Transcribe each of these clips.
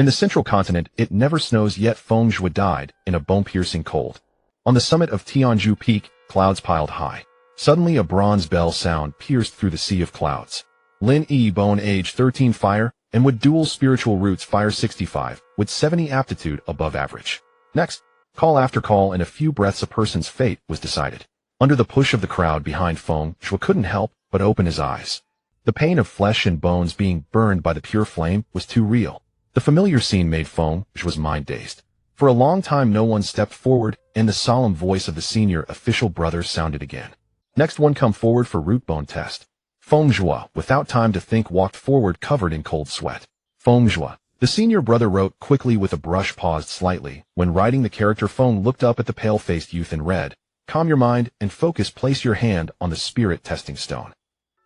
In the central continent, it never snows yet. Feng Zhuo died in a bone-piercing cold. On the summit of Tianzhu Peak, clouds piled high. Suddenly a bronze bell sound pierced through the sea of clouds. Lin Yi Bone age 13 fire, and with dual spiritual roots fire 65, with 70 aptitude above average. Next, call after call in a few breaths a person's fate was decided. Under the push of the crowd behind Feng Zhuo couldn't help but open his eyes. The pain of flesh and bones being burned by the pure flame was too real. The familiar scene made Feng Zhuo's mind dazed. For a long time no one stepped forward, and the solemn voice of the senior official brother sounded again. Next one come forward for root bone test. Feng Zhuo, without time to think, walked forward covered in cold sweat. Feng Zhuo, the senior brother wrote quickly with a brush, paused slightly. When writing the character, Feng looked up at the pale-faced youth and read, "Calm your mind and focus. Place your hand on the spirit testing stone."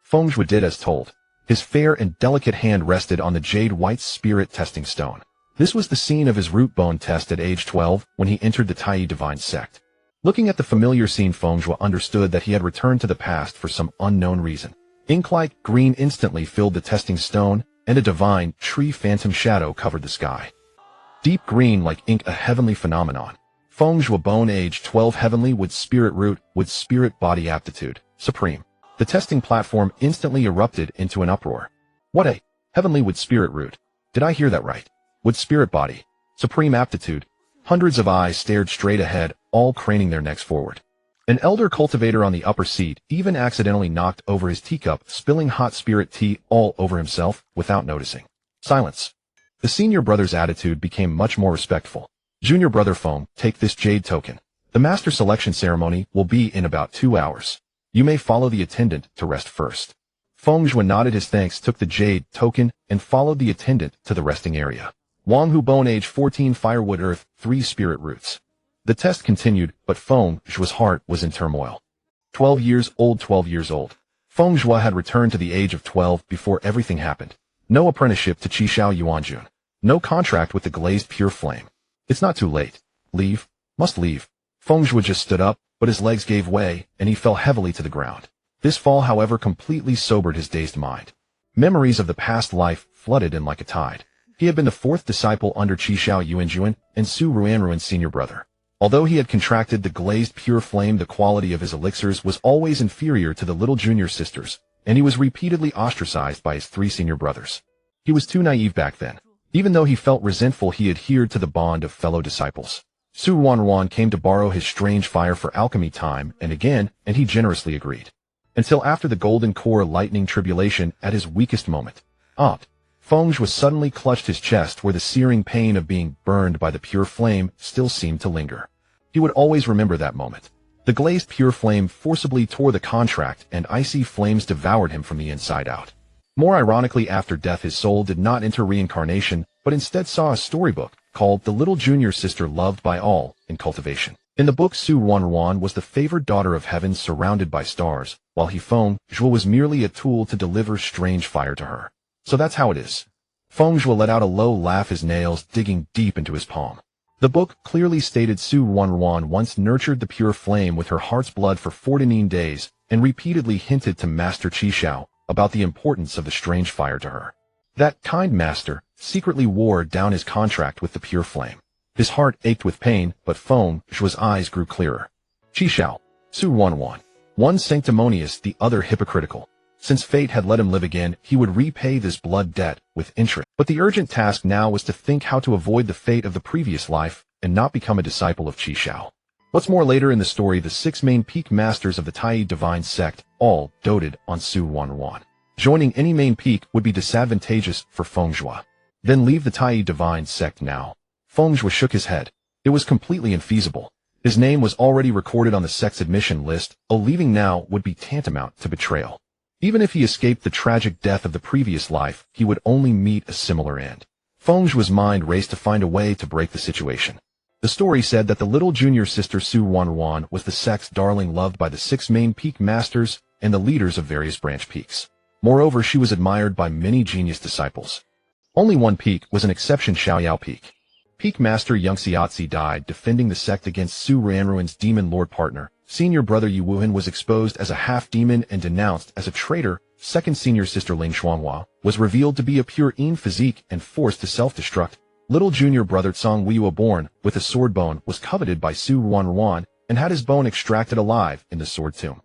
Feng Zhuo did as told. His fair and delicate hand rested on the jade-white spirit testing stone. This was the scene of his root bone test at age 12 when he entered the Tai Divine sect. Looking at the familiar scene, Feng Zhuo understood that he had returned to the past for some unknown reason. Ink-like green instantly filled the testing stone, and a divine tree phantom shadow covered the sky. Deep green like ink, a heavenly phenomenon. Feng Zhuo bone age 12 heavenly with spirit root, with spirit body aptitude, supreme. The testing platform instantly erupted into an uproar. What a heavenly with spirit root. Did I hear that right? With spirit body, supreme aptitude. Hundreds of eyes stared straight ahead, all craning their necks forward. An elder cultivator on the upper seat even accidentally knocked over his teacup, spilling hot spirit tea all over himself without noticing. Silence. The senior brother's attitude became much more respectful. Junior brother Feng, take this jade token. The master selection ceremony will be in about 2 hours. You may follow the attendant to rest first. Feng Zhuo nodded his thanks, took the jade token, and followed the attendant to the resting area. Wang Hu bone age 14 firewood earth, 3 spirit roots. The test continued, but Feng Zhuo's heart was in turmoil. 12 years old, 12 years old. Feng Zhuo had returned to the age of 12 before everything happened. No apprenticeship to Qishao Yuanjun. No contract with the glazed pure flame. It's not too late. Leave. Must leave. Feng Zhuo just stood up, but his legs gave way, and he fell heavily to the ground. This fall, however, completely sobered his dazed mind. Memories of the past life flooded in like a tide. He had been the 4th disciple under Qishao Yuanjun and Su Ruanruan's senior brother. Although he had contracted the glazed pure flame, the quality of his elixirs was always inferior to the little junior sisters, and he was repeatedly ostracized by his 3 senior brothers. He was too naive back then. Even though he felt resentful, he adhered to the bond of fellow disciples. Su Ruanruan came to borrow his strange fire for alchemy time and again, and he generously agreed. Until after the golden core lightning tribulation at his weakest moment. Feng Zhuo suddenly clutched his chest where the searing pain of being burned by the pure flame still seemed to linger. He would always remember that moment. The glazed pure flame forcibly tore the contract and icy flames devoured him from the inside out. More ironically, after death his soul did not enter reincarnation, but instead saw a storybook called The Little Junior Sister Loved by All in Cultivation. In the book, Su Ruanruan was the favored daughter of heaven surrounded by stars, while Feng Zhuo was merely a tool to deliver strange fire to her. So that's how it is. Feng Zhuo let out a low laugh, his nails digging deep into his palm. The book clearly stated Su Ruanruan once nurtured the pure flame with her heart's blood for 49 days and repeatedly hinted to Master Qishao about the importance of the strange fire to her. That kind master secretly wore down his contract with the pure flame. His heart ached with pain, but Feng Zhuo's eyes grew clearer. Qishao, Su Ruanruan. One sanctimonious, the other hypocritical. Since fate had let him live again, he would repay this blood debt with interest. But the urgent task now was to think how to avoid the fate of the previous life and not become a disciple of Qishao. What's more, later in the story, the 6 main peak masters of the Tai Divine sect all doted on Su Ruanruan. Joining any main peak would be disadvantageous for Feng Zhuo. Then leave the Tai Divine sect now. Feng Zhuo shook his head. It was completely infeasible. His name was already recorded on the sect's admission list. Leaving now would be tantamount to betrayal. Even if he escaped the tragic death of the previous life, he would only meet a similar end. Feng Zhuo's mind raced to find a way to break the situation. The story said that the little junior sister Su Ruanruan was the sect's darling, loved by the 6 main peak masters and the leaders of various branch peaks. Moreover, she was admired by many genius disciples. Only one peak was an exception, Xiaoyao Peak. Peak Master Yang Xiaozi died defending the sect against Su Ruanruan's demon lord partner. Senior brother Yu Wuhan was exposed as a half-demon and denounced as a traitor. Second senior sister Ling Xuanhua was revealed to be a pure Yin physique and forced to self-destruct. Little junior brother Tsang Weihua, born with a sword bone, was coveted by Su Ruanruan and had his bone extracted alive in the sword tomb.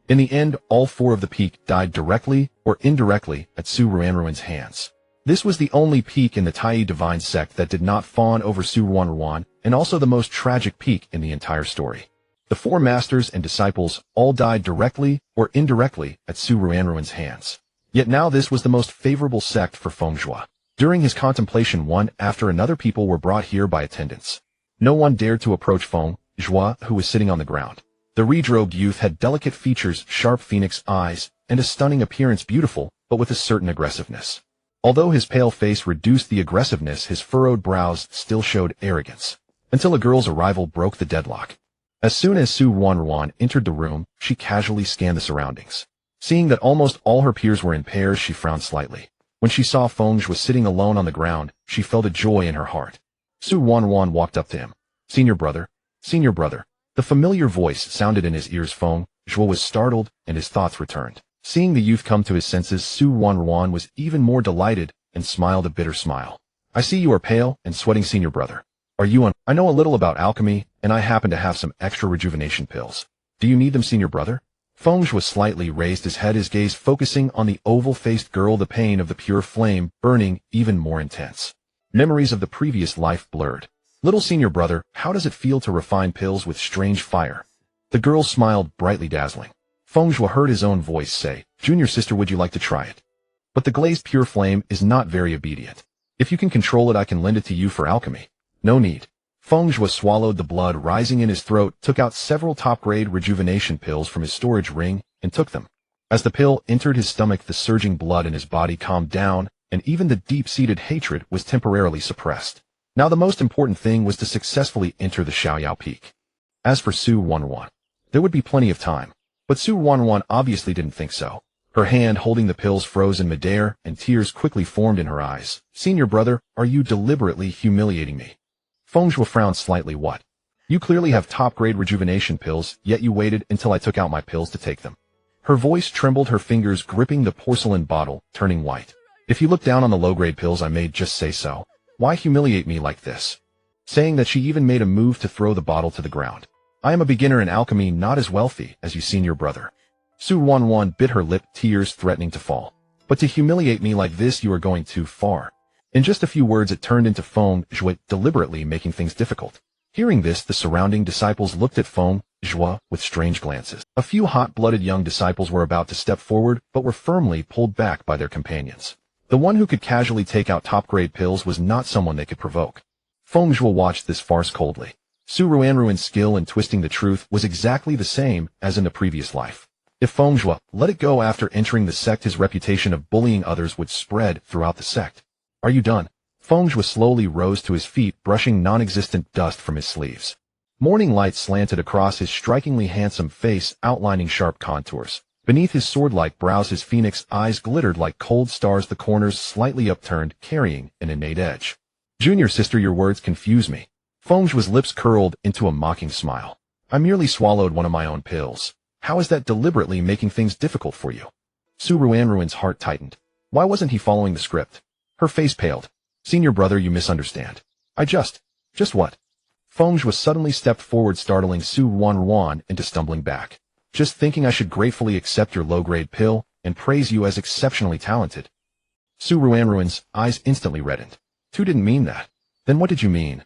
In the end, all 4 of the peak died directly or indirectly at Su Ruanruan's hands. This was the only peak in the Tai divine sect that did not fawn over Su Ruanruan, and also the most tragic peak in the entire story. The 4 masters and disciples all died directly or indirectly at Su Ruanruan's hands. Yet now this was the most favorable sect for Feng Zhuo. During his contemplation, one after another people were brought here by attendants. No one dared to approach Feng Zhuo, who was sitting on the ground. The redrobed youth had delicate features, sharp phoenix eyes, and a stunning appearance, beautiful, but with a certain aggressiveness. Although his pale face reduced the aggressiveness, his furrowed brows still showed arrogance. Until a girl's arrival broke the deadlock. As soon as Su Ruanruan entered the room, she casually scanned the surroundings. Seeing that almost all her peers were in pairs, she frowned slightly. When she saw Feng Zhuo sitting alone on the ground, she felt a joy in her heart. Su Ruanruan walked up to him. Senior brother. Senior brother. The familiar voice sounded in his ears. Feng Zhuo was startled, and his thoughts returned. Seeing the youth come to his senses, Su Ruanruan was even more delighted and smiled a bitter smile. I see you are pale and sweating, senior brother. Are you on? I know a little about alchemy, and I happen to have some extra rejuvenation pills. Do you need them, senior brother? Feng Zhuo slightly raised his head, his gaze focusing on the oval-faced girl, the pain of the pure flame burning even more intense. Memories of the previous life blurred. Little senior brother, how does it feel to refine pills with strange fire? The girl smiled brightly, dazzling. Feng Zhuo heard his own voice say, Junior sister, would you like to try it? But the glazed pure flame is not very obedient. If you can control it, I can lend it to you for alchemy. No need. Feng Zhuo swallowed the blood rising in his throat, took out several top-grade rejuvenation pills from his storage ring, and took them. As the pill entered his stomach, the surging blood in his body calmed down, and even the deep-seated hatred was temporarily suppressed. Now the most important thing was to successfully enter the Xiaoyao Peak. As for Su Ruanruan, there would be plenty of time. But Su Ruanruan obviously didn't think so. Her hand holding the pills froze in midair, and tears quickly formed in her eyes. Senior brother, are you deliberately humiliating me? Feng Zhuo frowned slightly. What? You clearly have top-grade rejuvenation pills, yet you waited until I took out my pills to take them. Her voice trembled, her fingers gripping the porcelain bottle, turning white. If you look down on the low-grade pills I made, just say so. Why humiliate me like this? Saying that, she even made a move to throw the bottle to the ground. I am a beginner in alchemy, not as wealthy as you, senior brother. Su Ruanruan bit her lip, tears threatening to fall. But to humiliate me like this, you are going too far. In just a few words it turned into Feng Zhuo, deliberately making things difficult. Hearing this, the surrounding disciples looked at Feng Zhuo with strange glances. A few hot-blooded young disciples were about to step forward, but were firmly pulled back by their companions. The one who could casually take out top-grade pills was not someone they could provoke. Feng Zhuo watched this farce coldly. Su Ruanruan's skill in twisting the truth was exactly the same as in the previous life. If Feng Zhuo let it go after entering the sect, his reputation of bullying others would spread throughout the sect. Are you done? Feng Zhuo slowly rose to his feet, brushing non-existent dust from his sleeves. Morning light slanted across his strikingly handsome face, outlining sharp contours. Beneath his sword-like brows, his phoenix eyes glittered like cold stars, the corners slightly upturned, carrying an innate edge. Junior sister, your words confuse me. Feng Zhuo's lips curled into a mocking smile. I merely swallowed one of my own pills. How is that deliberately making things difficult for you? Su Ruanruan's heart tightened. Why wasn't he following the script? Her face paled. Senior brother, you misunderstand. Just what? Feng Zhuo suddenly stepped forward, startling Su Ruanruan into stumbling back. Just thinking I should gratefully accept your low-grade pill and praise you as exceptionally talented. Su Ruanruan's eyes instantly reddened. Tu didn't mean that. Then what did you mean?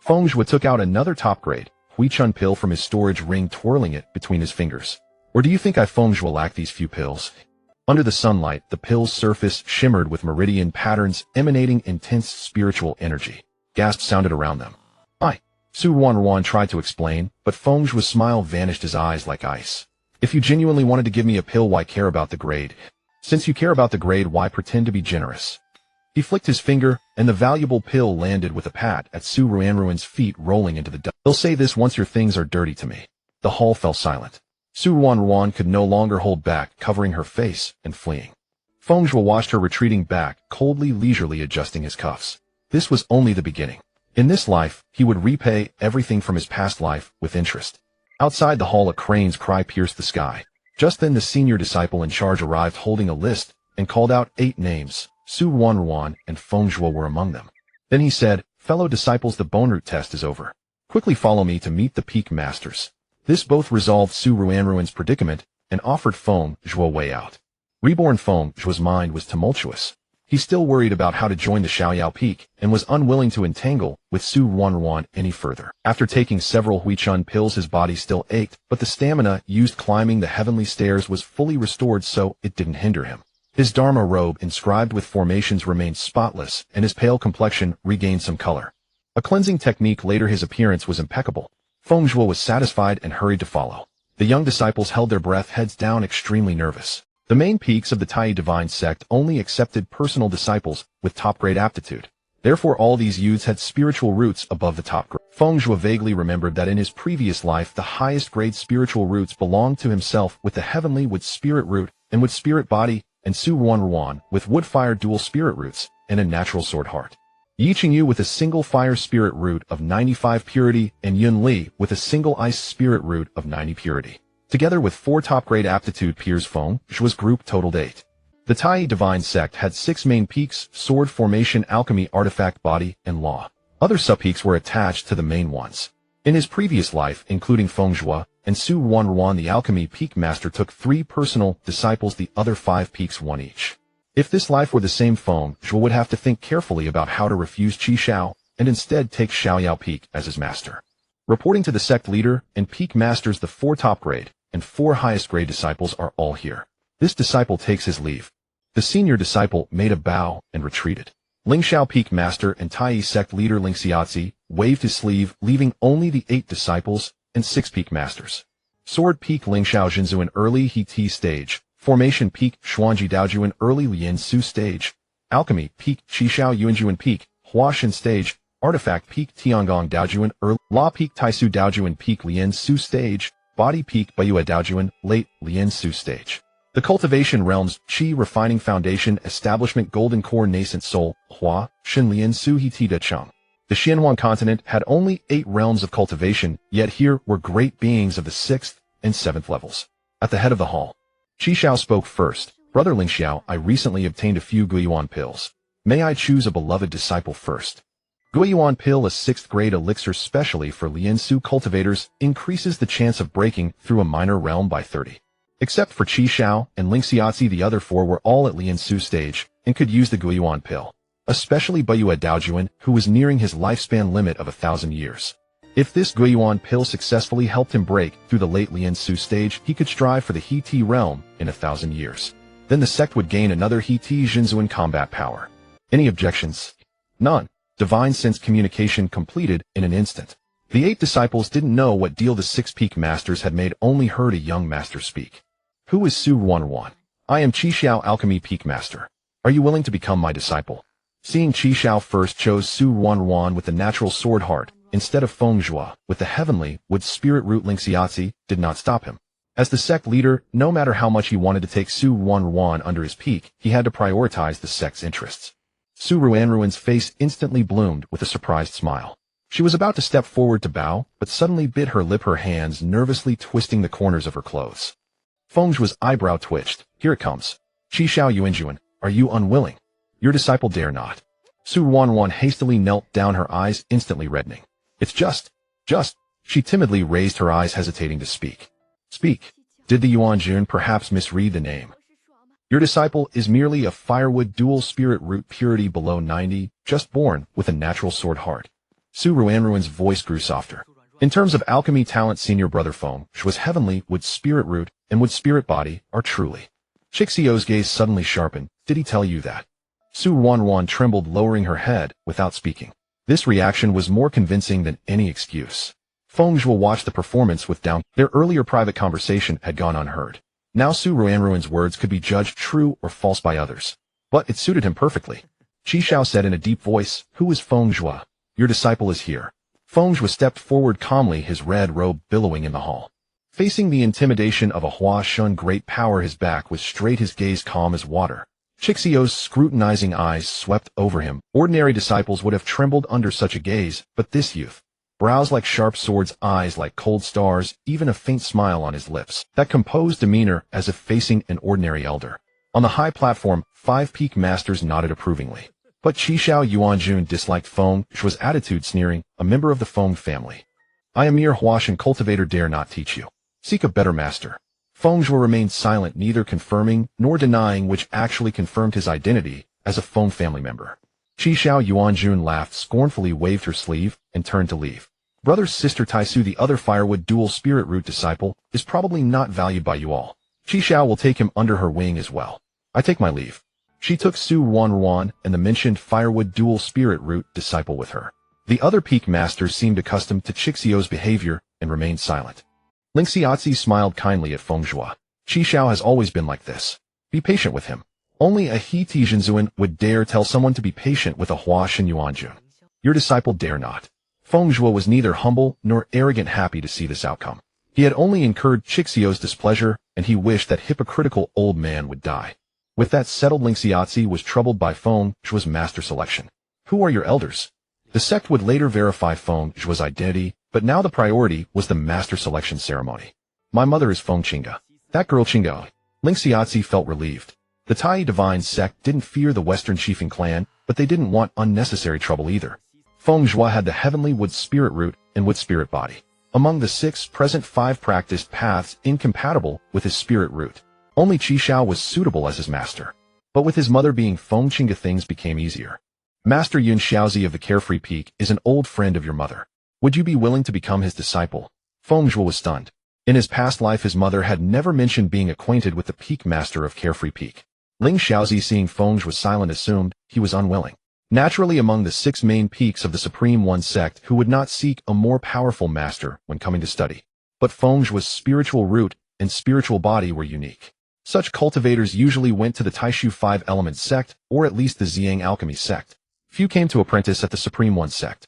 Feng Zhuo took out another top-grade Huichun pill from his storage ring, twirling it between his fingers. Or do you think I, Feng Zhuo, lack these few pills? Under the sunlight, the pill's surface shimmered with meridian patterns emanating intense spiritual energy. Gasps sounded around them. Su Ruanruan tried to explain, but Feng Zhuo's smile vanished, his eyes like ice. If you genuinely wanted to give me a pill, why care about the grade? Since you care about the grade, why pretend to be generous? He flicked his finger, and the valuable pill landed with a pat at Su Ruanruan's feet, rolling into the dust. They'll say this once your things are dirty to me. The hall fell silent. Su Ruanruan could no longer hold back, covering her face and fleeing. Feng Zhuo watched her retreating back, coldly, leisurely adjusting his cuffs. This was only the beginning. In this life, he would repay everything from his past life with interest. Outside the hall, a crane's cry pierced the sky. Just then the senior disciple in charge arrived, holding a list, and called out 8 names. Su Ruanruan and Feng Zhuo were among them. Then he said, Fellow disciples, the bone root test is over. Quickly follow me to meet the peak masters. This both resolved Su Ruanruan's predicament and offered Feng Zhuo a way out. Reborn Feng Zhuo's mind was tumultuous. He still worried about how to join the Xiaoyao Peak and was unwilling to entangle with Su Ruanruan any further. After taking several Huichun pills, his body still ached, but the stamina used climbing the heavenly stairs was fully restored, so it didn't hinder him. His Dharma robe inscribed with formations remained spotless, and his pale complexion regained some color. A cleansing technique later, his appearance was impeccable. Feng Zhuo was satisfied and hurried to follow. The young disciples held their breath, heads down, extremely nervous. The main peaks of the Tai divine sect only accepted personal disciples with top-grade aptitude. Therefore, all these youths had spiritual roots above the top grade. Feng Zhuo vaguely remembered that in his previous life, the highest-grade spiritual roots belonged to himself, with the heavenly wood spirit root and wood spirit body, and Su Ruanruan with wood-fire dual spirit roots and a natural sword heart. Yi Qingyu with a single fire spirit root of 95 purity, and Yun Li with a single ice spirit root of 90 purity. Together with 4 top-grade aptitude peers, Feng Zhuo's group totaled 8. The Tai divine sect had 6 main peaks: sword, formation, alchemy, artifact, body, and law. Other sub-peaks were attached to the main ones. In his previous life, including Feng Zhuo and Su Ruanruan, the alchemy peak master took 3 personal disciples, the other 5 peaks 1 each. If this life were the same, Feng Zhuo would have to think carefully about how to refuse Qi Xiao and instead take Xiaoyao Peak as his master. Reporting to the sect leader and peak masters, the 4 top-grade and 4 highest-grade disciples are all here. This disciple takes his leave. The senior disciple made a bow and retreated. Lingxiao Peak Master and Tai sect leader Lingxiazi waved his sleeve, leaving only the 8 disciples and 6 peak masters. Sword Peak Lingxiao Jinzu in early He Ti stage. Formation Peak Xuanji Daoju in early Lian Su stage. Alchemy Peak Qishao Yuanju in peak Huashan stage. Artifact Peak Tiangong Daoju in early. Law Peak Taisu Daoju in peak Lian Su stage. Body Peak Bayue Daoju in late Lian Su stage. The Cultivation Realms Qi Refining Foundation Establishment Golden Core Nascent Soul Hua Shin Lian Su He Ti De Cheng. The Xianhuang continent had only 8 realms of cultivation, yet here were great beings of the 6th and 7th levels. At the head of the hall, Qi Xiao spoke first. Brother Lingxiao, I recently obtained a few Guiyuan pills. May I choose a beloved disciple first? Guiyuan pill, a 6th grade elixir specially for Liansu cultivators, increases the chance of breaking through a minor realm by 30. Except for Qi Xiao and Lingxiazi, the other 4 were all at Liansu stage and could use the Guiyuan pill. Especially Bayue Daojuan, who was nearing his lifespan limit of 1,000 years. If this Guiyuan pill successfully helped him break through the late Liansu stage, he could strive for the He Ti realm in 1,000 years. Then the sect would gain another He Ti Jinzuan combat power. Any objections? None. Divine sense communication completed in an instant. The 8 disciples didn't know what deal the 6 peak masters had made, only heard a young master speak. Who is Su Ruanruan? I am Qi Xiao, Alchemy Peak Master. Are you willing to become my disciple? Seeing Qi Xiao first chose Su Ruanruan with the natural sword heart instead of Feng Zhuo with the heavenly wood spirit root, Lingxiazi did not stop him. As the sect leader, no matter how much he wanted to take Su Ruanruan under his peak, he had to prioritize the sect's interests. Su Ruanruan's face instantly bloomed with a surprised smile. She was about to step forward to bow, but suddenly bit her lip, her hands nervously twisting the corners of her clothes. Feng Zhuo's eyebrow twitched. Here it comes. Qi Xiao Yuanjuan, are you unwilling? Your disciple dare not. Su Ruanruan hastily knelt down, her eyes instantly reddening. It's just. She timidly raised her eyes, hesitating to speak. Speak. Did the Yuanjun perhaps misread the name? Your disciple is merely a firewood dual spirit root, purity below 90, just born with a natural sword heart. Su Ruanruan's voice grew softer. In terms of alchemy talent, senior brother Feng Zhuo's heavenly wood spirit root and wood spirit body are truly. Chixio's gaze suddenly sharpened. Did he tell you that? Su Ruanruan trembled, lowering her head without speaking. This reaction was more convincing than any excuse. Feng Zhuo watched the performance with doubt. Their earlier private conversation had gone unheard. Now Su Ruanruan's words could be judged true or false by others. But it suited him perfectly. Qi Xiao said in a deep voice, Who is Feng Zhuo? Your disciple is here. Feng Zhuo stepped forward calmly, his red robe billowing in the hall. Facing the intimidation of a Hua Shun great power, his back was straight, his gaze calm as water. Chixio's scrutinizing eyes swept over him. Ordinary disciples would have trembled under such a gaze, but this youth, brows like sharp swords, eyes like cold stars, even a faint smile on his lips, that composed demeanor as if facing an ordinary elder. On the high platform, 5 peak masters nodded approvingly. But Qishao Yuanjun disliked Feng Zhuo's attitude, sneering, "A member of the Feng family. I am mere Huashan cultivator, dare not teach you. Seek a better master." Feng Zhuo remained silent, neither confirming nor denying, which actually confirmed his identity as a Feng family member. Qishao Yuanjun laughed scornfully, waved her sleeve, and turned to leave. Brother Sister Taisu, the other firewood dual spirit root disciple, is probably not valued by you all. Qishao will take him under her wing as well. I take my leave. She took Su Wanruan and the mentioned firewood dual spirit root disciple with her. The other peak masters seemed accustomed to Qixio's behavior and remained silent. Ling Xiaozi smiled kindly at Feng Zhuo. Qishao has always been like this. Be patient with him. Only a He Tizhenzuan would dare tell someone to be patient with a Huashan Yuanjun. Your disciple dare not. Feng Zhuo was neither humble nor arrogant, happy to see this outcome. He had only incurred Qixio's displeasure, and he wished that hypocritical old man would die. With that settled, Ling Xiaozi was troubled by Feng Zhuo's master selection. Who are your elders? The sect would later verify Feng Zhuo's identity, but now the priority was the master selection ceremony. My mother is Feng Qingge. That girl Qingge. Ling Xiaozi felt relieved. The Tai Divine sect didn't fear the Western Chiefing clan, but they didn't want unnecessary trouble either. Feng Zhuo had the heavenly wood spirit root and wood spirit body. Among the 6 present, 5 practiced paths incompatible with his spirit root. Only Qishao was suitable as his master. But with his mother being Feng Qingge, things became easier. Master Yun Xiaozi of the Carefree Peak is an old friend of your mother. Would you be willing to become his disciple? Feng Zhuo was stunned. In his past life, his mother had never mentioned being acquainted with the Peak Master of Carefree Peak. Ling Xiaozi, seeing Feng Zhuo silent, assumed he was unwilling. Naturally, among the 6 main peaks of the Supreme One sect, who would not seek a more powerful master when coming to study? But Feng Zhuo's spiritual root and spiritual body were unique. Such cultivators usually went to the Taishu 5-element sect, or at least the Ziyang Alchemy sect. Few came to apprentice at the Supreme One sect.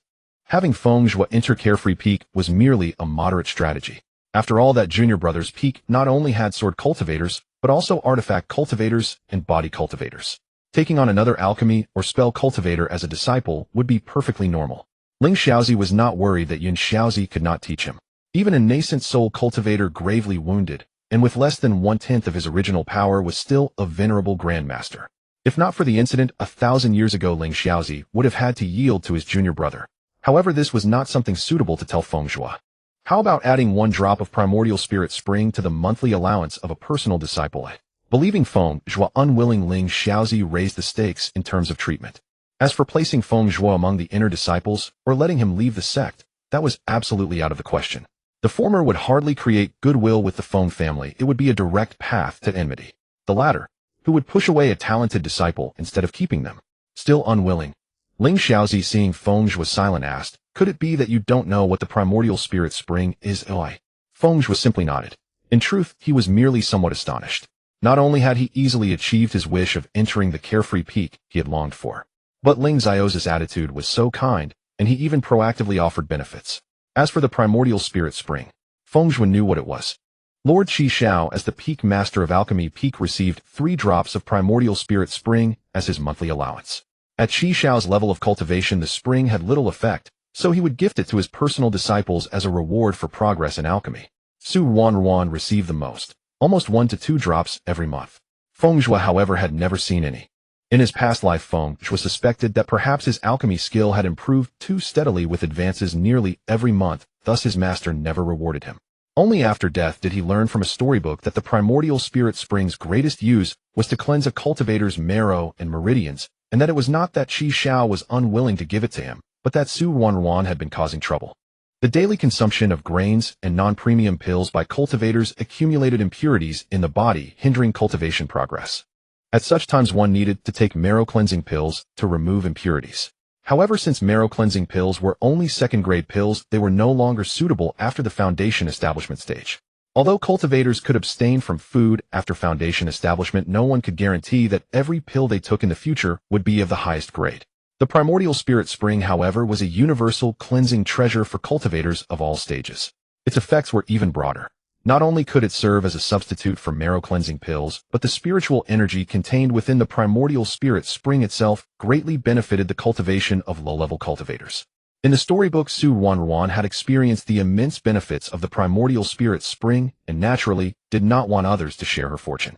Having Feng Zhuo enter Carefree Peak was merely a moderate strategy. After all, that Junior Brothers Peak not only had sword cultivators, but also artifact cultivators and body cultivators. Taking on another alchemy or spell cultivator as a disciple would be perfectly normal. Ling Xiaozi was not worried that Yun Xiaozi could not teach him. Even a nascent soul cultivator gravely wounded, and with less than 1/10 of his original power, was still a venerable grandmaster. If not for the incident 1,000 years ago, Ling Xiaozi would have had to yield to his junior brother. However, this was not something suitable to tell Feng Zhuo. How about adding 1 drop of primordial spirit spring to the monthly allowance of a personal disciple? Believing Feng Zhuo unwilling, Ling Xiaozi raised the stakes in terms of treatment. As for placing Feng Zhuo among the inner disciples, or letting him leave the sect, that was absolutely out of the question. The former would hardly create goodwill with the Feng family. It would be a direct path to enmity. The latter, who would push away a talented disciple instead of keeping them. Still unwilling, Ling Xiaozi, seeing Feng Zhuo silent, asked, "Could it be that you don't know what the primordial spirit spring is?" Feng Zhuo simply nodded. In truth, he was merely somewhat astonished. Not only had he easily achieved his wish of entering the Carefree Peak he had longed for, but Ling Xiaozi's attitude was so kind, and he even proactively offered benefits. As for the primordial spirit spring, Feng Zhuo knew what it was. Lord Qishao, as the Peak Master of Alchemy Peak, received 3 drops of primordial spirit spring as his monthly allowance. At Qishao's level of cultivation, the spring had little effect, so he would gift it to his personal disciples as a reward for progress in alchemy. Su Wanruan received the most, almost 1 to 2 drops every month. Feng Zhuo, however, had never seen any. In his past life, Feng Zhuo suspected that perhaps his alchemy skill had improved too steadily, with advances nearly every month, thus his master never rewarded him. Only after death did he learn from a storybook that the primordial spirit spring's greatest use was to cleanse a cultivator's marrow and meridians, and that it was not that Qishao was unwilling to give it to him, but that Su Wanruan had been causing trouble. The daily consumption of grains and non-premium pills by cultivators accumulated impurities in the body, hindering cultivation progress. At such times, one needed to take marrow-cleansing pills to remove impurities. However, since marrow-cleansing pills were only second-grade pills, they were no longer suitable after the foundation establishment stage. Although cultivators could abstain from food after foundation establishment, no one could guarantee that every pill they took in the future would be of the highest grade. The primordial spirit spring, however, was a universal cleansing treasure for cultivators of all stages. Its effects were even broader. Not only could it serve as a substitute for marrow-cleansing pills, but the spiritual energy contained within the primordial spirit spring itself greatly benefited the cultivation of low-level cultivators. In the storybook, Su Wanruan had experienced the immense benefits of the primordial spirit spring and naturally did not want others to share her fortune.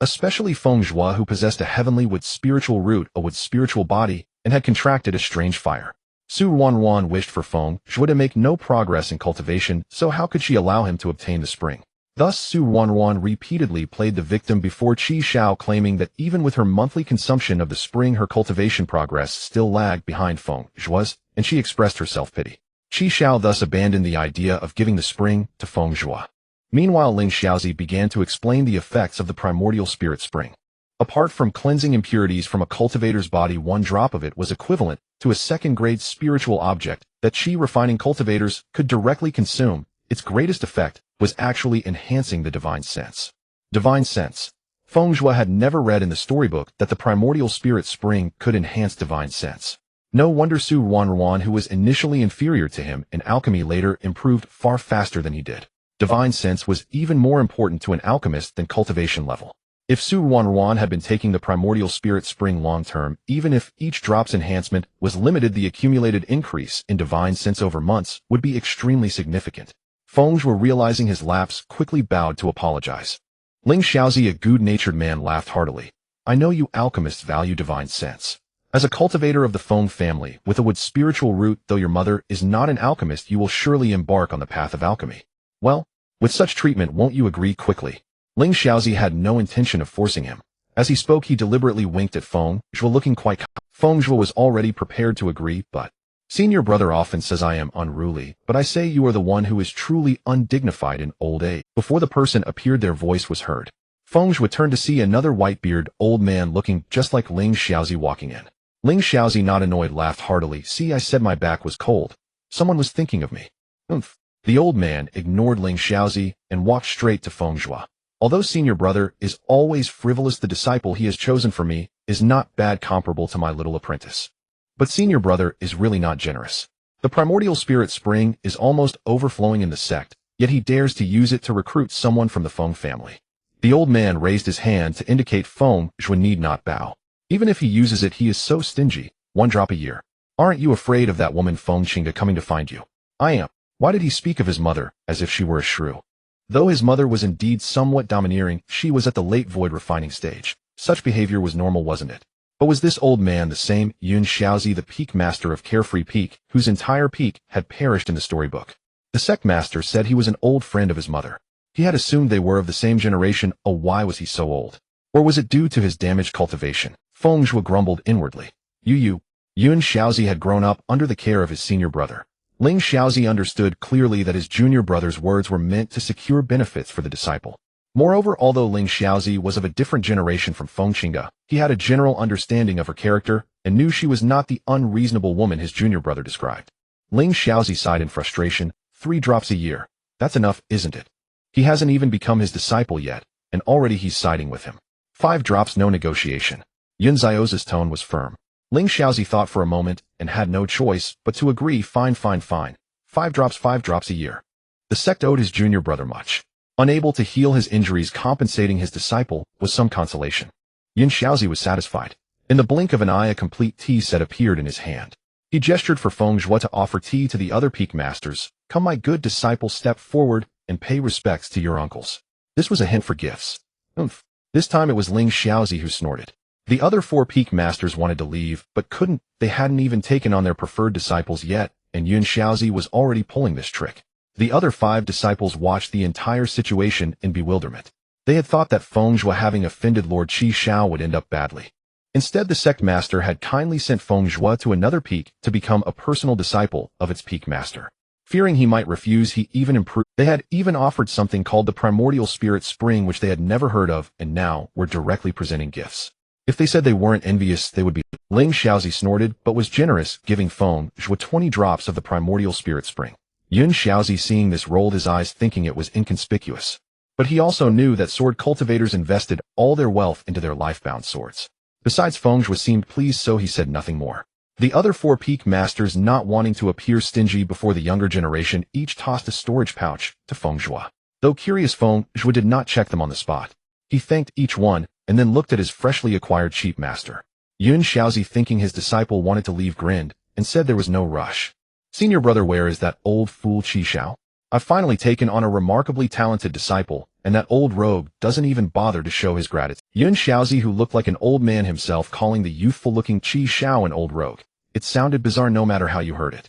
Especially Feng Zhuo, who possessed a heavenly wood spiritual root, a wood spiritual body, and had contracted a strange fire. Su Wanwan wished for Feng Zhuo to make no progress in cultivation, so how could she allow him to obtain the spring? Thus Su Wanwan repeatedly played the victim before Qi Xiao, claiming that even with her monthly consumption of the spring her cultivation progress still lagged behind Feng Zhuo's, and she expressed her self-pity. Qi Xiao thus abandoned the idea of giving the spring to Feng Zhuo. Meanwhile Ling Xiaozi began to explain the effects of the primordial spirit spring. Apart from cleansing impurities from a cultivator's body, 1 drop of it was equivalent to a second-grade spiritual object that Qi refining cultivators could directly consume. Its greatest effect was actually enhancing the divine sense. Divine sense. Feng Zhuo had never read in the storybook that the primordial spirit spring could enhance divine sense. No wonder Su Wanwan, who was initially inferior to him in alchemy, later improved far faster than he did. Divine sense was even more important to an alchemist than cultivation level. If Su Wanwan had been taking the primordial spirit spring long-term, even if each drop's enhancement was limited, the accumulated increase in divine sense over months would be extremely significant. Feng Zhuo, realizing his lapse, quickly bowed to apologize. Ling Xiaozi, a good-natured man, laughed heartily. I know you alchemists value divine sense. As a cultivator of the Feng family, with a wood spiritual root, though your mother is not an alchemist, you will surely embark on the path of alchemy. Well, with such treatment, won't you agree quickly? Ling Xiaozi had no intention of forcing him. As he spoke, he deliberately winked at Feng Zhuo, looking quite calm. Feng Zhuo was already prepared to agree, but senior brother often says I am unruly, but I say you are the one who is truly undignified in old age. Before the person appeared, their voice was heard. Feng Zhuo turned to see another white-bearded old man looking just like Ling Xiaozi walking in. Ling Xiaozi, not annoyed, laughed heartily. See, I said my back was cold. Someone was thinking of me. Oomph. The old man ignored Ling Xiaozi and walked straight to Feng Zhuo. Although senior brother is always frivolous, the disciple he has chosen for me is not bad, comparable to my little apprentice. But senior brother is really not generous. The primordial spirit spring is almost overflowing in the sect, yet he dares to use it to recruit someone from the Feng family. The old man raised his hand to indicate Feng Zhuo need not bow. Even if he uses it, he is so stingy. 1 drop a year. Aren't you afraid of that woman Feng Qingda coming to find you? I am. Why did he speak of his mother as if she were a shrew? Though his mother was indeed somewhat domineering, she was at the late void refining stage. Such behavior was normal, wasn't it? But was this old man the same Yun Xiaozi, the peak master of Carefree Peak, whose entire peak had perished in the storybook? The sect master said he was an old friend of his mother. He had assumed they were of the same generation. Oh, why was he so old? Or was it due to his damaged cultivation? Feng Zhuo grumbled inwardly. Yun Xiaozi had grown up under the care of his senior brother. Ling Xiaozi understood clearly that his junior brother's words were meant to secure benefits for the disciple. Moreover, although Ling Xiaozi was of a different generation from Feng Qingda, he had a general understanding of her character and knew she was not the unreasonable woman his junior brother described. Ling Xiaozi sighed in frustration. 3 drops a year. That's enough, isn't it? He hasn't even become his disciple yet, and already he's siding with him. 5 drops, no negotiation. Yun Zioza's tone was firm. Ling Xiaozi thought for a moment and had no choice but to agree. Fine. 5 drops a year. The sect owed his junior brother much. Unable to heal his injuries, compensating his disciple was some consolation. Yun Xiaozi was satisfied. In the blink of an eye, a complete tea set appeared in his hand. He gestured for Feng Zhuo to offer tea to the other peak masters. Come, my good disciple, step forward and pay respects to your uncles. This was a hint for gifts. Oomph. This time it was Ling Xiaozi who snorted. The other 4 peak masters wanted to leave, but couldn't. They hadn't even taken on their preferred disciples yet, and Yun Xiaozi was already pulling this trick. The other 5 disciples watched the entire situation in bewilderment. They had thought that Feng Zhuo, having offended Lord Qi Xiao, would end up badly. Instead, the sect master had kindly sent Feng Zhuo to another peak to become a personal disciple of its peak master. Fearing he might refuse, he even improved. They had even offered something called the primordial spirit spring, which they had never heard of, and now were directly presenting gifts. If they said they weren't envious, they would be. Ling Xiaozi snorted, but was generous, giving Feng Zhuo 20 drops of the primordial spirit spring. Yun Xiaozi, seeing this, rolled his eyes, thinking it was inconspicuous. But he also knew that sword cultivators invested all their wealth into their life-bound swords. Besides, Feng Zhuo seemed pleased, so he said nothing more. The other 4 peak masters, not wanting to appear stingy before the younger generation, each tossed a storage pouch to Feng Zhuo. Though curious, Feng Zhuo did not check them on the spot. He thanked each one, and then looked at his freshly acquired cheap master. Yun Xiaozi, thinking his disciple wanted to leave, grinned, and said there was no rush. Senior brother, where is that old fool Qi Xiao? I've finally taken on a remarkably talented disciple, and that old rogue doesn't even bother to show his gratitude. Yun Xiaozi, who looked like an old man himself, calling the youthful-looking Qi Xiao an old rogue. It sounded bizarre no matter how you heard it.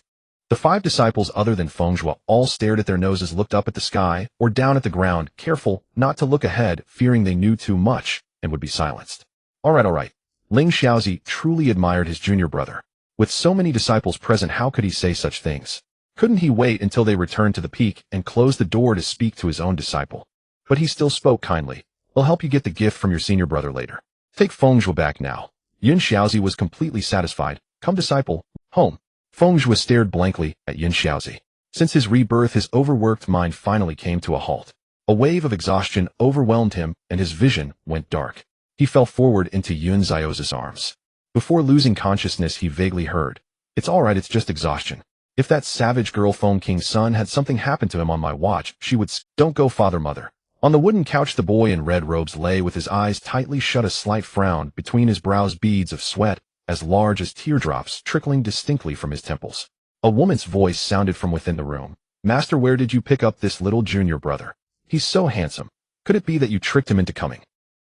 The 5 disciples other than Feng Zhuo all stared at their noses, looked up at the sky or down at the ground, careful not to look ahead, fearing they knew too much and would be silenced. All right. Ling Xiaozi truly admired his junior brother. With so many disciples present, how could he say such things? Couldn't he wait until they returned to the peak and close the door to speak to his own disciple? But he still spoke kindly. I'll help you get the gift from your senior brother later. Take Feng Zhuo back now. Yun Xiaozi was completely satisfied. Come, disciple, home. Feng Zhuo stared blankly at Yun Xiaozi. Since his rebirth, his overworked mind finally came to a halt. A wave of exhaustion overwhelmed him, and his vision went dark. He fell forward into Yun Xiaozi's arms. Before losing consciousness, he vaguely heard, "It's all right, it's just exhaustion. If that savage girl Feng King's son had something happen to him on my watch, she would Don't go, father, mother." On the wooden couch, the boy in red robes lay with his eyes tightly shut, a slight frown between his brows, beads of sweat as large as teardrops trickling distinctly from his temples. A woman's voice sounded from within the room. "Master, where did you pick up this little junior brother? He's so handsome. Could it be that you tricked him into coming?"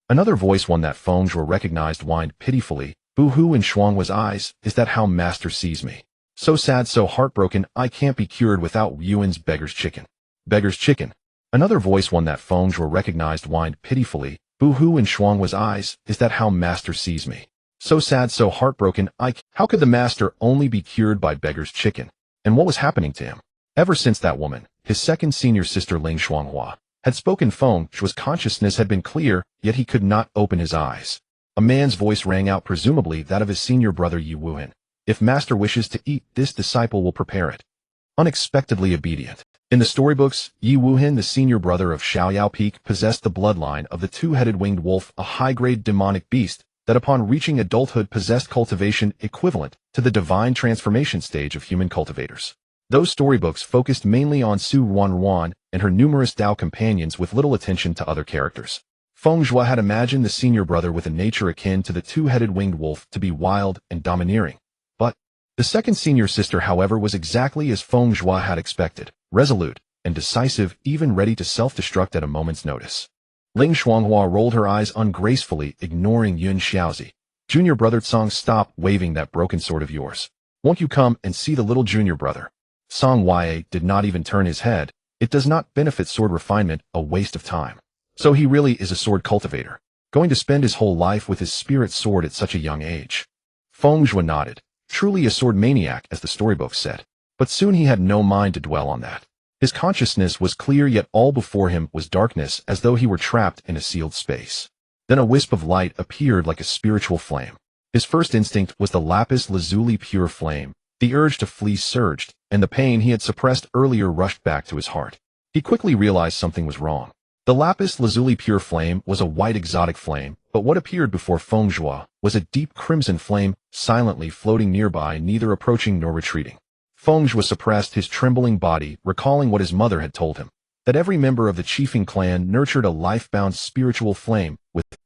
Another voice, one that Feng Zhuo recognized, whined pitifully. "Boo-hoo," in Shuanghua's eyes. "Is that how master sees me? So sad, so heartbroken, I can't be cured without Yuan's beggar's chicken." "Beggar's chicken." Another voice, one that Feng Zhuo recognized, whined pitifully. "Boo-hoo," in Shuanghua's eyes. "Is that how master sees me? So sad, so heartbroken, How could the master only be cured by beggar's chicken?" And what was happening to him? Ever since that woman, his second senior sister Ling Shuanghua, had spoken, Feng Zhuo's consciousness had been clear, yet he could not open his eyes. A man's voice rang out, presumably that of his senior brother Yi Wuhan. "If master wishes to eat, this disciple will prepare it." Unexpectedly obedient. In the storybooks, Yi Wuhan, the senior brother of Xiaoyao Peak, possessed the bloodline of the 2-headed winged wolf, a high-grade demonic beast that upon reaching adulthood possessed cultivation equivalent to the divine transformation stage of human cultivators. Those storybooks focused mainly on Su Ruan and her numerous Dao companions, with little attention to other characters. Feng Zhuo had imagined the senior brother with a nature akin to the 2-headed winged wolf to be wild and domineering. But the second senior sister, however, was exactly as Feng Zhuo had expected, resolute and decisive, even ready to self-destruct at a moment's notice. Ling Shuanghua rolled her eyes ungracefully, ignoring Yun Xiaozi. "Junior brother Tsang, stop waving that broken sword of yours. Won't you come and see the little junior brother?" Song Yue did not even turn his head. "It does not benefit sword refinement, a waste of time." So he really is a sword cultivator, going to spend his whole life with his spirit sword at such a young age. Feng Zhuo nodded. Truly a sword maniac, as the storybook said. But soon he had no mind to dwell on that. His consciousness was clear, yet all before him was darkness, as though he were trapped in a sealed space. Then a wisp of light appeared like a spiritual flame. His first instinct was the lapis lazuli pure flame. The urge to flee surged, and the pain he had suppressed earlier rushed back to his heart. He quickly realized something was wrong. The lapis lazuli pure flame was a white exotic flame, but what appeared before Feng Zhuo was a deep crimson flame, silently floating nearby, neither approaching nor retreating. Feng Zhuo suppressed his trembling body, recalling what his mother had told him, that every member of the Qifeng clan nurtured a life-bound spiritual flame,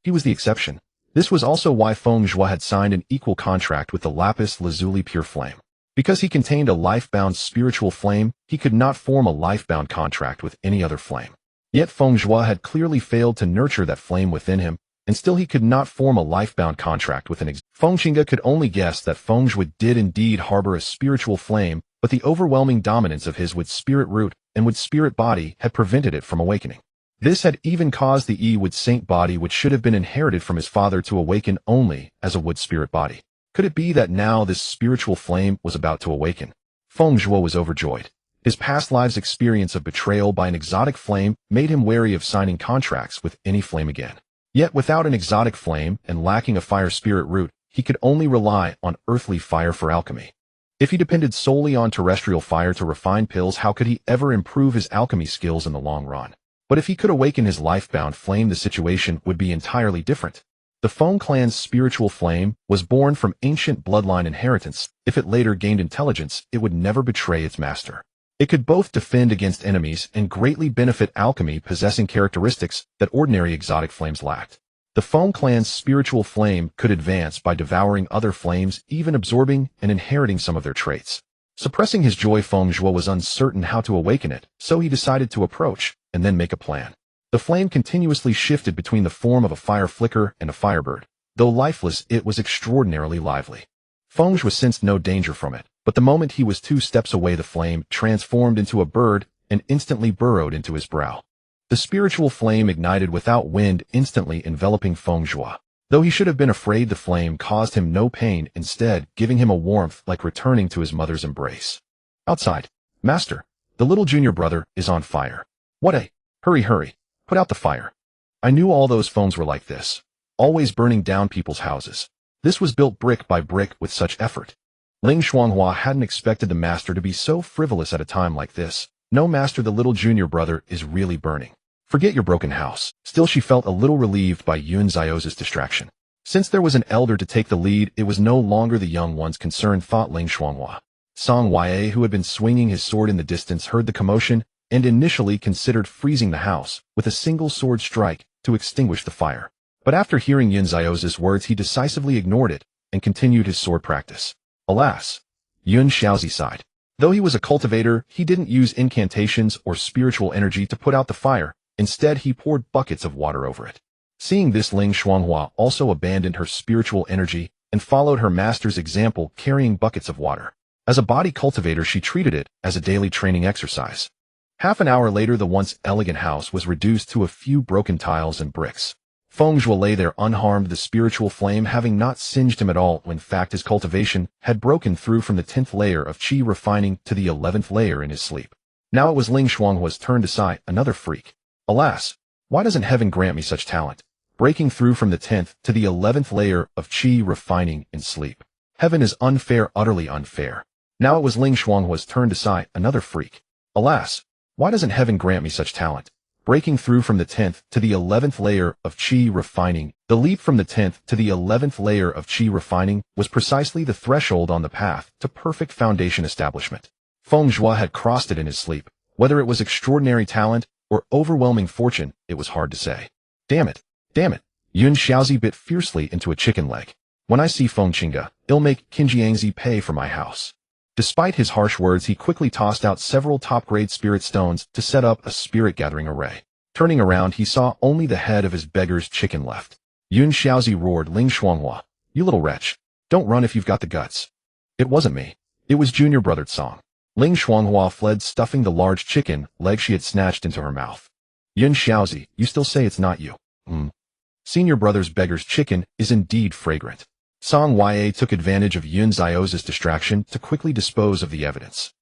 he was the exception. This was also why Feng Zhuo had signed an equal contract with the lapis lazuli pure flame. Because he contained a life-bound spiritual flame, he could not form a life-bound contract with any other flame. Yet Feng Zhuo had clearly failed to nurture that flame within him, and still he could not form a life-bound contract with an Feng Qingge could only guess that Feng Zhuo did indeed harbor a spiritual flame, but the overwhelming dominance of his wood spirit root and wood spirit body had prevented it from awakening. This had even caused the Yi wood saint body, which should have been inherited from his father, to awaken only as a wood spirit body. Could it be that now this spiritual flame was about to awaken? Feng Zhuo was overjoyed. His past lives' experience of betrayal by an exotic flame made him wary of signing contracts with any flame again. Yet without an exotic flame and lacking a fire spirit root, he could only rely on earthly fire for alchemy. If he depended solely on terrestrial fire to refine pills, how could he ever improve his alchemy skills in the long run? But if he could awaken his life-bound flame, the situation would be entirely different. The Feng clan's spiritual flame was born from ancient bloodline inheritance. If it later gained intelligence, it would never betray its master. It could both defend against enemies and greatly benefit alchemy, possessing characteristics that ordinary exotic flames lacked. The Feng clan's spiritual flame could advance by devouring other flames, even absorbing and inheriting some of their traits. Suppressing his joy, Feng Zhuo was uncertain how to awaken it, so he decided to approach, and then make a plan. The flame continuously shifted between the form of a fire flicker and a firebird. Though lifeless, it was extraordinarily lively. Feng Zhuo sensed no danger from it, but the moment he was 2 steps away, the flame transformed into a bird and instantly burrowed into his brow. The spiritual flame ignited without wind, instantly enveloping Feng Zhuo. Though he should have been afraid, the flame caused him no pain, instead giving him a warmth like returning to his mother's embrace. Outside. Master, the little junior brother is on fire. What a... Hurry, put out the fire. I knew all those phones were like this, always burning down people's houses. This was built brick by brick with such effort. Ling Shuanghua hadn't expected the master to be so frivolous at a time like this. No, master, the little junior brother is really burning. Forget your broken house. Still, she felt a little relieved by Yun Zio's distraction. Since there was an elder to take the lead, it was no longer the young one's concern, thought Ling Shuanghua. Song Yue, who had been swinging his sword in the distance, heard the commotion and initially considered freezing the house with a single sword strike to extinguish the fire. But after hearing Yun Zio's words, he decisively ignored it and continued his sword practice. Alas! Yun Xiaozi sighed. Though he was a cultivator, he didn't use incantations or spiritual energy to put out the fire. Instead, he poured buckets of water over it. Seeing this, Ling Shuanghua also abandoned her spiritual energy and followed her master's example, carrying buckets of water. As a body cultivator, she treated it as a daily training exercise. Half an hour later, the once elegant house was reduced to a few broken tiles and bricks. Feng Zhuo lay there unharmed, the spiritual flame having not singed him at all. In fact, his cultivation had broken through from the 10th layer of qi refining to the 11th layer in his sleep. Now it was Ling Shuanghua's turn to sigh, another freak. Alas, why doesn't heaven grant me such talent? Breaking through from the 10th to the 11th layer of qi refining in sleep. Heaven is unfair, utterly unfair. Now it was Ling Shuanghua's turn to sigh, another freak. Alas, why doesn't heaven grant me such talent? Breaking through from the 10th to the 11th layer of qi refining. The leap from the 10th to the 11th layer of qi refining was precisely the threshold on the path to perfect foundation establishment. Feng Zhuo had crossed it in his sleep. Whether it was extraordinary talent or overwhelming fortune, it was hard to say. Damn it! Yun Xiaozi bit fiercely into a chicken leg. When I see Feng Qingge, it'll make Qinjiangzi pay for my house. Despite his harsh words, he quickly tossed out several top-grade spirit stones to set up a spirit-gathering array. Turning around, he saw only the head of his beggar's chicken left. Yun Xiaozi roared, Ling Shuanghua, you little wretch. Don't run if you've got the guts. It wasn't me. It was Junior Brother Song. Ling Shuanghua fled, stuffing the large chicken leg she had snatched into her mouth. Yun Xiaozi, you still say it's not you? Senior Brother's beggar's chicken is indeed fragrant. Song Yue took advantage of Yun Zio's distraction to quickly dispose of the evidence.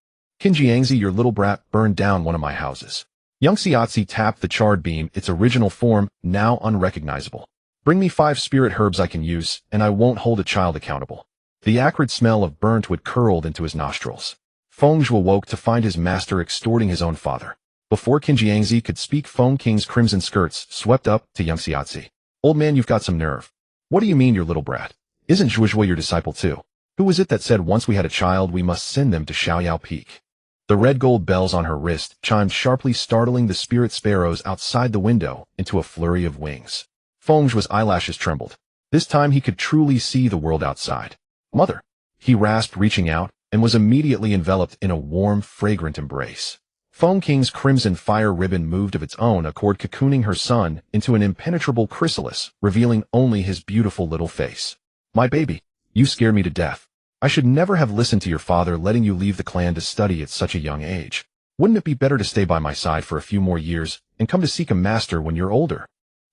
Qinjiangzi, your little brat, burned down one of my houses. Yangxiazi tapped the charred beam, its original form, now unrecognizable. Bring me 5 spirit herbs I can use, and I won't hold a child accountable. The acrid smell of burnt wood curled into his nostrils. Feng Zhuo woke to find his master extorting his own father. Before Qinjiangzi could speak, Feng King's crimson skirts swept up to Yangxiazi. Old man, you've got some nerve. What do you mean, your little brat? Isn't Zhuozhuo your disciple too? Who was it that said once we had a child we must send them to Xiaoyao Peak? The red gold bells on her wrist chimed sharply, startling the spirit sparrows outside the window into a flurry of wings. Feng Zhuo's eyelashes trembled. This time he could truly see the world outside. Mother! He rasped, reaching out, and was immediately enveloped in a warm, fragrant embrace. Feng King's crimson fire ribbon moved of its own accord, cocooning her son into an impenetrable chrysalis, revealing only his beautiful little face. My baby, you scared me to death. I should never have listened to your father letting you leave the clan to study at such a young age. Wouldn't it be better to stay by my side for a few more years and come to seek a master when you're older?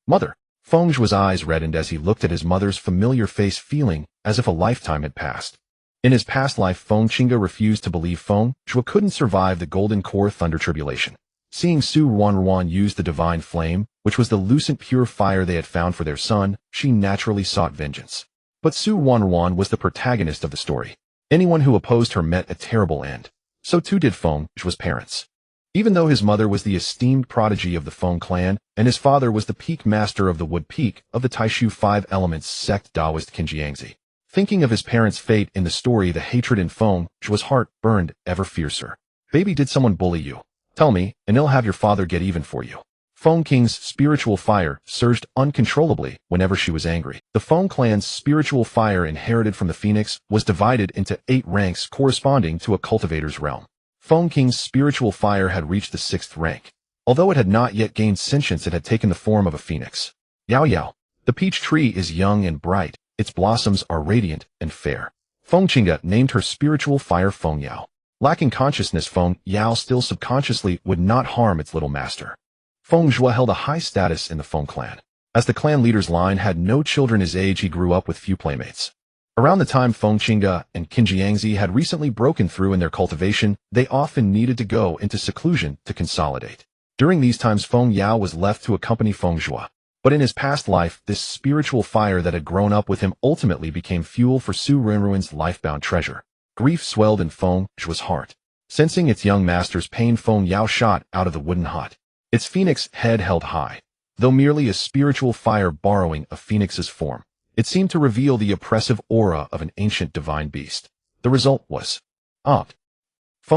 Mother! Feng Zhuo's eyes reddened as he looked at his mother's familiar face, feeling as if a lifetime had passed. In his past life, Feng Qingge refused to believe Feng Zhuo couldn't survive the Golden Core Thunder Tribulation. Seeing Su Ruan use the divine flame, which was the lucent pure fire they had found for their son, she naturally sought vengeance. But Su Ruan was the protagonist of the story. Anyone who opposed her met a terrible end. So too did Feng Zhuo's parents. Even though his mother was the esteemed prodigy of the Feng clan, and his father was the peak master of the wood peak of the Taishu 5 Elements sect Taoist Qinjiangzi. Thinking of his parents' fate in the story, the hatred in Feng Zhuo's heart burned ever fiercer. Baby, did someone bully you? Tell me, and I'll have your father get even for you. Feng King's spiritual fire surged uncontrollably whenever she was angry. The Feng clan's spiritual fire inherited from the phoenix was divided into 8 ranks corresponding to a cultivator's realm. Feng King's spiritual fire had reached the 6th rank. Although it had not yet gained sentience, it had taken the form of a phoenix. Yao Yao. The peach tree is young and bright. Its blossoms are radiant and fair. Feng Qingge named her spiritual fire Feng Yao. Lacking consciousness, Feng Yao still subconsciously would not harm its little master. Feng Zhuo held a high status in the Feng clan. As the clan leader's line had no children his age, he grew up with few playmates. Around the time Feng Qingge and Qin Jiangzi had recently broken through in their cultivation, they often needed to go into seclusion to consolidate. During these times, Feng Yao was left to accompany Feng Zhuo. But in his past life, this spiritual fire that had grown up with him ultimately became fuel for Su Rinruin's life-bound treasure. Grief swelled in Feng Zhuo's heart. Sensing its young master's pain, Feng Yao shot out of the wooden hut. Its phoenix head held high. Though merely a spiritual fire borrowing a phoenix's form, it seemed to reveal the oppressive aura of an ancient divine beast. The result was Feng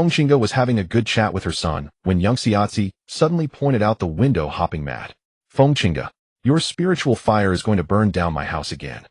Qingge was having a good chat with her son when young Xiaozi suddenly pointed out the window, hopping mad. Feng Qingge, your spiritual fire is going to burn down my house again.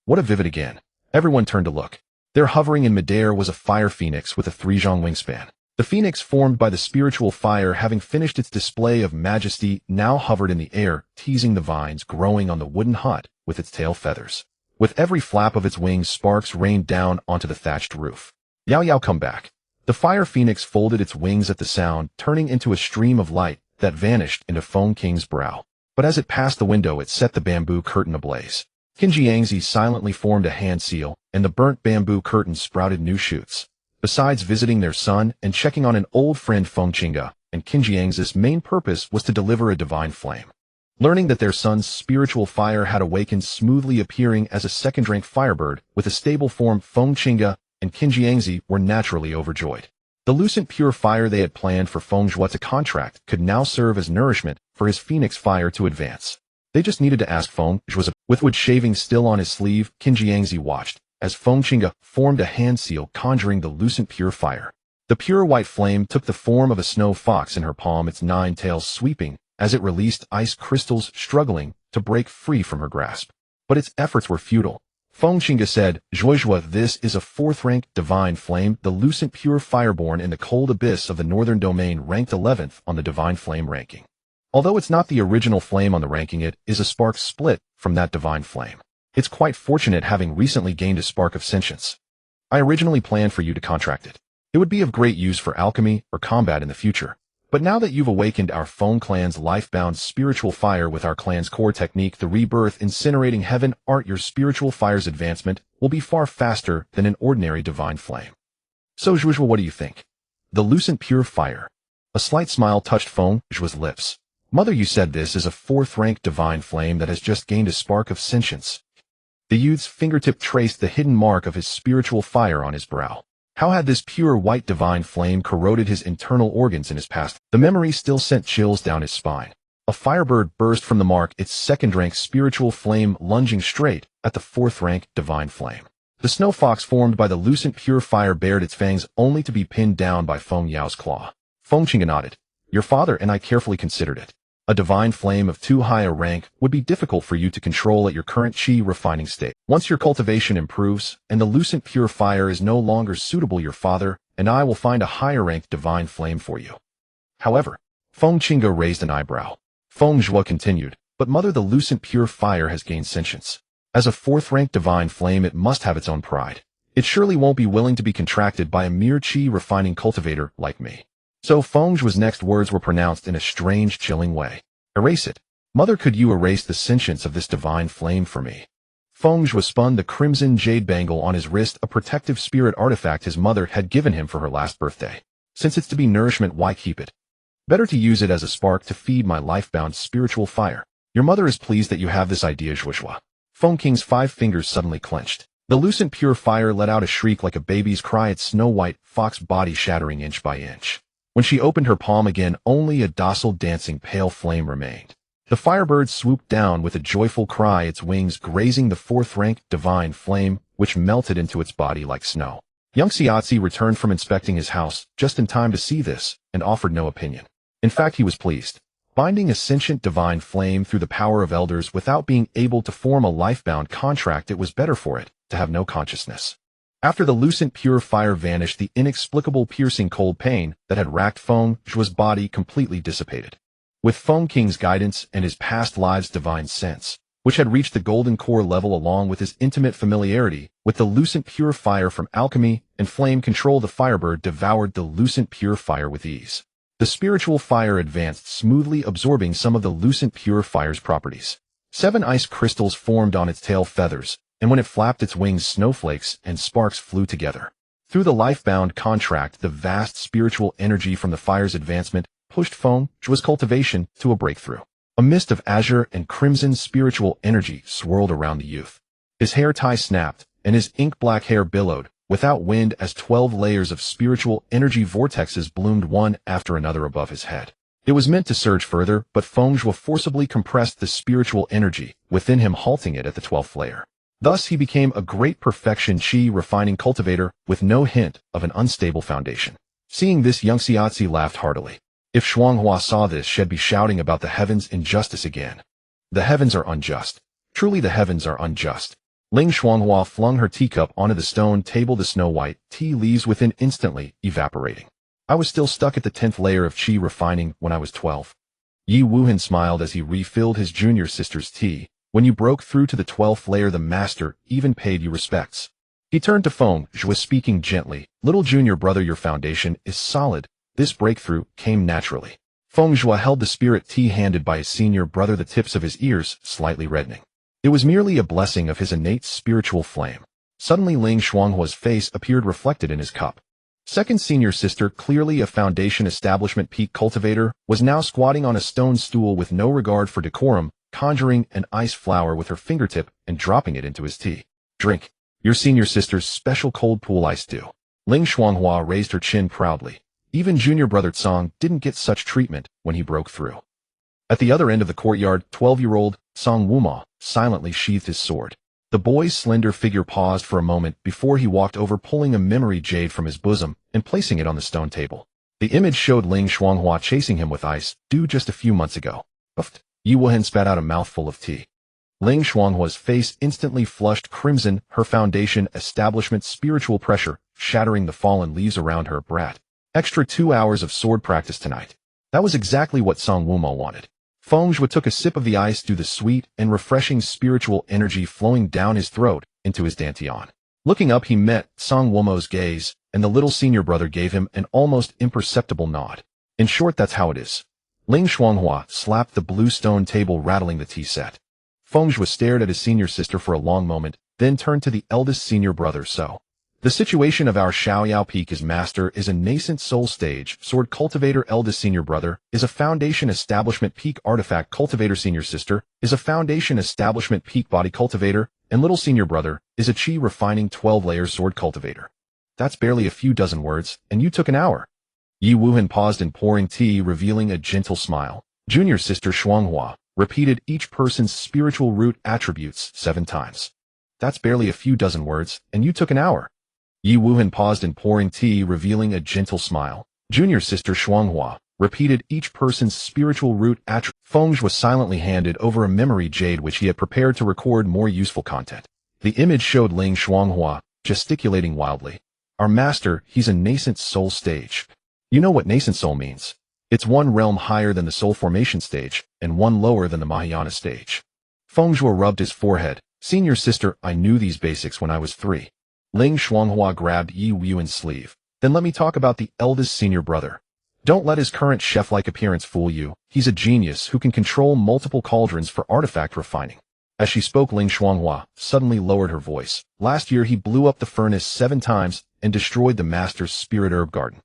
What a vivid again. Everyone turned to look. There, hovering in midair, was a fire phoenix with a 3-zhang wingspan. The phoenix, formed by the spiritual fire, having finished its display of majesty, now hovered in the air, teasing the vines growing on the wooden hut with its tail feathers. With every flap of its wings, sparks rained down onto the thatched roof. Yao Yao, come back. The fire phoenix folded its wings at the sound, turning into a stream of light that vanished into Feng King's brow. But as it passed the window, it set the bamboo curtain ablaze. Qin Jiangzi silently formed a hand seal, and the burnt bamboo curtain sprouted new shoots. Besides visiting their son and checking on an old friend, Feng Qingge and Qin Jiangzi's main purpose was to deliver a divine flame. Learning that their son's spiritual fire had awakened, smoothly appearing as a second-rank firebird with a stable form, Feng Qingge and Qin Jiangzi were naturally overjoyed. The lucent pure fire they had planned for Feng Zhuo to contract could now serve as nourishment for his phoenix fire to advance. They just needed to ask Feng Zhuo. With wood shaving still on his sleeve, Qin Jiangzi watched as Feng Qingge formed a hand seal conjuring the lucent pure fire. The pure white flame took the form of a snow fox in her palm, its 9 tails sweeping as it released ice crystals, struggling to break free from her grasp. But its efforts were futile. Feng Qingge said, Zhuo, this is a 4th-rank divine flame, the lucent pure fireborn in the cold abyss of the northern domain, ranked 11th on the divine flame ranking. Although it's not the original flame on the ranking, it is a spark split from that divine flame. It's quite fortunate, having recently gained a spark of sentience. I originally planned for you to contract it. It would be of great use for alchemy or combat in the future. But now that you've awakened our Feng clan's life-bound spiritual fire with our clan's core technique, the Rebirth, incinerating heaven art, your spiritual fire's advancement will be far faster than an ordinary divine flame. So Zhuo, what do you think? The lucent pure fire. A slight smile touched Feng Zhuo's lips. Mother, you said this is a 4th-rank divine flame that has just gained a spark of sentience. The youth's fingertip traced the hidden mark of his spiritual fire on his brow. How had this pure white divine flame corroded his internal organs in his past? The memory still sent chills down his spine. A firebird burst from the mark, its 2nd-rank spiritual flame lunging straight at the 4th-rank divine flame. The snow fox formed by the lucent pure fire bared its fangs, only to be pinned down by Feng Yao's claw. Feng Qingge nodded. Your father and I carefully considered it. A divine flame of too high a rank would be difficult for you to control at your current chi refining state. Once your cultivation improves and the lucent pure fire is no longer suitable, your father and I will find a higher rank divine flame for you. However, Feng Qingge raised an eyebrow. Feng Zhuo continued, but mother, the lucent pure fire has gained sentience. As a 4th-rank divine flame, it must have its own pride. It surely won't be willing to be contracted by a mere chi refining cultivator like me. So Feng Zhuo's next words were pronounced in a strange, chilling way. Erase it. Mother, could you erase the sentience of this divine flame for me? Feng Zhuo spun the crimson jade bangle on his wrist, a protective spirit artifact his mother had given him for her last birthday. Since it's to be nourishment, why keep it? Better to use it as a spark to feed my life-bound spiritual fire. Your mother is pleased that you have this idea, Zhuo. Feng King's 5 fingers suddenly clenched. The lucent pure fire let out a shriek like a baby's cry, its snow-white fox body shattering inch by inch. When she opened her palm again, only a docile, dancing pale flame remained. The firebird swooped down with a joyful cry, its wings grazing the 4th-rank divine flame, which melted into its body like snow. Young Xiaozi returned from inspecting his house just in time to see this and offered no opinion. In fact, he was pleased. binding a sentient divine flame through the power of elders without being able to form a life-bound contract. It was better for it to have no consciousness. After the lucent pure fire vanished, the inexplicable piercing cold pain that had racked Feng Zhuo's body completely dissipated. With Feng Qing's guidance and his past lives' divine sense, which had reached the golden core level along with his intimate familiarity with the lucent pure fire from alchemy and flame control, the firebird devoured the lucent pure fire with ease. The spiritual fire advanced smoothly, absorbing some of the lucent pure fire's properties. 7 ice crystals formed on its tail feathers, and when it flapped its wings, snowflakes and sparks flew together. Through the life-bound contract, the vast spiritual energy from the fire's advancement pushed Feng Zhuo's cultivation to a breakthrough. A mist of azure and crimson spiritual energy swirled around the youth. His hair tie snapped, and his ink-black hair billowed, without wind, as 12 layers of spiritual energy vortexes bloomed one after another above his head. It was meant to surge further, but Feng Zhuo forcibly compressed the spiritual energy within him, halting it at the 12th layer. Thus he became a great perfection chi refining cultivator with no hint of an unstable foundation. Seeing this, Young Xiaozi laughed heartily. If Shuanghua saw this, she'd be shouting about the heavens' injustice again. The heavens are unjust. Truly the heavens are unjust. Ling Shuanghua flung her teacup onto the stone table, the snow-white tea leaves within instantly evaporating. I was still stuck at the 10th layer of chi refining when I was 12. Yi Wuhan smiled as he refilled his junior sister's tea. When you broke through to the 12th layer, the master even paid you respects. He turned to Feng Zhuo, speaking gently. Little junior brother, your foundation is solid. This breakthrough came naturally. Feng Zhuo held the spirit tea handed by his senior brother, the tips of his ears slightly reddening. It was merely a blessing of his innate spiritual flame. Suddenly Ling Shuanghua's face appeared reflected in his cup. Second senior sister, clearly a foundation establishment peak cultivator, was now squatting on a stone stool with no regard for decorum, conjuring an ice flower with her fingertip and dropping it into his tea. Drink. Your senior sister's special cold pool ice dew. Ling Shuanghua raised her chin proudly. Even junior brother Tsang didn't get such treatment when he broke through. At the other end of the courtyard, 12-year-old Song Wuma silently sheathed his sword. The boy's slender figure paused for a moment before he walked over, pulling a memory jade from his bosom and placing it on the stone table. The image showed Ling Shuanghua chasing him with ice dew just a few months ago. Puffed. Yi Wuhan spat out a mouthful of tea. Ling Shuanghua's face instantly flushed crimson, her foundation establishment spiritual pressure shattering the fallen leaves around her. Brat. Extra 2 hours of sword practice tonight. That was exactly what Song Wuma wanted. Feng Zhuo took a sip of the ice through the sweet and refreshing spiritual energy flowing down his throat into his dantian. Looking up, he met Song Wuma's gaze, and the little senior brother gave him an almost imperceptible nod. In short, that's how it is. Ling Shuanghua slapped the blue stone table, rattling the tea set. Feng Zhuo stared at his senior sister for a long moment, then turned to the eldest senior brother. So, the situation of our Xiaoyao peak is master is a nascent soul stage sword cultivator, eldest senior brother is a foundation establishment peak artifact cultivator, senior sister is a foundation establishment peak body cultivator, and little senior brother is a chi refining 12-layer sword cultivator. That's barely a few dozen words, and you took an hour. Yi Wuhan paused in pouring tea, revealing a gentle smile. Junior sister Shuanghua repeated each person's spiritual root attributes 7 times. That's barely a few dozen words, and you took an hour. Yi Wuhan paused in pouring tea, revealing a gentle smile. Junior sister Shuanghua repeated each person's spiritual root attribute. Feng Zhuo silently handed over a memory jade which he had prepared to record more useful content. The image showed Ling Shuanghua gesticulating wildly. Our master, he's a nascent soul stage. You know what nascent soul means. It's one realm higher than the soul formation stage, and one lower than the Mahayana stage. Feng Zhuo rubbed his forehead. Senior sister, I knew these basics when I was 3. Ling Shuanghua grabbed Yi Wuhan's sleeve. Then let me talk about the eldest senior brother. Don't let his current chef-like appearance fool you. He's a genius who can control multiple cauldrons for artifact refining. As she spoke, Ling Shuanghua suddenly lowered her voice. Last year he blew up the furnace 7 times and destroyed the master's spirit herb garden.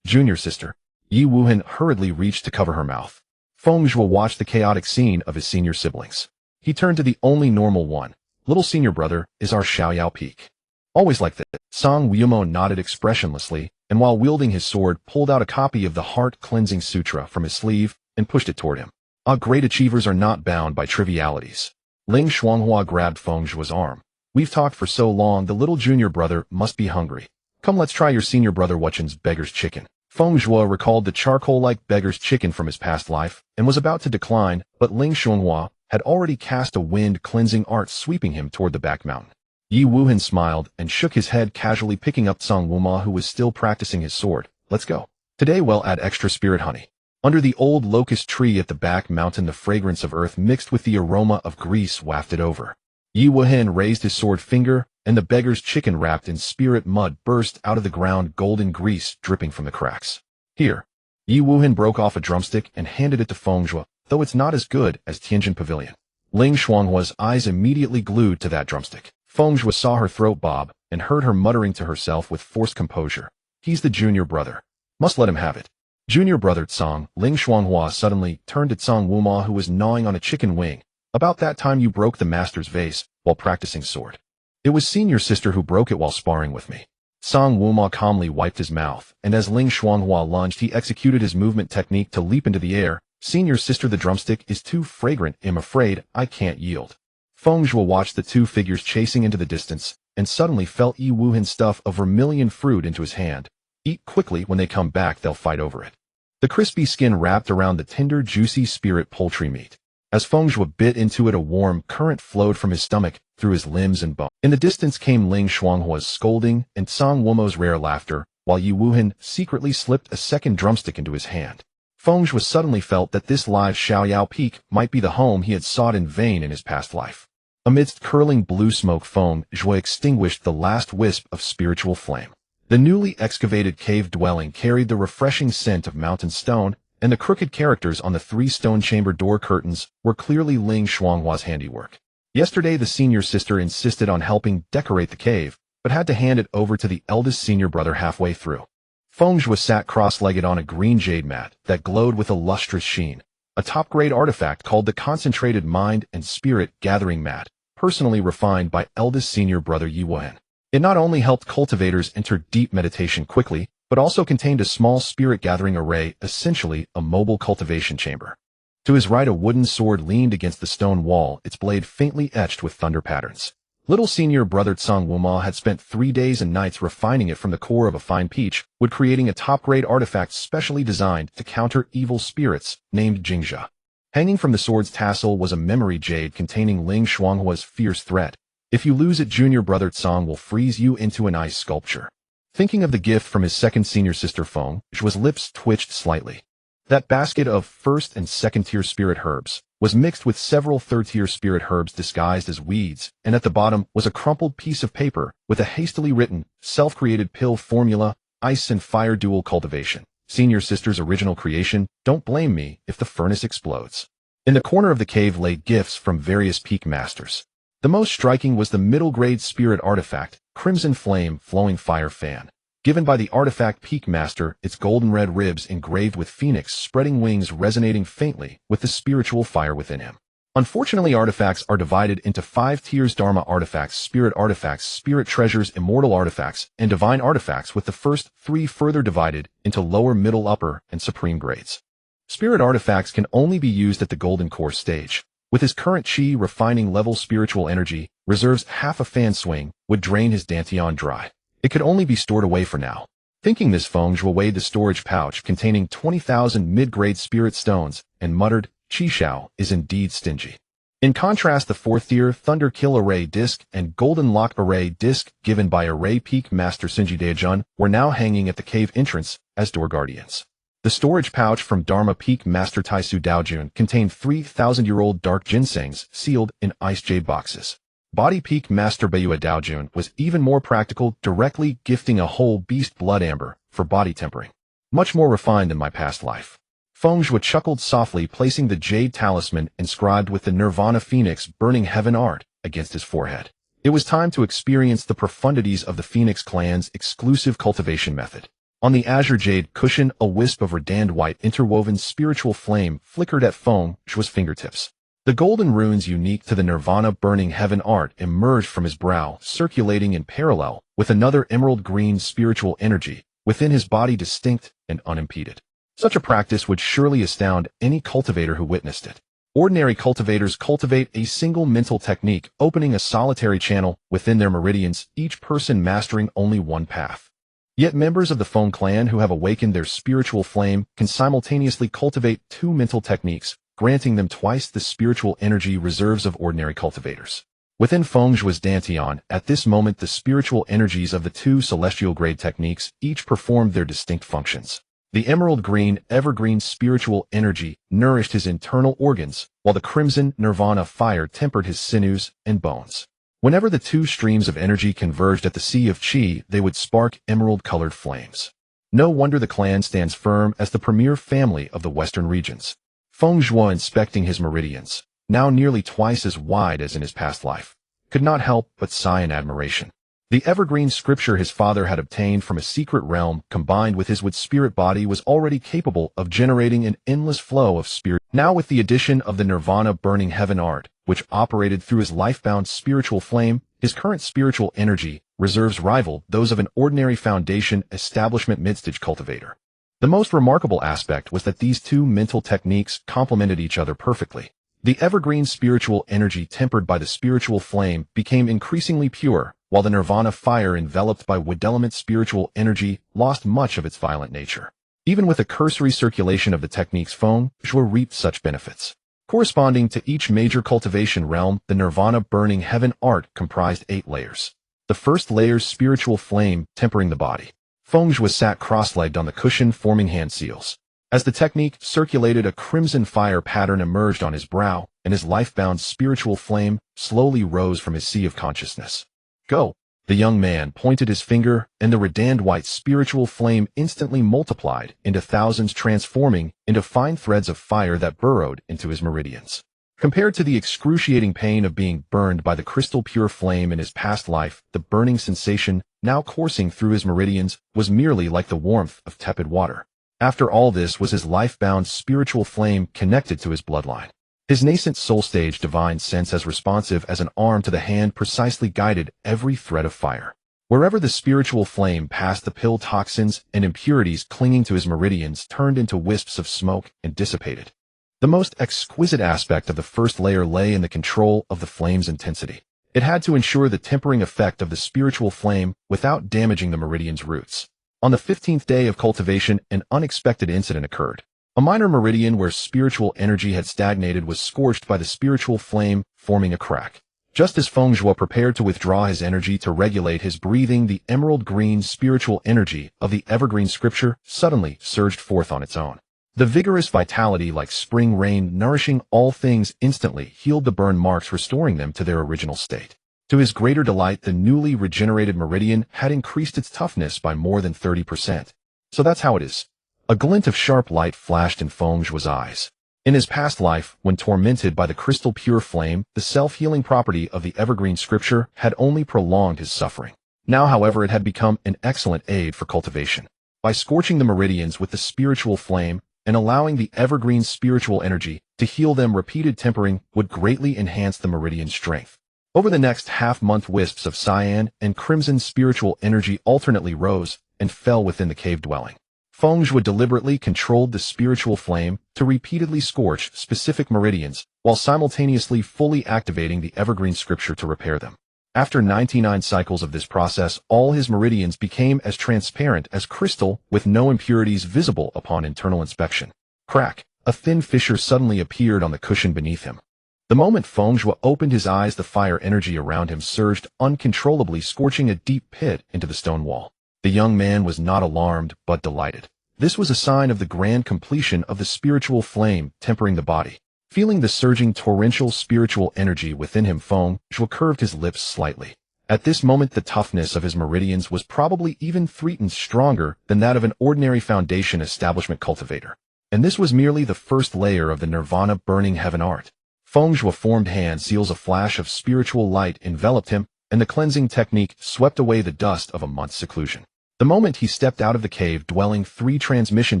Junior sister. Yi Wuhan hurriedly reached to cover her mouth. Feng Zhuo watched the chaotic scene of his senior siblings. He turned to the only normal one. Little senior brother is our Xiaoyao peak. Always like that. Song Wumo nodded expressionlessly, and while wielding his sword, pulled out a copy of the Heart Cleansing Sutra from his sleeve and pushed it toward him. Our great achievers are not bound by trivialities. Ling Shuanghua grabbed Feng Zhuo's arm. We've talked for so long, the little junior brother must be hungry. Come, let's try your senior brother Wuchen's beggar's chicken. Feng Zhuo recalled the charcoal-like beggar's chicken from his past life and was about to decline, but Ling Xuanhua had already cast a wind-cleansing art sweeping him toward the back mountain. Yi Wuhan smiled and shook his head casually, picking up Tsang Wuma, who was still practicing his sword. Let's go. Today we'll add extra spirit honey. Under the old locust tree at the back mountain, the fragrance of earth mixed with the aroma of grease wafted over. Yi Wuhan raised his sword finger, and the beggar's chicken wrapped in spirit mud burst out of the ground, golden grease dripping from the cracks. Here. Yi Wuhan broke off a drumstick and handed it to Feng Zhuo, though it's not as good as Tianjin Pavilion. Ling Xuanhua's eyes immediately glued to that drumstick. Feng Zhuo saw her throat bob and heard her muttering to herself with forced composure. He's the junior brother. Must let him have it. Junior brother Tsang. Ling Xuanhua suddenly turned to Tsang Wuma, who was gnawing on a chicken wing. About that time you broke the master's vase while practicing sword. It was senior sister who broke it while sparring with me. Tsang Wuma calmly wiped his mouth, and as Ling Xuanhua lunged, he executed his movement technique to leap into the air. Senior sister, the drumstick is too fragrant. I'm afraid I can't yield. Feng Zhuo watched the two figures chasing into the distance, and suddenly felt Yi Wuhan stuff a vermilion fruit into his hand. Eat quickly, when they come back they'll fight over it. The crispy skin wrapped around the tender, juicy spirit poultry meat. As Feng Zhuo bit into it, a warm current flowed from his stomach, through his limbs and bones. In the distance came Ling Xuanhua's scolding and Tsang Wumo's rare laughter, while Yi Wuhan secretly slipped a second drumstick into his hand. Feng Zhuo suddenly felt that this live Xiaoyao Peak might be the home he had sought in vain in his past life. Amidst curling blue smoke, Feng Zhuo extinguished the last wisp of spiritual flame. The newly excavated cave dwelling carried the refreshing scent of mountain stone, and the crooked characters on the 3 stone chamber door curtains were clearly Ling Xuanhua's handiwork. Yesterday the senior sister insisted on helping decorate the cave, but had to hand it over to the eldest senior brother halfway through. Feng Zhuo sat cross-legged on a green jade mat that glowed with a lustrous sheen, a top-grade artifact called the Concentrated Mind and Spirit Gathering Mat, personally refined by eldest senior brother Yi Wuhan. It not only helped cultivators enter deep meditation quickly, but also contained a small spirit-gathering array, essentially a mobile cultivation chamber. To his right, a wooden sword leaned against the stone wall, its blade faintly etched with thunder patterns. Little senior brother Tsang Wuma had spent 3 days and nights refining it from the core of a fine peach, wood, creating a top-grade artifact specially designed to counter evil spirits, named Jingjia. Hanging from the sword's tassel was a memory jade containing Ling Xuanhua's fierce threat. If you lose it, junior brother Tsang will freeze you into an ice sculpture. Thinking of the gift from his second senior sister Feng Zhuo's lips twitched slightly. That basket of first and second-tier spirit herbs was mixed with several third-tier spirit herbs disguised as weeds, and at the bottom was a crumpled piece of paper with a hastily written, self-created pill formula, ice and fire dual cultivation. Senior sister's original creation. Don't blame me if the furnace explodes. In the corner of the cave lay gifts from various peak masters. The most striking was the middle-grade spirit artifact, Crimson Flame Flowing Fire Fan. Given by the artifact peak master, its golden red ribs engraved with phoenix spreading wings resonating faintly with the spiritual fire within him. Unfortunately, artifacts are divided into 5 tiers: Dharma artifacts, spirit treasures, immortal artifacts, and divine artifacts, with the first 3 further divided into lower, middle, upper, and supreme grades. Spirit artifacts can only be used at the golden core stage. With his current chi refining level, spiritual energy reserves half a fan swing would drain his dantian dry. It could only be stored away for now. Thinking this, Feng Zhuo weighed the storage pouch containing 20,000 mid-grade spirit stones and muttered, Chi Shao is indeed stingy. In contrast, the 4th tier Thunder Kill Array Disc and Golden Lock Array Disc given by Array Peak Master Sinji Daejun were now hanging at the cave entrance as door guardians. The storage pouch from Dharma Peak Master Taisu Daojun contained 3,000-year-old dark ginsengs sealed in ice jade boxes. Body Peak Master Bayua Daojun was even more practical, directly gifting a whole beast blood amber for body tempering. Much more refined than my past life. Feng Zhuo chuckled softly, placing the jade talisman inscribed with the Nirvana Phoenix Burning Heaven art against his forehead. It was time to experience the profundities of the Phoenix clan's exclusive cultivation method. On the azure jade cushion, a wisp of redand white interwoven spiritual flame flickered at Feng Zhuo's fingertips. The golden runes unique to the Nirvana Burning Heaven art emerged from his brow, circulating in parallel with another emerald green spiritual energy within his body, distinct and unimpeded. Such a practice would surely astound any cultivator who witnessed it. Ordinary cultivators cultivate a single mental technique, opening a solitary channel within their meridians, each person mastering only one path. Yet members of the Feng clan who have awakened their spiritual flame can simultaneously cultivate two mental techniques, granting them twice the spiritual energy reserves of ordinary cultivators. Within Feng Zhuo's Dantian, at this moment the spiritual energies of the two celestial grade techniques each performed their distinct functions. The emerald green, evergreen spiritual energy nourished his internal organs, while the crimson nirvana fire tempered his sinews and bones. Whenever the two streams of energy converged at the sea of qi, they would spark emerald-colored flames. No wonder the clan stands firm as the premier family of the western regions. Feng Zhuo, inspecting his meridians, now nearly twice as wide as in his past life, could not help but sigh in admiration. The evergreen scripture his father had obtained from a secret realm combined with his wood spirit body was already capable of generating an endless flow of spirit. Now with the addition of the nirvana burning heaven art, which operated through his life-bound spiritual flame, his current spiritual energy reserves rivaled those of an ordinary foundation establishment mid-stage cultivator. The most remarkable aspect was that these two mental techniques complemented each other perfectly. The evergreen spiritual energy tempered by the spiritual flame became increasingly pure, while the nirvana fire enveloped by wood element spiritual energy lost much of its violent nature. Even with a cursory circulation of the techniques, Feng Zhuo reaped such benefits. Corresponding to each major cultivation realm, the nirvana burning heaven art comprised 8 layers. The first layer's spiritual flame tempering the body. Feng Zhuo sat cross-legged on the cushion forming hand seals. As the technique circulated, a crimson fire pattern emerged on his brow, and his life-bound spiritual flame slowly rose from his sea of consciousness. Go! The young man pointed his finger, and the redand white spiritual flame instantly multiplied into thousands, transforming into fine threads of fire that burrowed into his meridians. Compared to the excruciating pain of being burned by the crystal pure flame in his past life, the burning sensation, now coursing through his meridians, was merely like the warmth of tepid water. After all this was his life-bound spiritual flame connected to his bloodline. His nascent soul-stage divine sense, as responsive as an arm to the hand, precisely guided every thread of fire. Wherever the spiritual flame passed, the pill toxins and impurities clinging to his meridians turned into wisps of smoke and dissipated. The most exquisite aspect of the first layer lay in the control of the flame's intensity. It had to ensure the tempering effect of the spiritual flame without damaging the meridian's roots. On the 15th day of cultivation, an unexpected incident occurred. A minor meridian where spiritual energy had stagnated was scorched by the spiritual flame, forming a crack. Just as Feng Zhuo prepared to withdraw his energy to regulate his breathing, the emerald green spiritual energy of the evergreen scripture suddenly surged forth on its own. The vigorous vitality, like spring rain nourishing all things, instantly healed the burn marks, restoring them to their original state. To his greater delight, the newly regenerated meridian had increased its toughness by more than 30%. So that's how it is. A glint of sharp light flashed in Feng Zhuo's eyes. In his past life, when tormented by the crystal pure flame, the self-healing property of the evergreen scripture had only prolonged his suffering. Now, however, it had become an excellent aid for cultivation. By scorching the meridians with the spiritual flame and allowing the evergreen spiritual energy to heal them, repeated tempering would greatly enhance the meridian's strength. Over the next half-month, wisps of cyan and crimson spiritual energy alternately rose and fell within the cave dwelling. Feng Zhuo deliberately controlled the spiritual flame to repeatedly scorch specific meridians, while simultaneously fully activating the evergreen scripture to repair them. After 99 cycles of this process, all his meridians became as transparent as crystal, with no impurities visible upon internal inspection. Crack! A thin fissure suddenly appeared on the cushion beneath him. The moment Feng Zhuo opened his eyes, the fire energy around him surged uncontrollably, scorching a deep pit into the stone wall. The young man was not alarmed, but delighted. This was a sign of the grand completion of the spiritual flame tempering the body. Feeling the surging torrential spiritual energy within him, Feng Zhuo curved his lips slightly. At this moment, the toughness of his meridians was probably even 3 times stronger than that of an ordinary foundation establishment cultivator. And this was merely the first layer of the nirvana burning heaven art. Feng Zhuo formed hand seals, a flash of spiritual light enveloped him, and the cleansing technique swept away the dust of a month's seclusion. The moment he stepped out of the cave dwelling, 3 transmission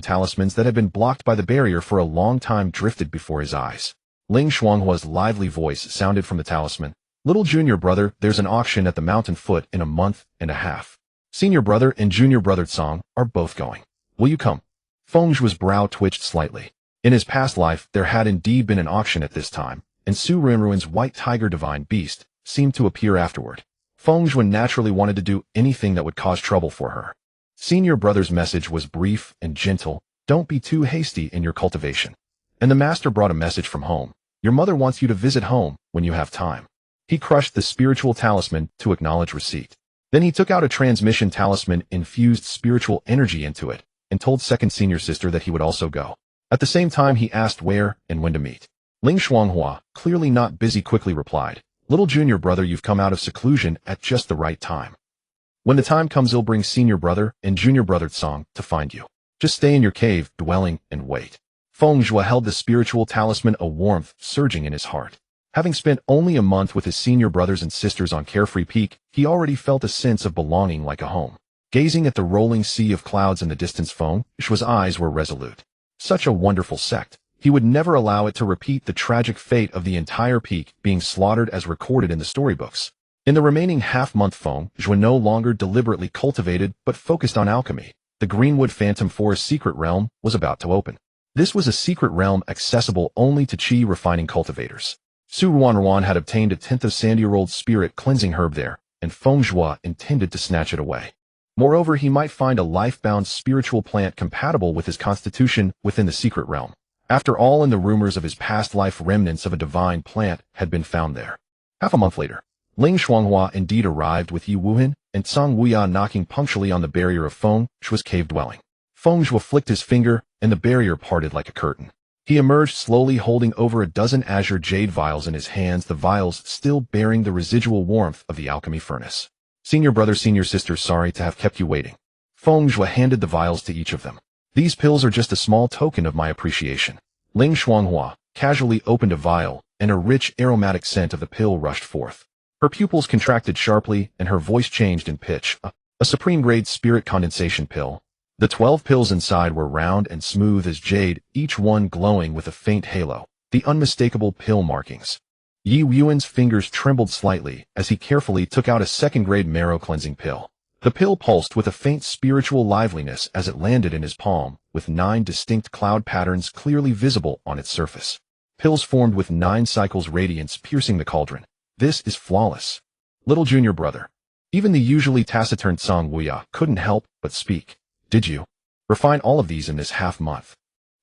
talismans that had been blocked by the barrier for a long time drifted before his eyes. Ling Shuanghua's lively voice sounded from the talisman. Little junior brother, there's an auction at the mountain foot in a month and a half. Senior brother and junior brother Tsang are both going. Will you come? Feng Zhuo's brow twitched slightly. In his past life, there had indeed been an auction at this time, and Su Renruin's white tiger divine beast seemed to appear afterward. Feng Zhuo naturally wanted to do anything that would cause trouble for her. Senior brother's message was brief and gentle. Don't be too hasty in your cultivation. And the master brought a message from home. Your mother wants you to visit home when you have time. He crushed the spiritual talisman to acknowledge receipt. Then he took out a transmission talisman, infused spiritual energy into it, and told second senior sister that he would also go. At the same time, he asked where and when to meet. Ling Shuanghua, clearly not busy, quickly replied, "Little junior brother, you've come out of seclusion at just the right time. When the time comes, I'll bring senior brother and junior brother Tsong to find you. Just stay in your cave, dwelling, and wait." Feng Zhuo held the spiritual talisman, a warmth surging in his heart. Having spent only a month with his senior brothers and sisters on Carefree Peak, he already felt a sense of belonging like a home. Gazing at the rolling sea of clouds in the distance, Feng Zhuo's eyes were resolute. Such a wonderful sect. He would never allow it to repeat the tragic fate of the entire peak being slaughtered as recorded in the storybooks. In the remaining half-month, Feng Zhuo no longer deliberately cultivated but focused on alchemy. The Greenwood Phantom Forest secret realm was about to open. This was a secret realm accessible only to Qi refining cultivators. Su Ruan had obtained a 10th of Sandy-year-old spirit cleansing herb there, and Feng Zhuo intended to snatch it away. Moreover, he might find a life-bound spiritual plant compatible with his constitution within the secret realm. After all, in the rumors of his past life, remnants of a divine plant had been found there. Half a month later, Ling Shuanghua indeed arrived with Yi Wuhan and Tsang Wuya knocking punctually on the barrier of Feng Zhuo's cave dwelling. Feng Zhuo flicked his finger, and the barrier parted like a curtain. He emerged slowly, holding over a dozen azure jade vials in his hands, the vials still bearing the residual warmth of the alchemy furnace. "Senior brother, senior sister, sorry to have kept you waiting." Feng Zhuo handed the vials to each of them. "These pills are just a small token of my appreciation." Ling Shuanghua casually opened a vial, and a rich aromatic scent of the pill rushed forth. Her pupils contracted sharply, and her voice changed in pitch. A supreme-grade spirit condensation pill. The 12 pills inside were round and smooth as jade, each one glowing with a faint halo, the unmistakable pill markings. Yi Yuan's fingers trembled slightly as he carefully took out a second-grade marrow-cleansing pill. The pill pulsed with a faint spiritual liveliness as it landed in his palm, with 9 distinct cloud patterns clearly visible on its surface. Pills formed with 9 cycles radiance piercing the cauldron. "This is flawless. Little junior brother." Even the usually taciturn Tsang Wuya couldn't help but speak. "Did you refine all of these in this half-month?"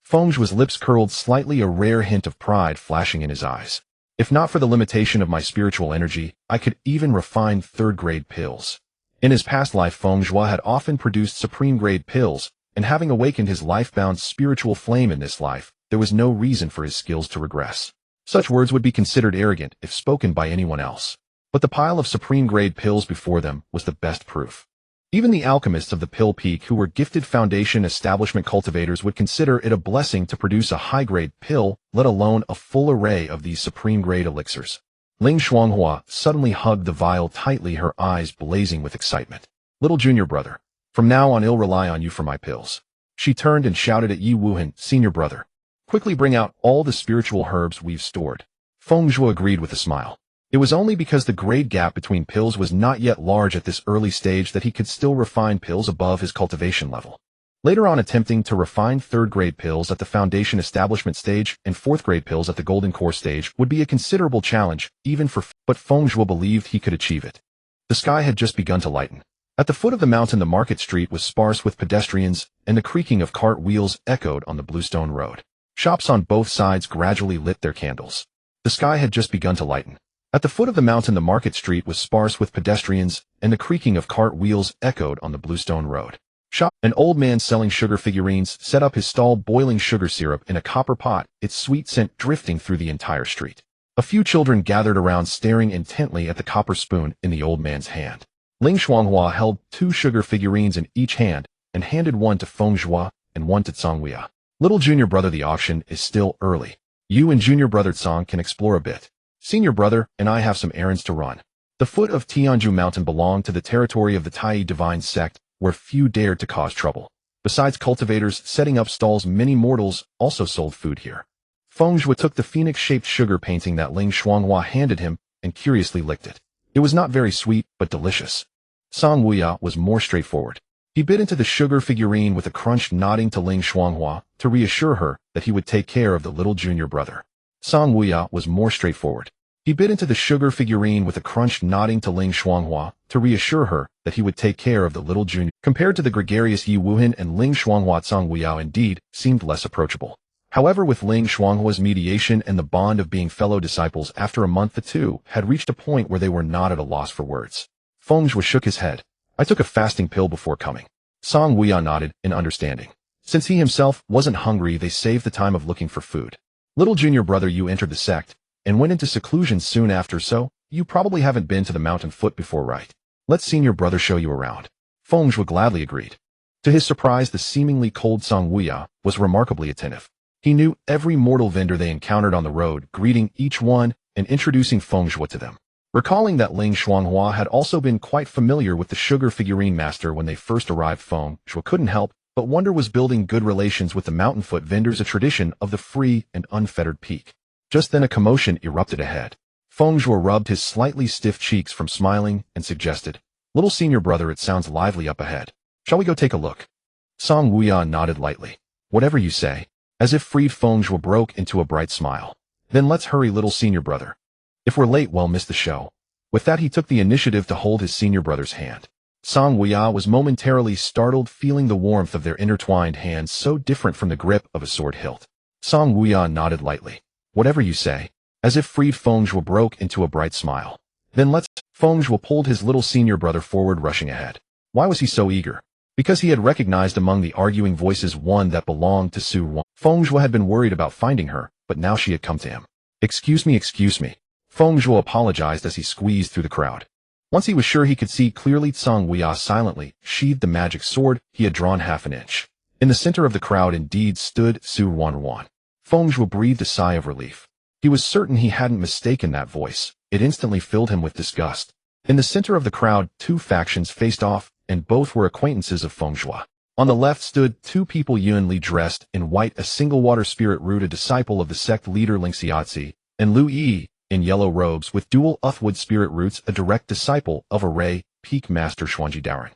Feng Zhuo's lips curled slightly, a rare hint of pride flashing in his eyes. "If not for the limitation of my spiritual energy, I could even refine third-grade pills." In his past life, Feng Zhuo had often produced supreme-grade pills, and having awakened his life-bound spiritual flame in this life, there was no reason for his skills to regress. Such words would be considered arrogant if spoken by anyone else. But the pile of supreme-grade pills before them was the best proof. Even the alchemists of the Pill Peak, who were gifted foundation establishment cultivators, would consider it a blessing to produce a high-grade pill, let alone a full array of these supreme-grade elixirs. Ling Shuanghua suddenly hugged the vial tightly, her eyes blazing with excitement. "Little junior brother, from now on I'll rely on you for my pills." She turned and shouted at Yi Wuhan, "Senior brother, quickly bring out all the spiritual herbs we've stored." Feng Zhuo agreed with a smile. It was only because the grade gap between pills was not yet large at this early stage that he could still refine pills above his cultivation level. Later on, attempting to refine third-grade pills at the foundation establishment stage and fourth-grade pills at the golden core stage would be a considerable challenge, but Feng Zhuo believed he could achieve it. The sky had just begun to lighten. At the foot of the mountain, the market street was sparse with pedestrians, and the creaking of cart wheels echoed on the bluestone road. Shops on both sides gradually lit their candles. The sky had just begun to lighten. At the foot of the mountain, the market street was sparse with pedestrians, and the creaking of cart wheels echoed on the bluestone road. An old man selling sugar figurines set up his stall, boiling sugar syrup in a copper pot, its sweet scent drifting through the entire street. A few children gathered around, staring intently at the copper spoon in the old man's hand. Ling Shuanghua held 2 sugar figurines in each hand, and handed one to Feng Zhuo and one to Tsang Wuya. "Little junior brother, the auction is still early. You and junior brother Tsang can explore a bit. Senior brother and I have some errands to run." The foot of Tianju Mountain belonged to the territory of the Tai Divine sect, where few dared to cause trouble. Besides cultivators setting up stalls, many mortals also sold food here. Feng Zhuo took the phoenix-shaped sugar painting that Ling Shuanghua handed him and curiously licked it. It was not very sweet, but delicious. Tsang Wuya was more straightforward. He bit into the sugar figurine with a crunch, nodding to Ling Shuanghua to reassure her that he would take care of the little junior brother. Tsang Wuya was more straightforward. He bit into the sugar figurine with a crunch, nodding to Ling Shuanghua to reassure her that that he would take care of the little junior. Compared to the gregarious Yi Wuhan and Ling Shuanghua, Cang Wuyao indeed seemed less approachable. However, with Ling Shuanghua's mediation and the bond of being fellow disciples, after a month the two had reached a point where they were not at a loss for words. Feng Zhuo shook his head. I took a fasting pill before coming. Cang Wuyao nodded in understanding. Since he himself wasn't hungry, they saved the time of looking for food. Little junior brother, you entered the sect and went into seclusion soon after, so you probably haven't been to the mountain foot before, right? Let senior brother show you around. Feng Zhuo gladly agreed. To his surprise, the seemingly cold Cang Wuyao was remarkably attentive. He knew every mortal vendor they encountered on the road, greeting each one and introducing Feng Zhuo to them. Recalling that Ling Shuanghua had also been quite familiar with the sugar figurine master when they first arrived, Feng Zhuo couldn't help but wonder was building good relations with the mountain-foot vendors a tradition of the free and unfettered peak. Just then a commotion erupted ahead. Feng Zhuo rubbed his slightly stiff cheeks from smiling and suggested, Little senior brother, it sounds lively up ahead. Shall we go take a look? Cang Wuyao nodded lightly. Whatever you say. As if freed, Feng Zhuo broke into a bright smile. Then let's hurry, little senior brother. If we're late, we'll miss the show. With that, he took the initiative to hold his senior brother's hand. Cang Wuyao was momentarily startled, feeling the warmth of their intertwined hands so different from the grip of a sword hilt. Cang Wuyao nodded lightly. Whatever you say. As if freed, Feng Zhuo broke into a bright smile. Then let's. Feng Zhuo pulled his little senior brother forward, rushing ahead. Why was he so eager? Because he had recognized among the arguing voices one that belonged to Su Wan. Feng Zhuo had been worried about finding her, but now she had come to him. Excuse me. Feng Zhuo apologized as he squeezed through the crowd. Once he was sure he could see clearly, Cang Wuyao silently sheathed the magic sword he had drawn half an inch. In the center of the crowd indeed stood Su Wan. Feng Zhuo breathed a sigh of relief. He was certain he hadn't mistaken that voice. It instantly filled him with disgust. In the center of the crowd, two factions faced off, and both were acquaintances of Feng Zhuo. On the left stood two people Yuan Li dressed in white, a single water spirit root, a disciple of the sect leader Ling Xiaozi, and Lu Yi, in yellow robes with dual Uthwood spirit roots, a direct disciple of Array, Peak Master Xuanji Daoren.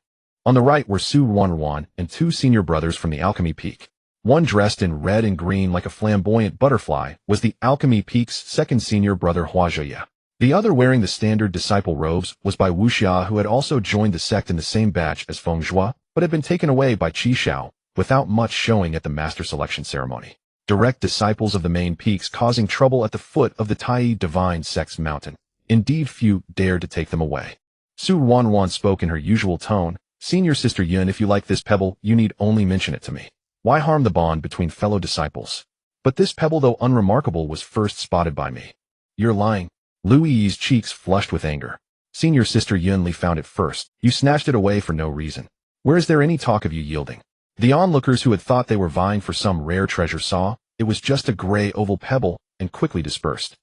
On the right were Su Wan and two senior brothers from the Alchemy Peak. One dressed in red and green like a flamboyant butterfly was the Alchemy Peak's second senior brother Hua Zheya. The other, wearing the standard disciple robes, was Bai Wuxia, who had also joined the sect in the same batch as Feng Zhuo, but had been taken away by Qi Xiao without much showing at the master selection ceremony. Direct disciples of the main peaks, causing trouble at the foot of the Tai Divine Sect's mountain. Indeed, few dared to take them away. Su Wan spoke in her usual tone. Senior sister Yun, if you like this pebble, you need only mention it to me. Why harm the bond between fellow disciples? But this pebble, though unremarkable, was first spotted by me. You're lying. Lu Yi's cheeks flushed with anger. Senior sister Yun Li found it first. You snatched it away for no reason. Where is there any talk of you yielding? The onlookers who had thought they were vying for some rare treasure saw it was just a gray oval pebble and quickly dispersed.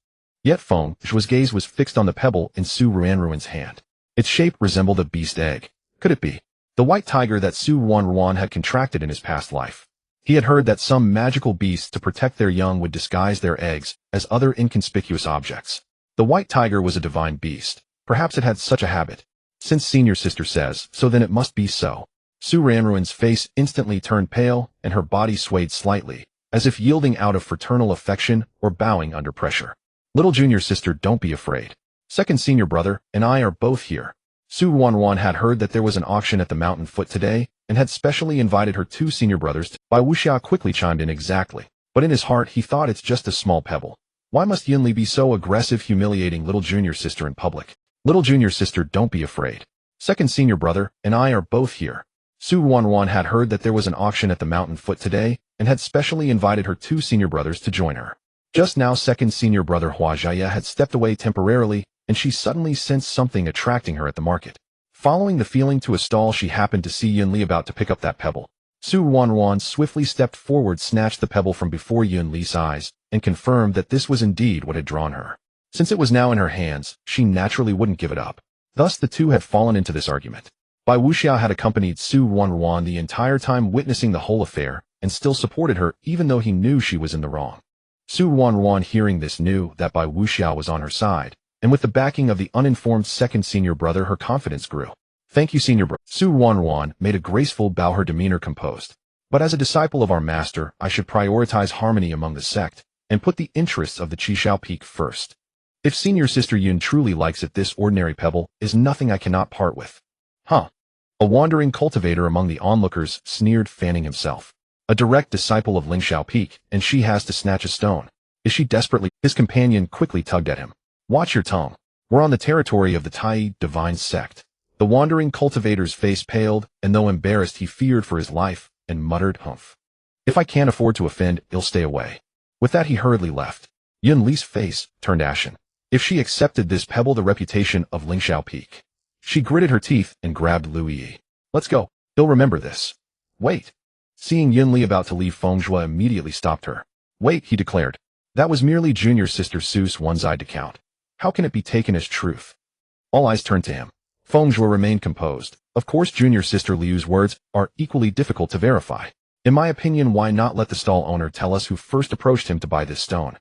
Yet Feng Zhuo's gaze was fixed on the pebble in Su Ruan's hand. Its shape resembled a beast egg. Could it be the white tiger that Su Wan had contracted in his past life? He had heard that some magical beasts, to protect their young, would disguise their eggs as other inconspicuous objects. The white tiger was a divine beast. Perhaps it had such a habit. Since senior sister says so, then it must be so. Su Ruan's face instantly turned pale, and her body swayed slightly, as if yielding out of fraternal affection or bowing under pressure. Little junior sister, don't be afraid. Second senior brother and I are both here. Su Wan had heard that there was an auction at the mountain foot today, and had specially invited her two senior brothers to. Bai Wuxia quickly chimed in. Exactly. But in his heart he thought, it's just a small pebble. Why must Yun Li be so aggressive, humiliating little junior sister in public? Little junior sister, don't be afraid. Second senior brother and I are both here. Su Wan had heard that there was an auction at the mountain foot today, and had specially invited her two senior brothers to join her. Just now second senior brother Hua Zheya had stepped away temporarily, and she suddenly sensed something attracting her at the market. Following the feeling to a stall, she happened to see Yun Li about to pick up that pebble. Su Wan swiftly stepped forward, snatched the pebble from before Yun Li's eyes, and confirmed that this was indeed what had drawn her. Since it was now in her hands, she naturally wouldn't give it up. Thus the two had fallen into this argument. Bai Wuxia had accompanied Su Wan the entire time, witnessing the whole affair, and still supported her even though he knew she was in the wrong. Su Wan, hearing this, knew that Bai Wuxia was on her side, and with the backing of the uninformed second senior brother, her confidence grew. Thank you, senior brother. Su Wan made a graceful bow, her demeanor composed. But as a disciple of our master, I should prioritize harmony among the sect, and put the interests of the Qishao Peak first. If senior sister Yun truly likes it, this ordinary pebble is nothing I cannot part with. Huh. A wandering cultivator among the onlookers sneered, fanning himself. A direct disciple of Lingxiao Peak, and she has to snatch a stone. Is she desperately? His companion quickly tugged at him. Watch your tongue. We're on the territory of the Tai divine sect. The wandering cultivator's face paled, and though embarrassed he feared for his life, and muttered, humph. If I can't afford to offend, I'll stay away. With that he hurriedly left. Yun Li's face turned ashen. If she accepted this pebble the reputation of Lingxiao Peak. She gritted her teeth and grabbed Lu Yi. Let's go. He'll remember this. Wait. Seeing Yun Li about to leave, Feng Zhuo immediately stopped her. Wait, he declared. That was merely junior sister Sue's one-sided account. How can it be taken as truth? All eyes turned to him. Feng Zhuo remained composed. Of course junior sister Liu's words are equally difficult to verify. In my opinion, why not let the stall owner tell us who first approached him to buy this stone?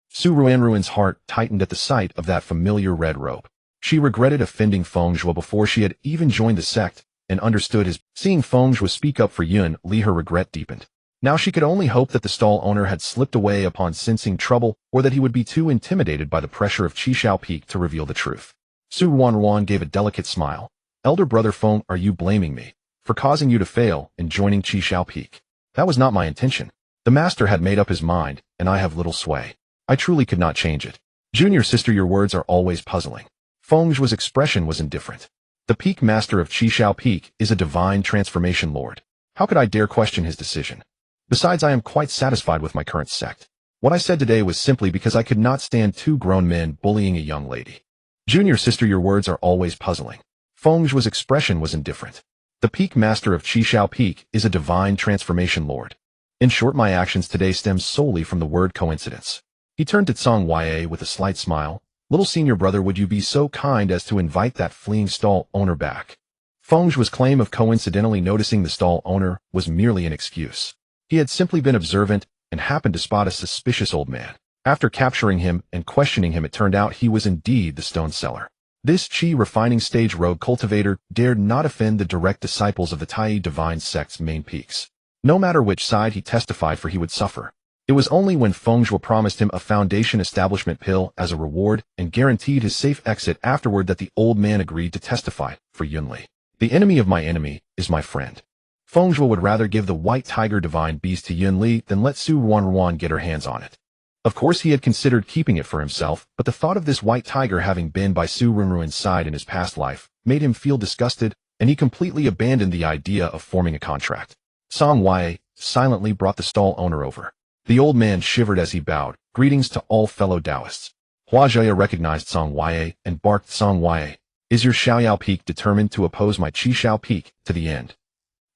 Su Ruanruan's heart tightened at the sight of that familiar red robe. She regretted offending Feng Zhuo before she had even joined the sect, and understood his. Seeing Feng Zhuo speak up for Yun Li, her regret deepened. Now she could only hope that the stall owner had slipped away upon sensing trouble, or that he would be too intimidated by the pressure of Qishao Peak to reveal the truth. Su Ruanruan gave a delicate smile. Elder brother Feng, are you blaming me for causing you to fail in joining Qishao Peak? That was not my intention. The master had made up his mind, and I have little sway. I truly could not change it. Junior sister, your words are always puzzling. Feng Zhuo's expression was indifferent. The Peak Master of Qishao Peak is a divine transformation lord. How could I dare question his decision? Besides, I am quite satisfied with my current sect. What I said today was simply because I could not stand two grown men bullying a young lady. Junior sister, your words are always puzzling. Feng Zhuo's expression was indifferent. The Peak Master of Qishao Peak is a divine transformation lord. In short, my actions today stem solely from the word coincidence. He turned to Tsang Wei with a slight smile. Little senior brother, would you be so kind as to invite that fleeing stall owner back? Feng Zhuo's claim of coincidentally noticing the stall owner was merely an excuse. He had simply been observant and happened to spot a suspicious old man. After capturing him and questioning him, it turned out he was indeed the stone seller. This Qi refining stage rogue cultivator dared not offend the direct disciples of the Tai divine sect's main peaks. No matter which side he testified for, he would suffer. It was only when Feng Zhuo promised him a foundation establishment pill as a reward and guaranteed his safe exit afterward that the old man agreed to testify for Yun Li. The enemy of my enemy is my friend. Feng Zhuo would rather give the white tiger divine beast to Yun Li than let Su Ruanruan get her hands on it. Of course he had considered keeping it for himself, but the thought of this white tiger having been by Su Ruanruan's side in his past life made him feel disgusted, and he completely abandoned the idea of forming a contract. Tsang Wei silently brought the stall owner over. The old man shivered as he bowed. Greetings to all fellow Taoists. Hua Zheya recognized Tsang Wei and barked, Tsang Wei, is your Xiaoyao Peak determined to oppose my Qishao Peak to the end?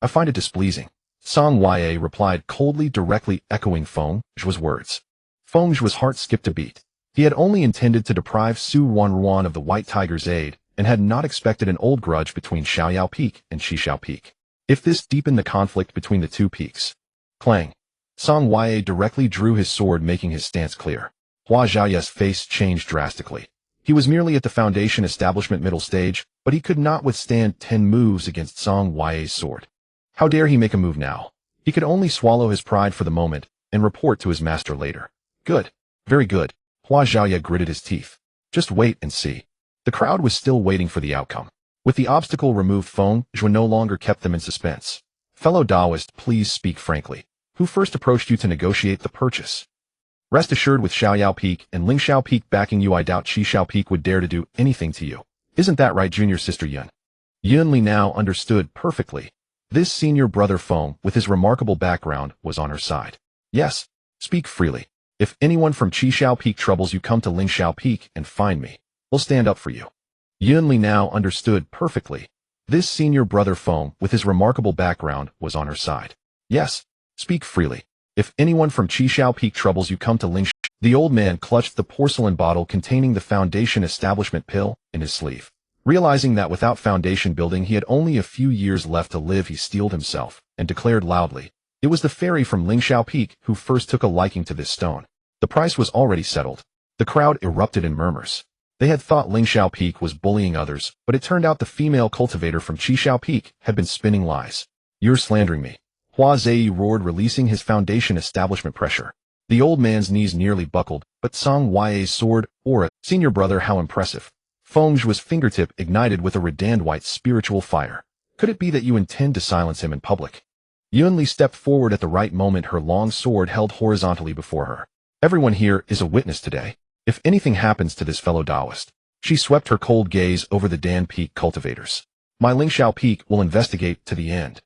I find it displeasing. Tsang Wei replied coldly, directly echoing Feng Zhuo's words. Feng Zhuo's heart skipped a beat. He had only intended to deprive Su Ruanruan of the white tiger's aid, and had not expected an old grudge between Xiaoyao Peak and Qishao Peak. If this deepened the conflict between the two peaks. Clang. Tsang Wei directly drew his sword, making his stance clear. Hua Zhaoya's face changed drastically. He was merely at the foundation establishment middle stage, but he could not withstand 10 moves against Tsang Wei's sword. How dare he make a move now? He could only swallow his pride for the moment, and report to his master later. Good. Very good. Hua Zhaoya gritted his teeth. Just wait and see. The crowd was still waiting for the outcome. With the obstacle removed, Feng Zhuo no longer kept them in suspense. Fellow Taoist, please speak frankly. Who first approached you to negotiate the purchase? Rest assured, with Xiaoyao Peak and Lingxiao Peak backing you, I doubt Qishao Peak would dare to do anything to you. Isn't that right, junior sister Yun? Yun Li now understood perfectly. This senior brother Feng, with his remarkable background, was on her side. Yes, speak freely. If anyone from Qishao Peak troubles you, come to Lingxiao Peak and find me. We'll stand up for you. Yun Li now understood perfectly. This senior brother Feng, with his remarkable background, was on her side. Yes, speak freely. If anyone from Qishao Peak troubles you, come to Lingxiao. The old man clutched the porcelain bottle containing the foundation establishment pill in his sleeve. Realizing that without foundation building he had only a few years left to live, he steeled himself and declared loudly, it was the fairy from Lingxiao Peak who first took a liking to this stone. The price was already settled. The crowd erupted in murmurs. They had thought Lingxiao Peak was bullying others, but it turned out the female cultivator from Qishao Peak had been spinning lies. You're slandering me. Hua Zai roared, releasing his foundation establishment pressure. The old man's knees nearly buckled, but Tsang Wei's sword, aura, senior brother, how impressive. Feng Zhuo's fingertip ignited with a redand white spiritual fire. Could it be that you intend to silence him in public? Yunli stepped forward at the right moment, her long sword held horizontally before her. Everyone here is a witness today. If anything happens to this fellow Taoist. She swept her cold gaze over the Dan Peak cultivators. My Lingxiao Peak will investigate to the end.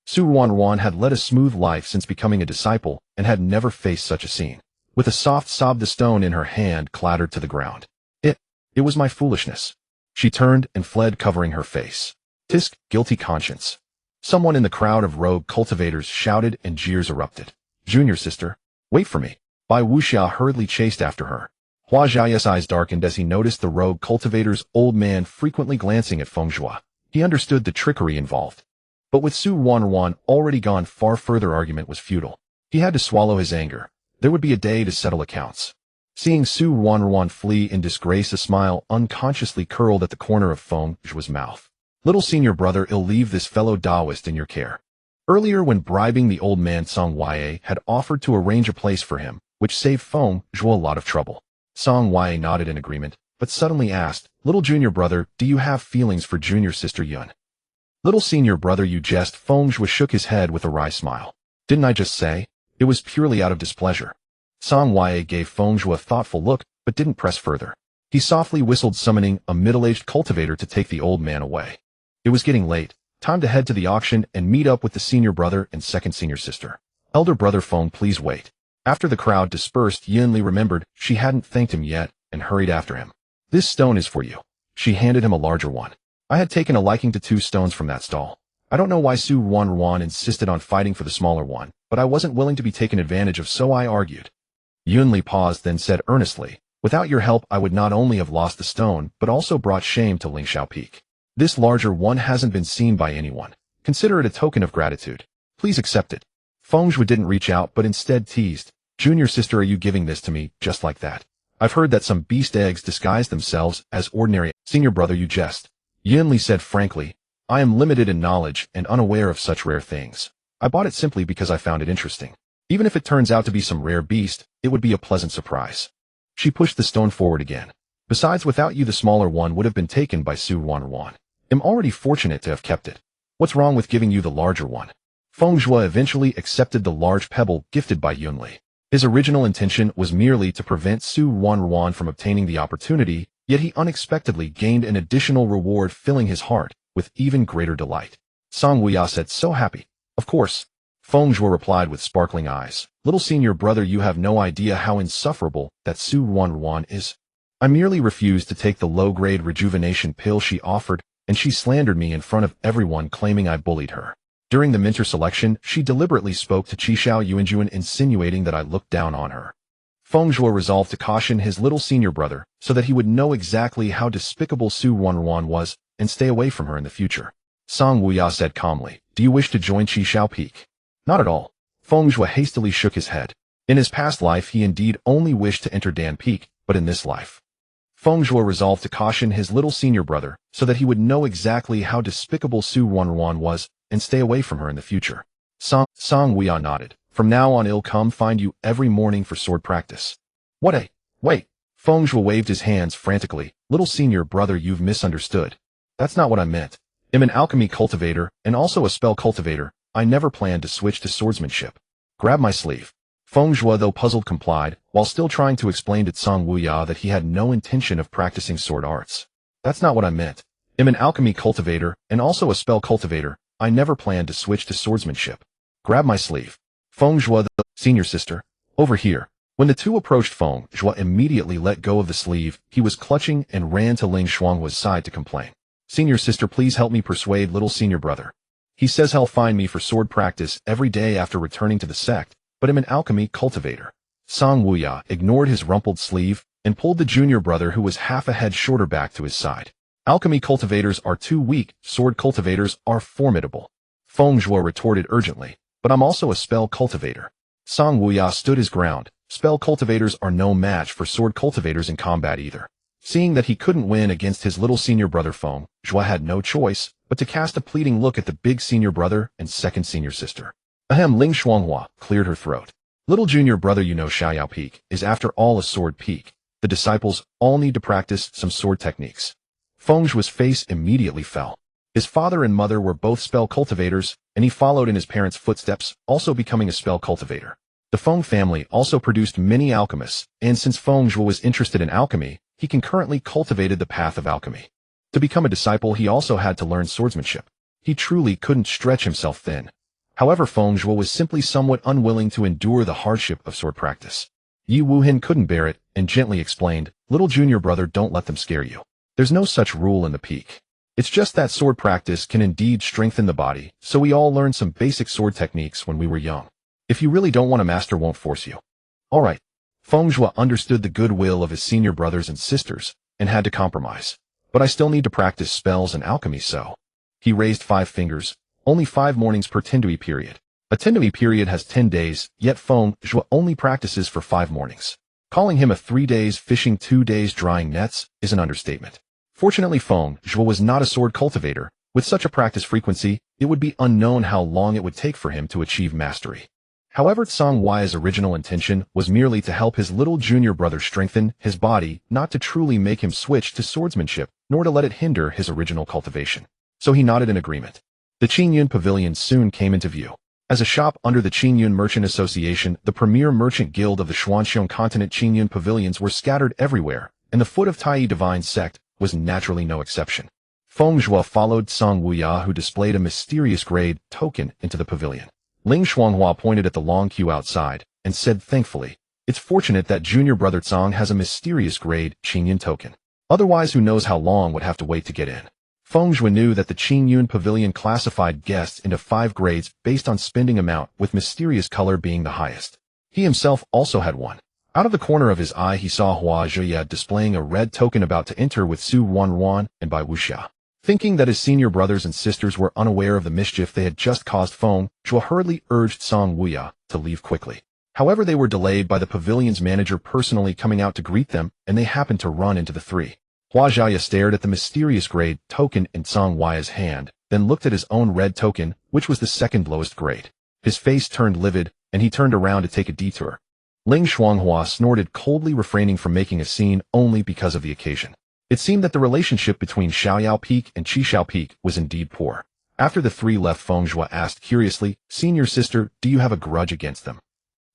Su Ruanruan had led a smooth life since becoming a disciple and had never faced such a scene. With a soft sob, the stone in her hand clattered to the ground. It was my foolishness. She turned and fled, covering her face. Tisk, guilty conscience. Someone in the crowd of rogue cultivators shouted and jeers erupted. Junior sister, wait for me. Bai Wuxia hurriedly chased after her. Hua Xiao's eyes darkened as he noticed the rogue cultivator's old man frequently glancing at Feng Zhuo. He understood the trickery involved. But with Su Ruanruan already gone far, further argument was futile. He had to swallow his anger. There would be a day to settle accounts. Seeing Su Ruanruan flee in disgrace, a smile unconsciously curled at the corner of Feng Zhuo's mouth. Little senior brother, I'll leave this fellow Taoist in your care. Earlier, when bribing the old man, Song Wei had offered to arrange a place for him, which saved Feng Zhuo a lot of trouble. Song Wei nodded in agreement, but suddenly asked, Little junior brother, do you have feelings for junior sister Yun? Little senior brother, you jest. Feng Zhuo shook his head with a wry smile. Didn't I just say? It was purely out of displeasure. Song Wei gave Feng Zhuo a thoughtful look, but didn't press further. He softly whistled, summoning a middle-aged cultivator to take the old man away. It was getting late. Time to head to the auction and meet up with the senior brother and second senior sister. Elder brother Feng, please wait. After the crowd dispersed, Yunli remembered she hadn't thanked him yet and hurried after him. This stone is for you. She handed him a larger one. I had taken a liking to 2 stones from that stall. I don't know why Su Ruanruan insisted on fighting for the smaller one, but I wasn't willing to be taken advantage of, so I argued. Yunli paused, then said earnestly, without your help I would not only have lost the stone, but also brought shame to Lingxiao Peak. This larger one hasn't been seen by anyone. Consider it a token of gratitude. Please accept it. Feng Zhuo didn't reach out, but instead teased, Junior sister, are you giving this to me, just like that? I've heard that some beast eggs disguise themselves as ordinary. Senior brother, you jest. Yunli said frankly, I am limited in knowledge and unaware of such rare things. I bought it simply because I found it interesting. Even if it turns out to be some rare beast, it would be a pleasant surprise. She pushed the stone forward again. Besides, without you the smaller one would have been taken by Su Ruanruan. I'm already fortunate to have kept it. What's wrong with giving you the larger one? Feng Zhuo eventually accepted the large pebble gifted by Yunli. His original intention was merely to prevent Su Ruanruan from obtaining the opportunity, yet he unexpectedly gained an additional reward, filling his heart with even greater delight. Song Wuya said, so happy. Of course. Feng Zhuo replied with sparkling eyes. Little senior brother, you have no idea how insufferable that Su Ruanruan is. I merely refused to take the low-grade rejuvenation pill she offered, and she slandered me in front of everyone, claiming I bullied her. During the mentor selection, she deliberately spoke to Qishao Yuanjuan, insinuating that I looked down on her. Feng Zhuo resolved to caution his little senior brother so that he would know exactly how despicable Su Ruanruan was and stay away from her in the future. Song Wuya said calmly, do you wish to join Qishao Peak? Not at all. Feng Zhuo hastily shook his head. In his past life, he indeed only wished to enter Dan Peak, but in this life. Feng Zhuo resolved to caution his little senior brother so that he would know exactly how despicable Su Ruanruan was and stay away from her in the future. Song Wuya nodded. From now on, I'll come find you every morning for sword practice. Wait. Feng Zhuo waved his hands frantically. Little senior brother, you've misunderstood. That's not what I meant. I'm an alchemy cultivator and also a spell cultivator. I never planned to switch to swordsmanship. Grab my sleeve. Feng Zhuo, though puzzled, complied, while still trying to explain to Song Wuya that he had no intention of practicing sword arts. That's not what I meant. I'm an alchemy cultivator and also a spell cultivator. I never planned to switch to swordsmanship. Grab my sleeve. Feng Zhuo, the senior sister, over here. When the two approached, Feng Zhuo immediately let go of the sleeve he was clutching and ran to Ling Shuanghua's side to complain. Senior sister, please help me persuade little senior brother. He says he'll find me for sword practice every day after returning to the sect, but I'm an alchemy cultivator. Song Wuya ignored his rumpled sleeve and pulled the junior brother, who was half a head shorter, back to his side. Alchemy cultivators are too weak, sword cultivators are formidable. Feng Zhuo retorted urgently, but I'm also a spell cultivator. Song Wuya stood his ground. Spell cultivators are no match for sword cultivators in combat either. Seeing that he couldn't win against his little senior brother, Feng Zhuo had no choice but to cast a pleading look at the big senior brother and second senior sister. Ahem, Ling Shuanghua cleared her throat. Little junior brother, you know Xiaoyao Peak is after all a sword peak. The disciples all need to practice some sword techniques. Feng Zhuo's face immediately fell. His father and mother were both spell cultivators, and he followed in his parents' footsteps, also becoming a spell cultivator. The Feng family also produced many alchemists, and since Feng Zhuo was interested in alchemy, he concurrently cultivated the path of alchemy. To become a disciple, he also had to learn swordsmanship. He truly couldn't stretch himself thin. However, Feng Zhuo was simply somewhat unwilling to endure the hardship of sword practice. Yi Wuhin couldn't bear it, and gently explained, "Little junior brother, don't let them scare you. There's no such rule in the peak. It's just that sword practice can indeed strengthen the body, so we all learned some basic sword techniques when we were young. If you really don't want a master won't force you." Alright. Feng Zhuo understood the goodwill of his senior brothers and sisters, and had to compromise. But I still need to practice spells and alchemy, so. He raised 5 fingers, only 5 mornings per Tendui period. A Tendui period has 10 days, yet Feng Zhuo only practices for 5 mornings. Calling him a 3 days fishing 2 days drying nets is an understatement. Fortunately, Feng Zhuo was not a sword cultivator. With such a practice frequency, it would be unknown how long it would take for him to achieve mastery. However, Tsang Huai's original intention was merely to help his little junior brother strengthen his body, not to truly make him switch to swordsmanship, nor to let it hinder his original cultivation. So he nodded in agreement. The Qingyun Pavilion soon came into view. As a shop under the Qingyun Merchant Association, the premier merchant guild of the Xuanxiong continent, Qingyun pavilions were scattered everywhere, and the foot of Tai divine sect was naturally no exception. Feng Zhuo followed Song Wuya, who displayed a mysterious grade token, into the pavilion. Ling Shuanghua pointed at the long queue outside, and said thankfully, "It's fortunate that junior brother Tsang has a mysterious grade Qingyun token. Otherwise, who knows how long would have to wait to get in." Feng Zhuo knew that the Qingyun pavilion classified guests into 5 grades based on spending amount, with mysterious color being the highest. He himself also had one. Out of the corner of his eye, he saw Hua Zheya displaying a red token about to enter with Su Wanruan and Bai Wuxia. Thinking that his senior brothers and sisters were unaware of the mischief they had just caused, Feng Zhuo hurriedly urged Song Wuya to leave quickly. However, they were delayed by the pavilion's manager personally coming out to greet them, and they happened to run into the 3. Hua Zheya stared at the mysterious grade token in Song Wuya's hand, then looked at his own red token, which was the 2nd lowest grade. His face turned livid, and he turned around to take a detour. Ling Shuanghua snorted coldly, refraining from making a scene only because of the occasion. It seemed that the relationship between Xiaoyao Peak and Qishao Peak was indeed poor. After the 3 left, Feng Zhuo asked curiously, "Senior sister, do you have a grudge against them?"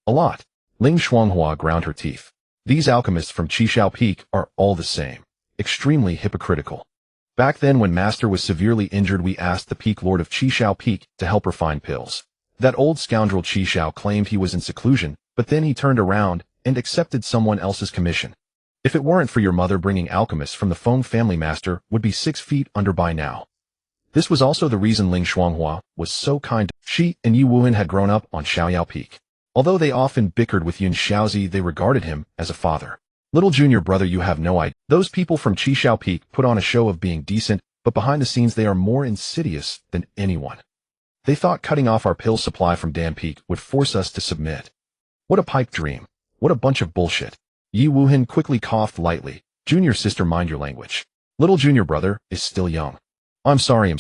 "A lot." Ling Shuanghua ground her teeth. "These alchemists from Qishao Peak are all the same. Extremely hypocritical. Back then, when Master was severely injured, we asked the Peak Lord of Qishao Peak to help her find pills. That old scoundrel Qishao claimed he was in seclusion, but then he turned around and accepted someone else's commission. If it weren't for your mother bringing alchemists from the Feng family, Master would be 6 feet under by now." This was also the reason Ling Shuanghua was so kind. She and Yi Wuhin had grown up on Xiaoyao Peak. Although they often bickered with Yun Xiaozi, they regarded him as a father. "Little junior brother, you have no idea. Those people from Qishao Peak put on a show of being decent, but behind the scenes they are more insidious than anyone. They thought cutting off our pill supply from Dan Peak would force us to submit. What a pipe dream. What a bunch of bullshit." Yi Wuhin quickly coughed lightly. "Junior sister, mind your language. Little junior brother is still young." I'm sorry.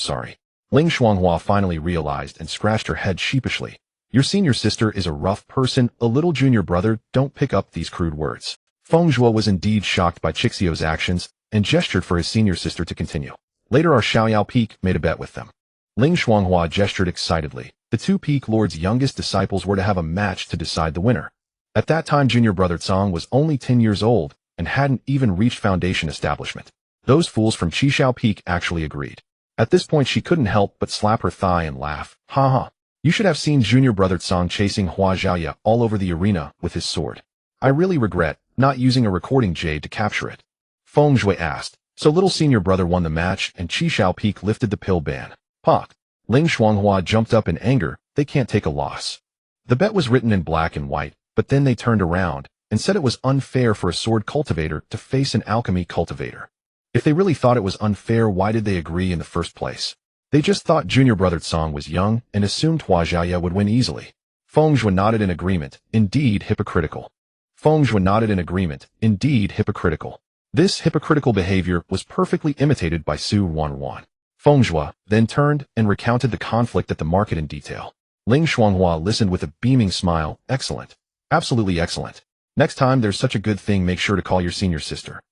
Ling Shuanghua finally realized and scratched her head sheepishly. "Your senior sister is a rough person. A little junior brother, don't pick up these crude words." Feng Zhuo was indeed shocked by Chixio's actions, and gestured for his senior sister to continue. "Later, our Xiaoyao Peak made a bet with them." Ling Shuanghua gestured excitedly. The 2 Peak Lord's youngest disciples were to have a match to decide the winner. At that time, junior brother Tsang was only 10 years old, and hadn't even reached foundation establishment. Those fools from Qishao Peak actually agreed. At this point, she couldn't help but slap her thigh and laugh. "Ha ha. You should have seen junior brother Tsang chasing Hua Zheya all over the arena with his sword. I really regret not using a recording jade to capture it." Feng Zhuo asked. "So little senior brother won the match, and Qishao Peak lifted the pill ban." "Pak." Ling Shuanghua jumped up in anger. "They can't take a loss." The bet was written in black and white, but then they turned around and said it was unfair for a sword cultivator to face an alchemy cultivator. If they really thought it was unfair, why did they agree in the first place? They just thought junior brother Tsang was young and assumed Hua Zheya would win easily. Feng Zhuo nodded in agreement. "Indeed hypocritical." Feng Zhuo nodded in agreement. "Indeed hypocritical." This hypocritical behavior was perfectly imitated by Su Wanruan. Feng Zhuo then turned and recounted the conflict at the market in detail. Ling Shuanghua listened with a beaming smile. "Excellent. Absolutely excellent. Next time there's such a good thing, make sure to call your senior sister."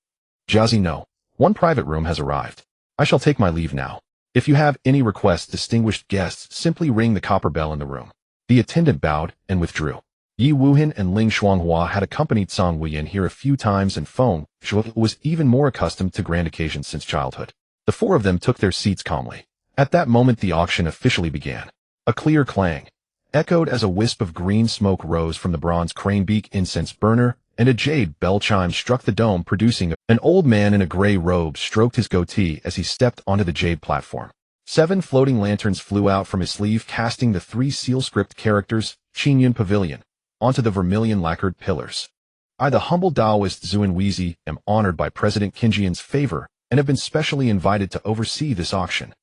"Jiazi, no. One private room has arrived. I shall take my leave now." If you have any requests, distinguished guests, simply ring the copper bell in the room. The attendant bowed and withdrew. Yi Wuhan and Ling Shuanghua had accompanied Song Wuyan here a few times, and Feng Zhuo was even more accustomed to grand occasions since childhood. The four of them took their seats calmly. At that moment the auction officially began. A clear clang echoed as a wisp of green smoke rose from the bronze crane beak incense burner, and a jade bell chime struck the dome, producing an old man in a gray robe stroked his goatee as he stepped onto the jade platform. 7 floating lanterns flew out from his sleeve, casting the 3 seal script characters, Qingyun Pavilion, onto the vermilion lacquered pillars. I, the humble Taoist Zuan Weizi, am honored by President Qinjian's favor and have been specially invited to oversee this auction.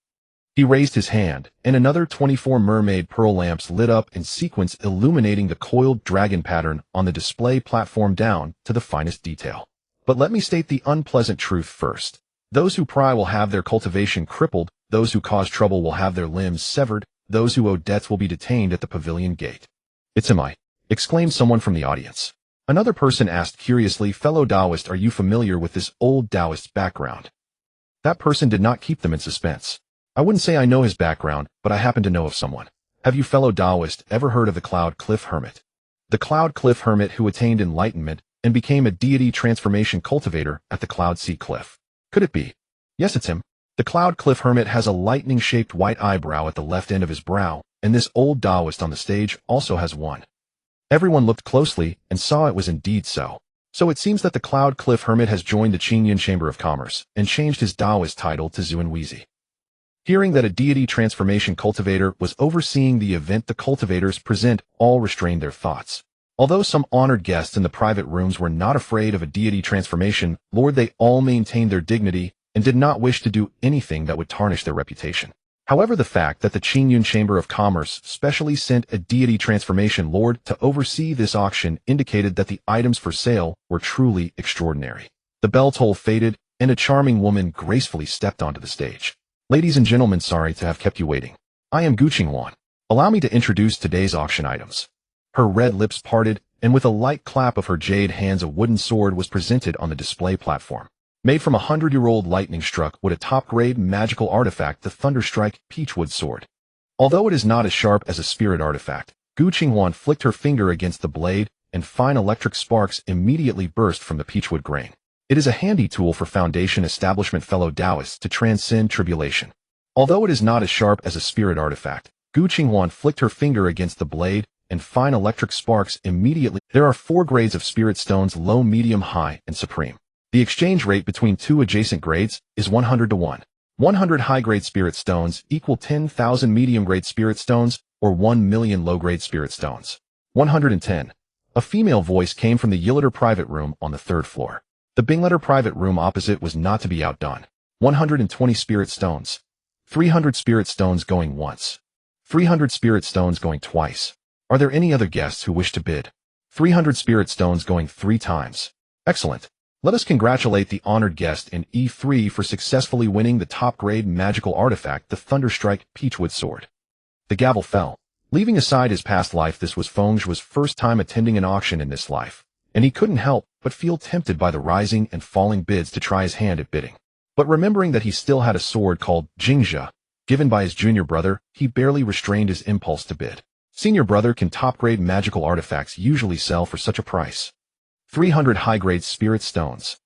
He raised his hand, and another 24 mermaid pearl lamps lit up in sequence, illuminating the coiled dragon pattern on the display platform down to the finest detail. But let me state the unpleasant truth first. Those who pry will have their cultivation crippled, those who cause trouble will have their limbs severed, those who owe debts will be detained at the pavilion gate. It's I, exclaimed someone from the audience. Another person asked curiously, fellow Taoist, are you familiar with this old Taoist background? That person did not keep them in suspense. I wouldn't say I know his background, but I happen to know of someone. Have you fellow Taoist ever heard of the Cloud Cliff Hermit? The Cloud Cliff Hermit who attained enlightenment and became a deity transformation cultivator at the Cloud Sea Cliff. Could it be? Yes, it's him. The Cloud Cliff Hermit has a lightning-shaped white eyebrow at the left end of his brow, and this old Taoist on the stage also has one. Everyone looked closely and saw it was indeed so. So it seems that the Cloud Cliff Hermit has joined the Qingyun Chamber of Commerce and changed his Taoist title to Zuan Weizi. Hearing that a deity transformation cultivator was overseeing the event the cultivators present, all restrained their thoughts. Although some honored guests in the private rooms were not afraid of a deity transformation, Lord, they all maintained their dignity and did not wish to do anything that would tarnish their reputation. However, the fact that the Qingyun Chamber of Commerce specially sent a deity transformation lord to oversee this auction indicated that the items for sale were truly extraordinary. The bell toll faded, and a charming woman gracefully stepped onto the stage. Ladies and gentlemen, sorry to have kept you waiting. I am Gu Qingwan. Allow me to introduce today's auction items. Her red lips parted, and with a light clap of her jade hands a wooden sword was presented on the display platform. Made from a 100-year-old lightning struck with a top-grade magical artifact, the Thunderstrike Peachwood Sword. Although it is not as sharp as a spirit artifact, Gu Qingwan flicked her finger against the blade, and fine electric sparks immediately burst from the peachwood grain. It is a handy tool for Foundation establishment fellow Taoists to transcend tribulation. Although it is not as sharp as a spirit artifact, Gu Qingwan flicked her finger against the blade, and fine electric sparks immediately. There are 4 grades of spirit stones: low, medium, high, and supreme. The exchange rate between 2 adjacent grades is 100 to 1. 100 high-grade spirit stones equal 10,000 medium-grade spirit stones, or 1 million low-grade spirit stones. 110. A female voice came from the Yilliter private room on the 3rd floor. The Bingletter private room opposite was not to be outdone. 120 spirit stones. 300 spirit stones going once. 300 spirit stones going twice. Are there any other guests who wish to bid? 300 spirit stones going 3 times. Excellent. Let us congratulate the honored guest in E3 for successfully winning the top-grade magical artifact, the Thunderstrike Peachwood Sword. The gavel fell. Leaving aside his past life, this was Feng Zhuo's first time attending an auction in this life, and he couldn't help but feel tempted by the rising and falling bids to try his hand at bidding. But remembering that he still had a sword called Jingjia, given by his junior brother, he barely restrained his impulse to bid. Senior brother, can top-grade magical artifacts usually sell for such a price? 300 high-grade spirit stones.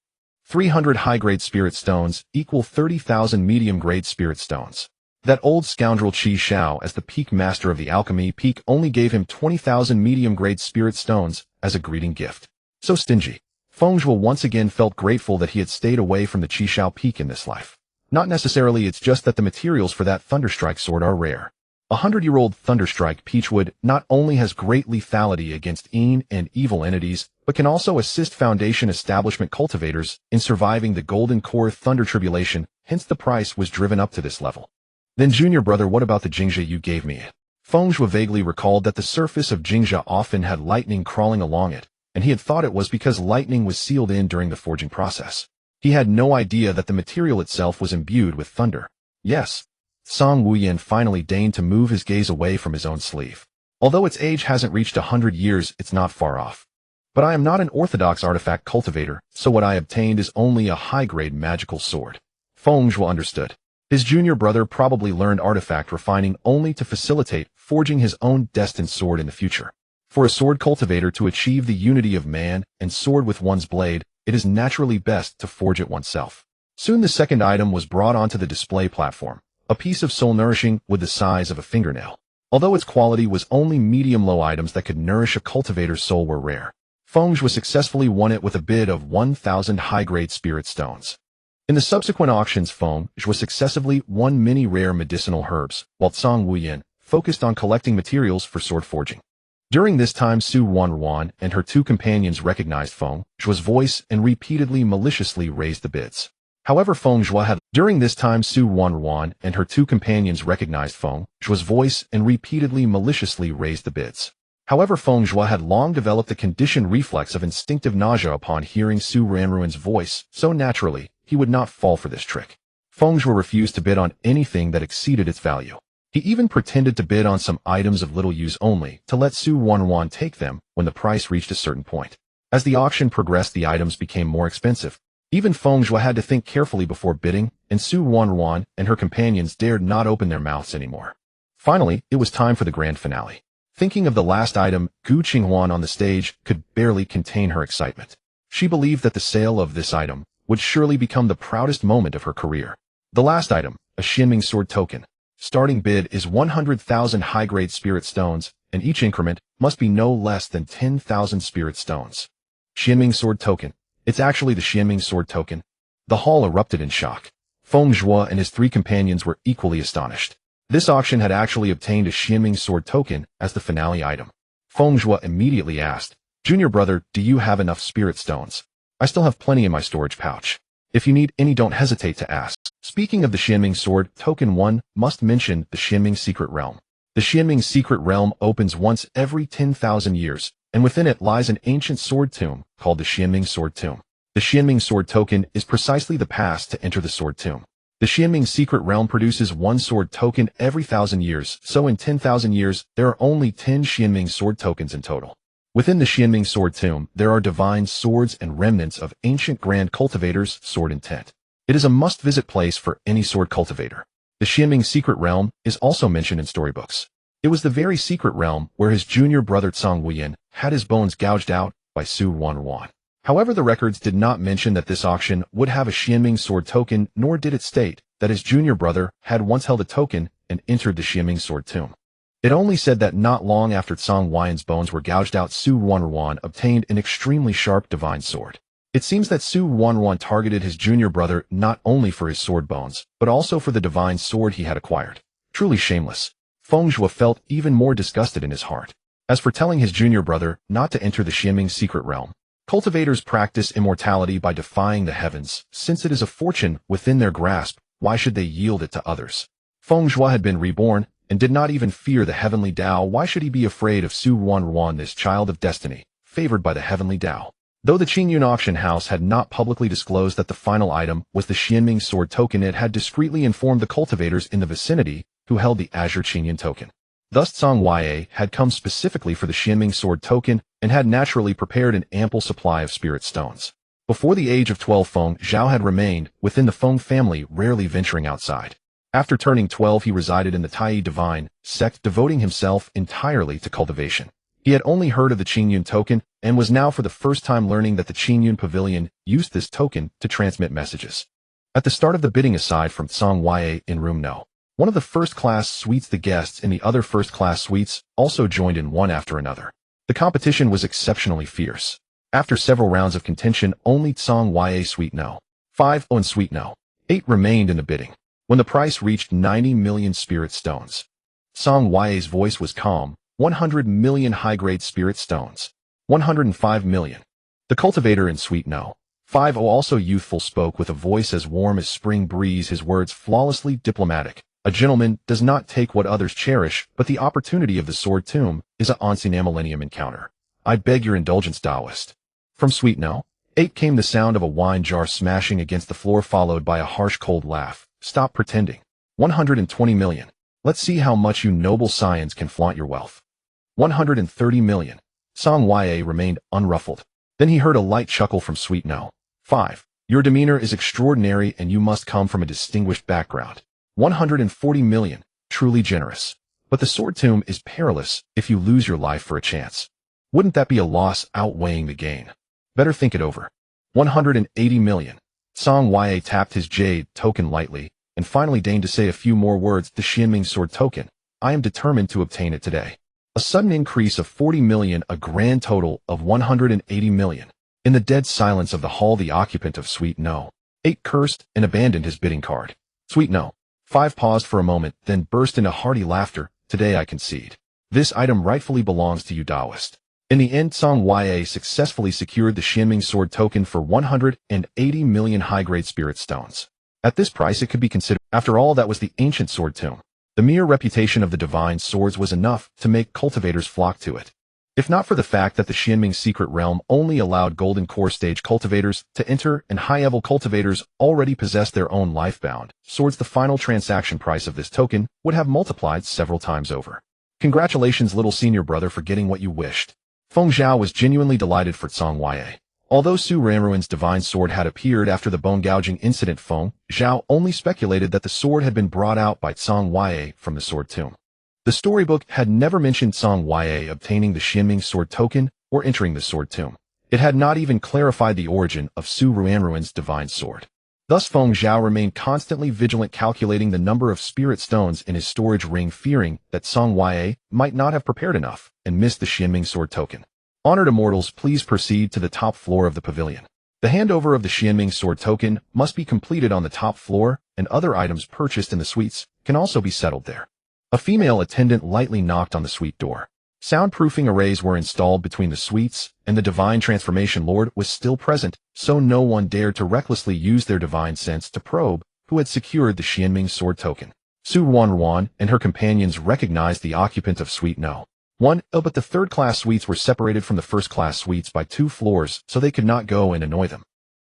300 high-grade spirit stones equal 30,000 medium-grade spirit stones. That old scoundrel Qi Xiao, as the peak master of the alchemy peak, only gave him 20,000 medium-grade spirit stones as a greeting gift. So stingy. Feng Zhuo once again felt grateful that he had stayed away from the Qi Xiao peak in this life. Not necessarily, it's just that the materials for that Thunderstrike sword are rare. A 100-year-old Thunderstrike Peachwood not only has great lethality against and evil entities, but can also assist Foundation establishment cultivators in surviving the Golden Core Thunder Tribulation, hence the price was driven up to this level. Then junior brother, what about the Jingjia you gave me? Feng Zhuo vaguely recalled that the surface of Jingjia often had lightning crawling along it, and he had thought it was because lightning was sealed in during the forging process. He had no idea that the material itself was imbued with thunder. Yes. Song Wuyan finally deigned to move his gaze away from his own sleeve. Although its age hasn't reached 100 years, it's not far off. But I am not an orthodox artifact cultivator, so what I obtained is only a high-grade magical sword. Feng Zhuo understood. His junior brother probably learned artifact refining only to facilitate forging his own destined sword in the future. For a sword cultivator to achieve the unity of man and sword with one's blade, it is naturally best to forge it oneself. Soon the second item was brought onto the display platform, a piece of soul nourishing with the size of a fingernail. Although its quality was only medium-low, items that could nourish a cultivator's soul were rare. Feng Zhuo successfully won it with a bid of 1,000 high-grade spirit stones. In the subsequent auctions, Feng Zhuo successively won many rare medicinal herbs, while Zhang Wuyan focused on collecting materials for sword forging. During this time, Su Wanruan and her two companions recognized Feng Zhuo's voice and repeatedly maliciously raised the bids. However, Feng Zhuo had long developed a conditioned reflex of instinctive nausea upon hearing Su Wanruan's voice, so naturally, he would not fall for this trick. Feng Zhuo refused to bid on anything that exceeded its value. He even pretended to bid on some items of little use only, to let Su Wanruan take them when the price reached a certain point. As the auction progressed, the items became more expensive. Even Feng Zhuo had to think carefully before bidding, and Su Wanruan and her companions dared not open their mouths anymore. Finally, it was time for the grand finale. Thinking of the last item, Gu Qinghuan on the stage could barely contain her excitement. She believed that the sale of this item would surely become the proudest moment of her career. The last item, a Xianming sword token. Starting bid is 100,000 high-grade spirit stones, and each increment must be no less than 10,000 spirit stones. Xianming sword token. It's actually the Xianming sword token. The hall erupted in shock. Feng Zhuo and his three companions were equally astonished. This auction had actually obtained a Xianming sword token as the finale item. Feng Zhuo immediately asked, "Junior brother, do you have enough spirit stones? I still have plenty in my storage pouch. If you need any, don't hesitate to ask." Speaking of the Xianming sword token, one must mention the Xianming secret realm. The Xianming secret realm opens once every 10,000 years, and within it lies an ancient sword tomb called the Xianming sword tomb. The Xianming sword token is precisely the pass to enter the sword tomb. The Xianming secret realm produces one sword token every 1,000 years, so in 10,000 years, there are only 10 Xianming sword tokens in total. Within the Xianming sword tomb, there are divine swords and remnants of ancient grand cultivators' sword intent. It is a must-visit place for any sword cultivator. The Xianming secret realm is also mentioned in storybooks. It was the very secret realm where his junior brother Zhang Wuyan had his bones gouged out by Su Wanruan. However, the records did not mention that this auction would have a Xianming sword token, nor did it state that his junior brother had once held a token and entered the Xianming sword tomb. It only said that not long after Zhang Wuyan's bones were gouged out, Su Wanruan obtained an extremely sharp divine sword. It seems that Su Wanruan targeted his junior brother not only for his sword bones, but also for the divine sword he had acquired. Truly shameless. Feng Zhuo felt even more disgusted in his heart. As for telling his junior brother not to enter the Xianming secret realm, cultivators practice immortality by defying the heavens. Since it is a fortune within their grasp, why should they yield it to others? Feng Zhuo had been reborn and did not even fear the heavenly Tao. Why should he be afraid of Su Wanruan, this child of destiny, favored by the heavenly Tao? Though the Qingyun auction house had not publicly disclosed that the final item was the Xianming sword token, it had discreetly informed the cultivators in the vicinity who held the Azure Qingyun token. Thus Zhang Wuyan had come specifically for the Xianming sword token and had naturally prepared an ample supply of spirit stones. Before the age of 12, Feng Zhao had remained within the Feng family, rarely venturing outside. After turning 12, he resided in the Tai Divine sect, devoting himself entirely to cultivation. He had only heard of the Qingyun token and was now for the first time learning that the Qingyun Pavilion used this token to transmit messages. At the start of the bidding, aside from Zhang Wuyan in room No. 1 of the first-class suites, the guests in the other first-class suites also joined in one after another. The competition was exceptionally fierce. After several rounds of contention, only Zhang Wuyan Suite No. 5 and Suite No. 8 remained in the bidding. When the price reached 90 million spirit stones, Zhang Wuyan's voice was calm. 100 million high-grade spirit stones. 105 million. The cultivator in Suite No. 5 also youthful spoke with a voice as warm as spring breeze, his words flawlessly diplomatic. A gentleman does not take what others cherish, but the opportunity of the sword tomb is an ancient millennium encounter. I beg your indulgence, Taoist. From Suite No. 8 came the sound of a wine jar smashing against the floor, followed by a harsh cold laugh. Stop pretending. 120 million. Let's see how much you noble scions can flaunt your wealth. 130 million. Zhang Wuyan remained unruffled. Then he heard a light chuckle from Suite No. 5. Your demeanor is extraordinary and you must come from a distinguished background. 140 million, truly generous. But the sword tomb is perilous if you lose your life for a chance. Wouldn't that be a loss outweighing the gain? Better think it over. 180 million. Song Ya tapped his jade token lightly, and finally deigned to say a few more words. The Xianming sword token. I am determined to obtain it today. A sudden increase of 40 million, a grand total of 180 million. In the dead silence of the hall, the occupant of Suite No. 8 cursed and abandoned his bidding card. Suite No. 5 paused for a moment, then burst into hearty laughter. Today I concede. This item rightfully belongs to you, Taoist. In the end, Song Ya successfully secured the Xianming sword token for 180 million high-grade spirit stones. At this price, it could be considered. After all, that was the ancient sword tomb. The mere reputation of the divine swords was enough to make cultivators flock to it. If not for the fact that the Xianming secret realm only allowed golden core stage cultivators to enter and high-level cultivators already possessed their own lifebound swords, the final transaction price of this token would have multiplied several times over. Congratulations, little senior brother, for getting what you wished. Feng Zhuo was genuinely delighted for Song Ya. Although Su Ranruin's divine sword had appeared after the bone gouging incident, Feng Zhuo only speculated that the sword had been brought out by Song Ya from the sword tomb. The storybook had never mentioned Song Ya obtaining the Xianming sword token or entering the sword tomb. It had not even clarified the origin of Su Ranruin's divine sword. Thus Feng Zhuo remained constantly vigilant, calculating the number of spirit stones in his storage ring, fearing that Song Ya might not have prepared enough and missed the Xianming sword token. Honored immortals, please proceed to the top floor of the pavilion. The handover of the Xianming sword token must be completed on the top floor, and other items purchased in the suites can also be settled there. A female attendant lightly knocked on the suite door. Soundproofing arrays were installed between the suites, and the divine transformation lord was still present, so no one dared to recklessly use their divine sense to probe who had secured the Xianming sword token. Su Ranruin and her companions recognized the occupant of Suite No. 1, but the third-class suites were separated from the first-class suites by 2 floors, so they could not go and annoy them.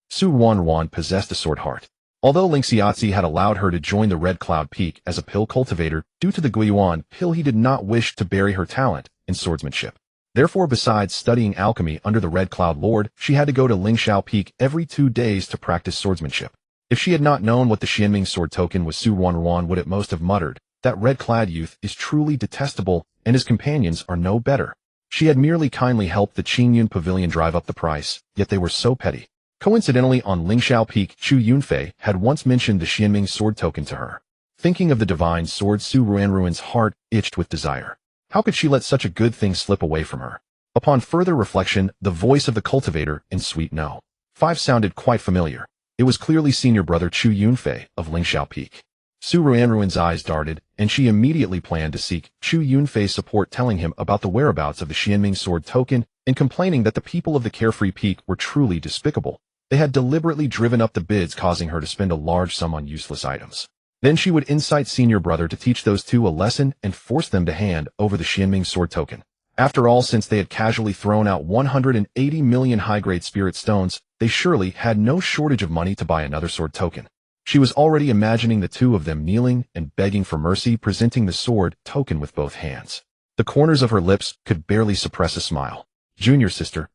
Su Ranruin possessed a sword heart. Although Ling Xiaozi had allowed her to join the Red Cloud Peak as a pill cultivator, due to the Guiyuan pill, he did not wish to bury her talent in swordsmanship. Therefore, besides studying alchemy under the Red Cloud Lord, she had to go to Lingxiao Peak every 2 days to practice swordsmanship. If she had not known what the Xianming sword token was, Su Ranruin would at most have muttered, "That red-clad youth is truly detestable, and his companions are no better." She had merely kindly helped the Qingyun Pavilion drive up the price, yet they were so petty. Coincidentally, on Lingxiao Peak, Chu Yunfei had once mentioned the Xianming sword token to her. Thinking of the divine sword, Su Ranruin's heart itched with desire. How could she let such a good thing slip away from her? Upon further reflection, the voice of the cultivator in Suite No. 5 sounded quite familiar. It was clearly senior brother Chu Yunfei of Lingxiao Peak. Su Ranruin's eyes darted, and she immediately planned to seek Chu Yunfei's support, telling him about the whereabouts of the Xianming sword token and complaining that the people of the Carefree Peak were truly despicable. They had deliberately driven up the bids, causing her to spend a large sum on useless items. Then she would incite senior brother to teach those two a lesson and force them to hand over the Xianming sword token. After all, since they had casually thrown out 180 million high-grade spirit stones, they surely had no shortage of money to buy another sword token. She was already imagining the two of them kneeling and begging for mercy, presenting the sword token with both hands. The corners of her lips could barely suppress a smile. Junior sister,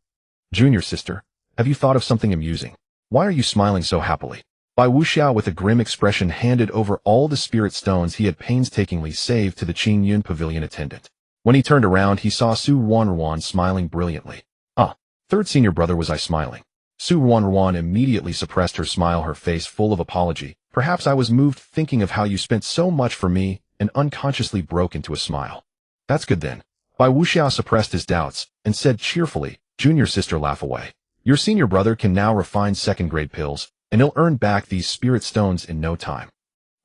have you thought of something amusing? Why are you smiling so happily? Bai Wuxiao, with a grim expression, handed over all the spirit stones he had painstakingly saved to the Qingyun Pavilion attendant. When he turned around, he saw Su Ranruin smiling brilliantly. "Ah, third senior brother, was I smiling?" Su Ranruin immediately suppressed her smile, her face full of apology. "Perhaps I was moved thinking of how you spent so much for me," and unconsciously broke into a smile. "That's good then." Bai Wuxiao suppressed his doubts and said cheerfully, "Junior sister, laugh away. Your senior brother can now refine second-grade pills, and he'll earn back these spirit stones in no time."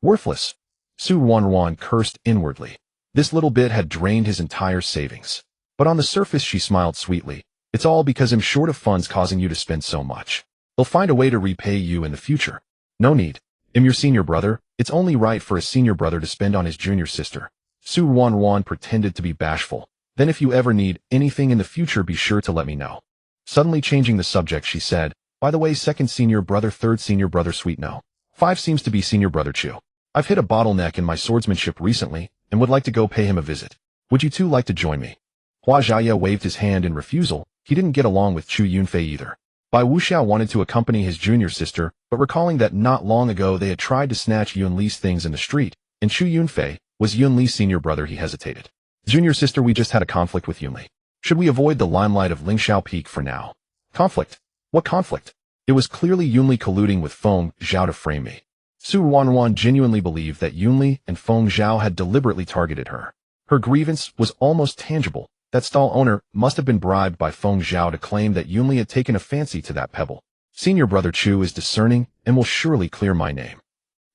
Worthless. Su Ranruin cursed inwardly. This little bit had drained his entire savings. But on the surface she smiled sweetly. "It's all because I'm short of funds causing you to spend so much. They'll find a way to repay you in the future. No need. I'm your senior brother. It's only right for a senior brother to spend on his junior sister." Su Ranruin pretended to be bashful. "Then if you ever need anything in the future, be sure to let me know." Suddenly changing the subject, she said, "By the way, second senior brother, third senior brother, Suite No. 5 seems to be senior brother Chu. I've hit a bottleneck in my swordsmanship recently and would like to go pay him a visit. Would you two like to join me?" Hua Xiaoye waved his hand in refusal. He didn't get along with Chu Yunfei either. Bai Wuxiao wanted to accompany his junior sister, but recalling that not long ago they had tried to snatch Yunli's things in the street, and Chu Yunfei was Yunli's senior brother, he hesitated. Junior sister, we just had a conflict with Yunli. Should we avoid the limelight of Lingxiao Peak for now? Conflict? What conflict? It was clearly Yunli colluding with Feng Zhuo to frame me. Su Wanwan genuinely believed that Yunli and Feng Zhuo had deliberately targeted her. Her grievance was almost tangible. That stall owner must have been bribed by Feng Zhuo to claim that Yunli had taken a fancy to that pebble. Senior brother Chu is discerning and will surely clear my name.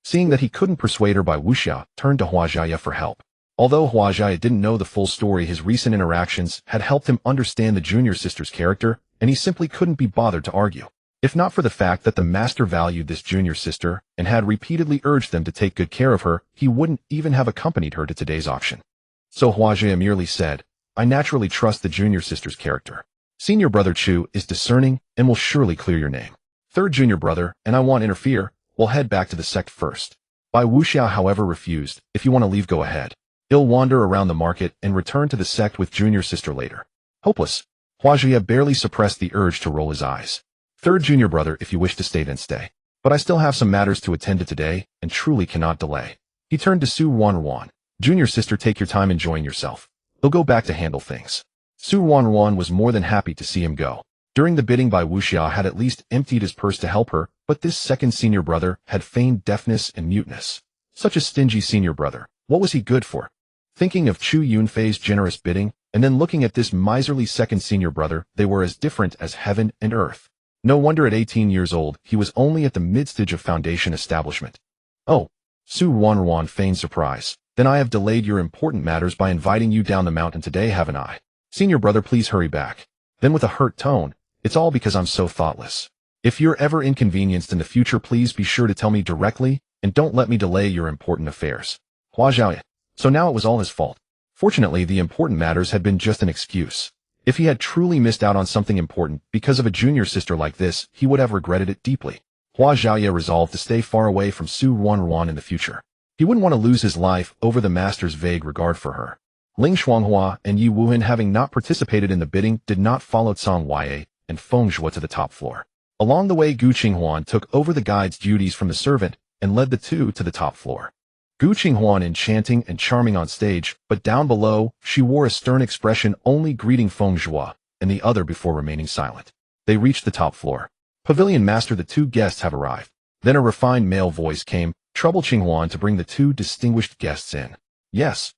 Seeing that he couldn't persuade her, Bai Wuxiao turned to Hua Jiaye for help. Although Hua Jiaye didn't know the full story, his recent interactions had helped him understand the junior sister's character, and he simply couldn't be bothered to argue. If not for the fact that the master valued this junior sister and had repeatedly urged them to take good care of her, he wouldn't even have accompanied her to today's auction. So Hua Jiaye merely said, I naturally trust the junior sister's character. Senior brother Chu is discerning and will surely clear your name. Third junior brother, and I won't interfere, we'll head back to the sect first. Bai Wuxiao, however, refused. If you want to leave, go ahead. He'll wander around the market and return to the sect with junior sister later. Hopeless. Hua Jiaye barely suppressed the urge to roll his eyes. Third junior brother, if you wish to stay, then stay. But I still have some matters to attend to today, and truly cannot delay. He turned to Su Wanwan. Junior sister, take your time enjoying yourself. He'll go back to handle things. Su Wanwan was more than happy to see him go. During the bidding, Bai Wuxiao had at least emptied his purse to help her, but this second senior brother had feigned deafness and muteness. Such a stingy senior brother. What was he good for? Thinking of Chu Yunfei's generous bidding, and then looking at this miserly second senior brother, they were as different as heaven and earth. No wonder at 18 years old, he was only at the mid-stage of foundation establishment. Oh, Su Wanwan feigned surprise. Then I have delayed your important matters by inviting you down the mountain today, haven't I? Senior brother, please hurry back. Then with a hurt tone, it's all because I'm so thoughtless. If you're ever inconvenienced in the future, please be sure to tell me directly, and don't let me delay your important affairs. Hua Jiaye. So now it was all his fault. Fortunately, the important matters had been just an excuse. If he had truly missed out on something important because of a junior sister like this, he would have regretted it deeply. Hua Jiaye resolved to stay far away from Su Wanwan in the future. He wouldn't want to lose his life over the master's vague regard for her. Ling Shuanghua and Yi Wuhan, having not participated in the bidding, did not follow Cang Wei and Feng Zhuo to the top floor. Along the way, Gu Qinghuan took over the guide's duties from the servant and led the two to the top floor. Gu Qinghuan enchanting and charming on stage, but down below, she wore a stern expression, only greeting Feng Zhuo and the other before remaining silent. They reached the top floor. Pavilion master, the two guests have arrived. Then a refined male voice came, trouble Qinghuan to bring the two distinguished guests in. Yes.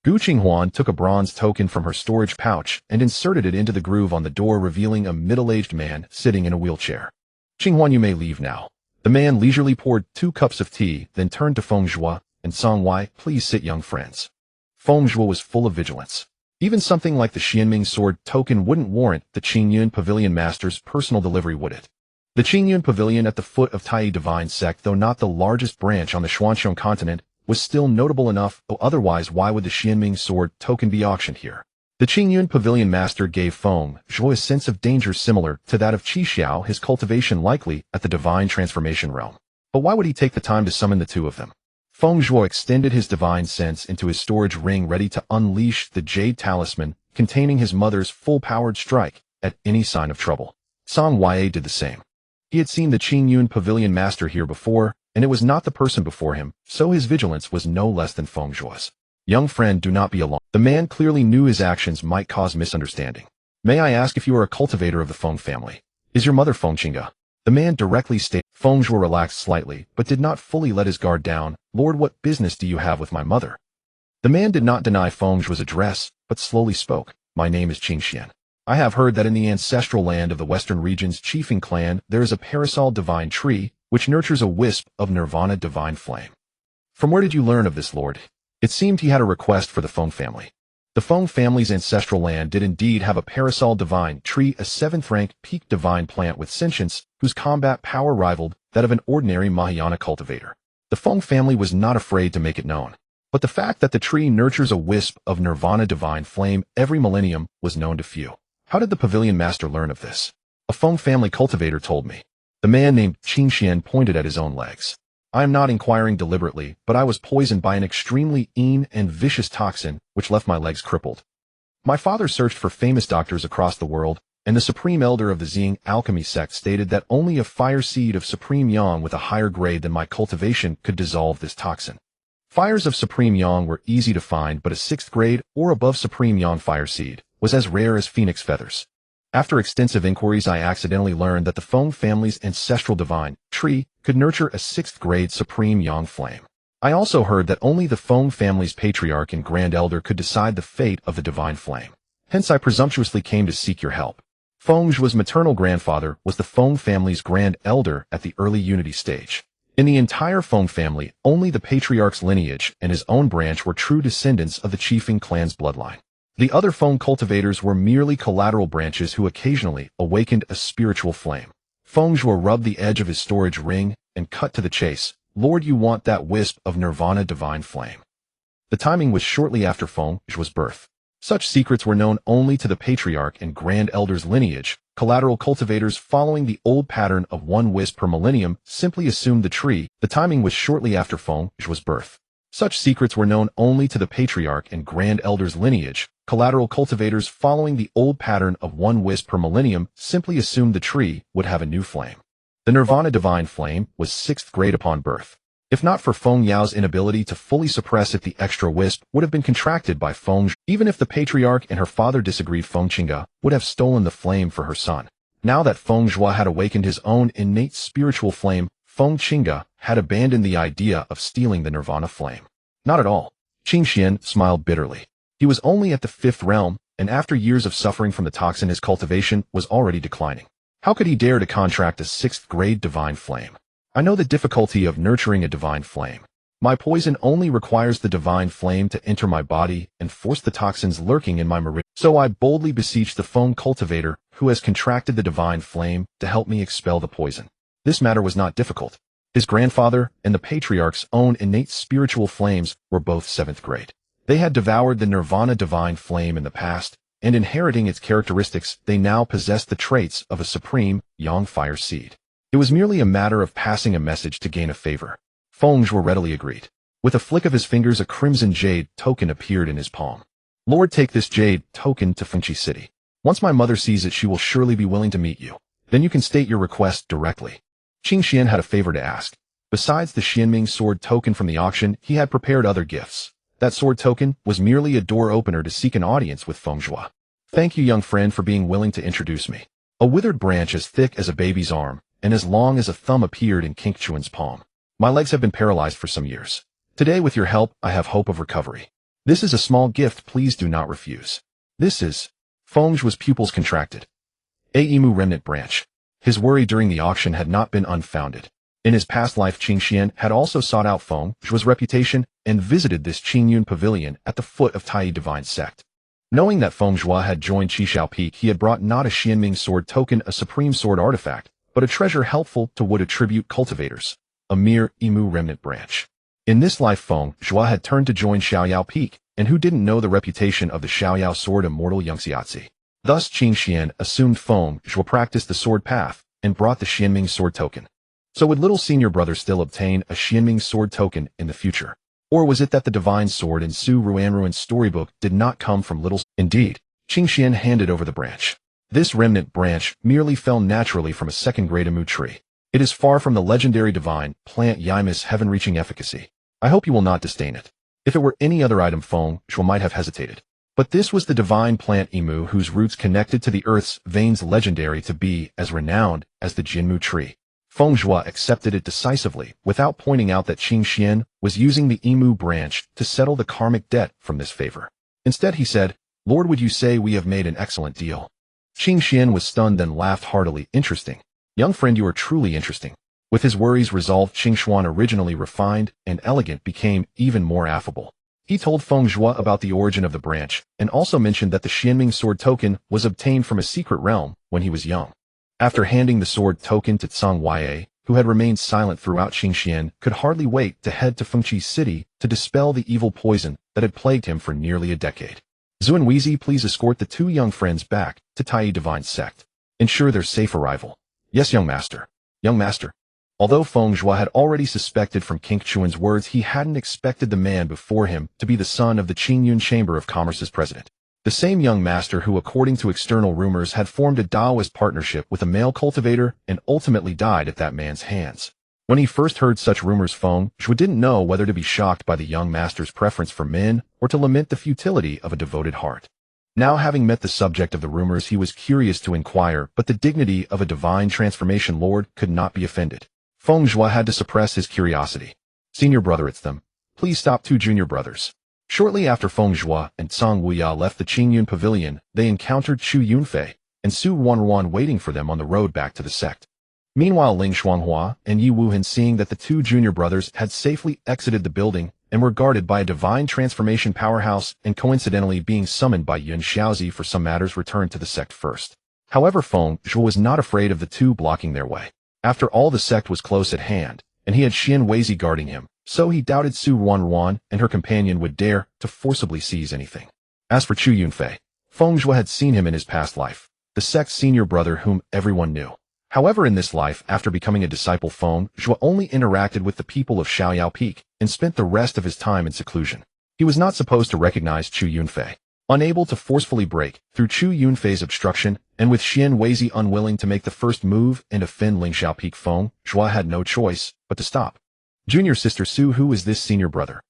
Gu Qinghuan took a bronze token from her storage pouch and inserted it into the groove on the door, revealing a middle-aged man sitting in a wheelchair. Qinghuan, you may leave now. The man leisurely poured 2 cups of tea, then turned to Feng Zhuo and Cang Wei, please sit, young friends. Feng Zhuo was full of vigilance. Even something like the Xianming sword token wouldn't warrant the Qingyun Pavilion master's personal delivery, would it? The Qingyun Pavilion at the foot of Tai Divine Sect, though not the largest branch on the Xuanxiong continent, was still notable enough, though otherwise why would the Xianming sword token be auctioned here? The Qingyun Pavilion master gave Feng Zhuo a sense of danger similar to that of Qi Xiao, his cultivation likely at the divine transformation realm. But why would he take the time to summon the two of them? Feng Zhuo extended his divine sense into his storage ring, ready to unleash the jade talisman containing his mother's full-powered strike at any sign of trouble. Cang Wei did the same. He had seen the Qingyun Pavilion master here before, and it was not the person before him, so his vigilance was no less than Feng Zhuo's. Young friend, do not be alarmed. The man clearly knew his actions might cause misunderstanding. May I ask if you are a cultivator of the Feng family? Is your mother Feng Qingge? The man directly stated. Feng Zhuo relaxed slightly, but did not fully let his guard down. Lord, what business do you have with my mother? The man did not deny Feng Zhuo's address, but slowly spoke. My name is Qingxian. I have heard that in the ancestral land of the Western region's chiefing clan, there is a parasol divine tree, which nurtures a wisp of nirvana divine flame. From where did you learn of this, Lord? It seemed he had a request for the Feng family. The Feng family's ancestral land did indeed have a parasol divine tree, a 7th-rank peak divine plant with sentience, whose combat power rivaled that of an ordinary Mahayana cultivator. The Feng family was not afraid to make it known. But the fact that the tree nurtures a wisp of nirvana divine flame every millennium was known to few. How did the pavilion master learn of this? A Feng family cultivator told me. The man named Qingxian pointed at his own legs. I am not inquiring deliberately, but I was poisoned by an extremely and vicious toxin, which left my legs crippled. My father searched for famous doctors across the world, and the supreme elder of the Xing Alchemy sect stated that only a fire seed of supreme yang with a higher grade than my cultivation could dissolve this toxin. Fires of supreme yang were easy to find, but a 6th grade or above supreme yang fire seed was as rare as phoenix feathers. After extensive inquiries, I accidentally learned that the Feng family's ancestral divine tree could nurture a 6th grade supreme yang flame. I also heard that only the Feng family's patriarch and grand elder could decide the fate of the divine flame. Hence I presumptuously came to seek your help. Feng Zhuo's maternal grandfather was the Feng family's grand elder at the early unity stage. In the entire Feng family, only the patriarch's lineage and his own branch were true descendants of the Qifeng clan's bloodline. The other Feng cultivators were merely collateral branches who occasionally awakened a spiritual flame. Feng Zhuo rubbed the edge of his storage ring and cut to the chase. Lord, you want that wisp of nirvana divine flame. The timing was shortly after Feng Zhuo's birth. Such secrets were known only to the patriarch and grand elder's lineage. Collateral cultivators following the old pattern of one wisp per millennium simply assumed the tree. The timing was shortly after Feng Zhuo's birth. Such secrets were known only to the patriarch and grand elder's lineage. Collateral cultivators following the old pattern of one wisp per millennium simply assumed the tree would have a new flame. The nirvana divine flame was 6th grade upon birth. If not for Feng Yao's inability to fully suppress it, the extra wisp would have been contracted by Feng Zhuo. Even if the patriarch and her father disagreed, Feng Qingge would have stolen the flame for her son. Now that Feng Zhuo had awakened his own innate spiritual flame, Feng Qingge had abandoned the idea of stealing the nirvana flame. Not at all. Qing Xian smiled bitterly. He was only at the 5th realm, and after years of suffering from the toxin, his cultivation was already declining. How could he dare to contract a 6th grade divine flame? I know the difficulty of nurturing a divine flame. My poison only requires the divine flame to enter my body and force the toxins lurking in my meridian. So I boldly beseech the Feng cultivator who has contracted the divine flame to help me expel the poison. This matter was not difficult. His grandfather and the patriarch's own innate spiritual flames were both 7th grade. They had devoured the nirvana divine flame in the past, and inheriting its characteristics, they now possessed the traits of a supreme yang fire seed. It was merely a matter of passing a message to gain a favor. Feng Zhuo readily agreed. With a flick of his fingers, a crimson jade token appeared in his palm. Lord, take this jade token to Fengqi City. Once my mother sees it, she will surely be willing to meet you. Then you can state your request directly. Qing Xian had a favor to ask. Besides the Xianming sword token from the auction, he had prepared other gifts. That sword token was merely a door opener to seek an audience with Feng Zhuo. Thank you, young friend, for being willing to introduce me. A withered branch as thick as a baby's arm and as long as a thumb appeared in King Chuan's palm. My legs have been paralyzed for some years. Today, with your help, I have hope of recovery. This is a small gift, please do not refuse. This is... Feng Zhuo's pupils contracted. A Emu remnant branch. His worry during the auction had not been unfounded. In his past life, Qing Xian had also sought out Feng Zhuo's reputation and visited this Qingyun pavilion at the foot of Tai Divine Sect. Knowing that Feng Zhuo had joined Qishao Peak, he had brought not a Xianming sword token, a supreme sword artifact, but a treasure helpful to wood attribute cultivators, a mere Emu remnant branch. In this life, Feng Zhuo had turned to join Xiaoyao Peak, and who didn't know the reputation of the Xiaoyao sword immortal Yangxiazi? Thus Qing Xian assumed Feng Zhuo practiced the sword path and brought the Xianming sword token. So would little senior brother still obtain a Xianming sword token in the future? Or was it that the divine sword in Su Ruanruan's storybook did not come from little... Indeed, Qing Xian handed over the branch. This remnant branch merely fell naturally from a 2nd grade Emu tree. It is far from the legendary divine plant Yima's heaven-reaching efficacy. I hope you will not disdain it. If it were any other item, Feng Zhuo might have hesitated. But this was the divine plant Emu whose roots connected to the earth's veins, legendary to be as renowned as the Jinmu tree. Feng Zhuo accepted it decisively, without pointing out that Qing Xian was using the Emu branch to settle the karmic debt from this favor. Instead, he said, Lord, would you say we have made an excellent deal? Qing Xian was stunned, then laughed heartily. Interesting. Young friend, you are truly interesting. With his worries resolved, Qing Xuan, originally refined and elegant, became even more affable. He told Feng Zhuo about the origin of the branch, and also mentioned that the Xianming sword token was obtained from a secret realm when he was young. After handing the sword token to Tsang Yue, who had remained silent throughout, Qing Xian could hardly wait to head to Fengqi City to dispel the evil poison that had plagued him for nearly a decade. Zhu and Wheezy, please escort the 2 young friends back to Tai Divine Sect. Ensure their safe arrival. Yes, young master. Young master. Although Feng Zhuo had already suspected from King Chuan's words, he hadn't expected the man before him to be the son of the Qingyun Chamber of Commerce's president. The same young master who, according to external rumors, had formed a Taoist partnership with a male cultivator and ultimately died at that man's hands. When he first heard such rumors, Feng Zhuo didn't know whether to be shocked by the young master's preference for men or to lament the futility of a devoted heart. Now, having met the subject of the rumors, he was curious to inquire, but the dignity of a divine transformation lord could not be offended. Feng Zhuo had to suppress his curiosity. "Senior brother, it's them. Please stop." Two junior brothers. Shortly after Feng Zhuo and Cang Wuya left the Qingyun Pavilion, they encountered Chu Yunfei and Su Wanruan waiting for them on the road back to the sect. Meanwhile, Ling Shuanghua and Yi Wuhan, seeing that the two junior brothers had safely exited the building and were guarded by a divine transformation powerhouse and coincidentally being summoned by Yun Xiaozi for some matters, returned to the sect first. However, Feng Zhuo was not afraid of the two blocking their way. After all, the sect was close at hand, and he had Xian Weizi guarding him, so he doubted Su Wanruan and her companion would dare to forcibly seize anything. As for Chu Yunfei, Feng Zhuo had seen him in his past life, the sect's senior brother whom everyone knew. However, in this life, after becoming a disciple, Feng Zhuo only interacted with the people of Xiaoyao Peak and spent the rest of his time in seclusion. He was not supposed to recognize Chu Yunfei. Unable to forcefully break through Chu Yunfei's obstruction, and with Xian Weizi unwilling to make the first move and offend Lingxiao Peak, Feng Zhuo had no choice but to stop. "Junior sister Su, who is this senior brother?"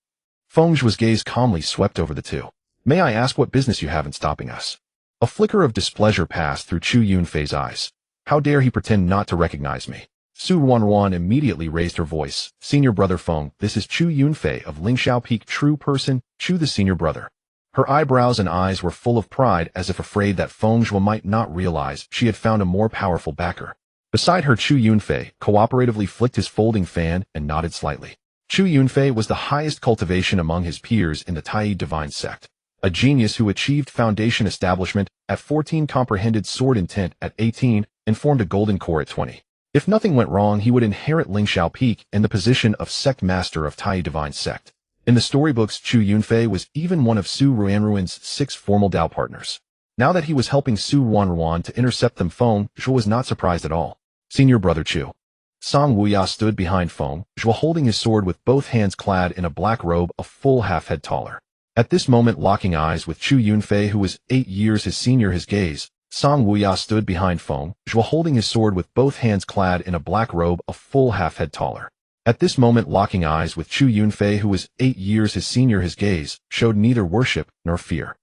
Feng Zhuo's gaze calmly swept over the two. "May I ask what business you have in stopping us?" A flicker of displeasure passed through Chu Yunfei's eyes. "How dare he pretend not to recognize me?" Su Wanruan immediately raised her voice. "Senior brother Feng, this is Chu Yunfei of Lingxiao Peak, true person, Chu the senior brother." Her eyebrows and eyes were full of pride, as if afraid that Feng Zhuo might not realize she had found a more powerful backer. Beside her, Chu Yunfei cooperatively flicked his folding fan and nodded slightly. Chu Yunfei was the highest cultivation among his peers in the Tai Divine Sect. A genius who achieved foundation establishment at 14, comprehended sword intent at 18, and formed a golden core at 20. If nothing went wrong, he would inherit Lingxiao Peak and the position of sect master of Tai Divine Sect. In the storybooks, Chu Yunfei was even one of Su Ruanruan's 6 formal Dao partners. Now that he was helping Su Wanruan to intercept them, Feng Zhuo was not surprised at all. "Senior brother Chu." Cang Wuya stood behind Feng Zhuo, holding his sword with both hands clad in a black robe a full half-head taller. At this moment, locking eyes with Chu Yunfei, who was 8 years his senior, his gaze, Cang Wuya stood behind Feng Zhuo, holding his sword with both hands clad in a black robe a full half-head taller. At this moment, locking eyes with Chu Yunfei, who was 8 years his senior, his gaze showed neither worship nor fear.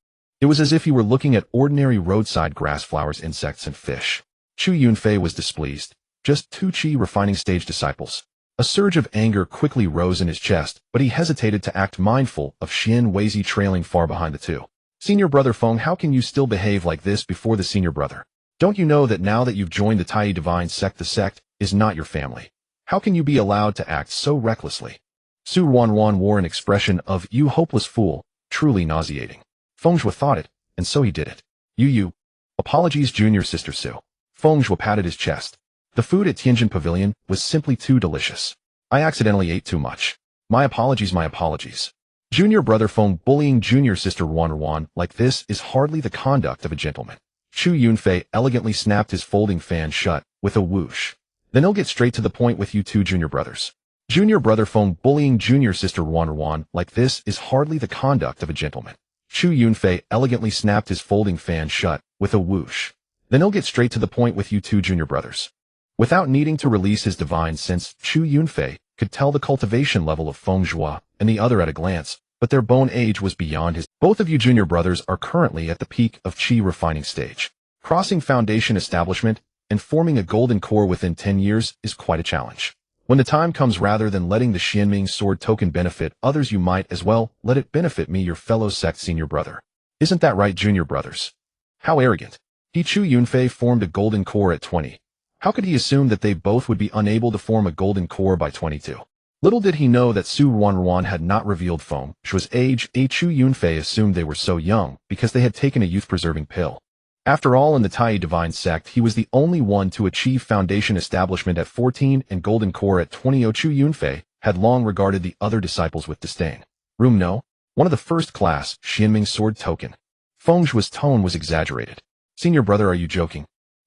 It was as if he were looking at ordinary roadside grass, flowers, insects, and fish. Chu Yunfei was displeased. Just two Qi refining stage disciples. A surge of anger quickly rose in his chest, but he hesitated to act, mindful of Xian Weizi trailing far behind the two. "Senior brother Feng, how can you still behave like this before the senior brother? Don't you know that now that you've joined the Tai Divine Sect, the sect is not your family? How can you be allowed to act so recklessly?" Su Wanruan wore an expression of "you hopeless fool," truly nauseating. Feng Zhuo thought it, and so he did it. You. Apologies, junior sister Su." Feng Zhuo patted his chest. "The food at Tianjin Pavilion was simply too delicious. I accidentally ate too much. My apologies, my apologies." Junior brother Feng, bullying junior sister Wanruan like this is hardly the conduct of a gentleman. Chu Yunfei elegantly snapped his folding fan shut with a whoosh. "Then he'll get straight to the point with you two junior brothers." Junior brother Feng, bullying junior sister Wanruan like this is hardly the conduct of a gentleman. Chu Yunfei elegantly snapped his folding fan shut with a whoosh. "Then he'll get straight to the point with you two junior brothers." Without needing to release his divine sense, Chu Yunfei could tell the cultivation level of Feng Zhuo and the other at a glance, but their bone age was beyond his. "Both of you junior brothers are currently at the peak of Qi refining stage. Crossing foundation establishment and forming a golden core within 10 years is quite a challenge. When the time comes, rather than letting the Xianming sword token benefit others, you might as well let it benefit me, your fellow sect senior brother. Isn't that right, junior brothers?" How arrogant. Chu Yunfei formed a golden core at 20. How could he assume that they both would be unable to form a golden core by 22? Little did he know that Su Wanruan had not revealed Feng Zhuo's age. Chu Yunfei assumed they were so young because they had taken a youth-preserving pill. After all, in the Tai Divine Sect, he was the only one to achieve foundation establishment at 14 and golden core at 20. Chu Yunfei had long regarded the other disciples with disdain. Room No. 1 of the first-class Xianming sword token. Feng Zhuo's tone was exaggerated. "Senior brother, are you joking?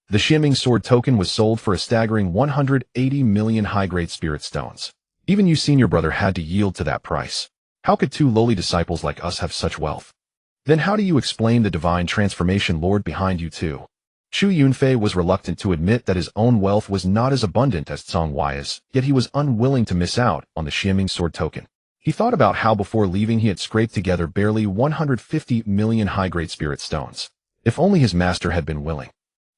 The Xianming sword token was sold for a staggering 180 million high-grade spirit stones. Even you, senior brother, had to yield to that price. How could two lowly disciples like us have such wealth?" Then how do you explain the divine transformation lord behind you too? Chu Yunfei was reluctant to admit that his own wealth was not as abundant as Cong Huai's, yet he was unwilling to miss out on the Xianming sword token. He thought about how before leaving he had scraped together barely 150 million high-grade spirit stones. If only his master had been willing.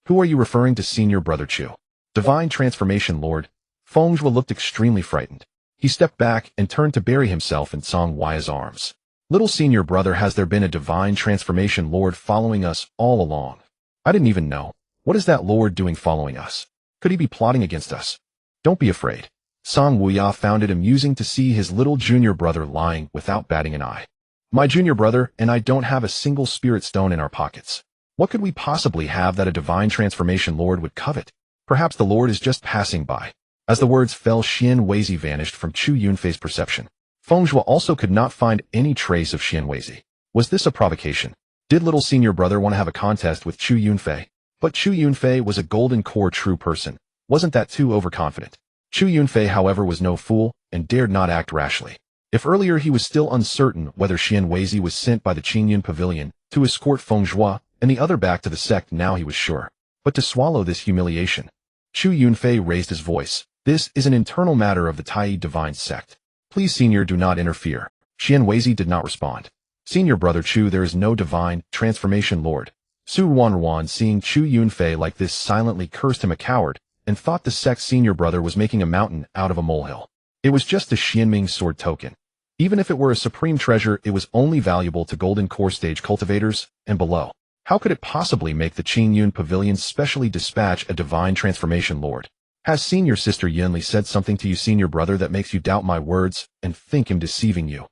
Who are you referring to, senior brother Chu? Divine transformation lord? Feng Zhuo looked extremely frightened. He stepped back and turned to bury himself in Cong Huai's arms. Little senior brother, has there been a divine transformation lord following us all along? I didn't even know. What is that lord doing following us? Could he be plotting against us? Don't be afraid. Song Wuya found it amusing to see his little junior brother lying without batting an eye. My junior brother and I don't have a single spirit stone in our pockets. What could we possibly have that a divine transformation lord would covet? Perhaps the lord is just passing by. As the words fell, Xian Weizi vanished from Chu Yunfei's perception. Feng Zhuo also could not find any trace of Xian Weizi. Was this a provocation? Did little senior brother want to have a contest with Chu Yunfei? But Chu Yunfei was a golden core true person. Wasn't that too overconfident? Chu Yunfei, however, was no fool and dared not act rashly. If earlier he was still uncertain whether Xian Weizi was sent by the Qingyun Pavilion to escort Feng Zhuo and the other back to the sect, now he was sure. But to swallow this humiliation, Chu Yunfei raised his voice. This is an internal matter of the Tai Divine Sect. Please, senior, do not interfere. Xian Weizi did not respond. Senior brother Chu, there is no divine transformation lord. Su Wanruan, seeing Chu Yunfei like this, silently cursed him a coward and thought the sect's senior brother was making a mountain out of a molehill. It was just a Xianming sword token. Even if it were a supreme treasure, it was only valuable to golden core stage cultivators and below. How could it possibly make the Qingyun Pavilion specially dispatch a divine transformation lord? Has senior sister Yinli said something to you, senior brother, that makes you doubt my words and think him deceiving you?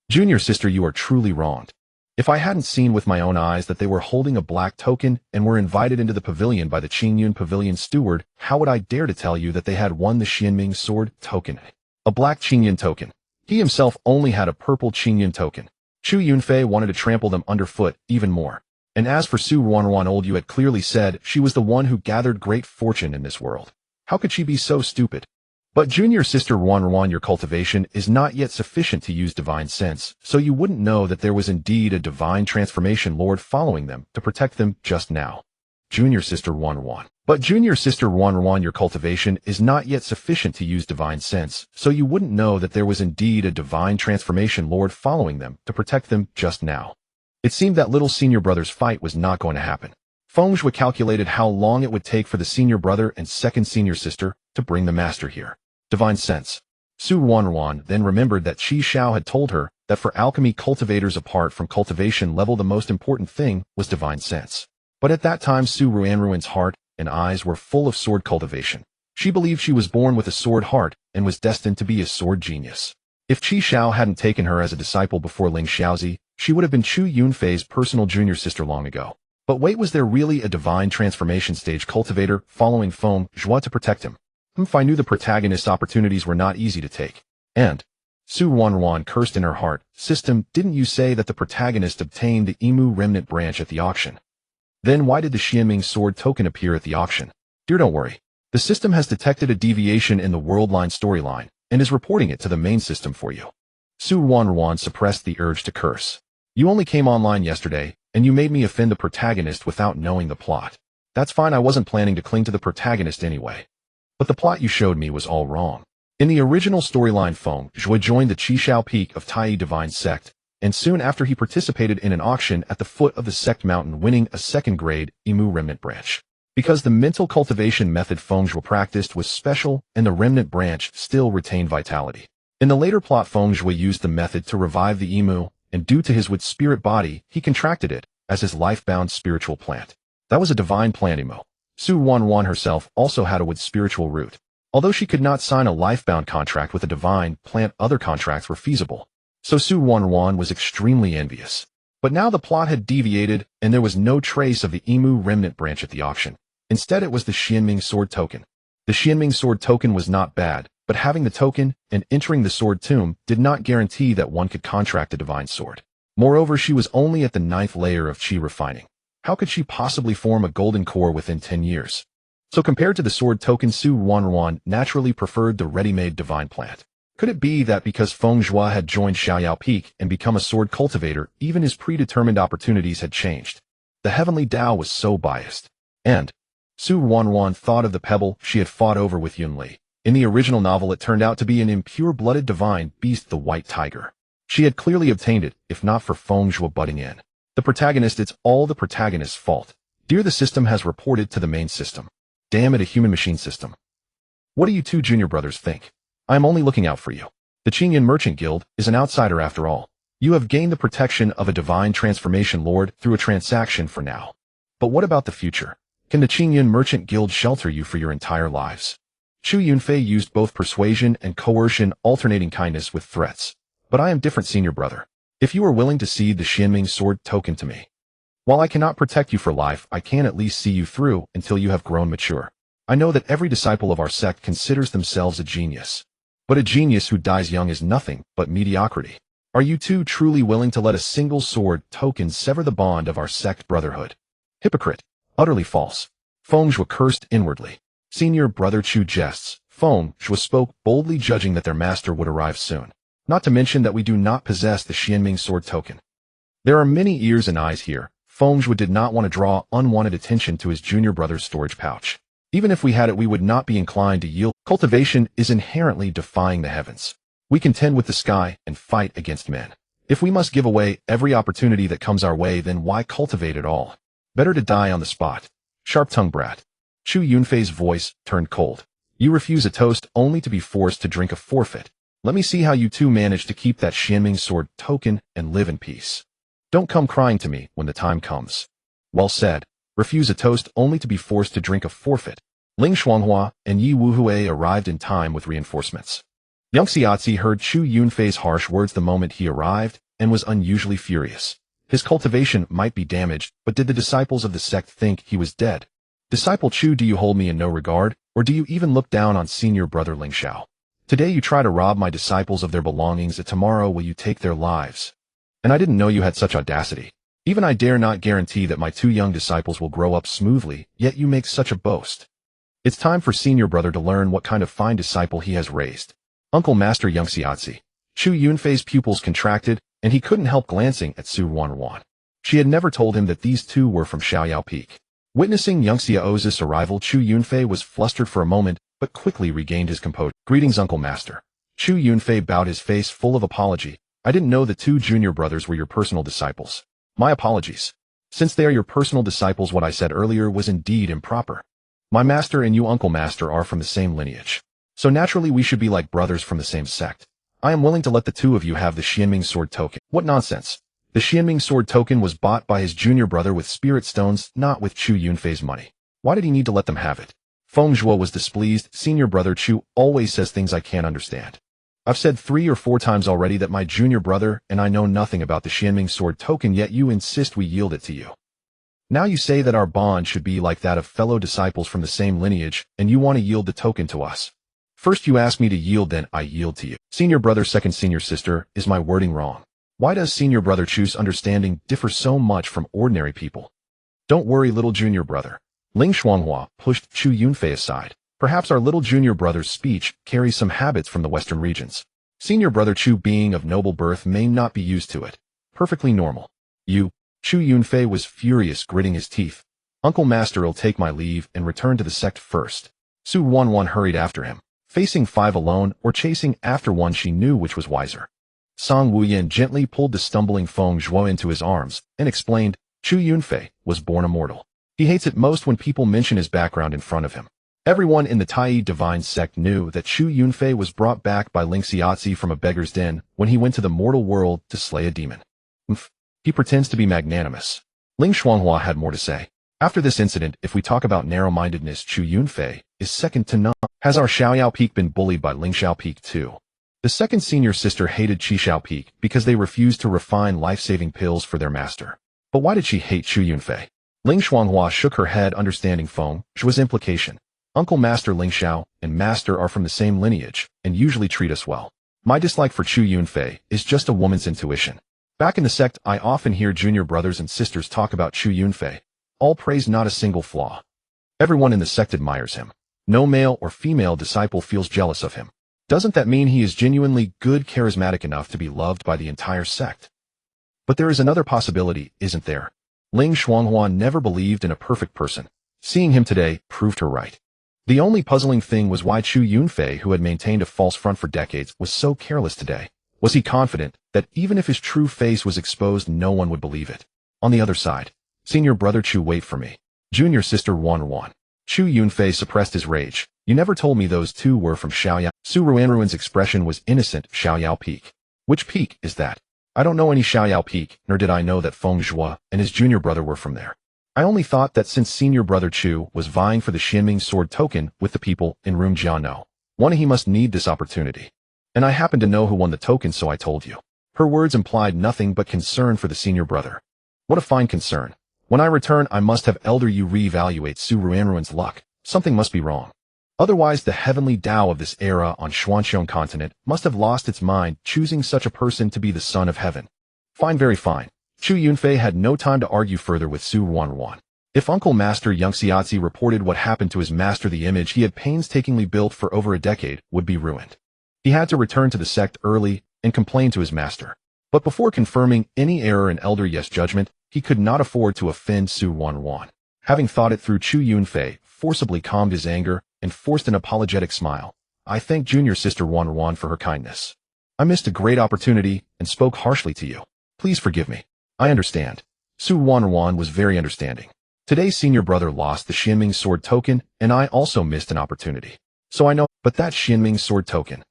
Junior sister, you are truly wronged. If I hadn't seen with my own eyes that they were holding a black token and were invited into the pavilion by the Qingyun Pavilion steward, how would I dare to tell you that they had won the Xianming sword token? A black Qingyun token. He himself only had a purple Qingyun token. Chu Yunfei wanted to trample them underfoot even more. And as for Su Wanruan, old, you had clearly said she was the one who gathered great fortune in this world. How could she be so stupid? But junior sister Wanruan, your cultivation is not yet sufficient to use divine sense, so you wouldn't know that there was indeed a divine transformation lord following them to protect them just now. Junior sister Wanruan. But junior sister Wanruan, your cultivation is not yet sufficient to use divine sense, so you wouldn't know that there was indeed a divine transformation lord following them to protect them just now. It seemed that little senior brother's fight was not going to happen. Feng Zhuo calculated how long it would take for the senior brother and second senior sister to bring the master here. Divine sense. Su Wanruan then remembered that Qi Xiao had told her that for alchemy cultivators apart from cultivation level, the most important thing was divine sense. But at that time, Su Ruanruan's heart and eyes were full of sword cultivation. She believed she was born with a sword heart and was destined to be a sword genius. If Qi Xiao hadn't taken her as a disciple before Ling Xiaozi, she would have been Chu Yunfei's personal junior sister long ago. But wait, was there really a divine transformation stage cultivator following Feng Zhuo to protect him? I knew the protagonist's opportunities were not easy to take. And Su Wanruan cursed in her heart. System, didn't you say that the protagonist obtained the Emu remnant branch at the auction? Then why did the Xianming sword token appear at the auction? Dear, don't worry. The system has detected a deviation in the worldline storyline and is reporting it to the main system for you. Su Wanruan suppressed the urge to curse. You only came online yesterday, and you made me offend the protagonist without knowing the plot. That's fine, I wasn't planning to cling to the protagonist anyway. But the plot you showed me was all wrong. In the original storyline, Feng Zhuo joined the Qishao Peak of Tai Divine Sect, and soon after he participated in an auction at the foot of the sect mountain, winning a second-grade Emu remnant branch. Because the mental cultivation method Feng Zhuo practiced was special and the remnant branch still retained vitality. In the later plot, Feng Zhuo used the method to revive the Emu, and due to his wood spirit body, he contracted it as his life-bound spiritual plant. That was a divine plant Emu. Su Wanruan herself also had a wood spiritual root. Although she could not sign a life-bound contract with a divine plant, other contracts were feasible. So Su Wanruan was extremely envious. But now the plot had deviated, and there was no trace of the Emu remnant branch at the auction. Instead, it was the Xianming sword token. The Xianming sword token was not bad, but having the token and entering the sword tomb did not guarantee that one could contract a divine sword. Moreover, she was only at the 9th layer of Qi refining. How could she possibly form a golden core within 10 years? So compared to the sword token, Su Wanruan naturally preferred the ready-made divine plant. Could it be that because Feng Zhuo had joined Xiaoyao Peak and become a sword cultivator, even his predetermined opportunities had changed? The heavenly Tao was so biased. And Su Wanwan thought of the pebble she had fought over with Yunli. In the original novel, it turned out to be an impure-blooded divine beast, the white tiger. She had clearly obtained it, if not for Feng Zhuo butting in. The protagonist, it's all the protagonist's fault. Dear, the system has reported to the main system. Damn it, a human-machine system. What do you two junior brothers think? I am only looking out for you. The Qingyan Merchant Guild is an outsider after all. You have gained the protection of a divine transformation lord through a transaction for now. But what about the future? Can the Qingyan Merchant Guild shelter you for your entire lives? Chu Yunfei used both persuasion and coercion, alternating kindness with threats. But I am different, senior brother. If you are willing to cede the Xianming sword token to me, while I cannot protect you for life, I can at least see you through until you have grown mature. I know that every disciple of our sect considers themselves a genius. But a genius who dies young is nothing but mediocrity. Are you two truly willing to let a single sword token sever the bond of our sect brotherhood? Hypocrite. Utterly false. Feng Zhuo cursed inwardly. Senior brother Chu jests. Feng Zhuo spoke boldly, judging that their master would arrive soon. Not to mention that we do not possess the Xianming sword token. There are many ears and eyes here. Feng Zhuo did not want to draw unwanted attention to his junior brother's storage pouch. Even if we had it, we would not be inclined to yield. Cultivation is inherently defying the heavens. We contend with the sky and fight against men. If we must give away every opportunity that comes our way, then why cultivate at all? Better to die on the spot. Sharp-tongued brat. Chu Yunfei's voice turned cold. You refuse a toast only to be forced to drink a forfeit. Let me see how you two manage to keep that Xianming sword token and live in peace. Don't come crying to me when the time comes. Well said. Refuse a toast only to be forced to drink a forfeit. Ling Shuanghua and Yi Wuhui arrived in time with reinforcements. Yang Xiaozi heard Chu Yunfei's harsh words the moment he arrived and was unusually furious. His cultivation might be damaged, but did the disciples of the sect think he was dead? Disciple Chu, do you hold me in no regard, or do you even look down on senior brother Ling Xiao? Today you try to rob my disciples of their belongings, and tomorrow will you take their lives? And I didn't know you had such audacity. Even I dare not guarantee that my two young disciples will grow up smoothly, yet you make such a boast. It's time for senior brother to learn what kind of fine disciple he has raised. Uncle Master Yang Xiaozi. Chu Yunfei's pupils contracted, and he couldn't help glancing at Su Wanwan. She had never told him that these two were from Xiaoyao Peak. Witnessing Yang Xiaozi's arrival, Chu Yunfei was flustered for a moment, but quickly regained his composure. Greetings, Uncle Master. Chu Yunfei bowed, his face full of apology. I didn't know the two junior brothers were your personal disciples. My apologies. Since they are your personal disciples, what I said earlier was indeed improper. My master and you, Uncle Master, are from the same lineage. So naturally we should be like brothers from the same sect. I am willing to let the two of you have the Xianming sword token. What nonsense. The Xianming sword token was bought by his junior brother with spirit stones, not with Chu Yunfei's money. Why did he need to let them have it? Feng Zhuo was displeased. Senior brother Chu always says things I can't understand. I've said 3 or 4 times already that my junior brother and I know nothing about the Xianming sword token, yet you insist we yield it to you. Now you say that our bond should be like that of fellow disciples from the same lineage, and you want to yield the token to us. First you ask me to yield, then I yield to you. Senior brother, second senior sister, is my wording wrong? Why does senior brother Chu's understanding differ so much from ordinary people? Don't worry, little junior brother. Ling Shuanghua pushed Chu Yunfei aside. Perhaps our little junior brother's speech carries some habits from the western regions. Senior brother Chu, being of noble birth, may not be used to it. Perfectly normal. You. Chu Yunfei was furious, gritting his teeth. Uncle Master will take my leave and return to the sect first. Su Wanwan hurried after him. Facing 5 alone or chasing after one, she knew which was wiser. Song Wuyan gently pulled the stumbling Feng Zhuo into his arms and explained, Chu Yunfei was born immortal. He hates it most when people mention his background in front of him. Everyone in the Tai Divine sect knew that Chu Yunfei was brought back by Ling Xiaozi from a beggar's den when he went to the mortal world to slay a demon. He pretends to be magnanimous. Ling Shuanghua had more to say. After this incident, if we talk about narrow-mindedness, Chu Yunfei is second to none. Has our Xiaoyao Peak been bullied by Ling Xiao Peak too? The second senior sister hated Qi Xiao Peak because they refused to refine life-saving pills for their master. But why did she hate Chu Yunfei? Ling Shuanghua shook her head, understanding Feng Zhuo's implication. Uncle Master Ling Xiao and Master are from the same lineage and usually treat us well. My dislike for Chu Yunfei is just a woman's intuition. Back in the sect, I often hear junior brothers and sisters talk about Chu Yunfei. All praise, not a single flaw. Everyone in the sect admires him. No male or female disciple feels jealous of him. Doesn't that mean he is genuinely good, charismatic enough to be loved by the entire sect? But there is another possibility, isn't there? Ling Shuanghuan never believed in a perfect person. Seeing him today proved her right. The only puzzling thing was why Chu Yunfei, who had maintained a false front for decades, was so careless today. Was he confident that even if his true face was exposed, no one would believe it? On the other side, senior brother Chu, wait for me. Junior sister Wan. Chu Yunfei suppressed his rage. You never told me those two were from Xiaoyao. Su Ruanruan's expression was innocent. Xiaoyao Peak. Which peak is that? I don't know any Xiaoyao Peak, nor did I know that Feng Zhuo and his junior brother were from there. I only thought that since senior brother Chu was vying for the Xinming sword token with the people in room Jiano, he must need this opportunity. And I happen to know who won the token, so I told you. Her words implied nothing but concern for the senior brother. What a fine concern. When I return, I must have Elder Yu reevaluate Su Ruanruan's luck. Something must be wrong. Otherwise, the heavenly Tao of this era on Xuanxiong continent must have lost its mind, choosing such a person to be the son of heaven. Fine, very fine. Chu Yunfei had no time to argue further with Su Ruanruan. If Uncle Master Yangxiazi reported what happened to his master, the image he had painstakingly built for over a decade would be ruined. He had to return to the sect early and complain to his master. But before confirming any error in Elder Ye's judgment, he could not afford to offend Su Ruanruan. Having thought it through, Chu Yunfei forcibly calmed his anger and forced an apologetic smile. I thank junior sister Ruanruan for her kindness. I missed a great opportunity and spoke harshly to you. Please forgive me. I understand. Su Ruanruan was very understanding. Today's senior brother lost the Xinming sword token, and I also missed an opportunity. So I know, but that Xinming sword token.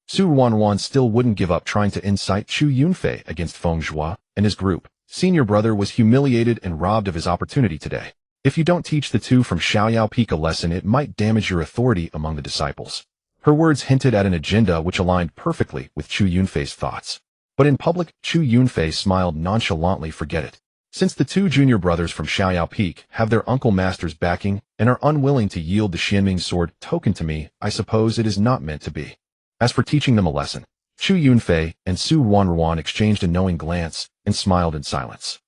Su Ruanruan still wouldn't give up trying to incite Chu Yunfei against Feng Zhuo and his group. Senior brother was humiliated and robbed of his opportunity today. If you don't teach the two from Xiaoyao Peak a lesson, it might damage your authority among the disciples. Her words hinted at an agenda which aligned perfectly with Chu Yunfei's thoughts. But in public, Chu Yunfei smiled nonchalantly. Forget it. Since the two junior brothers from Xiaoyao Peak have their uncle master's backing and are unwilling to yield the Xinming sword token to me, I suppose it is not meant to be. As for teaching them a lesson, Chu Yunfei and Su Ruanruan exchanged a knowing glance and smiled in silence.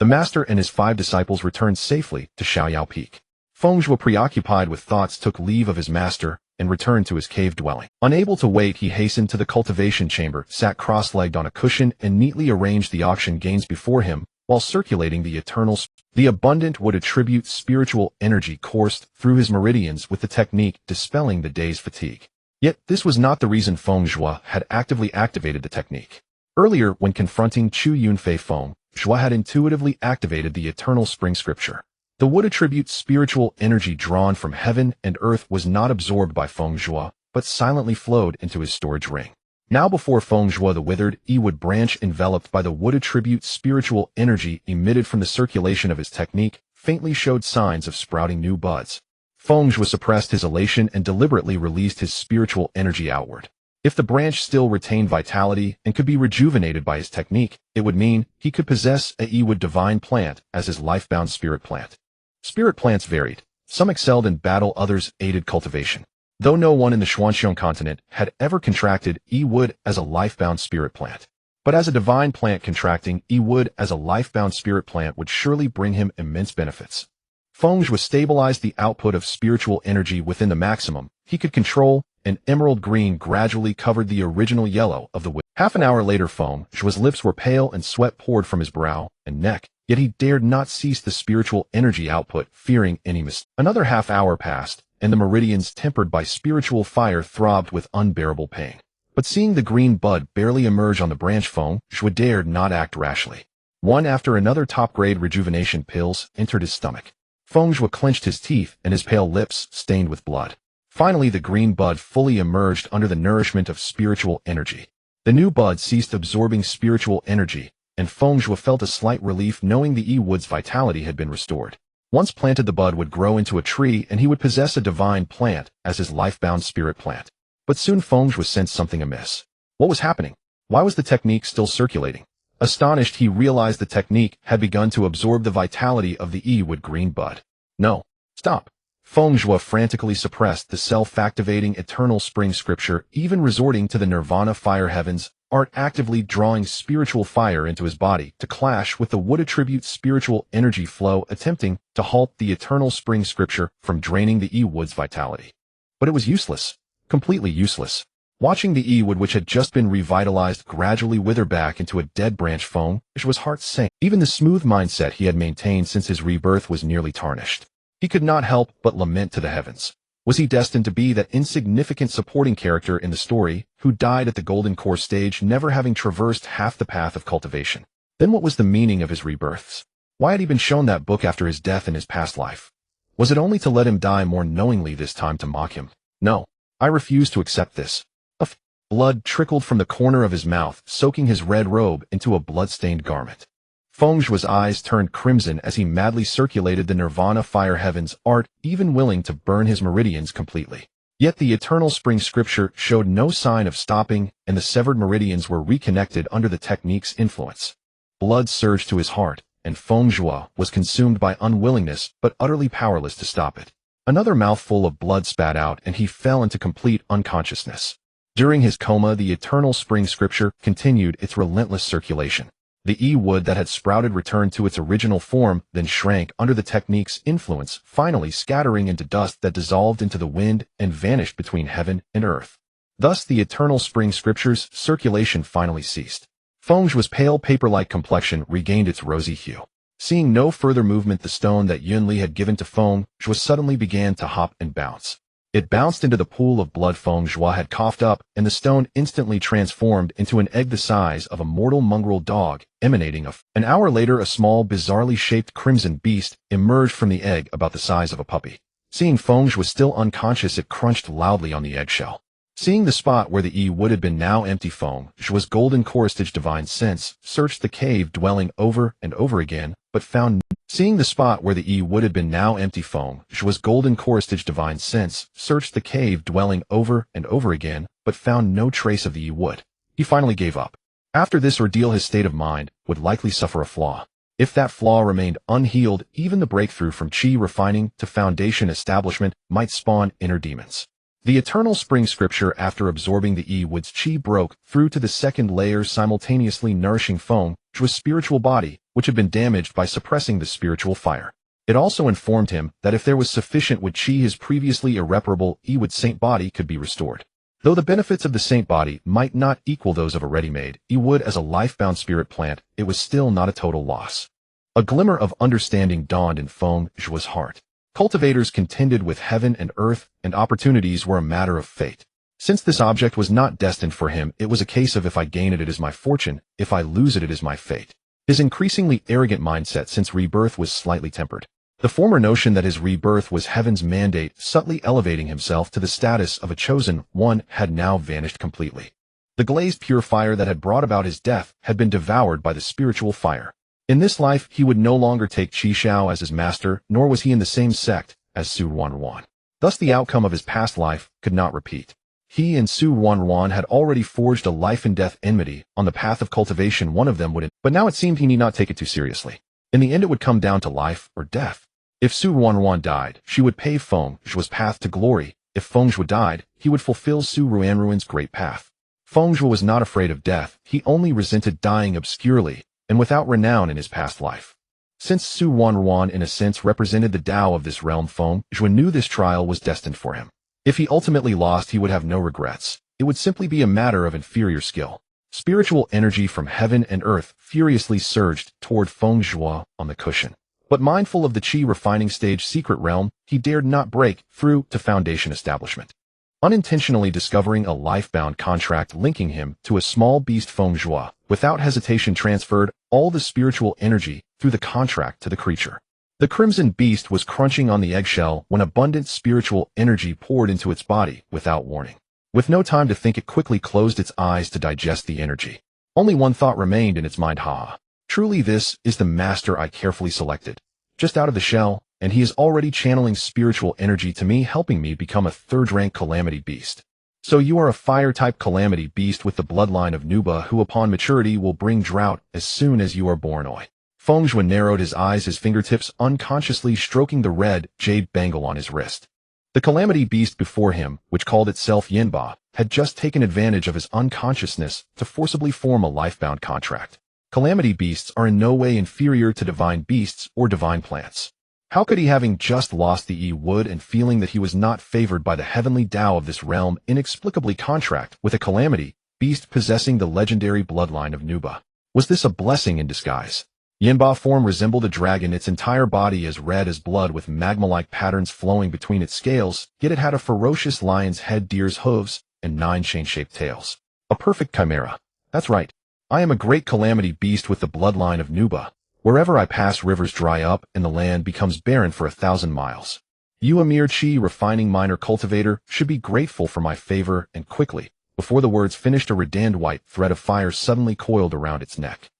The master and his 5 disciples returned safely to Xiaoyao Peak. Feng Zhuo, preoccupied with thoughts, took leave of his master and returned to his cave dwelling. Unable to wait, he hastened to the cultivation chamber, sat cross-legged on a cushion, and neatly arranged the auction gains before him while circulating the the abundant would attribute spiritual energy coursed through his meridians with the technique dispelling the day's fatigue. Yet this was not the reason Feng Zhuo had actively activated the technique. Earlier, when confronting Chu Yunfei, Feng Zhuo had intuitively activated the eternal spring scripture. The wood attribute spiritual energy drawn from heaven and earth was not absorbed by Feng Zhuo, but silently flowed into his storage ring. Now before Feng Zhuo, the withered wood branch enveloped by the wood attribute spiritual energy emitted from the circulation of his technique faintly showed signs of sprouting new buds. Feng Zhuo suppressed his elation and deliberately released his spiritual energy outward. If the branch still retained vitality and could be rejuvenated by his technique, it would mean he could possess a wood divine plant as his life-bound spirit plant. Spirit plants varied. Some excelled in battle, others aided cultivation. Though no one in the Xuanxiong continent had ever contracted wood as a life-bound spirit plant. But as a divine plant, contracting wood as a life-bound spirit plant would surely bring him immense benefits. Feng Zhuo stabilized the output of spiritual energy within the maximum he could control, and emerald green gradually covered the original yellow of the wood. Half an hour later, Feng Zhuo's lips were pale and sweat poured from his brow and neck, yet he dared not cease the spiritual energy output, fearing any mistake. Another half hour passed, and the meridians tempered by spiritual fire throbbed with unbearable pain. But seeing the green bud barely emerge on the branch, Feng Zhuo dared not act rashly. One after another top-grade rejuvenation pills entered his stomach. Feng Zhuo clenched his teeth and his pale lips stained with blood. Finally, the green bud fully emerged under the nourishment of spiritual energy. The new bud ceased absorbing spiritual energy, and Feng Zhuo felt a slight relief knowing the wood's vitality had been restored. Once planted, the bud would grow into a tree and he would possess a divine plant as his life-bound spirit plant. But soon Feng Zhuo sensed something amiss. What was happening? Why was the technique still circulating? Astonished, he realized the technique had begun to absorb the vitality of the wood green bud. No. Stop. Feng Zhuo frantically suppressed the self-activating eternal spring scripture, even resorting to the nirvana fire heavens, art actively drawing spiritual fire into his body to clash with the wood attribute spiritual energy flow, attempting to halt the eternal spring scripture from draining the wood's vitality. But it was useless. Completely useless. Watching the E wood which had just been revitalized gradually wither back into a dead branch Feng Zhuo's heart sank. Even the smooth mindset he had maintained since his rebirth was nearly tarnished. He could not help but lament to the heavens. Was he destined to be that insignificant supporting character in the story who died at the Golden Core stage, never having traversed half the path of cultivation? Then what was the meaning of his rebirths? Why had he been shown that book after his death in his past life? Was it only to let him die more knowingly this time, to mock him? No, I refuse to accept this. Blood trickled from the corner of his mouth, soaking his red robe into a blood-stained garment. Feng Zhuo's eyes turned crimson as he madly circulated the Nirvana fire heavens, art even willing to burn his meridians completely. Yet the eternal spring scripture showed no sign of stopping, and the severed meridians were reconnected under the technique's influence. Blood surged to his heart, and Feng Zhuo was consumed by unwillingness but utterly powerless to stop it. Another mouthful of blood spat out and he fell into complete unconsciousness. During his coma, the eternal spring scripture continued its relentless circulation. The E wood that had sprouted returned to its original form, then shrank under the technique's influence, finally scattering into dust that dissolved into the wind and vanished between heaven and earth. Thus the eternal spring scripture's circulation finally ceased. Feng Zhuo's pale paper-like complexion regained its rosy hue. Seeing no further movement, the stone that Yunli had given to Feng Zhuo suddenly began to hop and bounce. It bounced into the pool of blood Feng Zhuo had coughed up, and the stone instantly transformed into an egg the size of a mortal mongrel dog, emanating an hour later, a small, bizarrely shaped crimson beast emerged from the egg about the size of a puppy. Seeing Feng Zhuo still unconscious, it crunched loudly on the eggshell. Seeing the spot where the E would have been now empty, Feng Zhuo's golden corestage divine sense searched the cave dwelling over and over again, but found Seeing the spot where the E would have been now empty, Feng Zhuo's golden corestage divine sense searched the cave dwelling over and over again, but found no trace of the E wood. He finally gave up. After this ordeal, his state of mind would likely suffer a flaw. If that flaw remained unhealed, even the breakthrough from chi refining to foundation establishment might spawn inner demons. The eternal spring scripture, after absorbing the E wood's chi, broke through to the second layer, simultaneously nourishing Feng Zhuo's spiritual body, which had been damaged by suppressing the spiritual fire. It also informed him that if there was sufficient wood chi, his previously irreparable E wood saint body could be restored. Though the benefits of the saint body might not equal those of a ready-made E wood as a life-bound spirit plant, it was still not a total loss. A glimmer of understanding dawned in Feng Zhuo's heart. Cultivators contended with heaven and earth, and opportunities were a matter of fate. Since this object was not destined for him, it was a case of if I gain it, it is my fortune, if I lose it, it is my fate. His increasingly arrogant mindset since rebirth was slightly tempered. The former notion that his rebirth was heaven's mandate, subtly elevating himself to the status of a chosen one, had now vanished completely. The glazed pure fire that had brought about his death had been devoured by the spiritual fire. In this life, he would no longer take Qi Shao as his master, nor was he in the same sect as Su Wanruan. Thus the outcome of his past life could not repeat. He and Su Wanruan had already forged a life and death enmity. On the path of cultivation, one of them would, but now it seemed he need not take it too seriously. In the end, it would come down to life or death. If Su Wanruan died, she would pave Feng Zhuo's path to glory. If Feng Zhuo died, he would fulfill Su Ruanruan's great path. Feng Zhuo was not afraid of death, he only resented dying obscurely and without renown in his past life. Since Su Wanruan in a sense represented the Tao of this realm, Feng Zhuo knew this trial was destined for him. If he ultimately lost, he would have no regrets. It would simply be a matter of inferior skill. Spiritual energy from heaven and earth furiously surged toward Feng Zhuo on the cushion. But mindful of the chi refining stage secret realm, he dared not break through to foundation establishment. Unintentionally discovering a life-bound contract linking him to a small beast, Feng Zhuo without hesitation transferred all the spiritual energy through the contract to the creature. The crimson beast was crunching on the eggshell when abundant spiritual energy poured into its body without warning. With no time to think, it quickly closed its eyes to digest the energy. Only one thought remained in its mind: truly this is the master I carefully selected, just out of the shell, and he is already channeling spiritual energy to me, helping me become a third-rank calamity beast. So you are a fire-type calamity beast with the bloodline of Nuba, who upon maturity will bring drought as soon as you are born. Oi. Feng Zhuo narrowed his eyes, his fingertips unconsciously stroking the red jade bangle on his wrist. The calamity beast before him, which called itself Yinba, had just taken advantage of his unconsciousness to forcibly form a life-bound contract. Calamity beasts are in no way inferior to divine beasts or divine plants. How could he, having just lost the wood and feeling that he was not favored by the heavenly Tao of this realm, inexplicably contract with a calamity beast possessing the legendary bloodline of Nuba? Was this a blessing in disguise? Yinba form resembled a dragon, its entire body as red as blood with magma-like patterns flowing between its scales, yet it had a ferocious lion's head, deer's hooves, and 9 chain-shaped tails. A perfect chimera. That's right. I am a great calamity beast with the bloodline of Nuba. Wherever I pass, rivers dry up and the land becomes barren for 1,000 miles. You, a mere chi refining minor cultivator, should be grateful for my favor, and quickly, before the words finished, a redanned white thread of fire suddenly coiled around its neck.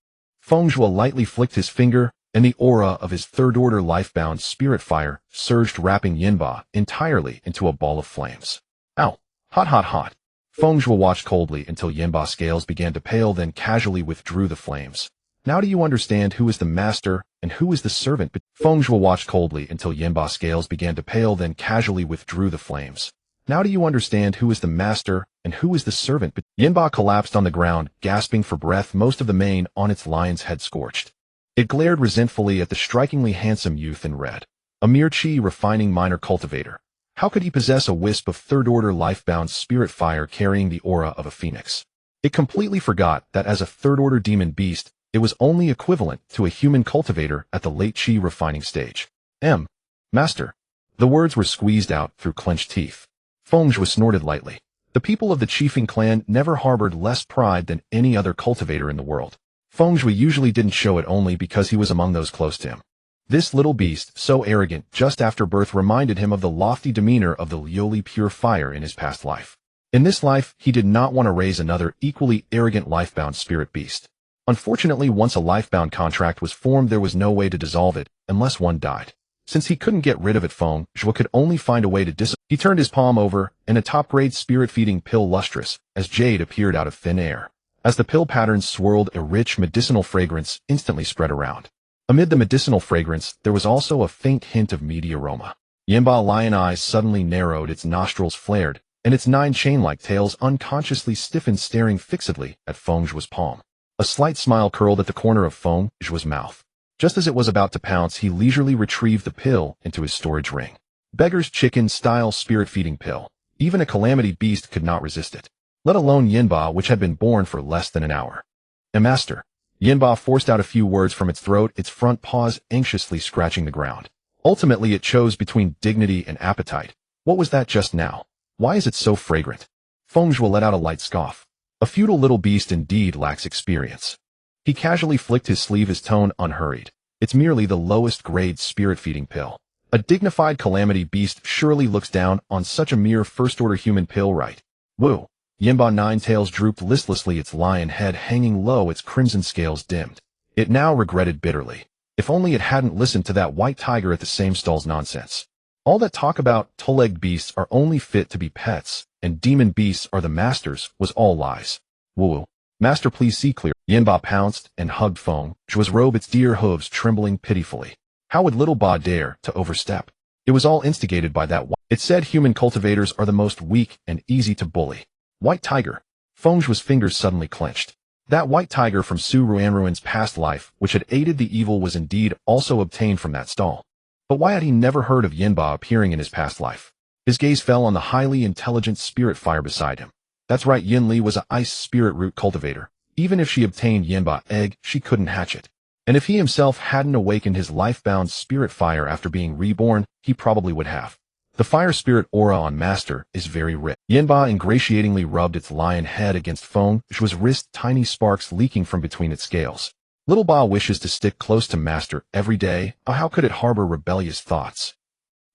Feng Zhuo lightly flicked his finger, and the aura of his third-order life-bound spirit fire surged, wrapping Yinba entirely into a ball of flames. Ow! Hot, hot, hot! Feng Zhuo watched coldly until Yinba's scales began to pale, then casually withdrew the flames. Now do you understand who is the master and who is the servant? Feng Zhuo watched coldly until Yinba's scales began to pale, then casually withdrew the flames. Now do you understand who is the master and who is the servant? Yinba collapsed on the ground, gasping for breath, most of the mane on its lion's head scorched. It glared resentfully at the strikingly handsome youth in red. A mere chi refining minor cultivator. How could he possess a wisp of third-order life-bound spirit fire carrying the aura of a phoenix? It completely forgot that as a third-order demon beast, it was only equivalent to a human cultivator at the late chi refining stage. Master. The words were squeezed out through clenched teeth. Feng Zhuo snorted lightly. The people of the Chiefing clan never harbored less pride than any other cultivator in the world. Feng Zhuo usually didn't show it only because he was among those close to him. This little beast, so arrogant just after birth, reminded him of the lofty demeanor of the Lioli pure fire in his past life. In this life, he did not want to raise another equally arrogant lifebound spirit beast. Unfortunately, once a lifebound contract was formed, there was no way to dissolve it, unless one died. Since he couldn't get rid of it, Feng Zhuo could only find a way to He turned his palm over, and a top-grade spirit-feeding pill, lustrous as jade, appeared out of thin air. As the pill patterns swirled, a rich medicinal fragrance instantly spread around. Amid the medicinal fragrance, there was also a faint hint of meaty aroma. Yinba's lion eyes suddenly narrowed, its nostrils flared, and its 9 chain-like tails unconsciously stiffened, staring fixedly at Feng Zhuo's palm. A slight smile curled at the corner of Feng Zhuo's mouth. Just as it was about to pounce, he leisurely retrieved the pill into his storage ring. Beggar's chicken-style spirit-feeding pill. Even a calamity beast could not resist it. Let alone Yinba, which had been born for less than an hour. Master. Yinba forced out a few words from its throat, its front paws anxiously scratching the ground. Ultimately, it chose between dignity and appetite. What was that just now? Why is it so fragrant? Feng Zhuo let out a light scoff. A futile little beast indeed lacks experience. He casually flicked his sleeve, his tone unhurried. It's merely the lowest grade spirit-feeding pill. A dignified calamity beast surely looks down on such a mere first-order human pill, right? Woo! Yinba 9 tails drooped listlessly, its lion head hanging low, its crimson scales dimmed. It now regretted bitterly. If only it hadn't listened to that white tiger at the same stall's nonsense. All that talk about two-legged beasts are only fit to be pets, and demon beasts are the masters, was all lies. Woo! Master, please see clear. Yinba pounced and hugged Feng Zhuo's robe, its deer hooves trembling pitifully. How would little Ba dare to overstep? It was all instigated by that white. It said human cultivators are the most weak and easy to bully. White tiger. Feng Zhuo's fingers suddenly clenched. That white tiger from Su Ruanruan's past life, which had aided the evil, was indeed also obtained from that stall. But why had he never heard of Yinba appearing in his past life? His gaze fell on the highly intelligent spirit fire beside him. That's right, Yin Li was an ice spirit root cultivator. Even if she obtained Yinba egg, she couldn't hatch it. And if he himself hadn't awakened his life-bound spirit fire after being reborn, he probably would have. The fire spirit aura on Master is very rich. Yinba ingratiatingly rubbed its lion head against Feng Zhuo's wrist, tiny sparks leaking from between its scales. Little Ba wishes to stick close to Master every day. How could it harbor rebellious thoughts?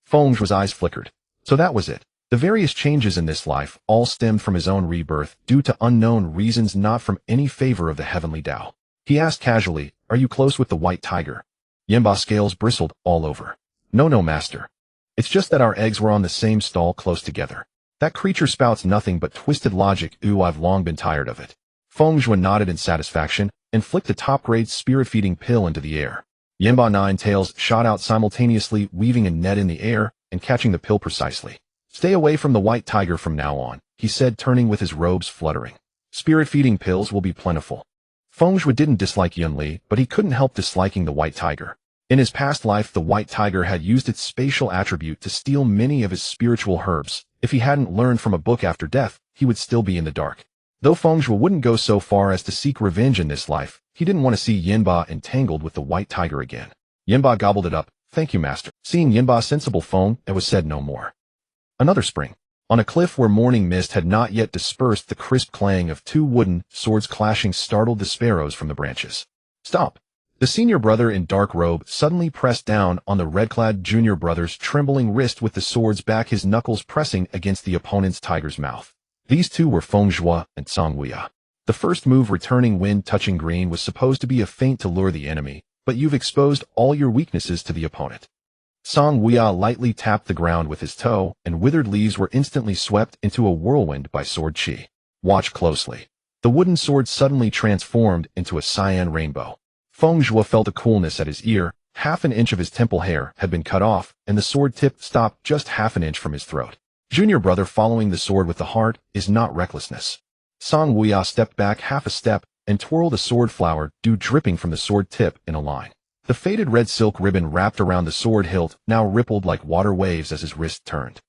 Feng Zhuo's eyes flickered. So that was it. The various changes in this life all stemmed from his own rebirth, due to unknown reasons, not from any favor of the heavenly Tao. He asked casually, "Are you close with the white tiger?" Yinba's scales bristled all over. No, Master. It's just that our eggs were on the same stall close together. That creature spouts nothing but twisted logic. I've long been tired of it. Feng Zhuo nodded in satisfaction and flicked the top-grade spirit-feeding pill into the air. Yinba 9 tails shot out simultaneously, weaving a net in the air and catching the pill precisely. Stay away from the white tiger from now on, he said, turning with his robes fluttering. Spirit-feeding pills will be plentiful. Feng Zhuo didn't dislike Yun Li, but he couldn't help disliking the white tiger. In his past life, the white tiger had used its spatial attribute to steal many of his spiritual herbs. If he hadn't learned from a book after death, he would still be in the dark. Though Feng Zhuo wouldn't go so far as to seek revenge in this life, he didn't want to see Yinba entangled with the white tiger again. Yinba gobbled it up. Thank you, master. Seeing Yinba's sensible Feng, it was said no more. Another spring. On a cliff where morning mist had not yet dispersed, the crisp clang of two wooden swords clashing startled the sparrows from the branches. Stop! The senior brother in dark robe suddenly pressed down on the red-clad junior brother's trembling wrist with the swords back, his knuckles pressing against the opponent's tiger's mouth. These two were Feng Zhuo and Song Wuya. The first move, returning wind touching green, was supposed to be a feint to lure the enemy, but you've exposed all your weaknesses to the opponent. Song Wuya lightly tapped the ground with his toe, and withered leaves were instantly swept into a whirlwind by sword chi. Watch closely. The wooden sword suddenly transformed into a cyan rainbow. Feng Zhuo felt a coolness at his ear. Half an inch of his temple hair had been cut off, and the sword tip stopped just half an inch from his throat. Junior brother following the sword with the heart is not recklessness. Song Wuya stepped back half a step and twirled a sword flower, dew dripping from the sword tip in a line. The faded red silk ribbon wrapped around the sword hilt now rippled like water waves as his wrist turned.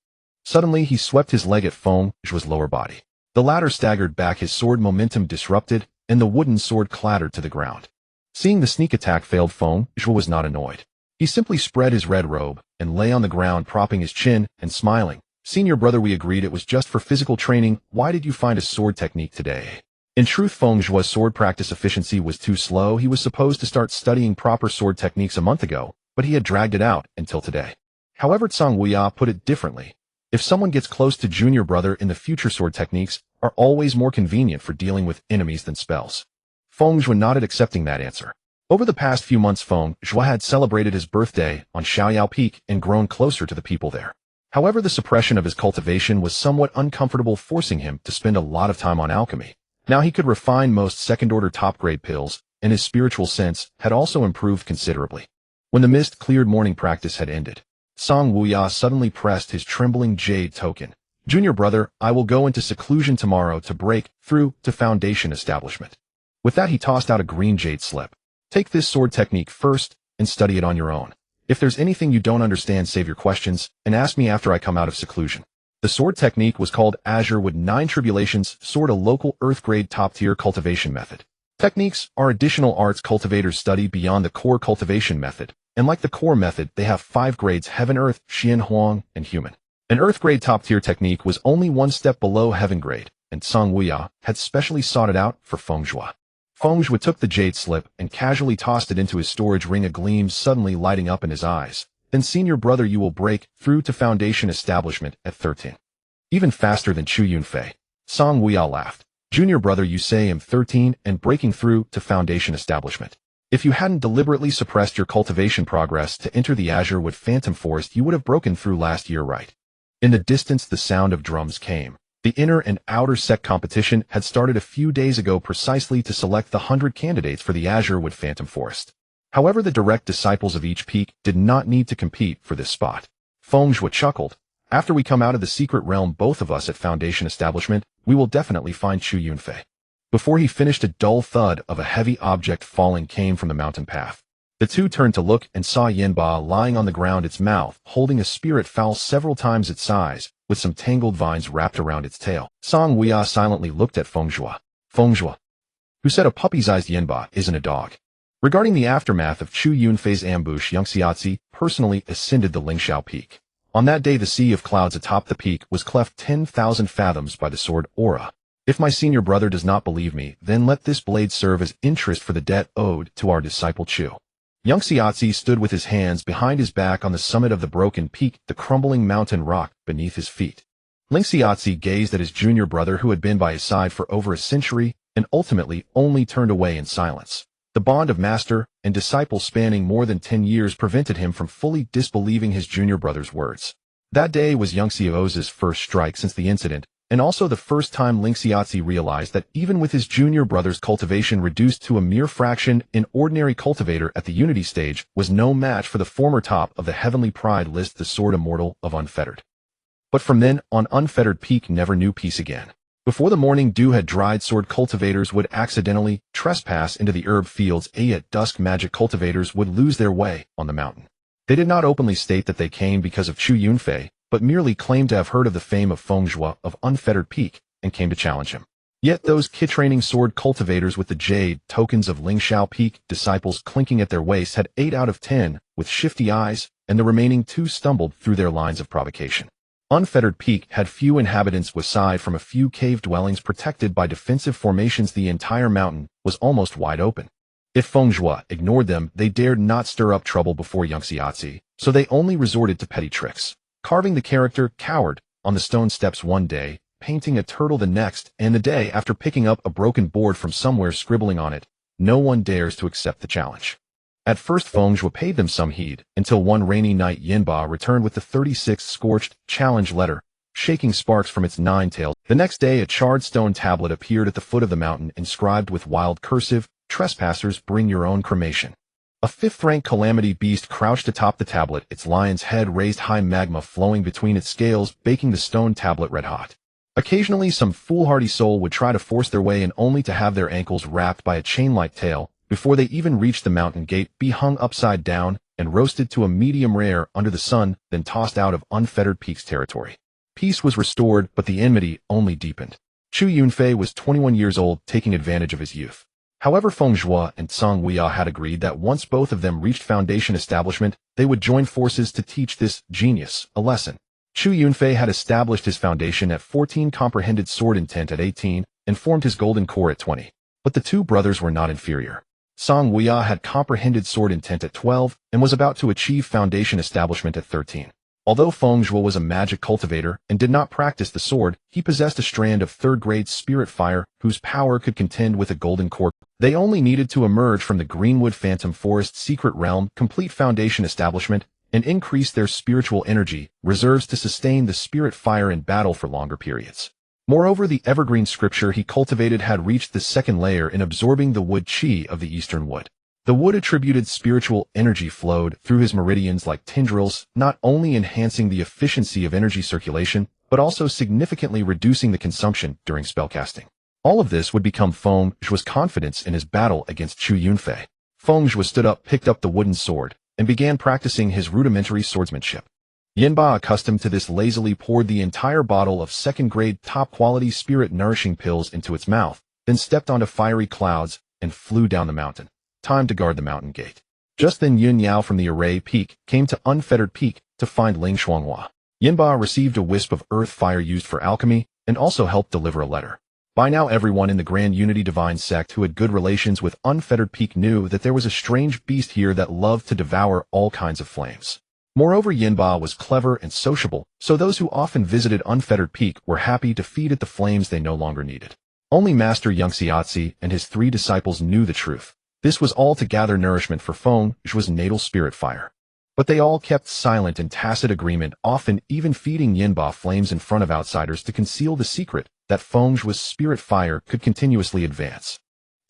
Suddenly he swept his leg at Feng Zhuo's lower body. The latter staggered back, his sword momentum disrupted, and the wooden sword clattered to the ground. Seeing the sneak attack failed, Feng Zhuo was not annoyed. He simply spread his red robe and lay on the ground, propping his chin and smiling. Senior brother, we agreed it was just for physical training. Why did you find a sword technique today? In truth, Feng Zhuo's sword practice efficiency was too slow. He was supposed to start studying proper sword techniques a month ago, but he had dragged it out until today. However, Song Wuya put it differently. If someone gets close to junior brother in the future, sword techniques are always more convenient for dealing with enemies than spells. Feng Zhuo nodded, accepting that answer. Over the past few months, Feng Zhuo had celebrated his birthday on Xiaoyao Peak and grown closer to the people there. However, the suppression of his cultivation was somewhat uncomfortable, forcing him to spend a lot of time on alchemy. Now he could refine most second-order top-grade pills, and his spiritual sense had also improved considerably. When the mist-cleared morning practice had ended, Song Wuya suddenly pressed his trembling jade token. Junior brother, I will go into seclusion tomorrow to break through to Foundation establishment. With that, he tossed out a green jade slip. Take this sword technique first and study it on your own. If there's anything you don't understand, save your questions and ask me after I come out of seclusion. The sword technique was called Azure with 9 Tribulations Sword, a local Earth-grade top-tier cultivation method. Techniques are additional arts cultivators study beyond the core cultivation method, and like the core method, they have 5 grades: Heaven, Earth, Xian, Huang, and Human. An Earth-grade top-tier technique was only 1 step below Heaven grade, and Song Wuya had specially sought it out for Feng Zhuo. Feng Zhuo took the jade slip and casually tossed it into his storage ring, a gleam suddenly lighting up in his eyes. Then, senior brother, you will break through to Foundation establishment at 13. Even faster than Chu Yunfei. Song Wuya laughed. Junior brother, you say I'm 13 and breaking through to Foundation establishment. If you hadn't deliberately suppressed your cultivation progress to enter the Azure Wood Phantom Forest, you would have broken through last year, right? In the distance, the sound of drums came. The inner and outer sect competition had started a few days ago precisely to select the 100 candidates for the Azure Wood Phantom Forest. However, the direct disciples of each peak did not need to compete for this spot. Feng Zhuo chuckled. After we come out of the secret realm, both of us at Foundation establishment, we will definitely find Chu Yunfei. Before he finished, a dull thud of a heavy object falling came from the mountain path. The two turned to look and saw Yinba lying on the ground, its mouth holding a spirit fowl several times its size, with some tangled vines wrapped around its tail. Song Wuya silently looked at Feng Zhuo. Feng Zhuo, who said a puppy-sized Yinba isn't a dog. Regarding the aftermath of Chu Yunfei's ambush, Yangxiazi personally ascended the Lingxiao Peak. On that day, the sea of clouds atop the peak was cleft 10,000 fathoms by the sword aura. If my senior brother does not believe me, then let this blade serve as interest for the debt owed to our disciple Chu. Yangxiazi stood with his hands behind his back on the summit of the broken peak, the crumbling mountain rock beneath his feet. Lingxiazi gazed at his junior brother, who had been by his side for over a century, and ultimately only turned away in silence. The bond of master and disciple spanning more than 10 years prevented him from fully disbelieving his junior brother's words. That day was Yangxiaozi's first strike since the incident, and also the first time Lingxiazi realized that even with his junior brother's cultivation reduced to a mere fraction, an ordinary cultivator at the Unity stage was no match for the former top of the Heavenly Pride list, the Sword Immortal of Unfettered. But from then on, Unfettered Peak never knew peace again. Before the morning dew had dried, sword cultivators would accidentally trespass into the herb fields, and at dusk magic cultivators would lose their way on the mountain. They did not openly state that they came because of Chu Yunfei, but merely claimed to have heard of the fame of Feng Zhuo of Unfettered Peak and came to challenge him. Yet those kid-training sword cultivators with the jade tokens of Lingxiao Peak disciples clinking at their waists had 8 out of 10 with shifty eyes, and the remaining 2 stumbled through their lines of provocation. Unfettered Peak had few inhabitants aside from a few cave dwellings protected by defensive formations. The entire mountain was almost wide open. If Feng Zhuo ignored them, they dared not stir up trouble before Yangxiazi, so they only resorted to petty tricks. Carving the character Coward on the stone steps one day, painting a turtle the next, and the day after picking up a broken board from somewhere scribbling on it, no one dares to accept the challenge. At first Feng Zhuo paid them some heed, until one rainy night Yinba returned with the 36th scorched challenge letter, shaking sparks from its 9 tails. The next day a charred stone tablet appeared at the foot of the mountain inscribed with wild cursive, "Trespassers, bring your own cremation." A 5th-rank calamity beast crouched atop the tablet, its lion's head raised high, magma flowing between its scales, baking the stone tablet red-hot. Occasionally some foolhardy soul would try to force their way in, only to have their ankles wrapped by a chain-like tail before they even reached the mountain gate, be hung upside down and roasted to a medium rare under the sun, then tossed out of Unfettered Peak's territory. Peace was restored, but the enmity only deepened. Chu Yunfei was 21 years old, taking advantage of his youth. However, Feng Zhuo and Cang Weia had agreed that once both of them reached Foundation establishment, they would join forces to teach this genius a lesson. Chu Yunfei had established his foundation at 14, comprehended sword intent at 18, and formed his golden core at 20. But the 2 brothers were not inferior. Cang Weia had comprehended sword intent at 12, and was about to achieve foundation establishment at 13. Although Feng Zhuo was a magic cultivator and did not practice the sword, he possessed a strand of 3rd-grade spirit fire whose power could contend with a golden core. They only needed to emerge from the Greenwood Phantom Forest secret realm, complete foundation establishment, and increase their spiritual energy reserves to sustain the spirit fire in battle for longer periods. Moreover, the evergreen scripture he cultivated had reached the 2nd layer in absorbing the wood chi of the eastern wood. The wood-attributed spiritual energy flowed through his meridians like tendrils, not only enhancing the efficiency of energy circulation, but also significantly reducing the consumption during spellcasting. All of this would become Feng Zhuo's confidence in his battle against Chu Yunfei. Feng Zhuo stood up, picked up the wooden sword, and began practicing his rudimentary swordsmanship. Yinba, accustomed to this, lazily poured the entire bottle of 2nd-grade top-quality spirit-nourishing pills into its mouth, then stepped onto fiery clouds and flew down the mountain. Time to guard the mountain gate. Just then Yun Yao from the Array Peak came to Unfettered Peak to find Ling Shuanghua. Yinba received a wisp of earth fire used for alchemy and also helped deliver a letter. By now everyone in the Grand Unity Divine Sect who had good relations with Unfettered Peak knew that there was a strange beast here that loved to devour all kinds of flames. Moreover, Yinba was clever and sociable, so those who often visited Unfettered Peak were happy to feed at the flames they no longer needed. Only Master Yangxiazi and his 3 disciples knew the truth. This was all to gather nourishment for Feng Zhuo's natal spirit fire. But they all kept silent in tacit agreement, often even feeding Yinba flames in front of outsiders to conceal the secret that Feng Zhuo's spirit fire could continuously advance.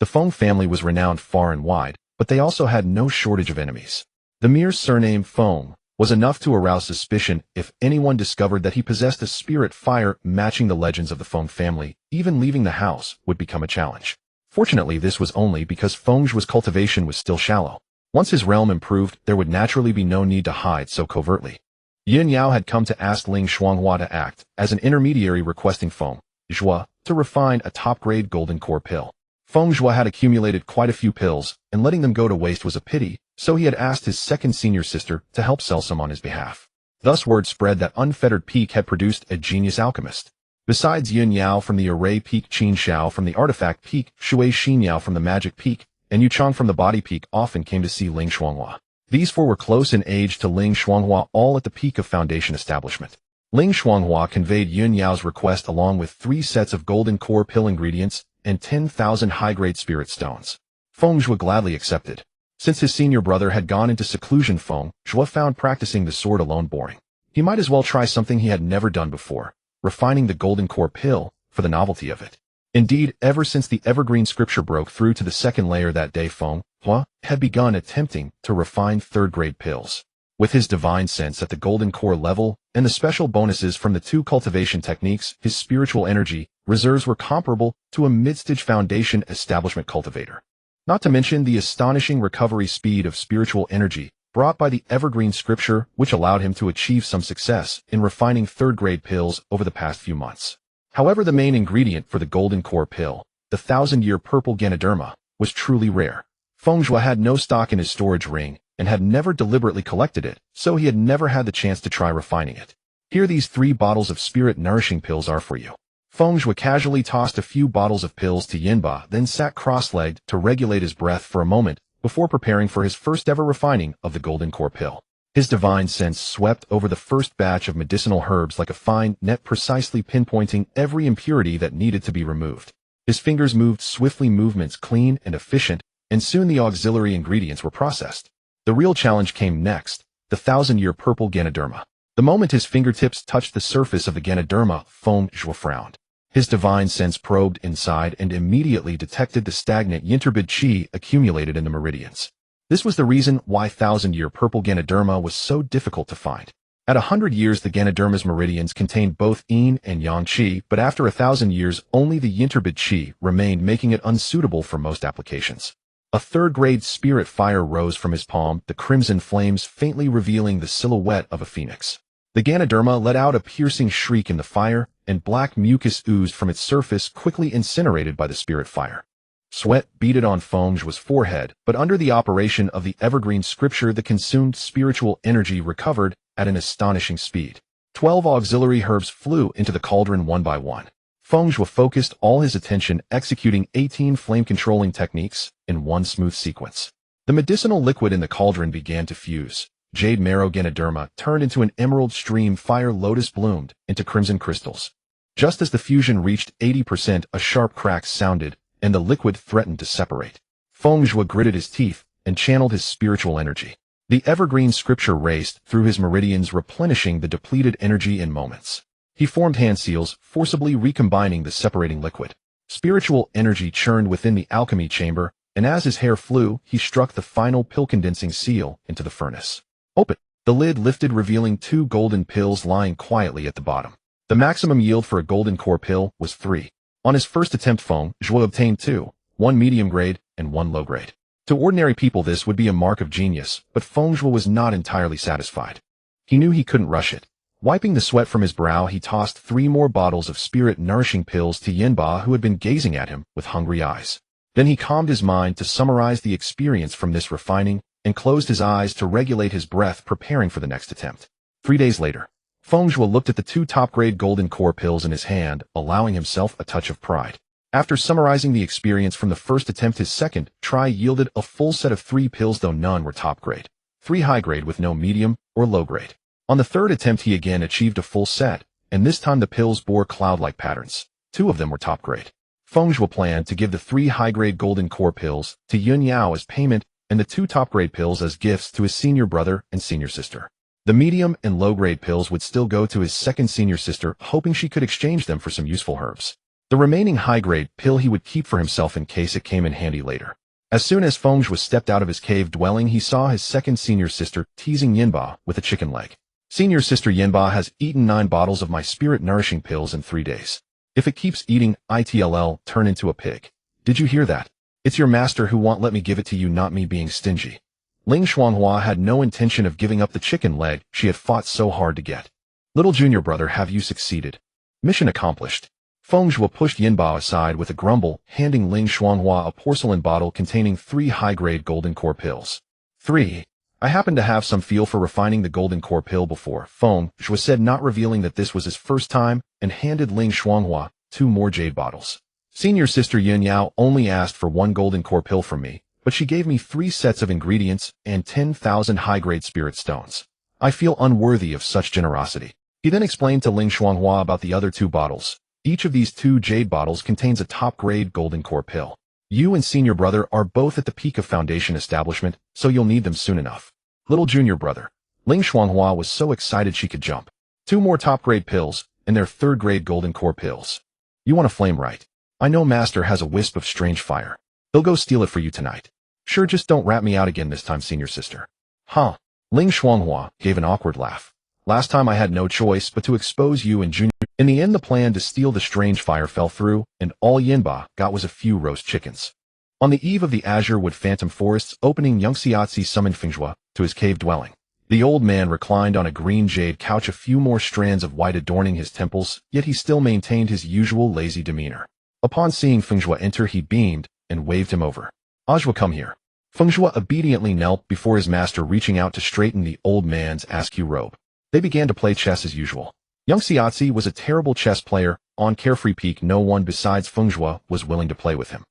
The Feng family was renowned far and wide, but they also had no shortage of enemies. The mere surname Feng was enough to arouse suspicion. If anyone discovered that he possessed a spirit fire matching the legends of the Feng family, even leaving the house would become a challenge. Fortunately, this was only because Feng Zhuo's cultivation was still shallow. Once his realm improved, there would naturally be no need to hide so covertly. Yin Yao had come to ask Ling Shuanghua to act as an intermediary, requesting Feng Zhuo to refine a top-grade golden core pill. Feng Zhuo had accumulated quite a few pills, and letting them go to waste was a pity, so he had asked his 2nd senior sister to help sell some on his behalf. Thus word spread that Unfettered Peak had produced a genius alchemist. Besides Yun Yao from the Array Peak, Qin Xiao from the Artifact Peak, Shui Xinyao from the Magic Peak, and Yu Chang from the Body Peak often came to see Ling Shuanghua. These 4 were close in age to Ling Shuanghua, all at the peak of Foundation establishment. Ling Shuanghua conveyed Yun Yao's request along with 3 sets of golden core pill ingredients and 10,000 high-grade spirit stones. Feng Zhuo gladly accepted. Since his senior brother had gone into seclusion, Feng Zhuo found practicing the sword alone boring. He might as well try something he had never done before, refining the golden core pill for the novelty of it. Indeed, ever since the evergreen scripture broke through to the 2nd layer that day, Feng Zhuo had begun attempting to refine 3rd-grade pills. With his divine sense at the golden core level and the special bonuses from the 2 cultivation techniques, his spiritual energy Reserves were comparable to a mid-stage foundation establishment cultivator. Not to mention the astonishing recovery speed of spiritual energy brought by the evergreen scripture, which allowed him to achieve some success in refining third-grade pills over the past few months. However, the main ingredient for the golden core pill, the 1,000-year purple Ganoderma, was truly rare. Feng Zhuo had no stock in his storage ring and had never deliberately collected it, so he had never had the chance to try refining it. Here these 3 bottles of spirit-nourishing pills are for you. Feng Zhuo casually tossed a few bottles of pills to Yinba, then sat cross-legged to regulate his breath for a moment before preparing for his first-ever refining of the golden core pill. His divine sense swept over the first batch of medicinal herbs like a fine net, precisely pinpointing every impurity that needed to be removed. His fingers moved swiftly, movements clean and efficient, and soon the auxiliary ingredients were processed. The real challenge came next, the 1,000-year purple Ganoderma. The moment his fingertips touched the surface of the Ganoderma, Feng Zhuo frowned. His divine sense probed inside and immediately detected the stagnant yin-turbid qi accumulated in the meridians. This was the reason why 1,000-year purple Ganoderma was so difficult to find. At 100 years, the Ganoderma's meridians contained both yin and yang qi, but after 1,000 years, only the yin-turbid qi remained, making it unsuitable for most applications. A third-grade spirit fire rose from his palm, the crimson flames faintly revealing the silhouette of a phoenix. The Ganoderma let out a piercing shriek in the fire, and black mucus oozed from its surface, quickly incinerated by the spirit fire. Sweat beaded on Feng Zhuo's forehead, but under the operation of the evergreen scripture, the consumed spiritual energy recovered at an astonishing speed. 12 auxiliary herbs flew into the cauldron one by one. Feng Zhuo focused all his attention, executing 18 flame-controlling techniques in one smooth sequence. The medicinal liquid in the cauldron began to fuse. Jade marrow Ganoderma turned into an emerald stream, fire lotus bloomed into crimson crystals. Just as the fusion reached 80%, a sharp crack sounded, and the liquid threatened to separate. Feng Zhuo gritted his teeth and channeled his spiritual energy. The evergreen scripture raced through his meridians, replenishing the depleted energy in moments. He formed hand seals, forcibly recombining the separating liquid. Spiritual energy churned within the alchemy chamber, and as his hair flew, he struck the final pill-condensing seal into the furnace. Open. The lid lifted, revealing 2 golden pills lying quietly at the bottom. The maximum yield for a golden core pill was 3. On his first attempt, Feng Zhuo obtained 2, 1 medium grade and 1 low grade. To ordinary people this would be a mark of genius, but Feng Zhuo was not entirely satisfied. He knew he couldn't rush it. Wiping the sweat from his brow, he tossed 3 more bottles of spirit-nourishing pills to Yinba, who had been gazing at him with hungry eyes. Then he calmed his mind to summarize the experience from this refining, and closed his eyes to regulate his breath, preparing for the next attempt. 3 days later, Feng Zhuo looked at the 2 top-grade golden core pills in his hand, allowing himself a touch of pride. After summarizing the experience from the first attempt, his second try yielded a full set of 3 pills, though none were top-grade. 3 high-grade with no medium or low-grade. On the third attempt, he again achieved a full set, and this time the pills bore cloud-like patterns. 2 of them were top-grade. Feng Zhuo planned to give the 3 high-grade golden core pills to Yun Yao as payment and the 2 top-grade pills as gifts to his senior brother and senior sister. The medium and low-grade pills would still go to his second senior sister, hoping she could exchange them for some useful herbs. The remaining high-grade pill he would keep for himself in case it came in handy later. As soon as Feng Zhuo stepped out of his cave dwelling, he saw his second senior sister teasing Yinba with a chicken leg. Senior sister Yinba has eaten 9 bottles of my spirit-nourishing pills in 3 days. If it keeps eating, it'll turn into a pig. Did you hear that? It's your master who won't let me give it to you, not me being stingy. Ling Shuanghua had no intention of giving up the chicken leg she had fought so hard to get. Little junior brother, have you succeeded? Mission accomplished. Feng Zhuo pushed Yinba aside with a grumble, handing Ling Shuanghua a porcelain bottle containing 3 high-grade golden core pills. 3. I happen to have some feel for refining the golden core pill before, Feng Zhuo said, not revealing that this was his first time, and handed Ling Shuanghua 2 more jade bottles. Senior sister Yun Yao only asked for 1 golden core pill from me, but she gave me 3 sets of ingredients and 10,000 high-grade spirit stones. I feel unworthy of such generosity. He then explained to Ling Shuanghua about the other 2 bottles. Each of these 2 jade bottles contains a top-grade golden core pill. You and senior brother are both at the peak of foundation establishment, so you'll need them soon enough. Little junior brother. Ling Shuanghua was so excited she could jump. 2 more top-grade pills, and they're third-grade golden core pills. You want a flame, right? I know master has a wisp of strange fire. He'll go steal it for you tonight. Sure, just don't rat me out again this time, senior sister. Huh? Ling Shuanghua gave an awkward laugh. Last time I had no choice but to expose you and Junior. In the end, the plan to steal the strange fire fell through, and all Yinba got was a few roast chickens. On the eve of the Azure Wood Phantom Forest's opening, young Xiaozi summoned Feng Zhuo to his cave dwelling. The old man reclined on a green jade couch, a few more strands of white adorning his temples, yet he still maintained his usual lazy demeanor. Upon seeing Feng Zhuo enter, he beamed and waved him over. "Ajua, come here." Feng Zhuo obediently knelt before his master, reaching out to straighten the old man's askew robe. They began to play chess as usual. Young Xiaozi was a terrible chess player. On Carefree Peak, no one besides Feng Zhuo was willing to play with him.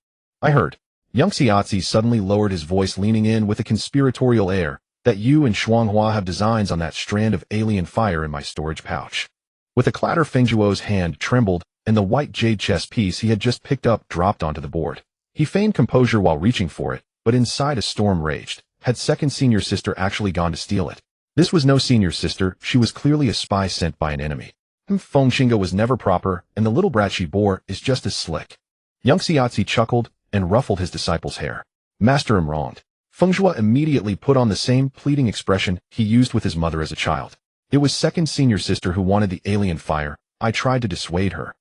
"I heard." Young Xiaozi suddenly lowered his voice, leaning in with a conspiratorial air, "that you and Shuanghua have designs on that strand of alien fire in my storage pouch." With a clatter, Feng Zhuo's hand trembled, and the white jade chess piece he had just picked up dropped onto the board. He feigned composure while reaching for it, but inside a storm raged. Had second senior sister actually gone to steal it? This was no senior sister, she was clearly a spy sent by an enemy. Feng Shinga was never proper, and the little brat she bore is just as slick. Young Xiaozi chuckled and ruffled his disciple's hair. "Master, am wronged." Feng Zhuo immediately put on the same pleading expression he used with his mother as a child. "It was second senior sister who wanted the alien fire. I tried to dissuade her."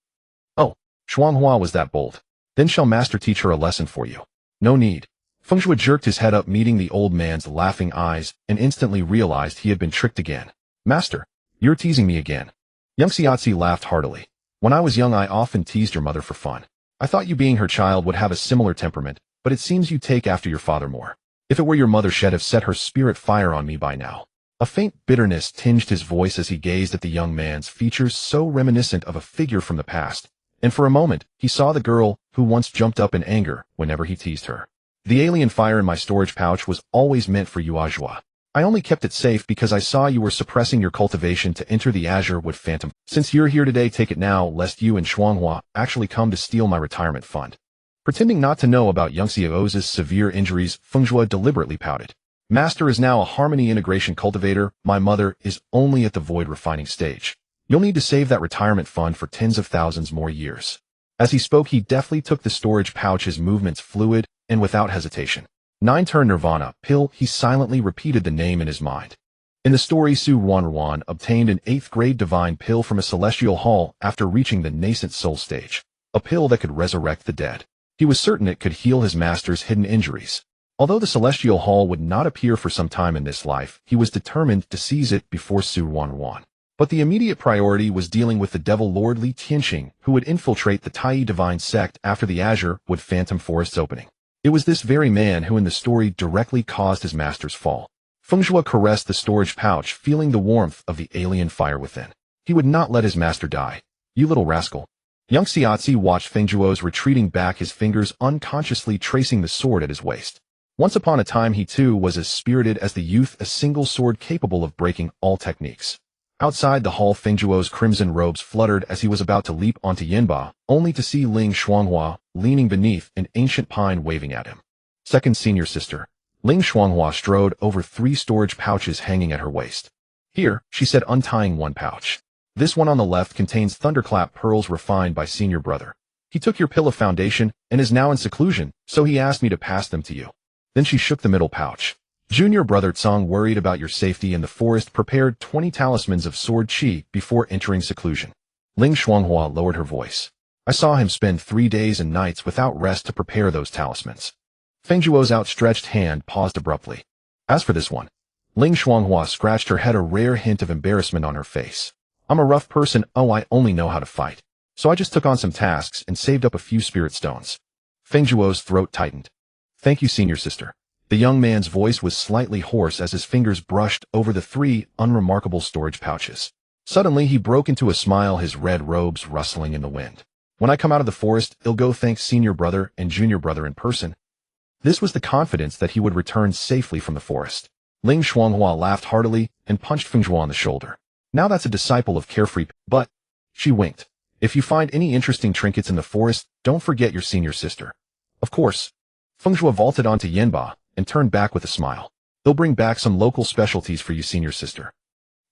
"Oh, Shuanghua was that bold. Then shall master teach her a lesson for you." "No need." Feng Zhuo jerked his head up, meeting the old man's laughing eyes, and instantly realized he had been tricked again. "Master, you're teasing me again." Young Xiaozi laughed heartily. "When I was young, I often teased your mother for fun. I thought you, being her child, would have a similar temperament, but it seems you take after your father more. If it were your mother, she'd have set her spirit fire on me by now." A faint bitterness tinged his voice as he gazed at the young man's features, so reminiscent of a figure from the past, and for a moment he saw the girl who once jumped up in anger whenever he teased her. "The alien fire in my storage pouch was always meant for you, Ajua. I only kept it safe because I saw you were suppressing your cultivation to enter the Azure Wood Phantom. Since you're here today, take it now, lest you and Shuanghua actually come to steal my retirement fund." Pretending not to know about young Xiaozi's severe injuries, Feng Zhuo deliberately pouted. "Master is now a harmony integration cultivator. My mother is only at the void refining stage. You'll need to save that retirement fund for tens of thousands more years." As he spoke, he deftly took the storage pouch, his movements fluid and without hesitation. "Nine-turn Nirvana pill," he silently repeated the name in his mind. In the story, Su Ruan obtained an 8th grade divine pill from a celestial hall after reaching the nascent soul stage. A pill that could resurrect the dead. He was certain it could heal his master's hidden injuries. Although the celestial hall would not appear for some time in this life, he was determined to seize it before Su Ruan. But the immediate priority was dealing with the devil lord Li Tianqing, who would infiltrate the Tai divine sect after the Azure Wood Phantom Forest's opening. It was this very man who in the story directly caused his master's fall. Feng Zhuo caressed the storage pouch, feeling the warmth of the alien fire within. He would not let his master die. "You little rascal." Young Xiaozi watched Feng Zhuo's retreating back, his fingers unconsciously tracing the sword at his waist. Once upon a time, he too was as spirited as the youth, a single sword capable of breaking all techniques. Outside the hall, Feng Zhuo's crimson robes fluttered as he was about to leap onto Yinba, only to see Ling Shuanghua leaning beneath an ancient pine waving at him. Second senior sister. Ling Shuanghua strode over 3 storage pouches hanging at her waist. "Here," she said, untying one pouch. "This one on the left contains thunderclap pearls refined by senior brother. He took your pill of foundation and is now in seclusion, so he asked me to pass them to you." Then she shook the middle pouch. "Junior brother Tsang, worried about your safety in the forest, prepared 20 talismans of sword qi before entering seclusion." Ling Shuanghua lowered her voice. "I saw him spend 3 days and nights without rest to prepare those talismans." Feng Zhuo's outstretched hand paused abruptly. "As for this one," Ling Shuanghua scratched her head, a rare hint of embarrassment on her face. "I'm a rough person. I only know how to fight. So I just took on some tasks and saved up a few spirit stones." Feng Zhuo's throat tightened. "Thank you, senior sister." The young man's voice was slightly hoarse as his fingers brushed over the 3 unremarkable storage pouches. Suddenly, he broke into a smile, his red robes rustling in the wind. "When I come out of the forest, I'll go thank senior brother and junior brother in person." This was the confidence that he would return safely from the forest. Ling Shuanghua laughed heartily and punched Feng Zhuo on the shoulder. "Now that's a disciple of Carefree, but..." She winked. "If you find any interesting trinkets in the forest, don't forget your senior sister." "Of course." Feng Zhuo vaulted onto Yinba and turned back with a smile. "They'll bring back some local specialties for you, senior sister."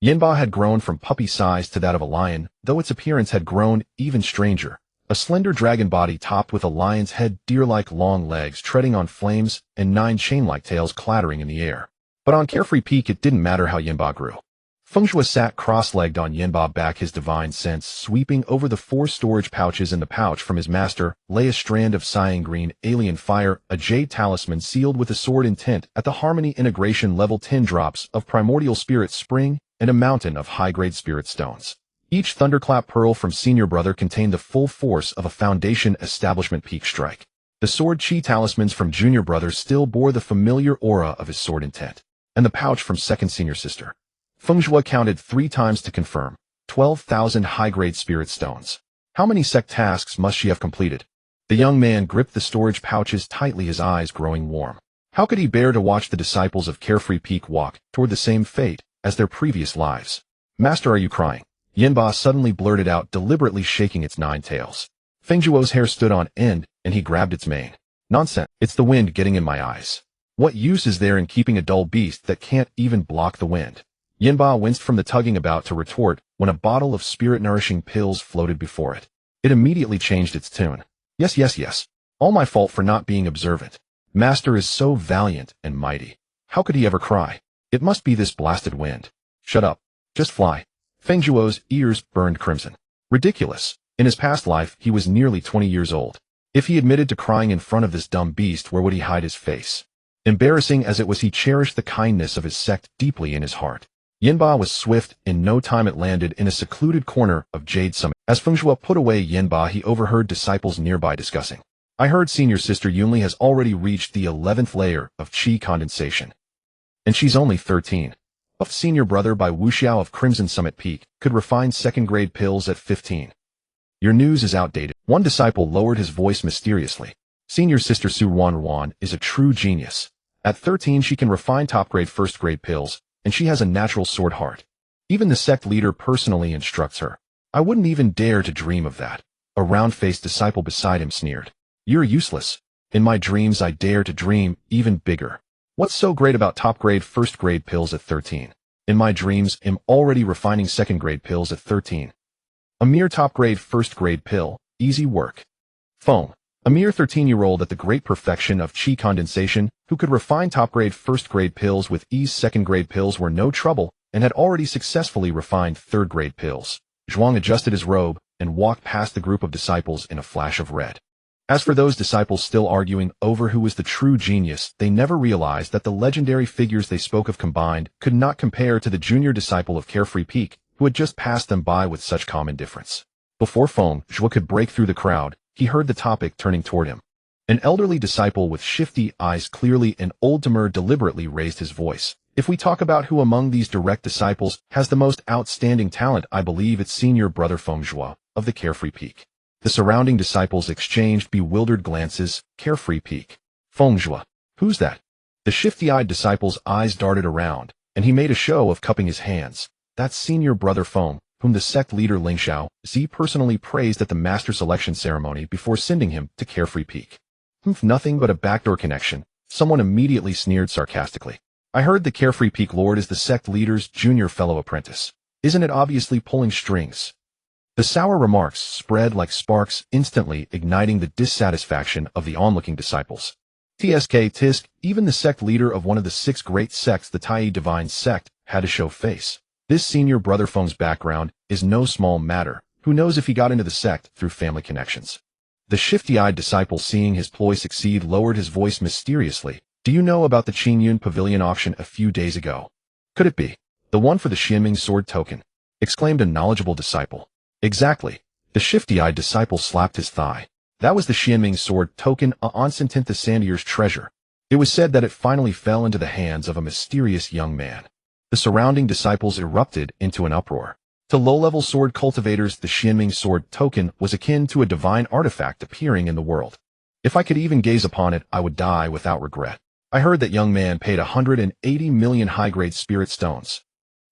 Yinba had grown from puppy size to that of a lion, though its appearance had grown even stranger. A slender dragon body topped with a lion's head, deer-like long legs treading on flames, and 9 chain-like tails clattering in the air. But on Carefree Peak, it didn't matter how Yinba grew. Feng Zhuo sat cross-legged on Yanba back, his divine sense sweeping over the 4 storage pouches. In the pouch from his master lay a strand of cyan green alien fire, a jade talisman sealed with a sword intent at the harmony integration level, 10 drops of primordial spirit spring, and a mountain of high-grade spirit stones. Each thunderclap pearl from senior brother contained the full force of a foundation establishment peak strike. The sword chi talismans from junior brother still bore the familiar aura of his sword intent. And the pouch from second senior sister. Feng Zhuo counted 3 times to confirm. 12,000 high-grade spirit stones. How many sect tasks must she have completed? The young man gripped the storage pouches tightly, his eyes growing warm. How could he bear to watch the disciples of Carefree Peak walk toward the same fate as their previous lives? Master, are you crying? Yanba suddenly blurted out, deliberately shaking its 9 tails. Feng Zhuo's hair stood on end, and he grabbed its mane. Nonsense, it's the wind getting in my eyes. What use is there in keeping a dull beast that can't even block the wind? Yanba winced from the tugging about to retort when a bottle of spirit-nourishing pills floated before it. It immediately changed its tune. Yes. All my fault for not being observant. Master is so valiant and mighty. How could he ever cry? It must be this blasted wind. Shut up. Just fly. Feng Zhuo's ears burned crimson. Ridiculous. In his past life, he was nearly 20 years old. If he admitted to crying in front of this dumb beast, where would he hide his face? Embarrassing as it was, he cherished the kindness of his sect deeply in his heart. Yanba was swift. In no time it landed in a secluded corner of Jade Summit. As Feng Zhuo put away Yanba, he overheard disciples nearby discussing. I heard senior sister Yunli has already reached the 11th layer of Qi condensation. And she's only 13. Of senior brother by Wuxiao of Crimson Summit Peak could refine second-grade pills at 15. Your news is outdated. One disciple lowered his voice mysteriously. Senior sister Su Ruan is a true genius. At 13 she can refine top-grade first-grade pills, and she has a natural sword heart. Even the sect leader personally instructs her. I wouldn't even dare to dream of that. A round-faced disciple beside him sneered. You're useless. In my dreams I dare to dream even bigger. What's so great about top-grade first-grade pills at 13? In my dreams I'm already refining second-grade pills at 13. A mere top-grade first-grade pill, easy work. Feng, a mere 13-year-old at the great perfection of Qi condensation, who could refine top-grade first-grade pills with ease. Second-grade pills were no trouble, and had already successfully refined third-grade pills. Zhuang adjusted his robe and walked past the group of disciples in a flash of red. As for those disciples still arguing over who was the true genius, they never realized that the legendary figures they spoke of combined could not compare to the junior disciple of Carefree Peak, who had just passed them by with such calm indifference. Before Feng Zhuo could break through the crowd, he heard the topic turning toward him. An elderly disciple with shifty eyes, clearly an old tamer, deliberately raised his voice. If we talk about who among these direct disciples has the most outstanding talent, I believe it's senior brother Feng Zhuo of the Carefree Peak. The surrounding disciples exchanged bewildered glances. Carefree Peak. Feng Zhuo. Who's that? The shifty-eyed disciple's eyes darted around, and he made a show of cupping his hands. That's senior brother Feng, whom the sect leader Ling Xiao Z personally praised at the master selection ceremony before sending him to Carefree Peak. Nothing but a backdoor connection. Someone immediately sneered sarcastically. I heard the Carefree Peak Lord is the sect leader's junior fellow apprentice. Isn't it obviously pulling strings? The sour remarks spread like sparks, instantly igniting the dissatisfaction of the onlooking disciples. Tisk, even the sect leader of one of the 6 great sects, the Tai Divine Sect, had to show face. This senior brother Feng's background is no small matter. Who knows if he got into the sect through family connections? The shifty-eyed disciple, seeing his ploy succeed, lowered his voice mysteriously. Do you know about the Qingyun Pavilion auction a few days ago? Could it be the one for the Xianming sword token? Exclaimed a knowledgeable disciple. Exactly. The shifty-eyed disciple slapped his thigh. That was the Xianming sword token, Onsentinth the Sandier's treasure. It was said that it finally fell into the hands of a mysterious young man. The surrounding disciples erupted into an uproar. To low-level sword cultivators, the Xianming sword token was akin to a divine artifact appearing in the world. If I could even gaze upon it, I would die without regret. I heard that young man paid 180 million high-grade spirit stones.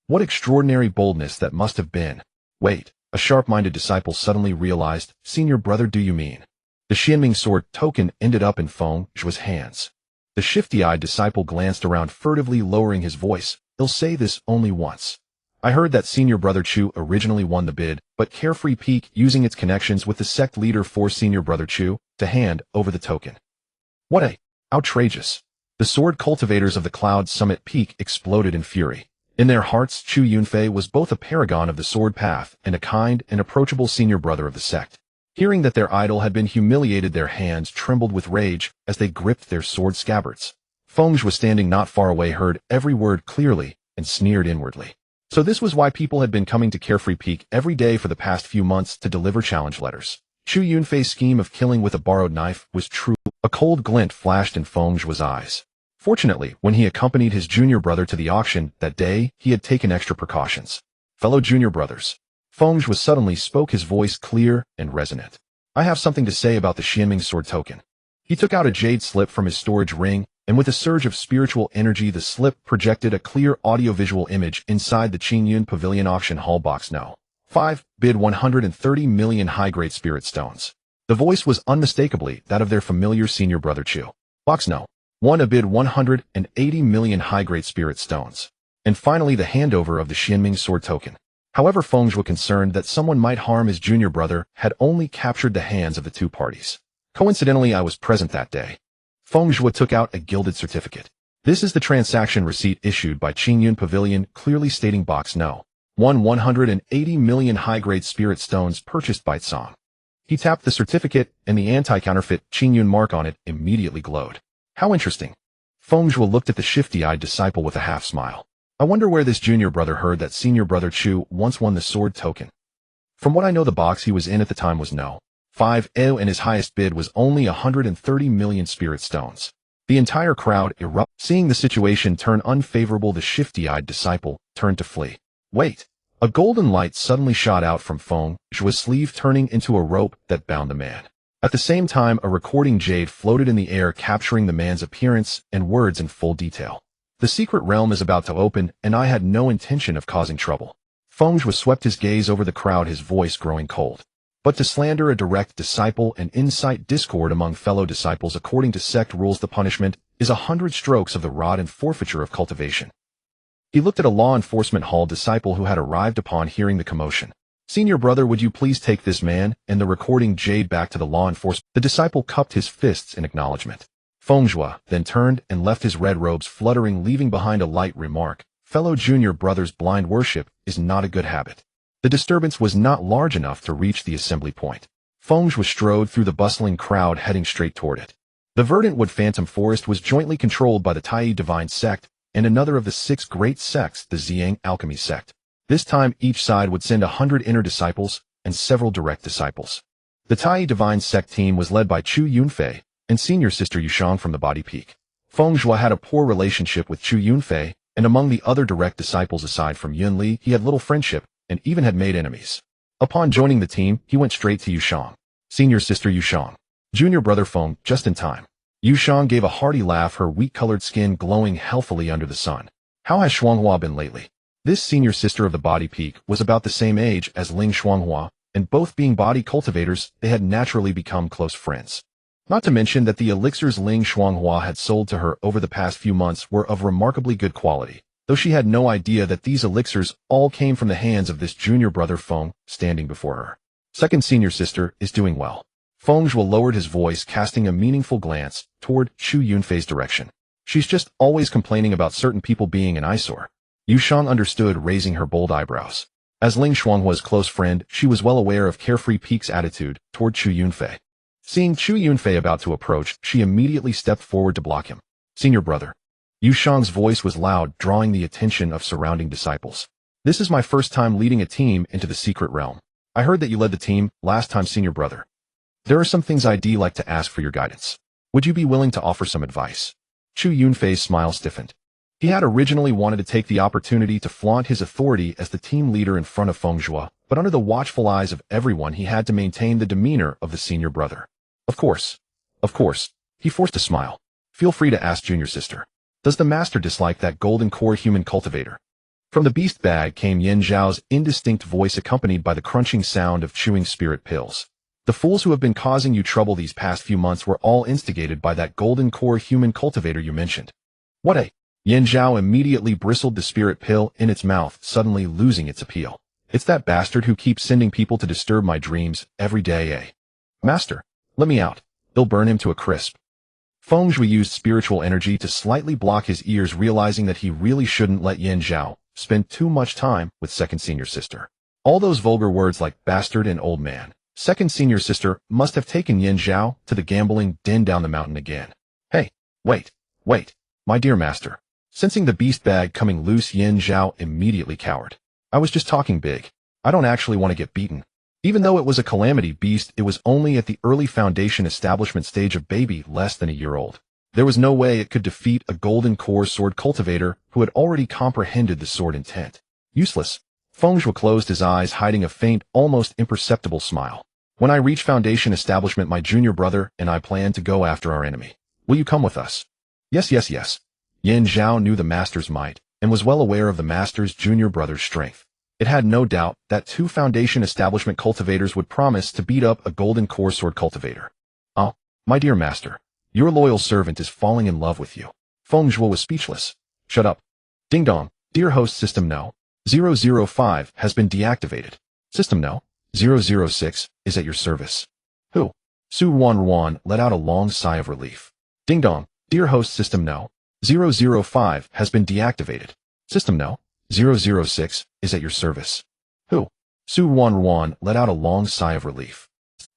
What extraordinary boldness that must have been. Wait. A sharp-minded disciple suddenly realized. Senior brother, do you mean? The Xianming sword token ended up in Feng Zhuo's hands. The shifty-eyed disciple glanced around furtively, lowering his voice. He'll say this only once. I heard that senior brother Chu originally won the bid, but Carefree Peak, using its connections with the sect leader, forced senior brother Chu to hand over the token. What a outrageous. The sword cultivators of the Cloud Summit Peak exploded in fury. In their hearts, Chu Yunfei was both a paragon of the sword path and a kind and approachable senior brother of the sect. Hearing that their idol had been humiliated, their hands trembled with rage as they gripped their sword scabbards. Feng Zhuo, standing not far away, heard every word clearly and sneered inwardly. So this was why people had been coming to Carefree Peak every day for the past few months to deliver challenge letters. Chu Yunfei's scheme of killing with a borrowed knife was true. A cold glint flashed in Feng Zhuo's eyes. Fortunately, when he accompanied his junior brother to the auction that day, he had taken extra precautions. Fellow junior brothers. Feng Zhuo suddenly spoke, his voice clear and resonant. I have something to say about the Xianming sword token. He took out a jade slip from his storage ring, and with a surge of spiritual energy, the slip projected a clear audiovisual image inside the Qingyun Pavilion auction hall box. No. 5. Bid 130 million high-grade spirit stones. The voice was unmistakably that of their familiar senior brother Chu. Box No. 1. A bid 180 million high-grade spirit stones. And finally the handover of the Xianming sword token. However, Feng Zhuo, concerned that someone might harm his junior brother, had only captured the hands of the two parties. Coincidentally, I was present that day. Feng Zhuo took out a gilded certificate. This is the transaction receipt issued by Qingyun Pavilion, clearly stating Box No. 1. 180 million high-grade spirit stones purchased by Tsang. He tapped the certificate, and the anti-counterfeit Qingyun mark on it immediately glowed. How interesting. Feng Zhuo looked at the shifty-eyed disciple with a half-smile. I wonder where this junior brother heard that senior brother Chu once won the sword token. From what I know, the box he was in at the time was No. 5, and his highest bid was only 130 million spirit stones. The entire crowd erupted. Seeing the situation turn unfavorable, the shifty-eyed disciple turned to flee. Wait! A golden light suddenly shot out from Feng Zhuo's sleeve, turning into a rope that bound the man. At the same time, a recording jade floated in the air, capturing the man's appearance and words in full detail. The secret realm is about to open, and I had no intention of causing trouble. Feng Zhuo swept his gaze over the crowd, his voice growing cold. But to slander a direct disciple and incite discord among fellow disciples according to sect rules, the punishment is 100 strokes of the rod and forfeiture of cultivation. He looked at a law enforcement hall disciple who had arrived upon hearing the commotion. Senior brother, would you please take this man and the recording jade back to the law enforcement? The disciple cupped his fists in acknowledgement. Feng Zhuo then turned and left, his red robes fluttering, leaving behind a light remark. Fellow junior brothers, blind worship is not a good habit. The disturbance was not large enough to reach the assembly point. Feng Zhuo strode through the bustling crowd, heading straight toward it. The Verdant Wood Phantom Forest was jointly controlled by the Tai Divine Sect and another of the 6 great sects, the Ziyang Alchemy sect. This time, each side would send 100 inner disciples and several direct disciples. The Tai Divine Sect team was led by Chu Yunfei and senior sister Yushang from the Body Peak. Feng Zhuo had a poor relationship with Chu Yunfei, and among the other direct disciples aside from Yun Li, he had little friendship and even had made enemies. Upon joining the team, he went straight to Yushang. Senior sister Yushang. Junior brother Feng, just in time. Yushang gave a hearty laugh, her wheat-colored skin glowing healthily under the sun. How has Shuanghua been lately? This senior sister of the Body Peak was about the same age as Ling Shuanghua, and both being body cultivators, they had naturally become close friends. Not to mention that the elixirs Ling Shuanghua had sold to her over the past few months were of remarkably good quality, though she had no idea that these elixirs all came from the hands of this junior brother Feng, standing before her. Second senior sister is doing well. Feng Zhuo lowered his voice, casting a meaningful glance toward Chu Yunfei's direction. She's just always complaining about certain people being an eyesore. Yushang understood, raising her bold eyebrows. As Ling Shuanghua's close friend, she was well aware of Carefree Peak's attitude toward Chu Yunfei. Seeing Chu Yunfei about to approach, she immediately stepped forward to block him. Senior brother. Yushang's voice was loud, drawing the attention of surrounding disciples. This is my first time leading a team into the secret realm. I heard that you led the team last time, senior brother. There are some things I'd like to ask for your guidance. Would you be willing to offer some advice? Chu Yunfei's smile stiffened. He had originally wanted to take the opportunity to flaunt his authority as the team leader in front of Feng Zhuo, but under the watchful eyes of everyone, he had to maintain the demeanor of the senior brother. Of course. He forced a smile. Feel free to ask, junior sister. Does the master dislike that golden core human cultivator? From the beast bag came Yin Zhao's indistinct voice, accompanied by the crunching sound of chewing spirit pills. The fools who have been causing you trouble these past few months were all instigated by that golden core human cultivator you mentioned. What a... Yin Zhao immediately bristled, the spirit pill in its mouth suddenly losing its appeal. It's that bastard who keeps sending people to disturb my dreams every day, eh? Master, let me out. They'll burn him to a crisp. Feng Zhuo used spiritual energy to slightly block his ears, realizing that he really shouldn't let Yin Zhao spend too much time with second senior sister. All those vulgar words like bastard and old man. Second senior sister must have taken Yin Zhao to the gambling den down the mountain again. Hey, wait, my dear master. Sensing the beast bag coming loose, Yin Zhao immediately cowered. I was just talking big. I don't actually want to get beaten. Even though it was a calamity beast, it was only at the early foundation establishment stage of baby less than a year old. There was no way it could defeat a golden core sword cultivator who had already comprehended the sword intent. Useless. Feng Zhuo closed his eyes, hiding a faint, almost imperceptible smile. When I reach foundation establishment, my junior brother and I plan to go after our enemy. Will you come with us? Yes. Yin Zhao knew the master's might and was well aware of the master's junior brother's strength. It had no doubt that 2 foundation establishment cultivators would promise to beat up a golden core sword cultivator. Oh, my dear master, your loyal servant is falling in love with you. Feng Zhuo was speechless. Shut up. Ding dong. Dear host, system no. 005 has been deactivated. System no. 006 is at your service. Who? Su Wanruan let out a long sigh of relief. Ding dong. Dear host, system no. 005 has been deactivated. System no. 006 is at your service. Who? Su Wanruan let out a long sigh of relief.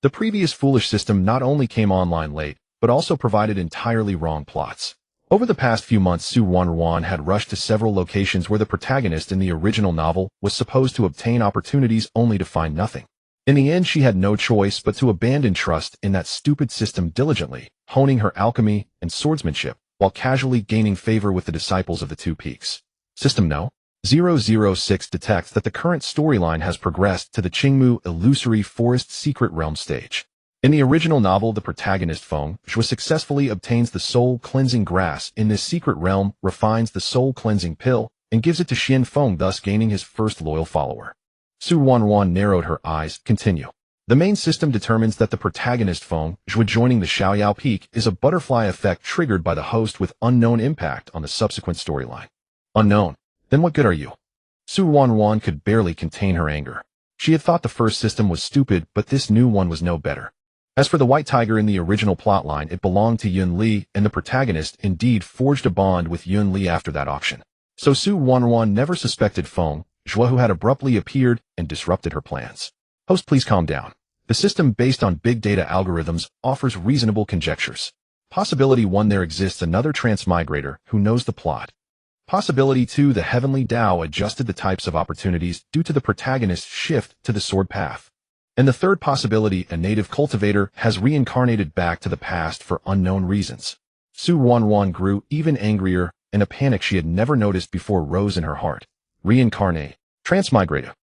The previous foolish system not only came online late, but also provided entirely wrong plots. Over the past few months, Su Wanruan had rushed to several locations where the protagonist in the original novel was supposed to obtain opportunities only to find nothing. In the end, she had no choice but to abandon trust in that stupid system, diligently honing her alchemy and swordsmanship while casually gaining favor with the disciples of the 2 peaks. System no. 006 detects that the current storyline has progressed to the Qingmu Illusory Forest Secret Realm stage. In the original novel, the protagonist Feng Zhuo successfully obtains the soul-cleansing grass in this secret realm, refines the soul-cleansing pill, and gives it to Xian Feng, thus gaining his first loyal follower. Su Wanruan narrowed her eyes. Continue. The main system determines that the protagonist Feng Zhuo joining the Xiaoyao Peak is a butterfly effect triggered by the host with unknown impact on the subsequent storyline. Unknown? Then what good are you? Su Wanruan could barely contain her anger. She had thought the first system was stupid, but this new one was no better. As for the White Tiger in the original plotline, it belonged to Yun Li, and the protagonist indeed forged a bond with Yun Li after that auction. So Su Wanruan never suspected Feng Zhuo, who had abruptly appeared and disrupted her plans. Host, please calm down. The system based on big data algorithms offers reasonable conjectures. Possibility 1, there exists another transmigrator who knows the plot. Possibility 2, the Heavenly Tao adjusted the types of opportunities due to the protagonist's shift to the sword path. And the third possibility, a native cultivator has reincarnated back to the past for unknown reasons. Su Wanruan grew even angrier, and a panic she had never noticed before rose in her heart. Reincarnate. Transmigrator.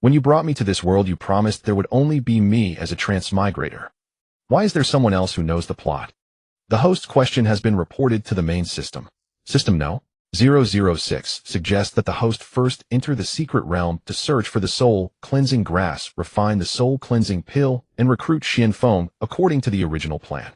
When you brought me to this world, you promised there would only be me as a transmigrator. Why is there someone else who knows the plot? The host's question has been reported to the main system. System no. 006 suggests that the host first enter the secret realm to search for the soul-cleansing grass, refine the soul-cleansing pill, and recruit Xian Feng according to the original plan.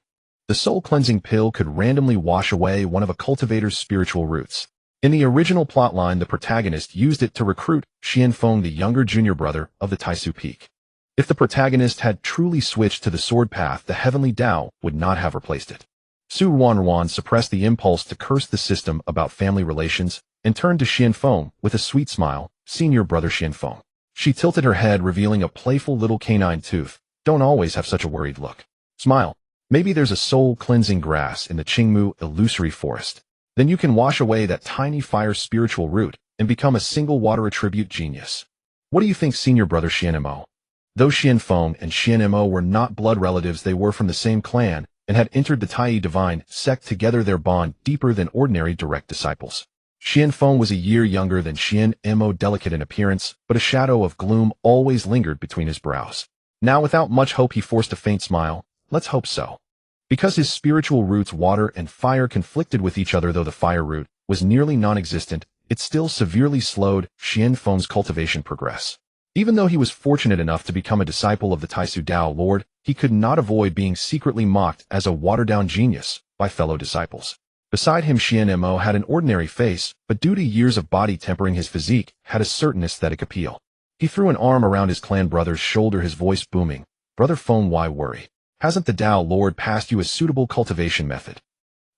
The soul-cleansing pill could randomly wash away one of a cultivator's spiritual roots. In the original plotline, the protagonist used it to recruit Xian Feng, the younger junior brother of the Taisu Peak. If the protagonist had truly switched to the sword path, the Heavenly Tao would not have replaced it. Su Wanruan suppressed the impulse to curse the system about family relations and turned to Xian Feng with a sweet smile. Senior brother Xian Feng. She tilted her head, revealing a playful little canine tooth. Don't always have such a worried look. Smile. Maybe there's a soul-cleansing grass in the Qingmu Illusory Forest. Then you can wash away that tiny fire spiritual root and become a single water attribute genius. What do you think, senior brother Xian Mo? Though Xian Feng and Xian Mo were not blood relatives, they were from the same clan and had entered the Tai Divine sect together, their bond deeper than ordinary direct disciples. Xian Feng was a year younger than Xian Mo, delicate in appearance, but a shadow of gloom always lingered between his brows. Now, without much hope, he forced a faint smile. Let's hope so. Because his spiritual roots, water and fire, conflicted with each other, though the fire root was nearly non-existent, it still severely slowed Xian Feng's cultivation progress. Even though he was fortunate enough to become a disciple of the Taisu Dao Lord, he could not avoid being secretly mocked as a watered-down genius by fellow disciples. Beside him, Xian Mo had an ordinary face, but due to years of body tempering, his physique had a certain aesthetic appeal. He threw an arm around his clan brother's shoulder, his voice booming. Brother Feng, why worry? Hasn't the Dao Lord passed you a suitable cultivation method?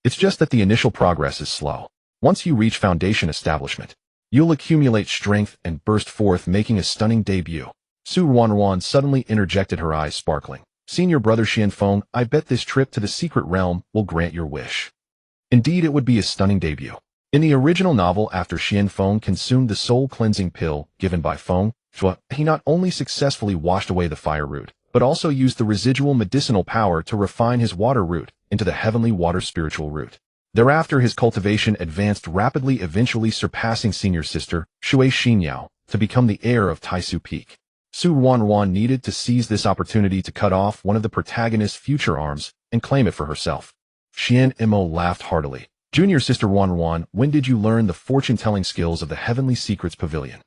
It's just that the initial progress is slow. Once you reach foundation establishment, You'll accumulate strength and burst forth, making a stunning debut. Su Wanruan suddenly interjected, her eyes sparkling. Senior brother Xianfeng, I bet this trip to the secret realm will grant your wish. Indeed, it would be a stunning debut. In the original novel, after Xianfeng consumed the soul-cleansing pill given by Feng Zhuo, he not only successfully washed away the fire root, but also used the residual medicinal power to refine his water root into the heavenly water spiritual root. Thereafter, his cultivation advanced rapidly, eventually surpassing senior sister Shui Xinyao to become the heir of Taisu Peak. Su Wanruan needed to seize this opportunity to cut off one of the protagonist's future arms and claim it for herself. Xian Imo laughed heartily. Junior sister Wanruan, when did you learn the fortune-telling skills of the Heavenly Secrets Pavilion?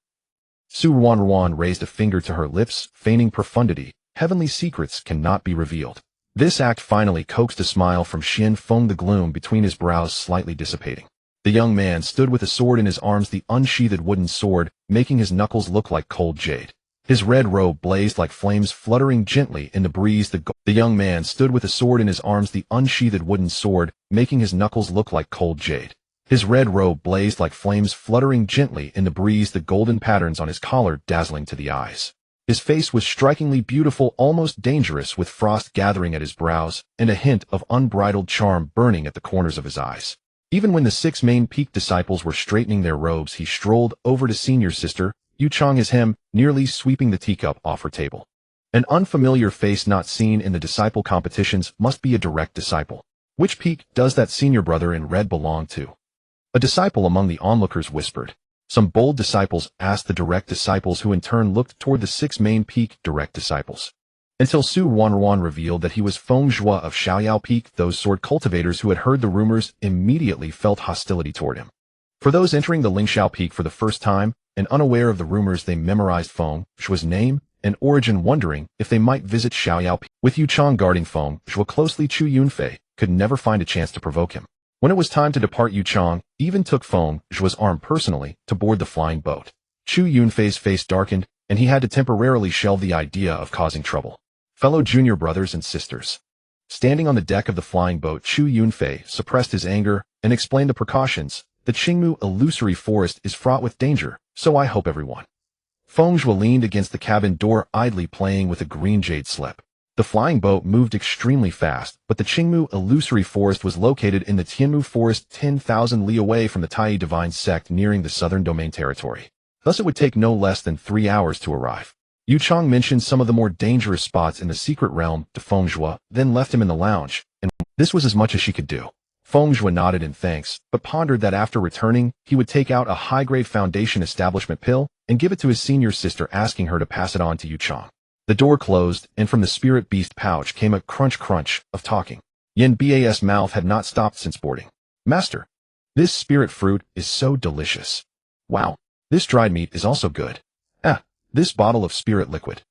Su Wanruan raised a finger to her lips, feigning profundity. Heavenly secrets cannot be revealed. This act finally coaxed a smile from Xianfeng, the gloom between his brows slightly dissipating. The young man stood with a sword in his arms, the unsheathed wooden sword, making his knuckles look like cold jade. His red robe blazed like flames, fluttering gently in the breeze. The young man stood with a sword in his arms, the unsheathed wooden sword, making his knuckles look like cold jade. His red robe blazed like flames, fluttering gently in the breeze, the golden patterns on his collar dazzling to the eyes. His face was strikingly beautiful, almost dangerous, with frost gathering at his brows and a hint of unbridled charm burning at the corners of his eyes. Even when the 6 main peak disciples were straightening their robes, he strolled over to senior sister Yuchang, his hem nearly sweeping the teacup off her table. An unfamiliar face not seen in the disciple competitions must be a direct disciple. Which peak does that senior brother in red belong to? A disciple among the onlookers whispered. Some bold disciples asked the direct disciples, who in turn looked toward the 6 main peak direct disciples. Until Su Wanruan revealed that he was Feng Zhuo of Xiaoyao Peak, those sword cultivators who had heard the rumors immediately felt hostility toward him. For those entering the Lingxiao Peak for the first time, and unaware of the rumors, they memorized Feng Zhuo's name and origin, wondering if they might visit Xiaoyao Peak. With Yuchang guarding Feng Zhuo closely, Chu Yunfei could never find a chance to provoke him. When it was time to depart, Yuchang even took Feng Zhuo's arm personally to board the flying boat. Chu Yunfei's face darkened, and he had to temporarily shelve the idea of causing trouble. Fellow junior brothers and sisters. Standing on the deck of the flying boat, Chu Yunfei suppressed his anger and explained the precautions. The Qingmu illusory forest is fraught with danger, so I hope everyone. Feng Zhuo leaned against the cabin door, idly playing with a green jade slip. The flying boat moved extremely fast, but the Qingmu illusory forest was located in the Tianmu forest 10,000 li away from the Tai divine sect, nearing the southern domain territory. Thus it would take no less than 3 hours to arrive. Yuchang mentioned some of the more dangerous spots in the secret realm to Feng Zhuo, then left him in the lounge, and this was as much as she could do. Feng Zhuo nodded in thanks, but pondered that after returning, he would take out a high-grade foundation establishment pill and give it to his senior sister, asking her to pass it on to Yuchang. The door closed, and from the spirit beast pouch came a crunch of talking. Yen Ba's mouth had not stopped since boarding. Master, this spirit fruit is so delicious. Wow, this dried meat is also good. This bottle of spirit liquid.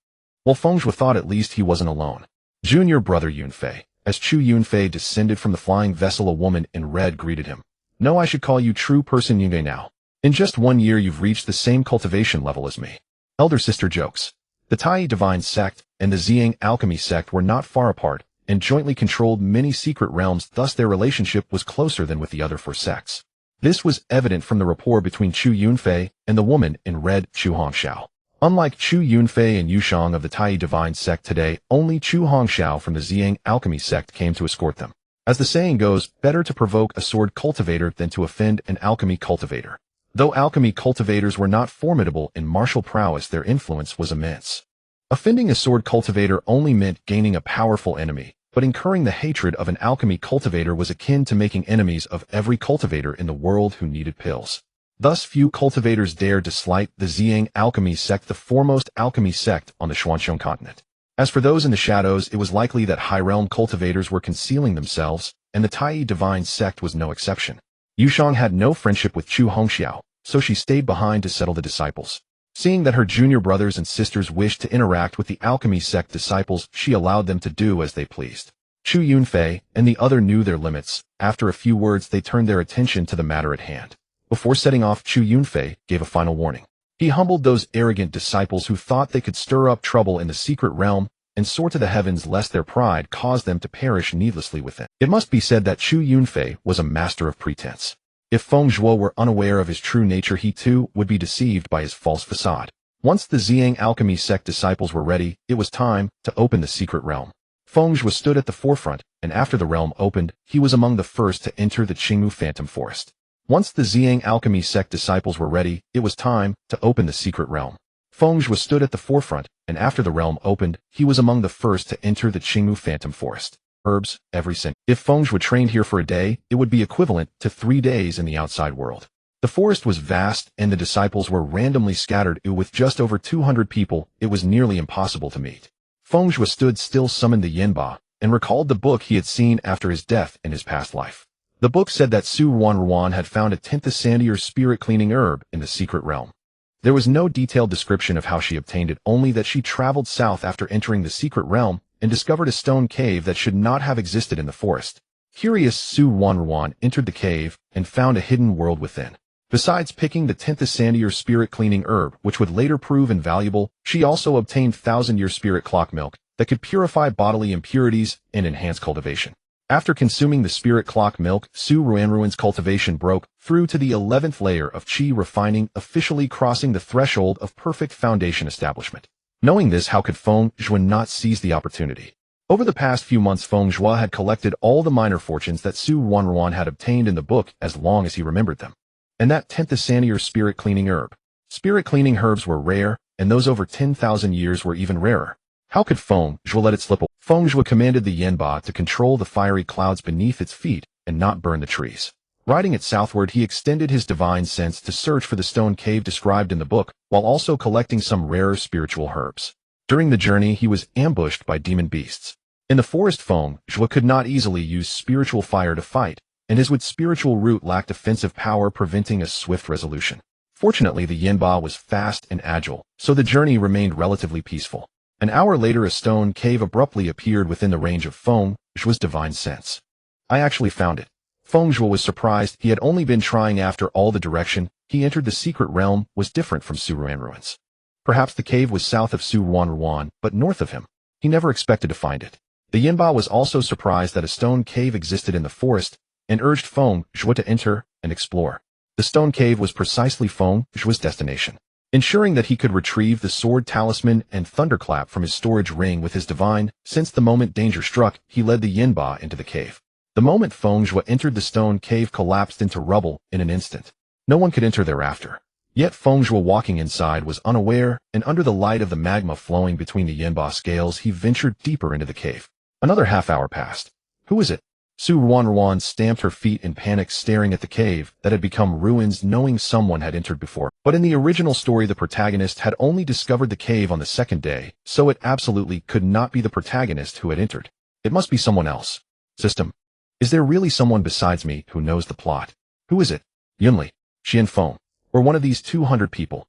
Well, Feng Zhuo thought at least he wasn't alone. Junior brother Yunfei. As Chu Yunfei descended from the flying vessel, a woman in red greeted him. No, I should call you true person Yunfei now. In just 1 year you've reached the same cultivation level as me. Elder sister jokes. The Tai divine sect and the Ziyang alchemy sect were not far apart, and jointly controlled many secret realms, thus their relationship was closer than with the other 4 sects. This was evident from the rapport between Chu Yunfei and the woman in red, Chu Hongxiao. Unlike Chu Yunfei and Yushang of the Tai divine sect today, only Chu Hongxiao from the Ziyang alchemy sect came to escort them. As the saying goes, better to provoke a sword cultivator than to offend an alchemy cultivator. Though alchemy cultivators were not formidable in martial prowess, their influence was immense. Offending a sword cultivator only meant gaining a powerful enemy, but incurring the hatred of an alchemy cultivator was akin to making enemies of every cultivator in the world who needed pills. Thus few cultivators dared to slight the Ziyang alchemy sect, the foremost alchemy sect on the Xuanxiong continent. As for those in the shadows, it was likely that high realm cultivators were concealing themselves, and the Tai divine sect was no exception. Yushang had no friendship with Chu Hongxiao, so she stayed behind to settle the disciples. Seeing that her junior brothers and sisters wished to interact with the alchemy sect disciples, she allowed them to do as they pleased. Chu Yunfei and the other knew their limits. After a few words, they turned their attention to the matter at hand. Before setting off, Chu Yunfei gave a final warning. He humbled those arrogant disciples who thought they could stir up trouble in the secret realm and soar to the heavens, lest their pride cause them to perish needlessly within. It must be said that Chu Yunfei was a master of pretense. If Feng Zhuo were unaware of his true nature, he too would be deceived by his false facade. Once the Ziyang Alchemy sect disciples were ready, it was time to open the secret realm. Feng Zhuo stood at the forefront, and after the realm opened, he was among the first to enter the Qingmu Phantom Forest. Once the Ziyang Alchemy sect disciples were ready, it was time to open the secret realm. Feng Zhuo stood at the forefront, and after the realm opened, he was among the first to enter the Qingmu Phantom Forest. Herbs, every single. If Feng Zhuo trained here for a day, it would be equivalent to 3 days in the outside world. The forest was vast, and the disciples were randomly scattered. With just over 200 people, it was nearly impossible to meet. Feng Zhuo stood still, summoned the Yinba, and recalled the book he had seen after his death in his past life. The book said that Su Ruan had found a 10th sandier spirit-cleaning herb in the secret realm. There was no detailed description of how she obtained it, only that she traveled south after entering the secret realm and discovered a stone cave that should not have existed in the forest. Curious, Su Ruan entered the cave and found a hidden world within. Besides picking the 10th sandier spirit-cleaning herb, which would later prove invaluable, she also obtained 1000-year spirit clock milk that could purify bodily impurities and enhance cultivation. After consuming the spirit clock milk, Su Ruan's cultivation broke through to the 11th layer of qi refining, officially crossing the threshold of perfect foundation establishment. Knowing this, how could Feng Zhuo not seize the opportunity? Over the past few months, Feng Zhuo had collected all the minor fortunes that Su Ruan had obtained in the book as long as he remembered them. And that 10th sandier spirit-cleaning herb. Spirit-cleaning herbs were rare, and those over 10,000 years were even rarer. How could Feng Zhuo let it slip away? Feng Zhuo commanded the Yanba to control the fiery clouds beneath its feet and not burn the trees. Riding it southward, he extended his divine sense to search for the stone cave described in the book, while also collecting some rarer spiritual herbs. During the journey, he was ambushed by demon beasts. In the forest, Feng Zhuo could not easily use spiritual fire to fight, and his spiritual root lacked offensive power, preventing a swift resolution. Fortunately, the Yanba was fast and agile, so the journey remained relatively peaceful. An hour later, a stone cave abruptly appeared within the range of Feng Zhuo's divine sense. I actually found it. Feng Zhuo was surprised. He had only been trying. After all, the direction he entered the secret realm was different from Su Ruan's. Perhaps the cave was south of Su Ruan, but north of him. He never expected to find it. The Yanba was also surprised that a stone cave existed in the forest and urged Feng Zhuo to enter and explore. The stone cave was precisely Feng Zhuo's destination. Ensuring that he could retrieve the sword talisman and thunderclap from his storage ring with his divine sense, the moment danger struck, he led the Yanba into the cave. The moment Feng Zhuo entered, the stone cave collapsed into rubble in an instant. No one could enter thereafter. Yet Feng Zhuo, walking inside, was unaware, and under the light of the magma flowing between the Yanba scales, he ventured deeper into the cave. Another half hour passed. Who is it? Su Ruan stamped her feet in panic, staring at the cave that had become ruins, knowing someone had entered before. But in the original story, the protagonist had only discovered the cave on the second day, so it absolutely could not be the protagonist who had entered. It must be someone else. System. Is there really someone besides me who knows the plot? Who is it? Yunli, Qianfeng, or one of these 200 people?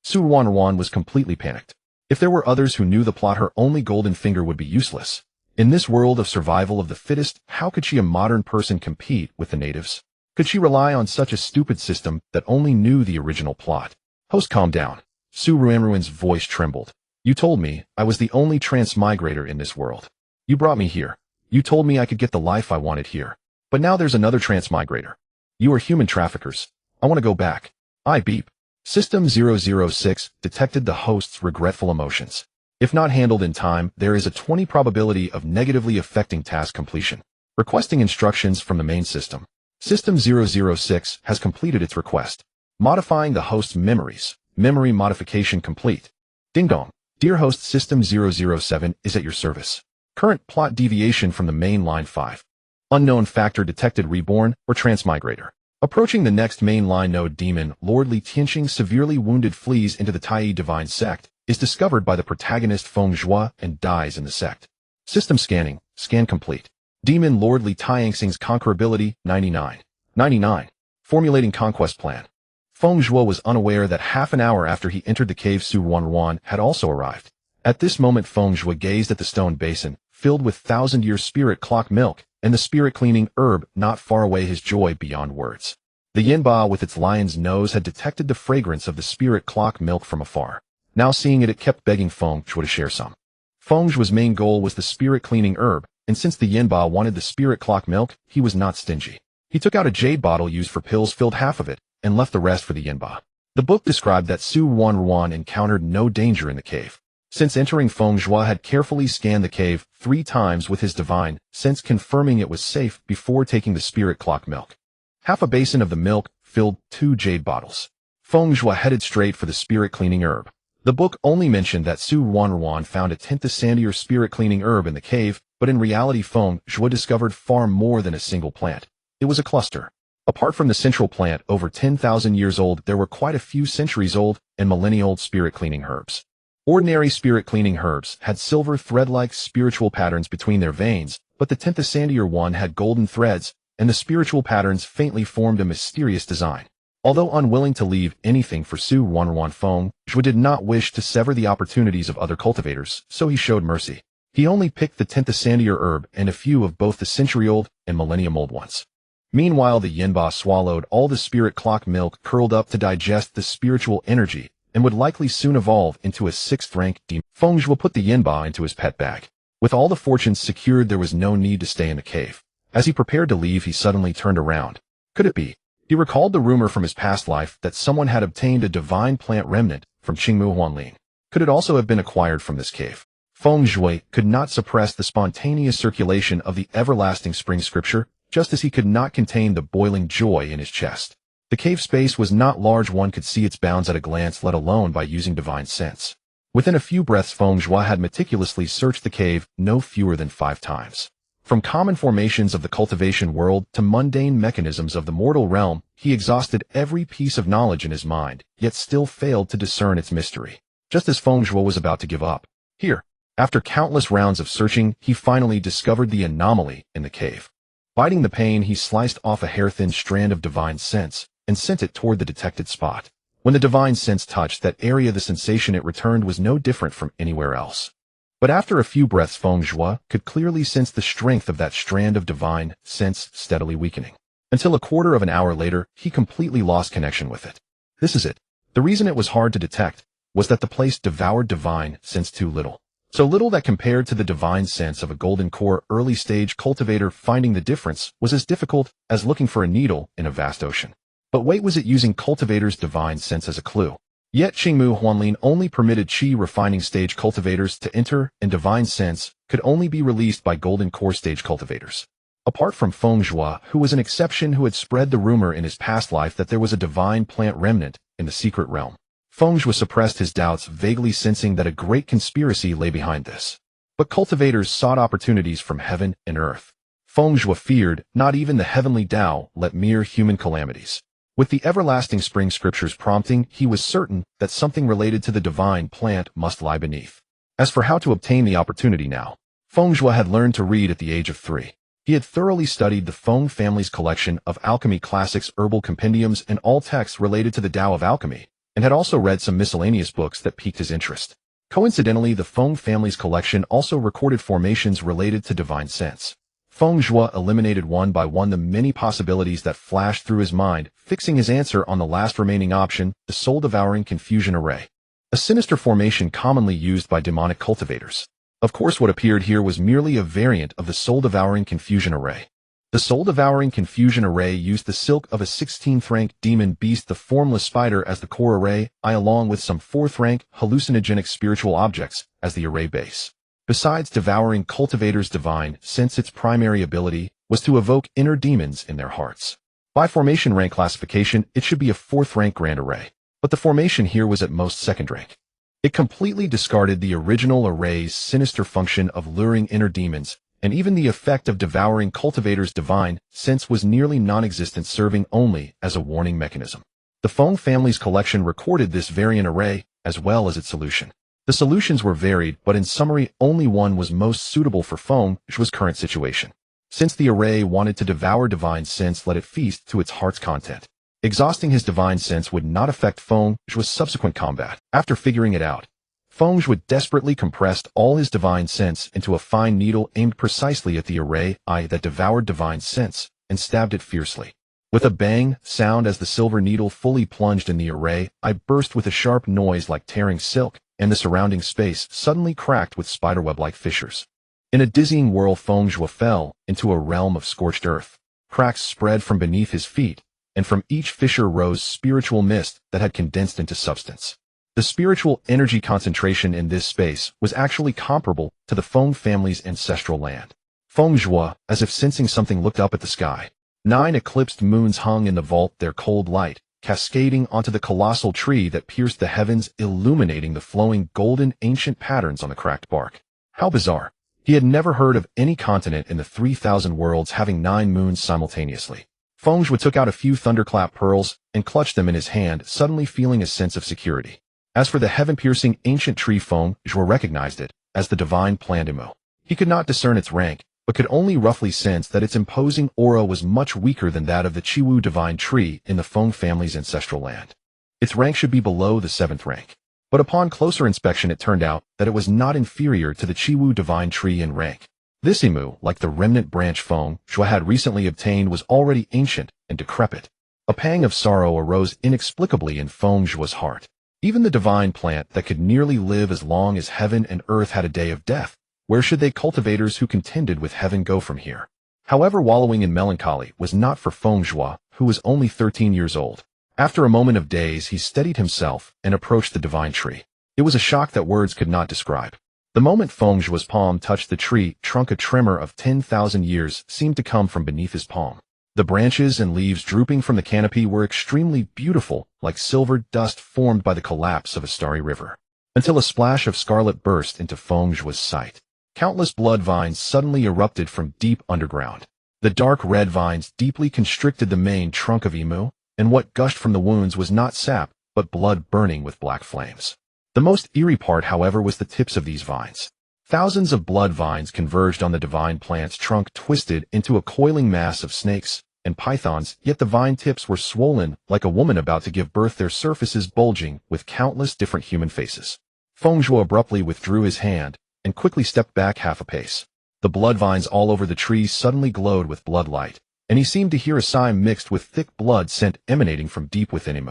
Su Ruan was completely panicked. If there were others who knew the plot, her only golden finger would be useless. In this world of survival of the fittest, how could she, a modern person, compete with the natives? Could she rely on such a stupid system that only knew the original plot? Host, calm down. Su Ruan's voice trembled. You told me I was the only transmigrator in this world. You brought me here. You told me I could get the life I wanted here. But now there's another transmigrator. You are human traffickers. I want to go back. I beep. System 006 detected the host's regretful emotions. If not handled in time, there is a 20 probability of negatively affecting task completion. Requesting instructions from the main system. System 006 has completed its request. Modifying the host's memories. Memory modification complete. Ding dong. Dear host, System 007 is at your service. Current plot deviation from the main line 5. Unknown factor detected: reborn or transmigrator. Approaching the next main line node, demon Lord Li Tianxing severely wounded, flees into the Tai divine sect, is discovered by the protagonist Feng Zhuo and dies in the sect. System scanning. Scan complete. Demon Lord Li Tianxing's conquerability 99. 99. Formulating conquest plan. Feng Zhuo was unaware that half an hour after he entered the cave, Su Ruan had also arrived. At this moment, Feng Zhuo gazed at the stone basin, filled with 1000-year spirit clock milk, and the spirit-cleaning herb not far away, his joy beyond words. The Yanba with its lion's nose had detected the fragrance of the spirit clock milk from afar. Now seeing it, it kept begging Feng Zhuo to share some. Feng Zhuo's main goal was the spirit-cleaning herb, and since the Yanba wanted the spirit clock milk, he was not stingy. He took out a jade bottle used for pills, filled half of it, and left the rest for the Yinba. The book described that Su Wanruan encountered no danger in the cave. Since entering, Feng Zhuo had carefully scanned the cave 3 times with his divine sense, confirming it was safe before taking the spirit clock milk. Half a basin of the milk filled 2 jade bottles. Feng Zhuo headed straight for the spirit cleaning herb. The book only mentioned that Su Wanruan found a 10th sandier spirit cleaning herb in the cave, but in reality Feng Zhuo discovered far more than a single plant. It was a cluster. Apart from the central plant, over 10,000 years old, there were quite a few centuries-old and millennia-old spirit-cleaning herbs. Ordinary spirit-cleaning herbs had silver thread-like spiritual patterns between their veins, but the 10th sandier one had golden threads, and the spiritual patterns faintly formed a mysterious design. Although unwilling to leave anything for Su Wanruan, Feng Zhuo did not wish to sever the opportunities of other cultivators, so he showed mercy. He only picked the 10th sandier herb and a few of both the century-old and millennium-old ones. Meanwhile, the Yinba swallowed all the spirit clock milk, curled up to digest the spiritual energy, and would likely soon evolve into a 6th-rank demon. Feng Zhuo put the Yinba into his pet bag. With all the fortunes secured, there was no need to stay in the cave. As he prepared to leave, he suddenly turned around. Could it be? He recalled the rumor from his past life that someone had obtained a divine plant remnant from Qingmu Huanlin. Could it also have been acquired from this cave? Feng Zhuo could not suppress the spontaneous circulation of the everlasting spring scripture, just as he could not contain the boiling joy in his chest. The cave space was not large. One could see its bounds at a glance, let alone by using divine sense. Within a few breaths, Feng Zhuo had meticulously searched the cave no fewer than 5 times. From common formations of the cultivation world to mundane mechanisms of the mortal realm, he exhausted every piece of knowledge in his mind, yet still failed to discern its mystery. Just as Feng Zhuo was about to give up, here, after countless rounds of searching, he finally discovered the anomaly in the cave. Biting the pain, he sliced off a hair-thin strand of divine sense and sent it toward the detected spot. When the divine sense touched that area, the sensation it returned was no different from anywhere else. But after a few breaths, Feng Zhuo could clearly sense the strength of that strand of divine sense steadily weakening. Until a quarter of an hour later, he completely lost connection with it. This is it. The reason it was hard to detect was that the place devoured divine sense too little. So little that compared to the divine sense of a golden core early-stage cultivator, finding the difference was as difficult as looking for a needle in a vast ocean. But wait, was it using cultivator's divine sense as a clue? Yet Qingmu Huanlin only permitted Qi refining stage cultivators to enter, and divine sense could only be released by golden core stage cultivators. Apart from Feng Zhuo, who was an exception who had spread the rumor in his past life that there was a divine plant remnant in the secret realm, Feng Zhuo suppressed his doubts, vaguely sensing that a great conspiracy lay behind this. But cultivators sought opportunities from heaven and earth. Feng Zhuo feared not even the heavenly Tao, let mere human calamities. With the everlasting spring scriptures prompting, he was certain that something related to the divine plant must lie beneath. As for how to obtain the opportunity now, Feng Zhuo had learned to read at the age of 3. He had thoroughly studied the Feng family's collection of alchemy classics, herbal compendiums, and all texts related to the Tao of alchemy, and had also read some miscellaneous books that piqued his interest. Coincidentally, the Feng family's collection also recorded formations related to divine sense. Feng Zhuo eliminated one by one the many possibilities that flashed through his mind, fixing his answer on the last remaining option, the soul-devouring confusion array. A sinister formation commonly used by demonic cultivators. Of course, what appeared here was merely a variant of the soul-devouring confusion array. The soul-devouring confusion array used the silk of a 16th-rank demon beast, the formless spider, as the core array, along with some 4th-rank hallucinogenic spiritual objects as the array base. Besides devouring cultivators' divine sense, its primary ability was to evoke inner demons in their hearts. By formation rank classification, it should be a 4th-rank grand array, but the formation here was at most 2nd rank. It completely discarded the original array's sinister function of luring inner demons, and even the effect of devouring cultivators' divine sense was nearly non-existent, serving only as a warning mechanism. The Feng family's collection recorded this variant array, as well as its solution. The solutions were varied, but in summary, only one was most suitable for Feng Zhuo's current situation. Since the array wanted to devour divine sense, let it feast to its heart's content. Exhausting his divine sense would not affect Feng Zhuo's subsequent combat. After figuring it out, Feng Zhuo desperately compressed all his divine sense into a fine needle aimed precisely at the array that devoured divine sense, and stabbed it fiercely. With a bang sound as the silver needle fully plunged in the array, burst with a sharp noise like tearing silk, and the surrounding space suddenly cracked with spiderweb-like fissures. In a dizzying whirl, Feng Zhuo fell into a realm of scorched earth. Cracks spread from beneath his feet, and from each fissure rose spiritual mist that had condensed into substance. The spiritual energy concentration in this space was actually comparable to the Feng family's ancestral land. Feng Zhuo, as if sensing something, looked up at the sky. 9 eclipsed moons hung in the vault, their cold light cascading onto the colossal tree that pierced the heavens, illuminating the flowing golden ancient patterns on the cracked bark. How bizarre. He had never heard of any continent in the 3,000 worlds having 9 moons simultaneously. Feng Zhuo took out a few thunderclap pearls and clutched them in his hand, suddenly feeling a sense of security. As for the heaven-piercing ancient tree, Feng Zhuo recognized it as the divine plant Imo. He could not discern its rank, but could only roughly sense that its imposing aura was much weaker than that of the Qiwu divine tree in the Feng family's ancestral land. Its rank should be below the 7th rank. But upon closer inspection it turned out that it was not inferior to the Qiwu divine tree in rank. This Imu, like the remnant branch Feng Zhuo had recently obtained, was already ancient and decrepit. A pang of sorrow arose inexplicably in Feng Zhuo's heart. Even the divine plant that could nearly live as long as heaven and earth had a day of death. Where should they cultivators who contended with heaven go from here? However, wallowing in melancholy was not for Feng Zhuo, who was only 13 years old. After a moment of daze, he steadied himself and approached the divine tree. It was a shock that words could not describe. The moment Feng Zhuo's palm touched the tree trunk, a tremor of 10,000 years seemed to come from beneath his palm. The branches and leaves drooping from the canopy were extremely beautiful, like silver dust formed by the collapse of a starry river. Until a splash of scarlet burst into Feng Zhuo's sight. Countless blood vines suddenly erupted from deep underground. The dark red vines deeply constricted the main trunk of Imu, and what gushed from the wounds was not sap, but blood burning with black flames. The most eerie part, however, was the tips of these vines. Thousands of blood vines converged on the divine plant's trunk, twisted into a coiling mass of snakes and pythons, yet the vine tips were swollen like a woman about to give birth, their surfaces bulging with countless different human faces. Feng Zhuo abruptly withdrew his hand and quickly stepped back half a pace. The blood vines all over the tree suddenly glowed with blood light, and he seemed to hear a sigh mixed with thick blood scent emanating from deep within him.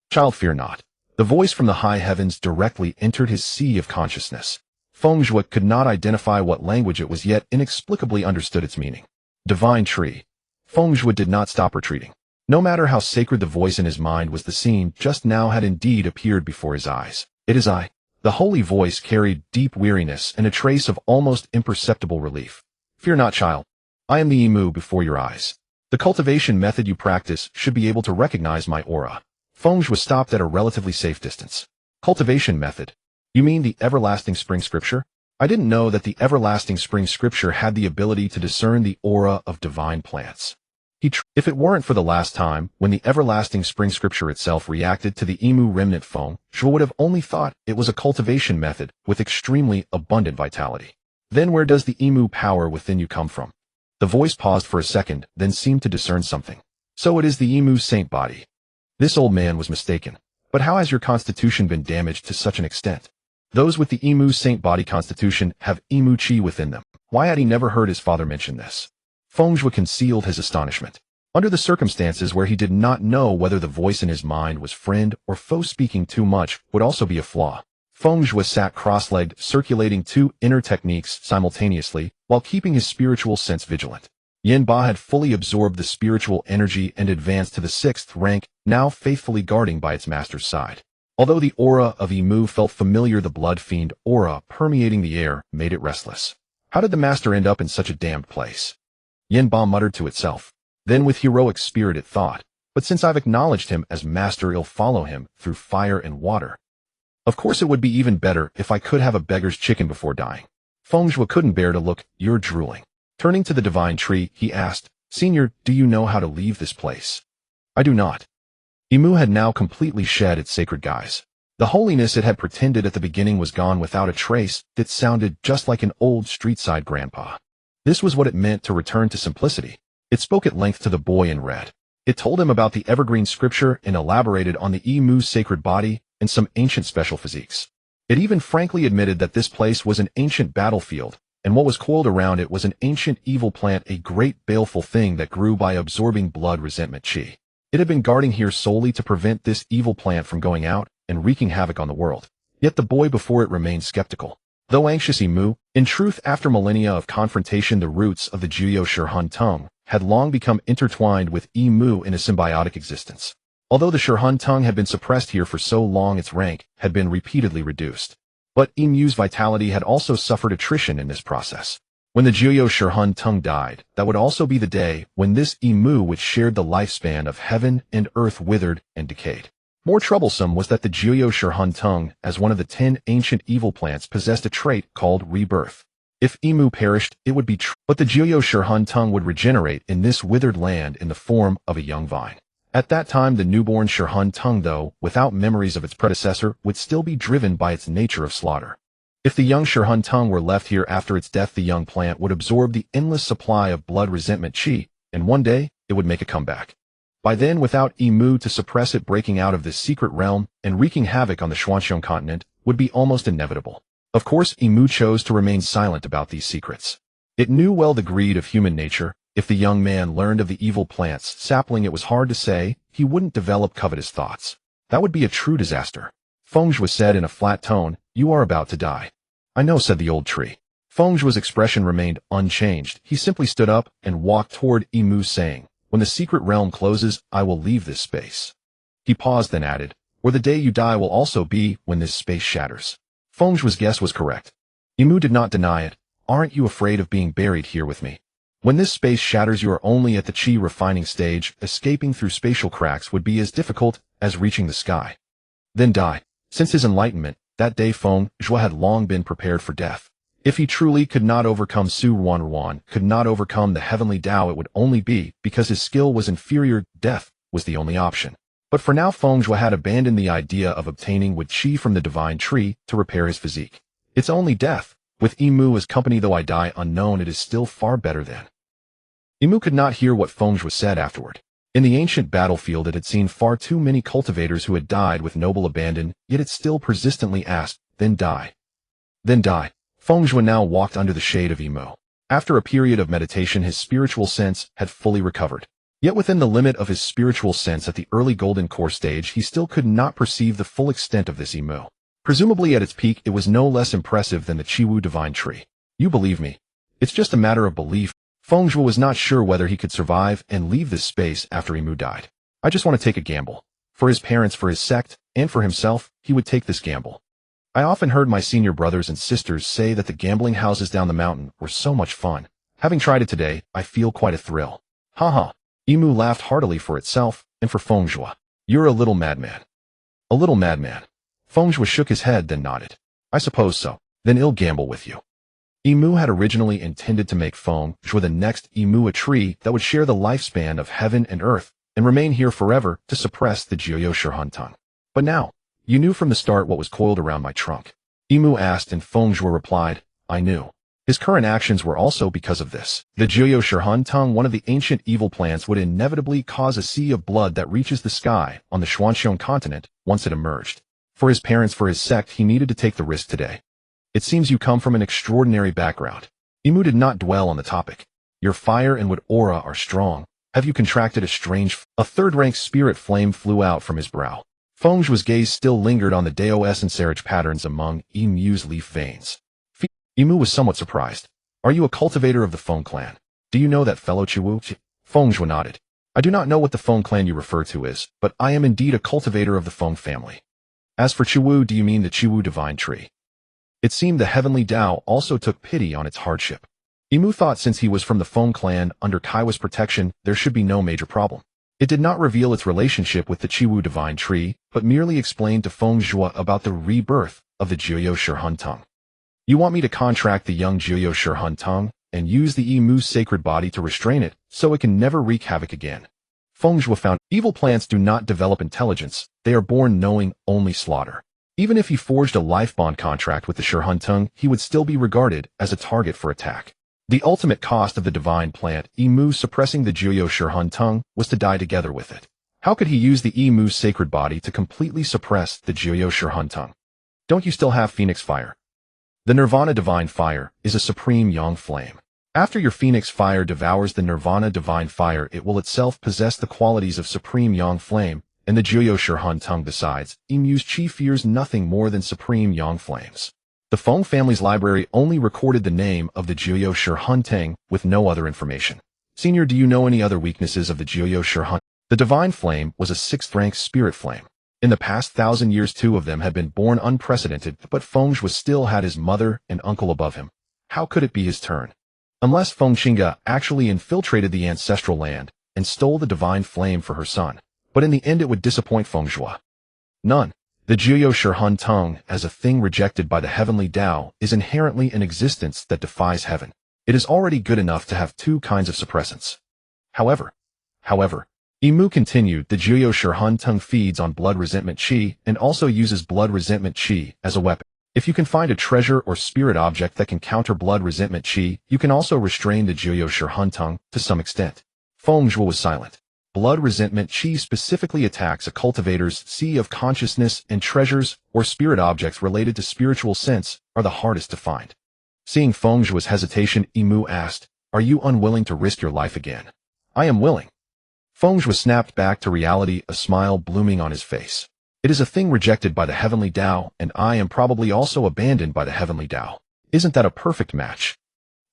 "Child, fear not." The voice from the high heavens directly entered his sea of consciousness. Feng Zhuo could not identify what language it was, yet inexplicably understood its meaning. Divine tree. Feng Zhuo did not stop retreating. No matter how sacred the voice in his mind was, the scene just now had indeed appeared before his eyes. "It is I." The holy voice carried deep weariness and a trace of almost imperceptible relief. "Fear not, child. I am the Imu before your eyes. The cultivation method you practice should be able to recognize my aura." Feng Zhuo stopped at a relatively safe distance. "Cultivation method? You mean the everlasting spring scripture? I didn't know that the everlasting spring scripture had the ability to discern the aura of divine plants." If it weren't for the last time, when the everlasting spring scripture itself reacted to the Imu remnant, Feng Zhuo would have only thought it was a cultivation method with extremely abundant vitality. "Then where does the Imu power within you come from?" The voice paused for a second, then seemed to discern something. "So it is the Imu saint body." This old man was mistaken. "But how has your constitution been damaged to such an extent?" "Those with the Imu saint body constitution have Imu chi within them." Why had he never heard his father mention this? Feng Zhuo concealed his astonishment. Under the circumstances where he did not know whether the voice in his mind was friend or foe, speaking too much would also be a flaw. Feng Zhuo sat cross-legged, circulating 2 inner techniques simultaneously, while keeping his spiritual sense vigilant. Yin Ba had fully absorbed the spiritual energy and advanced to the 6th rank, now faithfully guarding by its master's side. Although the aura of Imu felt familiar, the blood fiend aura permeating the air made it restless. How did the master end up in such a damned place? Yin Ba muttered to itself. Then with heroic spirit it thought, "But since I've acknowledged him as master, I'll follow him through fire and water. Of course it would be even better if I could have a beggar's chicken before dying." Feng Zhuo couldn't bear to look. "You're drooling." Turning to the divine tree, he asked, "Senior, do you know how to leave this place?" "I do not." Imu had now completely shed its sacred guise. The holiness it had pretended at the beginning was gone without a trace. It sounded just like an old street-side grandpa. This was what it meant to return to simplicity. It spoke at length to the boy in red. It told him about the evergreen scripture and elaborated on the Imu's sacred body and some ancient special physiques. It even frankly admitted that this place was an ancient battlefield, and what was coiled around it was an ancient evil plant, a great baleful thing that grew by absorbing blood resentment chi. It had been guarding here solely to prevent this evil plant from going out and wreaking havoc on the world. Yet the boy before it remained skeptical. Though anxious, Imu, in truth, after millennia of confrontation, the roots of the Jiuyou Shihun tongue had long become intertwined with Mu in a symbiotic existence. Although the Shirhun tongue had been suppressed here for so long, its rank had been repeatedly reduced. But Mu's vitality had also suffered attrition in this process. When the Jiuyou Shirhun tongue died, that would also be the day when this Mu, which shared the lifespan of heaven and earth, withered and decayed. More troublesome was that the Jiuyou Shirhun tongue, as one of the 10 ancient evil plants, possessed a trait called Rebirth. If Mu perished, it would be but the Jiuyou Shirhun tongue would regenerate in this withered land in the form of a young vine. At that time, the newborn Shirhun tongue, though without memories of its predecessor, would still be driven by its nature of slaughter. If the young Shirhun tongue were left here after its death, the young plant would absorb the endless supply of blood resentment qi, and one day it would make a comeback. By then, without Mu to suppress it, breaking out of this secret realm and wreaking havoc on the Xuanxiong continent would be almost inevitable. Of course, Mu chose to remain silent about these secrets. It knew well the greed of human nature. If the young man learned of the evil plant's sapling, it was hard to say he wouldn't develop covetous thoughts. That would be a true disaster. Feng Zhuo said in a flat tone, "You are about to die." "I know," said the old tree. Feng Zhuo's expression remained unchanged. He simply stood up and walked toward Mu, saying, "When the secret realm closes, I will leave this space." He paused, then added, "Or the day you die will also be when this space shatters." Feng Zhuo's guess was correct. Mu did not deny it. "Aren't you afraid of being buried here with me? When this space shatters, you are only at the qi refining stage. Escaping through spatial cracks would be as difficult as reaching the sky. Then die." Since his enlightenment, that day Feng Zhuo had long been prepared for death. If he truly could not overcome Su Ruan, could not overcome the heavenly Tao, it would only be because his skill was inferior. Death was the only option. But for now, Feng Zhuo had abandoned the idea of obtaining wood qi from the divine tree to repair his physique. It's only death. With Mu as company, though I die unknown, it is still far better than. Mu could not hear what Feng Zhuo said afterward. In the ancient battlefield, it had seen far too many cultivators who had died with noble abandon, yet it still persistently asked, "Then die. Then die." Feng Zhuo now walked under the shade of Mu. After a period of meditation, his spiritual sense had fully recovered. Yet within the limit of his spiritual sense at the early golden core stage, he still could not perceive the full extent of this Mu. Presumably at its peak, it was no less impressive than the Qiwu divine tree. "You believe me? It's just a matter of belief." Feng Zhuo was not sure whether he could survive and leave this space after Mu died. "I just want to take a gamble. For his parents, for his sect, and for himself, he would take this gamble. I often heard my senior brothers and sisters say that the gambling houses down the mountain were so much fun. Having tried it today, I feel quite a thrill." "Ha." Mu laughed heartily for itself and for Feng Zhuo. "You're a little madman." "A little madman." Feng Zhuo shook his head, then nodded. "I suppose so. Then I'll gamble with you." Mu had originally intended to make Feng Zhuo the next Mu, a tree that would share the lifespan of heaven and earth and remain here forever to suppress the Jiuyou Shirhun tongue. "But now, you knew from the start what was coiled around my trunk?" Mu asked, and Feng Zhuo replied, "I knew." His current actions were also because of this. The Jiuyou Shirhun tongue, one of the ancient evil plants, would inevitably cause a sea of blood that reaches the sky on the Xuanxiong continent once it emerged. For his parents, for his sect, he needed to take the risk today. "It seems you come from an extraordinary background." Mu did not dwell on the topic. "Your fire and wood aura are strong. Have you contracted a third-rank spirit flame flew out from his brow. Feng Zhuo's gaze still lingered on the Daos and serage patterns among Mu's leaf veins. Mu was somewhat surprised. "Are you a cultivator of the Feng clan? Do you know that fellow Qiwu?" Feng Zhuo nodded. "I do not know what the Feng clan you refer to is, but I am indeed a cultivator of the Feng family." "As for Qiwu, do you mean the Qiwu divine tree?" It seemed the heavenly Tao also took pity on its hardship. Mu thought since he was from the Feng clan under Kaiwa's protection, there should be no major problem. It did not reveal its relationship with the Qiwu divine tree, but merely explained to Feng Zhuo about the rebirth of the Jiuyou Shirhun tongue. "You want me to contract the young Jiuyou Shirhun tongue and use the Mu's sacred body to restrain it so it can never wreak havoc again?" Feng Zhuo found evil plants do not develop intelligence, they are born knowing only slaughter. Even if he forged a life bond contract with the Shirhun tongue, he would still be regarded as a target for attack. The ultimate cost of the divine plant, Mu suppressing the Jiuyou Shirhun tongue, was to die together with it. How could he use the Mu's sacred body to completely suppress the Jiuyou Shirhun tongue? "Don't you still have Phoenix Fire?" The Nirvana Divine Fire is a supreme yang flame. After your Phoenix Fire devours the Nirvana Divine Fire, it will itself possess the qualities of supreme yang flame, and the Jiuyou Shirhun tongue besides. Mu's qi fears nothing more than supreme yang flames. The Feng family's library only recorded the name of the Jiuyou Shirhun tongue with no other information. Senior, do you know any other weaknesses of the Jiuyo Shihun? The divine flame was a 6th-rank spirit flame. In the past 1,000 years 2 of them had been born unprecedented, but Feng Zhuo still had his mother and uncle above him. How could it be his turn? Unless Feng Qingge actually infiltrated the ancestral land and stole the divine flame for her son. But in the end it would disappoint Feng Zhuo. None. The Jiuyo Shihun tongue, as a thing rejected by the heavenly Tao, is inherently an existence that defies heaven. It is already good enough to have 2 kinds of suppressants. However, Yimu continued, the Jiuyo Shihun tongue feeds on blood resentment chi and also uses blood resentment chi as a weapon. If you can find a treasure or spirit object that can counter blood resentment chi, you can also restrain the Jiuyo Shihun tongue to some extent. Feng Zhuo was silent. Blood resentment chi specifically attacks a cultivator's sea of consciousness, and treasures or spirit objects related to spiritual sense are the hardest to find. Seeing Feng Zhuo's hesitation, Yimu asked, "Are you unwilling to risk your life again?" "I am willing." Feng Zhuo snapped back to reality, a smile blooming on his face. "It is a thing rejected by the heavenly Tao, and I am probably also abandoned by the heavenly Tao. Isn't that a perfect match?"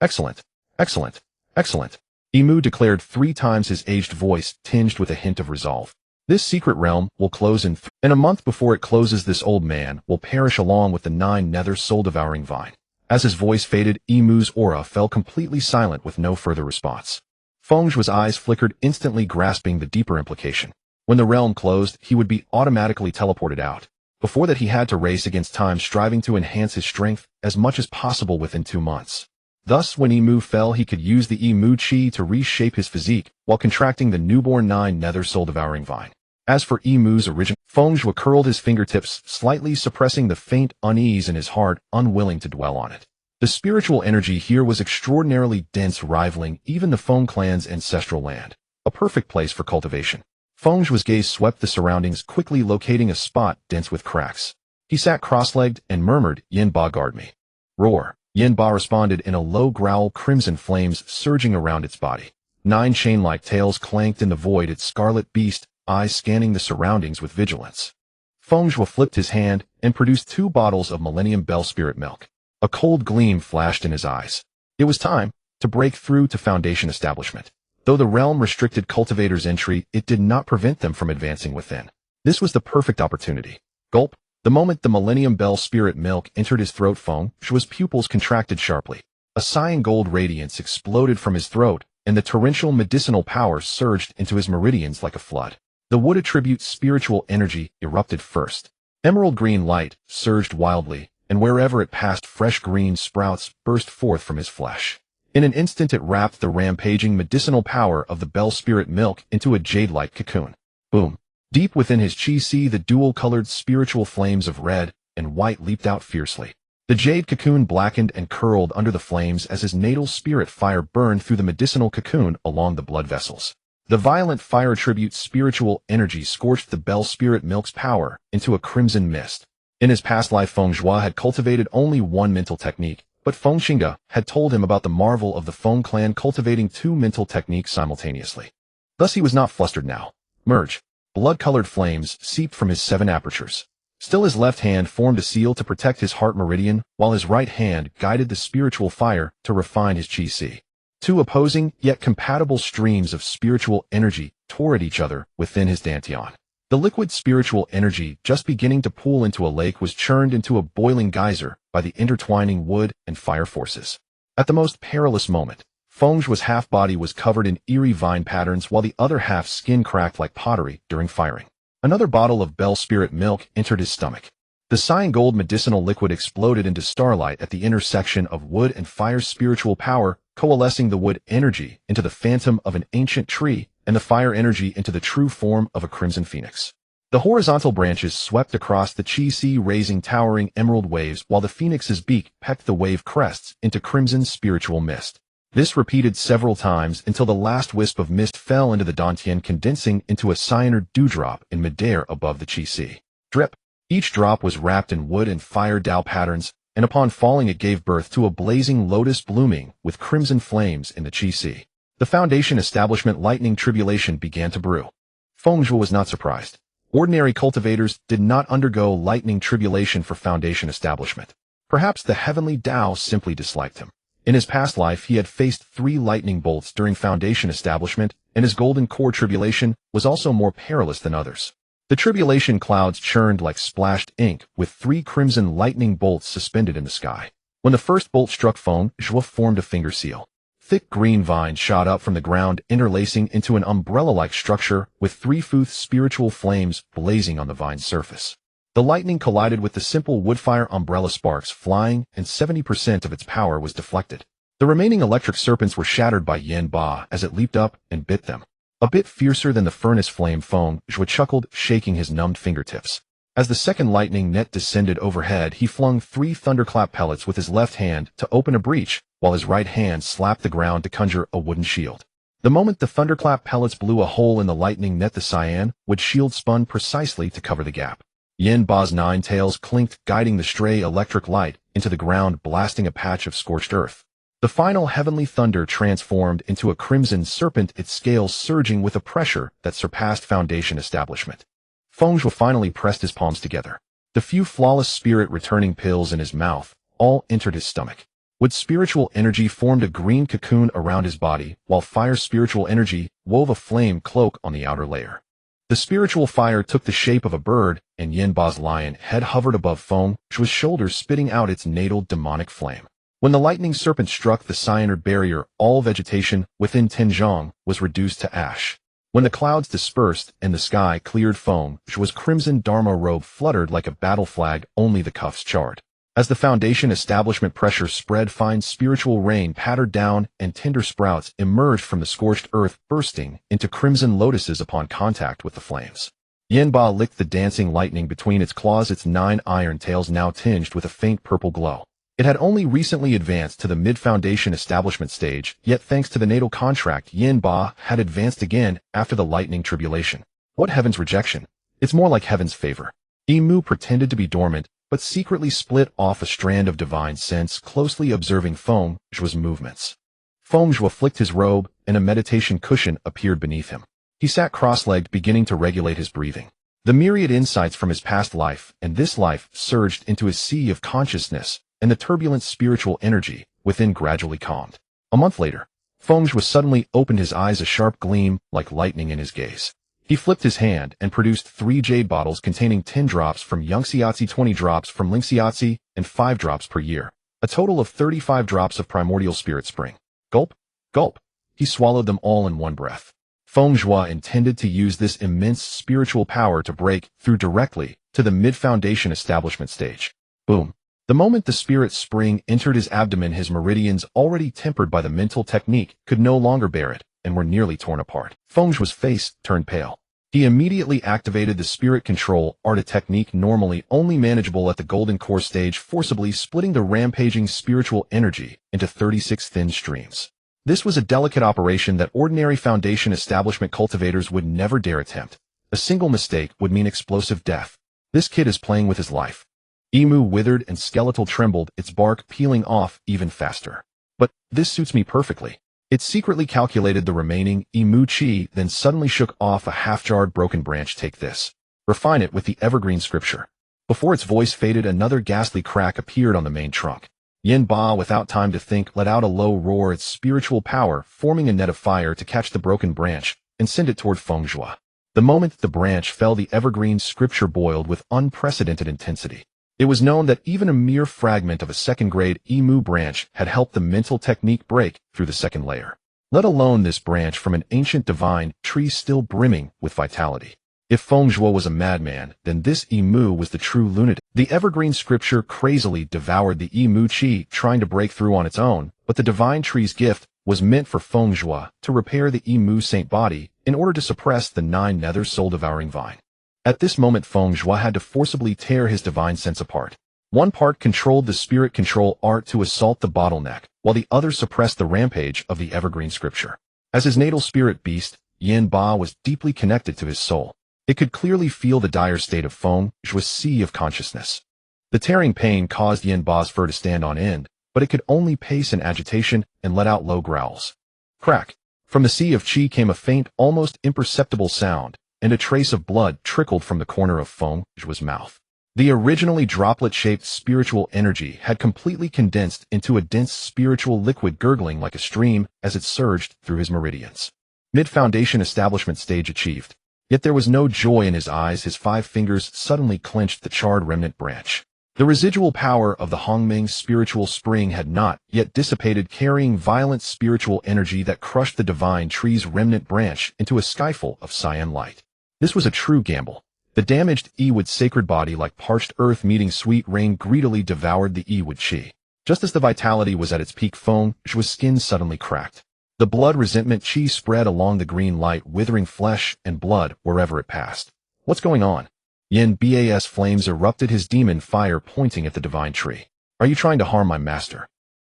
"Excellent, excellent, excellent," Yimu declared 3 times, his aged voice tinged with a hint of resolve. "This secret realm will close in a month. Before it closes, this old man will perish along with the 9 nether soul-devouring vine." As his voice faded, Yimu's aura fell completely silent with no further response. Feng Zhuo's eyes flickered, instantly grasping the deeper implication. When the realm closed, he would be automatically teleported out. Before that, he had to race against time, striving to enhance his strength as much as possible within 2 months. Thus, when Yimu fell, he could use the Yimu Chi to reshape his physique while contracting the newborn 9 nether soul-devouring vine. As for Yimu's original, Feng Zhuo curled his fingertips, slightly suppressing the faint unease in his heart, unwilling to dwell on it. The spiritual energy here was extraordinarily dense, rivaling even the Feng clan's ancestral land. A perfect place for cultivation. Feng Zhuo's gaze swept the surroundings, quickly locating a spot dense with cracks. He sat cross-legged and murmured, "Yin Ba, guard me." "Roar." Yin Ba responded in a low growl, crimson flames surging around its body. 9 chain-like tails clanked in the void, its scarlet beast, eyes scanning the surroundings with vigilance. Feng Zhuo flipped his hand and produced 2 bottles of Millennium Bell Spirit Milk. A cold gleam flashed in his eyes. It was time to break through to Foundation establishment. Though the realm restricted cultivators' entry, it did not prevent them from advancing within. This was the perfect opportunity. Gulp. The moment the Millennium Bell Spirit Milk entered his throat, Feng Zhuo's pupils contracted sharply. A cyan gold radiance exploded from his throat, and the torrential medicinal power surged into his meridians like a flood. The wood attribute spiritual energy erupted first. Emerald green light surged wildly, and wherever it passed, fresh green sprouts burst forth from his flesh. In an instant it wrapped the rampaging medicinal power of the Bell Spirit Milk into a jade-like cocoon. Boom. Deep within his chi, the dual-colored spiritual flames of red and white leaped out fiercely. The jade cocoon blackened and curled under the flames as his natal spirit fire burned through the medicinal cocoon along the blood vessels. The violent fire attribute spiritual energy scorched the Bell Spirit Milk's power into a crimson mist. In his past life, Feng Zhuo had cultivated only 1 mental technique, but Feng Qingge had told him about the marvel of the Feng clan cultivating 2 mental techniques simultaneously. Thus he was not flustered now. Merge. Blood-colored flames seeped from his 7 apertures. Still, his left hand formed a seal to protect his heart meridian, while his right hand guided the spiritual fire to refine his chi. 2 opposing, yet compatible streams of spiritual energy tore at each other within his dantian. The liquid spiritual energy, just beginning to pool into a lake, was churned into a boiling geyser by the intertwining wood and fire forces. At the most perilous moment, Feng Zhuo's half-body was covered in eerie vine patterns, while the other half skin cracked like pottery during firing. Another bottle of Bell Spirit Milk entered his stomach. The cyan gold medicinal liquid exploded into starlight at the intersection of wood and fire's spiritual power, coalescing the wood energy into the phantom of an ancient tree and the fire energy into the true form of a crimson phoenix. The horizontal branches swept across the chi, raising towering emerald waves, while the phoenix's beak pecked the wave crests into crimson spiritual mist. This repeated several times until the last wisp of mist fell into the dantian, condensing into a cyanide dewdrop in midair above the chi. Drip. Each drop was wrapped in wood and fire Tao patterns, and upon falling it gave birth to a blazing lotus blooming with crimson flames in the chi. The Foundation establishment lightning tribulation began to brew. Feng Zhuo was not surprised. Ordinary cultivators did not undergo lightning tribulation for Foundation establishment. Perhaps the heavenly Tao simply disliked him. In his past life, he had faced 3 lightning bolts during Foundation establishment, and his golden core tribulation was also more perilous than others. The tribulation clouds churned like splashed ink, with 3 crimson lightning bolts suspended in the sky. When the first bolt struck Feng Zhuo formed a finger seal. Thick green vines shot up from the ground, interlacing into an umbrella-like structure, with 3 Futh spiritual flames blazing on the vine's surface. The lightning collided with the simple woodfire umbrella, sparks flying, and 70% of its power was deflected. The remaining electric serpents were shattered by Yin Ba as it leaped up and bit them. A bit fiercer than the furnace flame, Feng Zhuo chuckled, shaking his numbed fingertips. As the second lightning net descended overhead, he flung 3 thunderclap pellets with his left hand to open a breach, while his right hand slapped the ground to conjure a wooden shield. The moment the thunderclap pellets blew a hole in the lightning net, the cyan wood shield spun precisely to cover the gap. Yin Ba's 9 tails clinked, guiding the stray electric light into the ground, blasting a patch of scorched earth. The final heavenly thunder transformed into a crimson serpent, its scales surging with a pressure that surpassed Foundation establishment. Feng Zhuo finally pressed his palms together. The few flawless spirit returning pills in his mouth all entered his stomach. Wood spiritual energy formed a green cocoon around his body, while fire spiritual energy wove a flame cloak on the outer layer. The spiritual fire took the shape of a bird, and Yin Ba's lion head hovered above Feng Zhuo's shoulders, spitting out its natal demonic flame. When the lightning serpent struck the cyanide barrier, all vegetation within Tianzhong was reduced to ash. When the clouds dispersed and the sky cleared, Feng Zhuo's crimson Dharma robe fluttered like a battle flag, only the cuffs charred. As the Foundation establishment pressure spread, fine spiritual rain pattered down, and tender sprouts emerged from the scorched earth, bursting into crimson lotuses upon contact with the flames. Yin Ba licked the dancing lightning between its claws, its 9 iron tails now tinged with a faint purple glow. It had only recently advanced to the mid-Foundation establishment stage, yet thanks to the natal contract, Yin Ba had advanced again after the lightning tribulation. What heaven's rejection? It's more like heaven's favor. Emu pretended to be dormant, but secretly split off a strand of divine sense, closely observing Feng Zhuo's movements. Feng Zhuo flicked his robe, and a meditation cushion appeared beneath him. He sat cross-legged, beginning to regulate his breathing. The myriad insights from his past life and this life surged into his sea of consciousness, and the turbulent spiritual energy within gradually calmed. A month later, Feng Zhuo suddenly opened his eyes, a sharp gleam like lightning in his gaze. He flipped his hand and produced 3 jade bottles containing 10 drops from Yangxiazi, 20 drops from Lingxiazi, and 5 drops per year. A total of 35 drops of primordial spirit spring. Gulp, gulp. He swallowed them all in one breath. Feng Zhuo intended to use this immense spiritual power to break through directly to the mid-Foundation establishment stage. Boom. The moment the spirit spring entered his abdomen, his meridians, already tempered by the mental technique, could no longer bear it, and were nearly torn apart. Feng Zhuo's face turned pale. He immediately activated the spirit control art, a technique normally only manageable at the golden core stage, forcibly splitting the rampaging spiritual energy into 36 thin streams. This was a delicate operation that ordinary Foundation establishment cultivators would never dare attempt. A single mistake would mean explosive death. This kid is playing with his life. Emu withered and skeletal trembled, its bark peeling off even faster. But this suits me perfectly. It secretly calculated the remaining Emu chi, then suddenly shook off a half-jarred broken branch. Take this. Refine it with the evergreen scripture. Before its voice faded, another ghastly crack appeared on the main trunk. Yin Ba, without time to think, let out a low roar, its spiritual power forming a net of fire to catch the broken branch and send it toward Feng Zhuo. The moment the branch fell, the evergreen scripture boiled with unprecedented intensity. It was known that even a mere fragment of a second-grade Emu branch had helped the mental technique break through the second layer, let alone this branch from an ancient divine tree still brimming with vitality. If Feng Zhuo was a madman, then this Emu was the true lunatic. The evergreen scripture crazily devoured the Emu chi, trying to break through on its own, but the divine tree's gift was meant for Feng Zhuo to repair the Emu saint body in order to suppress the 9 nether soul-devouring vine. At this moment, Feng Zhuo had to forcibly tear his divine sense apart. One part controlled the spirit control art to assault the bottleneck, while the other suppressed the rampage of the evergreen scripture. As his natal spirit beast, Yin Ba was deeply connected to his soul. It could clearly feel the dire state of Feng Zhuo's sea of consciousness. The tearing pain caused Yin Ba's fur to stand on end, but it could only pace in agitation and let out low growls. Crack! From the sea of chi came a faint, almost imperceptible sound, and a trace of blood trickled from the corner of Feng Zhuo's mouth. The originally droplet-shaped spiritual energy had completely condensed into a dense spiritual liquid gurgling like a stream as it surged through his meridians. Mid-foundation establishment stage achieved. Yet there was no joy in his eyes. His 5 fingers suddenly clenched the charred remnant branch. The residual power of the Hongmeng's spiritual spring had not yet dissipated, carrying violent spiritual energy that crushed the divine tree's remnant branch into a skyfall of cyan light. This was a true gamble. The damaged Yiwood sacred body, like parched earth meeting sweet rain, greedily devoured the Yiwood chi. Just as the vitality was at its peak, Feng Zhuo's skin suddenly cracked. The blood resentment chi spread along the green light, withering flesh and blood wherever it passed. What's going on? Yin Ba's flames erupted, his demon fire pointing at the divine tree. Are you trying to harm my master?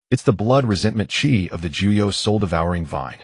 It's the blood resentment chi of the Juyo soul-devouring vine.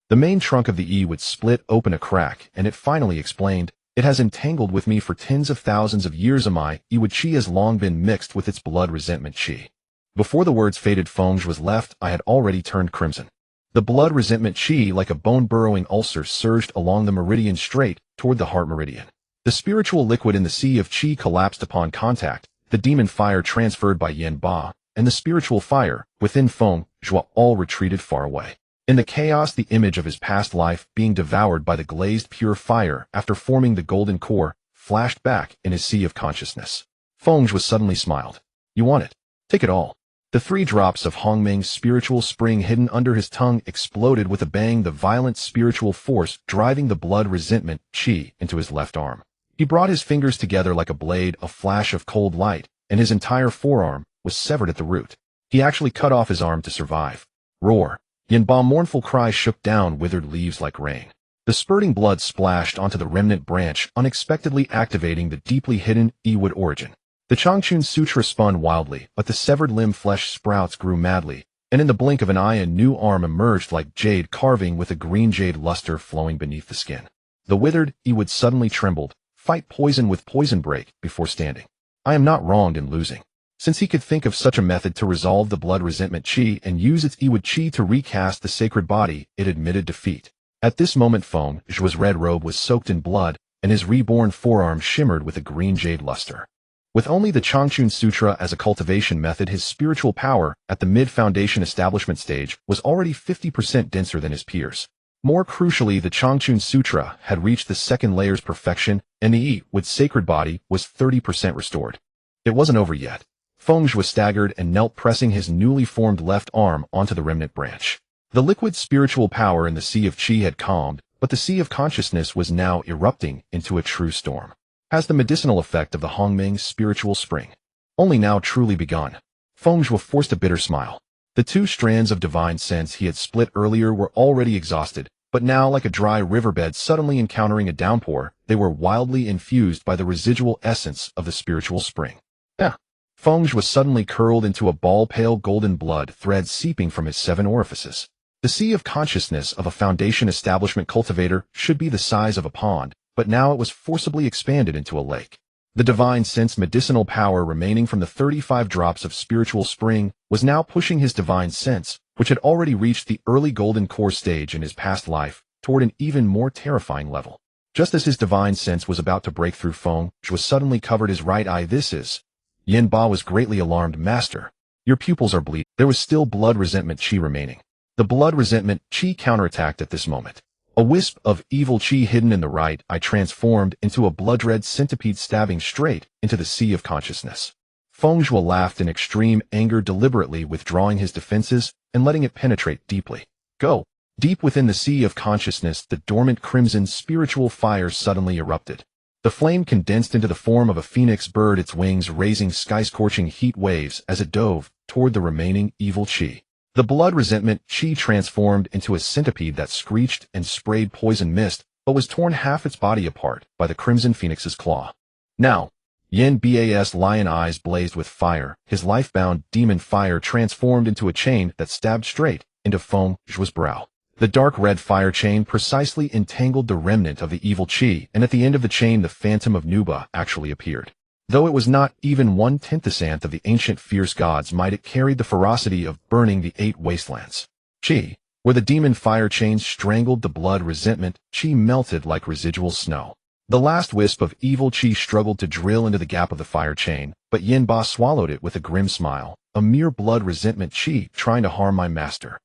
The main trunk of the Yiwood split open a crack, and it finally explained, "It has entangled with me for tens of thousands of years. My Yiwood chi has long been mixed with its blood resentment chi." Before the words faded, Feng Zhuo was left. I had already turned crimson. The blood resentment chi, like a bone-burrowing ulcer, surged along the meridian straight toward the heart meridian. The spiritual liquid in the sea of chi collapsed upon contact, the demon fire transferred by Yin Ba, and the spiritual fire within Feng Zhuo all retreated far away. In the chaos, the image of his past life being devoured by the glazed pure fire after forming the golden core flashed back in his sea of consciousness. Feng Zhuo suddenly smiled. You want it? Take it all. The 3 drops of Hongmeng's spiritual spring hidden under his tongue exploded with a bang, the violent spiritual force driving the blood resentment chi into his left arm. He brought his fingers together like a blade, a flash of cold light, and his entire forearm was severed at the root. He actually cut off his arm to survive. Roar. Yinba's mournful cry shook down withered leaves like rain. The spurting blood splashed onto the remnant branch, unexpectedly activating the deeply hidden Yiwood origin. The Changchun Sutra spun wildly, but the severed limb flesh sprouts grew madly, and in the blink of an eye a new arm emerged like jade carving with a green jade luster flowing beneath the skin. The withered Yiwood suddenly trembled. Fight poison with poison, break before standing. I am not wronged in losing. Since he could think of such a method to resolve the blood resentment chi and use its Yiwood chi to recast the sacred body, it admitted defeat. At this moment, Feng Zhuo's red robe was soaked in blood, and his reborn forearm shimmered with a green jade luster. With only the Changchun Sutra as a cultivation method, his spiritual power at the mid-foundation establishment stage was already 50% denser than his peers. More crucially, the Changchun Sutra had reached the second layer's perfection, and the Yiwood sacred body was 30% restored. It wasn't over yet. Feng Zhuo staggered and knelt, pressing his newly formed left arm onto the remnant branch. The liquid spiritual power in the sea of chi had calmed, but the sea of consciousness was now erupting into a true storm. Has the medicinal effect of the Hongmeng's spiritual spring only now truly begun? Feng Zhuo forced a bitter smile. The 2 strands of divine sense he had split earlier were already exhausted, but now, like a dry riverbed suddenly encountering a downpour, they were wildly infused by the residual essence of the spiritual spring. Feng Zhuo was suddenly curled into a ball, pale golden blood thread seeping from his 7 orifices. The sea of consciousness of a foundation establishment cultivator should be the size of a pond, but now it was forcibly expanded into a lake. The divine sense medicinal power remaining from the 35 drops of spiritual spring was now pushing his divine sense, which had already reached the early golden core stage in his past life, toward an even more terrifying level. Just as his divine sense was about to break through, Feng Zhuo suddenly covered his right eye. This is... Yin Ba was greatly alarmed. Master, your pupils are bleeding. There was still blood resentment chi remaining. The blood resentment chi counterattacked at this moment. A wisp of evil chi hidden in the right eye transformed into a blood-red centipede stabbing straight into the sea of consciousness. Feng Zhuo laughed in extreme anger, deliberately withdrawing his defenses and letting it penetrate deeply. Go! Deep within the sea of consciousness, the dormant crimson spiritual fire suddenly erupted. The flame condensed into the form of a phoenix bird, its wings raising sky-scorching heat waves as it dove toward the remaining evil chi. The blood resentment chi transformed into a centipede that screeched and sprayed poison mist, but was torn half its body apart by the crimson phoenix's claw. Now, Yin Ba's lion eyes blazed with fire, his life-bound demon fire transformed into a chain that stabbed straight into Feng Zhuo's brow. The dark red fire chain precisely entangled the remnant of the evil chi, and at the end of the chain the phantom of Nuba actually appeared. Though it was not even 1/10th of the ancient fierce gods might, it carried the ferocity of burning the 8 wastelands. Chi, where the demon fire chains strangled the blood resentment, chi melted like residual snow. The last wisp of evil chi struggled to drill into the gap of the fire chain, but Yin Ba swallowed it with a grim smile. A mere blood resentment chi trying to harm my master.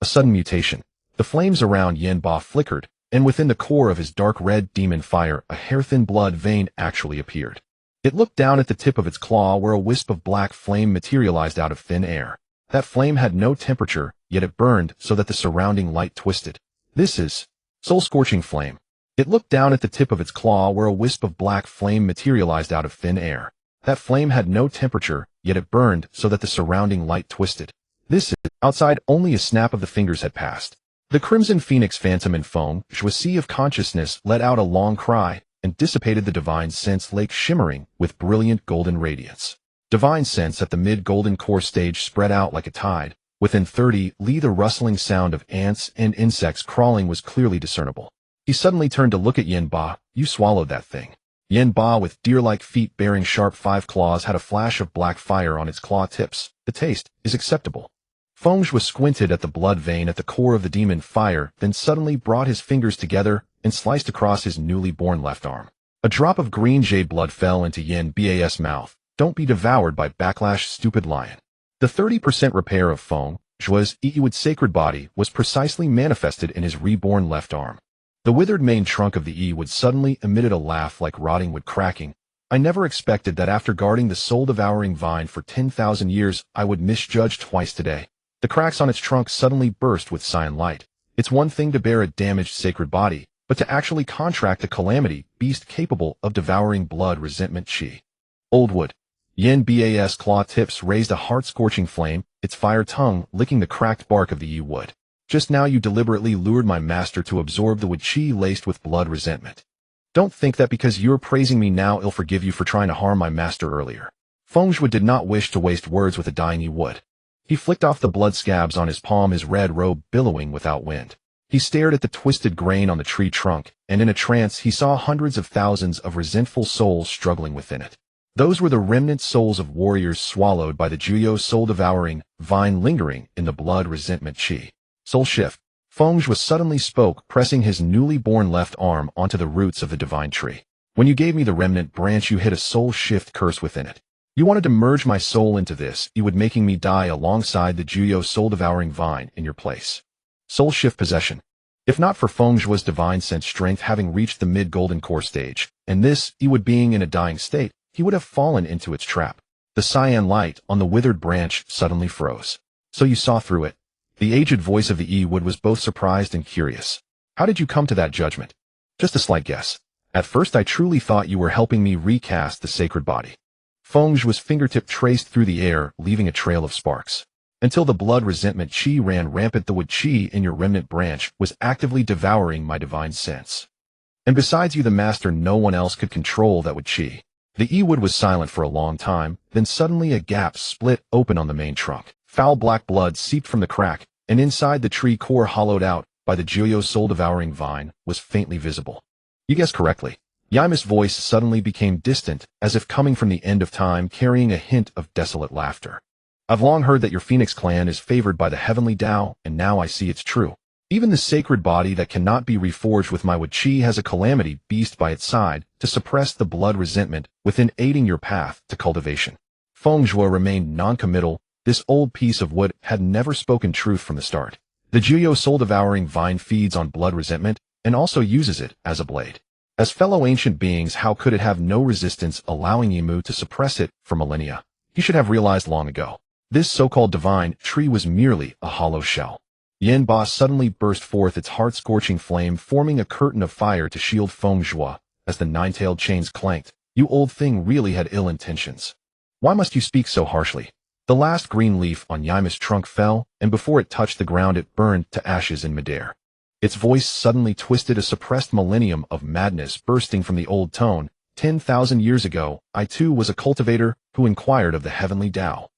A sudden mutation. The flames around Yin Ba flickered, and within the core of his dark red demon fire, a hair-thin blood vein actually appeared. It looked down at the tip of its claw where a wisp of black flame materialized out of thin air. That flame had no temperature, yet it burned so that the surrounding light twisted. This is soul-scorching flame. It looked down at the tip of its claw where a wisp of black flame materialized out of thin air. That flame had no temperature, yet it burned so that the surrounding light twisted. This is outside only a snap of the fingers had passed. The Crimson Phoenix Phantom in Feng Zhuo's sea of consciousness let out a long cry and dissipated the divine sense lake shimmering with brilliant golden radiance. Divine sense at the mid-golden core stage spread out like a tide. Within 30 li the rustling sound of ants and insects crawling was clearly discernible. He suddenly turned to look at Yin Ba. You swallowed that thing. Yin Ba with deer-like feet bearing sharp 5 claws had a flash of black fire on its claw tips. The taste is acceptable. Feng Zhuo squinted at the blood vein at the core of the demon fire, then suddenly brought his fingers together and sliced across his newly born left arm. A drop of green jade blood fell into Yin Ba's mouth. Don't be devoured by backlash, stupid lion. The 30% repair of Feng Zhuo's Yiwu's sacred body was precisely manifested in his reborn left arm. The withered main trunk of the Yiwu suddenly emitted a laugh like rotting wood cracking. I never expected that after guarding the soul-devouring vine for 10,000 years, I would misjudge twice today. The cracks on its trunk suddenly burst with cyan light. It's one thing to bear a damaged sacred body, but to actually contract a calamity beast capable of devouring blood resentment chi. Old wood. Yin Ba's claw tips raised a heart-scorching flame, its fire tongue licking the cracked bark of the Yi wood. Just now you deliberately lured my master to absorb the wood chi laced with blood resentment. Don't think that because you're praising me now I'll forgive you for trying to harm my master earlier. Feng Zhuo did not wish to waste words with a dying Yi wood. He flicked off the blood scabs on his palm, his red robe billowing without wind. He stared at the twisted grain on the tree trunk, and in a trance he saw hundreds of thousands of resentful souls struggling within it. Those were the remnant souls of warriors swallowed by the Zhuo soul-devouring vine lingering in the blood resentment chi. Soul shift. Feng Zhuo suddenly spoke, pressing his newly born left arm onto the roots of the divine tree. When you gave me the remnant branch you hid a soul shift curse within it. You wanted to merge my soul into this, you would making me die alongside the Zhuo soul-devouring vine in your place. Soul shift possession. If not for Feng Zhuo's divine sense strength having reached the mid-golden core stage, and this, he would being in a dying state, he would have fallen into its trap. The cyan light on the withered branch suddenly froze. So you saw through it. The aged voice of the Yi-Wood was both surprised and curious. How did you come to that judgment? Just a slight guess. At first I truly thought you were helping me recast the sacred body. Feng Zhuo's fingertip traced through the air, leaving a trail of sparks. Until the blood resentment chi ran rampant, the wood chi in your remnant branch was actively devouring my divine sense. And besides you the master, no one else could control that wood chi. The Yi-Wood was silent for a long time, then suddenly a gap split open on the main trunk. Foul black blood seeped from the crack, and inside the tree core hollowed out by the Zhuo soul-devouring vine was faintly visible. You guessed correctly. Yaima's voice suddenly became distant, as if coming from the end of time, carrying a hint of desolate laughter. I've long heard that your Phoenix clan is favored by the heavenly Tao, and now I see it's true. Even the sacred body that cannot be reforged with my wood chi has a calamity beast by its side to suppress the blood resentment within, aiding your path to cultivation. Feng Zhuo remained non-committal. This old piece of wood had never spoken truth from the start. The Zhuo soul-devouring vine feeds on blood resentment and also uses it as a blade. As fellow ancient beings, how could it have no resistance, allowing Yimu to suppress it for millennia? He should have realized long ago. This so-called divine tree was merely a hollow shell. Yin Ba suddenly burst forth its heart-scorching flame, forming a curtain of fire to shield Feng Zhuo as the nine-tailed chains clanked. You old thing really had ill intentions. Why must you speak so harshly? The last green leaf on Yaima's trunk fell, and before it touched the ground it burned to ashes in midair. Its voice suddenly twisted, a suppressed millennium of madness bursting from the old tone. 10,000 years ago, I too was a cultivator who inquired of the heavenly Tao.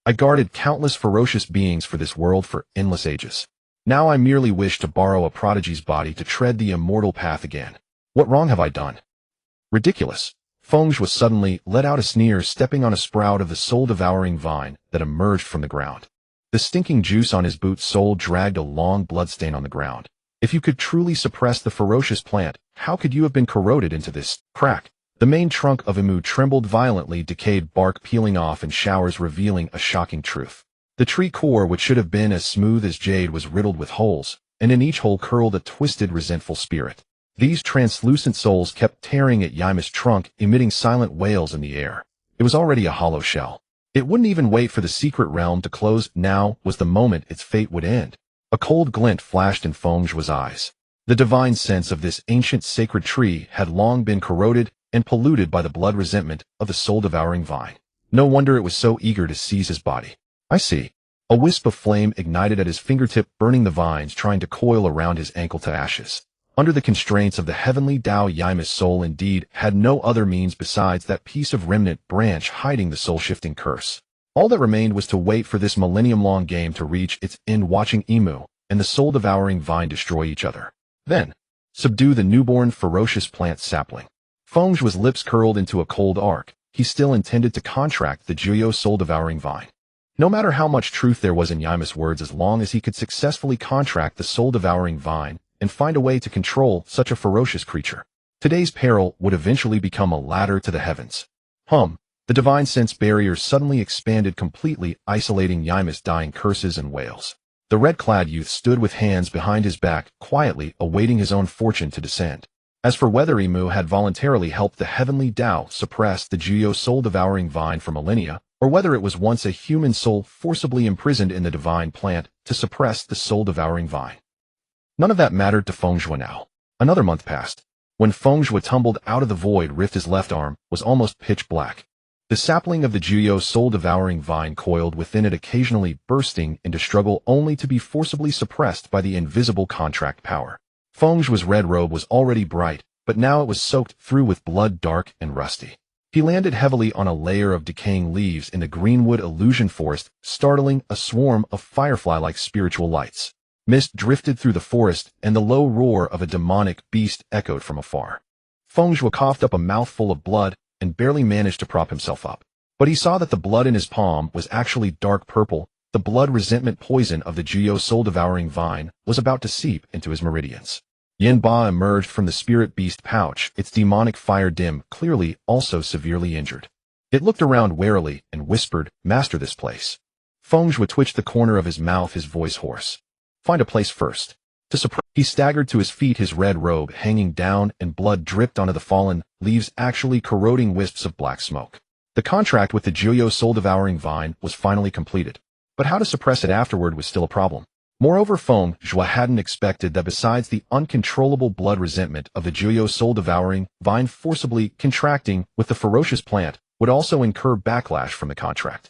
I guarded countless ferocious beings for this world for endless ages. Now I merely wish to borrow a prodigy's body to tread the immortal path again. What wrong have I done? Ridiculous. Feng Zhuo suddenly let out a sneer, stepping on a sprout of the soul-devouring vine that emerged from the ground. The stinking juice on his boot sole dragged a long bloodstain on the ground. If you could truly suppress the ferocious plant, how could you have been corroded into this crack? The main trunk of Imu trembled violently, decayed bark peeling off in showers revealing a shocking truth. The tree core, which should have been as smooth as jade, was riddled with holes, and in each hole curled a twisted, resentful spirit. These translucent souls kept tearing at Yaima's trunk, emitting silent wails in the air. It was already a hollow shell. It wouldn't even wait for the secret realm to close. Now was the moment its fate would end. A cold glint flashed in Feng Zhuo's eyes. The divine sense of this ancient sacred tree had long been corroded and polluted by the blood resentment of the soul-devouring vine. No wonder it was so eager to seize his body. I see. A wisp of flame ignited at his fingertip, burning the vines, trying to coil around his ankle to ashes. Under the constraints of the heavenly Tao, Yaima's soul indeed had no other means besides that piece of remnant branch hiding the soul-shifting curse. All that remained was to wait for this millennium-long game to reach its end, watching Imu and the soul-devouring vine destroy each other. Then, subdue the newborn ferocious plant sapling. Feng Zhuo's lips curled into a cold arc. He still intended to contract the Zhuo soul-devouring vine. No matter how much truth there was in Yaima's words, as long as he could successfully contract the soul-devouring vine and find a way to control such a ferocious creature, today's peril would eventually become a ladder to the heavens. The divine sense barrier suddenly expanded completely, isolating Yaima's dying curses and wails. The red-clad youth stood with hands behind his back, quietly awaiting his own fortune to descend. As for whether Imu had voluntarily helped the heavenly Tao suppress the Zhuo soul-devouring vine for millennia, or whether it was once a human soul forcibly imprisoned in the divine plant to suppress the soul-devouring vine, none of that mattered to Feng Zhuo now. Another month passed. When Feng Zhuo tumbled out of the void rift, his left arm was almost pitch black. The sapling of the Zhuo soul-devouring vine coiled within it, occasionally bursting into struggle, only to be forcibly suppressed by the invisible contract power. Feng Zhuo's red robe was already bright, but now it was soaked through with blood, dark and rusty. He landed heavily on a layer of decaying leaves in the greenwood illusion forest, startling a swarm of firefly-like spiritual lights. Mist drifted through the forest, and the low roar of a demonic beast echoed from afar. Feng Zhuo coughed up a mouthful of blood and barely managed to prop himself up. But he saw that the blood in his palm was actually dark purple. The blood resentment poison of the Zhuo soul-devouring vine was about to seep into his meridians. Yin Ba emerged from the spirit beast pouch, its demonic fire dim, clearly also severely injured. It looked around warily and whispered, "Master this place." Feng Zhuo twitched the corner of his mouth, his voice hoarse. "Find a place first." He staggered to his feet, his red robe hanging down, and blood dripped onto the fallen leaves, actually corroding wisps of black smoke. The contract with the Zhuo soul-devouring vine was finally completed, but how to suppress it afterward was still a problem. Moreover, Feng Zhuo hadn't expected that besides the uncontrollable blood resentment of the Zhuo soul-devouring vine forcibly contracting with the ferocious plant would also incur backlash from the contract.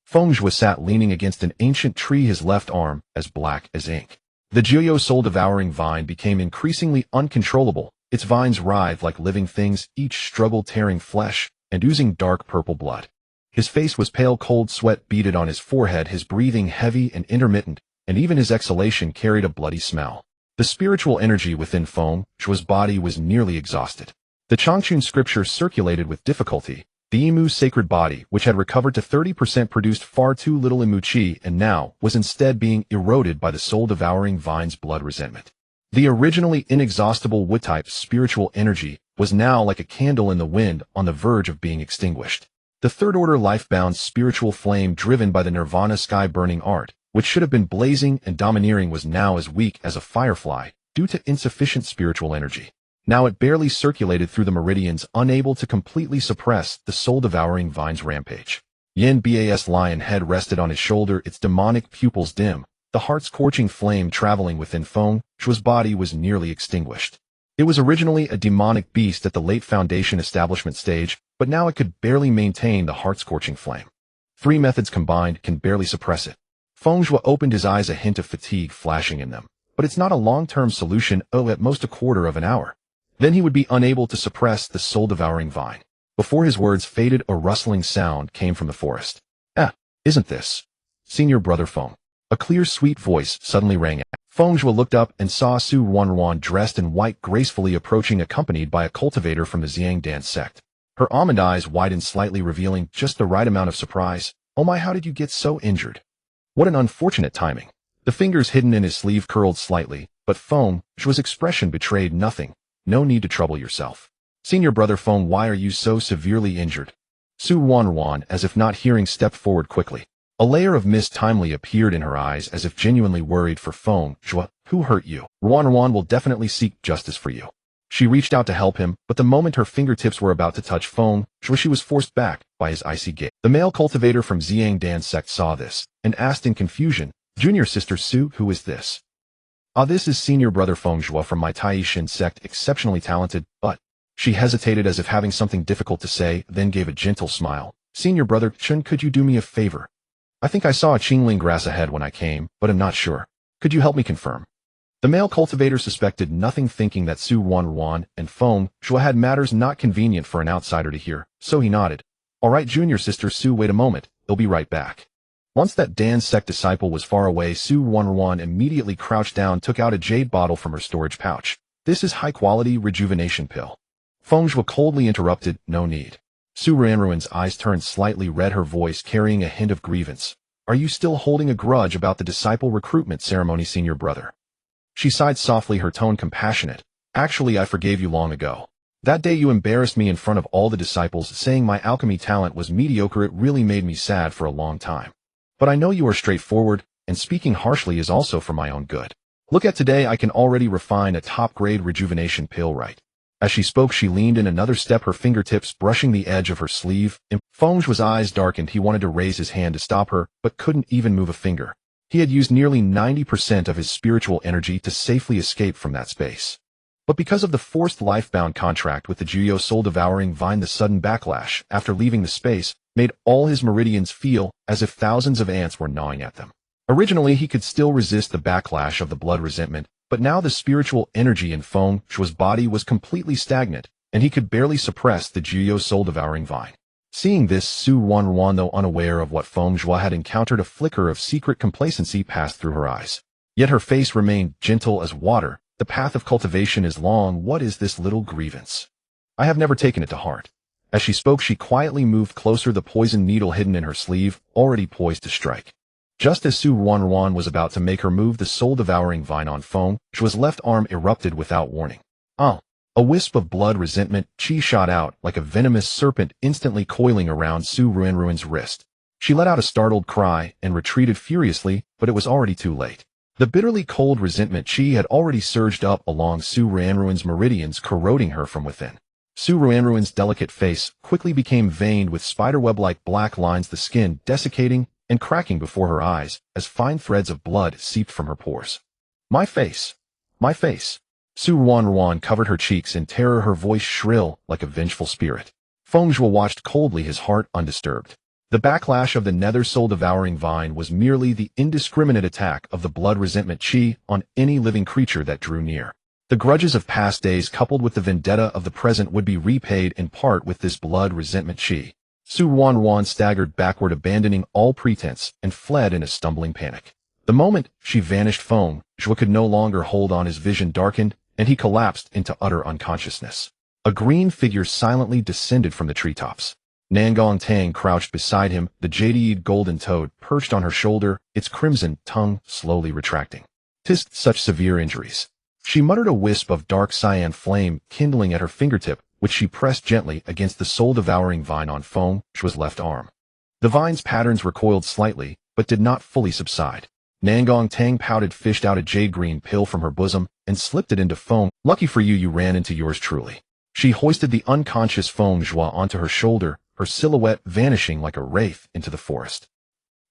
Feng Zhuo sat leaning against an ancient tree, his left arm as black as ink. The Zhuo soul-devouring vine became increasingly uncontrollable. Its vines writhed like living things, each struggle tearing flesh and oozing dark purple blood. His face was pale, cold sweat beaded on his forehead, his breathing heavy and intermittent, and even his exhalation carried a bloody smell. The spiritual energy within Feng Zhuo's body was nearly exhausted. The Changchun scripture circulated with difficulty. The Imu's sacred body, which had recovered to 30%, produced far too little Imu chi and now was instead being eroded by the soul-devouring vine's blood resentment. The originally inexhaustible wood-type spiritual energy was now like a candle in the wind, on the verge of being extinguished. The third-order life-bound spiritual flame driven by the nirvana sky-burning art, which should have been blazing and domineering, was now as weak as a firefly due to insufficient spiritual energy. Now it barely circulated through the meridians, unable to completely suppress the soul-devouring vine's rampage. Yin Ba's lion head rested on his shoulder, its demonic pupils dim. The heart-scorching flame traveling within Feng Zhuo's body was nearly extinguished. It was originally a demonic beast at the late Foundation establishment stage, but now it could barely maintain the heart-scorching flame. 3 methods combined can barely suppress it. Feng Zhuo opened his eyes, a hint of fatigue flashing in them. But it's not a long-term solution, at most a quarter of an hour. Then he would be unable to suppress the soul-devouring vine. Before his words faded, a rustling sound came from the forest. Isn't this Senior Brother Feng? A clear, sweet voice suddenly rang out. Feng Zhuo looked up and saw Su Ruan dressed in white gracefully approaching, accompanied by a cultivator from the Xiang dance sect. Her almond eyes widened slightly, revealing just the right amount of surprise. "Oh my, how did you get so injured?" "What an unfortunate timing." The The fingers hidden in his sleeve curled slightly, but Feng Zhuo's expression betrayed nothing. No need to trouble yourself. Senior brother Feng, why are you so severely injured? Su Wanruan, as if not hearing, stepped forward quickly. A layer of mist timely appeared in her eyes, as if genuinely worried for Feng Zhuo. Who hurt you? Wanruan will definitely seek justice for you. She reached out to help him, but the moment her fingertips were about to touch Feng Zhuo, she was forced back by his icy gaze. The male cultivator from Xiang Dan's sect saw this, and asked in confusion, Junior sister Su, who is this? Ah, this is senior brother Feng Zhuo from my Taishan sect, exceptionally talented, but... She hesitated as if having something difficult to say, then gave a gentle smile. Senior brother Chun, could you do me a favor? I think I saw a Qingling grass ahead when I came, but I'm not sure. Could you help me confirm? The male cultivator suspected nothing, thinking that Su Wanruan and Feng Zhuo had matters not convenient for an outsider to hear, so he nodded. All right, junior sister Su, wait a moment, they'll be right back. Once that Dan's sect disciple was far away, Su Wanruan immediately crouched down, took out a jade bottle from her storage pouch. This is high-quality rejuvenation pill. Feng Zhuo coldly interrupted, no need. Su Wanruan's eyes turned slightly red, her voice carrying a hint of grievance. Are you still holding a grudge about the disciple recruitment ceremony, senior brother? She sighed softly, her tone compassionate. Actually, I forgave you long ago. That day you embarrassed me in front of all the disciples, saying my alchemy talent was mediocre. It really made me sad for a long time. But I know you are straightforward, and speaking harshly is also for my own good. Look at today, I can already refine a top-grade rejuvenation pill right. As she spoke, she leaned in another step, her fingertips brushing the edge of her sleeve. Feng Zhuo's eyes darkened. He wanted to raise his hand to stop her, but couldn't even move a finger. He had used nearly 90% of his spiritual energy to safely escape from that space. But because of the forced life-bound contract with the Zhuo soul-devouring vine, the sudden backlash after leaving the space made all his meridians feel as if thousands of ants were gnawing at them. Originally, he could still resist the backlash of the blood resentment, but now the spiritual energy in Feng Zhuo's body was completely stagnant, and he could barely suppress the Zhuo soul-devouring vine. Seeing this, Su Wanruan, though unaware of what Feng Zhuo had encountered, a flicker of secret complacency passed through her eyes. Yet her face remained gentle as water. The path of cultivation is long. What is this little grievance? I have never taken it to heart. As she spoke, she quietly moved closer, the poisoned needle hidden in her sleeve, already poised to strike. Just as Su Wanruan was about to make her move, the soul-devouring vine on Feng Zhuo's left arm erupted without warning. Oh! A wisp of blood resentment chi shot out like a venomous serpent, instantly coiling around Su Wanruan's wrist. She let out a startled cry and retreated furiously, but it was already too late. The bitterly cold resentment chi had already surged up along Su Wanruan's meridians, corroding her from within. Su Wanruan's delicate face quickly became veined with spiderweb-like black lines, the skin desiccating and cracking before her eyes as fine threads of blood seeped from her pores. My face! My face! Su Wanruan covered her cheeks in terror, her voice shrill like a vengeful spirit. Feng Zhuo watched coldly, his heart undisturbed. The backlash of the nether soul-devouring vine was merely the indiscriminate attack of the blood resentment chi on any living creature that drew near. The grudges of past days coupled with the vendetta of the present would be repaid in part with this blood resentment chi. Su Wanruan staggered backward, abandoning all pretense, and fled in a stumbling panic. The moment she vanished, Feng Zhuo could no longer hold on. His vision darkened, and he collapsed into utter unconsciousness. A green figure silently descended from the treetops. Nangong Tang crouched beside him, the jade golden toad perched on her shoulder, its crimson tongue slowly retracting. "'Tis such severe injuries." She muttered, a wisp of dark cyan flame kindling at her fingertip, which she pressed gently against the soul-devouring vine on Feng Zhuo's left arm. The vine's patterns recoiled slightly, but did not fully subside. Nangong Tang pouted, fished out a jade-green pill from her bosom, and slipped it into Feng. "Lucky for you, you ran into yours truly." She hoisted the unconscious Feng Zhuo onto her shoulder, her silhouette vanishing like a wraith into the forest.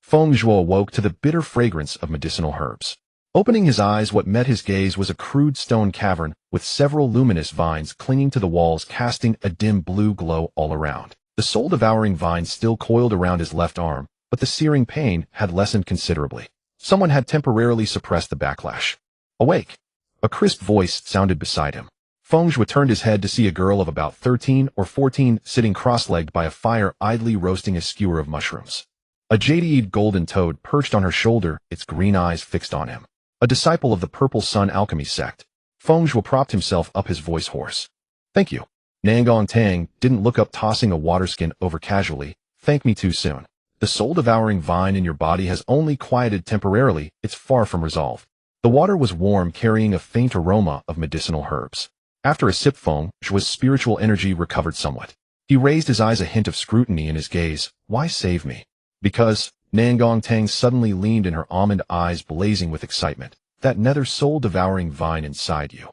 Feng Zhuo awoke to the bitter fragrance of medicinal herbs. Opening his eyes, what met his gaze was a crude stone cavern with several luminous vines clinging to the walls, casting a dim blue glow all around. The soul-devouring vine still coiled around his left arm, but the searing pain had lessened considerably. Someone had temporarily suppressed the backlash. "Awake!" A crisp voice sounded beside him. Feng Zhuo turned his head to see a girl of about 13 or 14 sitting cross-legged by a fire, idly roasting a skewer of mushrooms. A jade golden toad perched on her shoulder, its green eyes fixed on him. A disciple of the Purple Sun Alchemy sect. Feng Zhuo propped himself up, his voice hoarse. "Thank you." Nangong Tang didn't look up, tossing a water skin over casually. "Thank me too soon." The soul-devouring vine in your body has only quieted temporarily, it's far from resolved. The water was warm, carrying a faint aroma of medicinal herbs. After a sip, Feng Zhuo's spiritual energy recovered somewhat. He raised his eyes, a hint of scrutiny in his gaze. Why save me? Because, Nangong Tang suddenly leaned in, her almond eyes blazing with excitement. That nether soul-devouring vine inside you.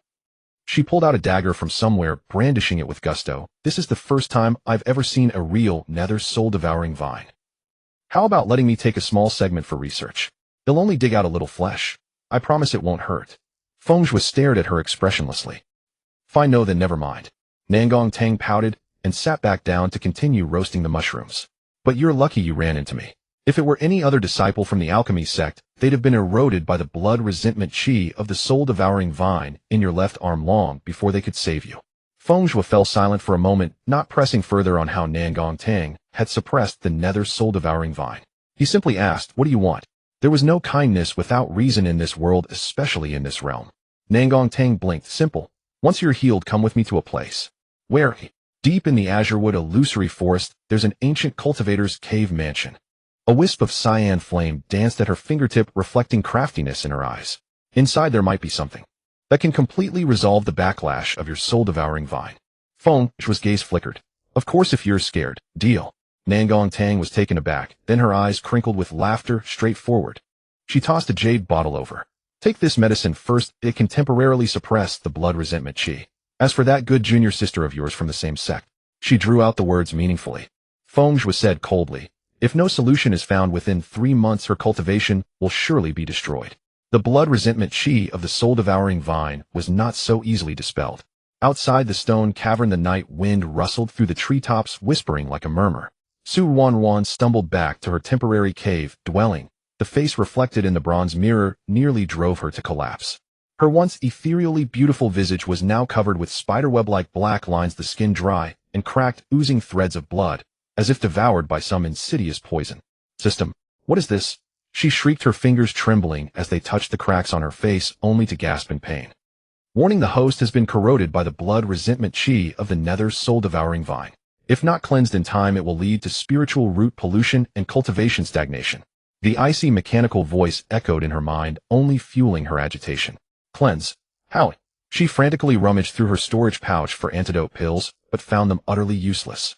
She pulled out a dagger from somewhere, brandishing it with gusto. This is the first time I've ever seen a real nether soul-devouring vine. How about letting me take a small segment for research? They'll only dig out a little flesh. I promise it won't hurt. Feng Zhuo stared at her expressionlessly. Fine, no, then never mind. Nangong Tang pouted and sat back down to continue roasting the mushrooms. But you're lucky you ran into me. If it were any other disciple from the Alchemy sect, they'd have been eroded by the blood resentment chi of the soul-devouring vine in your left arm long before they could save you. Feng Zhuo fell silent for a moment, not pressing further on how Nangong Tang had suppressed the nether soul-devouring vine. He simply asked, what do you want? There was no kindness without reason in this world, especially in this realm. Nangong Tang blinked. Simple. Once you're healed, come with me to a place. Where? Deep in the Azurewood illusory forest, there's an ancient cultivator's cave mansion. A wisp of cyan flame danced at her fingertip, reflecting craftiness in her eyes. Inside there might be something that can completely resolve the backlash of your soul-devouring vine. Feng Zhuo's gaze flickered. Of course, if you're scared, deal. Nangong Tang was taken aback, then her eyes crinkled with laughter. Straightforward. She tossed a jade bottle over. Take this medicine first, it can temporarily suppress the blood resentment chi. As for that good junior sister of yours from the same sect, she drew out the words meaningfully. Feng Zhuo said coldly, if no solution is found within 3 months, her cultivation will surely be destroyed. The blood resentment chi of the soul-devouring vine was not so easily dispelled. Outside the stone cavern, the night wind rustled through the treetops, whispering like a murmur. Su Wanwan stumbled back to her temporary cave dwelling. The face reflected in the bronze mirror nearly drove her to collapse. Her once ethereally beautiful visage was now covered with spiderweb-like black lines, the skin dry and cracked, oozing threads of blood, as if devoured by some insidious poison. System, what is this? She shrieked, her fingers trembling as they touched the cracks on her face, only to gasp in pain. Warning, the host has been corroded by the blood resentment chi of the nether soul-devouring vine. If not cleansed in time, it will lead to spiritual root pollution and cultivation stagnation. The icy mechanical voice echoed in her mind, only fueling her agitation. Cleanse? How? She frantically rummaged through her storage pouch for antidote pills, but found them utterly useless.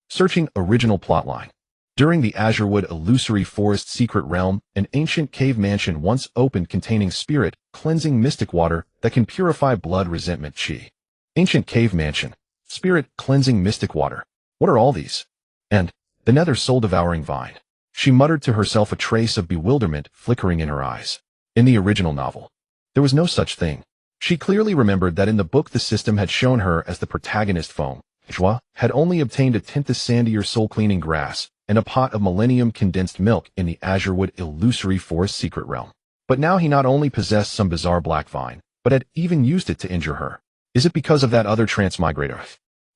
Searching original plotline. During the Azurewood illusory forest secret realm, an ancient cave mansion once opened containing spirit, cleansing mystic water that can purify blood resentment chi. Ancient cave mansion. Spirit, cleansing mystic water. What are all these? And the nether soul-devouring vine. She muttered to herself, a trace of bewilderment flickering in her eyes. In the original novel, there was no such thing. She clearly remembered that in the book the system had shown her as the protagonist. Feng Zhuo had only obtained a tenth of sandier soul-cleaning grass and a pot of millennium condensed milk in the Azurewood illusory forest secret realm. But now he not only possessed some bizarre black vine, but had even used it to injure her. Is it because of that other transmigrator?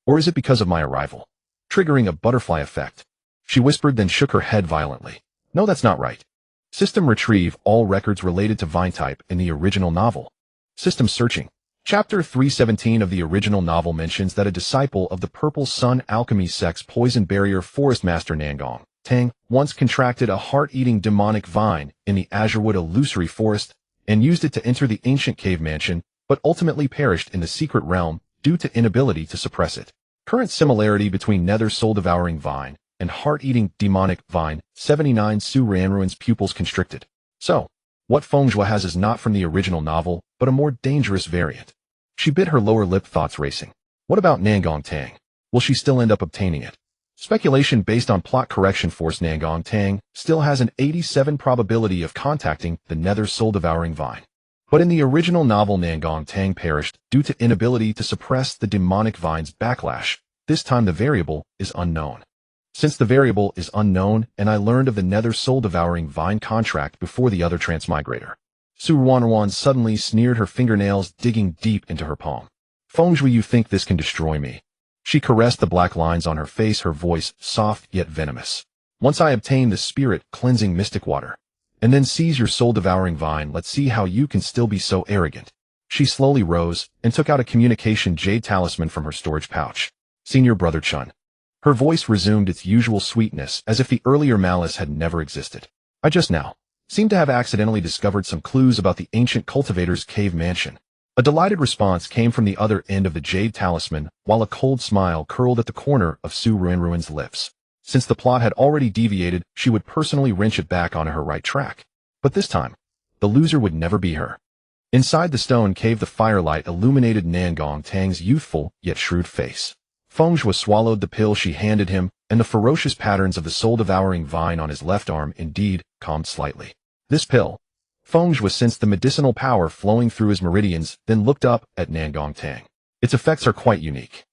Or is it because of my arrival? Triggering a butterfly effect. She whispered, then shook her head violently. No, that's not right. System, retrieve all records related to vine type in the original novel. System searching. Chapter 317 of the original novel mentions that a disciple of the Purple Sun Alchemy sect's poison barrier forest master Nangong Tang once contracted a heart-eating demonic vine in the Azurewood illusory forest and used it to enter the ancient cave mansion, but ultimately perished in the secret realm due to inability to suppress it. Current similarity between nether soul-devouring vine and heart-eating demonic vine. 79 Su Ranruin's pupils constricted. So, what Feng Zhuo has is not from the original novel, but a more dangerous variant. She bit her lower lip, thoughts racing. What about Nangong Tang? Will she still end up obtaining it? Speculation based on plot correction force. Nangong Tang still has an 87% probability of contacting the nether soul-devouring vine. But in the original novel, Nangong Tang perished due to inability to suppress the demonic vine's backlash. This time the variable is unknown. Since the variable is unknown, and I learned of the nether soul-devouring vine contract before the other transmigrator. Su Wanwan suddenly sneered, her fingernails digging deep into her palm. Feng Zhuo, you think this can destroy me? She caressed the black lines on her face, her voice soft yet venomous. Once I obtain the spirit cleansing mystic water, and then seize your soul-devouring vine, let's see how you can still be so arrogant. She slowly rose and took out a communication jade talisman from her storage pouch. Senior Brother Chun. Her voice resumed its usual sweetness, as if the earlier malice had never existed. I just now seem to have accidentally discovered some clues about the ancient cultivator's cave mansion. A delighted response came from the other end of the jade talisman, while a cold smile curled at the corner of Su Ruinruin's lips. Since the plot had already deviated, she would personally wrench it back onto her right track. But this time, the loser would never be her. Inside the stone cave, the firelight illuminated Nangong Tang's youthful yet shrewd face. Feng Zhuo swallowed the pill she handed him, and the ferocious patterns of the soul-devouring vine on his left arm indeed calmed slightly. This pill. Feng Zhuo sensed the medicinal power flowing through his meridians, then looked up at Nangong Tang. Its effects are quite unique.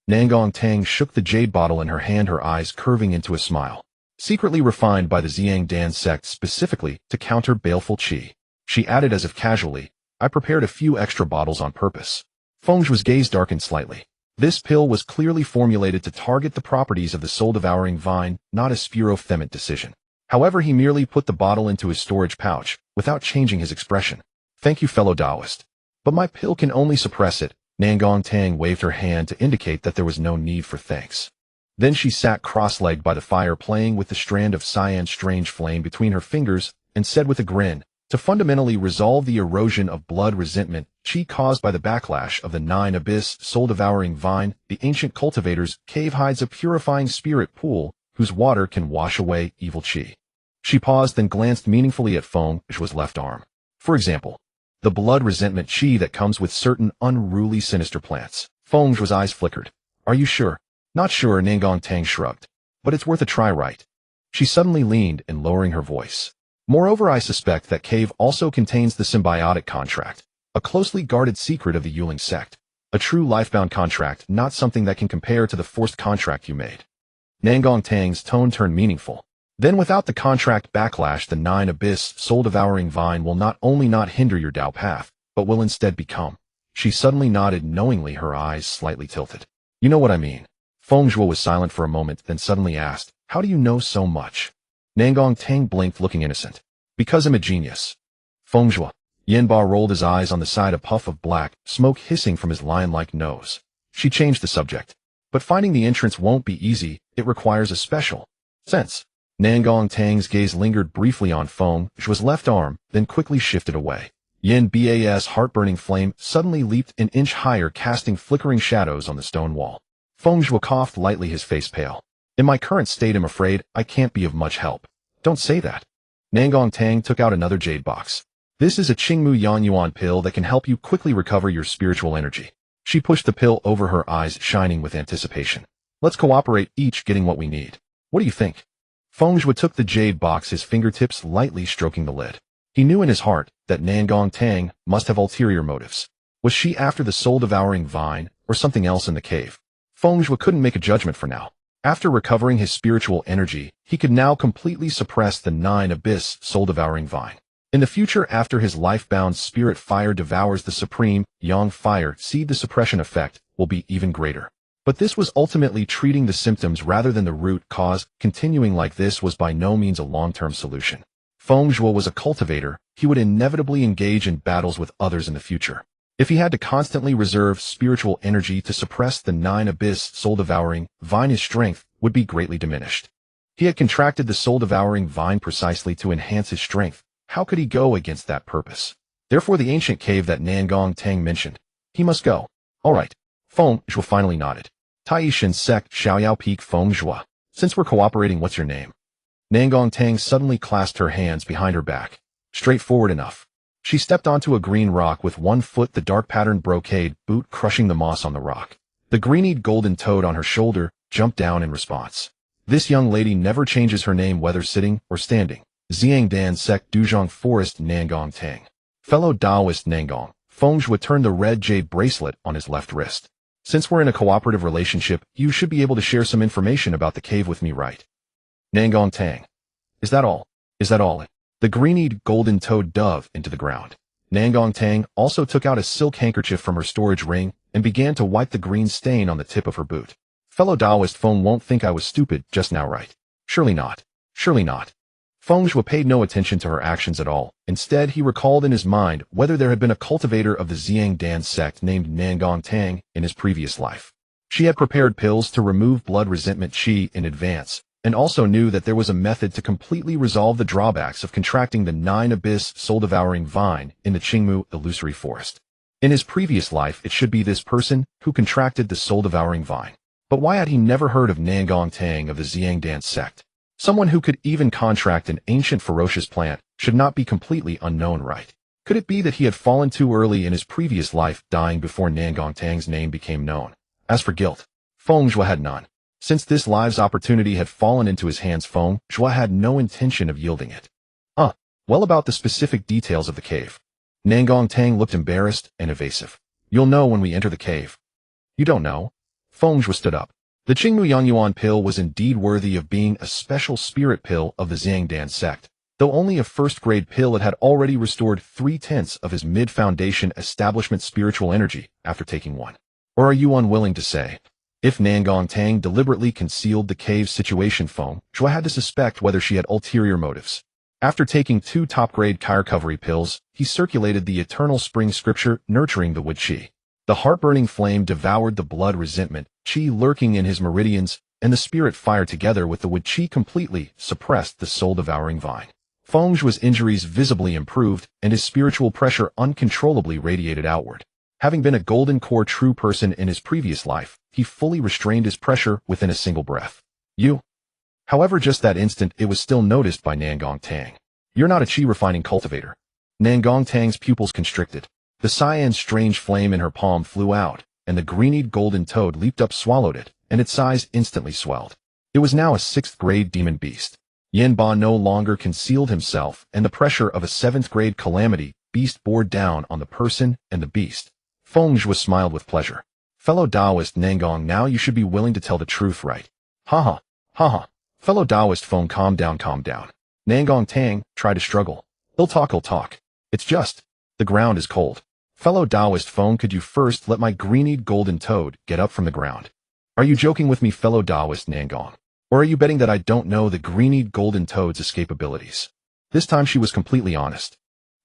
Nangong Tang shook the jade bottle in her hand, her eyes curving into a smile. Secretly refined by the Xiang Dan sect specifically to counter baleful qi. She added as if casually, I prepared a few extra bottles on purpose. Feng Zhuo's gaze darkened slightly. This pill was clearly formulated to target the properties of the soul-devouring vine, not a Spiro-Themit decision. However, he merely put the bottle into his storage pouch, without changing his expression. Thank you, fellow Taoist. But my pill can only suppress it. Nangong Tang waved her hand to indicate that there was no need for thanks. Then she sat cross-legged by the fire, playing with the strand of cyan strange flame between her fingers, and said with a grin, to fundamentally resolve the erosion of blood resentment, qi caused by the backlash of the nine abyss soul-devouring vine, the ancient cultivator's cave hides a purifying spirit pool, whose water can wash away evil qi. She paused, then glanced meaningfully at Feng Zhuo's left arm. For example, the blood resentment qi that comes with certain unruly sinister plants. Feng Zhuo's eyes flickered. Are you sure? Not sure, Nangong Tang shrugged. But it's worth a try, right? She suddenly leaned in, lowering her voice. Moreover, I suspect that cave also contains the symbiotic contract, a closely guarded secret of the Yuling sect. A true lifebound contract, not something that can compare to the forced contract you made. Nangong Tang's tone turned meaningful. Then without the contract backlash, the nine abyss soul-devouring vine will not only not hinder your Dao path, but will instead become. She suddenly nodded knowingly, her eyes slightly tilted. You know what I mean. Feng Zhuo was silent for a moment, then suddenly asked, how do you know so much? Nangong Tang blinked, looking innocent. Because I'm a genius. Feng Zhuo. Yanba rolled his eyes on the side, a puff of black smoke hissing from his lion-like nose. She changed the subject. But finding the entrance won't be easy, it requires a special sense. Nangong Tang's gaze lingered briefly on Feng Zhuo's left arm, then quickly shifted away. Yin Ba's heart-burning flame suddenly leaped an inch higher, casting flickering shadows on the stone wall. Feng Zhuo coughed lightly, his face pale. In my current state, I'm afraid I can't be of much help. Don't say that. Nangong Tang took out another jade box. This is a Qingmu Yan Yuan pill that can help you quickly recover your spiritual energy. She pushed the pill over, her eyes shining with anticipation. Let's cooperate, each getting what we need. What do you think? Feng Zhuo took the jade box, his fingertips lightly stroking the lid. He knew in his heart that Nangong Tang must have ulterior motives. Was she after the soul-devouring vine, or something else in the cave? Feng Zhuo couldn't make a judgment for now. After recovering his spiritual energy, he could now completely suppress the nine abyss soul-devouring vine. In the future, after his life-bound spirit fire devours the supreme yang fire seed, the suppression effect will be even greater. But this was ultimately treating the symptoms rather than the root cause. Continuing like this was by no means a long-term solution. Feng Zhuo was a cultivator. He would inevitably engage in battles with others in the future. If he had to constantly reserve spiritual energy to suppress the nine abyss soul-devouring vine, his strength would be greatly diminished. He had contracted the soul-devouring vine precisely to enhance his strength. How could he go against that purpose? Therefore, the ancient cave that Nangong Tang mentioned. He must go. All right. Feng Zhuo finally nodded. Taishan sect, Xiaoyao Peak, Feng Zhuo. Since we're cooperating, what's your name? Nangong Tang suddenly clasped her hands behind her back. Straightforward enough. She stepped onto a green rock with one foot, the dark patterned brocade boot crushing the moss on the rock. The greenied golden toad on her shoulder jumped down in response. This young lady never changes her name whether sitting or standing. Xiang Dan sect, Duzhong Forest, Nangong Tang. Fellow Taoist Nangong. Feng Zhuo turned the red jade bracelet on his left wrist. Since we're in a cooperative relationship, you should be able to share some information about the cave with me, right? Nangong Tang. Is that all? Is that all? The greenied golden toad dove into the ground. Nangong Tang also took out a silk handkerchief from her storage ring and began to wipe the green stain on the tip of her boot. Fellow Taoist, Feng won't think I was stupid just now, right? Surely not. Surely not. Feng Zhuo paid no attention to her actions at all. Instead, he recalled in his mind whether there had been a cultivator of the Xiang Dan sect named Nangong Tang in his previous life. She had prepared pills to remove blood resentment chi in advance, and also knew that there was a method to completely resolve the drawbacks of contracting the 9-abyss soul-devouring vine in the Qingmu illusory forest. In his previous life, it should be this person who contracted the soul-devouring vine. But why had he never heard of Nangong Tang of the Xiang dance sect? Someone who could even contract an ancient ferocious plant should not be completely unknown, right? Could it be that he had fallen too early in his previous life, dying before Nangong Tang's name became known? As for guilt, Feng Zhuo had none. Since this life's opportunity had fallen into his hands, Feng Zhuo had no intention of yielding it. Well, about the specific details of the cave. Nangong Tang looked embarrassed and evasive. You'll know when we enter the cave. You don't know? Feng Zhuo stood up. The Qingmu Yangyuan pill was indeed worthy of being a special spirit pill of the Xiangdan sect. Though only a first-grade pill, it had already restored 3/10 of his mid-foundation establishment spiritual energy after taking one. Or are you unwilling to say? If Nangong Tang deliberately concealed the cave's situation, Feng Zhuo had to suspect whether she had ulterior motives. After taking 2 top-grade recovery pills, he circulated the eternal spring scripture nurturing the wood chi. The heart-burning flame devoured the blood resentment chi lurking in his meridians, and the spirit fire together with the wood chi completely suppressed the soul-devouring vine. Feng Zhuo's injuries visibly improved, and his spiritual pressure uncontrollably radiated outward. Having been a golden core true person in his previous life, he fully restrained his pressure within a single breath. However, just that instant, it was still noticed by Nangong Tang. You're not a chi-refining cultivator. Nangong Tang's pupils constricted. The cyan's strange flame in her palm flew out, and the greenied golden toad leaped up, swallowed it, and its size instantly swelled. It was now a 6th-grade demon beast. Yin Ba no longer concealed himself, and the pressure of a 7th-grade calamity beast bore down on the person and the beast. Feng Zhuo smiled with pleasure. Fellow Taoist Nangong, now you should be willing to tell the truth, right? Ha ha. Fellow Taoist Feng, calm down. Nangong Tang, try to struggle. He'll talk. It's just, the ground is cold. Fellow Taoist Feng, could you first let my greenied golden toad get up from the ground? Are you joking with me, fellow Taoist Nangong? Or are you betting that I don't know the greenied golden toad's escape abilities? This time she was completely honest.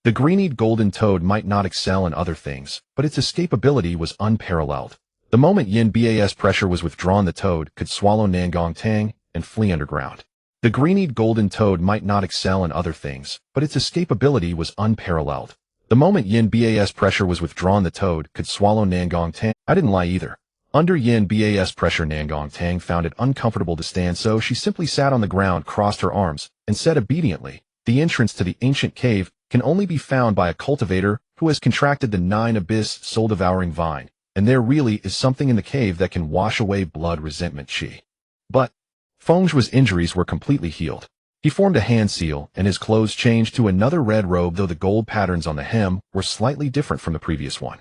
The greenied golden toad might not excel in other things, but its escape ability was unparalleled. The moment Yin Ba's pressure was withdrawn, the toad could swallow Nangong Tang and flee underground. The greenied golden toad might not excel in other things, but its escape ability was unparalleled. The moment Yin Ba's pressure was withdrawn, the toad could swallow Nangong Tang. I didn't lie either. Under Yin Ba's pressure, Nangong Tang found it uncomfortable to stand, so she simply sat on the ground, crossed her arms, and said obediently, the entrance to the ancient cave can only be found by a cultivator who has contracted the 9-abyss soul-devouring vine, and there really is something in the cave that can wash away blood resentment chi. But Feng Zhuo's injuries were completely healed. He formed a hand seal, and his clothes changed to another red robe, though the gold patterns on the hem were slightly different from the previous one.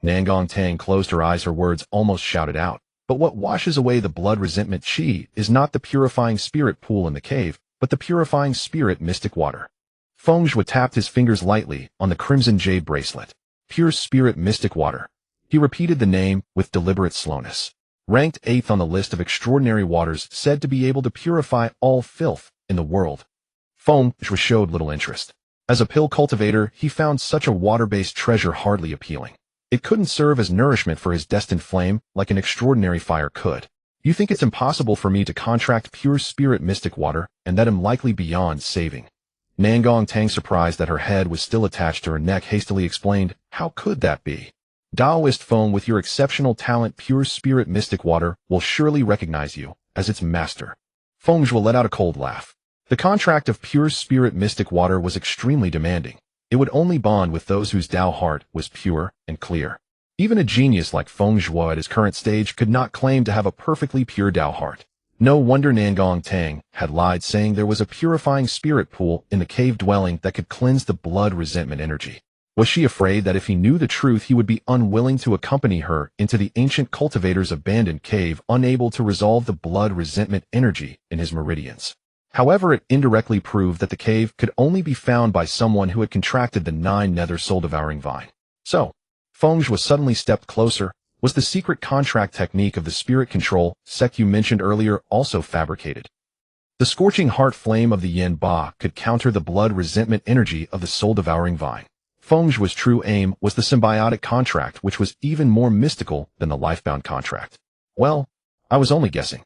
Nangong Tang closed her eyes, her words almost shouted out. But what washes away the blood resentment chi is not the purifying spirit pool in the cave, but the purifying spirit mystic water. Feng Zhuo tapped his fingers lightly on the crimson jade bracelet. Pure spirit mystic water. He repeated the name with deliberate slowness. Ranked 8th on the list of extraordinary waters said to be able to purify all filth in the world. Feng Zhuo showed little interest. As a pill cultivator, he found such a water-based treasure hardly appealing. It couldn't serve as nourishment for his destined flame like an extraordinary fire could. You think it's impossible for me to contract pure spirit mystic water, and that I'm likely beyond saving? Nangong Tang, surprised that her head was still attached to her neck, hastily explained, how could that be? Taoist Feng, with your exceptional talent, pure spirit mystic water will surely recognize you as its master. Feng Zhuo let out a cold laugh. The contract of pure spirit mystic water was extremely demanding. It would only bond with those whose Tao heart was pure and clear. Even a genius like Feng Zhuo at his current stage could not claim to have a perfectly pure Tao heart. No wonder Nangong Tang had lied, saying there was a purifying spirit pool in the cave dwelling that could cleanse the blood resentment energy. Was she afraid that if he knew the truth, he would be unwilling to accompany her into the ancient cultivator's abandoned cave, unable to resolve the blood resentment energy in his meridians? However, it indirectly proved that the cave could only be found by someone who had contracted the 9-nether soul-devouring vine. So, Feng Zhuo suddenly stepped closer. Was the secret contract technique of the spirit control sect you mentioned earlier also fabricated? The scorching heart flame of the Yin Ba could counter the blood resentment energy of the soul-devouring vine. Feng Zhuo's true aim was the symbiotic contract, which was even more mystical than the lifebound contract. Well, I was only guessing.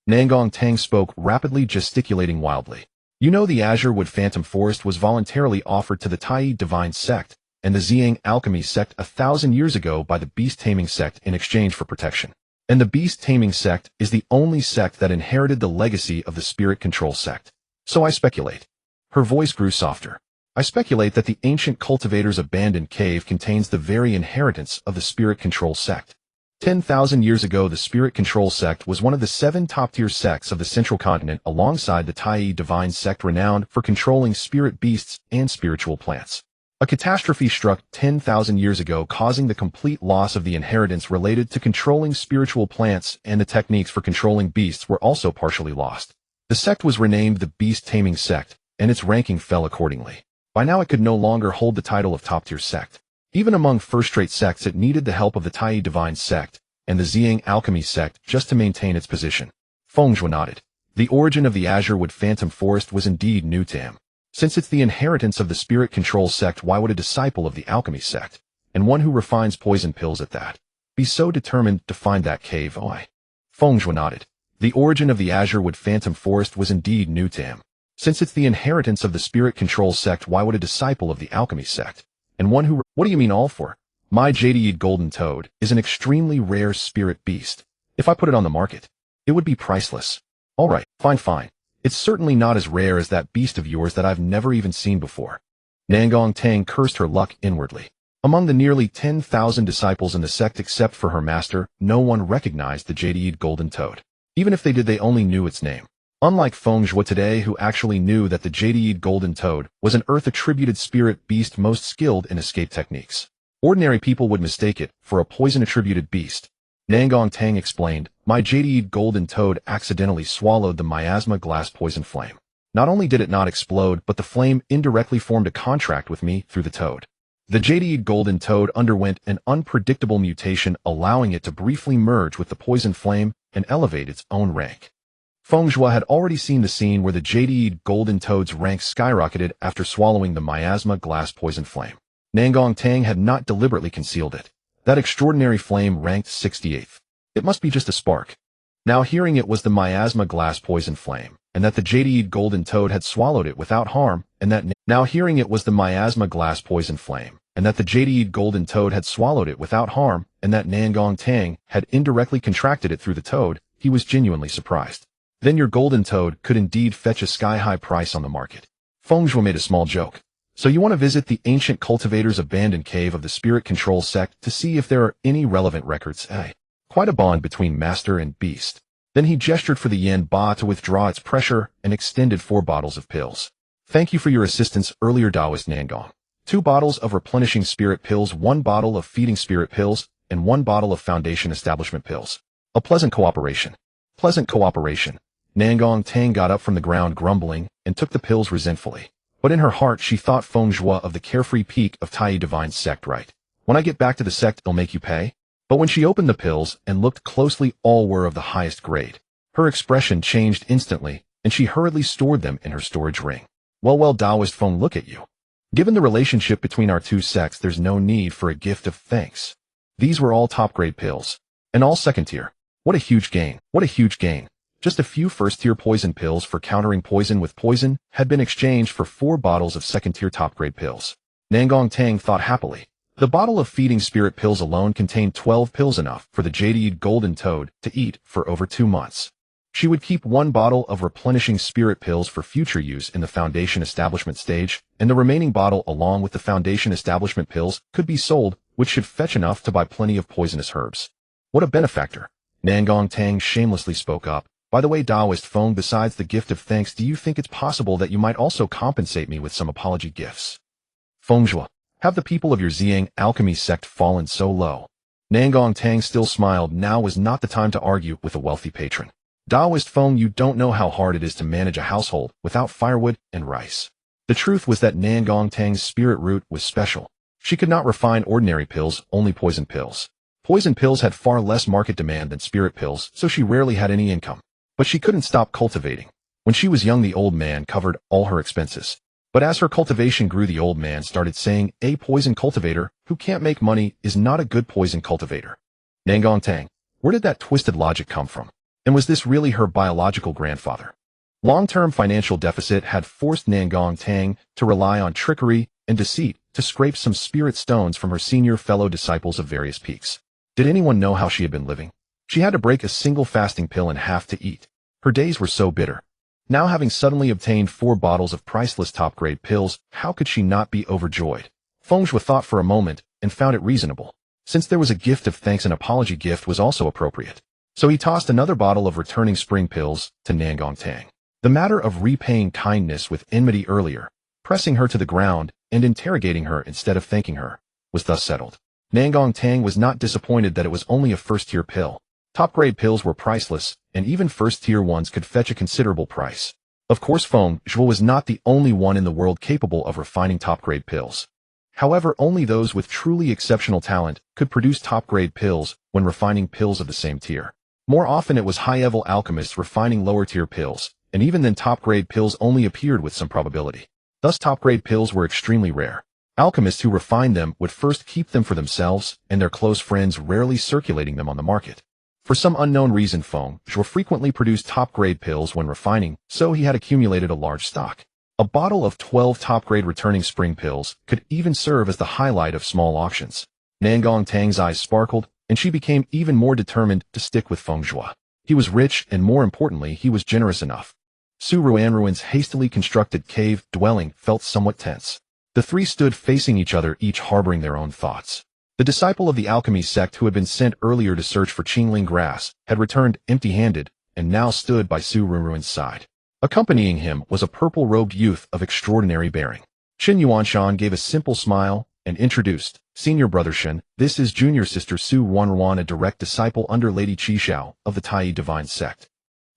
Nangong Tang spoke, rapidly gesticulating wildly. You know, the Azure Wood Phantom Forest was voluntarily offered to the Tai Divine Sect and the Ziyang Alchemy Sect 1,000 years ago by the Beast Taming Sect in exchange for protection. And the Beast Taming Sect is the only sect that inherited the legacy of the Spirit Control Sect. So I speculate. Her voice grew softer. I speculate that the ancient cultivator's abandoned cave contains the very inheritance of the Spirit Control Sect. 10,000 years ago, the Spirit Control Sect was one of the 7 top-tier sects of the Central Continent alongside the Tai Divine Sect, renowned for controlling spirit beasts and spiritual plants. A catastrophe struck 10,000 years ago, causing the complete loss of the inheritance related to controlling spiritual plants, and the techniques for controlling beasts were also partially lost. The sect was renamed the Beast Taming Sect, and its ranking fell accordingly. By now it could no longer hold the title of top-tier sect. Even among first-rate sects, it needed the help of the Tai Divine Sect and the Ziyang Alchemy Sect just to maintain its position. Feng Zhuo nodded. The origin of the Azure Wood Phantom Forest was indeed new to him. Since it's the inheritance of the Spirit Control Sect, why would a disciple of the Alchemy Sect, and one who refines poison pills at that, be so determined to find that cave? Feng Zhuo nodded. The origin of the Azure Wood Phantom Forest was indeed new to him. Since it's the inheritance of the Spirit Control Sect, why would a disciple of the Alchemy Sect, and one who— What do you mean all for? My jade golden toad is an extremely rare spirit beast. If I put it on the market, it would be priceless. Alright, fine. It's certainly not as rare as that beast of yours that I've never even seen before. Nangong Tang cursed her luck inwardly. Among the nearly 10,000 disciples in the sect, except for her master, no one recognized the jade golden toad. Even if they did, they only knew its name. Unlike Feng Zhuo today, who actually knew that the jade golden toad was an earth-attributed spirit beast most skilled in escape techniques. Ordinary people would mistake it for a poison-attributed beast. Nangong Tang explained, my jade golden toad accidentally swallowed the miasma glass poison flame. Not only did it not explode, but the flame indirectly formed a contract with me through the toad. The jade golden toad underwent an unpredictable mutation, allowing it to briefly merge with the poison flame and elevate its own rank. Feng Zhuo had already seen the scene where the jade golden toad's rank skyrocketed after swallowing the miasma glass poison flame. Nangong Tang had not deliberately concealed it. That extraordinary flame ranked 68th. It must be just a spark. Now hearing it was the miasma glass poison flame, and that the jade golden toad had swallowed it without harm, and that— Now hearing it was the miasma glass poison flame, and that the jade golden toad had swallowed it without harm, and that Nangong Tang had indirectly contracted it through the toad, he was genuinely surprised. Then your golden toad could indeed fetch a sky-high price on the market. Feng Zhuo made a small joke. So you want to visit the ancient cultivator's abandoned cave of the Spirit Control Sect to see if there are any relevant records? Quite a bond between master and beast. Then he gestured for the yen ba to withdraw its pressure and extended 4 bottles of pills. Thank you for your assistance earlier, Taoist Nangong. 2 bottles of replenishing spirit pills, 1 bottle of feeding spirit pills, and 1 bottle of foundation establishment pills. A pleasant cooperation. Pleasant cooperation. Nangong Tang got up from the ground grumbling and took the pills resentfully. But in her heart she thought Feng Zhuo of the carefree peak of Tai Divine Sect right. When I get back to the sect, I'll make you pay. But when she opened the pills and looked closely, all were of the highest grade. Her expression changed instantly, and she hurriedly stored them in her storage ring. Well, Taoist Feng, look at you. Given the relationship between our 2 sects, there's no need for a gift of thanks. These were all top-grade pills. And all second tier. What a huge gain. What a huge gain. Just a few first-tier poison pills for countering poison with poison had been exchanged for 4 bottles of second-tier top-grade pills. Nangong Tang thought happily. The bottle of feeding spirit pills alone contained 12 pills, enough for the jade golden toad to eat for over 2 months. She would keep 1 bottle of replenishing spirit pills for future use in the foundation establishment stage, and the remaining bottle along with the foundation establishment pills could be sold, which should fetch enough to buy plenty of poisonous herbs. What a benefactor. Nangong Tang shamelessly spoke up. By the way, Taoist Feng, besides the gift of thanks, do you think it's possible that you might also compensate me with some apology gifts? Feng Zhuo, have the people of your Ziyang Alchemy sect fallen so low? Nangong Tang still smiled. Now was not the time to argue with a wealthy patron. Taoist Feng, you don't know how hard it is to manage a household without firewood and rice. The truth was that Nangong Tang's spirit root was special. She could not refine ordinary pills, only poison pills. Poison pills had far less market demand than spirit pills, so she rarely had any income. But she couldn't stop cultivating. When she was young, the old man covered all her expenses. But as her cultivation grew, the old man started saying, a poison cultivator who can't make money is not a good poison cultivator. Nangong Tang, Where did that twisted logic come from? And was this really her biological grandfather? Long-term financial deficit had forced Nangong Tang to rely on trickery and deceit to scrape some spirit stones from her senior fellow disciples of various peaks. Did anyone know how she had been living? She had to break a single fasting pill in half to eat. Her days were so bitter. Now having suddenly obtained 4 bottles of priceless top-grade pills, how could she not be overjoyed? Feng Zhuo thought for a moment and found it reasonable, since there was a gift of thanks, an apology gift was also appropriate. So he tossed another bottle of returning spring pills to Nangong Tang. The matter of repaying kindness with enmity earlier, pressing her to the ground and interrogating her instead of thanking her, was thus settled. Nangong Tang was not disappointed that it was only a first-tier pill. Top-grade pills were priceless, and even first-tier ones could fetch a considerable price. Of course, Feng Zhuo was not the only one in the world capable of refining top-grade pills. However, only those with truly exceptional talent could produce top-grade pills when refining pills of the same tier. More often it was high-level alchemists refining lower-tier pills, and even then top-grade pills only appeared with some probability. Thus top-grade pills were extremely rare. Alchemists who refined them would first keep them for themselves and their close friends, rarely circulating them on the market. For some unknown reason, Feng Zhuo frequently produced top-grade pills when refining, so he had accumulated a large stock. A bottle of 12 top-grade returning spring pills could even serve as the highlight of small auctions. Nangong Tang's eyes sparkled, and she became even more determined to stick with Feng Zhuo. He was rich, and more importantly, he was generous enough. Su Ruanruan's hastily constructed cave dwelling felt somewhat tense. The three stood facing each other, each harboring their own thoughts. The disciple of the Alchemy sect who had been sent earlier to search for Qingling grass had returned empty-handed and now stood by Su Ruanruan's side. Accompanying him was a purple-robed youth of extraordinary bearing. Qin Yuanshan gave a simple smile and introduced, "Senior Brother Shen, this is junior sister Su Ruanruan, a direct disciple under Lady Qishao of the Tai Divine Sect."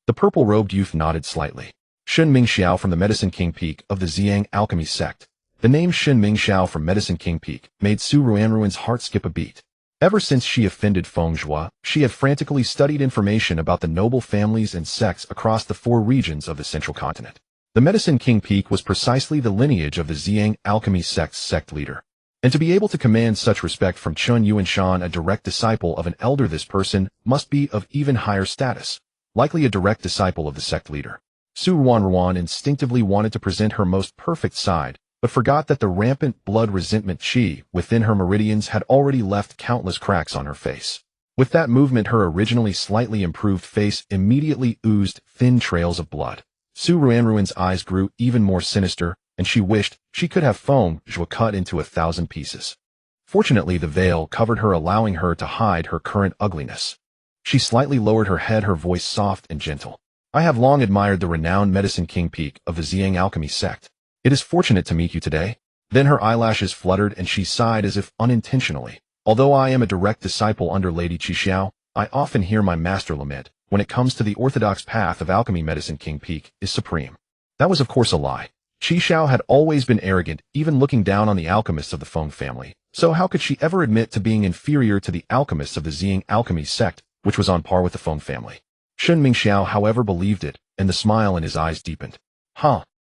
The purple-robed youth nodded slightly. Shen Mingxiao from the Medicine King Peak of the Ziyang Alchemy sect. The name Shen Mingxiao from Medicine King Peak made Su Ruanruan's heart skip a beat. Ever since she offended Feng Zhuo, she had frantically studied information about the noble families and sects across the 4 regions of the central continent. The Medicine King Peak was precisely the lineage of the Ziyang Alchemy sect's sect leader. And to be able to command such respect from Chun Yuanshan, a direct disciple of an elder, this person must be of even higher status, likely a direct disciple of the sect leader. Su Ruanruan instinctively wanted to present her most perfect side, but forgot that the rampant blood resentment chi within her meridians had already left countless cracks on her face. With that movement, her originally slightly improved face immediately oozed thin trails of blood. Su Ruanruan's eyes grew even more sinister, and she wished she could have Feng Zhuo cut into 1,000 pieces. Fortunately, the veil covered her, allowing her to hide her current ugliness. She slightly lowered her head, her voice soft and gentle. "I have long admired the renowned Medicine King Peak of the Ziyang Alchemy sect. It is fortunate to meet you today." Then her eyelashes fluttered and she sighed as if unintentionally. "Although I am a direct disciple under Lady Qishao, I often hear my master lament, when it comes to the orthodox path of alchemy, Medicine King Peak is supreme." That was of course a lie. Qishao had always been arrogant, even looking down on the alchemists of the Feng family. So how could she ever admit to being inferior to the alchemists of the Ziyang Alchemy sect, which was on par with the Feng family? Shen Mingxiao, however, believed it, and the smile in his eyes deepened.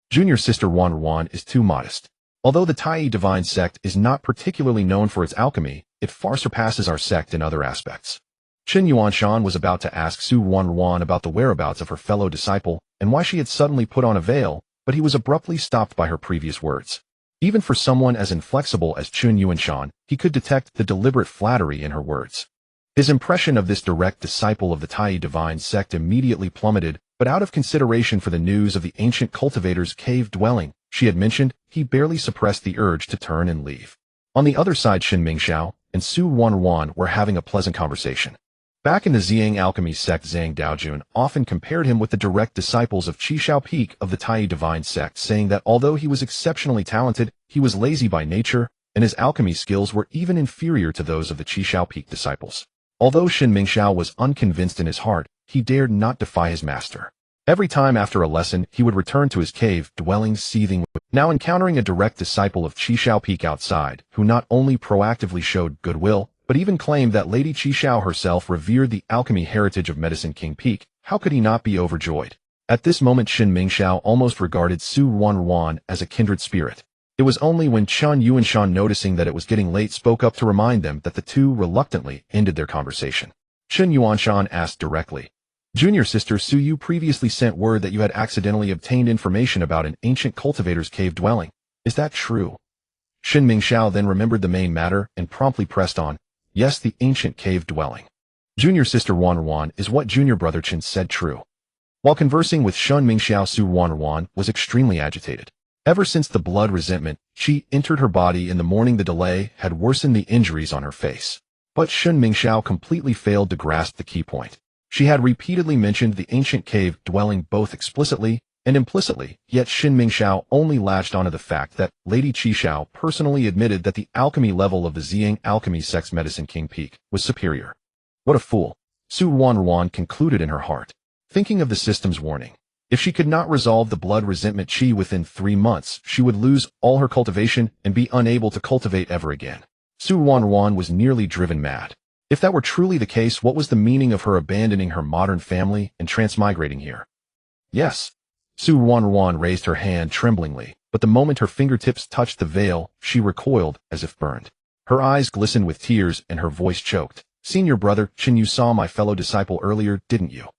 Junior sister Ruanruan is too modest. Although the Tai Divine Sect is not particularly known for its alchemy, it far surpasses our sect in other aspects. Qin Yuanshan was about to ask Su Ruanruan about the whereabouts of her fellow disciple and why she had suddenly put on a veil, but he was abruptly stopped by her previous words. Even for someone as inflexible as Qin Yuanshan, he could detect the deliberate flattery in her words. His impression of this direct disciple of the Tai Divine Sect immediately plummeted, but out of consideration for the news of the ancient cultivator's cave dwelling she had mentioned, he barely suppressed the urge to turn and leave. On the other side, Shen Mingxiao and Su Ruanruan were having a pleasant conversation. Back in the Ziyang Alchemy sect, Zhang Daojun often compared him with the direct disciples of Qishao Peak of the Tai Divine Sect, saying that although he was exceptionally talented, he was lazy by nature, and his alchemy skills were even inferior to those of the Qishao Peak disciples. Although Shen Mingxiao was unconvinced in his heart, he dared not defy his master. Every time after a lesson, he would return to his cave dwelling seething with now encountering a direct disciple of Qishao Peak outside, who not only proactively showed goodwill, but even claimed that Lady Qishao herself revered the alchemy heritage of Medicine King Peak. How could he not be overjoyed? At this moment, Shen Mingxiao almost regarded Su Ruanruan as a kindred spirit. It was only when Chun Yuanshan, noticing that it was getting late, spoke up to remind them that the two reluctantly ended their conversation. Chen Yuanshan asked directly. Junior sister Su, you previously sent word that you had accidentally obtained information about an ancient cultivator's cave dwelling. Is that true? Shin Mingxiao then remembered the main matter and promptly pressed on. Yes, the ancient cave dwelling. Junior sister Wanwan, is what junior brother Chen said true? While conversing with Shun Mingxiao, Su Wanwan was extremely agitated. Ever since the blood resentment, Qi entered her body in the morning, the delay had worsened the injuries on her face. But Shun Mingxiao completely failed to grasp the key point. She had repeatedly mentioned the ancient cave dwelling both explicitly and implicitly, yet Shin Mingxiao only latched onto the fact that Lady Qishao personally admitted that the alchemy level of the Ziyang Alchemy Sect's Medicine King Peak was superior. What a fool, Su Wanwan concluded in her heart, thinking of the system's warning. If she could not resolve the blood resentment Qi within 3 months, she would lose all her cultivation and be unable to cultivate ever again. Su Wanwan was nearly driven mad. If that were truly the case, what was the meaning of her abandoning her modern family and transmigrating here? Yes. Su Wanwan raised her hand tremblingly, but the moment her fingertips touched the veil, she recoiled as if burned. Her eyes glistened with tears and her voice choked. Senior brother Chen, you saw my fellow disciple earlier, didn't you?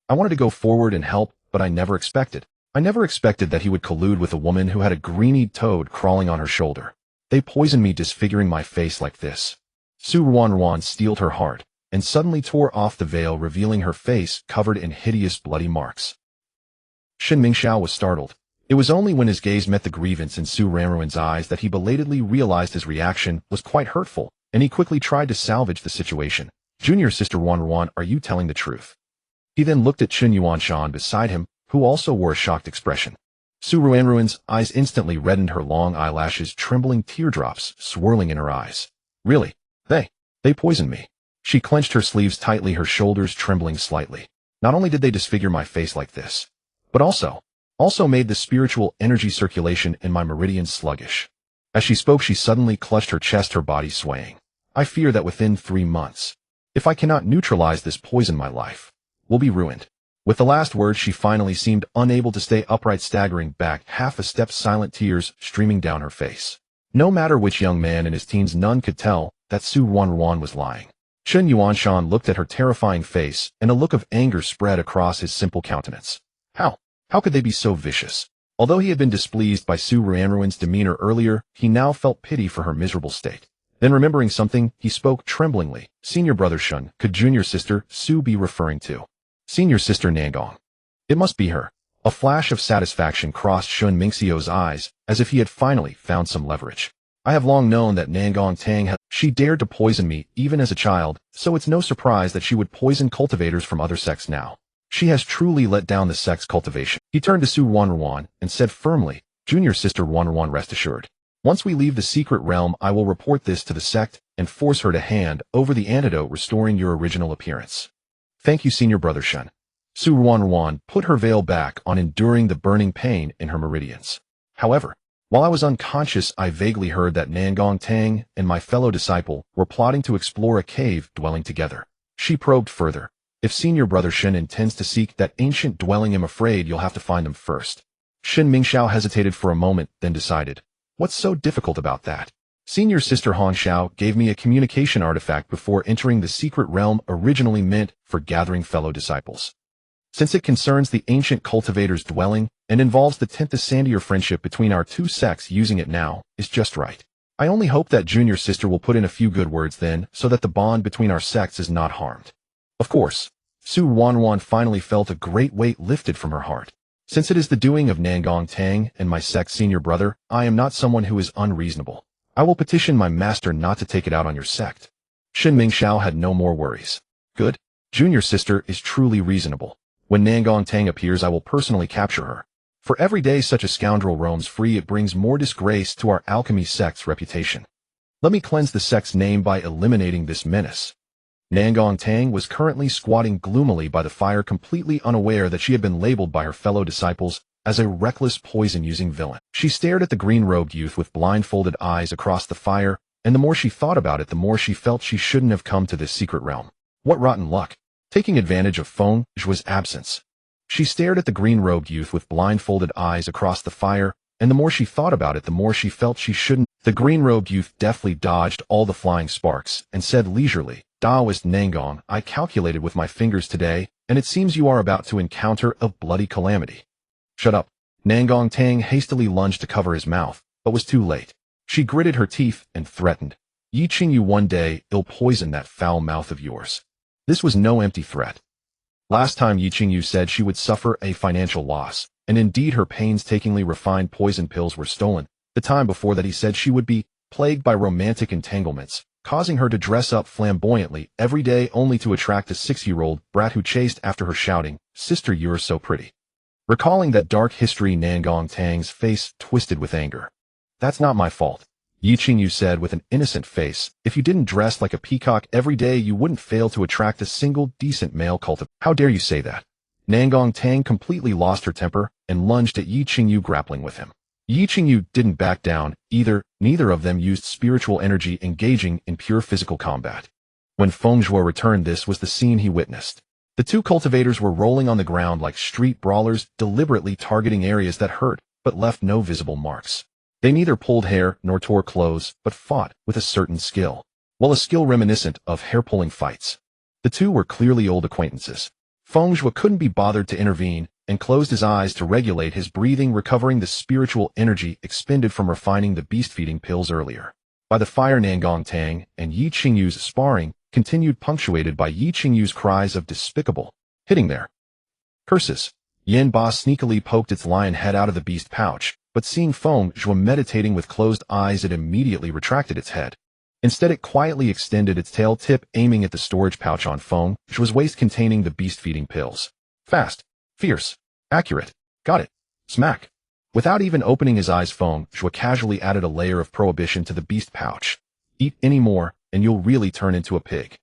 I wanted to go forward and help, but I never expected that he would collude with a woman who had a greeny toad crawling on her shoulder. They poisoned me, disfiguring my face like this. Su Wanwan steeled her heart, and suddenly tore off the veil, revealing her face covered in hideous bloody marks. Shin Mingxiao was startled. It was only when his gaze met the grievance in Su Ranruin's eyes that he belatedly realized his reaction was quite hurtful, and he quickly tried to salvage the situation. Junior sister Wanruan, are you telling the truth? He then looked at Chen Yuanshan beside him, who also wore a shocked expression. Su Ranruin's eyes instantly reddened, her long eyelashes trembling, teardrops swirling in her eyes. Really? They poisoned me. She clenched her sleeves tightly, her shoulders trembling slightly. Not only did they disfigure my face like this, but also made the spiritual energy circulation in my meridians sluggish. As she spoke, she suddenly clutched her chest, her body swaying. I fear that within 3 months, if I cannot neutralize this poison, my life will be ruined. With the last word, she finally seemed unable to stay upright, staggering back half a step, silent tears streaming down her face. No matter which young man in his teens, none could tell that Su Wanruan was lying. Chen Yuanshan looked at her terrifying face, and a look of anger spread across his simple countenance. How could they be so vicious? Although he had been displeased by Su Ranruin's demeanor earlier, he now felt pity for her miserable state. Then remembering something, he spoke tremblingly. Senior brother Shun, could junior sister Su be referring to senior sister Nangong? It must be her. A flash of satisfaction crossed Shun Mingxiao's eyes, as if he had finally found some leverage. I have long known that Nangong Tang she dared to poison me even as a child, so it's no surprise that she would poison cultivators from other sects now. She has truly let down the sect's cultivation. He turned to Su Wanruan and said firmly, Junior sister Wanruan, rest assured. Once we leave the secret realm, I will report this to the sect and force her to hand over the antidote, restoring your original appearance. Thank you, senior brother Shen. Su Wanruan put her veil back on, enduring the burning pain in her meridians. However, while I was unconscious, I vaguely heard that Nangong Tang and my fellow disciple were plotting to explore a cave dwelling together. She probed further. If senior brother Shen intends to seek that ancient dwelling, I'm afraid you'll have to find them first. Shin Mingxiao hesitated for a moment, then decided. What's so difficult about that? Senior sister Han Xiao gave me a communication artifact before entering the secret realm, originally meant for gathering fellow disciples. Since it concerns the ancient cultivator's dwelling and involves the 10th sandier friendship between our two sects, using it now is just right. I only hope that junior sister will put in a few good words then, so that the bond between our sects is not harmed. Of course. Su Wanruan finally felt a great weight lifted from her heart. Since it is the doing of Nangong Tang and my sect's senior brother, I am not someone who is unreasonable. I will petition my master not to take it out on your sect. Shin Mingxiao had no more worries. Good. Junior sister is truly reasonable. When Nangong Tang appears, I will personally capture her. For every day such a scoundrel roams free, it brings more disgrace to our alchemy sect's reputation. Let me cleanse the sect's name by eliminating this menace. Nangong Tang was currently squatting gloomily by the fire, completely unaware that she had been labeled by her fellow disciples as a reckless poison-using villain. She stared at the green-robed youth with blindfolded eyes across the fire, and the more she thought about it, the more she felt she shouldn't have come to this secret realm. What rotten luck! Taking advantage of Feng Zhuo's absence. She stared at the green-robed youth with blindfolded eyes across the fire, and the more she thought about it, the more she felt she shouldn't. The green-robed youth deftly dodged all the flying sparks and said leisurely, Taoist Nangong, I calculated with my fingers today, and it seems you are about to encounter a bloody calamity. Shut up. Nangong Tang hastily lunged to cover his mouth, but was too late. She gritted her teeth and threatened, Yi Qingyu, one day it'll poison that foul mouth of yours. This was no empty threat. Last time Yi Qingyu said she would suffer a financial loss, and indeed her painstakingly refined poison pills were stolen. The time before that he said she would be plagued by romantic entanglements, causing her to dress up flamboyantly every day only to attract a 6-year-old brat who chased after her shouting, Sister, you're so pretty. Recalling that dark history, Nangong Tang's face twisted with anger. That's not my fault, Yi Qingyu said with an innocent face. If you didn't dress like a peacock every day, you wouldn't fail to attract a single decent male cultivator. How dare you say that? Nangong Tang completely lost her temper and lunged at Yi Qingyu, grappling with him. Yi Qingyu didn't back down either. Neither of them used spiritual energy, engaging in pure physical combat. When Feng Zhuo returned, this was the scene he witnessed. The two cultivators were rolling on the ground like street brawlers, deliberately targeting areas that hurt, but left no visible marks. They neither pulled hair nor tore clothes, but fought with a certain skill. Well, a skill reminiscent of hair-pulling fights. The two were clearly old acquaintances. Feng Zhuo couldn't be bothered to intervene, and closed his eyes to regulate his breathing, recovering the spiritual energy expended from refining the beast-feeding pills earlier. By the fire, Nangong Tang and Yi Qingyu's sparring continued, punctuated by Yi Qingyu's cries of despicable, hitting there. Curses. Yin Ba sneakily poked its lion head out of the beast pouch, but seeing Feng Zhuo meditating with closed eyes, it immediately retracted its head. Instead, it quietly extended its tail tip, aiming at the storage pouch on Feng Zhuo's waist containing the beast-feeding pills. Fast. Fierce. Accurate. Got it. Smack. Without even opening his eyes, Feng Zhuo casually added a layer of prohibition to the beast pouch. Eat any more, and you'll really turn into a pig.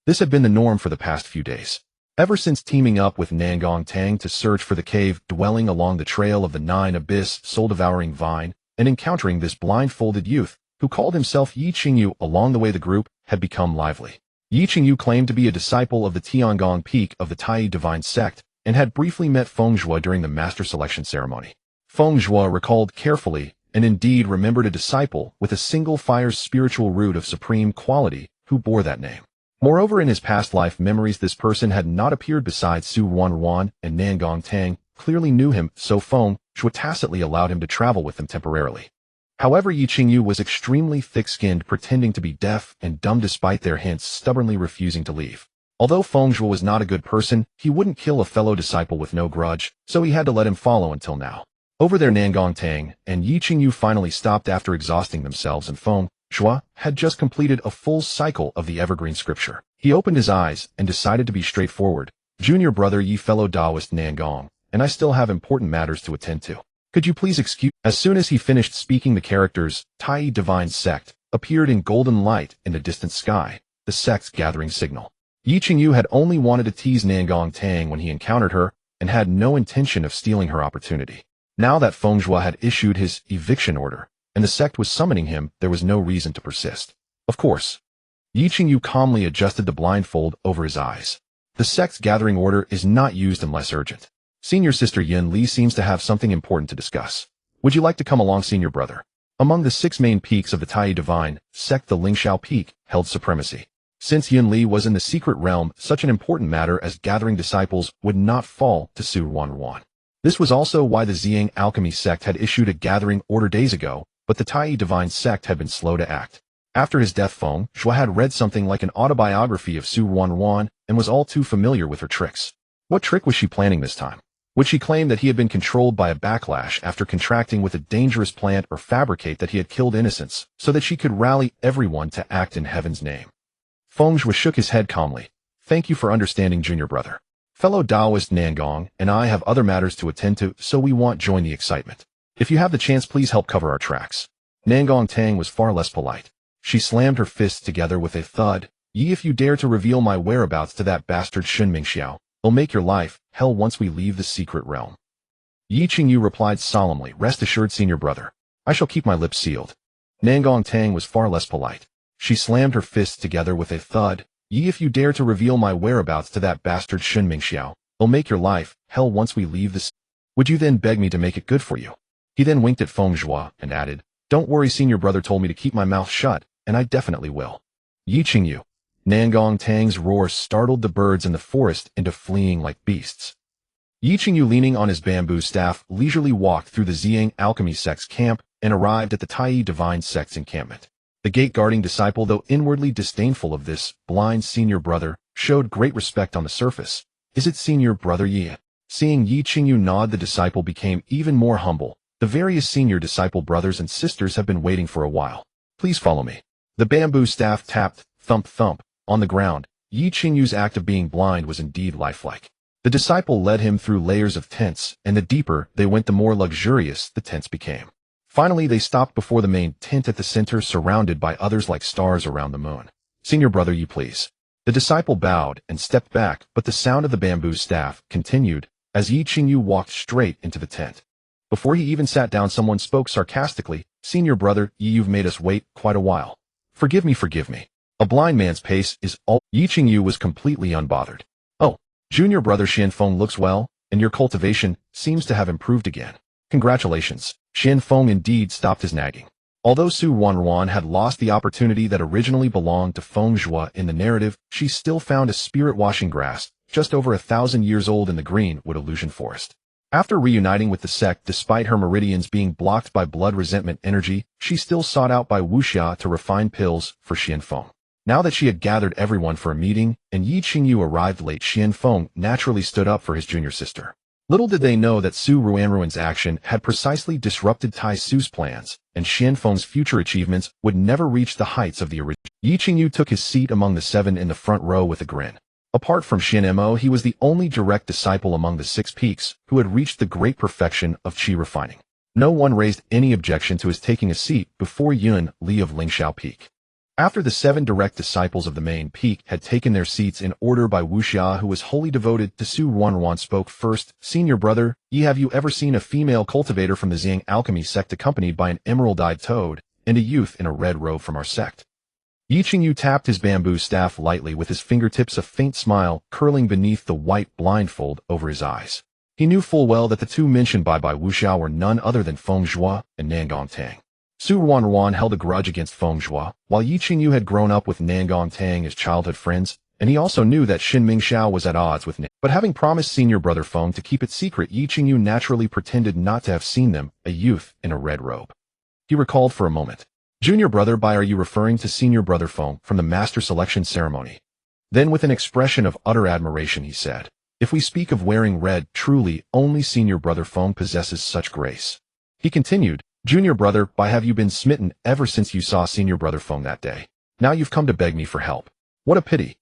This had been the norm for the past few days. Ever since teaming up with Nangong Tang to search for the cave dwelling along the trail of the 9 abyss soul-devouring vine, and encountering this blindfolded youth, who called himself Yi Qingyu, along the way the group had become lively. Yi Qingyu claimed to be a disciple of the Tiangong Peak of the Tai Divine Sect, and had briefly met Feng Zhuo during the master selection ceremony. Feng Zhuo recalled carefully, and indeed remembered a disciple with a single fire's spiritual root of supreme quality who bore that name. Moreover, in his past life memories, this person had not appeared besides Su Ruan, and Nangong Tang clearly knew him, so Feng Zhuo tacitly allowed him to travel with them temporarily. However, Yi Qingyu was extremely thick-skinned, pretending to be deaf and dumb despite their hints, stubbornly refusing to leave. Although Feng Zhuo was not a good person, he wouldn't kill a fellow disciple with no grudge, so he had to let him follow until now. Over there, Nangong Tang and Yi Qingyu finally stopped after exhausting themselves, and Feng Zhuo had just completed a full cycle of the evergreen scripture. He opened his eyes and decided to be straightforward. Junior brother Yi, fellow Taoist Nangong, and I still have important matters to attend to. Could you please excuse? As soon as he finished speaking, the characters Tai Divine Sect appeared in golden light in the distant sky, the sect's gathering signal. Yi Qingyu had only wanted to tease Nangong Tang when he encountered her, and had no intention of stealing her opportunity. Now that Feng Zhuo had issued his eviction order, and the sect was summoning him, there was no reason to persist. Of course. Yi Qingyu calmly adjusted the blindfold over his eyes. The sect's gathering order is not used unless urgent. Senior sister Yin Li seems to have something important to discuss. Would you like to come along, senior brother? Among the 6 main peaks of the Tai Divine Sect, the Lingxiao Peak held supremacy. Since Yin Li was in the secret realm, such an important matter as gathering disciples would not fall to Su Ruan. This was also why the Ziyang Alchemy sect had issued a gathering order days ago, but the Tai Divine Sect had been slow to act. After his death, Feng Zhuo had read something like an autobiography of Su Ruan and was all too familiar with her tricks. What trick was she planning this time? Would she claim that he had been controlled by a backlash after contracting with a dangerous plant, or fabricate that he had killed innocents so that she could rally everyone to act in heaven's name? Feng Zhuo shook his head calmly. Thank you for understanding, junior brother. Fellow Taoist Nangong and I have other matters to attend to, so we won't join the excitement. If you have the chance, please help cover our tracks. Nangong Tang was far less polite. She slammed her fists together with a thud. Yi, if you dare to reveal my whereabouts to that bastard Shun Mingxiao, I'll make your life hell once we leave the secret realm. Yi Qingyu replied solemnly, rest assured, senior brother. I shall keep my lips sealed. Nangong Tang was far less polite. She slammed her fists together with a thud. Yi, if you dare to reveal my whereabouts to that bastard Shun Mingxiao, I'll make your life hell once we leave this. Would you then beg me to make it good for you? He then winked at Feng Zhuo and added, "Don't worry, senior brother told me to keep my mouth shut, and I definitely will." Yi Qingyu. Nangong Tang's roar startled the birds in the forest into fleeing like beasts. Yi Qingyu, leaning on his bamboo staff, leisurely walked through the Ziyang Alchemy sect's camp and arrived at the Tai Divine sect's encampment. The gate-guarding disciple, though inwardly disdainful of this blind senior brother, showed great respect on the surface. "Is it senior brother Yi?" Seeing Yi Qingyu nod, the disciple became even more humble. "The various senior disciple brothers and sisters have been waiting for a while. Please follow me." The bamboo staff tapped, thump thump, on the ground. Yi Qingyu's act of being blind was indeed lifelike. The disciple led him through layers of tents, and the deeper they went, the more luxurious the tents became. Finally, they stopped before the main tent at the center, surrounded by others like stars around the moon. "Senior brother Yi, please." The disciple bowed and stepped back, but the sound of the bamboo staff continued as Yi Qingyu walked straight into the tent. Before he even sat down, someone spoke sarcastically, "Senior brother Yi, you've made us wait quite a while. Forgive me, forgive me. A blind man's pace is all." Yi Qingyu was completely unbothered. "Oh, junior brother Xianfeng looks well, and your cultivation seems to have improved again. Congratulations." Xianfeng indeed stopped his nagging. Although Su Wanruan had lost the opportunity that originally belonged to Feng Zhuo in the narrative, she still found a spirit-washing grass, just over 1,000 years old in the Greenwood Illusion Forest. After reuniting with the sect, despite her meridians being blocked by blood resentment energy, she still sought out by Wuxia to refine pills for Xianfeng. Now that she had gathered everyone for a meeting, and Yi Qingyu arrived late, Xianfeng naturally stood up for his junior sister. Little did they know that Su Ruanruan's action had precisely disrupted Tai Su's plans, and Xianfeng's future achievements would never reach the heights of the original. Yi Qingyu took his seat among the 7 in the front row with a grin. Apart from Xianmo, he was the only direct disciple among the 6 peaks who had reached the great perfection of qi refining. No one raised any objection to his taking a seat before Yun Li of Lingxiao Peak. After the 7 direct disciples of the main peak had taken their seats in order by Wuxia, who was wholly devoted to Su Wanruan, spoke first. "Senior brother Yi, have you ever seen a female cultivator from the Ziyang Alchemy sect accompanied by an emerald-eyed toad and a youth in a red robe from our sect?" Yi Qingyu tapped his bamboo staff lightly with his fingertips, a faint smile curling beneath the white blindfold over his eyes. He knew full well that the 2 mentioned by Wuxia were none other than Feng Zhuo and Nangong Tang. Su Wanruan held a grudge against Feng Zhuo, while Yi Qingyu had grown up with Nangong Tang as childhood friends, and he also knew that Xin Mingxiao was at odds with Nang. But having promised senior brother Feng to keep it secret, Yi Qingyu naturally pretended not to have seen them, a youth in a red robe. He recalled for a moment. "Junior brother Bai, are you referring to senior brother Feng from the master selection ceremony?" Then with an expression of utter admiration he said, "If we speak of wearing red, truly only senior brother Feng possesses such grace." He continued, "Junior brother Bai, have you been smitten ever since you saw senior brother Feng that day? Now you've come to beg me for help. What a pity."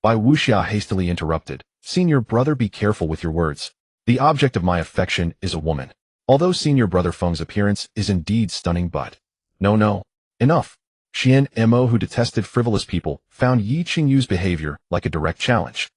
Bai Wuxia hastily interrupted, "Senior brother, be careful with your words. The object of my affection is a woman. Although senior brother Feng's appearance is indeed stunning, but..." No. Enough. Xianmo, who detested frivolous people, found Yi Qingyu's behavior like a direct challenge.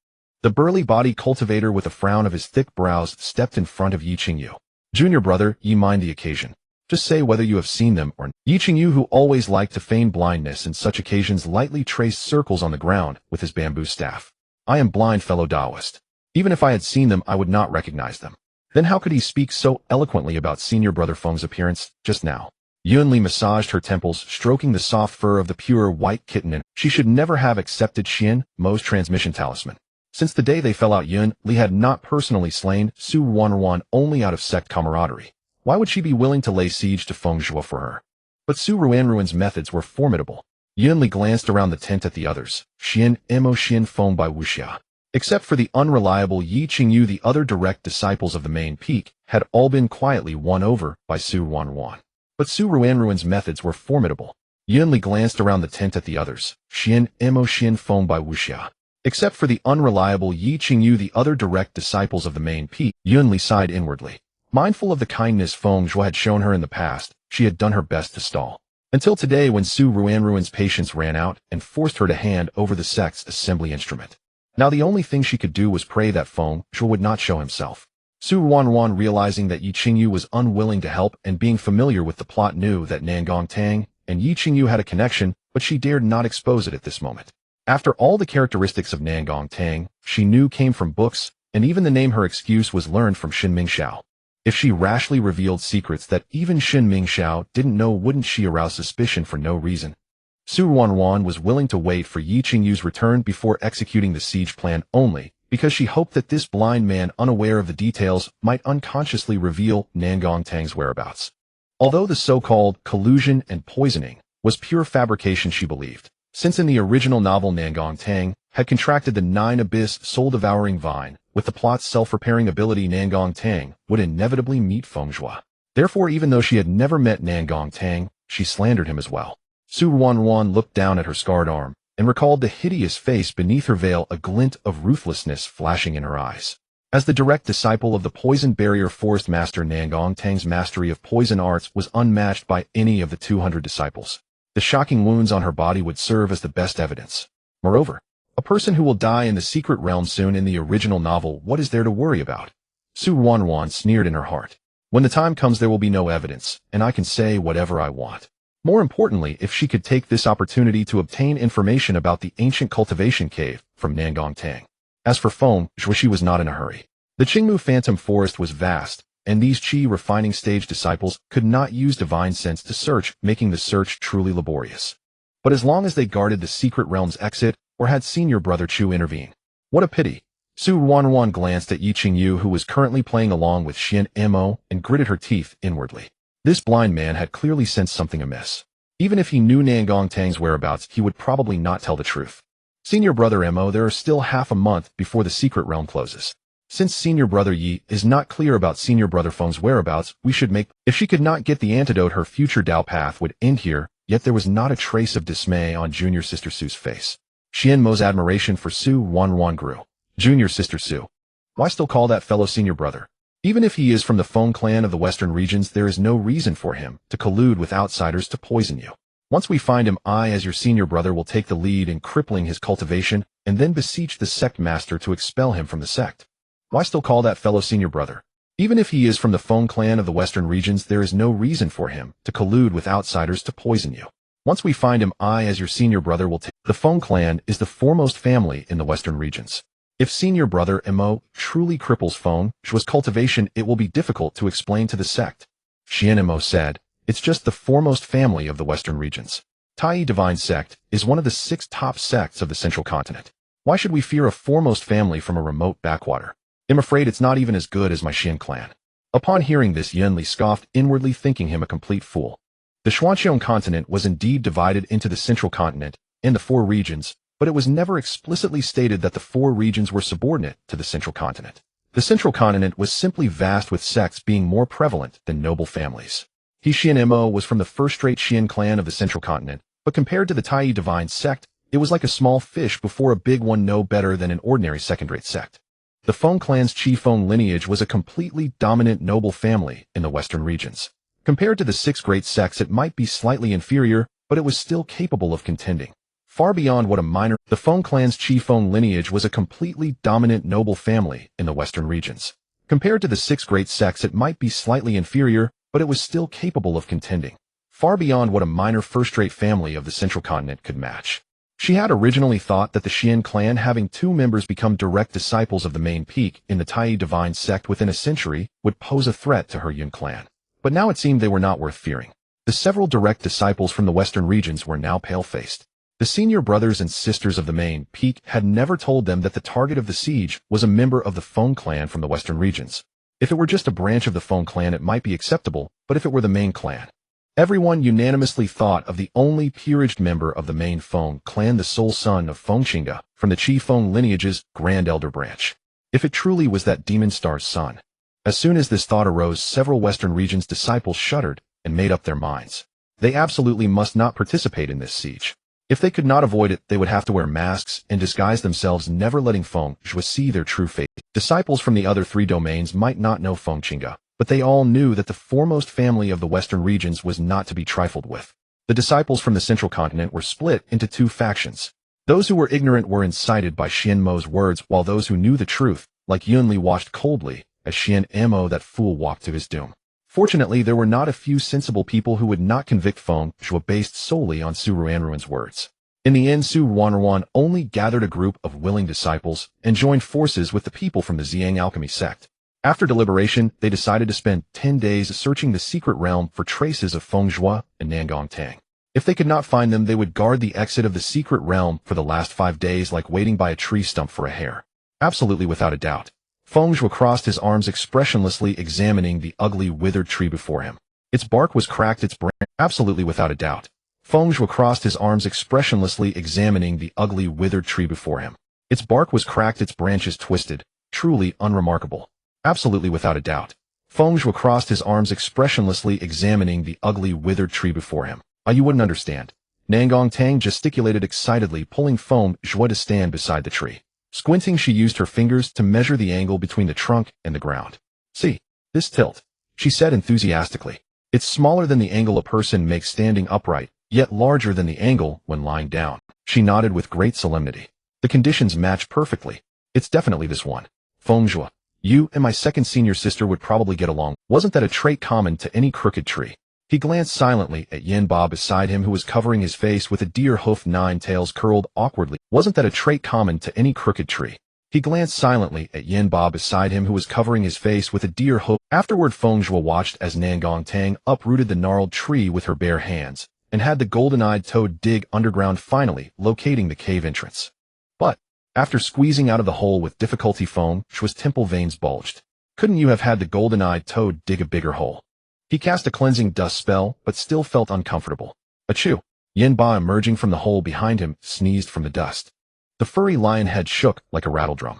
The burly-bodied cultivator with a frown of his thick brows stepped in front of Yi Qingyu. "Junior brother, Yi, mind the occasion. Just say whether you have seen them or not." Yi Qingyu, who always liked to feign blindness in such occasions, lightly traced circles on the ground with his bamboo staff. "I am blind, fellow Taoist. Even if I had seen them, I would not recognize them." Then how could he speak so eloquently about senior brother Feng's appearance just now? Yunli massaged her temples, stroking the soft fur of the pure white kitten, and she should never have accepted Xian Mo's transmission talisman. Since the day they fell out, Yun Li had not personally slain Su Wanruan only out of sect camaraderie. Why would she be willing to lay siege to Feng Zhuo for her? But Su Ruanruan's methods were formidable. Yun Li glanced around the tent at the others. Xianmo, Xianfeng, Bai Wuxia. Except for the unreliable Yi Qingyu, the other direct disciples of the main peak had all been quietly won over by Su Wanruan. But Su Ruanruan's methods were formidable. Yun Li glanced around the tent at the others. Xianmo, Xianfeng, Bai Wuxia. Except for the unreliable Yi Qingyu, the other direct disciples of the main peak, Yun Li sighed inwardly. Mindful of the kindness Feng Zhuo had shown her in the past, she had done her best to stall. Until today, when Su Ruanruan's patience ran out and forced her to hand over the sect's assembly instrument. Now the only thing she could do was pray that Feng Zhuo would not show himself. Su Wanruan, realizing that Yi Qingyu was unwilling to help and being familiar with the plot, knew that Nangong Tang and Yi Qingyu had a connection, but she dared not expose it at this moment. After all, the characteristics of Nangong Tang she knew came from books, and even the name her excuse was learned from Xin Mingxiao. If she rashly revealed secrets that even Xin Mingxiao didn't know, wouldn't she arouse suspicion for no reason? Su Wanwan was willing to wait for Yi Qingyu's return before executing the siege plan only because she hoped that this blind man, unaware of the details, might unconsciously reveal Nangong Tang's whereabouts. Although the so-called collusion and poisoning was pure fabrication, she believed, since in the original novel Nangong Tang had contracted the nine-abyss soul-devouring vine, with the plot's self-repairing ability, Nangong Tang would inevitably meet Feng Zhuo. Therefore, even though she had never met Nangong Tang, she slandered him as well. Su Wanwan looked down at her scarred arm and recalled the hideous face beneath her veil, a glint of ruthlessness flashing in her eyes. As the direct disciple of the poison barrier forest master, Nangong Tang's mastery of poison arts was unmatched by any of the 200 disciples. The shocking wounds on her body would serve as the best evidence. Moreover, a person who will die in the secret realm soon in the original novel, what is there to worry about? Su Wanwan sneered in her heart. When the time comes, there will be no evidence, and I can say whatever I want. More importantly, if she could take this opportunity to obtain information about the ancient cultivation cave from Nangong Tang. As for Feng Zhuo, she was not in a hurry. The Qingmu Phantom Forest was vast, and these Qi refining stage disciples could not use divine sense to search, making the search truly laborious. But as long as they guarded the secret realm's exit, or had senior brother Chu intervene. What a pity. Su Wanwan glanced at Yi Qingyu, who was currently playing along with Xian Mo, and gritted her teeth inwardly. This blind man had clearly sensed something amiss. Even if he knew Nangong Tang's whereabouts, he would probably not tell the truth. Senior brother Mo, there are still half a month before the secret realm closes. Since senior brother Yi is not clear about senior brother Feng's whereabouts, we should make— If she could not get the antidote, her future Dao path would end here, yet there was not a trace of dismay on junior sister Su's face. Xian Mo's admiration for Su Wanwan grew. Junior sister Su. Why still call that fellow senior brother? Even if he is from the Feng clan of the western regions, there is no reason for him to collude with outsiders to poison you. Once we find him, I, as your senior brother, will take the lead in crippling his cultivation and then beseech the sect master to expel him from the sect. Why still call that fellow senior brother? Even if he is from the Feng clan of the western regions, there is no reason for him to collude with outsiders to poison you. Once we find him, I, as your senior brother, will take— The Feng clan is the foremost family in the western regions. If senior brother Mo truly cripples Feng Zhuo's cultivation, it will be difficult to explain to the sect. Xian Mo said, it's just the foremost family of the western regions. Tai Divine Sect is one of the 6 top sects of the central continent. Why should we fear a foremost family from a remote backwater? I'm afraid it's not even as good as my Xian clan. Upon hearing this, Yunli scoffed inwardly, thinking him a complete fool. The Xuanqiong continent was indeed divided into the central continent and the 4 regions, but it was never explicitly stated that the 4 regions were subordinate to the central continent. The central continent was simply vast, with sects being more prevalent than noble families. He Xian Mo was from the first-rate Xian clan of the central continent, but compared to the Tai Divine Sect, it was like a small fish before a big one, no better than an ordinary second-rate sect. The Feng clan's Qi Feng lineage was a completely dominant noble family in the western regions. Compared to the 6 great sects, it might be slightly inferior, but it was still capable of contending. Far beyond what a minor— The Feng clan's Qi Feng lineage was a completely dominant noble family in the western regions. Compared to the 6 great sects, it might be slightly inferior, but it was still capable of contending. Far beyond what a minor first-rate family of the central continent could match. She had originally thought that the Xian clan, having 2 members become direct disciples of the main peak in the Tai Divine Sect within a century, would pose a threat to her Yun clan. But now it seemed they were not worth fearing. The several direct disciples from the western regions were now pale-faced. The senior brothers and sisters of the main peak had never told them that the target of the siege was a member of the Feng clan from the western regions. If it were just a branch of the Feng clan, it might be acceptable, but if it were the main clan— Everyone unanimously thought of the only peeraged member of the main Feng clan, the sole son of Feng Qingge, from the Qi Feng lineage's grand elder branch. If it truly was that demon star's son. As soon as this thought arose, several western regions' disciples shuddered and made up their minds. They absolutely must not participate in this siege. If they could not avoid it, they would have to wear masks and disguise themselves, never letting Feng Zhuo see their true face. Disciples from the other 3 domains might not know Feng Qingge, but they all knew that the foremost family of the western regions was not to be trifled with. The disciples from the central continent were split into 2 factions. Those who were ignorant were incited by Xian Mo's words, while those who knew the truth, like Yunli, watched coldly as Xian Mo, that fool, walked to his doom. Fortunately, there were not a few sensible people who would not convict Feng Zhuo based solely on Su Ruanruan's words. In the end, Su Wanruan only gathered a group of willing disciples and joined forces with the people from the Ziyang Alchemy sect. After deliberation, they decided to spend 10 days searching the secret realm for traces of Feng Zhuo and Nangong Tang. If they could not find them, they would guard the exit of the secret realm for the last 5 days like waiting by a tree stump for a hare. Absolutely without a doubt. Feng Zhuo crossed his arms expressionlessly examining the ugly withered tree before him. Its bark was cracked, its branch. Absolutely without a doubt. Feng Zhuo crossed his arms expressionlessly examining the ugly withered tree before him. Its bark was cracked, its branches twisted. Truly unremarkable. Absolutely without a doubt. Feng Zhuo crossed his arms expressionlessly examining the ugly withered tree before him. You wouldn't understand. Nangong Tang gesticulated excitedly, pulling Feng Zhuo to stand beside the tree. Squinting, she used her fingers to measure the angle between the trunk and the ground. See, this tilt, she said enthusiastically. It's smaller than the angle a person makes standing upright, yet larger than the angle when lying down. She nodded with great solemnity. The conditions match perfectly. It's definitely this one. Feng Zhuo, you and my second senior sister would probably get along. Wasn't that a trait common to any crooked tree? He glanced silently at Yin Ba beside him, who was covering his face with a deer hoof, 9 tails curled awkwardly. Wasn't that a trait common to any crooked tree? He glanced silently at Yin Ba beside him, who was covering his face with a deer hoof. Afterward, Feng Zhuo watched as Nangong Tang uprooted the gnarled tree with her bare hands, and had the golden-eyed toad dig underground, finally locating the cave entrance. But, after squeezing out of the hole with difficulty, Feng Zhuo's temple veins bulged. Couldn't you have had the golden-eyed toad dig a bigger hole? He cast a cleansing dust spell, but still felt uncomfortable. Achoo! Yin Ba, emerging from the hole behind him, sneezed from the dust. The furry lion head shook like a rattledrum.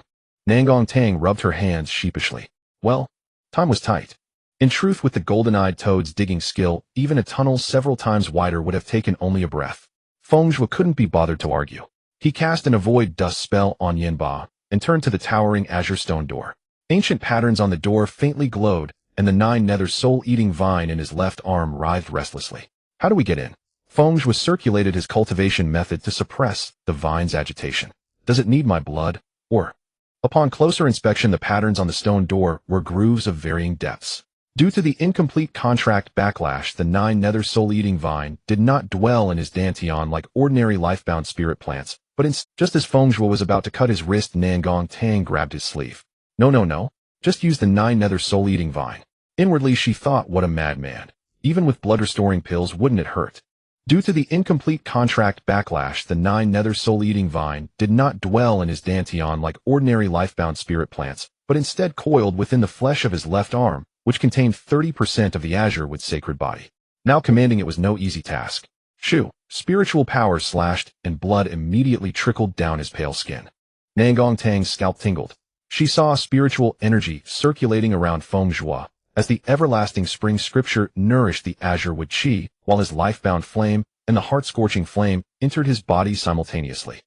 Nangong Tang rubbed her hands sheepishly. Well, time was tight. In truth, with the golden-eyed toad's digging skill, even a tunnel several times wider would have taken only a breath. Feng Zhuo couldn't be bothered to argue. He cast an avoid dust spell on Yin Ba, and turned to the towering azure stone door. Ancient patterns on the door faintly glowed, and the 9 nether soul-eating vine in his left arm writhed restlessly. How do we get in? Feng Zhuo circulated his cultivation method to suppress the vine's agitation. Does it need my blood? Or? Upon closer inspection, the patterns on the stone door were grooves of varying depths. Due to the incomplete contract backlash, the 9 nether soul-eating vine did not dwell in his dantian like ordinary life-bound spirit plants, but just as Feng Zhuo was about to cut his wrist, Nangong Tang grabbed his sleeve. No. Just use the 9 nether soul-eating vine. Inwardly, she thought, what a madman. Even with blood-restoring pills, wouldn't it hurt? Due to the incomplete contract backlash, the 9 nether soul-eating vine did not dwell in his dantian like ordinary life-bound spirit plants, but instead coiled within the flesh of his left arm, which contained 30% of the azure with sacred body. Now commanding it was no easy task. Shoo! Spiritual power slashed, and blood immediately trickled down his pale skin. Nangong Tang's scalp tingled. She saw spiritual energy circulating around Feng Zhuo, as the everlasting spring scripture nourished the azure with qi, while his life-bound flame and the heart-scorching flame entered his body simultaneously.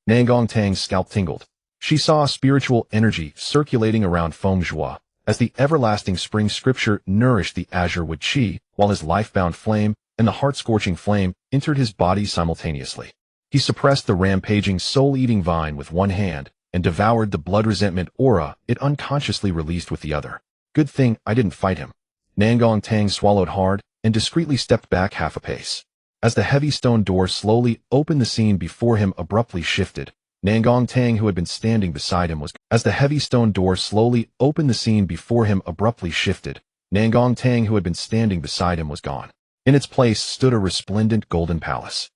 Nangong Tang's scalp tingled. She saw spiritual energy circulating around Feng Zhuo, as the everlasting spring scripture nourished the azure with qi, while his life-bound flame and the heart-scorching flame entered his body simultaneously. He suppressed the rampaging soul-eating vine with one hand, and devoured the blood-resentment aura it unconsciously released with the other. Good thing I didn't fight him. Nangong Tang swallowed hard, and discreetly stepped back half a pace. As the heavy stone door slowly opened, the scene before him abruptly shifted. Nangong Tang, who had been standing beside him, was as the heavy stone door slowly opened, the scene before him abruptly shifted. Nangong Tang, who had been standing beside him, was gone. In its place stood a resplendent golden palace.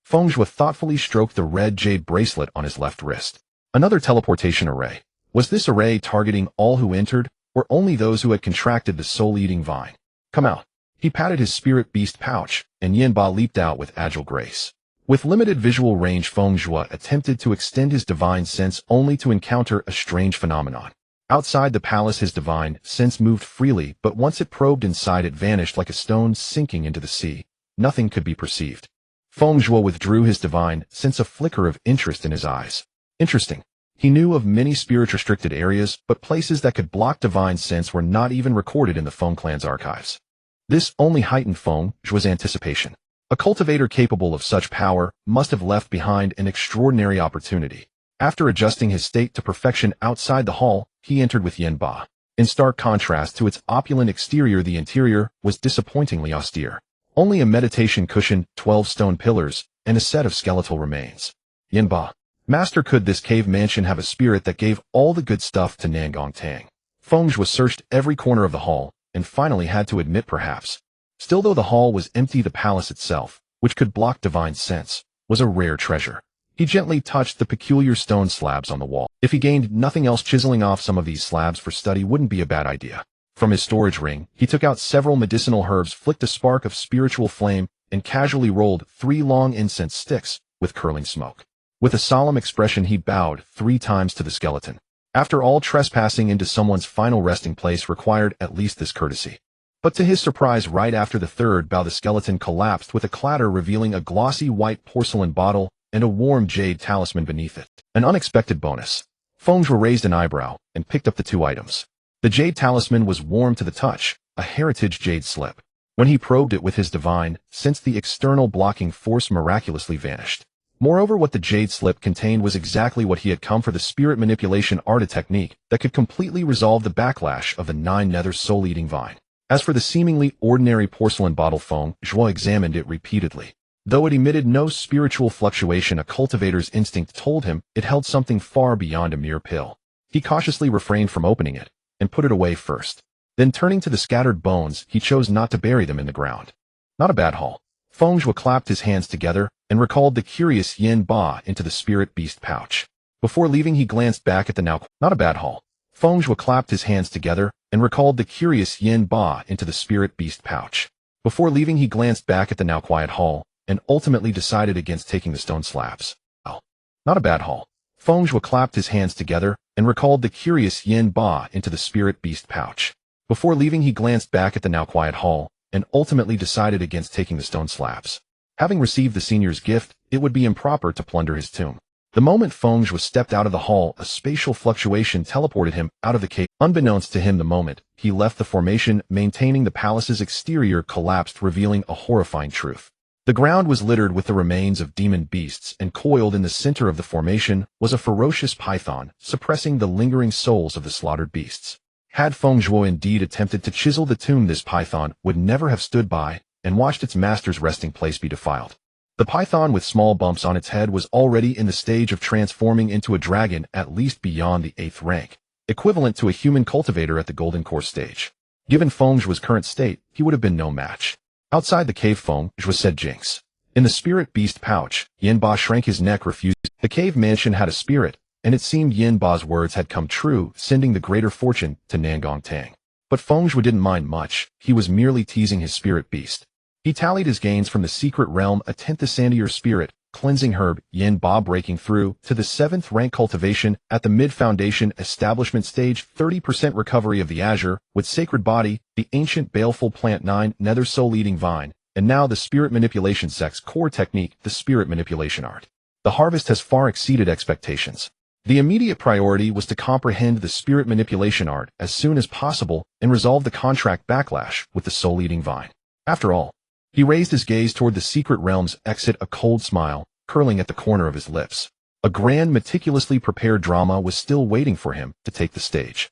Feng Zhuo thoughtfully stroked the red jade bracelet on his left wrist. Another teleportation array. Was this array targeting all who entered, or only those who had contracted the soul-eating vine? Come out. He patted his spirit beast pouch, and Yin Ba leaped out with agile grace. With limited visual range, Feng Zhuo attempted to extend his divine sense only to encounter a strange phenomenon. Outside the palace, his divine sense moved freely, but once it probed inside, it vanished like a stone sinking into the sea. Nothing could be perceived. Feng Zhuo withdrew his divine sense, a flicker of interest in his eyes. Interesting. He knew of many spirit-restricted areas, but places that could block divine sense were not even recorded in the Feng clan's archives. This only heightened Feng Zhuo's anticipation. A cultivator capable of such power must have left behind an extraordinary opportunity. After adjusting his state to perfection outside the hall, he entered with Yin Ba. In stark contrast to its opulent exterior, the interior was disappointingly austere. Only a meditation cushion, 12 stone pillars, and a set of skeletal remains. Yin Ba. Master, could this cave mansion have a spirit that gave all the good stuff to Nangong Tang? Feng Zhuo searched every corner of the hall, and finally had to admit perhaps. Still, though the hall was empty, the palace itself, which could block divine sense, was a rare treasure. He gently touched the peculiar stone slabs on the wall. If he gained nothing else, chiseling off some of these slabs for study wouldn't be a bad idea. From his storage ring, he took out several medicinal herbs, flicked a spark of spiritual flame, and casually rolled 3 long incense sticks with curling smoke. With a solemn expression, he bowed 3 times to the skeleton. After all, trespassing into someone's final resting place required at least this courtesy. But to his surprise, right after the 3rd bow, the skeleton collapsed with a clatter, revealing a glossy white porcelain bottle and a warm jade talisman beneath it. An unexpected bonus. Feng Zhuo raised an eyebrow and picked up the 2 items. The jade talisman was warm to the touch, a heritage jade slip. When he probed it with his divine sense, the external blocking force miraculously vanished. Moreover, what the jade slip contained was exactly what he had come for: the spirit manipulation art, a technique that could completely resolve the backlash of the 9 nether soul-eating vine. As for the seemingly ordinary porcelain bottle, Feng Zhuo examined it repeatedly. Though it emitted no spiritual fluctuation, a cultivator's instinct told him it held something far beyond a mere pill. He cautiously refrained from opening it and put it away first. Then, turning to the scattered bones, he chose not to bury them in the ground. Not a bad haul. Feng Zhuo clapped his hands together and recalled the curious yin ba into the spirit beast pouch. Before leaving, he glanced back at the now not a bad haul. Feng Zhuo clapped his hands together and recalled the curious yin ba into the spirit beast pouch. Before leaving, he glanced back at the now quiet hall and ultimately decided against taking the stone slabs. Well, not a bad haul. Feng Zhuo clapped his hands together and recalled the curious yin ba into the spirit beast pouch. Before leaving, he glanced back at the now quiet hall and ultimately decided against taking the stone slabs. Having received the senior's gift, it would be improper to plunder his tomb. The moment Feng Zhuo stepped out of the hall, a spatial fluctuation teleported him out of the cave. Unbeknownst to him, the moment he left the formation maintaining the palace's exterior collapsed, revealing a horrifying truth. The ground was littered with the remains of demon beasts, and coiled in the center of the formation was a ferocious python, suppressing the lingering souls of the slaughtered beasts. Had Feng Zhuo indeed attempted to chisel the tomb, this python would never have stood by and watched its master's resting place be defiled. The python, with small bumps on its head, was already in the stage of transforming into a dragon, at least beyond the 8th rank, equivalent to a human cultivator at the golden core stage. Given Feng Zhuo's current state, he would have been no match. Outside the cave, Feng Zhuo said Jinx. In the spirit beast pouch, Yin Ba shrank his neck, refused. The cave mansion had a spirit, and it seemed Yin Ba's words had come true, sending the greater fortune to Nangong Tang. But Feng Zhuo didn't mind much. He was merely teasing his spirit beast. He tallied his gains from the secret realm, a 10th Sandier spirit, cleansing herb, Yin Ba breaking through to the 7th rank cultivation at the mid-foundation establishment stage, 30% recovery of the azure, with sacred body, the ancient baleful plant 9 nether soul-eating vine, and now the spirit manipulation sect's core technique, the spirit manipulation art. The harvest has far exceeded expectations. The immediate priority was to comprehend the spirit manipulation art as soon as possible and resolve the contract backlash with the soul-eating vine. After all, he raised his gaze toward the secret realm's exit, a cold smile curling at the corner of his lips. A grand, meticulously prepared drama was still waiting for him to take the stage.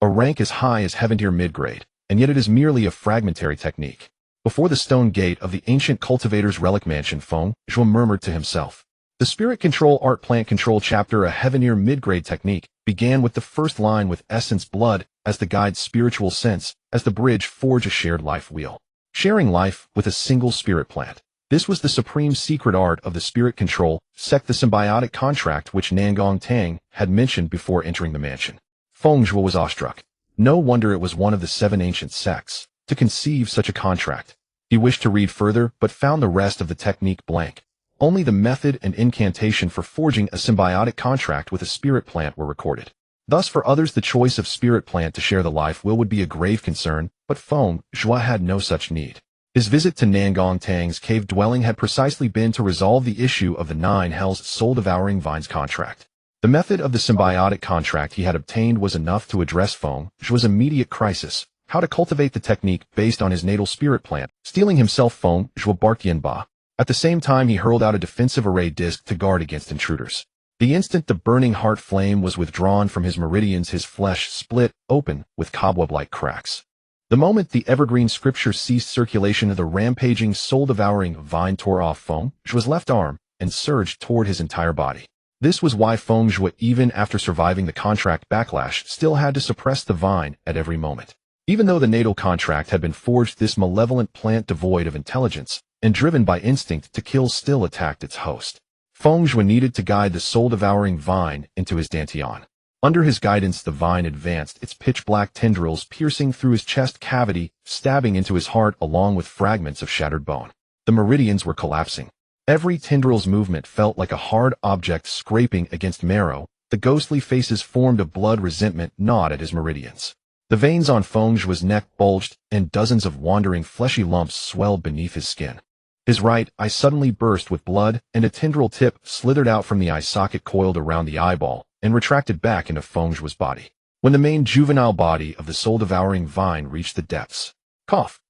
A rank as high as Heaven Tier mid-grade, and yet it is merely a fragmentary technique. Before the stone gate of the ancient cultivator's relic mansion, Feng Zhuo murmured to himself. The Spirit Control Art Plant Control Chapter, a Heaveneer mid-grade technique, began with the first line: with essence blood as the guide's spiritual sense, as the bridge forge a shared life wheel. Sharing life with a single spirit plant. This was the supreme secret art of the Spirit Control sect, the symbiotic contract which Nangong Tang had mentioned before entering the mansion. Feng Zhuo was awestruck. No wonder it was one of the 7 ancient sects to conceive such a contract. He wished to read further, but found the rest of the technique blank. Only the method and incantation for forging a symbiotic contract with a spirit plant were recorded. Thus, for others, the choice of spirit plant to share the life will would be a grave concern, but Feng Zhuo had no such need. His visit to Nangong Tang's cave dwelling had precisely been to resolve the issue of the 9 Hells soul-devouring vines contract. The method of the symbiotic contract he had obtained was enough to address Feng Zhuo's immediate crisis: how to cultivate the technique based on his natal spirit plant. Steeling himself, Feng Zhuo barked Yin Ba. At the same time, he hurled out a defensive array disc to guard against intruders. The instant the burning heart flame was withdrawn from his meridians, his flesh split open with cobweb-like cracks. The moment the evergreen scripture ceased circulation, the rampaging, soul-devouring vine tore off Feng Zhuo's left arm and surged toward his entire body. This was why Feng Zhuo, even after surviving the contract backlash, still had to suppress the vine at every moment. Even though the natal contract had been forged, this malevolent plant devoid of intelligence and driven by instinct to kill still attacked its host. Feng Zhuo needed to guide the soul-devouring vine into his dantian. Under his guidance, the vine advanced, its pitch-black tendrils piercing through his chest cavity, stabbing into his heart along with fragments of shattered bone. The meridians were collapsing. Every tendril's movement felt like a hard object scraping against marrow. The ghostly faces formed a blood resentment gnawed at his meridians. The veins on Feng Zhuo's neck bulged, and dozens of wandering fleshy lumps swelled beneath his skin. His right eye suddenly burst with blood, and a tendril tip slithered out from the eye socket, coiled around the eyeball, and retracted back into Feng Zhuo's body. When the main juvenile body of the soul-devouring vine reached the depths, cough.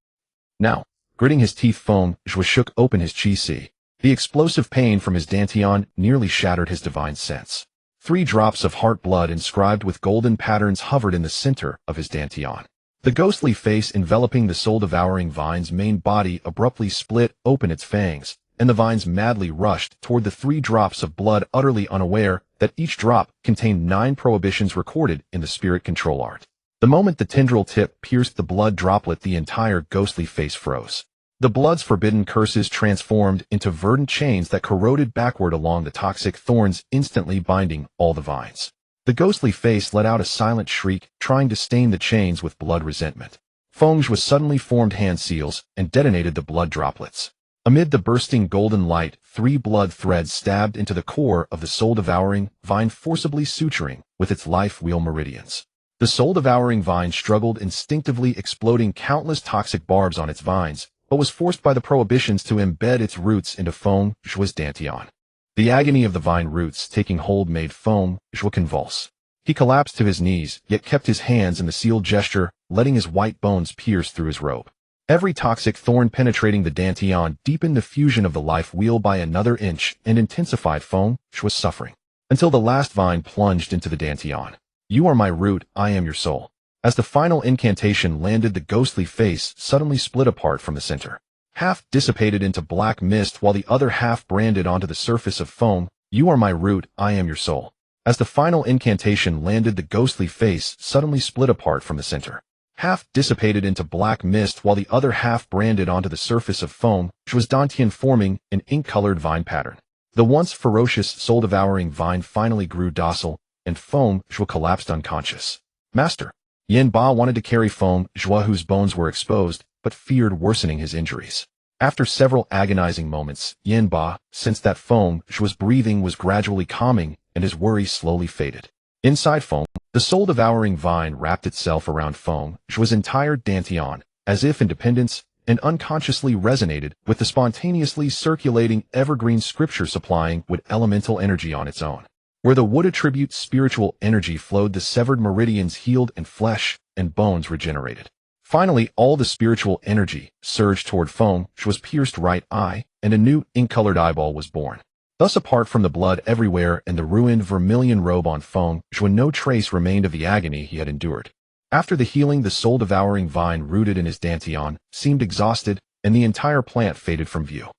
Now, gritting his teeth, Feng Zhuo shook open his chi. The explosive pain from his dantian nearly shattered his divine sense. 3 drops of heart blood inscribed with golden patterns hovered in the center of his dantian. The ghostly face enveloping the soul-devouring vine's main body abruptly split open its fangs, and the vines madly rushed toward the 3 drops of blood, utterly unaware that each drop contained 9 prohibitions recorded in the spirit control art. The moment the tendril tip pierced the blood droplet, the entire ghostly face froze. The blood's forbidden curses transformed into verdant chains that corroded backward along the toxic thorns, instantly binding all the vines. The ghostly face let out a silent shriek, trying to stain the chains with blood resentment. Feng Zhuo suddenly formed hand seals and detonated the blood droplets. Amid the bursting golden light, 3 blood threads stabbed into the core of the soul-devouring vine, forcibly suturing with its life wheel meridians. The soul-devouring vine struggled, instinctively exploding countless toxic barbs on its vines, but was forced by the prohibitions to embed its roots into Feng Zhuo's dantian. The agony of the vine roots taking hold made Feng Zhuo convulse. He collapsed to his knees, yet kept his hands in the sealed gesture, letting his white bones pierce through his robe. Every toxic thorn penetrating the dantian deepened the fusion of the life wheel by another inch and intensified Feng Zhuo's suffering, until the last vine plunged into the dantian. You are my root, I am your soul. As the final incantation landed, the ghostly face suddenly split apart from the center. Half dissipated into black mist, while the other half branded onto the surface of foam. You are my root, I am your soul. As the final incantation landed, the ghostly face suddenly split apart from the center. Half dissipated into black mist, while the other half branded onto the surface of foam, which was dantian, forming an ink-colored vine pattern. The once ferocious, soul-devouring vine finally grew docile, and Feng Zhuo collapsed unconscious. Master. Yin Ba wanted to carry Feng Zhuo, whose bones were exposed, but feared worsening his injuries. After several agonizing moments, Yin Ba sensed that Feng Zhuo's breathing was gradually calming, and his worry slowly faded. Inside Feng, the soul-devouring vine wrapped itself around Feng Zhuo's entire dantian, as if independence, and unconsciously resonated with the spontaneously circulating evergreen scripture, supplying with elemental energy on its own. Where the wood attribute spiritual energy flowed, the severed meridians healed and flesh and bones regenerated. Finally, all the spiritual energy surged toward Feng Zhuo's pierced right eye, and a new ink-colored eyeball was born. Thus, apart from the blood everywhere and the ruined vermilion robe on Feng Zhuo, no trace remained of the agony he had endured. After the healing, the soul-devouring vine rooted in his dantian seemed exhausted, and the entire plant faded from view.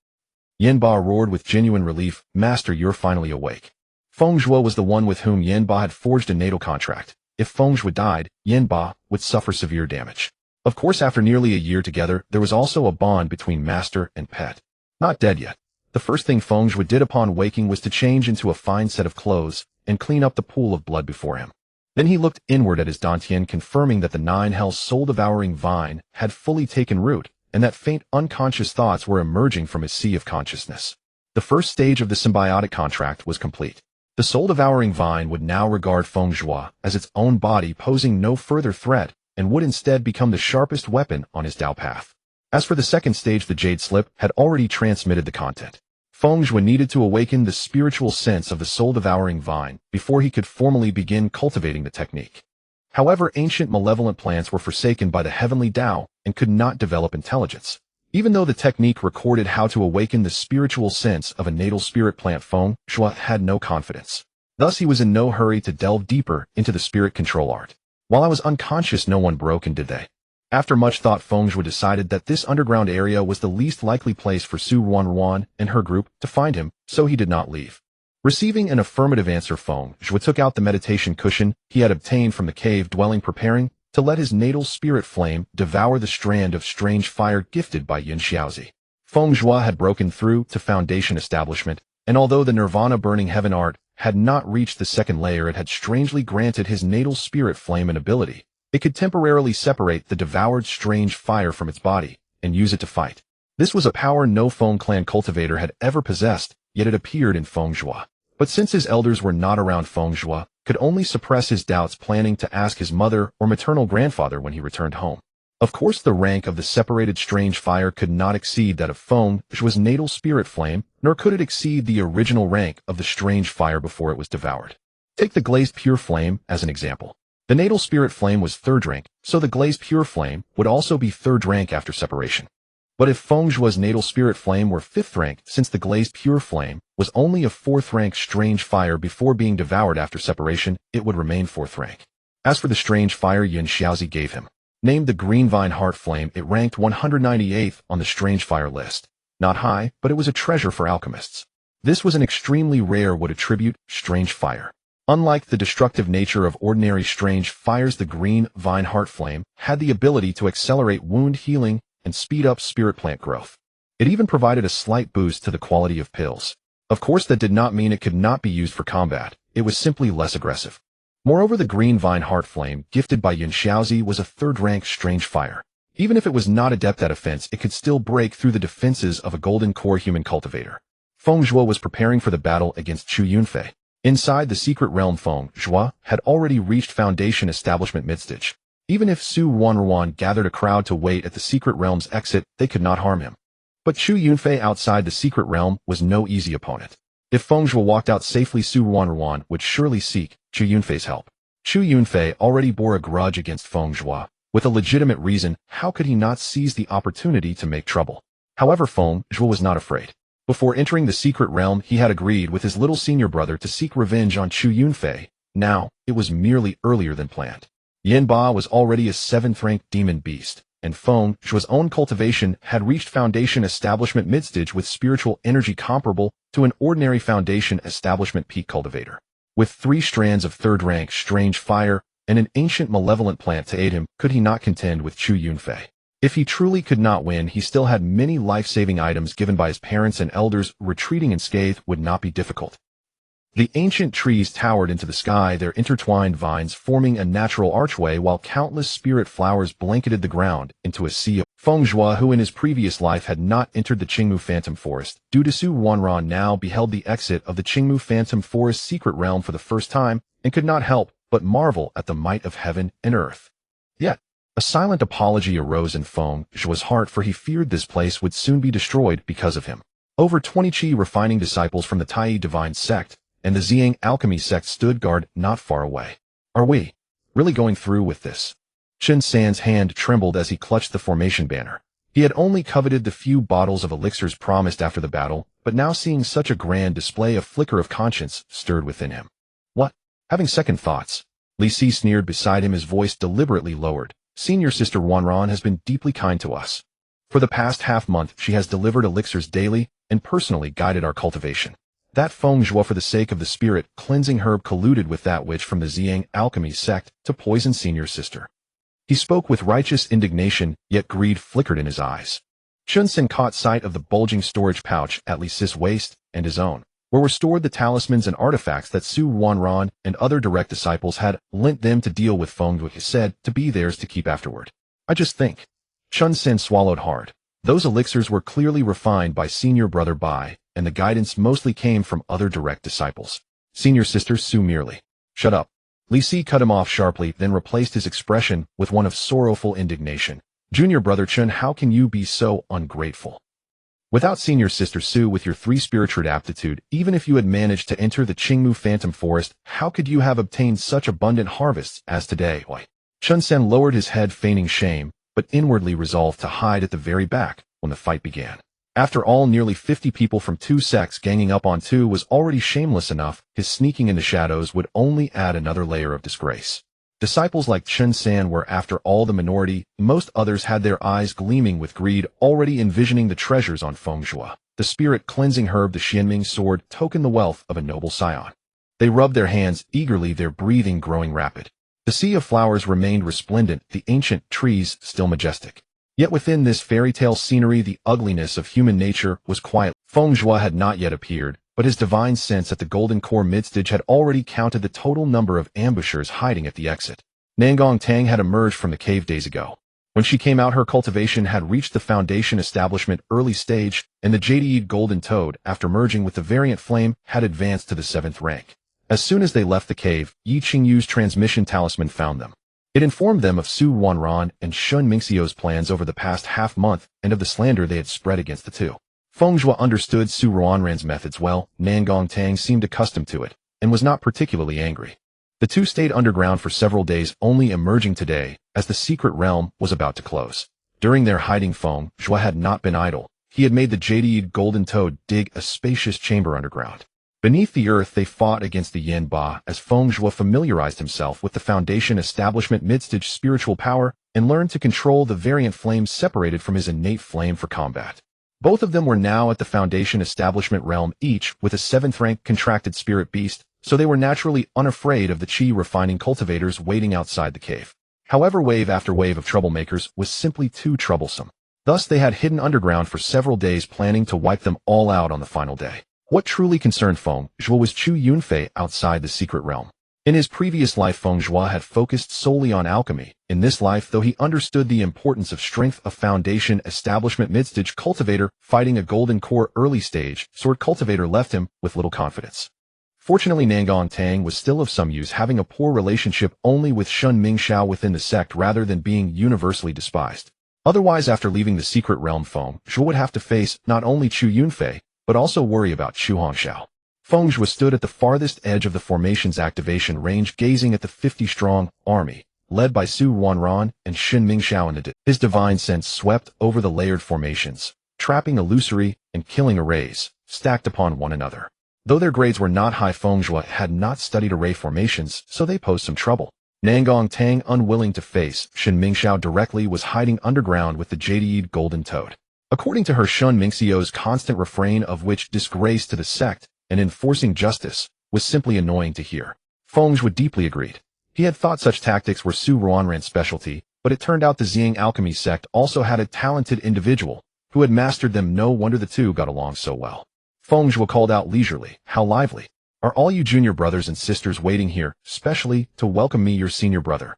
Yin Ba roared with genuine relief, Master, you're finally awake. Feng Zhuo was the one with whom Yin Ba had forged a natal contract. If Feng Zhuo died, Yin Ba would suffer severe damage. Of course, after nearly a year together, there was also a bond between master and pet. Not dead yet. The first thing Feng Zhuo did upon waking was to change into a fine set of clothes and clean up the pool of blood before him. Then he looked inward at his dantian, confirming that the 9 hells soul-devouring vine had fully taken root, and that faint unconscious thoughts were emerging from his sea of consciousness. The first stage of the symbiotic contract was complete. The soul-devouring vine would now regard Feng Zhuo as its own body, posing no further threat, and would instead become the sharpest weapon on his Dao path. As for the second stage, the jade slip had already transmitted the content. Feng Zhuo needed to awaken the spiritual sense of the soul-devouring vine before he could formally begin cultivating the technique. However, ancient malevolent plants were forsaken by the heavenly Dao and could not develop intelligence. Even though the technique recorded how to awaken the spiritual sense of a natal spirit plant, Feng Zhuo had no confidence. Thus, he was in no hurry to delve deeper into the spirit control art. While I was unconscious, no one broke in, did they? After much thought, Feng Zhuo decided that this underground area was the least likely place for Su Ruan and her group to find him, so he did not leave. Receiving an affirmative answer, Feng Zhuo took out the meditation cushion he had obtained from the cave dwelling, preparing to let his natal spirit flame devour the strand of strange fire gifted by Yin Xiaozi. Feng Zhuo had broken through to Foundation establishment, and although the Nirvana Burning Heaven art had not reached the second layer, it had strangely granted his natal spirit flame an ability. It could temporarily separate the devoured strange fire from its body and use it to fight. This was a power no Feng clan cultivator had ever possessed, yet it appeared in Feng Zhuo. But since his elders were not around, Feng Zhuo could only suppress his doubts, planning to ask his mother or maternal grandfather when he returned home. Of course, the rank of the separated strange fire could not exceed that of Feng Zhuo's natal spirit flame, nor could it exceed the original rank of the strange fire before it was devoured. Take the glazed pure flame as an example. The natal spirit flame was third rank, so the glazed pure flame would also be third rank after separation. But if Feng Zhuo's natal spirit flame were fifth rank, since the glazed pure flame was only a fourth rank strange fire before being devoured after separation, it would remain fourth rank. As for the strange fire Yin Xiaozi gave him, named the Green Vine Heart Flame, it ranked 198th on the strange fire list. Not high, but it was a treasure for alchemists. This was an extremely rare wood attribute, strange fire. Unlike the destructive nature of ordinary strange fires, the Green Vine Heart Flame had the ability to accelerate wound healing and speed up spirit plant growth. It even provided a slight boost to the quality of pills. Of course, that did not mean it could not be used for combat. It was simply less aggressive. Moreover, the Green Vine Heart Flame, gifted by Yin Xiaozi, was a third-rank strange fire. Even if it was not adept at offense, it could still break through the defenses of a golden core human cultivator. Feng Zhuo was preparing for the battle against Chu Yunfei. Inside the secret realm, Feng Zhuo had already reached Foundation establishment midstage. Even if Su Wanruan gathered a crowd to wait at the secret realm's exit, they could not harm him. But Chu Yunfei outside the secret realm was no easy opponent. If Feng Zhuo walked out safely, Su Wanruan would surely seek Chu Yunfei's help. Chu Yunfei already bore a grudge against Feng Zhuo. With a legitimate reason, how could he not seize the opportunity to make trouble? However, Feng Zhuo was not afraid. Before entering the secret realm, he had agreed with his little senior brother to seek revenge on Chu Yunfei. Now, it was merely earlier than planned. Yin Ba was already a 7th-rank demon beast, and Feng Zhuo's own cultivation had reached Foundation establishment midstage with spiritual energy comparable to an ordinary Foundation establishment peak cultivator. With 3 strands of 3rd-rank strange fire and an ancient malevolent plant to aid him, could he not contend with Chu Yunfei? If he truly could not win, he still had many life-saving items given by his parents and elders. Retreating unscathed would not be difficult. The ancient trees towered into the sky, their intertwined vines forming a natural archway, while countless spirit flowers blanketed the ground into a sea of Feng Zhuo, who in his previous life had not entered the Qingmu Phantom Forest, due to Su Wanran, now beheld the exit of the Qingmu Phantom Forest secret realm for the first time, and could not help but marvel at the might of heaven and earth. Yet, a silent apology arose in Feng Zhuo's heart, for he feared this place would soon be destroyed because of him. Over 20 Qi refining disciples from the Tai Divine sect and the Ziyang Alchemy sect stood guard not far away. Are we really going through with this? Chen San's hand trembled as he clutched the formation banner. He had only coveted the few bottles of elixirs promised after the battle, but now seeing such a grand display, a flicker of conscience stirred within him. What? Having second thoughts, Li Si sneered beside him, his voice deliberately lowered. Senior sister Wanran has been deeply kind to us. For the past half-month, she has delivered elixirs daily and personally guided our cultivation. That Feng Zhuo, for the sake of the spirit cleansing herb, colluded with that witch from the Ziyang Alchemy sect to poison senior sister. He spoke with righteous indignation, yet greed flickered in his eyes. Chun Sen caught sight of the bulging storage pouch at Li Si's waist and his own, where were stored the talismans and artifacts that Su Wanran and other direct disciples had lent them to deal with Feng Zhuo, said to be theirs to keep afterward. I just think. Chun Sen swallowed hard. Those elixirs were clearly refined by senior brother Bai, and the guidance mostly came from other direct disciples. Senior sister Su merely. Shut up. Li Si cut him off sharply, then replaced his expression with one of sorrowful indignation. Junior brother Chun, how can you be so ungrateful? Without senior sister Su, with your 3 spiritual aptitude, even if you had managed to enter the Qingmu Phantom Forest, how could you have obtained such abundant harvests as today? Why? Chun Sen lowered his head, feigning shame, but inwardly resolved to hide at the very back when the fight began. After all, nearly 50 people from 2 sects ganging up on 2 was already shameless enough. His sneaking in the shadows would only add another layer of disgrace. Disciples like Chun San were, after all, the minority. Most others had their eyes gleaming with greed, already envisioning the treasures on Feng Zhuo. The spirit cleansing herb, the Xianming sword, tokened the wealth of a noble scion. They rubbed their hands eagerly, their breathing growing rapid. The sea of flowers remained resplendent, the ancient trees still majestic. Yet within this fairy tale scenery, the ugliness of human nature was quiet. Feng Zhuo had not yet appeared, but his divine sense at the Golden Core midstage had already counted the total number of ambushers hiding at the exit. Nangong Tang had emerged from the cave days ago. When she came out, her cultivation had reached the Foundation establishment early stage, and the Jade Golden Toad, after merging with the Variant Flame, had advanced to the 7th rank. As soon as they left the cave, Yi Qingyu's transmission talisman found them. It informed them of Su Wanran and Shun Mingxiu's plans over the past half-month and of the slander they had spread against the two. Feng Zhuo understood Su Wanran's methods well. Nangong Tang seemed accustomed to it, and was not particularly angry. The two stayed underground for several days, only emerging today, as the secret realm was about to close. During their hiding, Feng Zhuo had not been idle. He had made the Jade Golden Toad dig a spacious chamber underground. Beneath the earth, they fought against the Yin Ba as Feng Zhuo familiarized himself with the Foundation establishment midstage spiritual power and learned to control the variant flame separated from his innate flame for combat. Both of them were now at the Foundation establishment realm, each with a 7th rank contracted spirit beast, so they were naturally unafraid of the chi refining cultivators waiting outside the cave. However, wave after wave of troublemakers was simply too troublesome. Thus they had hidden underground for several days, planning to wipe them all out on the final day. What truly concerned Feng Zhuo was Chu Yunfei outside the secret realm. In his previous life, Feng Zhuo had focused solely on alchemy. In this life, though he understood the importance of strength, a Foundation establishment midstage cultivator fighting a Golden Core early stage sword cultivator left him with little confidence. Fortunately, Nangong Tang was still of some use, having a poor relationship only with Shun Mingxiu within the sect rather than being universally despised. Otherwise, after leaving the secret realm, Feng Zhuo would have to face not only Chu Yunfei, but also worry about Chu Hongxiao. Feng Zhuo stood at the farthest edge of the formation's activation range, gazing at the 50-strong army, led by Su Wanran and Shin Mingxiu in the distance. His divine sense swept over the layered formations, trapping illusory and killing arrays, stacked upon one another. Though their grades were not high, Feng Zhuo had not studied array formations, so they posed some trouble. Nangong Tang, unwilling to face Shin Mingxiu directly, was hiding underground with the Jade Golden Toad. According to her, Shun Mingxiu's constant refrain, of which disgrace to the sect and enforcing justice, was simply annoying to hear. Feng Zhuo deeply agreed. He had thought such tactics were Su Wanran's specialty, but it turned out the Xiang alchemy sect also had a talented individual who had mastered them. No wonder the two got along so well. Feng Zhuo called out leisurely, "How lively! Are all you junior brothers and sisters waiting here, specially to welcome me, your senior brother?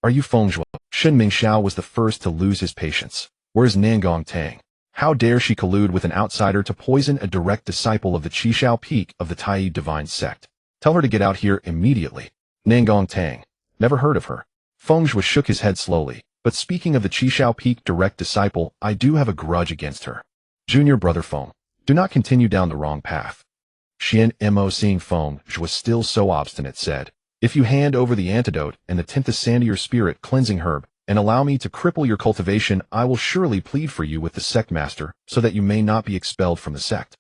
Are you Feng Zhuo?" Shin Mingxiu was the first to lose his patience. Where's Nangong Tang? How dare she collude with an outsider to poison a direct disciple of the Qishao Peak of the Tai Divine Sect? Tell her to get out here immediately. Nangong Tang. Never heard of her. Feng Zhuo shook his head slowly. But speaking of the Qishao Peak direct disciple, I do have a grudge against her. Junior brother Feng, do not continue down the wrong path. Xian Mo, seeing Feng Zhuo was still so obstinate, said, "If you hand over the antidote and the 10th Sandier spirit cleansing herb, and allow me to cripple your cultivation, I will surely plead for you with the sect master, so that you may not be expelled from the sect."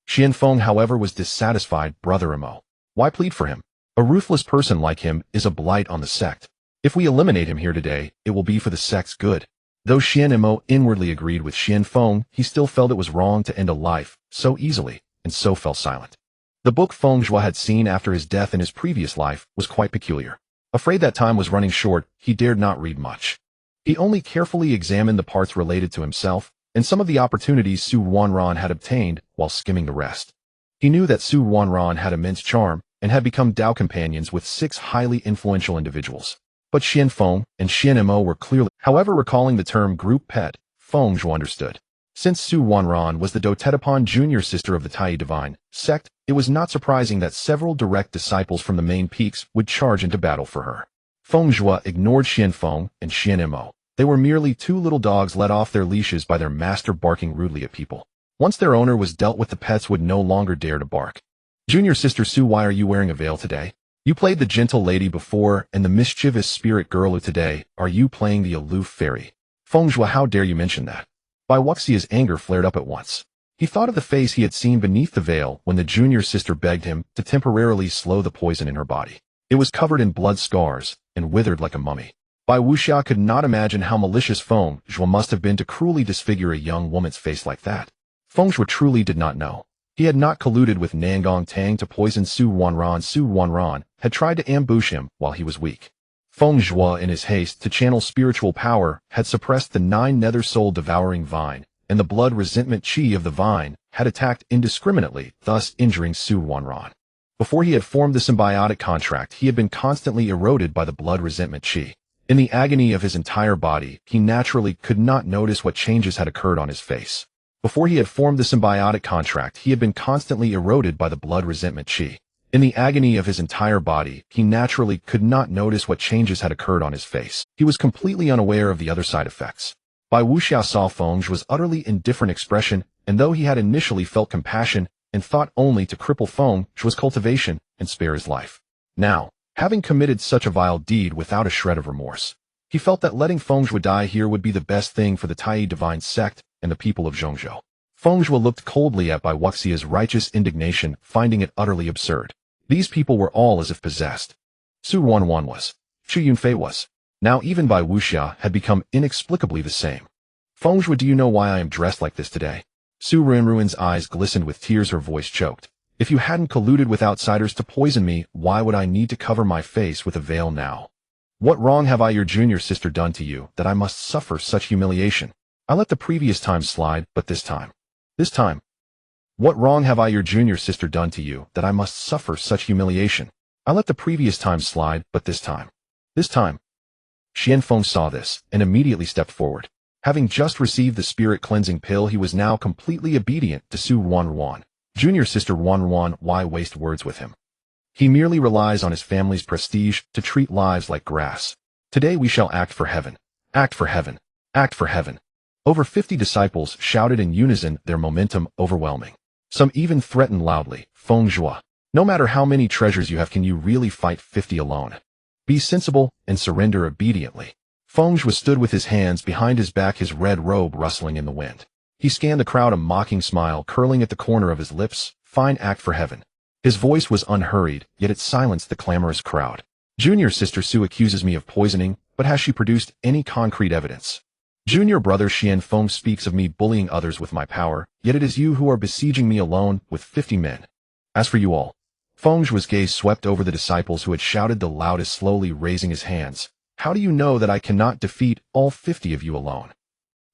Xian Feng, however, was dissatisfied. Brother Mo, why plead for him? A ruthless person like him is a blight on the sect. If we eliminate him here today, it will be for the sect's good. Though Xian Mo inwardly agreed with Xian Feng, he still felt it was wrong to end a life so easily, and so fell silent. The book Feng Zhuo had seen after his death in his previous life was quite peculiar. Afraid that time was running short, he dared not read much. He only carefully examined the parts related to himself, and some of the opportunities Su Wanran had obtained while skimming the rest. He knew that Su Wanran had immense charm, and had become Dao companions with 6 highly influential individuals. But Xian Feng and Xian Mo were clearly, however, recalling the term group pet, Feng Zhuo understood. Since Su Wanran was the Dotetapon junior sister of the Tai Divine Sect, it was not surprising that several direct disciples from the main peaks would charge into battle for her. Feng Zhuo ignored Xian Feng and Xian Mo. They were merely 2 little dogs let off their leashes by their master, barking rudely at people. Once their owner was dealt with, the pets would no longer dare to bark. Junior sister Su, why are you wearing a veil today? You played the gentle lady before and the mischievous spirit girl. Today, are you playing the aloof fairy? Feng Zhuo, how dare you mention that? Bai Wuxia's anger flared up at once. He thought of the face he had seen beneath the veil when the junior sister begged him to temporarily slow the poison in her body. It was covered in blood scars and withered like a mummy. Bai Wuxia could not imagine how malicious Feng Zhuo must have been to cruelly disfigure a young woman's face like that. Feng Zhuo truly did not know. He had not colluded with Nangong Tang to poison Su Wanran. Su Wanran had tried to ambush him while he was weak. Feng Zhuo, in his haste to channel spiritual power, had suppressed the 9 nether soul devouring vine, and the blood resentment chi of the vine had attacked indiscriminately, thus injuring Su Wanran. Before he had formed the symbiotic contract, he had been constantly eroded by the blood resentment chi. In the agony of his entire body, he naturally could not notice what changes had occurred on his face. Before he had formed the symbiotic contract, he had been constantly eroded by the blood resentment chi. In the agony of his entire body, he naturally could not notice what changes had occurred on his face. He was completely unaware of the other side effects. Bai Wuxiao saw Feng Zhuo's utterly indifferent expression, and though he had initially felt compassion and thought only to cripple Feng Zhuo's cultivation and spare his life. Now, having committed such a vile deed without a shred of remorse, he felt that letting Feng Zhuo die here would be the best thing for the Tai Divine sect and the people of Zhongzhou. Feng Zhuo looked coldly at Bai Wuxia's righteous indignation, finding it utterly absurd. These people were all as if possessed. Su Wanwan was. Xu Yunfei was. Now even Bai Wuxia had become inexplicably the same. Feng Zhuo, do you know why I am dressed like this today? Su Renruin's eyes glistened with tears, her voice choked. If you hadn't colluded with outsiders to poison me, why would I need to cover my face with a veil now? What wrong have I, your junior sister, done to you, that I must suffer such humiliation? I let the previous time slide, but this time. What wrong have I, your junior sister, done to you, that I must suffer such humiliation? I let the previous time slide, but this time. Xianfeng saw this, and immediately stepped forward. Having just received the spirit cleansing pill, he was now completely obedient to Su Wanwan. Junior sister Wanwan, why waste words with him? He merely relies on his family's prestige to treat lives like grass. Today we shall act for heaven. Act for heaven. Act for heaven. Over 50 disciples shouted in unison, their momentum overwhelming. Some even threatened loudly, Feng Zhuo, no matter how many treasures you have, can you really fight 50 alone? Be sensible and surrender obediently. Feng Zhuo stood with his hands behind his back, his red robe rustling in the wind. He scanned the crowd, a mocking smile curling at the corner of his lips. Fine, act for heaven. His voice was unhurried, yet it silenced the clamorous crowd. Junior sister Su accuses me of poisoning, but has she produced any concrete evidence? Junior brother Xianfeng speaks of me bullying others with my power, yet it is you who are besieging me alone with 50 men. As for you all, Feng Zhuo's gaze swept over the disciples who had shouted the loudest, slowly raising his hands. How do you know that I cannot defeat all 50 of you alone?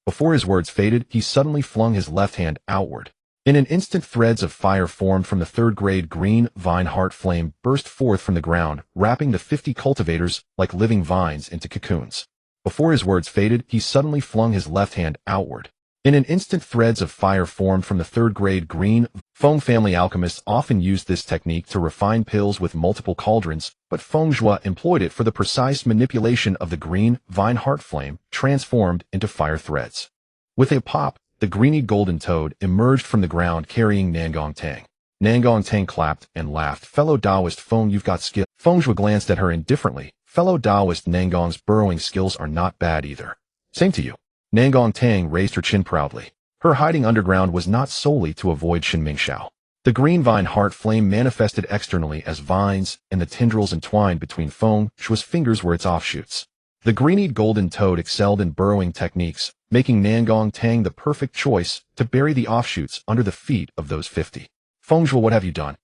Before his words faded, he suddenly flung his left hand outward. In an instant, threads of fire formed from the third-grade green vine heart flame burst forth from the ground, wrapping the 50 cultivators like living vines into cocoons. Before his words faded, he suddenly flung his left hand outward. In an instant, threads of fire formed from the third-grade green. Feng family alchemists often used this technique to refine pills with multiple cauldrons, but Feng Zhuo employed it for the precise manipulation of the green vine heart flame, transformed into fire threads. With a pop, the greeny golden toad emerged from the ground carrying Nangong Tang. Nangong Tang clapped and laughed. Fellow Taoist Feng, you've got skill. Feng Zhuo glanced at her indifferently. Fellow Taoist, Nangong's burrowing skills are not bad either. Same to you. Nangong Tang raised her chin proudly. Her hiding underground was not solely to avoid Shen Mingxiao. The green vine heart flame manifested externally as vines, and the tendrils entwined between Feng Zhuo's fingers were its offshoots. The greeny golden toad excelled in burrowing techniques, making Nangong Tang the perfect choice to bury the offshoots under the feet of those 50. Feng Zhuo, what have you done?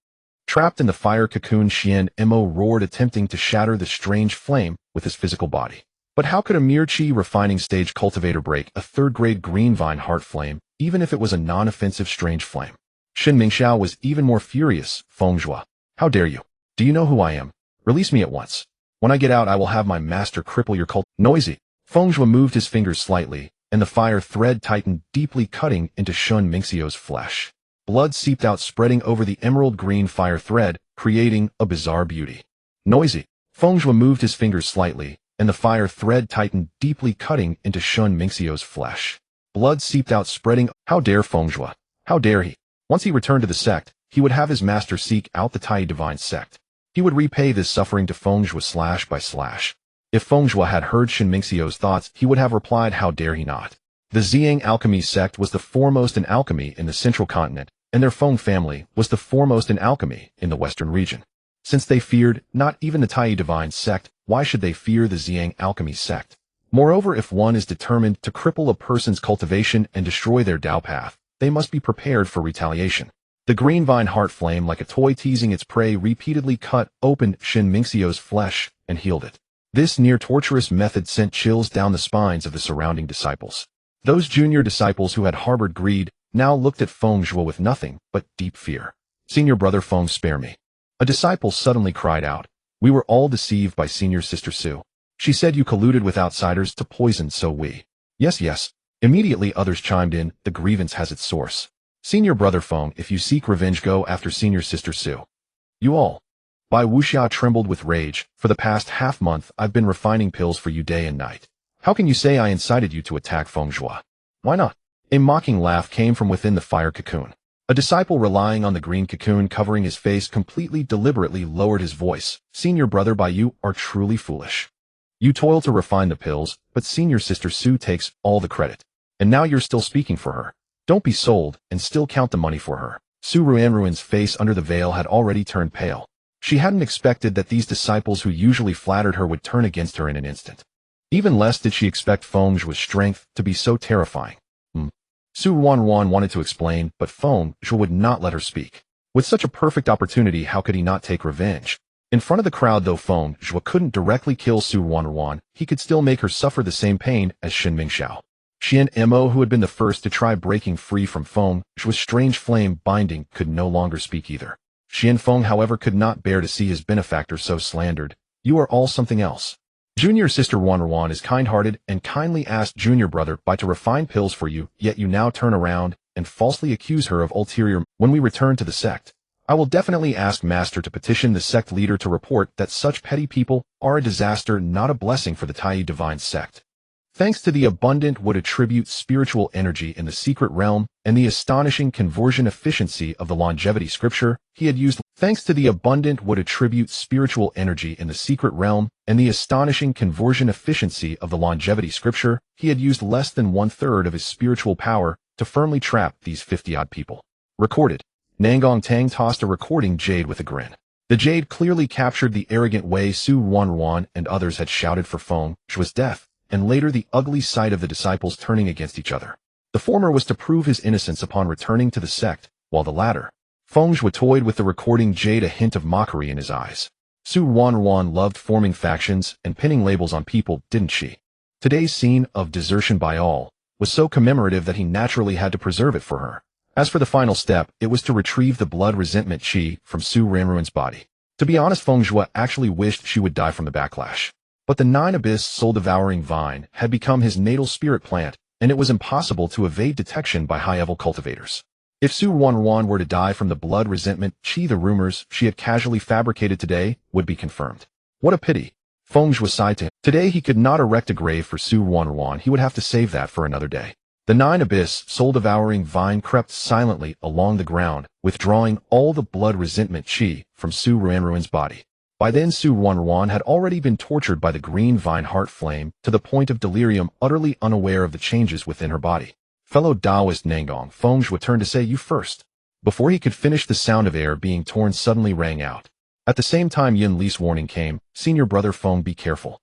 Trapped in the fire cocoon, Xian Mo roared, attempting to shatter the strange flame with his physical body. But how could a mere chi refining stage cultivator break a third-grade green vine heart flame, even if it was a non-offensive strange flame? Shen Mingxiao was even more furious. Feng Zhuo, how dare you? Do you know who I am? Release me at once. When I get out, I will have my master cripple your cult. Noisy. Feng Zhuo moved his fingers slightly, and the fire thread tightened, deeply cutting into Shen Mingxiao's flesh. Blood seeped out, spreading over the emerald green fire thread, creating a bizarre beauty. Noisy. Feng Zhuo moved his fingers slightly, and the fire thread tightened, deeply cutting into Shen Mingxiao's flesh. Blood seeped out, spreading. How dare Feng Zhuo? How dare he? Once he returned to the sect, he would have his master seek out the Tai Divine sect. He would repay this suffering to Feng Zhuo slash by slash. If Feng Zhuo had heard Shen Mingxiao's thoughts, he would have replied, how dare he not? The Ziyang Alchemy sect was the foremost in alchemy in the central continent, and their Feng family was the foremost in alchemy in the western region. Since they feared not even the Tai Divine sect, why should they fear the Ziyang Alchemy sect? Moreover, if one is determined to cripple a person's cultivation and destroy their Tao path, they must be prepared for retaliation. The green vine heart flame, like a toy teasing its prey, repeatedly cut open Shin Mingxiu's flesh and healed it. This near-torturous method sent chills down the spines of the surrounding disciples. Those junior disciples who had harbored greed now looked at Feng Zhuo with nothing but deep fear. "Senior brother Feng, spare me." A disciple suddenly cried out. "We were all deceived by senior sister Su. She said you colluded with outsiders to poison so we." "Yes, yes." Immediately others chimed in, "The grievance has its source. Senior brother Feng, if you seek revenge, go after senior sister Su." "You all." Bai Wuxia trembled with rage. "For the past half-month, I've been refining pills for you day and night. How can you say I incited you to attack Feng Zhuo? Why not?" A mocking laugh came from within the fire cocoon. A disciple relying on the green cocoon covering his face completely deliberately lowered his voice. "Senior brother Bai, you are truly foolish. You toil to refine the pills, but senior sister Su takes all the credit. And now you're still speaking for her. Don't be sold, and still count the money for her." Su Ruanruan's face under the veil had already turned pale. She hadn't expected that these disciples who usually flattered her would turn against her in an instant. Even less did she expect Feng Zhuo's strength to be so terrifying. Su Ruanruan wanted to explain, but Feng Zhuo would not let her speak. With such a perfect opportunity, how could he not take revenge? In front of the crowd, though Feng Zhuo couldn't directly kill Su Ruanruan, he could still make her suffer the same pain as Shin Mingxiao. Xian Mo, who had been the first to try breaking free from Feng Zhuo's strange flame binding, could no longer speak either. Xian Feng, however, could not bear to see his benefactor so slandered. "You are all something else. Junior sister Ruanruan is kind-hearted and kindly asked junior brother Bai to refine pills for you, yet you now turn around and falsely accuse her of ulterior. When we return to the sect, I will definitely ask Master to petition the sect leader to report that such petty people are a disaster, not a blessing for the Tai divine sect." Thanks to the abundant would attribute spiritual energy in the secret realm and the astonishing conversion efficiency of the longevity scripture, he had used less than one-third of his spiritual power to firmly trap these 50-odd people. Recorded. Nangong Tang tossed a recording jade with a grin. The jade clearly captured the arrogant way Su Ruanruan and others had shouted for Feng Zhuo's death, and later the ugly sight of the disciples turning against each other. The former was to prove his innocence upon returning to the sect, while the latter, Feng Zhuo, toyed with the recording jade, a hint of mockery in his eyes. Su Ruanruan loved forming factions and pinning labels on people, didn't she? Today's scene of desertion by all was so commemorative that he naturally had to preserve it for her. As for the final step, it was to retrieve the blood resentment chi from Su Ruanruan's body. To be honest, Feng Zhuo actually wished she would die from the backlash. But the nine-abyss soul-devouring vine had become his natal spirit plant, and it was impossible to evade detection by high-level cultivators. If Su Ruanruan were to die from the blood resentment chi, the rumors she had casually fabricated today would be confirmed. What a pity. Feng Zhuo sighed to him. Today he could not erect a grave for Su Ruanruan. He would have to save that for another day. The nine-abyss soul-devouring vine crept silently along the ground, withdrawing all the blood resentment chi from Su Ruanruan's body. By then Su Ruanruan had already been tortured by the green vine heart flame to the point of delirium, utterly unaware of the changes within her body. Fellow Taoist Nangong, Feng Zhuo turned to say, "You first." Before he could finish, the sound of air being torn suddenly rang out. At the same time Yin Li's warning came, "Senior brother Feng, be careful."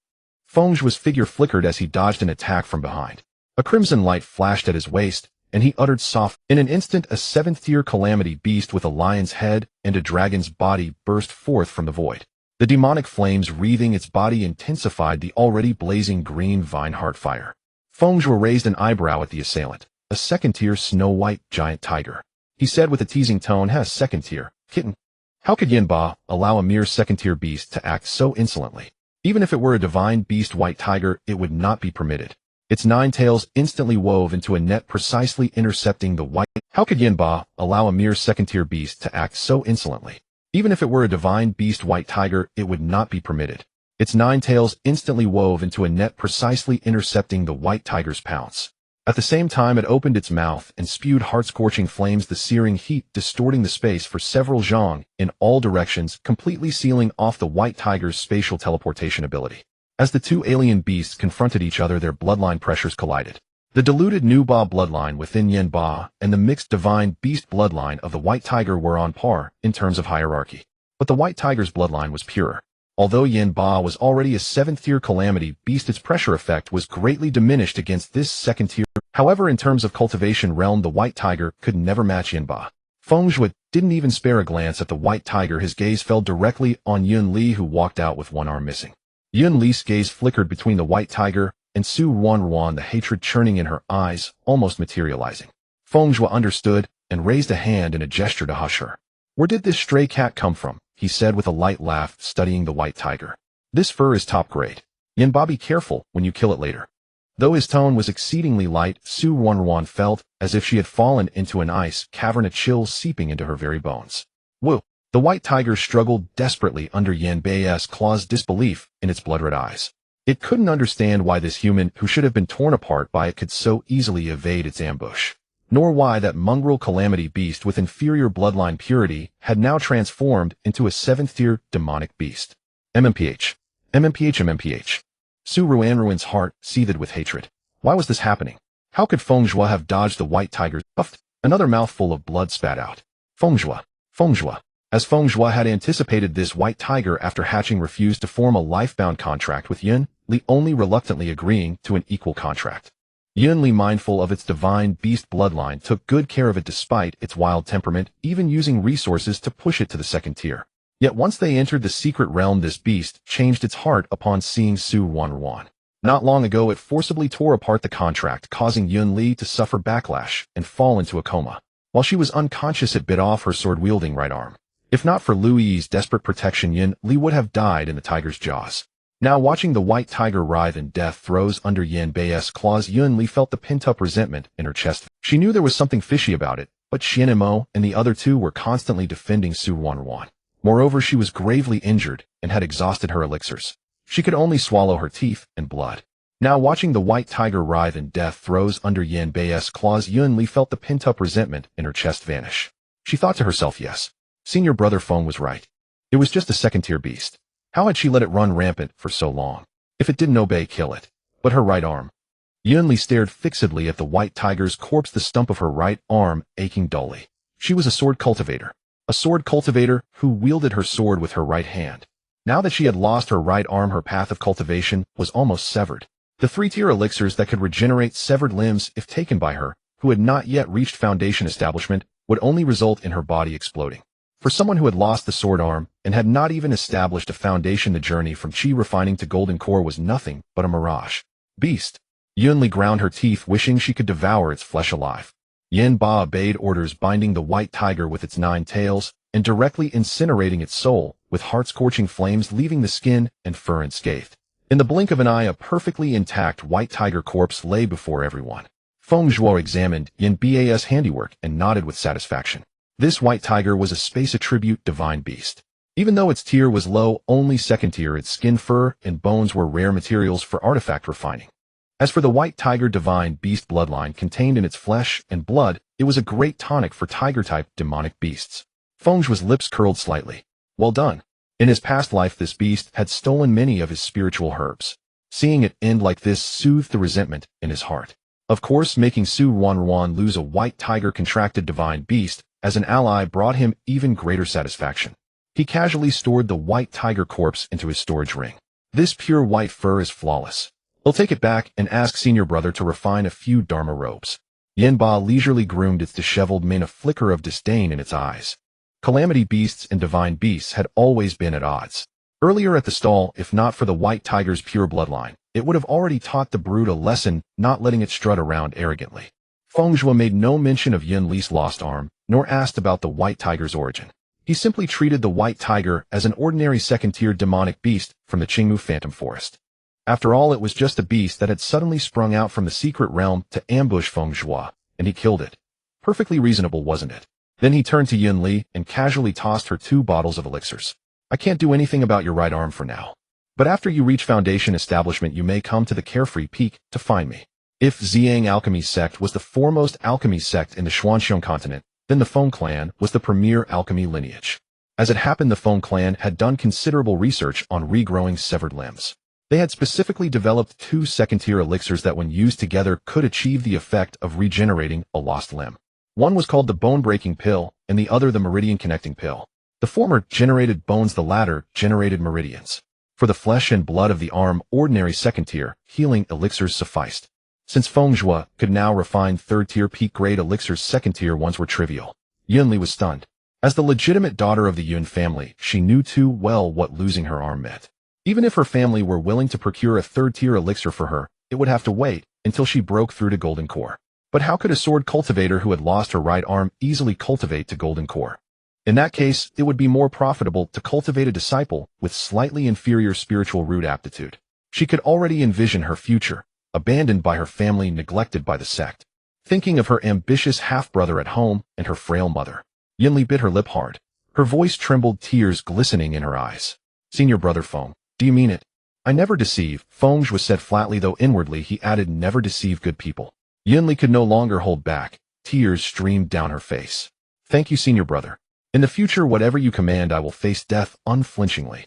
Feng Zhuo's figure flickered as he dodged an attack from behind. A crimson light flashed at his waist, and he uttered soft. In an instant, a seventh-tier calamity beast with a lion's head and a dragon's body burst forth from the void. The demonic flames wreathing its body intensified the already blazing green vine heart fire. Feng Zhuo raised an eyebrow at the assailant. "A second-tier snow-white giant tiger," he said with a teasing tone. "Has second-tier, kitten. How could Yin Ba allow a mere second-tier beast to act so insolently? Even if it were a divine beast white tiger, it would not be permitted." Its 9 tails instantly wove into a net precisely intercepting the white. How could Yin Ba allow a mere second-tier beast to act so insolently? Even if it were a divine beast white tiger, it would not be permitted. Its 9 tails instantly wove into a net precisely intercepting the white tiger's pounce. At the same time, it opened its mouth and spewed heart-scorching flames, the searing heat distorting the space for several zhang in all directions, completely sealing off the white tiger's spatial teleportation ability. As the two alien beasts confronted each other, their bloodline pressures collided. The diluted Nu Ba bloodline within Yin Ba and the mixed divine beast bloodline of the white tiger were on par in terms of hierarchy. But the white tiger's bloodline was purer. Although Yin Ba was already a 7th-tier calamity beast, its pressure effect was greatly diminished against this second-tier. However, in terms of cultivation realm, the white tiger could never match Yinba. Feng Zhuo didn't even spare a glance at the white tiger. His gaze fell directly on Yun Li, who walked out with one arm missing. Yun Li's gaze flickered between the white tiger and Su Ruan, the hatred churning in her eyes, almost materializing. Feng Zhuo understood and raised a hand in a gesture to hush her. "Where did this stray cat come from?" he said with a light laugh, studying the white tiger. "This fur is top grade. Yinba, be careful when you kill it later." Though his tone was exceedingly light, Su Ruan felt as if she had fallen into an ice cavern, a chill seeping into her very bones. "Whoa!" The white tiger struggled desperately under Yanbei's claws, disbelief in its blood-red eyes. It couldn't understand why this human, who should have been torn apart by it, could so easily evade its ambush. Nor why that mongrel calamity beast with inferior bloodline purity had now transformed into a 7th-tier demonic beast. MMPH. MMPH. MMPH. Su Ruan's heart seethed with hatred. Why was this happening? How could Feng Zhuo have dodged the white tiger? Puffed. Another mouthful of blood spat out. Feng Zhuo. Feng Zhuo. As Feng Zhuo had anticipated, this white tiger, after hatching, refused to form a life-bound contract with Yun Li, only reluctantly agreeing to an equal contract. Yun Li, mindful of its divine beast bloodline, took good care of it despite its wild temperament, even using resources to push it to the 2nd tier. Yet once they entered the secret realm, this beast changed its heart upon seeing Su Ruan. Not long ago, it forcibly tore apart the contract, causing Yun Li to suffer backlash and fall into a coma. While she was unconscious, it bit off her sword-wielding right arm. If not for Lu Yi's desperate protection, Yun Li would have died in the tiger's jaws. Now, watching the white tiger writhe in death throes under Yanbei's claws, Yun Li felt the pent-up resentment in her chest. She knew there was something fishy about it, but Xian Mo and the other two were constantly defending Su Ruan. Moreover, she was gravely injured and had exhausted her elixirs. She could only swallow her teeth and blood. Now, watching the white tiger writhe in death throes under Yanbei's claws, Yun Li felt the pent-up resentment in her chest vanish. She thought to herself, yes, Senior Brother Feng was right. It was just a 2nd-tier beast. How had she let it run rampant for so long? If it didn't obey, kill it. But her right arm. Yun Li stared fixedly at the white tiger's corpse, the stump of her right arm aching dully. She was a sword cultivator. A sword cultivator who wielded her sword with her right hand. Now that she had lost her right arm, her path of cultivation was almost severed. The 3-tier elixirs that could regenerate severed limbs if taken by her, who had not yet reached foundation establishment, would only result in her body exploding. For someone who had lost the sword arm and had not even established a foundation, the journey from chi refining to golden core was nothing but a mirage. Beast. Yun Li ground her teeth, wishing she could devour its flesh alive. Yin Ba obeyed orders, binding the white tiger with its 9 tails and directly incinerating its soul with heart-scorching flames, leaving the skin and fur unscathed. In the blink of an eye, a perfectly intact white tiger corpse lay before everyone. Feng Zhuo examined Yin Ba's handiwork and nodded with satisfaction. This white tiger was a space attribute divine beast. Even though its tier was low, only 2nd tier, its skin, fur, and bones were rare materials for artifact refining. As for the white tiger divine beast bloodline contained in its flesh and blood, it was a great tonic for tiger-type demonic beasts. Feng Zhuo's lips curled slightly. Well done. In his past life, this beast had stolen many of his spiritual herbs. Seeing it end like this soothed the resentment in his heart. Of course, making Su Ruan lose a white tiger contracted divine beast as an ally brought him even greater satisfaction. He casually stored the white tiger corpse into his storage ring. This pure white fur is flawless. He'll take it back and ask Senior Brother to refine a few Dharma robes. Yin Ba leisurely groomed its disheveled mane, a flicker of disdain in its eyes. Calamity beasts and divine beasts had always been at odds. Earlier at the stall, if not for the white tiger's pure bloodline, it would have already taught the brood a lesson, not letting it strut around arrogantly. Feng Zhuo made no mention of Yun Li's lost arm, nor asked about the white tiger's origin. He simply treated the white tiger as an ordinary 2nd-tier demonic beast from the Qingmu Phantom Forest. After all, it was just a beast that had suddenly sprung out from the secret realm to ambush Feng Zhuo, and he killed it. Perfectly reasonable, wasn't it? Then he turned to Yun Li and casually tossed her 2 bottles of elixirs. I can't do anything about your right arm for now. But after you reach foundation establishment, you may come to the Carefree Peak to find me. If Ziyang Alchemy sect was the foremost alchemy sect in the Xuanxiong continent, then the Feng clan was the premier alchemy lineage. As it happened, the Feng clan had done considerable research on regrowing severed limbs. They had specifically developed 2 2nd-tier elixirs that, when used together, could achieve the effect of regenerating a lost limb. One was called the Bone-Breaking Pill, and the other the Meridian-Connecting Pill. The former generated bones, the latter generated meridians. For the flesh and blood of the arm, ordinary 2nd-tier healing elixirs sufficed. Since Feng Zhuo could now refine third-tier peak-grade elixirs, second-tier ones were trivial. Yunli was stunned. As the legitimate daughter of the Yun family, she knew too well what losing her arm meant. Even if her family were willing to procure a third-tier elixir for her, it would have to wait until she broke through to Golden Core. But how could a sword cultivator who had lost her right arm easily cultivate to Golden Core? In that case, it would be more profitable to cultivate a disciple with slightly inferior spiritual root aptitude. She could already envision her future, abandoned by her family, neglected by the sect. Thinking of her ambitious half-brother at home and her frail mother, Yunli bit her lip hard. Her voice trembled, tears glistening in her eyes. Senior brother Feng, do you mean it? I never deceive, Feng Zhuo said flatly, though inwardly he added, never deceive good people. Yunli could no longer hold back. Tears streamed down her face. Thank you, senior brother. In the future, whatever you command, I will face death unflinchingly.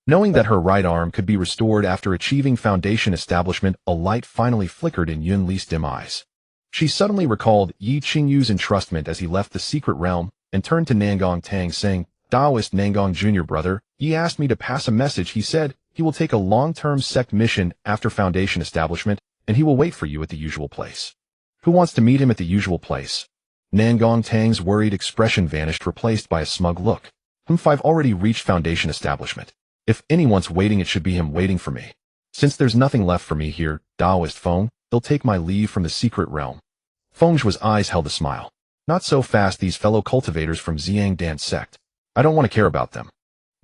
Knowing that her right arm could be restored after achieving foundation establishment, a light finally flickered in Yunli's dim eyes. She suddenly recalled Yi Qingyu's entrustment as he left the secret realm and turned to Nangong Tang, saying, Taoist Nangong Jr. brother, Yi asked me to pass a message. He said he will take a long-term sect mission after foundation establishment, and he will wait for you at the usual place. Who wants to meet him at the usual place? Nangong Tang's worried expression vanished, replaced by a smug look. I've already reached foundation establishment. If anyone's waiting, it should be him waiting for me. Since there's nothing left for me here, Taoist Feng, they'll take my leave from the secret realm. Feng Zhuo's eyes held a smile. Not so fast, these fellow cultivators from Xiang Dan's sect. I don't want to care about them.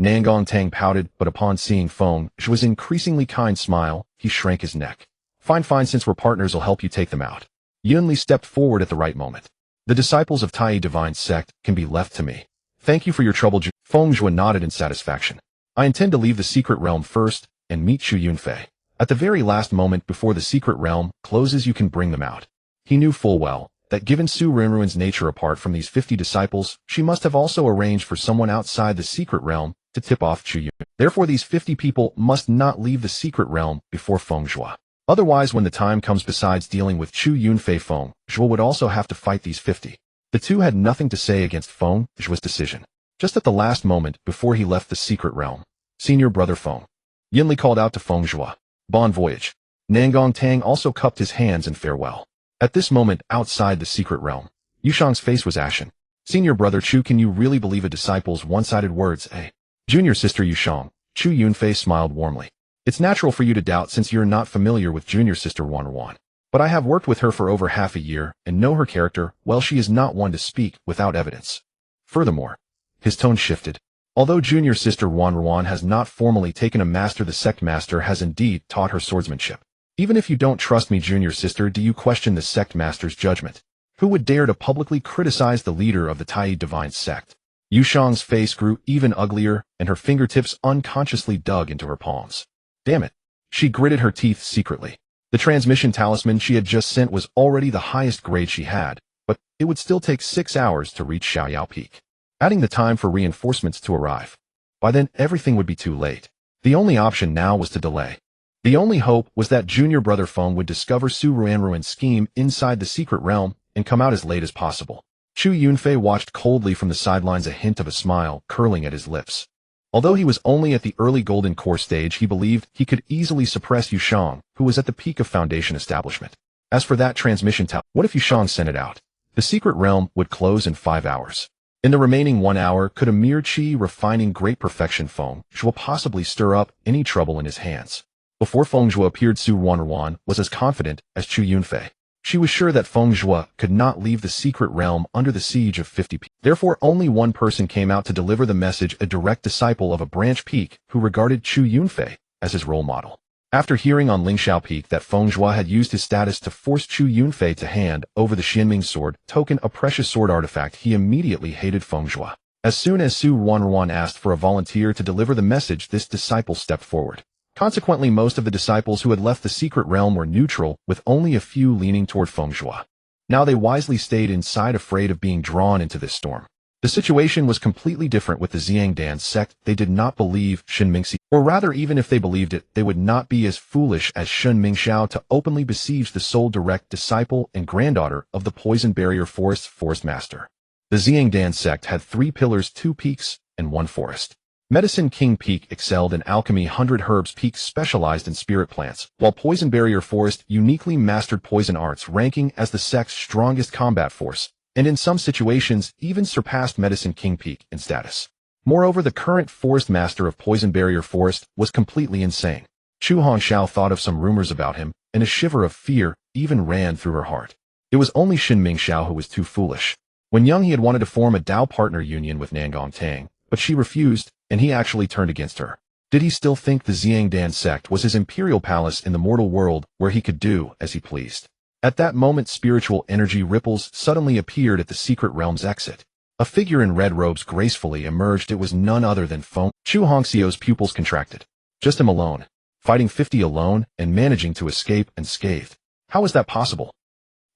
Nangong Tang pouted, but upon seeing Feng Zhuo's increasingly kind smile, he shrank his neck. Fine, since we're partners, I'll help you take them out. Yunli stepped forward at the right moment. The disciples of Tai Divine Sect can be left to me. Thank you for your trouble. Feng Zhuo nodded in satisfaction. I intend to leave the secret realm first and meet Chu Yunfei. At the very last moment before the secret realm closes, you can bring them out. He knew full well that given Su Rinruin's nature, apart from these 50 disciples, she must have also arranged for someone outside the secret realm to tip off Chu Yun. Therefore, these 50 people must not leave the secret realm before Feng Zhuo. Otherwise, when the time comes, besides dealing with Chu Yunfei, Feng Zhuo would also have to fight these 50. The two had nothing to say against Feng Zhuo's decision. Just at the last moment before he left the secret realm, Senior brother Feng, Yunli called out to Feng Zhuo, Bon voyage. Nangong Tang also cupped his hands in farewell. At this moment, outside the secret realm, Yushang's face was ashen. Senior brother Chu, can you really believe a disciple's one-sided words, eh? Junior sister Yushang, Chu Yunfei smiled warmly. It's natural for you to doubt since you're not familiar with junior sister Wanruan. But I have worked with her for over half a year and know her character. Well, she is not one to speak without evidence. Furthermore, his tone shifted. Although junior sister Wanruan has not formally taken a master, the sect master has indeed taught her swordsmanship. Even if you don't trust me, junior sister, do you question the sect master's judgment? Who would dare to publicly criticize the leader of the Tai Divine Sect? Yushang's face grew even uglier, and her fingertips unconsciously dug into her palms. Damn it. She gritted her teeth secretly. The transmission talisman she had just sent was already the highest grade she had, but it would still take 6 hours to reach Xiaoyao Peak, adding the time for reinforcements to arrive. By then, everything would be too late. The only option now was to delay. The only hope was that junior brother Feng would discover Su Rinruin's scheme inside the secret realm and come out as late as possible. Chu Yunfei watched coldly from the sidelines, a hint of a smile curling at his lips. Although he was only at the early Golden Core stage, he believed he could easily suppress Yushang, who was at the peak of foundation establishment. As for that transmission tower, what if Yushang sent it out? The secret realm would close in 5 hours. In the remaining 1 hour, could a mere chi refining great perfection Feng Zhuo possibly stir up any trouble in his hands? Before Feng Zhuo appeared, Su Wanruan was as confident as Chu Yunfei. She was sure that Feng Zhuo could not leave the secret realm under the siege of 50 people. Therefore, only one person came out to deliver the message, a direct disciple of a branch peak who regarded Chu Yunfei as his role model. After hearing on Lingxiao Peak that Feng Zhuo had used his status to force Chu Yunfei to hand over the Xianming sword token, a precious sword artifact, he immediately hated Feng Zhuo. As soon as Su Wanruan asked for a volunteer to deliver the message, this disciple stepped forward. Consequently, most of the disciples who had left the secret realm were neutral, with only a few leaning toward Feng Zhuo. Now they wisely stayed inside, afraid of being drawn into this storm. The situation was completely different with the Xiang Dan sect. They did not believe Shen Mingxi, or rather, even if they believed it, they would not be as foolish as Shen Mingxiao to openly besiege the sole direct disciple and granddaughter of the Poison Barrier Forest's forest master. The Xiang Dan sect had 3 pillars, 2 peaks, and 1 forest. Medicine King Peak excelled in alchemy. 100 Herbs Peak specialized in spirit plants, while Poison Barrier Forest uniquely mastered poison arts, ranking as the sect's strongest combat force, and in some situations even surpassed Medicine King Peak in status. Moreover, the current forest master of Poison Barrier Forest was completely insane. Chu Hongxiao thought of some rumors about him, and a shiver of fear even ran through her heart. It was only Shin Mingxiao who was too foolish. When young, he had wanted to form a Dao partner union with Nangong Tang, but she refused, and he actually turned against her. Did he still think the Xiangdan sect was his imperial palace in the mortal world where he could do as he pleased? At that moment, spiritual energy ripples suddenly appeared at the secret realm's exit. A figure in red robes gracefully emerged. It was none other than Feng. Chu Hongxiao's pupils contracted. Just him alone. Fighting 50 alone and managing to escape unscathed. How is that possible?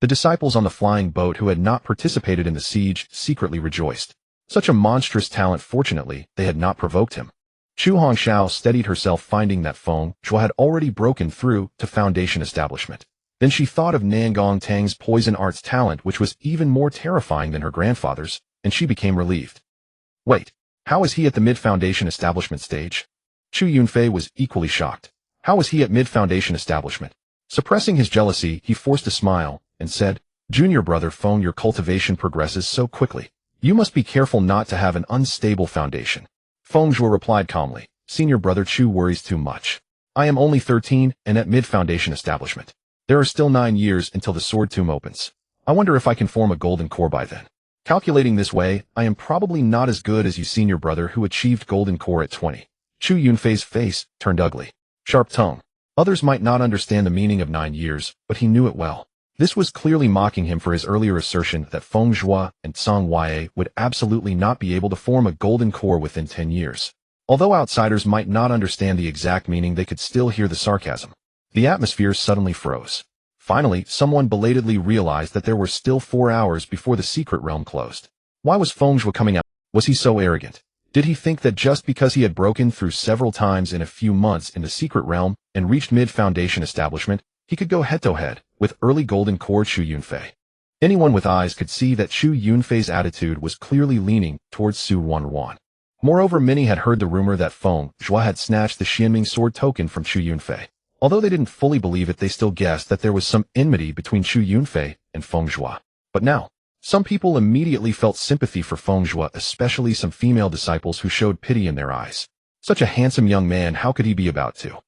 The disciples on the flying boat who had not participated in the siege secretly rejoiced. Such a monstrous talent. Fortunately, they had not provoked him. Chu Hongxiao steadied herself, finding that Feng Zhuo had already broken through to Foundation establishment. Then she thought of Nangong Tang's poison arts talent, which was even more terrifying than her grandfather's, and she became relieved. Wait, how is he at the mid-Foundation establishment stage? Chu Yunfei was equally shocked. How is he at mid-Foundation establishment? Suppressing his jealousy, he forced a smile and said, Junior brother Feng, your cultivation progresses so quickly. You must be careful not to have an unstable foundation. Feng Zhuo replied calmly, Senior brother Chu worries too much. I am only 13 and at mid-Foundation establishment. There are still 9 years until the sword tomb opens. I wonder if I can form a golden core by then. Calculating this way, I am probably not as good as you senior brother who achieved golden core at 20. Chu Yunfei's face turned ugly. Sharp tongue. Others might not understand the meaning of 9 years, but he knew it well. This was clearly mocking him for his earlier assertion that Feng Zhuo and Song Wei would absolutely not be able to form a golden core within 10 years. Although outsiders might not understand the exact meaning, they could still hear the sarcasm. The atmosphere suddenly froze. Finally, someone belatedly realized that there were still 4 hours before the secret realm closed. Why was Feng Zhuo coming out? Was he so arrogant? Did he think that just because he had broken through several times in a few months in the secret realm and reached mid-Foundation establishment, he could go head-to-head with early golden core Chu Yunfei? Anyone with eyes could see that Chu Yunfei's attitude was clearly leaning towards Su Wanruan. Moreover, many had heard the rumor that Feng Zhuo had snatched the Xianming sword token from Chu Yunfei. Although they didn't fully believe it, they still guessed that there was some enmity between Chu Yunfei and Feng Zhuo. But now, some people immediately felt sympathy for Feng Zhuo, especially some female disciples who showed pity in their eyes. Such a handsome young man, how could he be about to?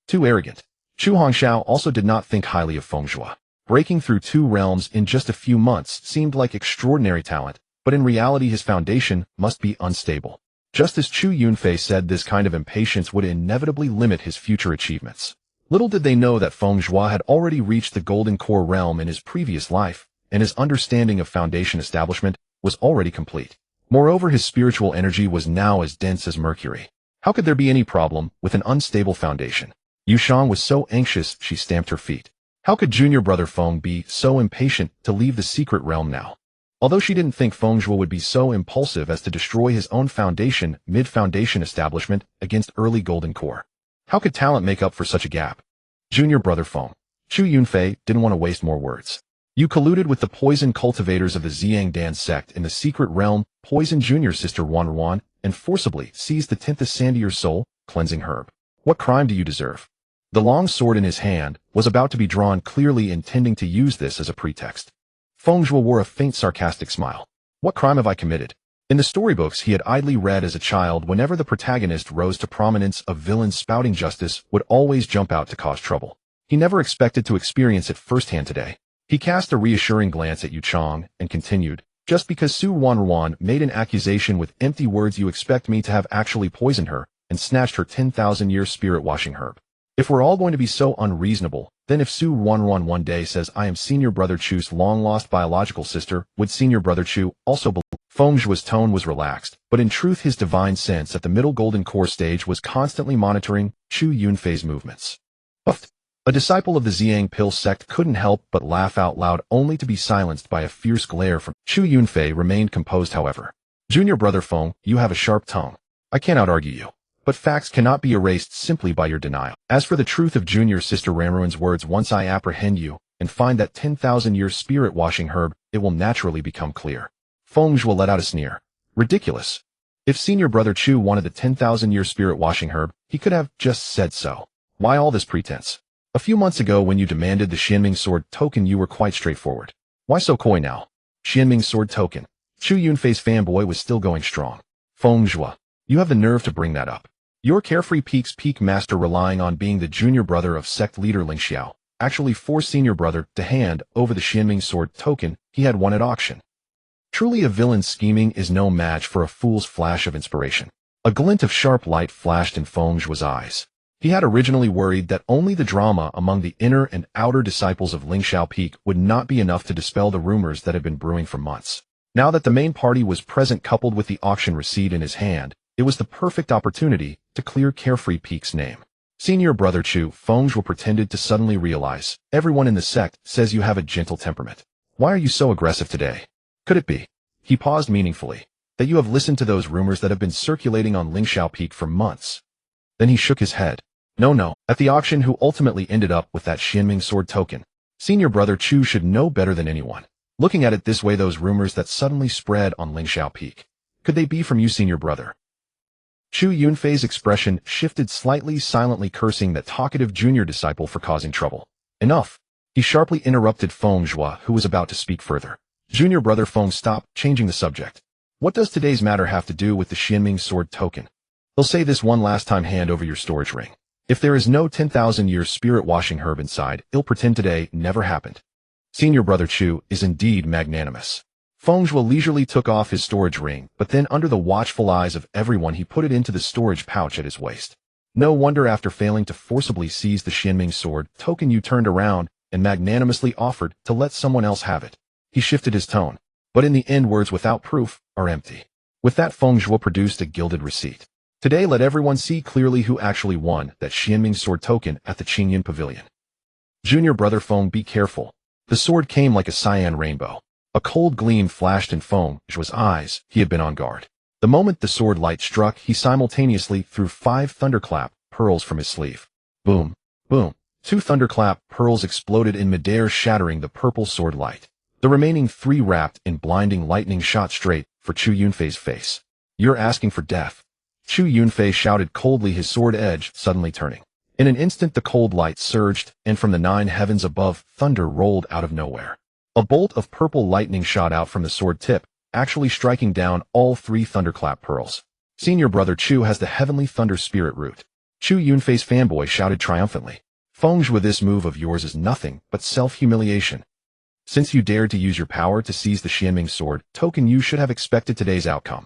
Too arrogant. Chu Hongxiao also did not think highly of Feng Zhuo. Breaking through 2 realms in just a few months seemed like extraordinary talent, but in reality his foundation must be unstable. Just as Chu Yunfei said, this kind of impatience would inevitably limit his future achievements. Little did they know that Feng Zhuo had already reached the golden core realm in his previous life, and his understanding of foundation establishment was already complete. Moreover, his spiritual energy was now as dense as mercury. How could there be any problem with an unstable foundation? Yushang was so anxious she stamped her feet. How could junior brother Feng be so impatient to leave the secret realm now? Although she didn't think Feng Zhuo would be so impulsive as to destroy his own foundation, mid-foundation establishment against early golden core. How could talent make up for such a gap? Junior brother Feng. Chu Yunfei didn't want to waste more words. You colluded with the poison cultivators of the Xiangdan sect in the secret realm, poisoned junior sister Wanruan, and forcibly seized the 10th Sandier soul, cleansing herb. What crime do you deserve? The long sword in his hand was about to be drawn, clearly intending to use this as a pretext. Feng Zhuo wore a faint sarcastic smile. What crime have I committed? In the storybooks he had idly read as a child, whenever the protagonist rose to prominence, a villain spouting justice would always jump out to cause trouble. He never expected to experience it firsthand today. He cast a reassuring glance at Yu Chang and continued, just because Su Wanruan made an accusation with empty words, you expect me to have actually poisoned her and snatched her 10,000-year spirit-washing herb. If we're all going to be so unreasonable, then if Su Wanruan one day says I am senior brother Chu's long-lost biological sister, would senior brother Chu also believe? Feng Zhuo's tone was relaxed, but in truth his divine sense at the middle golden core stage was constantly monitoring Chu Yunfei's movements. A disciple of the Xiang Pill sect couldn't help but laugh out loud, only to be silenced by a fierce glare from Chu Yunfei. Remained composed, however. Junior brother Feng, you have a sharp tongue. I cannot argue you. But facts cannot be erased simply by your denial. As for the truth of junior sister Ramruan's words, once I apprehend you and find that 10,000-year spirit-washing herb, it will naturally become clear. Feng Zhuo let out a sneer. Ridiculous. If senior brother Chu wanted the 10,000-year spirit washing herb, he could have just said so. Why all this pretense? A few months ago when you demanded the Xianming sword token you were quite straightforward. Why so coy now? Xianming sword token. Chu Yunfei's fanboy was still going strong. Feng Zhuo, you have the nerve to bring that up. Your carefree peak's peak master relying on being the junior brother of sect leader Ling Xiao, actually forced senior brother to hand over the Xianming sword token he had won at auction. Truly a villain's scheming is no match for a fool's flash of inspiration. A glint of sharp light flashed in Feng Zhuo's eyes. He had originally worried that only the drama among the inner and outer disciples of Ling Xiao Peak would not be enough to dispel the rumors that had been brewing for months. Now that the main party was present coupled with the auction receipt in his hand, it was the perfect opportunity to clear Carefree Peak's name. Senior brother Chu, Feng Zhuo pretended to suddenly realize, everyone in the sect says you have a gentle temperament. Why are you so aggressive today? Could it be? He paused meaningfully, that you have listened to those rumors that have been circulating on Ling Xiao Peak for months? Then he shook his head. No. At the auction who ultimately ended up with that Xianming sword token. Senior brother Chu should know better than anyone. Looking at it this way, those rumors that suddenly spread on Ling Xiao Peak. Could they be from you, senior brother? Chu Yunfei's expression shifted slightly, silently cursing that talkative junior disciple for causing trouble. Enough. He sharply interrupted Feng Zhuo, who was about to speak further. Junior brother Feng stopped, changing the subject. What does today's matter have to do with the Xianming sword token? They'll say this one last time, hand over your storage ring. If there is no 10,000-year spirit washing herb inside, he'll pretend today never happened. Senior brother Chu is indeed magnanimous. Feng Zhuo leisurely took off his storage ring, but then under the watchful eyes of everyone he put it into the storage pouch at his waist. No wonder after failing to forcibly seize the Xianming sword token you turned around and magnanimously offered to let someone else have it. He shifted his tone, but in the end words without proof are empty. With that Feng Zhuo produced a gilded receipt. Today let everyone see clearly who actually won that Xianming sword token at the Qingyan Pavilion. Junior brother Feng, be careful. The sword came like a cyan rainbow. A cold gleam flashed in Feng Zhuo's eyes. He had been on guard. The moment the sword light struck, he simultaneously threw 5 thunderclap pearls from his sleeve. Boom, boom. 2 thunderclap pearls exploded in midair, shattering the purple sword light. The remaining 3 wrapped in blinding lightning shot straight for Chu Yunfei's face. You're asking for death. Chu Yunfei shouted coldly, his sword edge suddenly turning. In an instant the cold light surged, and from the 9 heavens above, thunder rolled out of nowhere. A bolt of purple lightning shot out from the sword tip, actually striking down all 3 thunderclap pearls. Senior brother Chu has the heavenly thunder spirit root. Chu Yunfei's fanboy shouted triumphantly. Feng Zhuo, this move of yours is nothing but self-humiliation. Since you dared to use your power to seize the Xianming sword token, you should have expected today's outcome.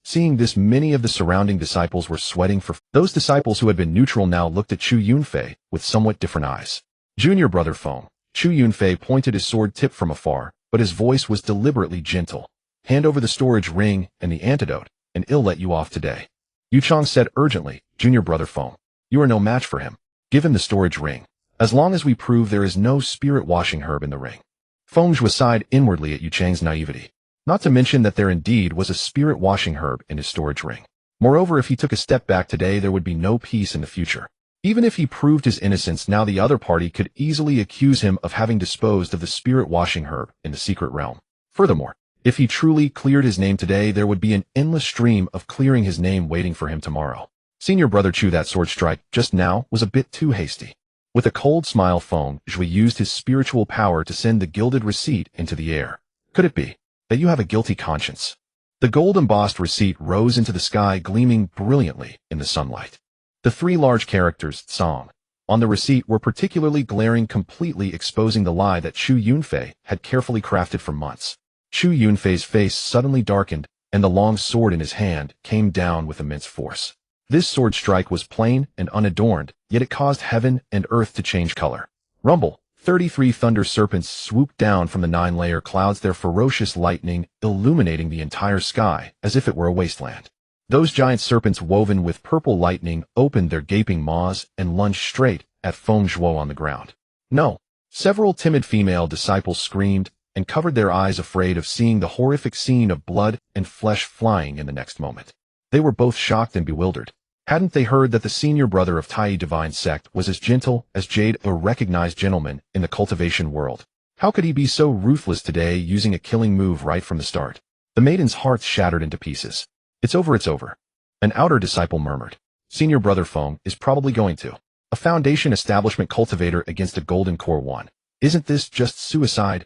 Seeing this, many of the surrounding disciples were sweating for those disciples who had been neutral now looked at Chu Yunfei with somewhat different eyes. Junior brother Feng. Chu Yunfei pointed his sword tip from afar, but his voice was deliberately gentle. Hand over the storage ring and the antidote, and I'll let you off today. Yu Chong said urgently. Junior brother Feng, you are no match for him. Give him the storage ring. As long as we prove there is no spirit washing herb in the ring. Feng Zhuo sighed inwardly at Yu Chang's naivety. Not to mention that there indeed was a spirit washing herb in his storage ring. Moreover, if he took a step back today, there would be no peace in the future. Even if he proved his innocence, now the other party could easily accuse him of having disposed of the spirit washing herb in the secret realm. Furthermore, if he truly cleared his name today, there would be an endless stream of clearing his name waiting for him tomorrow. Senior brother Chu, that sword strike just now was a bit too hasty. With a cold smile, Feng Zhuo used his spiritual power to send the gilded receipt into the air. Could it be that you have a guilty conscience? The gold-embossed receipt rose into the sky, gleaming brilliantly in the sunlight. The 3 large characters, Song, on the receipt were particularly glaring, completely exposing the lie that Chu Yunfei had carefully crafted for months. Chu Yunfei's face suddenly darkened, and the long sword in his hand came down with immense force. This sword strike was plain and unadorned, yet it caused heaven and earth to change color. Rumble. 33 thunder serpents swooped down from the 9-layer clouds, their ferocious lightning illuminating the entire sky as if it were a wasteland. Those giant serpents, woven with purple lightning, opened their gaping maws and lunged straight at Feng Zhuo on the ground. No! Several timid female disciples screamed and covered their eyes, afraid of seeing the horrific scene of blood and flesh flying in the next moment. They were both shocked and bewildered. Hadn't they heard that the senior brother of Tai Divine Sect was as gentle as Jade, a recognized gentleman in the cultivation world? How could he be so ruthless today, using a killing move right from the start? The maiden's heart shattered into pieces. It's over, it's over. An outer disciple murmured. Senior brother Feng is probably going to. A foundation establishment cultivator against a golden core one. Isn't this just suicide?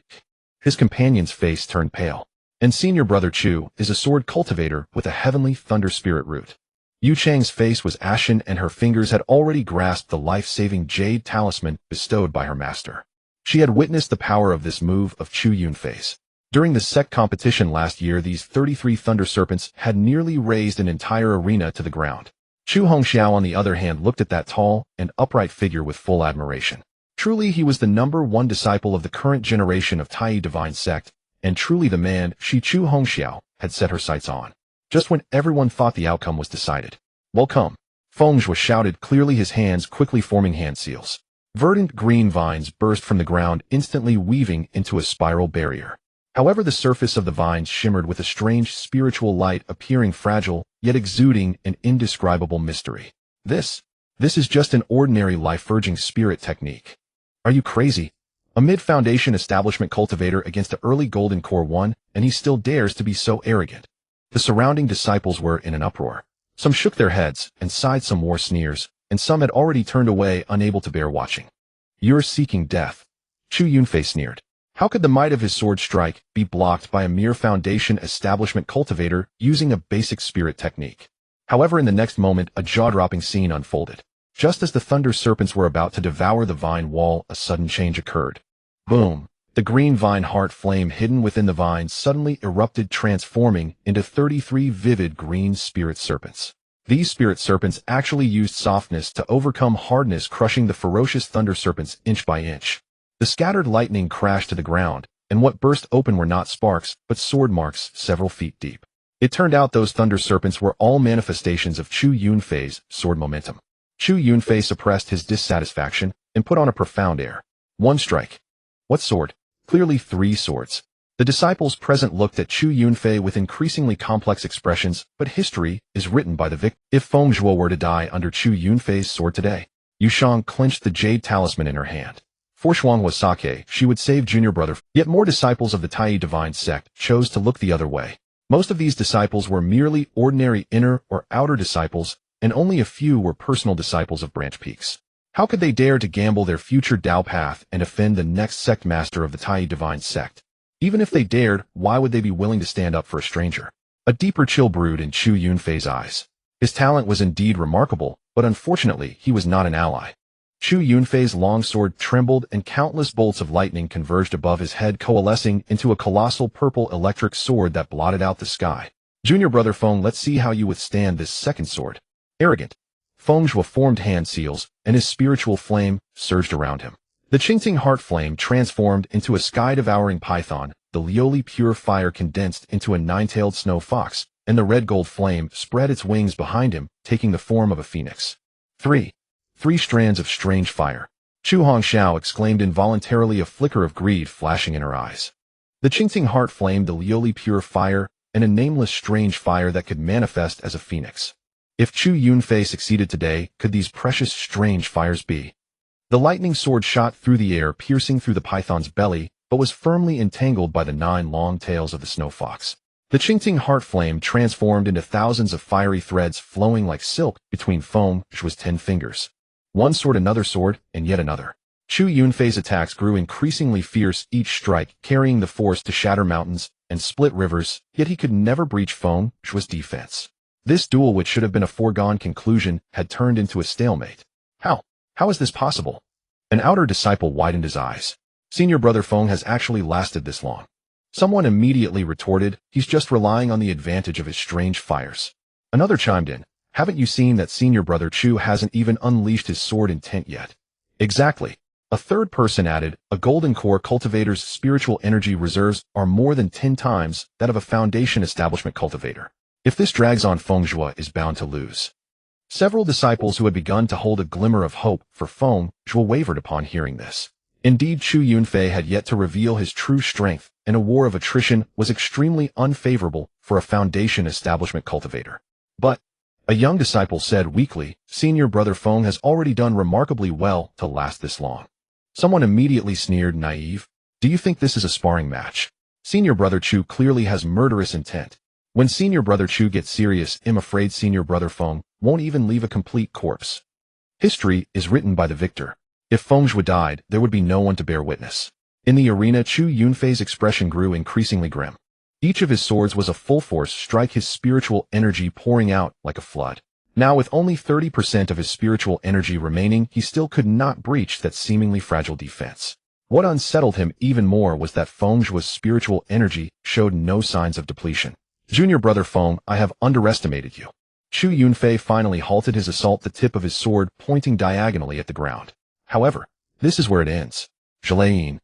His companion's face turned pale. And senior brother Chu is a sword cultivator with a heavenly thunder spirit root. Yu Chang's face was ashen and her fingers had already grasped the life-saving jade talisman bestowed by her master. She had witnessed the power of this move of Chu Yunfei's. During the sect competition last year, these 33 thunder serpents had nearly razed an entire arena to the ground. Chu Hongxiao, on the other hand, looked at that tall and upright figure with full admiration. Truly, he was the #1 disciple of the current generation of Tai Divine Sect, and truly the man Chu Hongxiao had set her sights on. Just when everyone thought the outcome was decided. Welcome, Feng Zhuo shouted, clearly his hands quickly forming hand seals. Verdant green vines burst from the ground, instantly weaving into a spiral barrier. However, the surface of the vines shimmered with a strange spiritual light, appearing fragile, yet exuding an indescribable mystery. This is just an ordinary life-urging spirit technique. Are you crazy? A mid-foundation establishment cultivator against an early golden core one, and he still dares to be so arrogant. The surrounding disciples were in an uproar. Some shook their heads and sighed some more sneers, and some had already turned away, unable to bear watching. You're seeking death. Chu Yunfei sneered. How could the might of his sword strike be blocked by a mere foundation establishment cultivator using a basic spirit technique? However, in the next moment, a jaw-dropping scene unfolded. Just as the thunder serpents were about to devour the vine wall, a sudden change occurred. Boom! The green vine heart flame hidden within the vines suddenly erupted, transforming into 33 vivid green spirit serpents. These spirit serpents actually used softness to overcome hardness, crushing the ferocious thunder serpents inch by inch. The scattered lightning crashed to the ground, and what burst open were not sparks, but sword marks several feet deep. It turned out those thunder serpents were all manifestations of Chu Yunfei's sword momentum. Chu Yunfei suppressed his dissatisfaction and put on a profound air. One strike. What sword? Clearly 3 swords. The disciples present looked at Chu Yunfei with increasingly complex expressions, but history is written by the victor. If Feng Zhuo were to die under Chu Yunfei's sword today, Yu Shang clenched the jade talisman in her hand. For Shuang was sake, she would save junior brother. Yet more disciples of the Tai Divine Sect chose to look the other way. Most of these disciples were merely ordinary inner or outer disciples, and only a few were personal disciples of branch peaks. How could they dare to gamble their future Dao path and offend the next sect master of the Tai Divine Sect? Even if they dared, why would they be willing to stand up for a stranger? A deeper chill brewed in Chu Yunfei's eyes. His talent was indeed remarkable, but unfortunately he was not an ally. Chu Yunfei's long sword trembled and countless bolts of lightning converged above his head, coalescing into a colossal purple electric sword that blotted out the sky. Junior brother Feng, let's see how you withstand this second sword. Arrogant. Feng Zhuo formed hand seals, and his spiritual flame surged around him. The Qingting heart flame transformed into a sky-devouring python, the Lioli pure fire condensed into a 9-tailed snow fox, and the red-gold flame spread its wings behind him, taking the form of a phoenix. 3 strands of strange fire. Chu Hongxiao exclaimed involuntarily, a flicker of greed flashing in her eyes. The Qingting heart flame, the Lioli pure fire, and a nameless strange fire that could manifest as a phoenix. If Chu Yunfei succeeded today, could these precious strange fires be? The lightning sword shot through the air, piercing through the python's belly, but was firmly entangled by the 9 long tails of the snow fox. The Qingting heart flame transformed into thousands of fiery threads flowing like silk between Feng Zhuo's 10 fingers. One sword, another sword, and yet another. Chu Yunfei's attacks grew increasingly fierce, each strike carrying the force to shatter mountains and split rivers, yet he could never breach Feng Zhuo's defense. This duel, which should have been a foregone conclusion, had turned into a stalemate. How is this possible? An outer disciple widened his eyes. Senior brother Feng has actually lasted this long. Someone immediately retorted, he's just relying on the advantage of his strange fires. Another chimed in, haven't you seen that senior brother Chu hasn't even unleashed his sword intent yet? Exactly. A third person added, a golden core cultivator's spiritual energy reserves are more than 10 times that of a foundation establishment cultivator. If this drags on, Feng Zhuo is bound to lose. Several disciples who had begun to hold a glimmer of hope for Feng Zhuo wavered upon hearing this. Indeed, Chu Yunfei had yet to reveal his true strength, and a war of attrition was extremely unfavorable for a foundation establishment cultivator. But, a young disciple said weakly, senior brother Feng has already done remarkably well to last this long. Someone immediately sneered, naive. Do you think this is a sparring match? Senior brother Chu clearly has murderous intent. When senior brother Chu gets serious, I'm afraid senior brother Feng won't even leave a complete corpse. History is written by the victor. If Feng Zhuo died, there would be no one to bear witness. In the arena, Chu Yunfei's expression grew increasingly grim. Each of his swords was a full force strike, his spiritual energy pouring out like a flood. Now, with only 30% of his spiritual energy remaining, he still could not breach that seemingly fragile defense. What unsettled him even more was that Feng Zhuo's spiritual energy showed no signs of depletion. Junior brother Feng, I have underestimated you. Chu Yunfei finally halted his assault, the tip of his sword pointing diagonally at the ground. However, this is where it ends. Jalain.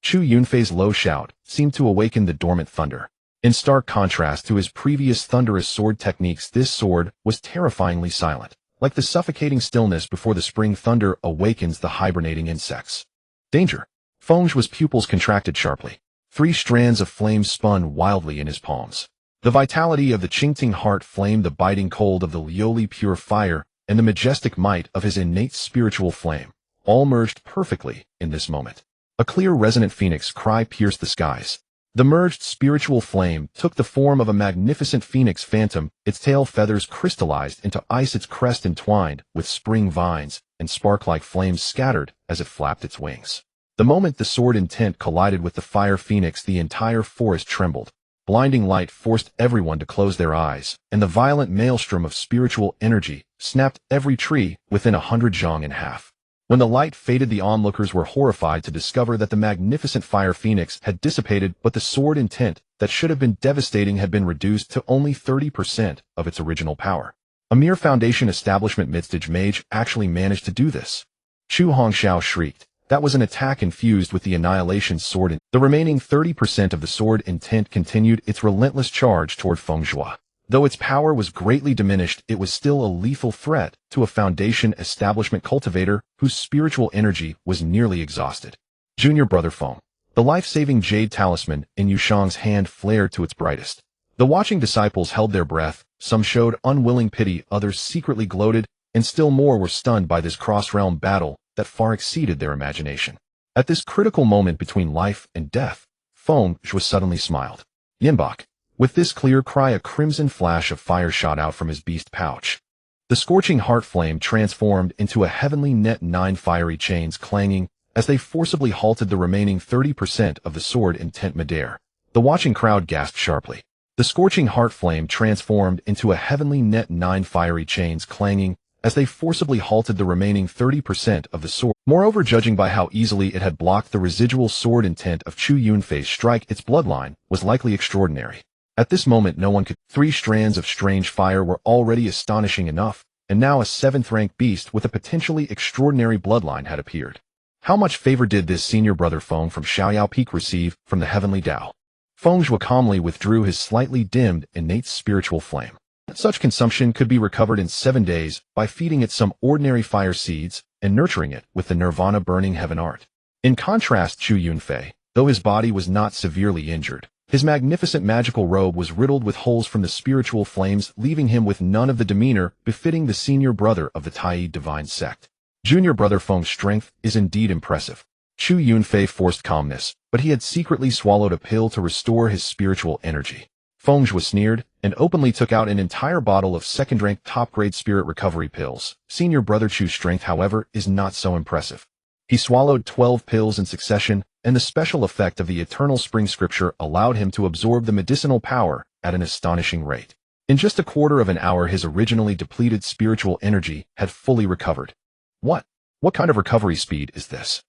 Chu Yunfei's low shout seemed to awaken the dormant thunder. In stark contrast to his previous thunderous sword techniques, this sword was terrifyingly silent, like the suffocating stillness before the spring thunder awakens the hibernating insects. Danger! Feng Zhuo's pupils contracted sharply. 3 strands of flame spun wildly in his palms. The vitality of the Qingting heart flame, the biting cold of the Liuli pure fire, and the majestic might of his innate spiritual flame, all merged perfectly in this moment. A clear resonant phoenix cry pierced the skies. The merged spiritual flame took the form of a magnificent phoenix phantom, its tail feathers crystallized into ice, its crest entwined with spring vines, and spark-like flames scattered as it flapped its wings. The moment the sword intent collided with the fire phoenix, the entire forest trembled. Blinding light forced everyone to close their eyes, and the violent maelstrom of spiritual energy snapped every tree within 100 zhang in half. When the light faded, the onlookers were horrified to discover that the magnificent fire phoenix had dissipated, but the sword intent that should have been devastating had been reduced to only 30% of its original power. A mere foundation establishment midstage mage actually managed to do this. Chu Hongxiao shrieked. That was an attack infused with the annihilation sword. The remaining 30% of the sword intent continued its relentless charge toward Feng Zhuo. Though its power was greatly diminished, it was still a lethal threat to a foundation establishment cultivator whose spiritual energy was nearly exhausted. Junior brother Feng. The life-saving jade talisman in Yushang's hand flared to its brightest. The watching disciples held their breath, some showed unwilling pity, others secretly gloated, and still more were stunned by this cross-realm battle that far exceeded their imagination. At this critical moment between life and death, Feng Zhuo suddenly smiled. Yinbak. With this clear cry, a crimson flash of fire shot out from his beast pouch. The scorching heart flame transformed into a heavenly net, 9 fiery chains clanging as they forcibly halted the remaining 30% of the sword intent midair. The watching crowd gasped sharply. The scorching heart flame transformed into a heavenly net, 9 fiery chains clanging as they forcibly halted the remaining 30% of the sword. Moreover, judging by how easily it had blocked the residual sword intent of Chu Yunfei's strike, its bloodline was likely extraordinary. At this moment, no one could. 3 strands of strange fire were already astonishing enough, and now a 7th-rank beast with a potentially extraordinary bloodline had appeared. How much favor did this senior brother Feng from Xiaoyao Peak receive from the heavenly Tao? Feng Zhuo calmly withdrew his slightly dimmed innate spiritual flame. Such consumption could be recovered in 7 days by feeding it some ordinary fire seeds and nurturing it with the nirvana burning heaven art. In contrast, Chu Yunfei, though his body was not severely injured, his magnificent magical robe was riddled with holes from the spiritual flames, leaving him with none of the demeanor befitting the senior brother of the Tai divine sect. Junior brother Feng's strength is indeed impressive. Chu Yunfei forced calmness, but he had secretly swallowed a pill to restore his spiritual energy. Feng Zhuo sneered and openly took out an entire bottle of second-rank top-grade spirit recovery pills. Senior brother Chu's strength, however, is not so impressive. He swallowed 12 pills in succession, and the special effect of the eternal spring scripture allowed him to absorb the medicinal power at an astonishing rate. In just a quarter of an hour, his originally depleted spiritual energy had fully recovered. What kind of recovery speed is this?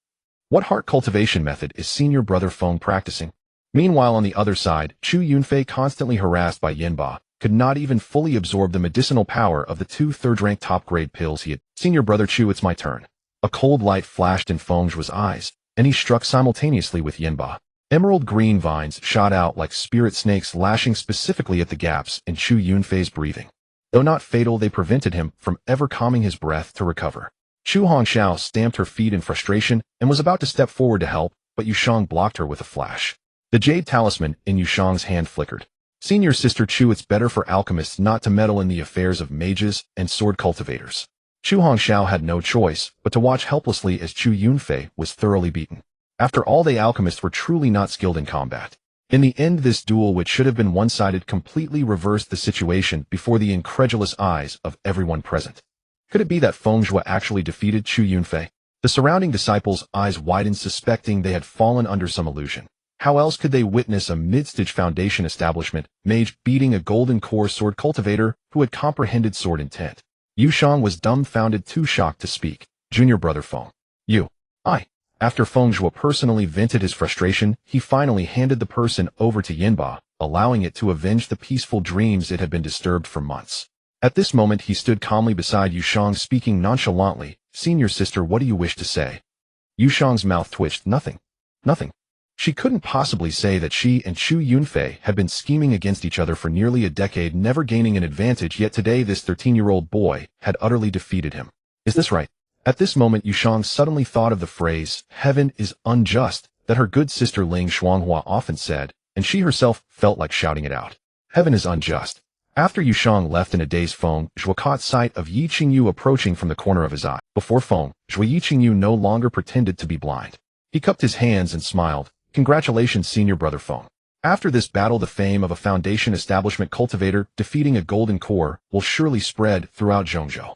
What heart cultivation method is senior brother Feng practicing? Meanwhile, on the other side, Chu Yunfei, constantly harassed by Yinba, could not even fully absorb the medicinal power of the 2 third-rank top-grade pills he had. Senior brother Chu, it's my turn. A cold light flashed in Feng Zhuo's eyes, and he struck simultaneously with Yinba. Emerald green vines shot out like spirit snakes, lashing specifically at the gaps in Chu Yunfei's breathing. Though not fatal, they prevented him from ever calming his breath to recover. Chu Hongxiao stamped her feet in frustration and was about to step forward to help, but Yushang blocked her with a flash. The jade talisman in Yushang's hand flickered. Senior sister Chu, it's better for alchemists not to meddle in the affairs of mages and sword cultivators. Chu Hongxiao had no choice but to watch helplessly as Chu Yunfei was thoroughly beaten. After all, they alchemists were truly not skilled in combat. In the end, this duel, which should have been one-sided, completely reversed the situation before the incredulous eyes of everyone present. Could it be that Feng Zhuo actually defeated Chu Yunfei? The surrounding disciples' eyes widened, suspecting they had fallen under some illusion. How else could they witness a mid-stage foundation establishment mage beating a golden core sword cultivator who had comprehended sword intent? Yu Shang was dumbfounded, too shocked to speak. Junior brother Feng. After Feng Zhuo personally vented his frustration, he finally handed the person over to Yinba, allowing it to avenge the peaceful dreams it had been disturbed for months. At this moment he stood calmly beside Yu Shang, speaking nonchalantly. Senior sister, what do you wish to say? Yu Shang's mouth twitched. Nothing. She couldn't possibly say that she and Chu Yunfei had been scheming against each other for nearly a decade, never gaining an advantage, yet today this 13-year-old boy had utterly defeated him. Is this right? At this moment Yu Shang suddenly thought of the phrase, "Heaven is unjust," that her good sister Ling Xuanghua often said, and she herself felt like shouting it out. Heaven is unjust. After Yu Shang left in a daze, Feng Zhuo caught sight of Yi Qingyu approaching from the corner of his eye. Before Feng Zhuo, Yi Qingyu no longer pretended to be blind. He cupped his hands and smiled. Congratulations, senior brother Feng. After this battle, the fame of a foundation establishment cultivator defeating a golden core will surely spread throughout Zhongzhou.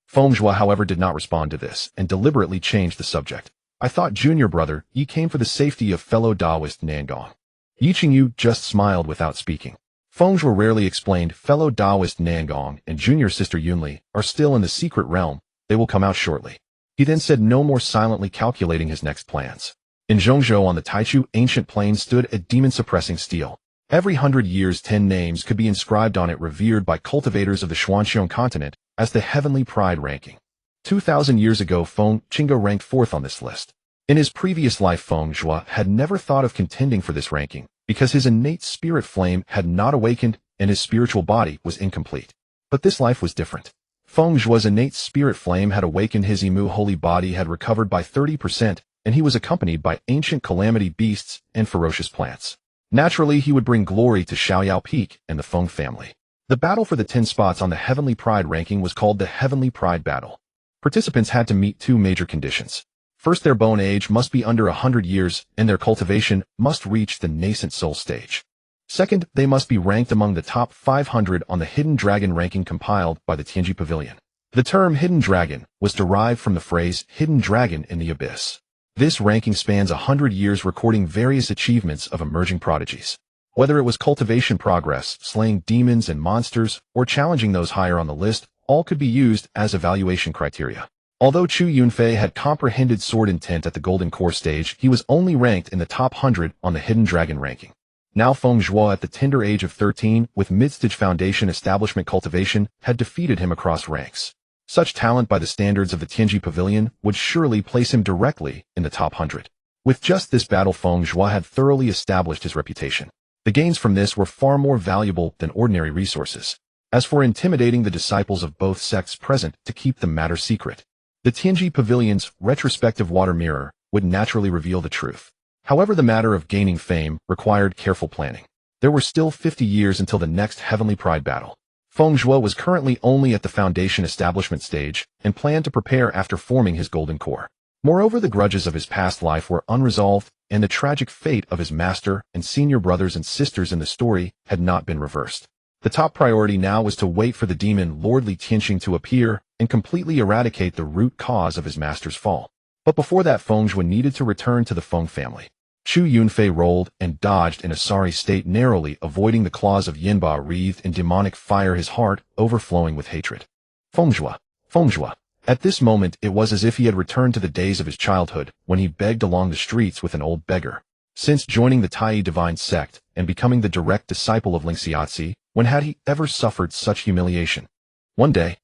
Feng Zhuo, however, did not respond to this, and deliberately changed the subject. I thought, junior brother, you came for the safety of fellow Taoist Nangong. Yi Qingyu just smiled without speaking. Feng Zhuo rarely explained, fellow Taoist Nangong and junior sister Yunli are still in the secret realm. They will come out shortly. He then said no more, silently calculating his next plans. In Zhongzhou, on the Taichu ancient plain, stood a demon-suppressing stele. Every 100 years 10 names could be inscribed on it, revered by cultivators of the Xuanxiong continent as the Heavenly Pride ranking. 2,000 years ago, Feng Zhuo ranked 4th on this list. In his previous life, Feng Zhuo had never thought of contending for this ranking, because his innate spirit flame had not awakened and his spiritual body was incomplete. But this life was different. Feng Zhuo's innate spirit flame had awakened, his Imu holy body had recovered by 30%, and he was accompanied by ancient calamity beasts and ferocious plants. Naturally, he would bring glory to Xiaoyao Peak and the Feng family. The battle for the 10 spots on the Heavenly Pride ranking was called the Heavenly Pride Battle. Participants had to meet 2 major conditions. First, their bone age must be under 100 years, and their cultivation must reach the nascent soul stage. Second, they must be ranked among the top 500 on the Hidden Dragon ranking compiled by the Tianji Pavilion. The term Hidden Dragon was derived from the phrase Hidden Dragon in the Abyss. This ranking spans 100 years, recording various achievements of emerging prodigies. Whether it was cultivation progress, slaying demons and monsters, or challenging those higher on the list, all could be used as evaluation criteria. Although Chu Yunfei had comprehended sword intent at the Golden Core stage, he was only ranked in the top 100 on the Hidden Dragon ranking. Now Feng Zhuo, at the tender age of 13, with mid-stage foundation establishment cultivation, had defeated him across ranks. Such talent by the standards of the Tianji Pavilion would surely place him directly in the top 100. With just this battle, Feng Zhuo had thoroughly established his reputation. The gains from this were far more valuable than ordinary resources. As for intimidating the disciples of both sects present to keep the matter secret, the Tianji Pavilion's retrospective water mirror would naturally reveal the truth. However, the matter of gaining fame required careful planning. There were still 50 years until the next Heavenly Pride battle. Feng Zhuo was currently only at the foundation establishment stage and planned to prepare after forming his golden core. Moreover, the grudges of his past life were unresolved, and the tragic fate of his master and senior brothers and sisters in the story had not been reversed. The top priority now was to wait for the demon Lord Li Tianxing to appear and completely eradicate the root cause of his master's fall. But before that, Feng Zhuo needed to return to the Feng family. Chu Yunfei rolled and dodged in a sorry state, narrowly avoiding the claws of Yinba wreathed in demonic fire, his heart overflowing with hatred. Feng Zhuo. At this moment, it was as if he had returned to the days of his childhood, when he begged along the streets with an old beggar. Since joining the Tai divine sect and becoming the direct disciple of Ling Xiaozi, when had he ever suffered such humiliation? One day,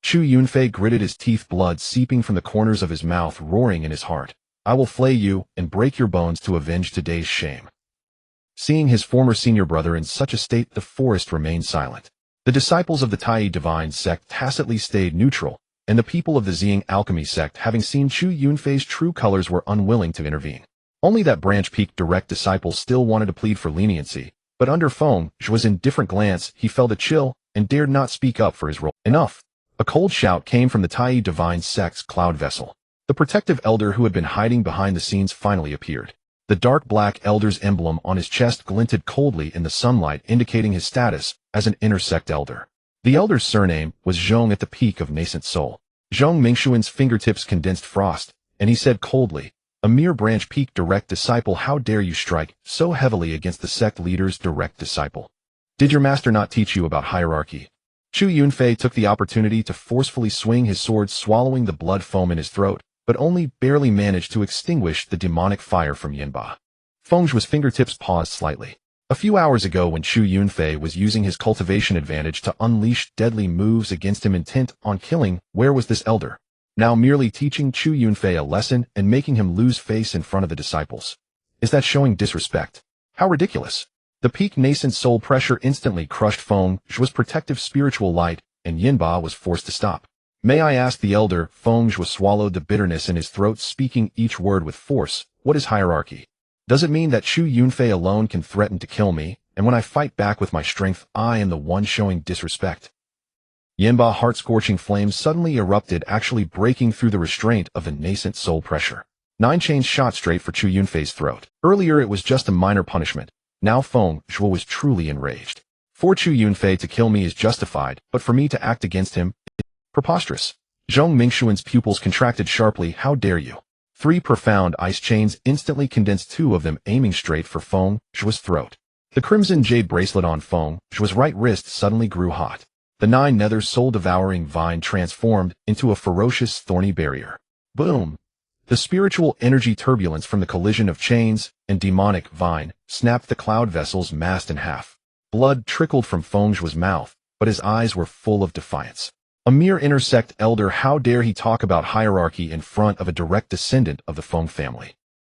Chu Yunfei gritted his teeth, blood seeping from the corners of his mouth, roaring in his heart. I will flay you and break your bones to avenge today's shame. Seeing his former senior brother in such a state, the forest remained silent. The disciples of the Tai divine sect tacitly stayed neutral, and the people of the Xiang Alchemy sect, having seen Chu Yunfei's true colors, were unwilling to intervene. Only that branch peak direct disciple still wanted to plead for leniency, but under Feng Zhuo's indifferent glance, he felt a chill and dared not speak up for his role. Enough! A cold shout came from the Tai divine sect's cloud vessel. The protective elder who had been hiding behind the scenes finally appeared. The dark black elder's emblem on his chest glinted coldly in the sunlight, indicating his status as an inner sect elder. The elder's surname was Zhong at the peak of nascent soul. Zhong Mingxuan's fingertips condensed frost, and he said coldly, "A mere branch peak direct disciple, how dare you strike so heavily against the sect leader's direct disciple? Did your master not teach you about hierarchy?" Chu Yunfei took the opportunity to forcefully swing his sword, swallowing the blood foam in his throat, but only barely managed to extinguish the demonic fire from Yinba. Feng Zhuo's fingertips paused slightly. A few hours ago, when Chu Yunfei was using his cultivation advantage to unleash deadly moves against him intent on killing, where was this elder? Now merely teaching Chu Yunfei a lesson and making him lose face in front of the disciples. Is that showing disrespect? How ridiculous. The peak nascent soul pressure instantly crushed Feng Zhuo's protective spiritual light, and Yinba was forced to stop. "May I ask the elder?" Feng Zhuo swallowed the bitterness in his throat, speaking each word with force. "What is hierarchy? Does it mean that Chu Yunfei alone can threaten to kill me, and when I fight back with my strength, I am the one showing disrespect?" Yinba's heart-scorching flames suddenly erupted, actually breaking through the restraint of the nascent soul pressure. 9 chains shot straight for Chu Yunfei's throat. Earlier it was just a minor punishment. Now Feng Zhuo was truly enraged. For Chu Yunfei to kill me is justified, but for me to act against him is preposterous. Zhong Mingxuan's pupils contracted sharply. "How dare you?" 3 profound ice chains instantly condensed, 2 of them aiming straight for Feng Zhuo's throat. The crimson jade bracelet on Feng Zhuo's right wrist suddenly grew hot. The 9 nether soul-devouring vine transformed into a ferocious thorny barrier. Boom! The spiritual energy turbulence from the collision of chains and demonic vine snapped the cloud vessel's mast in half. Blood trickled from Feng Zhuo's mouth, but his eyes were full of defiance. A mere inner sect elder, how dare he talk about hierarchy in front of a direct descendant of the Feng family?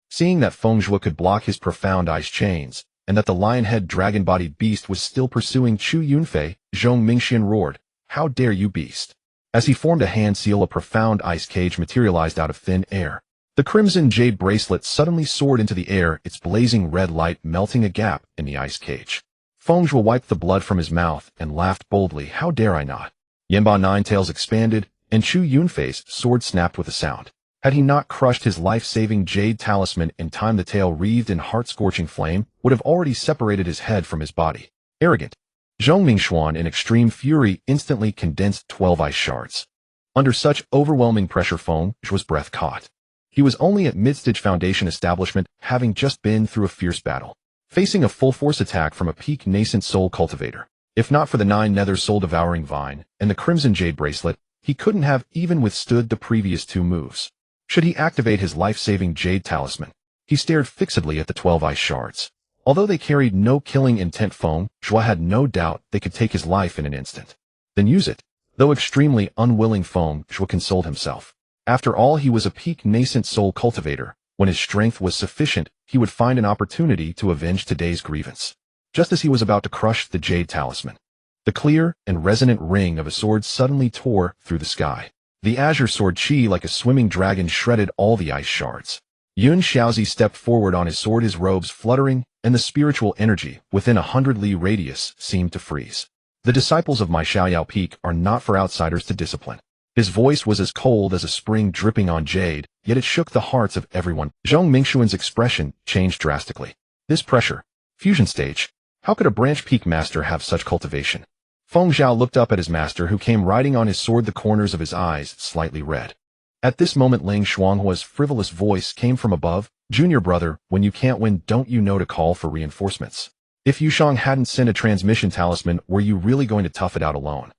Seeing that Feng Zhuo could block his profound ice chains, and that the lion-head dragon-bodied beast was still pursuing Chu Yunfei, Zhong Mingxian roared, "How dare you, beast!" As he formed a hand seal, a profound ice cage materialized out of thin air. The crimson jade bracelet suddenly soared into the air, its blazing red light melting a gap in the ice cage. Feng Zhuo wiped the blood from his mouth and laughed boldly, "How dare I not?" Yinba's 9 tails expanded, and Chu Yunfei's sword snapped with a sound. Had he not crushed his life-saving jade talisman in time, the tail, wreathed in heart-scorching flame, would have already separated his head from his body. Arrogant. Zhong Mingxuan, in extreme fury, instantly condensed 12 ice shards. Under such overwhelming pressure, Feng Zhuo's breath caught. He was only at Midstage Foundation establishment, having just been through a fierce battle, facing a full-force attack from a peak nascent soul cultivator. If not for the 9 nether soul-devouring vine and the crimson jade bracelet, he couldn't have even withstood the previous 2 moves. Should he activate his life-saving jade talisman? He stared fixedly at the 12 ice shards. Although they carried no killing intent, Feng Zhuo had no doubt they could take his life in an instant. Then use it. Though extremely unwilling, Feng Zhuo consoled himself. After all, he was a peak nascent soul cultivator. When his strength was sufficient, he would find an opportunity to avenge today's grievance. Just as he was about to crush the jade talisman, the clear and resonant ring of a sword suddenly tore through the sky. The azure sword chi, like a swimming dragon, shredded all the ice shards. Yun Xiaozi stepped forward on his sword, his robes fluttering, and the spiritual energy within 100 li radius seemed to freeze. "The disciples of my Xiaoyao Peak are not for outsiders to discipline." His voice was as cold as a spring dripping on jade, yet it shook the hearts of everyone. Zhong Mingxuan's expression changed drastically. This pressure. Fusion stage. How could a branch peak master have such cultivation? Feng Zhao looked up at his master, who came riding on his sword, the corners of his eyes slightly red. At this moment, Ling Shuanghua's frivolous voice came from above. "Junior brother, when you can't win, don't you know to call for reinforcements? If Yushang hadn't sent a transmission talisman, were you really going to tough it out alone?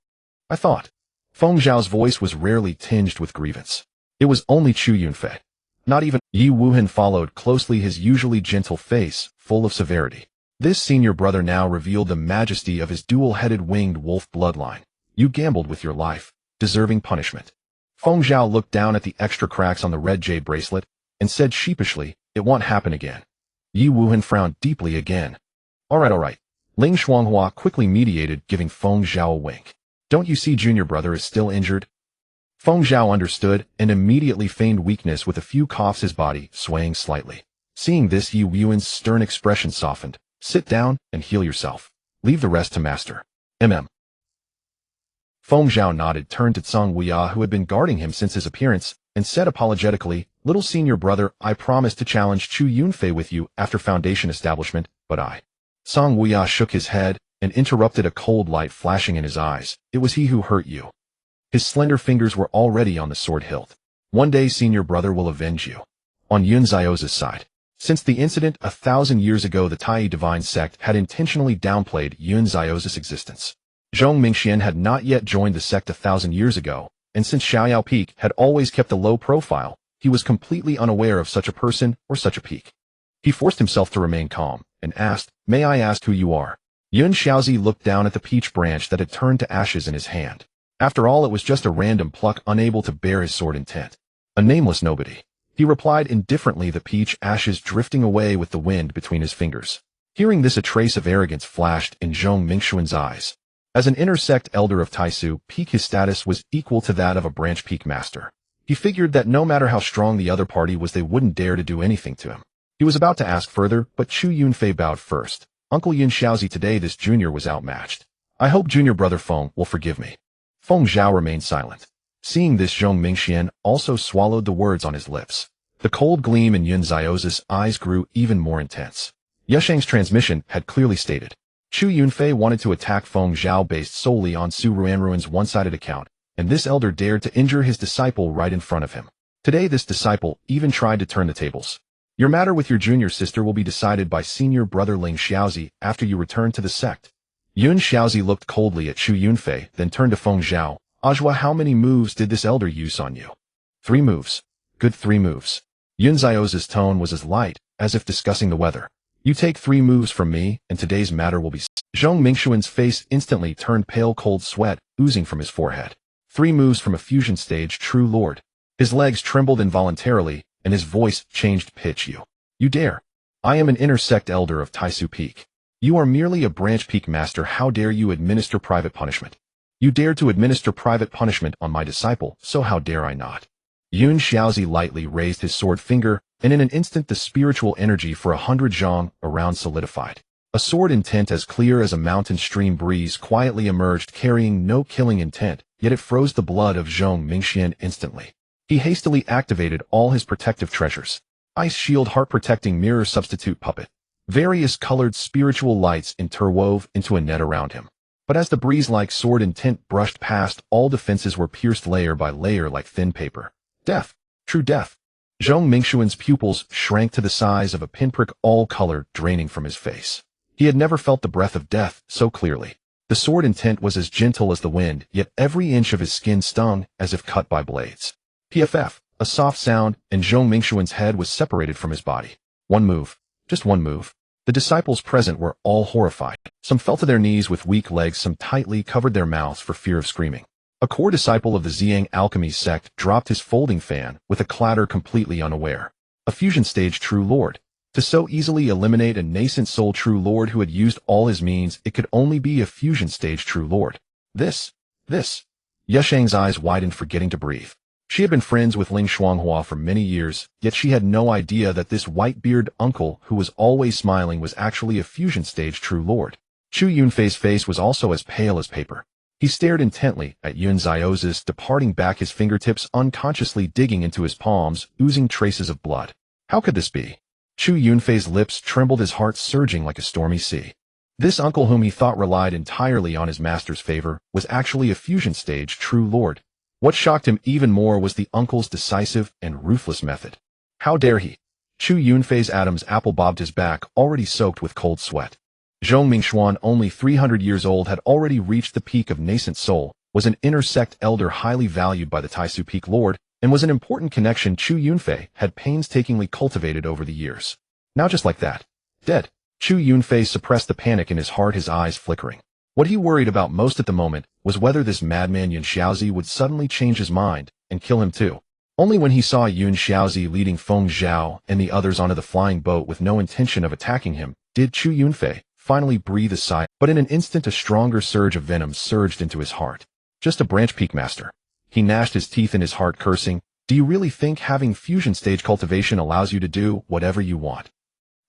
I thought." Feng Zhao's voice was rarely tinged with grievance. It was only Chu Yunfei. Not even Yi Wuhan followed closely, his usually gentle face full of severity. This senior brother now revealed the majesty of his dual-headed winged wolf bloodline. "You gambled with your life, deserving punishment." Feng Zhao looked down at the extra cracks on the red jade bracelet and said sheepishly, "It won't happen again." Yi Wuhan frowned deeply again. All right. Ling Shuanghua quickly mediated, giving Feng Zhao a wink. "Don't you see junior brother is still injured?" Feng Zhao understood and immediately feigned weakness with a few coughs, his body swaying slightly. Seeing this, Yi Wuhan's stern expression softened. "Sit down and heal yourself. Leave the rest to master. Feng Zhao nodded, turned to Tsang Wuya, who had been guarding him since his appearance, and said apologetically, Little senior brother, I promised to challenge Chu Yunfei with you after Foundation establishment, but I. Song Wuya shook his head and interrupted, a cold light flashing in his eyes. It was he who hurt you. His slender fingers were already on the sword hilt. One day senior brother will avenge you. On Yun Zio's side. Since the incident 1,000 years ago, the Tai divine sect had intentionally downplayed Yun Zio's existence. Zhong Mingxian had not yet joined the sect 1,000 years ago, and since Xiaoyao Peak had always kept a low profile, he was completely unaware of such a person or such a peak. He forced himself to remain calm and asked, "May I ask who you are?" Yun Xiaozi looked down at the peach branch that had turned to ashes in his hand. After all, it was just a random pluck, unable to bear his sword intent. A nameless nobody. He replied indifferently, the peach ashes drifting away with the wind between his fingers. Hearing this, a trace of arrogance flashed in Zhong Mingxuan's eyes. As an inner-sect elder of Taisu Peak, his status was equal to that of a branch peak master. He figured that no matter how strong the other party was, they wouldn't dare to do anything to him. He was about to ask further, but Chu Yunfei bowed first. Uncle Yun Xiaozi, today this junior was outmatched. I hope junior brother Feng will forgive me. Feng Zhuo remained silent. Seeing this, Zhong Mingxian also swallowed the words on his lips. The cold gleam in Yun Zio's eyes grew even more intense. Yeshang's transmission had clearly stated. Chu Yunfei wanted to attack Feng Zhuo based solely on Su Ruanruan's one-sided account, and this elder dared to injure his disciple right in front of him. Today this disciple even tried to turn the tables. Your matter with your junior sister will be decided by senior brother Ling Xiaozi after you return to the sect. Yun Xiaozi looked coldly at Chu Yunfei, then turned to Feng Zhuo. Ajua, how many moves did this elder use on you? 3 moves. Good, 3 moves. Yun Zio's tone was as light as if discussing the weather. You take 3 moves from me, and today's matter will be. Zhong Mingxuan's face instantly turned pale, cold sweat oozing from his forehead. 3 moves from a fusion stage true lord. His legs trembled involuntarily, and his voice changed pitch. You dare. I am an inner-sect elder of Taisu Peak. You are merely a branch peak master. How dare you administer private punishment? You dare to administer private punishment on my disciple, so how dare I not? Yun Xiaozi lightly raised his sword finger, and in an instant the spiritual energy for 100 zhang around solidified. A sword intent as clear as a mountain stream breeze quietly emerged, carrying no killing intent, yet it froze the blood of Zhong Mingxian instantly. He hastily activated all his protective treasures. Ice shield, heart protecting mirror, substitute puppet. Various colored spiritual lights interwove into a net around him. But as the breeze-like sword intent brushed past, all defenses were pierced layer by layer like thin paper. Death. True death. Zhong Mingxuan's pupils shrank to the size of a pinprick, all color draining from his face. He had never felt the breath of death so clearly. The sword intent was as gentle as the wind, yet every inch of his skin stung as if cut by blades. PFF, a soft sound, and Zhong Mingxuan's head was separated from his body. One move. Just one move. The disciples present were all horrified. Some fell to their knees with weak legs, some tightly covered their mouths for fear of screaming. A core disciple of the Ziyang Alchemy sect dropped his folding fan with a clatter, completely unaware. A fusion stage true lord. To so easily eliminate a nascent soul true lord who had used all his means, it could only be a fusion stage true lord. This. Yeshang's eyes widened, forgetting to breathe. She had been friends with Ling Shuanghua for many years, yet she had no idea that this white-bearded uncle who was always smiling was actually a fusion stage true lord. Chu Yunfei's face was also as pale as paper. He stared intently at Yun Zio's, departing back, his fingertips unconsciously digging into his palms, oozing traces of blood. How could this be? Chu Yunfei's lips trembled, his heart surging like a stormy sea. This uncle, whom he thought relied entirely on his master's favor, was actually a fusion stage true lord. What shocked him even more was the uncle's decisive and ruthless method. How dare he? Chu Yunfei's Adam's apple bobbed his back, already soaked with cold sweat. Zhong Mingxuan, only 300 years old, had already reached the peak of nascent soul, was an inner-sect elder highly valued by the Taisu Peak Lord, and was an important connection Chu Yunfei had painstakingly cultivated over the years. Now just like that, dead. Chu Yunfei suppressed the panic in his heart, his eyes flickering. What he worried about most at the moment was whether this madman Yun Xiaozi would suddenly change his mind and kill him too. Only when he saw Yun Xiaozi leading Feng Zhuo and the others onto the flying boat with no intention of attacking him did Chu Yunfei finally breathe a sigh, but in an instant a stronger surge of venom surged into his heart. Just a branch peak master. He gnashed his teeth in his heart, cursing, "Do you really think having fusion stage cultivation allows you to do whatever you want?"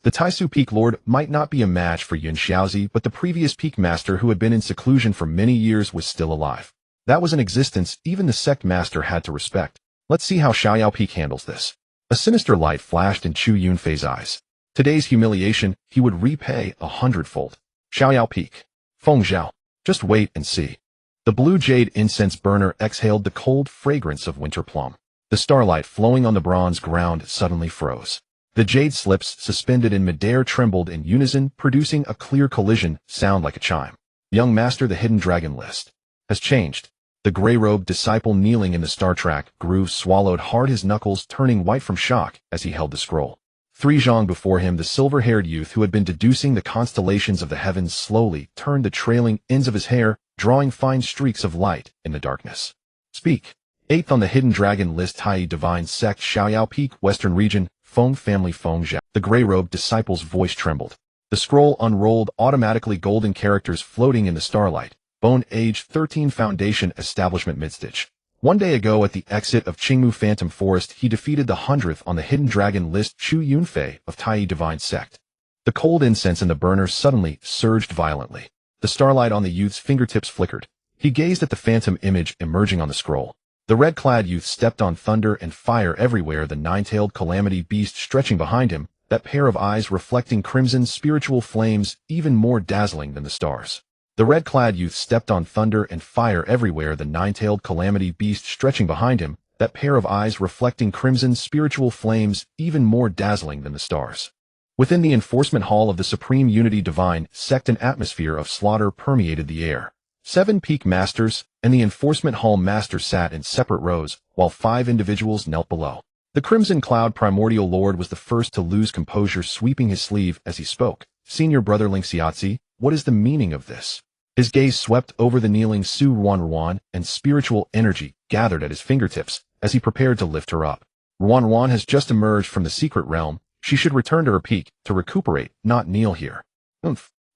The Taisu Peak Lord might not be a match for Yun Xiaozi, but the previous Peak Master who had been in seclusion for many years was still alive. That was an existence even the sect master had to respect. Let's see how Xiaoyao Peak handles this. A sinister light flashed in Chu Yunfei's eyes. Today's humiliation he would repay 100-fold. Xiaoyao Peak. Feng Zhuo. Just wait and see. The blue jade incense burner exhaled the cold fragrance of winter plum. The starlight flowing on the bronze ground suddenly froze. The jade slips suspended in midair trembled in unison, producing a clear collision sound like a chime. Young Master, the hidden dragon list has changed. The gray-robed disciple kneeling in the star track groove swallowed hard, his knuckles turning white from shock as he held the scroll. 3 zhang before him, the silver-haired youth who had been deducing the constellations of the heavens slowly turned the trailing ends of his hair, drawing fine streaks of light in the darkness. Speak. 8th on the hidden dragon list, Tai Divine Sect, Xiaoyao Peak, Western Region, Feng Family, Feng Zhuo. The gray-robed disciple's voice trembled. The scroll unrolled, automatically golden characters floating in the starlight. Bone Age 13 Foundation Establishment Midstitch. 1 day ago at the exit of Qingmu Phantom Forest, he defeated the 100th on the hidden dragon list, Chu Yunfei of Tai Divine Sect. The cold incense in the burner suddenly surged violently. The starlight on the youth's fingertips flickered. He gazed at the phantom image emerging on the scroll. The red-clad youth stepped on thunder and fire everywhere, the 9-tailed calamity beast stretching behind him, that pair of eyes reflecting crimson spiritual flames even more dazzling than the stars. The red-clad youth stepped on thunder and fire everywhere, the 9-tailed calamity beast stretching behind him, that pair of eyes reflecting crimson spiritual flames even more dazzling than the stars. Within the enforcement hall of the Supreme Unity Divine Sect, an atmosphere of slaughter permeated the air. 7 peak masters and the enforcement hall master sat in separate rows, while 5 individuals knelt below. The Crimson Cloud Primordial Lord was the first to lose composure, sweeping his sleeve as he spoke. Senior Brother Lingxiazi, what is the meaning of this? His gaze swept over the kneeling Su Ruan, and spiritual energy gathered at his fingertips as he prepared to lift her up. Ruan has just emerged from the secret realm. She should return to her peak to recuperate, not kneel here.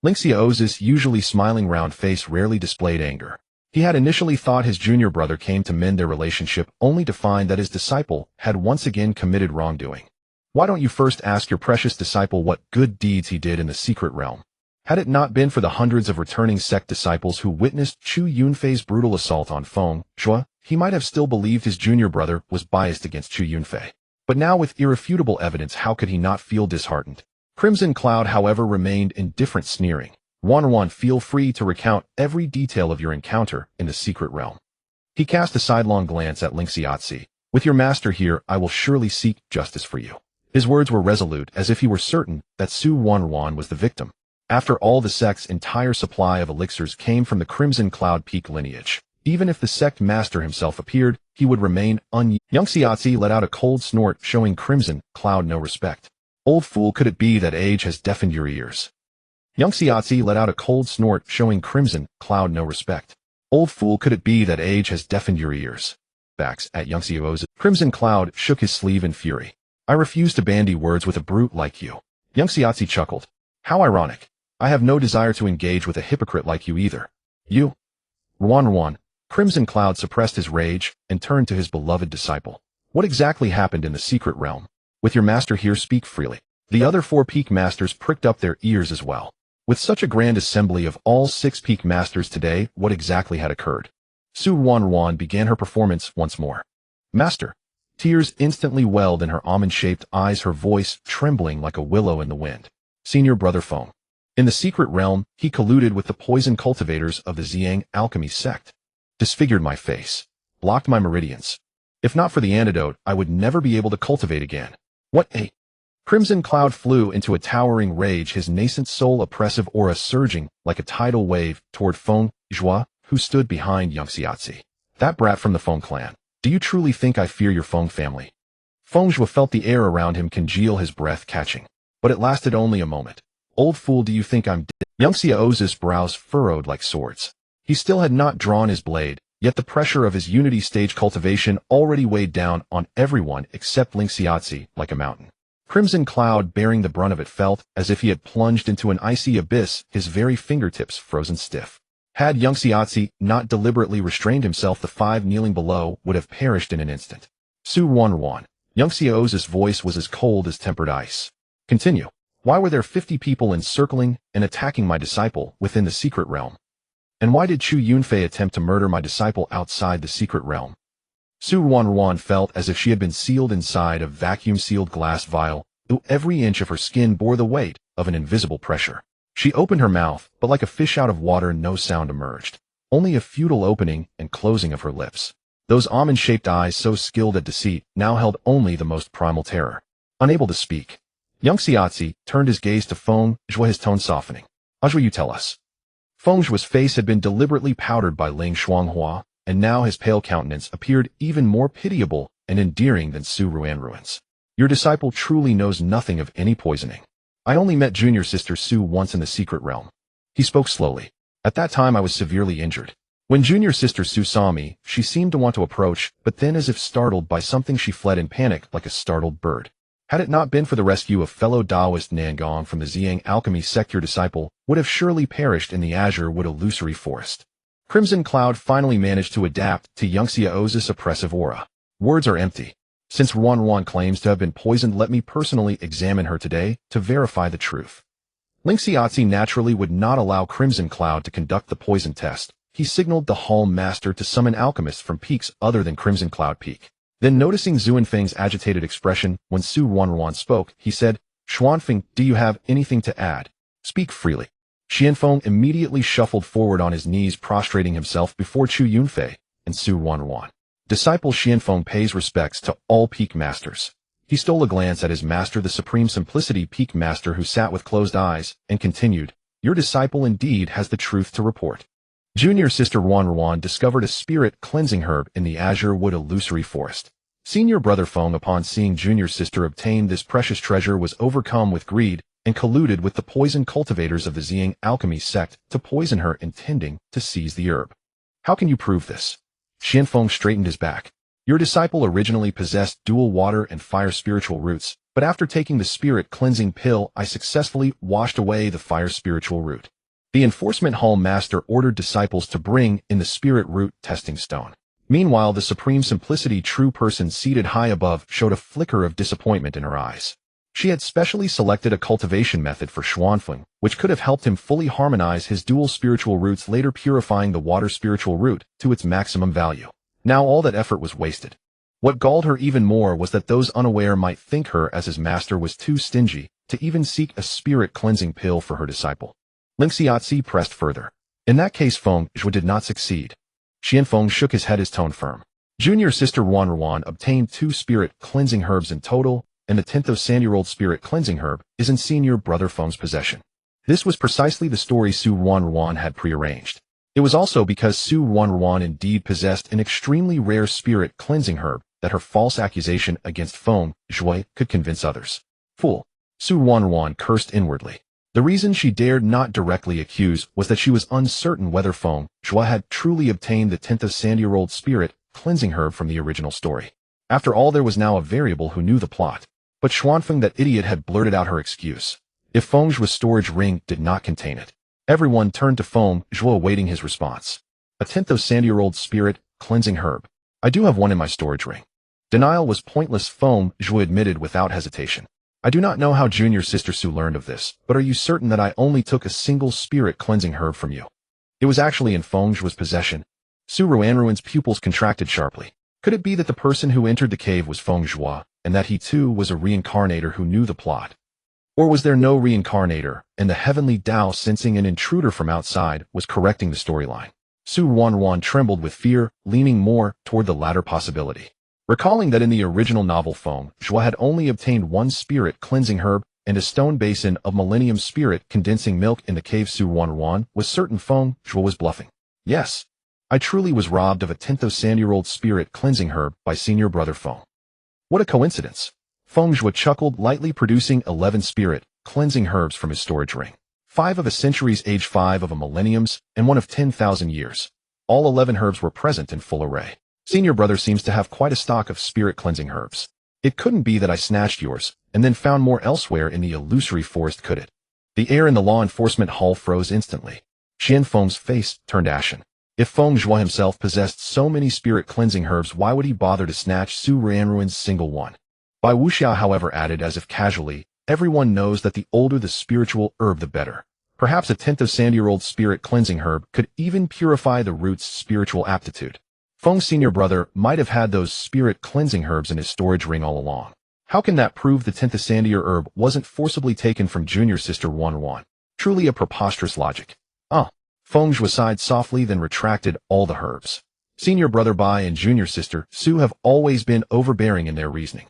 Lingxiao's usually smiling round face rarely displayed anger. He had initially thought his junior brother came to mend their relationship, only to find that his disciple had once again committed wrongdoing. Why don't you first ask your precious disciple what good deeds he did in the secret realm? Had it not been for the hundreds of returning sect disciples who witnessed Chu Yunfei's brutal assault on Feng Zhuo, he might have still believed his junior brother was biased against Chu Yunfei. But now with irrefutable evidence, how could he not feel disheartened? Crimson Cloud, however, remained indifferent, sneering. Ruan, feel free to recount every detail of your encounter in the secret realm. He cast a sidelong glance at Lingxiazi. With your master here, I will surely seek justice for you. His words were resolute, as if he were certain that Su Ruan was the victim. After all, the sect's entire supply of elixirs came from the Crimson Cloud Peak lineage. Even if the sect master himself appeared, he would remain Lingxiazi let out a cold snort, showing Crimson Cloud no respect. Old fool, could it be that age has deafened your ears? Lingxiazi let out a cold snort, showing Crimson Cloud no respect. Old fool, could it be that age has deafened your ears? Backs at Lingxiao's. Crimson Cloud shook his sleeve in fury. I refuse to bandy words with a brute like you. Lingxiazi chuckled. How ironic. I have no desire to engage with a hypocrite like you either. You? Ruan. Crimson Cloud suppressed his rage and turned to his beloved disciple. What exactly happened in the secret realm? With your master here, speak freely. The other 4 peak masters pricked up their ears as well. With such a grand assembly of all 6 peak masters today, what exactly had occurred? Su Ruan began her performance once more. Master. Tears instantly welled in her almond-shaped eyes, her voice trembling like a willow in the wind. Senior Brother Feng. In the secret realm, he colluded with the poison cultivators of the Ziyang Alchemy sect. Disfigured my face. Blocked my meridians. If not for the antidote, I would never be able to cultivate again. What a... Crimson Cloud flew into a towering rage, his nascent soul oppressive aura surging like a tidal wave toward Feng Zhuo, who stood behind Lingxiazi. That brat from the Feng clan. Do you truly think I fear your Feng family? Feng Zhuo felt the air around him congeal, his breath catching. But it lasted only a moment. Old fool, do you think I'm dead? Lingxiao's brows furrowed like swords. He still had not drawn his blade, yet the pressure of his Unity stage cultivation already weighed down on everyone except Lingxiazi like a mountain. Crimson Cloud, bearing the brunt of it, felt as if he had plunged into an icy abyss, his very fingertips frozen stiff. Had Lingxiazi not deliberately restrained himself, the 5 kneeling below would have perished in an instant. Su Ruan. Lingxiao's voice was as cold as tempered ice. Continue. Why were there 50 people encircling and attacking my disciple within the secret realm? And why did Chu Yunfei attempt to murder my disciple outside the secret realm? Su Ruan felt as if she had been sealed inside a vacuum-sealed glass vial, though every inch of her skin bore the weight of an invisible pressure. She opened her mouth, but like a fish out of water, no sound emerged. Only a futile opening and closing of her lips. Those almond-shaped eyes, so skilled at deceit, now held only the most primal terror. Unable to speak, Yang Xiaozi turned his gaze to Feng Zhuo, his tone softening. "Zhuo, you tell us." Feng Zhuo's face had been deliberately powdered by Ling Shuanghua, and now his pale countenance appeared even more pitiable and endearing than Su Ruan's. "Your disciple truly knows nothing of any poisoning. I only met junior sister Su once in the secret realm." He spoke slowly. "At that time I was severely injured. When junior sister Su saw me, she seemed to want to approach, but then as if startled by something she fled in panic like a startled bird. Had it not been for the rescue of fellow Taoist Nangong from the Ziyang Alchemy sect, your disciple would have surely perished in the azure wood illusory forest." Crimson Cloud finally managed to adapt to Yang Xiaozi's oppressive aura. "Words are empty. Since Ruan claims to have been poisoned, let me personally examine her today to verify the truth." Ling Xiaozi naturally would not allow Crimson Cloud to conduct the poison test. He signaled the Hall Master to summon alchemists from peaks other than Crimson Cloud Peak. Then, noticing Xuanfeng's agitated expression when Su Ruan spoke, he said, "Xuanfeng, do you have anything to add? Speak freely." Xianfeng immediately shuffled forward on his knees, prostrating himself before Chu Yunfei and Su Ruan. Disciple Xianfeng pays respects to all Peak Masters. He stole a glance at his master, the Supreme Simplicity Peak Master, who sat with closed eyes, and continued, "Your disciple indeed has the truth to report. Junior sister Ruan discovered a spirit cleansing herb in the azure wood illusory forest. Senior brother Feng, upon seeing junior sister obtain this precious treasure, was overcome with greed and colluded with the poison cultivators of the Ziyang Alchemy sect to poison her, intending to seize the herb. How can you prove this?" Xianfeng straightened his back. "Your disciple originally possessed dual water and fire spiritual roots, but after taking the spirit cleansing pill, I successfully washed away the fire spiritual root. The Enforcement Hall Master ordered disciples to bring in the spirit root testing stone. Meanwhile, the Supreme Simplicity true person seated high above showed a flicker of disappointment in her eyes. She had specially selected a cultivation method for Xuanfeng, which could have helped him fully harmonize his dual spiritual roots, later purifying the water spiritual root to its maximum value. Now all that effort was wasted. What galled her even more was that those unaware might think her, as his master, was too stingy to even seek a spirit cleansing pill for her disciple. Ling Xiaozi pressed further. "In that case, Feng Zhuo did not succeed." Xianfeng shook his head, his tone firm. "Junior sister Ruan obtained 2 spirit cleansing herbs in total, and the 10th of Sand-year-old spirit cleansing herb is in senior brother Feng's possession." This was precisely the story Su Ruan had prearranged. It was also because Su Ruan indeed possessed an extremely rare spirit cleansing herb that her false accusation against Feng Zhuo could convince others. "Fool!" Su Ruan cursed inwardly. The reason she dared not directly accuse was that she was uncertain whether Feng Zhuo had truly obtained the 10th of Sand-year-old spirit cleansing herb from the original story. After all, there was now a variable who knew the plot. But Xuanfeng, that idiot, had blurted out her excuse. If Feng Zhuo's storage ring did not contain it. Everyone turned to Feng Zhuo, awaiting his response. "A 10th of Sand-year-old spirit cleansing herb. I do have one in my storage ring." Denial was pointless, Feng Zhuo admitted without hesitation. "I do not know how junior sister Su learned of this, but are you certain that I only took a single spirit cleansing herb from you?" It was actually in Feng Zhuo's possession. Su Ruan's pupils contracted sharply. Could it be that the person who entered the cave was Feng Zhuo, and that he too was a reincarnator who knew the plot? Or was there no reincarnator, and the heavenly Tao, sensing an intruder from outside, was correcting the storyline? Su Ruan trembled with fear, leaning more toward the latter possibility. Recalling that in the original novel Feng Zhuo had only obtained 1 spirit cleansing herb and a stone basin of millennium spirit condensing milk in the cave, Su Ruan was certain Feng Zhuo was bluffing. "Yes, I truly was robbed of a 10th of Sand-year-old spirit cleansing herb by senior brother Feng." "What a coincidence." Feng Zhuo chuckled lightly, producing 11 spirit cleansing herbs from his storage ring. 5 of a century's age, 5 of a millennium's, and 1 of 10,000 years. All 11 herbs were present in full array. "Senior brother seems to have quite a stock of spirit cleansing herbs. It couldn't be that I snatched yours and then found more elsewhere in the illusory forest, could it?" The air in the law enforcement hall froze instantly. Xianfeng's face turned ashen. If Feng Zhuo himself possessed so many spirit cleansing herbs, why would he bother to snatch Su Ruan's single one? Bai Wuxiao, however, added as if casually, "Everyone knows that the older the spiritual herb, the better. Perhaps a 10th of Sand-year-old spirit cleansing herb could even purify the root's spiritual aptitude." Feng's senior brother might have had those spirit cleansing herbs in his storage ring all along. How can that prove the 10th Sandier herb wasn't forcibly taken from junior sister Wan? Truly a preposterous logic. Feng Zhuo sighed softly, then retracted all the herbs. Senior brother Bai and junior sister Su have always been overbearing in their reasoning.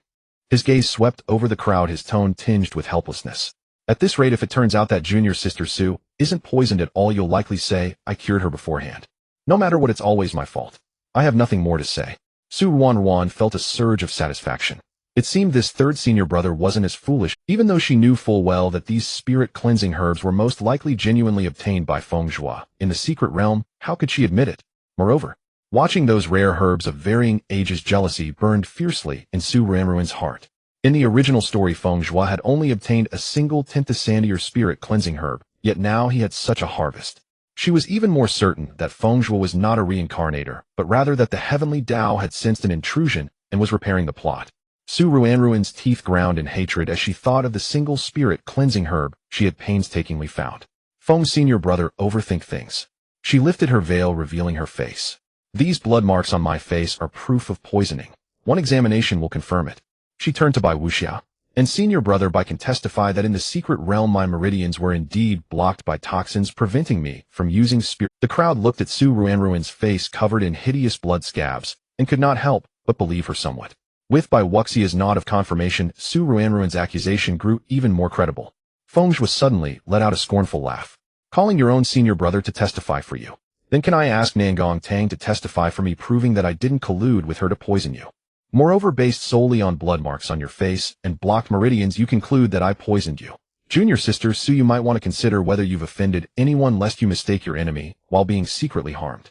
His gaze swept over the crowd, his tone tinged with helplessness. At this rate, if it turns out that junior sister Su isn't poisoned at all, you'll likely say, I cured her beforehand. No matter what, it's always my fault. I have nothing more to say. Su Wan felt a surge of satisfaction. It seemed this third senior brother wasn't as foolish, even though she knew full well that these spirit-cleansing herbs were most likely genuinely obtained by Feng Zhuo in the secret realm. How could she admit it? Moreover, watching those rare herbs of varying ages, jealousy burned fiercely in Su Ranruin's heart. In the original story, Feng Zhuo had only obtained a single 10th Sandier spirit-cleansing herb, yet now he had such a harvest. She was even more certain that Feng Zhuo was not a reincarnator, but rather that the heavenly Tao had sensed an intrusion and was repairing the plot. Su Ranruin's teeth ground in hatred as she thought of the single spirit-cleansing herb she had painstakingly found. Feng's senior brother overthink things. She lifted her veil, revealing her face. These blood marks on my face are proof of poisoning. One examination will confirm it. She turned to Bai Wuxiao. And senior brother Bai can testify that in the secret realm my meridians were indeed blocked by toxins, preventing me from using spirit. The crowd looked at Su Ranruin's face covered in hideous blood scabs, and could not help but believe her somewhat. With Bai Wuxia's nod of confirmation, Su Ranruin's accusation grew even more credible. Feng Zhuo suddenly let out a scornful laugh. Calling your own senior brother to testify for you. Then can I ask Nangong Tang to testify for me, proving that I didn't collude with her to poison you? Moreover, based solely on blood marks on your face and blocked meridians, you conclude that I poisoned you. Junior sister Su, you might want to consider whether you've offended anyone lest you mistake your enemy while being secretly harmed.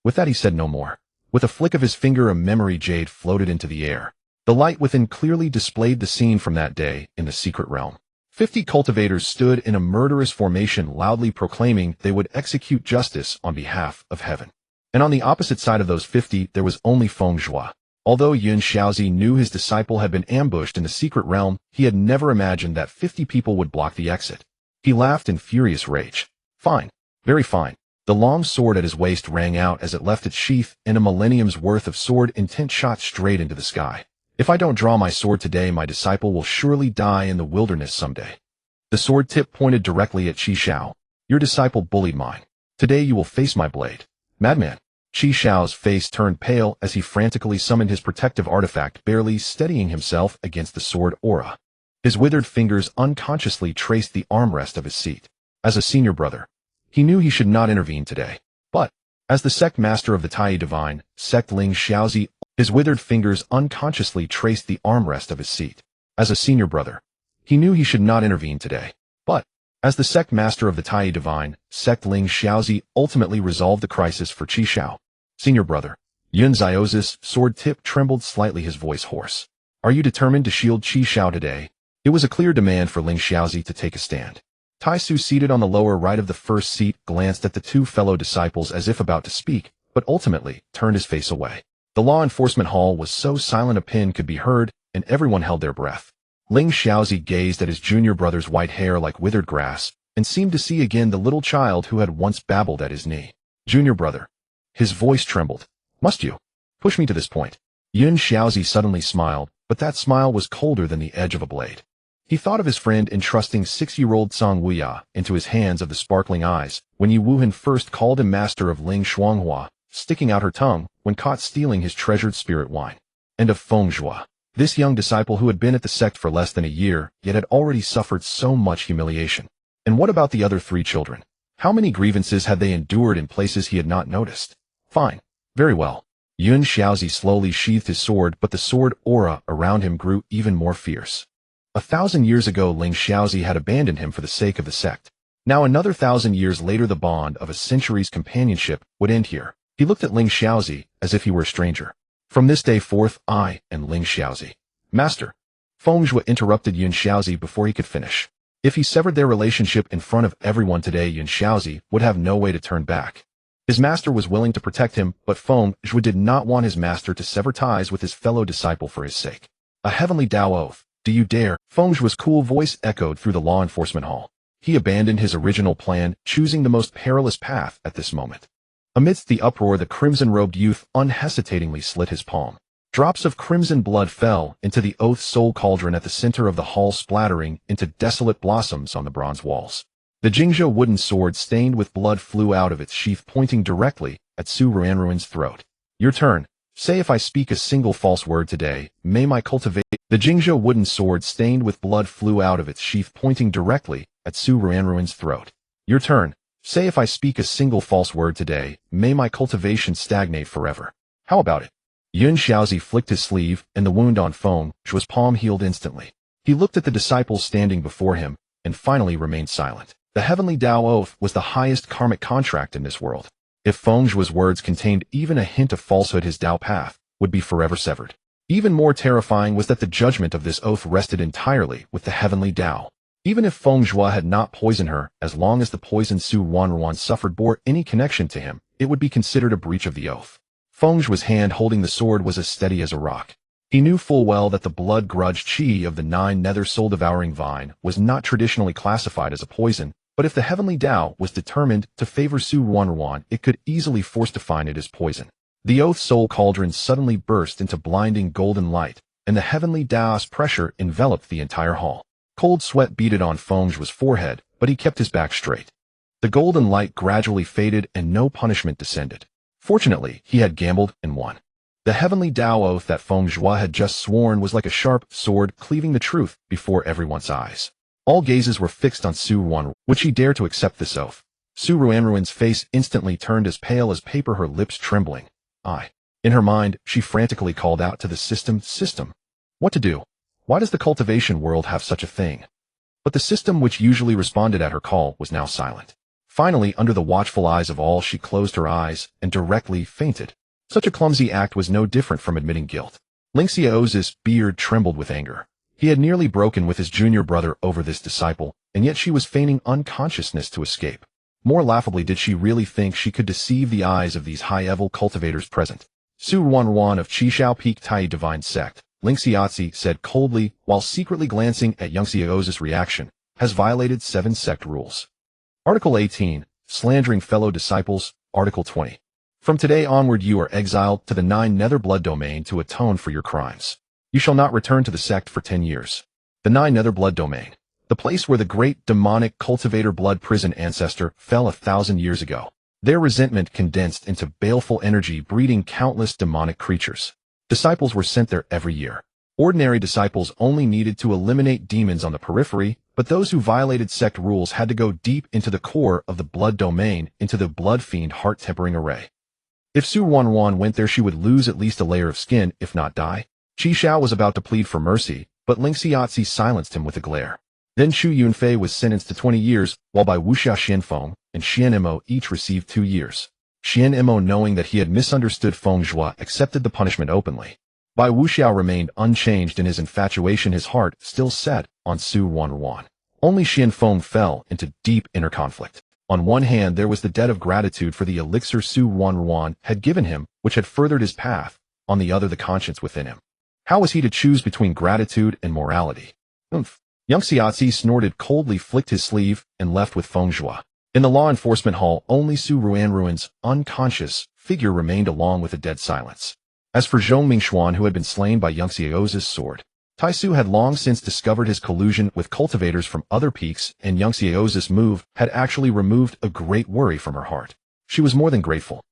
With that he said no more. With a flick of his finger, a memory jade floated into the air. The light within clearly displayed the scene from that day in the secret realm. 50 cultivators stood in a murderous formation, loudly proclaiming they would execute justice on behalf of heaven. And on the opposite side of those 50, there was only Feng Zhuo. Although Yun Xiaozi knew his disciple had been ambushed in the secret realm, he had never imagined that 50 people would block the exit. He laughed in furious rage. Fine. Very fine. The long sword at his waist rang out as it left its sheath, and a millennium's worth of sword intent shot straight into the sky. If I don't draw my sword today, my disciple will surely die in the wilderness someday. The sword tip pointed directly at Qi Xiao. Your disciple bullied mine. Today you will face my blade. Madman. Qi Xiao's face turned pale as he frantically summoned his protective artifact, barely steadying himself against the sword aura. His withered fingers unconsciously traced the armrest of his seat. As a senior brother, he knew he should not intervene today. But, as the sect master of the Tai Divine, Sect Ling Xiaozi, his withered fingers unconsciously traced the armrest of his seat. As a senior brother, he knew he should not intervene today. But, as the sect master of the Tai Divine, Sect Ling Xiaozi ultimately resolved the crisis for Qi Xiao. Senior brother, Yun Xiaozi's sword tip trembled slightly, his voice hoarse. Are you determined to shield Qi Xiao today? It was a clear demand for Ling Xiaozi to take a stand. Tai Su, seated on the lower right of the first seat, glanced at the two fellow disciples as if about to speak, but ultimately turned his face away. The law enforcement hall was so silent a pin could be heard, and everyone held their breath. Ling Xiaozi gazed at his junior brother's white hair like withered grass, and seemed to see again the little child who had once babbled at his knee. Junior brother. His voice trembled. Must you push me to this point? Yun Xiaozi suddenly smiled, but that smile was colder than the edge of a blade. He thought of his friend entrusting 6-year-old Song Wuya into his hands of the sparkling eyes, when Yi Wuhan first called him master of Ling Shuanghua, sticking out her tongue when caught stealing his treasured spirit wine. And of Feng Zhuo, this young disciple who had been at the sect for less than a year, yet had already suffered so much humiliation. And what about the other 3 children? How many grievances had they endured in places he had not noticed? Fine. Very well. Yun Xiaozi slowly sheathed his sword, but the sword aura around him grew even more fierce. 1,000 years ago, Ling Xiaozi had abandoned him for the sake of the sect. Now another 1,000 years later, the bond of a century's companionship would end here. He looked at Ling Xiaozi as if he were a stranger. From this day forth, I and Ling Xiaozi. Master. Feng Zhuo interrupted Yun Xiaozi before he could finish. If he severed their relationship in front of everyone today, Yun Xiaozi would have no way to turn back. His master was willing to protect him, but Feng Zhuo did not want his master to sever ties with his fellow disciple for his sake. A heavenly Tao oath. Do you dare? Feng Zhuo's cool voice echoed through the law enforcement hall. He abandoned his original plan, choosing the most perilous path at this moment. Amidst the uproar, the crimson-robed youth unhesitatingly slit his palm. Drops of crimson blood fell into the oath soul cauldron at the center of the hall, splattering into desolate blossoms on the bronze walls. The Jingzhou wooden sword stained with blood flew out of its sheath, pointing directly at Su Ruanruan's throat. Your turn. Say if I speak a single false word today, may my cultivate. The Jingzhou wooden sword stained with blood flew out of its sheath, pointing directly at Su Ruanruan's throat. Your turn. Say if I speak a single false word today, may my cultivation stagnate forever. How about it? Yun Xiaozi flicked his sleeve, and the wound on Feng Zhuo's palm healed instantly. He looked at the disciples standing before him, and finally remained silent. The Heavenly Tao Oath was the highest karmic contract in this world. If Feng Zhuo's words contained even a hint of falsehood, his Tao path would be forever severed. Even more terrifying was that the judgment of this oath rested entirely with the Heavenly Tao. Even if Feng Zhuo had not poisoned her, as long as the poison Su Ruanruan suffered bore any connection to him, it would be considered a breach of the oath. Feng Zhuo's hand holding the sword was as steady as a rock. He knew full well that the blood grudge qi of the 9 nether soul-devouring vine was not traditionally classified as a poison, but if the Heavenly Tao was determined to favor Su Ruanruan, it could easily force define it as poison. The oath soul cauldron suddenly burst into blinding golden light, and the Heavenly Tao's pressure enveloped the entire hall. Cold sweat beaded on Feng Zhuo's forehead, but he kept his back straight. The golden light gradually faded and no punishment descended. Fortunately, he had gambled and won. The Heavenly Tao oath that Feng Zhuo had just sworn was like a sharp sword cleaving the truth before everyone's eyes. All gazes were fixed on Su Ruanruan. Would she dare to accept this oath? Su Ruanruan's face instantly turned as pale as paper, her lips trembling. In her mind, she frantically called out to the system, what to do? Why does the cultivation world have such a thing? But the system, which usually responded at her call, was now silent. Finally, under the watchful eyes of all, she closed her eyes and directly fainted. Such a clumsy act was no different from admitting guilt. Ling Xiaozi's beard trembled with anger. He had nearly broken with his junior brother over this disciple, and yet she was feigning unconsciousness to escape. More laughably, did she really think she could deceive the eyes of these high-level cultivators present? Su Ruanruan of Qishao Peak Tai Divine Sect, Ling Xiaozi said coldly while secretly glancing at Young Xiaozi's reaction, has violated 7 sect rules. Article 18, Slandering Fellow Disciples, Article 20. From today onward you are exiled to the 9 nether blood domain to atone for your crimes. You shall not return to the sect for 10 years. The 9 nether blood domain. The place where the great demonic cultivator blood prison ancestor fell 1,000 years ago. Their resentment condensed into baleful energy, breeding countless demonic creatures. Disciples were sent there every year. Ordinary disciples only needed to eliminate demons on the periphery, but those who violated sect rules had to go deep into the core of the blood domain, into the blood fiend heart-tempering array. If Su Ruanruan went there, she would lose at least a layer of skin, if not die. Qi Shao was about to plead for mercy, but Ling Xiaozi silenced him with a glare. Then Shu Yunfei was sentenced to 20 years, while Bai Wuxia Xianfeng and Xian Mo each received 2 years. Xian Mo, knowing that he had misunderstood Feng Zhuo, accepted the punishment openly. Bai Wuxiao remained unchanged in his infatuation, his heart still set on Su Ruanruan. Only Xianfeng fell into deep inner conflict. On one hand, there was the debt of gratitude for the elixir Su Ruanruan had given him, which had furthered his path. On the other, the conscience within him. How was he to choose between gratitude and morality? Young Xiaozi snorted coldly, flicked his sleeve, and left with Feng Zhuo. In the law enforcement hall, only Su Ruanruan's unconscious figure remained, along with a dead silence. As for Zhong Mingxuan, who had been slain by Young Xiaozi's sword, Taisu had long since discovered his collusion with cultivators from other peaks, and Young Xiaozi's move had actually removed a great worry from her heart. She was more than grateful.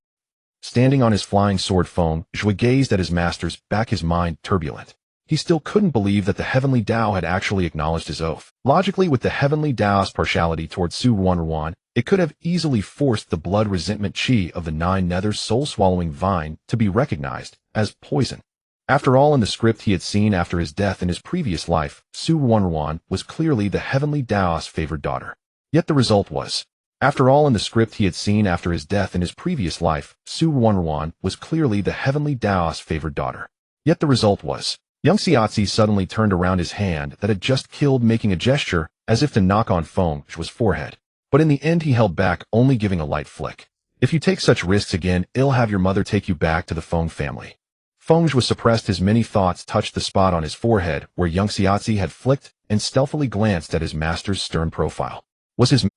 Standing on his flying sword, Feng Zhuo gazed at his master's back, his mind turbulent. He still couldn't believe that the Heavenly Tao had actually acknowledged his oath. Logically, with the Heavenly Tao's partiality towards Su Ruanruan, it could have easily forced the blood resentment qi of the 9 nether soul-swallowing vine to be recognized as poison. After all, in the script he had seen after his death in his previous life, Su Ruanruan was clearly the Heavenly Tao's favored daughter. Yet the result was, after all, in the script he had seen after his death in his previous life, Su Ruanruan was clearly the Heavenly Tao's favored daughter. Yet the result was, Young Xiaozi suddenly turned around his hand that had just killed, making a gesture as if to knock on Feng Zhuo's forehead. But in the end he held back, only giving a light flick. If you take such risks again, I'll have your mother take you back to the Feng family. Feng Zhuo suppressed his many thoughts, touched the spot on his forehead where Young Xiaozi had flicked, and stealthily glanced at his master's stern profile.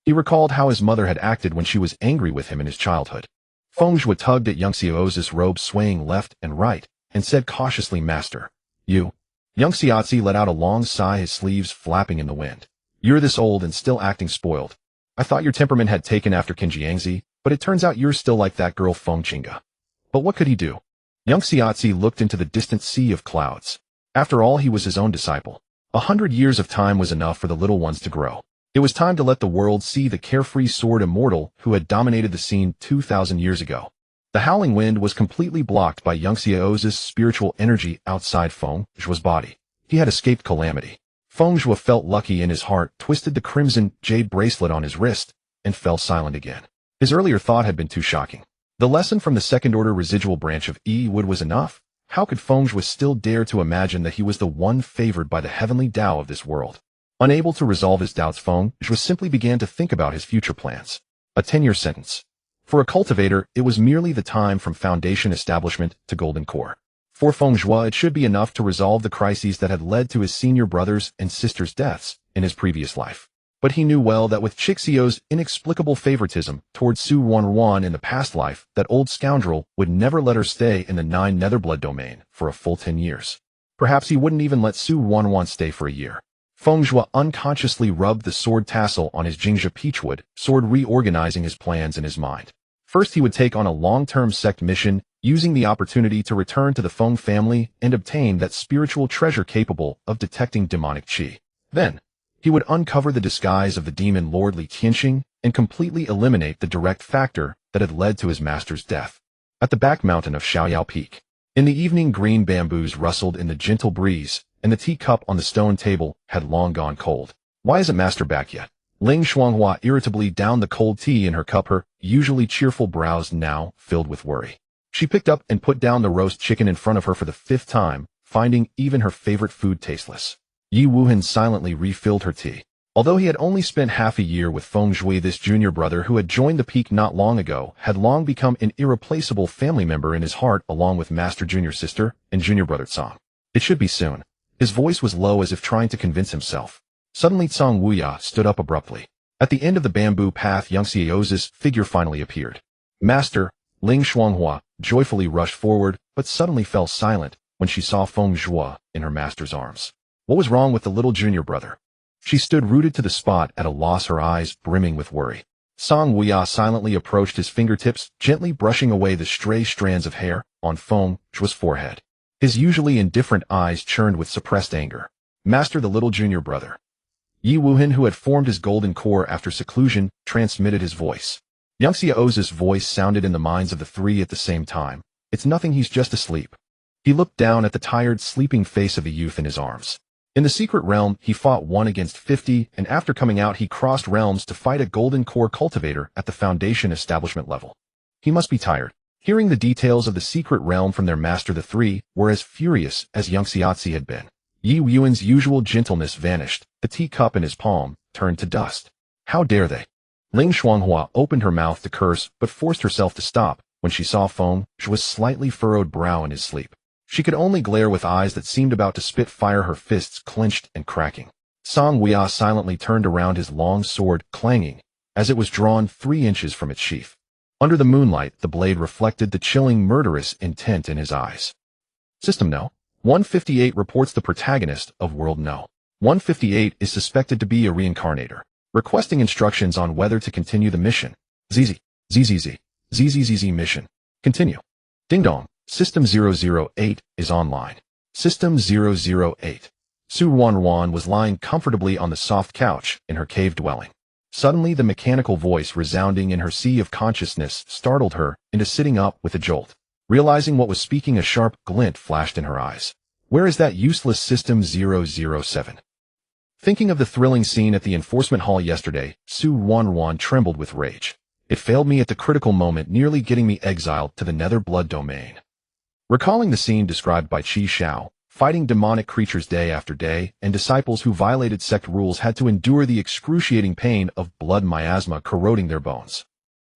He recalled how his mother had acted when she was angry with him in his childhood. Feng Zhuo tugged at Yangxiaozi's robe swaying left and right, and said cautiously, Master, you. Yangxiaozi let out a long sigh, his sleeves flapping in the wind. You're this old and still acting spoiled. I thought your temperament had taken after Qinjiangzi, but it turns out you're still like that girl Feng Qinga. But what could he do? Yangxiaozi looked into the distant sea of clouds. After all, he was his own disciple. 100 years of time was enough for the little ones to grow. It was time to let the world see the carefree sword immortal who had dominated the scene 2,000 years ago. The howling wind was completely blocked by Yangxiaozi's spiritual energy outside Feng Zhuo's body. He had escaped calamity. Feng Zhuo felt lucky in his heart, twisted the crimson jade bracelet on his wrist, and fell silent again. His earlier thought had been too shocking. The lesson from the second-order residual branch of Yi Wood was enough. How could Feng Zhuo still dare to imagine that he was the one favored by the heavenly Tao of this world? Unable to resolve his doubts, Feng Zhuo simply began to think about his future plans. A 10-year sentence. For a cultivator, it was merely the time from foundation establishment to golden core. For Feng Zhuo, it should be enough to resolve the crises that had led to his senior brothers' and sisters' deaths in his previous life. But he knew well that with Chixio's inexplicable favoritism towards Su Wanwan in the past life, that old scoundrel would never let her stay in the 9 Netherblood domain for a full 10 years. Perhaps he wouldn't even let Su Wanwan stay for a year. Feng Zhuo unconsciously rubbed the sword tassel on his Jingzha Peachwood sword, reorganizing his plans in his mind. First, he would take on a long-term sect mission, using the opportunity to return to the Feng family and obtain that spiritual treasure capable of detecting demonic qi. Then, he would uncover the disguise of the demon Lord Li Qianxing and completely eliminate the direct factor that had led to his master's death. At the back mountain of Shaoyao Peak, in the evening, green bamboos rustled in the gentle breeze, and the teacup on the stone table had long gone cold. Why isn't Master back yet? Ling Shuanghua irritably downed the cold tea in her cup, her usually cheerful brows now filled with worry. She picked up and put down the roast chicken in front of her for the 5th time, finding even her favorite food tasteless. Yi Wuhan silently refilled her tea. Although he had only spent half a year with Feng Zhuo, this junior brother who had joined the peak not long ago had long become an irreplaceable family member in his heart, along with Master Junior Sister and Junior Brother Tsang. It should be soon. His voice was low, as if trying to convince himself. Suddenly Tsang Wuya stood up abruptly. At the end of the bamboo path, Yangxiaozi's figure finally appeared. Master, Ling Shuanghua joyfully rushed forward, but suddenly fell silent when she saw Feng Zhuo in her master's arms. What was wrong with the little junior brother? She stood rooted to the spot, at a loss, her eyes brimming with worry. Tsang Wuya silently approached, his fingertips gently brushing away the stray strands of hair on Feng Zhuo's forehead. His usually indifferent eyes churned with suppressed anger. Master, the little junior brother. Yi Wuhan, who had formed his golden core after seclusion, transmitted his voice. Yangxiaozi's voice sounded in the minds of the three at the same time. It's nothing, he's just asleep. He looked down at the tired, sleeping face of the youth in his arms. In the secret realm, he fought 1 against 50, and after coming out, he crossed realms to fight a golden core cultivator at the foundation establishment level. He must be tired. Hearing the details of the secret realm from their master, the three were as furious as Yangxiaozi had been. Yi Yuan's usual gentleness vanished. The teacup in his palm turned to dust. How dare they? Ling Shuanghua opened her mouth to curse, but forced herself to stop when she saw Feng Zhuo's slightly furrowed brow in his sleep. She could only glare with eyes that seemed about to spit fire, her fists clenched and cracking. Tsang Wuya silently turned around, his long sword clanging as it was drawn 3 inches from its sheath. Under the moonlight, the blade reflected the chilling, murderous intent in his eyes. System No. 158 reports the protagonist of World No. 158 is suspected to be a reincarnator, requesting instructions on whether to continue the mission. ZZZ mission. Continue. Ding dong. System 008 is online. System 008. Su Wanwan was lying comfortably on the soft couch in her cave dwelling. Suddenly, the mechanical voice resounding in her sea of consciousness startled her into sitting up with a jolt. Realizing what was speaking, a sharp glint flashed in her eyes. Where is that useless System 007? Thinking of the thrilling scene at the enforcement hall yesterday, Su Wanwan trembled with rage. It failed me at the critical moment, nearly getting me exiled to the Nether Blood domain. Recalling the scene described by Qi Shao, fighting demonic creatures day after day, and disciples who violated sect rules had to endure the excruciating pain of blood miasma corroding their bones.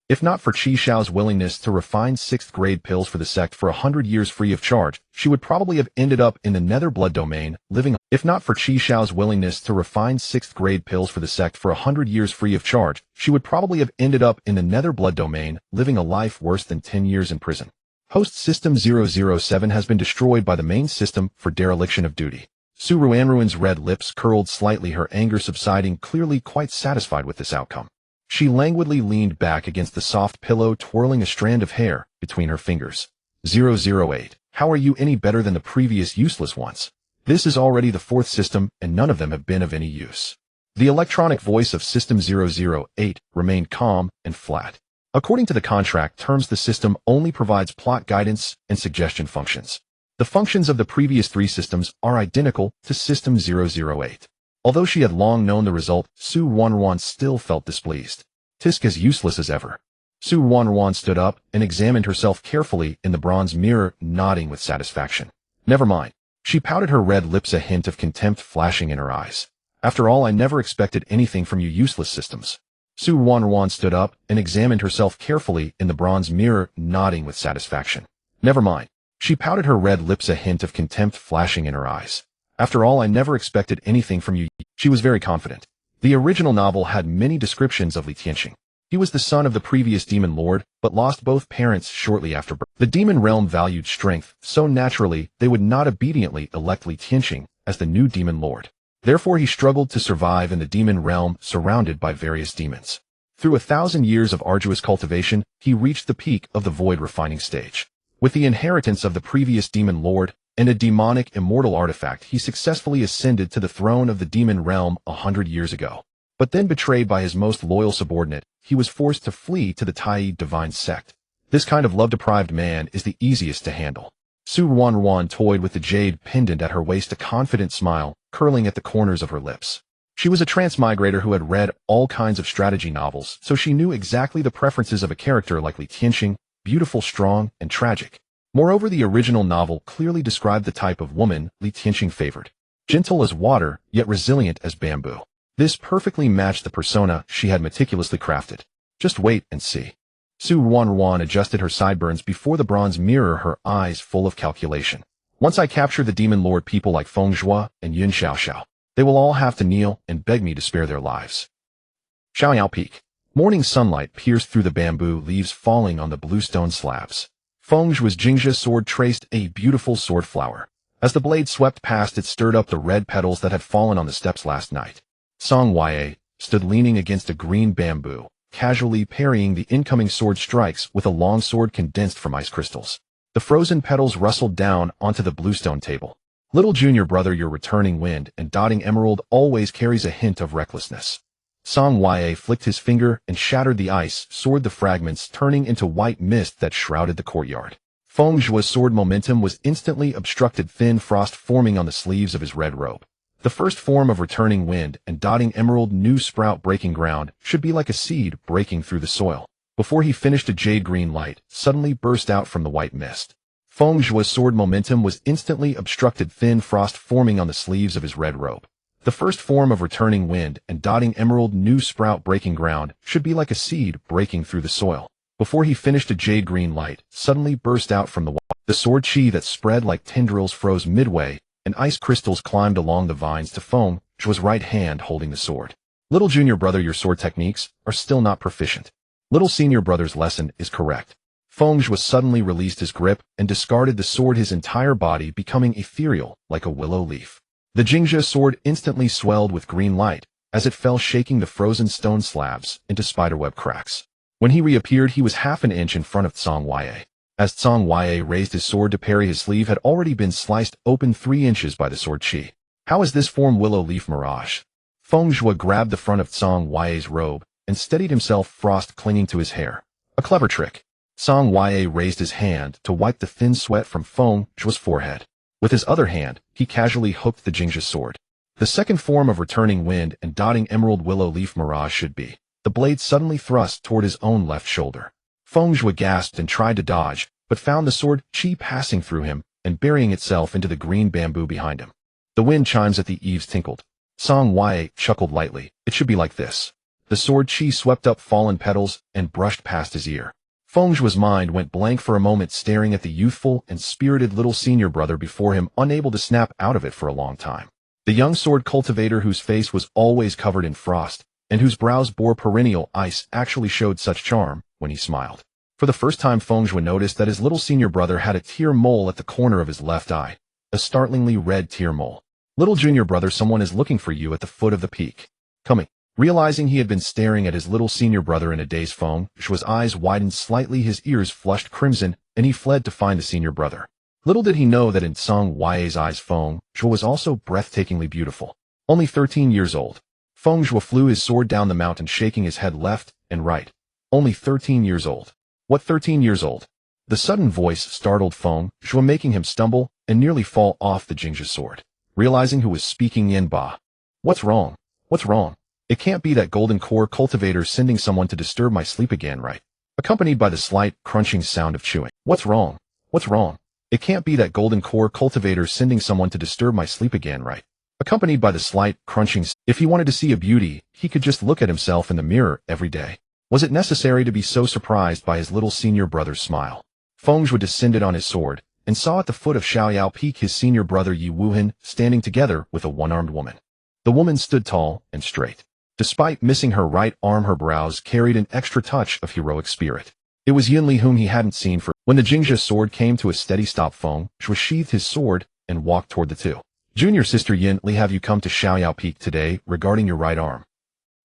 If not for Qi Xiao's willingness to refine 6th grade pills for the sect for 100 years free of charge, she would probably have ended up in the nether blood domain, living. If not for Qi Xiao's willingness to refine 6th grade pills for the sect for 100 years free of charge, she would probably have ended up in the nether blood domain, living a life worse than 10 years in prison. Host System 007 has been destroyed by the main system for dereliction of duty. Su Ruanruan's red lips curled slightly, her anger subsiding, clearly quite satisfied with this outcome. She languidly leaned back against the soft pillow, twirling a strand of hair between her fingers. 008. How are you any better than the previous useless ones? This is already the 4th system, and none of them have been of any use. The electronic voice of System 008 remained calm and flat. According to the contract terms, the system only provides plot guidance and suggestion functions. The functions of the previous 3 systems are identical to System 008. Although she had long known the result, Su Wanruan still felt displeased. Tisk as useless as ever. Su Wanruan stood up and examined herself carefully in the bronze mirror, nodding with satisfaction. Never mind. She pouted, her red lips, a hint of contempt flashing in her eyes. After all, I never expected anything from you useless systems. Su Wanruan stood up and examined herself carefully in the bronze mirror, nodding with satisfaction. Never mind. She pouted, her red lips, a hint of contempt flashing in her eyes. After all, I never expected anything from you. She was very confident. The original novel had many descriptions of Li Tianxing. He was the son of the previous demon lord, but lost both parents shortly after birth. The demon realm valued strength, so naturally they would not obediently elect Li Tianxing as the new demon lord. Therefore he struggled to survive in the demon realm, surrounded by various demons. Through 1,000 years of arduous cultivation, he reached the peak of the void refining stage. With the inheritance of the previous demon lord, and a demonic immortal artifact, he successfully ascended to the throne of the demon realm 100 years ago. But then, betrayed by his most loyal subordinate, he was forced to flee to the Tai divine sect. This kind of love-deprived man is the easiest to handle. Su Wanruan toyed with the jade pendant at her waist, a confident smile curling at the corners of her lips. She was a transmigrator who had read all kinds of strategy novels, so she knew exactly the preferences of a character like Li Tianxing: beautiful, strong, and tragic. Moreover, the original novel clearly described the type of woman Li Tianxing favored. Gentle as water, yet resilient as bamboo. This perfectly matched the persona she had meticulously crafted. Just wait and see. Su Wanruan adjusted her sideburns before the bronze mirror, her eyes full of calculation. Once I capture the demon lord, people like Feng Zhuo and Yun Xiaoxiao, they will all have to kneel and beg me to spare their lives. Xiaoyao Peak. Morning sunlight pierced through the bamboo leaves, falling on the bluestone slabs. Feng Zhuo's Jingzhe sword traced a beautiful sword flower. As the blade swept past, it stirred up the red petals that had fallen on the steps last night. Song Wei stood leaning against a green bamboo, casually parrying the incoming sword strikes with a long sword condensed from ice crystals. The frozen petals rustled down onto the bluestone table. Little junior brother, your returning wind and dotting emerald always carries a hint of recklessness. Song Wei flicked his finger and shattered the ice sword, the fragments turning into white mist that shrouded the courtyard. Feng Zhuo's sword momentum was instantly obstructed, thin frost forming on the sleeves of his red robe. The first form of returning wind and dotting emerald, new sprout breaking ground, should be like a seed breaking through the soil. Before he finished, a jade green light suddenly burst out from the white mist. Feng Zhuo's sword momentum was instantly obstructed, thin frost forming on the sleeves of his red robe. The first form of returning wind and dotting emerald, new sprout breaking ground, should be like a seed breaking through the soil. Before he finished, a jade green light suddenly burst out from the wall. The sword chi that spread like tendrils froze midway, and ice crystals climbed along the vines to Feng Zhuo's right hand holding the sword. Little junior brother, your sword techniques are still not proficient. Little senior brother's lesson is correct. Feng Zhuo suddenly released his grip and discarded the sword, his entire body becoming ethereal like a willow leaf. The Jingzhe sword instantly swelled with green light as it fell, shaking the frozen stone slabs into spiderweb cracks. When he reappeared, he was half an inch in front of Song Wei. As Song Wei raised his sword to parry, his sleeve had already been sliced open 3 inches by the sword chi. How is this form willow leaf mirage? Feng Zhuo grabbed the front of Song Wei's robe and steadied himself, frost clinging to his hair. A clever trick. Song Wei raised his hand to wipe the thin sweat from Feng Zhuo's forehead. With his other hand, he casually hooked the Jingzhe sword. The second form of returning wind and dotting emerald willow leaf mirage should be. The blade suddenly thrust toward his own left shoulder. Feng Zhuo gasped and tried to dodge, but found the sword chi passing through him and burying itself into the green bamboo behind him. The wind chimes at the eaves tinkled. Song Wei chuckled lightly. It should be like this. The sword chi swept up fallen petals and brushed past his ear. Feng Zhuo's mind went blank for a moment, staring at the youthful and spirited little senior brother before him, unable to snap out of it for a long time. The young sword cultivator, whose face was always covered in frost, and whose brows bore perennial ice, actually showed such charm when he smiled. For the first time, Feng Zhuo noticed that his little senior brother had a tear mole at the corner of his left eye, a startlingly red tear mole. Little junior brother, someone is looking for you at the foot of the peak. Coming. Realizing he had been staring at his little senior brother in a daze, Feng Zhuo's eyes widened slightly, his ears flushed crimson, and he fled to find the senior brother. Little did he know that in Song Ya's eyes, Feng Zhuo was also breathtakingly beautiful. Only 13 years old. Feng Zhuo flew his sword down the mountain, shaking his head left and right. Only 13 years old. What 13 years old? The sudden voice startled Feng Zhuo, making him stumble and nearly fall off the Jingzhi sword. Realizing who was speaking, Yin Ba. What's wrong? What's wrong? It can't be that golden core cultivator sending someone to disturb my sleep again, right? Accompanied by the slight, crunching sound of chewing. What's wrong? What's wrong? It can't be that golden core cultivator sending someone to disturb my sleep again, right? Accompanied by the slight, crunching. If he wanted to see a beauty, he could just look at himself in the mirror every day. Was it necessary to be so surprised by his little senior brother's smile? Feng Zhuo descended on his sword, and saw at the foot of Xiaoyao Peak his senior brother Yi Wuhan standing together with a one-armed woman. The woman stood tall and straight. Despite missing her right arm, her brows carried an extra touch of heroic spirit. It was Yunli, whom he hadn't seen for. When the Jingzhi sword came to a steady stop, Feng Zhuo sheathed his sword and walked toward the two. Junior sister Yunli, have you come to Xiaoyao Peak today regarding your right arm?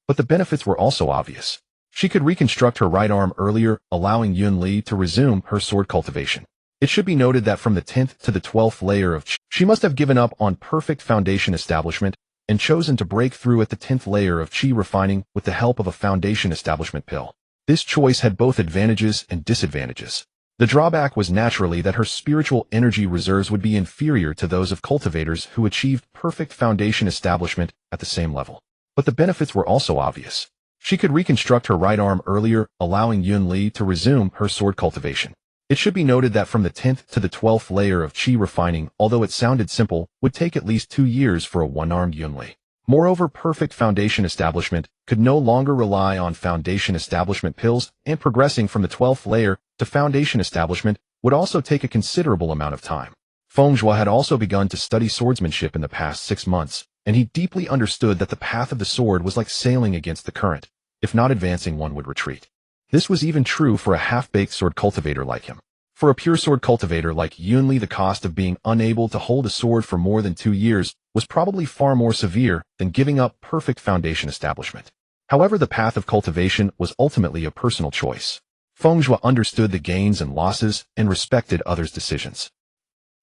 But the benefits were also obvious. She could reconstruct her right arm earlier, allowing Yunli to resume her sword cultivation. It should be noted that from the 10th to the 12th layer of Qi, she must have given up on perfect foundation establishment and chosen to break through at the 10th layer of Qi refining with the help of a foundation establishment pill. This choice had both advantages and disadvantages. The drawback was naturally that her spiritual energy reserves would be inferior to those of cultivators who achieved perfect foundation establishment at the same level. But the benefits were also obvious. She could reconstruct her right arm earlier, allowing Yunli to resume her sword cultivation. It should be noted that from the 10th to the 12th layer of Qi refining, although it sounded simple, would take at least 2 years for a one-armed Yunli. Moreover, perfect foundation establishment could no longer rely on foundation establishment pills, and progressing from the 12th layer to foundation establishment would also take a considerable amount of time. Feng Zhuo had also begun to study swordsmanship in the past 6 months, and he deeply understood that the path of the sword was like sailing against the current. If not advancing, one would retreat. This was even true for a half-baked sword cultivator like him. For a pure sword cultivator like Yunli, the cost of being unable to hold a sword for more than 2 years was probably far more severe than giving up perfect foundation establishment. However, the path of cultivation was ultimately a personal choice. Feng Zhuo understood the gains and losses and respected others' decisions.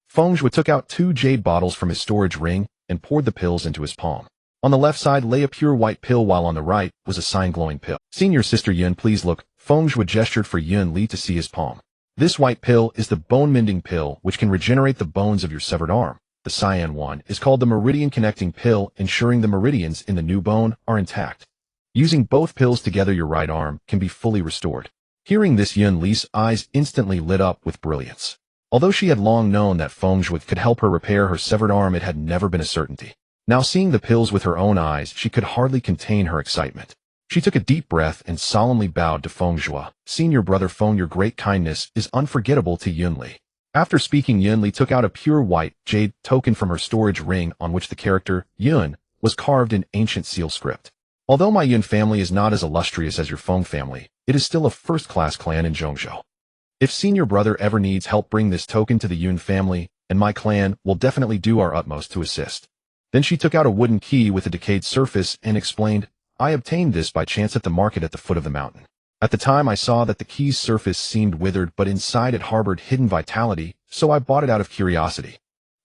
Feng Zhuo took out 2 jade bottles from his storage ring and poured the pills into his palm. On the left side lay a pure white pill, while on the right was a sign-glowing pill. Senior sister Yun, please look. Feng Zhuo gestured for Yunli to see his palm. This white pill is the bone-mending pill, which can regenerate the bones of your severed arm. The cyan one is called the meridian-connecting pill, ensuring the meridians in the new bone are intact. Using both pills together, your right arm can be fully restored. Hearing this, Yunli's eyes instantly lit up with brilliance. Although she had long known that Feng Zhuo could help her repair her severed arm, it had never been a certainty. Now, seeing the pills with her own eyes, she could hardly contain her excitement. She took a deep breath and solemnly bowed to Feng Zhuo. Senior brother Feng, your great kindness is unforgettable to Yunli. After speaking, Yunli took out a pure white jade token from her storage ring, on which the character Yun was carved in ancient seal script. Although my Yun family is not as illustrious as your Feng family, it is still a first-class clan in Zhongzhou. If senior brother ever needs help, bring this token to the Yun family, and my clan will definitely do our utmost to assist. Then she took out a wooden key with a decayed surface and explained, I obtained this by chance at the market at the foot of the mountain. At the time, I saw that the key's surface seemed withered, but inside it harbored hidden vitality, so I bought it out of curiosity.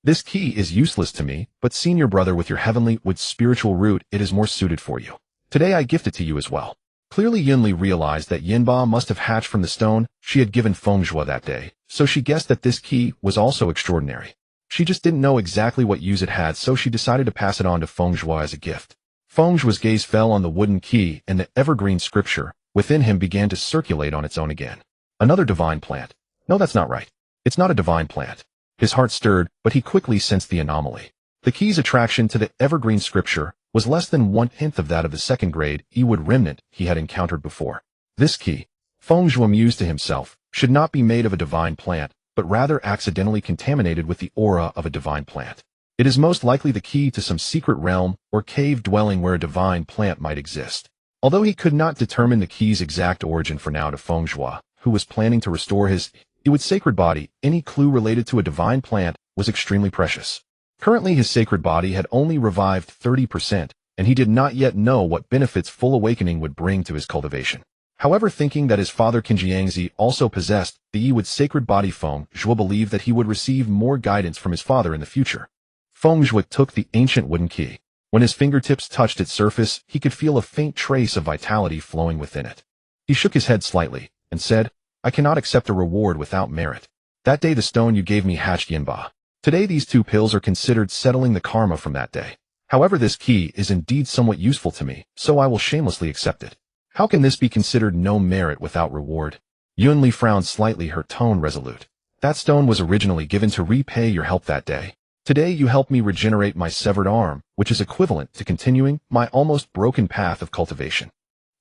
This key is useless to me, but senior brother, with your heavenly wood spiritual root, it is more suited for you. Today I gift it to you as well. Clearly Yunli realized that Yinba must have hatched from the stone she had given Feng Zhuo that day, so she guessed that this key was also extraordinary. She just didn't know exactly what use it had, so she decided to pass it on to Feng Zhuo as a gift. Feng Zhuo's gaze fell on the wooden key, and the evergreen scripture within him began to circulate on its own again. Another divine plant. No, that's not right. It's not a divine plant. His heart stirred, but he quickly sensed the anomaly. The key's attraction to the evergreen scripture was less than 1/10 of that of the second-grade Ewood remnant he had encountered before. This key, Feng Zhuo mused to himself, should not be made of a divine plant, but rather accidentally contaminated with the aura of a divine plant. It is most likely the key to some secret realm or cave dwelling where a divine plant might exist. Although he could not determine the key's exact origin for now to Feng Zhuo, who was planning to restore his Ewood sacred body, any clue related to a divine plant was extremely precious. Currently his sacred body had only revived 30%, and he did not yet know what benefits full awakening would bring to his cultivation. However, thinking that his father Qinjiangzi also possessed the Ewood sacred body, Feng Zhuo believed that he would receive more guidance from his father in the future. Feng Zhuo took the ancient wooden key. When his fingertips touched its surface, he could feel a faint trace of vitality flowing within it. He shook his head slightly and said, "I cannot accept a reward without merit. That day the stone you gave me hatched Yinba. Today these 2 pills are considered settling the karma from that day. However, this key is indeed somewhat useful to me, so I will shamelessly accept it. How can this be considered no merit without reward?" Yunli frowned slightly, her tone resolute. "That stone was originally given to repay your help that day. Today you helped me regenerate my severed arm, which is equivalent to continuing my almost broken path of cultivation."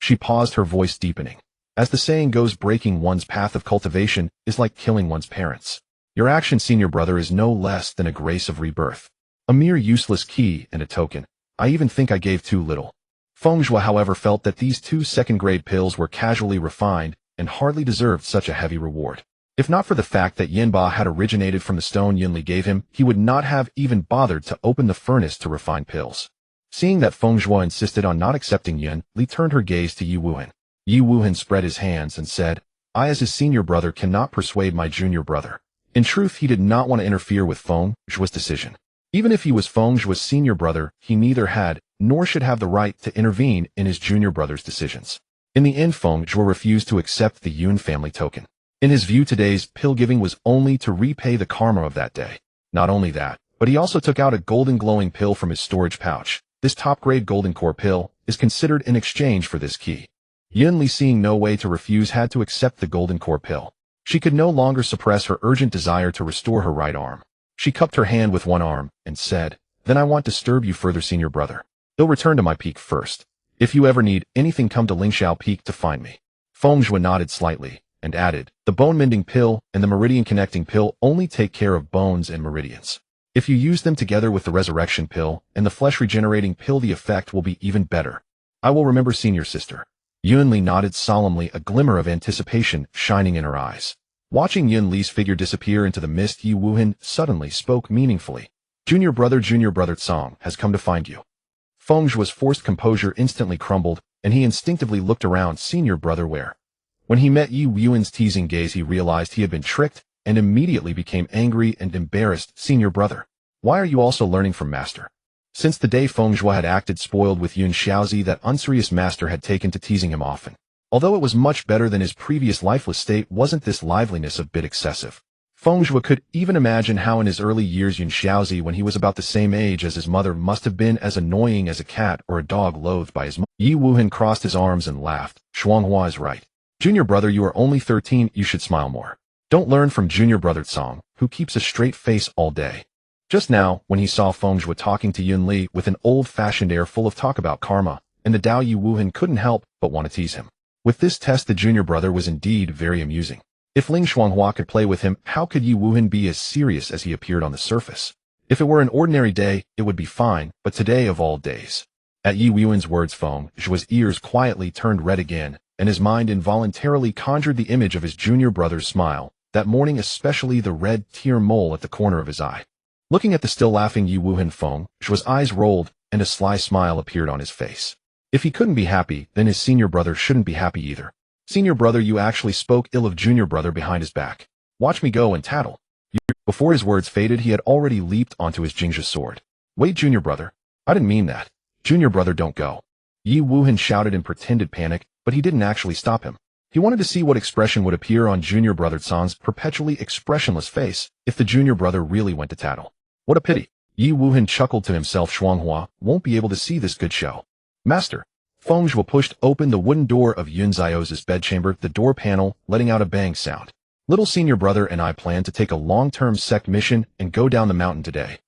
She paused, her voice deepening. "As the saying goes, breaking one's path of cultivation is like killing one's parents. Your action, senior brother, is no less than a grace of rebirth. A mere useless key and a token. I even think I gave too little." Feng Zhuo, however, felt that these 2 second-grade pills were casually refined and hardly deserved such a heavy reward. If not for the fact that Yinba had originated from the stone Yunli gave him, he would not have even bothered to open the furnace to refine pills. Seeing that Feng Zhuo insisted on not accepting, Yunli turned her gaze to Yi Wuhan. Yi Wuhan spread his hands and said, "I as his senior brother cannot persuade my junior brother." In truth, he did not want to interfere with Feng Zhuo's decision. Even if he was Feng Zhuo's senior brother, he neither had nor should have the right to intervene in his junior brother's decisions. In the end, Feng Zhuo refused to accept the Yun family token. In his view, today's pill giving was only to repay the karma of that day. Not only that, but he also took out a golden glowing pill from his storage pouch. This top-grade golden core pill is considered in exchange for this key. Yunli, seeing no way to refuse, had to accept the golden core pill. She could no longer suppress her urgent desire to restore her right arm. She cupped her hand with one arm and said, "Then I won't disturb you further, senior brother. You'll return to my peak first. If you ever need anything, come to Lingxiao Peak to find me." Feng Zhuo nodded slightly and added, "The bone-mending pill and the meridian-connecting pill only take care of bones and meridians. If you use them together with the resurrection pill and the flesh-regenerating pill, the effect will be even better." "I will remember, senior sister." Yunli nodded solemnly, a glimmer of anticipation shining in her eyes. Watching Yunli's figure disappear into the mist, Yi Wuhan suddenly spoke meaningfully. Junior brother Tsong has come to find you." Feng Zhuo's forced composure instantly crumbled, and he instinctively looked around. "Senior brother, where?" When he met Yi Wuhan's teasing gaze, he realized he had been tricked and immediately became angry and embarrassed. "Senior brother, why are you also learning from master?" Since the day Feng Zhuo had acted spoiled with Yun Xiaozi, that unserious master had taken to teasing him often. Although it was much better than his previous lifeless state, wasn't this liveliness a bit excessive? Feng Zhuo could even imagine how in his early years Yun Xiaozi, when he was about the same age as his mother, must have been as annoying as a cat or a dog loathed by his mother. Yi Wuhan crossed his arms and laughed. "Shuanghua is right. Junior brother, you are only 13, you should smile more. Don't learn from junior brother Tsong, who keeps a straight face all day." Just now, when he saw Feng Zhuo talking to Yunli with an old-fashioned air full of talk about karma and the Tao, Yi Wuhan couldn't help but want to tease him. With this test, the junior brother was indeed very amusing. If Ling Shuanghua could play with him, how could Yi Wuhan be as serious as he appeared on the surface? If it were an ordinary day, it would be fine, but today of all days. At Yi Wuhan's words, Feng Zhuo's ears quietly turned red again, and his mind involuntarily conjured the image of his junior brother's smile, that morning, especially the red tear mole at the corner of his eye. Looking at the still laughing Yi Wuhan, Feng Zhuo's eyes rolled, and a sly smile appeared on his face. If he couldn't be happy, then his senior brother shouldn't be happy either. "Senior brother, you actually spoke ill of junior brother behind his back. Watch me go and tattle." Before his words faded, he had already leaped onto his Jingzhi sword. "Wait, junior brother. I didn't mean that. Junior brother, don't go." Yi Wuhan shouted in pretended panic, but he didn't actually stop him. He wanted to see what expression would appear on junior brother Tsong's perpetually expressionless face if the junior brother really went to tattle. What a pity. Yi Wuhan chuckled to himself. Shuanghua won't be able to see this good show. "Master." Feng Zhuo pushed open the wooden door of Yun Zio's bedchamber, the door panel letting out a bang sound. "Little senior brother and I plan to take a long-term sect mission and go down the mountain today."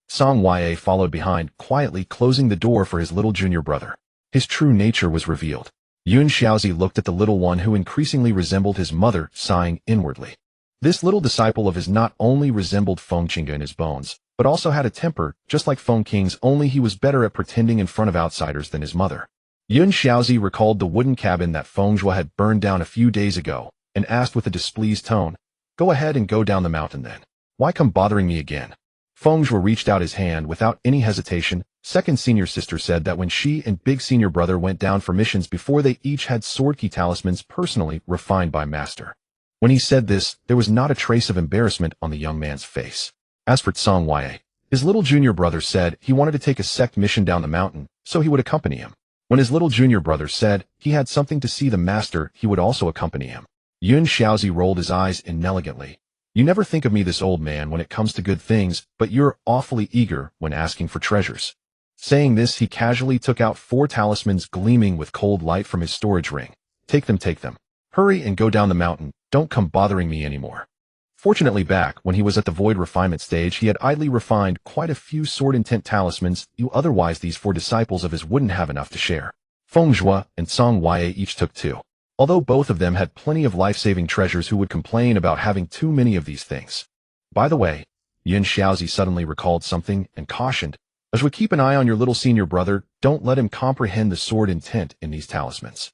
Song Ya followed behind, quietly closing the door for his little junior brother. His true nature was revealed. Yun Xiaozi looked at the little one who increasingly resembled his mother, sighing inwardly. This little disciple of his not only resembled Feng Qingge in his bones, but also had a temper, just like Feng Qing's, only he was better at pretending in front of outsiders than his mother. Yun Xiaozi recalled the wooden cabin that Feng Zhuo had burned down a few days ago, and asked with a displeased tone, "Go ahead and go down the mountain then. Why come bothering me again?" Feng Zhuo reached out his hand without any hesitation. Second senior sister said that when she and big senior brother went down for missions before, they each had sword key talismans personally refined by master. When he said this, there was not a trace of embarrassment on the young man's face. As for Song Ya, his little junior brother said he wanted to take a sect mission down the mountain, so he would accompany him. When his little junior brother said he had something to see the master, he would also accompany him. Yun Xiaozi rolled his eyes inelegantly. "You never think of me, this old man, when it comes to good things, but you're awfully eager when asking for treasures." Saying this, he casually took out 4 talismans gleaming with cold light from his storage ring. Take them. Hurry and go down the mountain. Don't come bothering me anymore." Fortunately, back when he was at the void refinement stage, he had idly refined quite a few sword intent talismans. Otherwise, these 4 disciples of his wouldn't have enough to share. Feng Zhuo and Song Ya each took 2. Although both of them had plenty of life-saving treasures, who would complain about having too many of these things? By the way, Yun Xiaozi suddenly recalled something and cautioned, "As we keep an eye on your little senior brother, don't let him comprehend the sword intent in these talismans."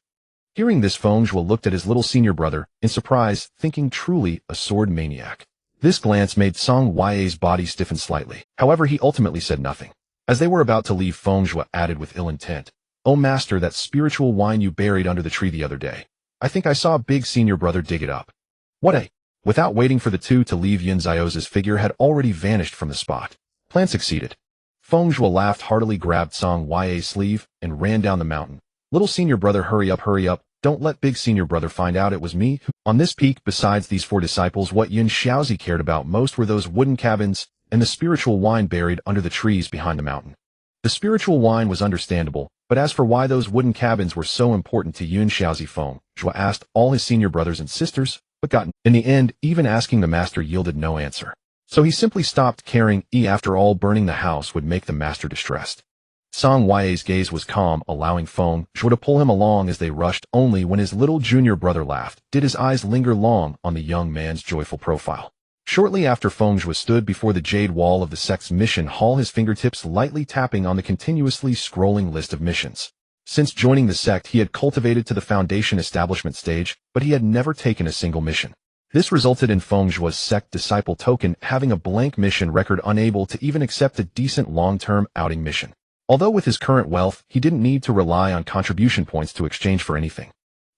Hearing this, Feng Zhuo looked at his little senior brother in surprise, thinking truly a sword maniac. This glance made Song Ya's body stiffen slightly. However, he ultimately said nothing. As they were about to leave, Feng Zhuo added with ill intent, "Oh master, that spiritual wine you buried under the tree the other day. I think I saw big senior brother dig it up." "What a—" Without waiting for the two to leave, Yun Xiaozi's figure had already vanished from the spot. Plan succeeded. Feng Zhuo laughed heartily, grabbed Song Ya's sleeve, and ran down the mountain. "Little senior brother, hurry up. Don't let big senior brother find out it was me who—" On this peak, besides these 4 disciples, what Yun Xiaozi cared about most were those wooden cabins and the spiritual wine buried under the trees behind the mountain. The spiritual wine was understandable, but as for why those wooden cabins were so important to Yun Xiaozi, Feng Zhuo asked all his senior brothers and sisters, but in the end, even asking the master yielded no answer. So he simply stopped caring. After all, burning the house would make the master distressed. Song Ya's gaze was calm, allowing Feng Zhuo to pull him along as they rushed. Only when his little junior brother laughed did his eyes linger long on the young man's joyful profile. Shortly after, Feng Zhuo stood before the jade wall of the sect's mission hall, his fingertips lightly tapping on the continuously scrolling list of missions. Since joining the sect, he had cultivated to the foundation establishment stage, but he had never taken a single mission. This resulted in Feng Zhuo's sect disciple token having a blank mission record, unable to even accept a decent long-term outing mission. Although with his current wealth, he didn't need to rely on contribution points to exchange for anything.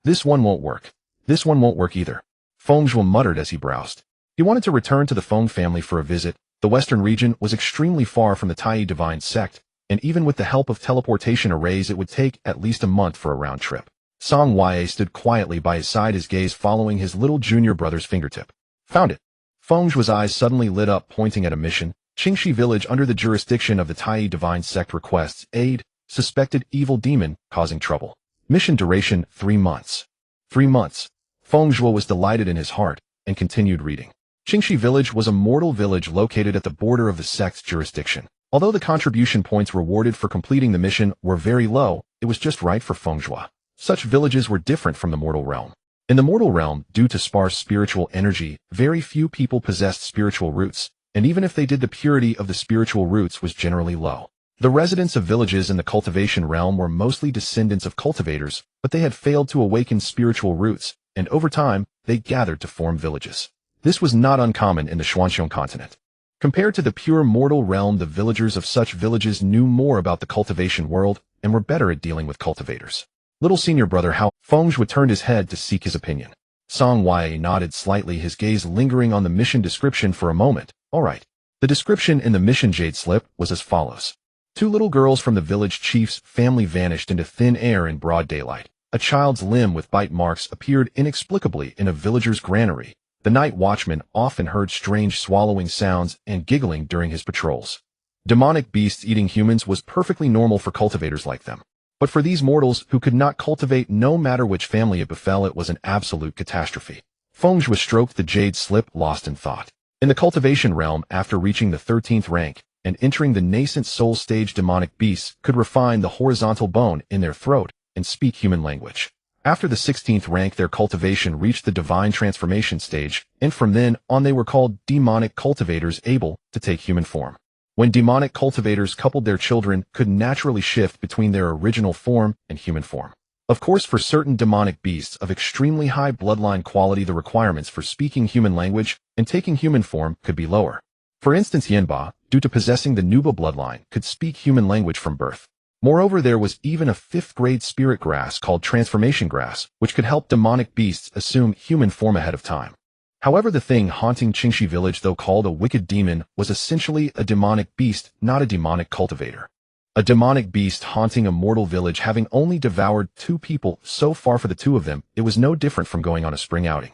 "This one won't work. This one won't work either," Feng Zhuo muttered as he browsed. He wanted to return to the Feng family for a visit. The western region was extremely far from the Tai Divine sect, and even with the help of teleportation arrays, it would take at least a month for a round trip. Song Ya stood quietly by his side, his gaze following his little junior brother's fingertip. "Found it." Feng Zhuo's eyes suddenly lit up, pointing at a mission. Qingxi village under the jurisdiction of the Tai Divine sect requests aid. Suspected evil demon causing trouble. Mission duration 3 months. 3 months. Feng Zhuo was delighted in his heart and continued reading. Qingxi village was a mortal village located at the border of the sect's jurisdiction. Although the contribution points rewarded for completing the mission were very low, it was just right for Feng Zhuo. Such villages were different from the mortal realm. In the mortal realm, due to sparse spiritual energy, very few people possessed spiritual roots, and even if they did, the purity of the spiritual roots was generally low. The residents of villages in the cultivation realm were mostly descendants of cultivators, but they had failed to awaken spiritual roots, and over time, they gathered to form villages. This was not uncommon in the Xuanxiong continent. Compared to the pure mortal realm, the villagers of such villages knew more about the cultivation world and were better at dealing with cultivators. "Little senior brother, how—" Feng Zhuo turned his head to seek his opinion. Song Ya nodded slightly, his gaze lingering on the mission description for a moment. "All right." The description in the mission jade slip was as follows. 2 little girls from the village chief's family vanished into thin air in broad daylight. A child's limb with bite marks appeared inexplicably in a villager's granary. The night watchman often heard strange swallowing sounds and giggling during his patrols. Demonic beasts eating humans was perfectly normal for cultivators like them. But for these mortals who could not cultivate, no matter which family it befell, it was an absolute catastrophe. Feng Zhuo stroked the jade slip, lost in thought. In the cultivation realm, after reaching the 13th rank, and entering the nascent soul stage demonic beasts could refine the horizontal bone in their throat and speak human language. After the 16th rank, their cultivation reached the divine transformation stage, and from then on they were called demonic cultivators, able to take human form. When demonic cultivators coupled, their children could naturally shift between their original form and human form. Of course, for certain demonic beasts of extremely high bloodline quality, the requirements for speaking human language and taking human form could be lower. For instance, Yanba, due to possessing the Nuba bloodline, could speak human language from birth. Moreover, there was even a 5th-grade spirit grass called transformation grass, which could help demonic beasts assume human form ahead of time. However, the thing haunting Qingxi village, though called a wicked demon, was essentially a demonic beast, not a demonic cultivator. A demonic beast haunting a mortal village, having only devoured 2 people so far. For the 2 of them, it was no different from going on a spring outing.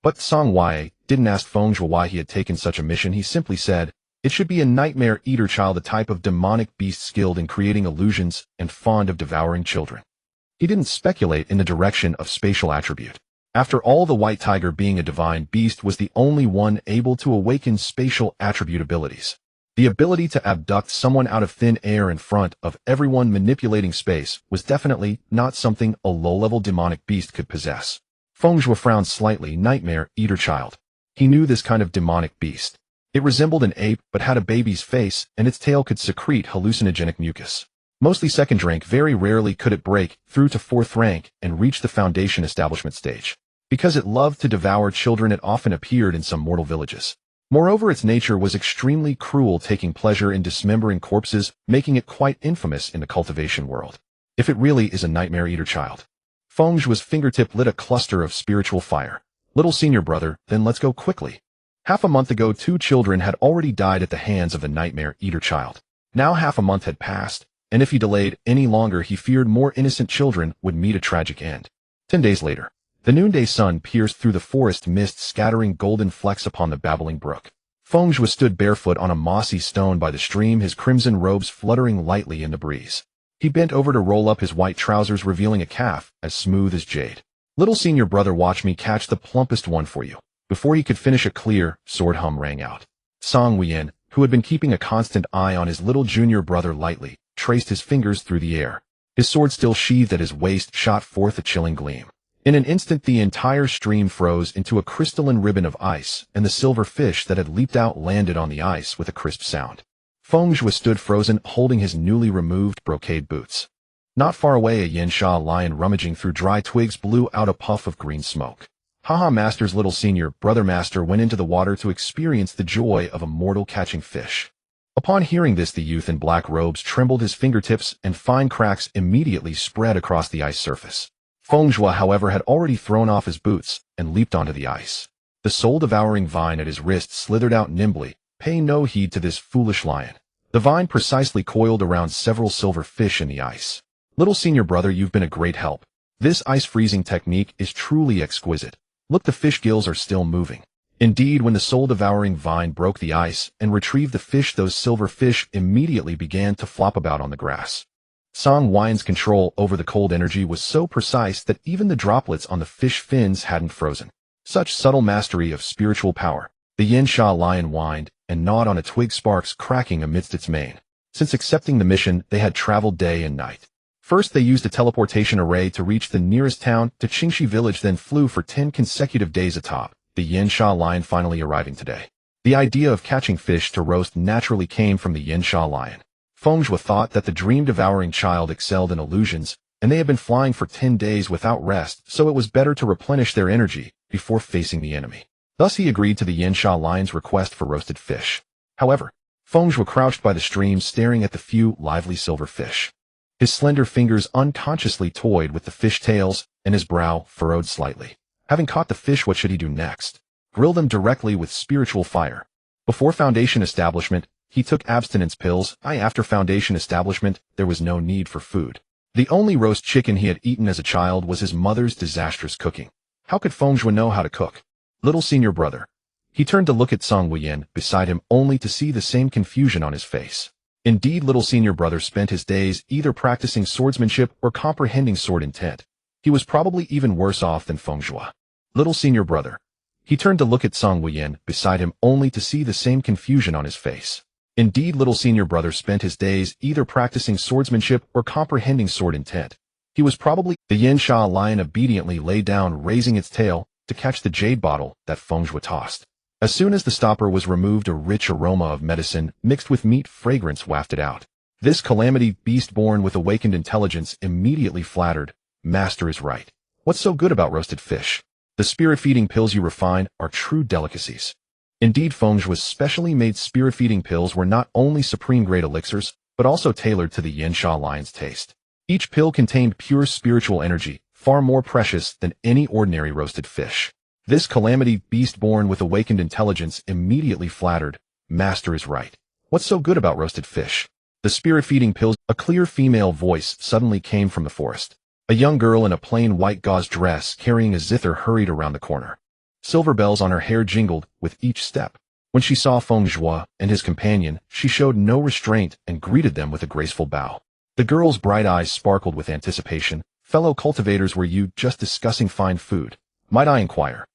But Song Wei didn't ask Feng Zhuo why he had taken such a mission. He simply said, it should be a nightmare eater child, a type of demonic beast skilled in creating illusions and fond of devouring children. He didn't speculate in the direction of spatial attribute. After all, the white tiger, being a divine beast, was the only one able to awaken spatial attribute abilities. The ability to abduct someone out of thin air in front of everyone, manipulating space, was definitely not something a low-level demonic beast could possess. Feng Zhuo frowned slightly. Nightmare eater child. He knew this kind of demonic beast. It resembled an ape but had a baby's face, and its tail could secrete hallucinogenic mucus. Mostly 2nd rank, very rarely could it break through to 4th rank and reach the foundation establishment stage. Because it loved to devour children, it often appeared in some mortal villages. Moreover, its nature was extremely cruel, taking pleasure in dismembering corpses, making it quite infamous in the cultivation world. If it really is a nightmare eater child. Feng Zhuo's fingertip lit a cluster of spiritual fire. Little senior brother, then let's go quickly. Half a month ago, 2 children had already died at the hands of the nightmare eater child. Now half a month had passed, and if he delayed any longer, he feared more innocent children would meet a tragic end. 10 days later. The noonday sun pierced through the forest mist, scattering golden flecks upon the babbling brook. Feng Zhuo stood barefoot on a mossy stone by the stream, his crimson robes fluttering lightly in the breeze. He bent over to roll up his white trousers, revealing a calf as smooth as jade. Little senior brother, watch me catch the plumpest one for you. Before he could finish, a clear sword hum rang out. Song Wei, who had been keeping a constant eye on his little junior brother, lightly traced his fingers through the air. His sword, still sheathed at his waist, shot forth a chilling gleam. In an instant, the entire stream froze into a crystalline ribbon of ice, and the silver fish that had leaped out landed on the ice with a crisp sound. Feng Zhuo stood frozen, holding his newly removed brocade boots. Not far away, a Yansha lion rummaging through dry twigs blew out a puff of green smoke. Haha, master's little senior brother master went into the water to experience the joy of a mortal catching fish. Upon hearing this, the youth in black robes trembled, his fingertips, and fine cracks immediately spread across the ice surface. Feng Zhuo, however, had already thrown off his boots and leaped onto the ice. The soul-devouring vine at his wrist slithered out nimbly, paying no heed to this foolish lion. The vine precisely coiled around several silver fish in the ice. Little senior brother, you've been a great help. This ice freezing technique is truly exquisite. Look, the fish gills are still moving. Indeed, when the soul-devouring vine broke the ice and retrieved the fish, those silver fish immediately began to flop about on the grass. Song Wei's control over the cold energy was so precise that even the droplets on the fish fins hadn't frozen. Such subtle mastery of spiritual power. The Yansha lion whined and gnawed on a twig, sparks cracking amidst its mane. Since accepting the mission, they had traveled day and night. First, they used a teleportation array to reach the nearest town to Qingxi village, then flew for 10 consecutive days atop, the Yansha lion finally arriving today. The idea of catching fish to roast naturally came from the Yansha lion. Feng Zhuo thought that the dream-devouring child excelled in illusions, and they had been flying for 10 days without rest, so it was better to replenish their energy before facing the enemy. Thus he agreed to the Yansha lion's request for roasted fish. However, Feng Zhuo crouched by the stream, staring at the few lively silver fish. His slender fingers unconsciously toyed with the fish tails, and his brow furrowed slightly. Having caught the fish, what should he do next? Grill them directly with spiritual fire. Before foundation establishment, he took abstinence pills. After foundation establishment, there was no need for food. The only roast chicken he had eaten as a child was his mother's disastrous cooking. How could Feng Zhuo know how to cook? Little senior brother. He turned to look at Song Wei beside him, only to see the same confusion on his face. Indeed, little senior brother spent his days either practicing swordsmanship or comprehending sword intent. He was probably even worse off than Feng Zhuo. Little senior brother. He turned to look at Song Wei beside him, only to see the same confusion on his face. Indeed, little senior brother spent his days either practicing swordsmanship or comprehending sword intent. He was probably the Yansha lion obediently lay down, raising its tail to catch the jade bottle that Feng Zhuo tossed. As soon as the stopper was removed, a rich aroma of medicine mixed with meat fragrance wafted out. This calamity beast born with awakened intelligence immediately flattered, "Master is right. What's so good about roasted fish? The spirit-feeding pills you refine are true delicacies." Indeed, Feng Zhuo's specially made spirit-feeding pills were not only supreme-grade elixirs, but also tailored to the Yansha lion's taste. Each pill contained pure spiritual energy, far more precious than any ordinary roasted fish. This calamity beast born with awakened intelligence immediately flattered, "Master is right. What's so good about roasted fish? The spirit-feeding pills." A clear female voice suddenly came from the forest. A young girl in a plain white gauze dress carrying a zither hurried around the corner. Silver bells on her hair jingled with each step. When she saw Feng Zhuo and his companion, she showed no restraint and greeted them with a graceful bow. The girl's bright eyes sparkled with anticipation. "Fellow cultivators, were you just discussing fine food? Might I inquire?"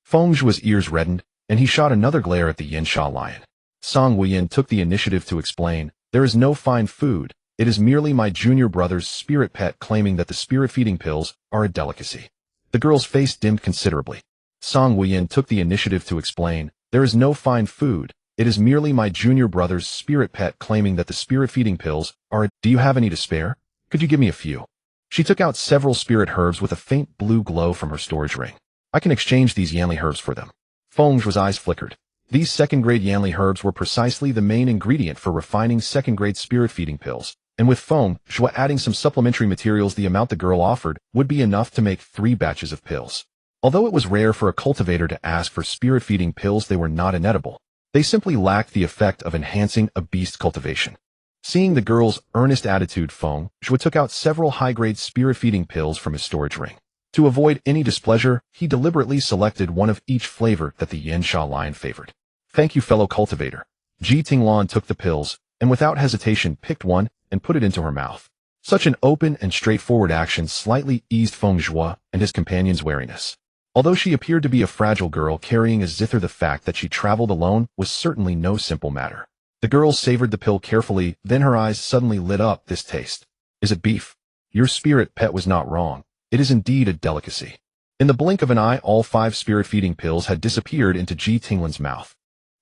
Feng Zhuo's ears reddened, and he shot another glare at the Yansha lion. Song Wuyin took the initiative to explain, "There is no fine food. It is merely my junior brother's spirit pet claiming that the spirit-feeding pills are a delicacy." The girl's face dimmed considerably. Song Wuyin took the initiative to explain, "There is no fine food. It is merely my junior brother's spirit pet claiming that the spirit-feeding pills are a... Do you have any to spare? Could you give me a few?" She took out several spirit herbs with a faint blue glow from her storage ring. "I can exchange these Yanli herbs for them." Feng Zhuo's eyes flickered. These second-grade Yanli herbs were precisely the main ingredient for refining second-grade spirit-feeding pills, and with Feng Zhuo adding some supplementary materials, the amount the girl offered would be enough to make 3 batches of pills. Although it was rare for a cultivator to ask for spirit-feeding pills, they were not inedible. They simply lacked the effect of enhancing a beast cultivation. Seeing the girl's earnest attitude, Feng Zhuo took out several high-grade spirit-feeding pills from his storage ring. To avoid any displeasure, he deliberately selected one of each flavor that the Yansha lion favored. "Thank you, fellow cultivator." Ji Tinglan took the pills, and without hesitation picked one and put it into her mouth. Such an open and straightforward action slightly eased Feng Zhuo and his companion's wariness. Although she appeared to be a fragile girl carrying a zither, the fact that she traveled alone was certainly no simple matter. The girl savored the pill carefully, then her eyes suddenly lit up. "This taste. Is it beef? Your spirit pet was not wrong. It is indeed a delicacy." In the blink of an eye, all 5 spirit-feeding pills had disappeared into Ji Tinglan's mouth.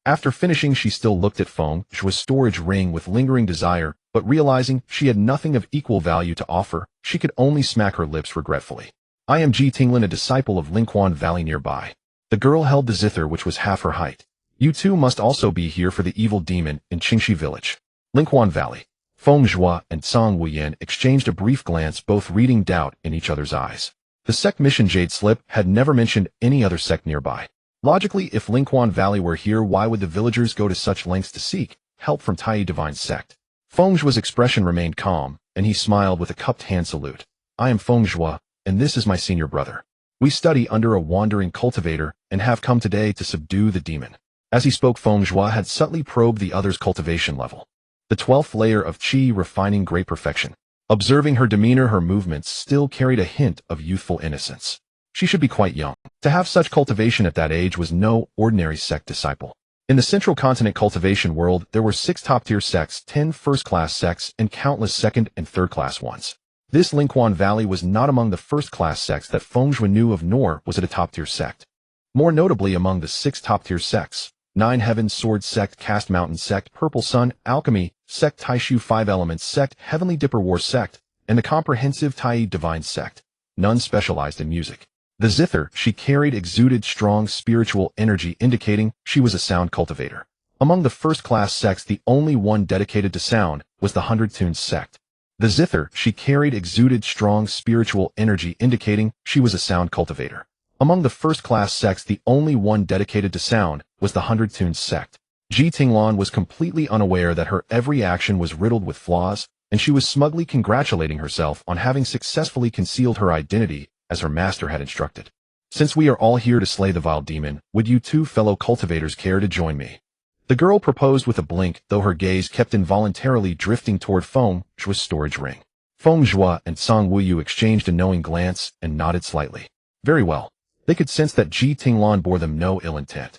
After finishing, she still looked at Feng Zhuo's storage ring with lingering desire, but realizing she had nothing of equal value to offer, she could only smack her lips regretfully. "I am Ji Tinglan, a disciple of Lingquan Valley nearby." The girl held the zither, which was half her height. "You two must also be here for the evil demon in Qingxi village." Lingquan Valley. Feng Zhuo and Song Wuyin exchanged a brief glance, both reading doubt in each other's eyes. The sect mission Jade Slip had never mentioned any other sect nearby. Logically, if Lingquan Valley were here, why would the villagers go to such lengths to seek help from Tai Divine Sect? Feng Zhuo's expression remained calm, and he smiled with a cupped hand salute. "I am Feng Zhuo, and this is my senior brother. We study under a wandering cultivator and have come today to subdue the demon." As he spoke, Feng Zhuo had subtly probed the other's cultivation level. The 12th layer of qi, refining great perfection. Observing her demeanor, her movements still carried a hint of youthful innocence. She should be quite young. To have such cultivation at that age was no ordinary sect disciple. In the central continent cultivation world, there were 6 top-tier sects, 10 first-class sects, and countless second- and third-class ones. This Lingquan Valley was not among the first-class sects that Feng Zhuo knew of, nor was it a top-tier sect. More notably, among the 6 top-tier sects, 9 Heavens Sword Sect, Cast Mountain Sect, Purple Sun, Alchemy, Sect Taishu 5 Elements Sect, Heavenly Dipper War Sect, and the comprehensive Tai Divine Sect. None specialized in music. The zither she carried exuded strong spiritual energy, indicating she was a sound cultivator. Among the first-class sects, the only one dedicated to sound was the 100 Tunes Sect. The zither she carried exuded strong spiritual energy, indicating she was a sound cultivator. Among the first-class sects, the only one dedicated to sound was the 100 Tunes Sect. Ji Tinglan was completely unaware that her every action was riddled with flaws, and she was smugly congratulating herself on having successfully concealed her identity as her master had instructed. "Since we are all here to slay the vile demon, would you 2 fellow cultivators care to join me?" The girl proposed with a blink, though her gaze kept involuntarily drifting toward Feng Zhuo's storage ring. Feng Zhuo and Song Wuyu exchanged a knowing glance and nodded slightly. Very well. They could sense that Ji Tinglan bore them no ill intent.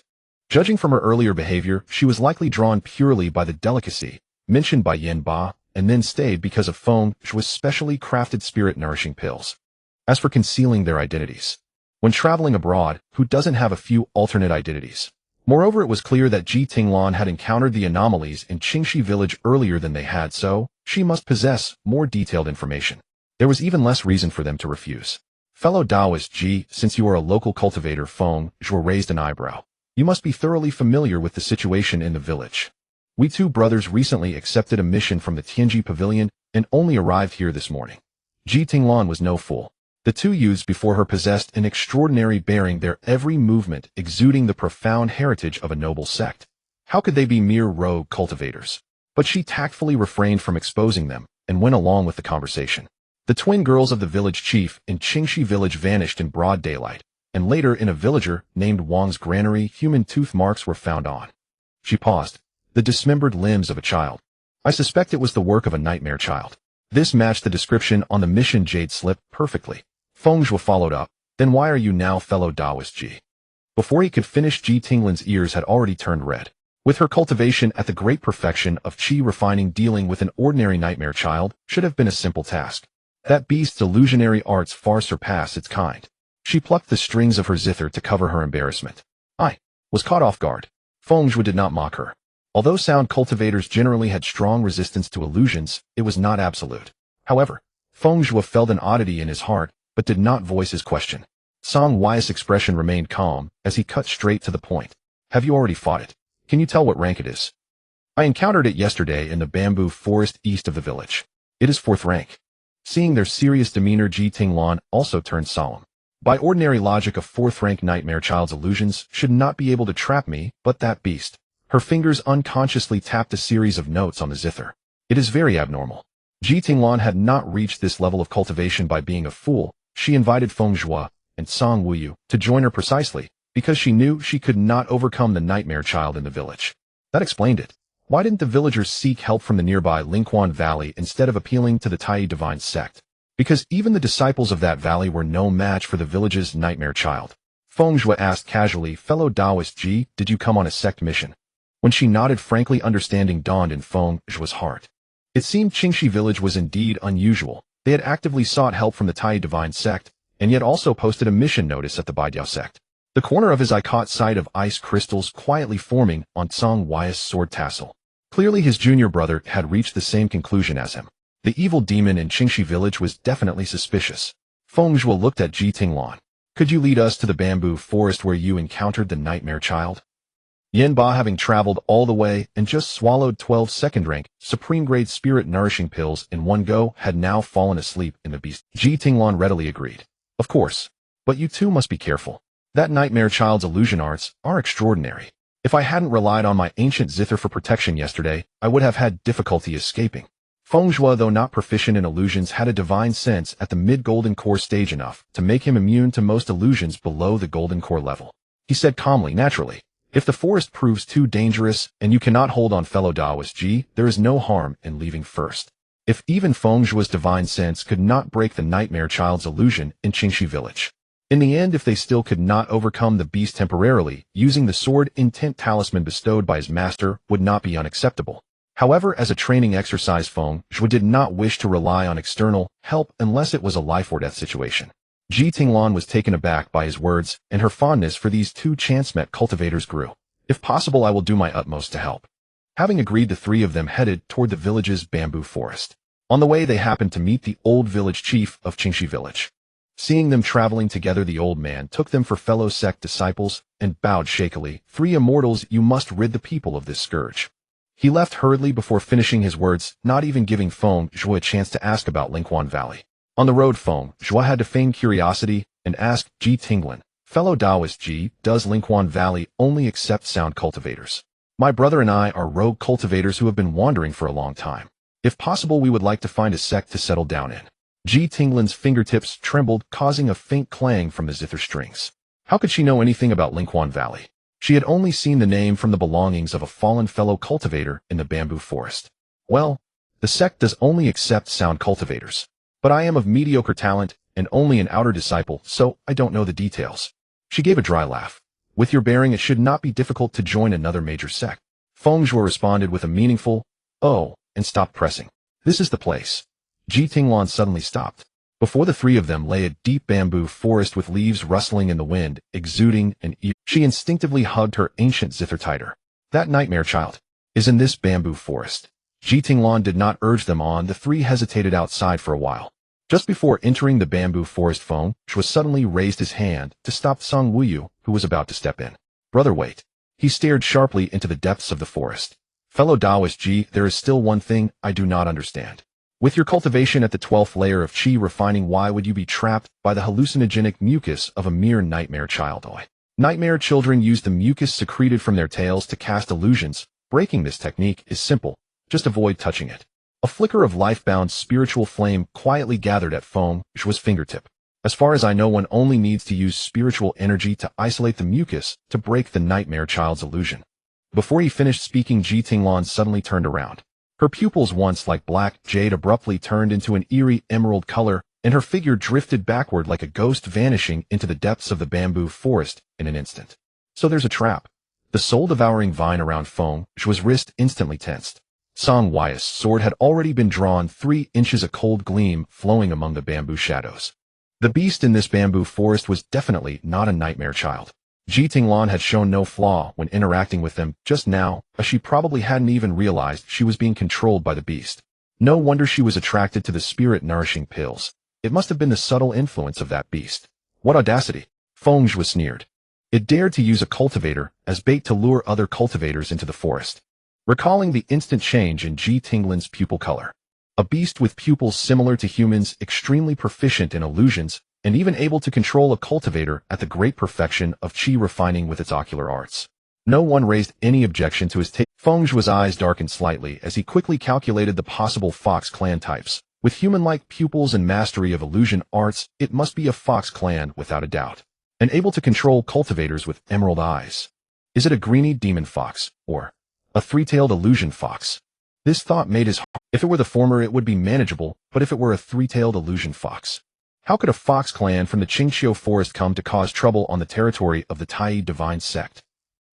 Judging from her earlier behavior, she was likely drawn purely by the delicacy mentioned by Yin Ba, and then stayed because of Feng Zhuo's specially crafted spirit-nourishing pills. As for concealing their identities, when traveling abroad, who doesn't have a few alternate identities? Moreover, it was clear that Ji Tinglan had encountered the anomalies in Qingxi village earlier than they had, so she must possess more detailed information. There was even less reason for them to refuse. Fellow Taoist Ji, since you are a local cultivator, Feng Zhuo raised an eyebrow. You must be thoroughly familiar with the situation in the village. We two brothers recently accepted a mission from the Tianji Pavilion and only arrived here this morning. Ji Tinglan was no fool. The two youths before her possessed an extraordinary bearing, their every movement exuding the profound heritage of a noble sect. How could they be mere rogue cultivators? But she tactfully refrained from exposing them and went along with the conversation. The twin girls of the village chief in Qingxi village vanished in broad daylight, and later in a villager named Wang's granary human tooth marks were found on. She paused. The dismembered limbs of a child. I suspect it was the work of a nightmare child. This matched the description on the mission jade slip perfectly. Feng Zhuo followed up. Then why are you now fellow Taoist Ji? Before he could finish, Ji Tinglan's ears had already turned red. With her cultivation at the great perfection of qi refining, dealing with an ordinary nightmare child should have been a simple task. That beast's illusionary arts far surpass its kind. She plucked the strings of her zither to cover her embarrassment. I was caught off guard. Feng Zhuo did not mock her. Although sound cultivators generally had strong resistance to illusions, it was not absolute. However, Feng Zhuo felt an oddity in his heart, but did not voice his question. Song Wei's expression remained calm as he cut straight to the point. Have you already fought it? Can you tell what rank it is? I encountered it yesterday in the bamboo forest east of the village. It is 4th rank. Seeing their serious demeanor, Ji Tinglan also turned solemn. By ordinary logic, a 4th rank nightmare child's illusions should not be able to trap me, but that beast. Her fingers unconsciously tapped a series of notes on the zither. It is very abnormal. Ji Tinglan had not reached this level of cultivation by being a fool. She invited Feng Zhuo and Song Wuyu to join her precisely because she knew she could not overcome the nightmare child in the village. That explained it. Why didn't the villagers seek help from the nearby Lingquan Valley instead of appealing to the Tai divine sect? Because even the disciples of that valley were no match for the village's nightmare child. Feng Zhuo asked casually, fellow Taoist Ji, did you come on a sect mission? When she nodded frankly, understanding dawned in Feng Zhuo's heart. It seemed Qingxi village was indeed unusual. They had actively sought help from the Tai divine sect, and yet also posted a mission notice at the Baidiao sect. The corner of his eye caught sight of ice crystals quietly forming on Song Wei's sword tassel. Clearly his junior brother had reached the same conclusion as him. The evil demon in Qingxi village was definitely suspicious. Feng Zhuo looked at Ji Tinglan. Could you lead us to the bamboo forest where you encountered the nightmare child? Yin Ba, having traveled all the way and just swallowed 12 second-rank, supreme-grade spirit-nourishing pills in one go, had now fallen asleep in the beast. Ji Tinglan readily agreed. Of course. But you too must be careful. That nightmare child's illusion arts are extraordinary. If I hadn't relied on my ancient zither for protection yesterday, I would have had difficulty escaping. Feng Zhuo, though not proficient in illusions, had a divine sense at the mid-golden core stage enough to make him immune to most illusions below the golden core level. He said calmly, naturally, if the forest proves too dangerous and you cannot hold on, fellow Taoist Ji, there is no harm in leaving first. If even Feng Zhuo's divine sense could not break the nightmare child's illusion in Qingxi village. In the end, if they still could not overcome the beast temporarily, using the sword intent talisman bestowed by his master would not be unacceptable. However, as a training exercise, Feng Zhuo did not wish to rely on external help unless it was a life or death situation. Ji Tinglan was taken aback by his words, and her fondness for these two chance-met cultivators grew. If possible, I will do my utmost to help. Having agreed, the three of them headed toward the village's bamboo forest. On the way, they happened to meet the old village chief of Qingxi village. Seeing them traveling together, the old man took them for fellow sect disciples and bowed shakily. 3 immortals, you must rid the people of this scourge. He left hurriedly before finishing his words, not even giving Feng Zhuo a chance to ask about Lingquan Valley. On the road, Feng Zhuo had to feign curiosity and asked Ji Tinglan, fellow Taoist Ji, does Lingquan Valley only accept sound cultivators? My brother and I are rogue cultivators who have been wandering for a long time. If possible, we would like to find a sect to settle down in. Ji Tinglan's fingertips trembled, causing a faint clang from the zither strings. How could she know anything about Lingquan Valley? She had only seen the name from the belongings of a fallen fellow cultivator in the bamboo forest. Well, the sect does only accept sound cultivators. But I am of mediocre talent and only an outer disciple, so I don't know the details. She gave a dry laugh. With your bearing, it should not be difficult to join another major sect. Feng Zhuo responded with a meaningful, "Oh," and stopped pressing. "This is the place." Ji Tinglan suddenly stopped. Before the three of them lay a deep bamboo forest with leaves rustling in the wind, exuding an eerie. She instinctively hugged her ancient zither tighter. "That nightmare child is in this bamboo forest." Ji Tinglan did not urge them on. The three hesitated outside for a while. Just before entering the bamboo forest, Feng Zhuo suddenly raised his hand to stop Song Wuyu, who was about to step in. "Brother, wait." He stared sharply into the depths of the forest. "Fellow Taoist Ji, there is still one thing I do not understand. With your cultivation at the 12th layer of qi refining, why would you be trapped by the hallucinogenic mucus of a mere nightmare child? Nightmare children use the mucus secreted from their tails to cast illusions. Breaking this technique is simple. Just avoid touching it." A flicker of life-bound spiritual flame quietly gathered at Feng Zhuo's fingertip. "As far as I know, one only needs to use spiritual energy to isolate the mucus to break the nightmare child's illusion." Before he finished speaking, Ji Tinglan suddenly turned around. Her pupils, once like black jade, abruptly turned into an eerie emerald color, and her figure drifted backward like a ghost, vanishing into the depths of the bamboo forest in an instant. "So there's a trap." The soul-devouring vine around Feng Zhuo's wrist instantly tensed. Song Wu's sword had already been drawn 3 inches, a cold gleam flowing among the bamboo shadows. The beast in this bamboo forest was definitely not a nightmare child. Ji Tinglan had shown no flaw when interacting with them just now, as she probably hadn't even realized she was being controlled by the beast. No wonder she was attracted to the spirit-nourishing pills. It must have been the subtle influence of that beast. What audacity! Feng Zhuo sneered. It dared to use a cultivator as bait to lure other cultivators into the forest. Recalling the instant change in Ji Tinglan's pupil color. A beast with pupils similar to humans, extremely proficient in illusions, and even able to control a cultivator at the great perfection of qi refining with its ocular arts. No one raised any objection to his take. Feng Zhuo's eyes darkened slightly as he quickly calculated the possible Fox clan types. With human-like pupils and mastery of illusion arts, it must be a Fox clan without a doubt. And able to control cultivators with emerald eyes. Is it a greeny demon fox, or a 3-tailed illusion fox? This thought made his heart. If it were the former, it would be manageable, but if it were a 3-tailed illusion fox, how could a fox clan from the Qingxiu forest come to cause trouble on the territory of the Tai divine sect?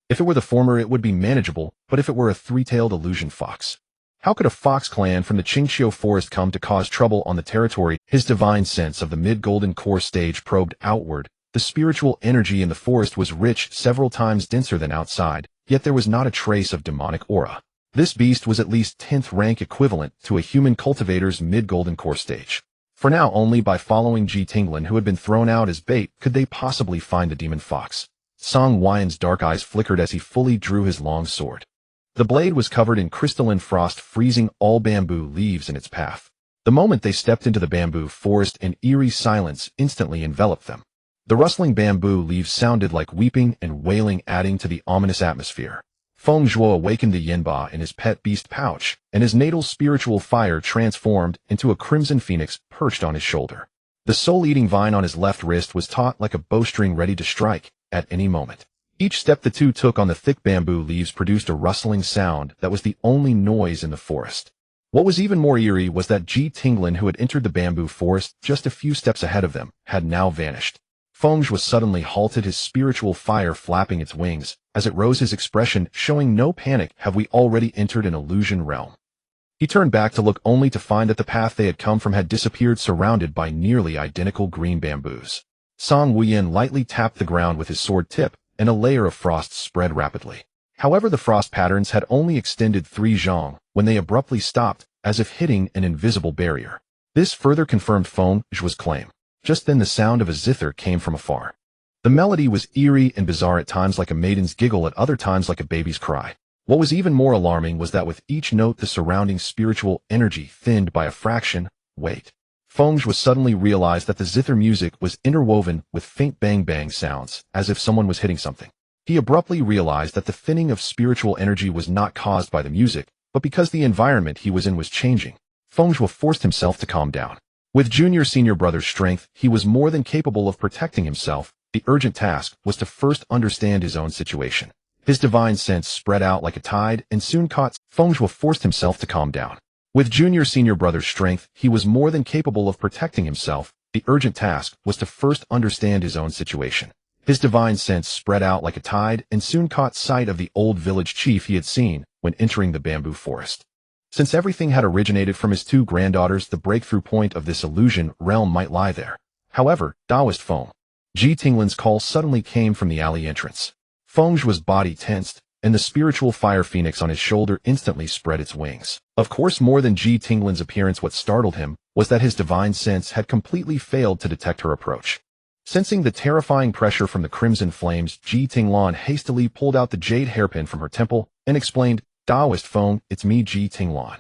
If it were the former, it would be manageable, but if it were a 3-tailed illusion fox, how could a fox clan from the Qingxiu forest come to cause trouble on the territory? His divine sense of the mid-golden core stage probed outward. The spiritual energy in the forest was rich, several times denser than outside, yet there was not a trace of demonic aura. This beast was at least 10th rank, equivalent to a human cultivator's mid-golden core stage. For now, only by following Ji Tinglan, who had been thrown out as bait, could they possibly find the demon fox. Song Wu's dark eyes flickered as he fully drew his long sword. The blade was covered in crystalline frost, freezing all bamboo leaves in its path. The moment they stepped into the bamboo forest, an eerie silence instantly enveloped them. The rustling bamboo leaves sounded like weeping and wailing, adding to the ominous atmosphere. Feng Zhuo awakened the Yinba in his pet beast pouch, and his natal spiritual fire transformed into a crimson phoenix perched on his shoulder. The soul-eating vine on his left wrist was taut like a bowstring, ready to strike at any moment. Each step the two took on the thick bamboo leaves produced a rustling sound that was the only noise in the forest. What was even more eerie was that Ji Tinglan, who had entered the bamboo forest just a few steps ahead of them, had now vanished. Feng Zhuo suddenly halted, his spiritual fire flapping its wings. As it rose, his expression showing no panic. Have we already entered an illusion realm? He turned back to look, only to find that the path they had come from had disappeared, surrounded by nearly identical green bamboos. Song Wuyin lightly tapped the ground with his sword tip, and a layer of frost spread rapidly. However, the frost patterns had only extended 3 zhang when they abruptly stopped, as if hitting an invisible barrier. This further confirmed Feng Zhuo's claim. Just then the sound of a zither came from afar. The melody was eerie and bizarre, at times like a maiden's giggle, at other times like a baby's cry. What was even more alarming was that with each note the surrounding spiritual energy thinned by a fraction. Wait. Feng Zhuo suddenly realized that the zither music was interwoven with faint bang-bang sounds, as if someone was hitting something. He abruptly realized that the thinning of spiritual energy was not caused by the music, but because the environment he was in was changing. Feng Zhuo forced himself to calm down. With junior-senior brother's strength, he was more than capable of protecting himself. The urgent task was to first understand his own situation. His divine sense spread out like a tide and soon caught. Feng Zhuo forced himself to calm down. With junior-senior brother's strength, he was more than capable of protecting himself. The urgent task was to first understand his own situation. His divine sense spread out like a tide and soon caught sight of the old village chief he had seen when entering the bamboo forest. Since everything had originated from his two granddaughters, the breakthrough point of this illusion realm might lie there. However, Taoist Feng Zhuo's call suddenly came from the alley entrance. Feng Zhuo's body tensed, and the spiritual fire phoenix on his shoulder instantly spread its wings. Of course, more than Zhuo's appearance, what startled him was that his divine sense had completely failed to detect her approach. Sensing the terrifying pressure from the crimson flames, Zhuo hastily pulled out the jade hairpin from her temple and explained, "Taoist Feng, it's me, Zhuo."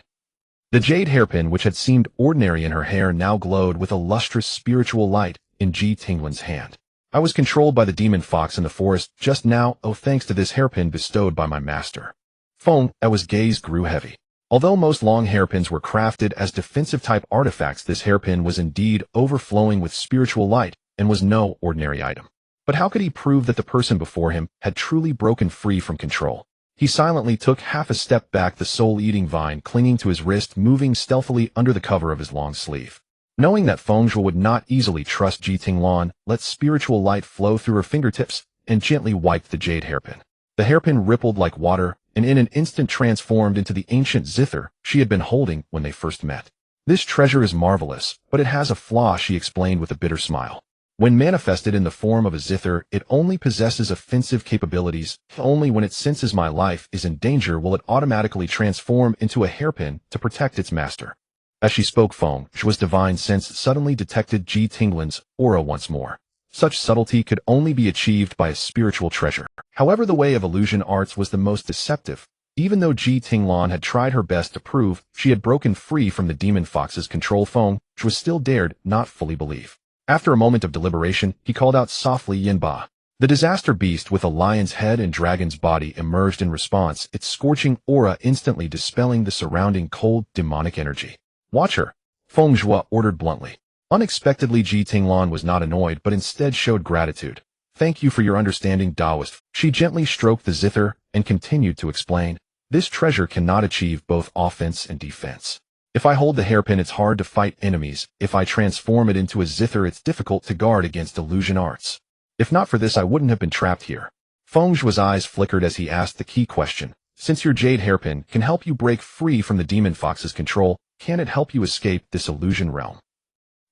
The jade hairpin, which had seemed ordinary in her hair, now glowed with a lustrous spiritual light in Zhuo's hand. "I was controlled by the demon fox in the forest just now, thanks to this hairpin bestowed by my master." Feng Zhuo's gaze grew heavy. Although most long hairpins were crafted as defensive-type artifacts, this hairpin was indeed overflowing with spiritual light and was no ordinary item. But how could he prove that the person before him had truly broken free from control? He silently took half a step back, the soul-eating vine clinging to his wrist, moving stealthily under the cover of his long sleeve. Knowing that Feng Zhuo would not easily trust Zhuo, let spiritual light flow through her fingertips and gently wiped the jade hairpin. The hairpin rippled like water and in an instant transformed into the ancient zither she had been holding when they first met. "This treasure is marvelous, but it has a flaw," she explained with a bitter smile. "When manifested in the form of a zither, it only possesses offensive capabilities. Only when it senses my life is in danger will it automatically transform into a hairpin to protect its master." As she spoke, Feng Zhuo's divine sense suddenly detected Zhuo's aura once more. Such subtlety could only be achieved by a spiritual treasure. However, the way of illusion arts was the most deceptive. Even though Zhuo had tried her best to prove she had broken free from the demon fox's control, Feng Zhuo still dared not fully believe. After a moment of deliberation, he called out softly, "Yinba." The disaster beast with a lion's head and dragon's body emerged in response, its scorching aura instantly dispelling the surrounding cold, demonic energy. "Watch her," Feng Zhuo ordered bluntly. Unexpectedly, Zhuo was not annoyed but instead showed gratitude. "Thank you for your understanding, Taoist." She gently stroked the zither and continued to explain, "This treasure cannot achieve both offense and defense. If I hold the hairpin, it's hard to fight enemies. If I transform it into a zither, it's difficult to guard against illusion arts. If not for this, I wouldn't have been trapped here." Feng Zhuo's eyes flickered as he asked the key question. "Since your jade hairpin can help you break free from the demon fox's control, can it help you escape this illusion realm?"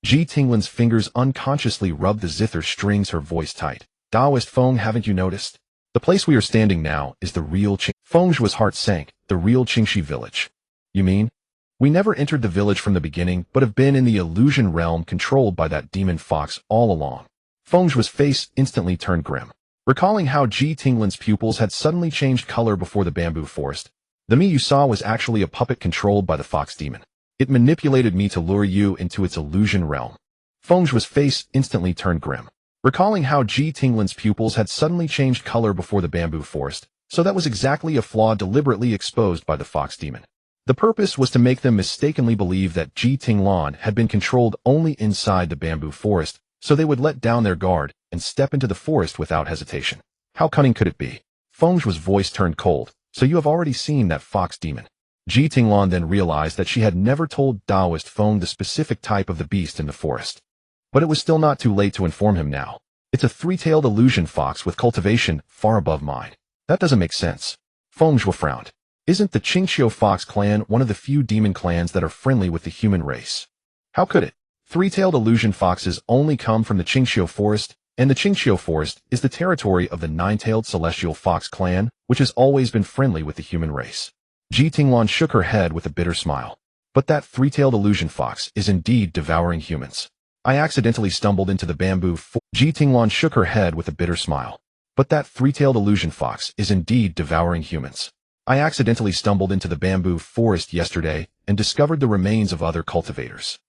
Zhuo's fingers unconsciously rubbed the zither strings, her voice tight. "Taoist Feng, haven't you noticed? The place we are standing now is the real Qing." Feng Zhuo's heart sank. "The real Qingxi village? You mean? We never entered the village from the beginning, but have been in the illusion realm controlled by that demon fox all along." Feng Zhuo's face instantly turned grim. Recalling how Zhuo's pupils had suddenly changed color before the bamboo forest, "The me you saw was actually a puppet controlled by the fox demon. It manipulated me to lure you into its illusion realm." Feng Zhuo's face instantly turned grim. Recalling how Zhuo's pupils had suddenly changed color before the bamboo forest, so that was exactly a flaw deliberately exposed by the fox demon. The purpose was to make them mistakenly believe that Zhuo had been controlled only inside the bamboo forest, so they would let down their guard and step into the forest without hesitation. How cunning could it be? Feng Zhuo's voice turned cold. "So you have already seen that fox demon?" Zhuo then realized that she had never told Taoist Feng the specific type of the beast in the forest. But it was still not too late to inform him now. "It's a three-tailed illusion fox with cultivation far above mine." "That doesn't make sense." Feng Zhuo frowned. "Isn't the Qingxiu Fox clan one of the few demon clans that are friendly with the human race? How could it? Three-tailed illusion foxes only come from the Qingxiu Forest, and the Qingxiu Forest is the territory of the nine-tailed celestial fox clan, which has always been friendly with the human race." Zhuo shook her head with a bitter smile. "But that three-tailed illusion fox is indeed devouring humans. I accidentally stumbled into the bamboo forest." Zhuo shook her head with a bitter smile. "But that three-tailed illusion fox is indeed devouring humans. I accidentally stumbled into the bamboo forest yesterday and discovered the remains of other cultivators."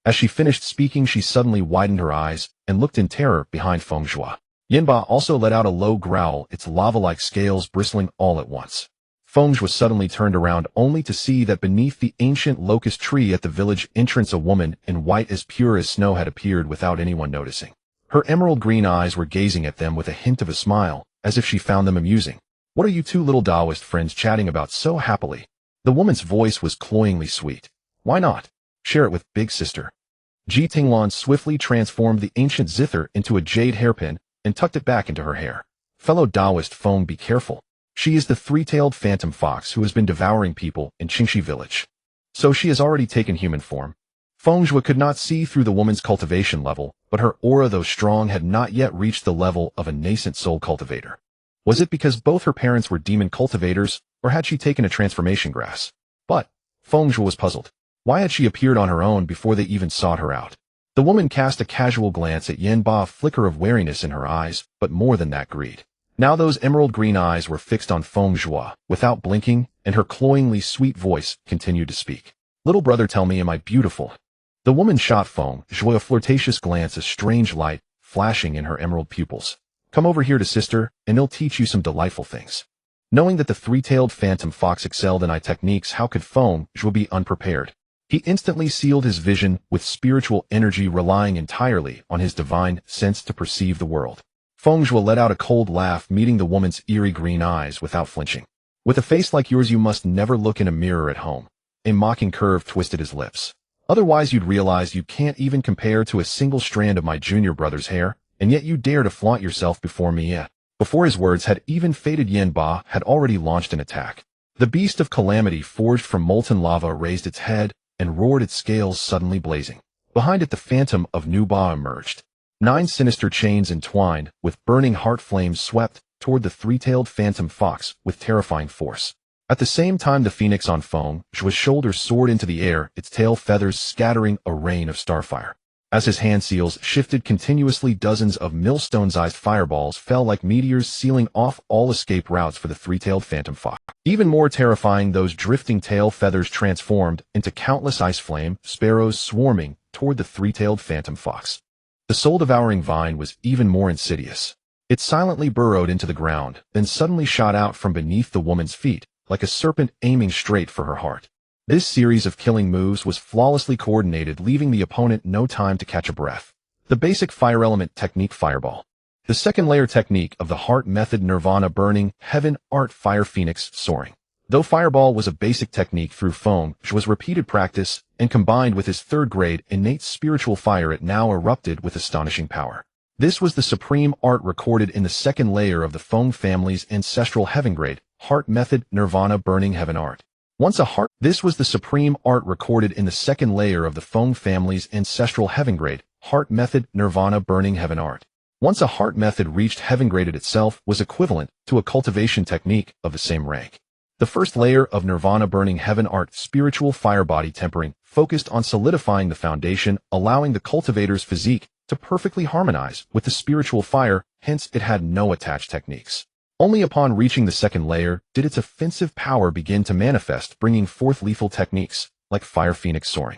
As she finished speaking, she suddenly widened her eyes and looked in terror behind Feng Zhuo. Yinba also let out a low growl, its lava-like scales bristling all at once. Feng Zhuo suddenly turned around only to see that beneath the ancient locust tree at the village entrance a woman in white as pure as snow had appeared without anyone noticing. Her emerald green eyes were gazing at them with a hint of a smile, as if she found them amusing. "What are you two little Taoist friends chatting about so happily?" The woman's voice was cloyingly sweet. "Why not? Share it with big sister." Zhuo swiftly transformed the ancient zither into a jade hairpin and tucked it back into her hair. Fellow Taoist Feng, be careful. She is the three-tailed phantom fox who has been devouring people in Qingxi village. So she has already taken human form. Feng Zhuo could not see through the woman's cultivation level, but her aura, though strong, had not yet reached the level of a nascent soul cultivator. Was it because both her parents were demon cultivators, or had she taken a transformation grass? But Feng Zhuo was puzzled. Why had she appeared on her own before they even sought her out? The woman cast a casual glance at Yanba, a flicker of wariness in her eyes, but more than that, greed. Now those emerald green eyes were fixed on Feng Zhuo, without blinking, and her cloyingly sweet voice continued to speak. Little brother, tell me, am I beautiful? The woman shot Feng Zhuo a flirtatious glance, a strange light flashing in her emerald pupils. Come over here to sister, and he'll teach you some delightful things. Knowing that the three-tailed phantom fox excelled in eye techniques, how could Feng Zhuo be unprepared? He instantly sealed his vision with spiritual energy, relying entirely on his divine sense to perceive the world. Feng Zhuo let out a cold laugh, meeting the woman's eerie green eyes without flinching. With a face like yours, you must never look in a mirror at home. A mocking curve twisted his lips. Otherwise you'd realize you can't even compare to a single strand of my junior brother's hair, and yet you dare to flaunt yourself before me yet. Before his words had even faded, Yanba had already launched an attack. The beast of calamity, forged from molten lava, raised its head and roared, its scales suddenly blazing. Behind it, the phantom of Nuba emerged. 9 sinister chains entwined with burning heart flames swept toward the three-tailed phantom fox with terrifying force. At the same time, the phoenix on Feng Zhuo's shoulders soared into the air, its tail feathers scattering a rain of starfire. As his hand seals shifted continuously, dozens of millstone-sized fireballs fell like meteors, sealing off all escape routes for the three-tailed phantom fox. Even more terrifying, those drifting tail feathers transformed into countless ice flame sparrows swarming toward the three-tailed phantom fox. The soul-devouring vine was even more insidious. It silently burrowed into the ground, then suddenly shot out from beneath the woman's feet, like a serpent aiming straight for her heart. This series of killing moves was flawlessly coordinated, leaving the opponent no time to catch a breath. The basic fire element technique, Fireball. The second layer technique of the heart method, Nirvana burning, heaven art, fire phoenix soaring. Though Fireball was a basic technique, through Feng Zhuo's repeated practice and combined with his third-grade innate spiritual fire, it now erupted with astonishing power. This was the supreme art recorded in the second layer of the Feng family's ancestral heaven-grade heart method, Nirvana burning heaven art. This was the supreme art recorded in the second layer of the Feng family's ancestral heaven-grade heart method, Nirvana burning heaven art. Once a heart method reached heaven-grade, it itself was equivalent to a cultivation technique of the same rank. The first layer of Nirvana burning heaven art, spiritual fire body tempering, focused on solidifying the foundation, allowing the cultivator's physique to perfectly harmonize with the spiritual fire, hence it had no attached techniques. Only upon reaching the second layer did its offensive power begin to manifest, bringing forth lethal techniques, like Fire Phoenix soaring.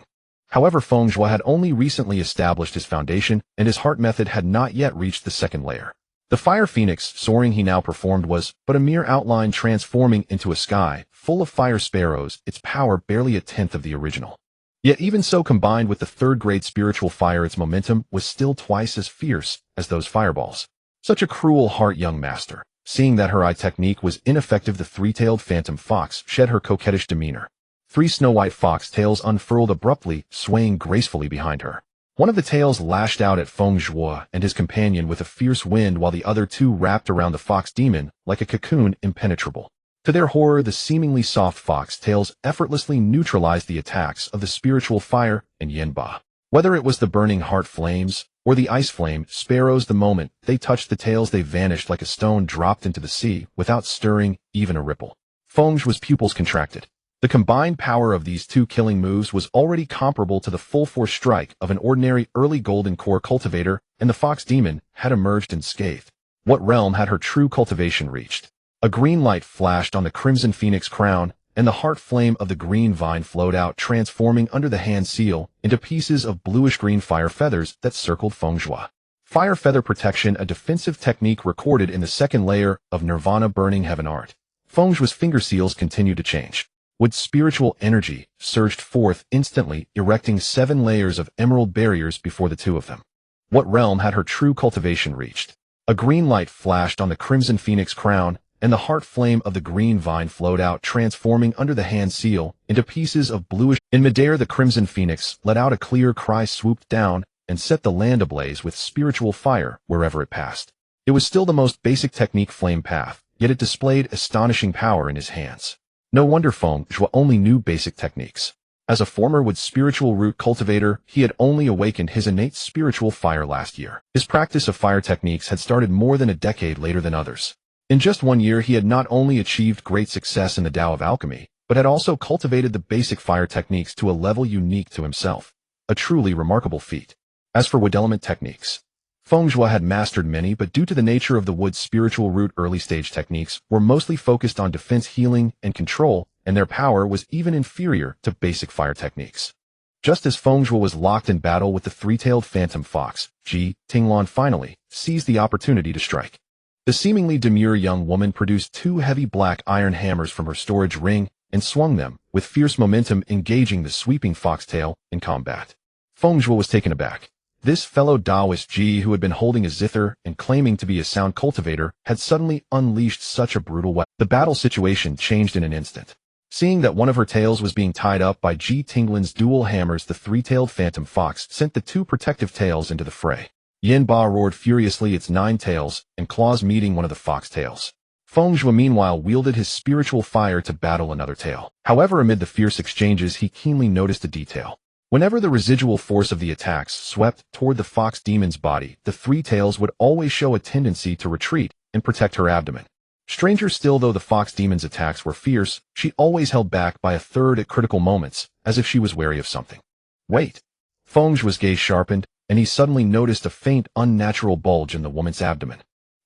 However, Feng Zhuo had only recently established his foundation, and his heart method had not yet reached the second layer. The Fire Phoenix soaring he now performed was but a mere outline, transforming into a sky full of fire sparrows, its power barely a tenth of the original. Yet even so, combined with the third-grade spiritual fire, its momentum was still twice as fierce as those fireballs. Such a cruel heart, young master. Seeing that her eye technique was ineffective, the three-tailed phantom fox shed her coquettish demeanor. 3 snow-white fox tails unfurled abruptly, swaying gracefully behind her. One of the tails lashed out at Feng Zhuo and his companion with a fierce wind, while the other 2 wrapped around the fox demon like a cocoon, impenetrable. To their horror, the seemingly soft fox tails effortlessly neutralized the attacks of the spiritual fire and Yanba. Whether it was the burning heart flames or the ice flame sparrows, the moment they touched the tails, they vanished like a stone dropped into the sea without stirring even a ripple. Feng Zhuo's pupils contracted. The combined power of these 2 killing moves was already comparable to the full-force strike of an ordinary early golden core cultivator, and the fox demon had emerged unscathed. What realm had her true cultivation reached? A green light flashed on the crimson phoenix crown, and the heart flame of the green vine flowed out, transforming under the hand seal into pieces of bluish-green fire feathers that circled Feng Zhuo. Fire feather protection, a defensive technique recorded in the second layer of Nirvana burning heaven art. Feng Zhuo's finger seals continued to change. With spiritual energy surged forth instantly, erecting 7 layers of emerald barriers before the 2 of them. What realm had her true cultivation reached? A green light flashed on the crimson phoenix crown, and the heart flame of the green vine flowed out, transforming under the hand seal into pieces of bluish. In midair, the crimson phoenix let out a clear cry, swooped down, and set the land ablaze with spiritual fire wherever it passed. It was still the most basic technique Flame Path, yet it displayed astonishing power in his hands. No wonder Feng Zhuo only knew basic techniques. As a former with spiritual root cultivator, he had only awakened his innate spiritual fire last year. His practice of fire techniques had started more than a decade later than others. In just 1 year, he had not only achieved great success in the Tao of Alchemy, but had also cultivated the basic fire techniques to a level unique to himself. A truly remarkable feat. As for wood element techniques, Feng Zhuo had mastered many, but due to the nature of the wood's spiritual root early-stage techniques were mostly focused on defense, healing, and control, and their power was even inferior to basic fire techniques. Just as Feng Zhuo was locked in battle with the three-tailed phantom fox, Ji Tinglan finally seized the opportunity to strike. The seemingly demure young woman produced 2 heavy black iron hammers from her storage ring and swung them, with fierce momentum engaging the sweeping foxtail in combat. Feng Zhuo was taken aback. This fellow Taoist Ji, who had been holding a zither and claiming to be a sound cultivator, had suddenly unleashed such a brutal weapon. The battle situation changed in an instant. Seeing that one of her tails was being tied up by Ji Tinglan's dual hammers, the three-tailed phantom fox sent the 2 protective tails into the fray. Yin Ba roared furiously, its 9 tails and claws meeting one of the fox tails. Feng Zhuo meanwhile wielded his spiritual fire to battle another tail. However, amid the fierce exchanges, he keenly noticed a detail. Whenever the residual force of the attacks swept toward the fox demon's body, the 3 tails would always show a tendency to retreat and protect her abdomen. Stranger still, though the fox demon's attacks were fierce, she always held back by a third at critical moments, as if she was wary of something. Wait. Feng Zhuo's gaze sharpened, and he suddenly noticed a faint, unnatural bulge in the woman's abdomen.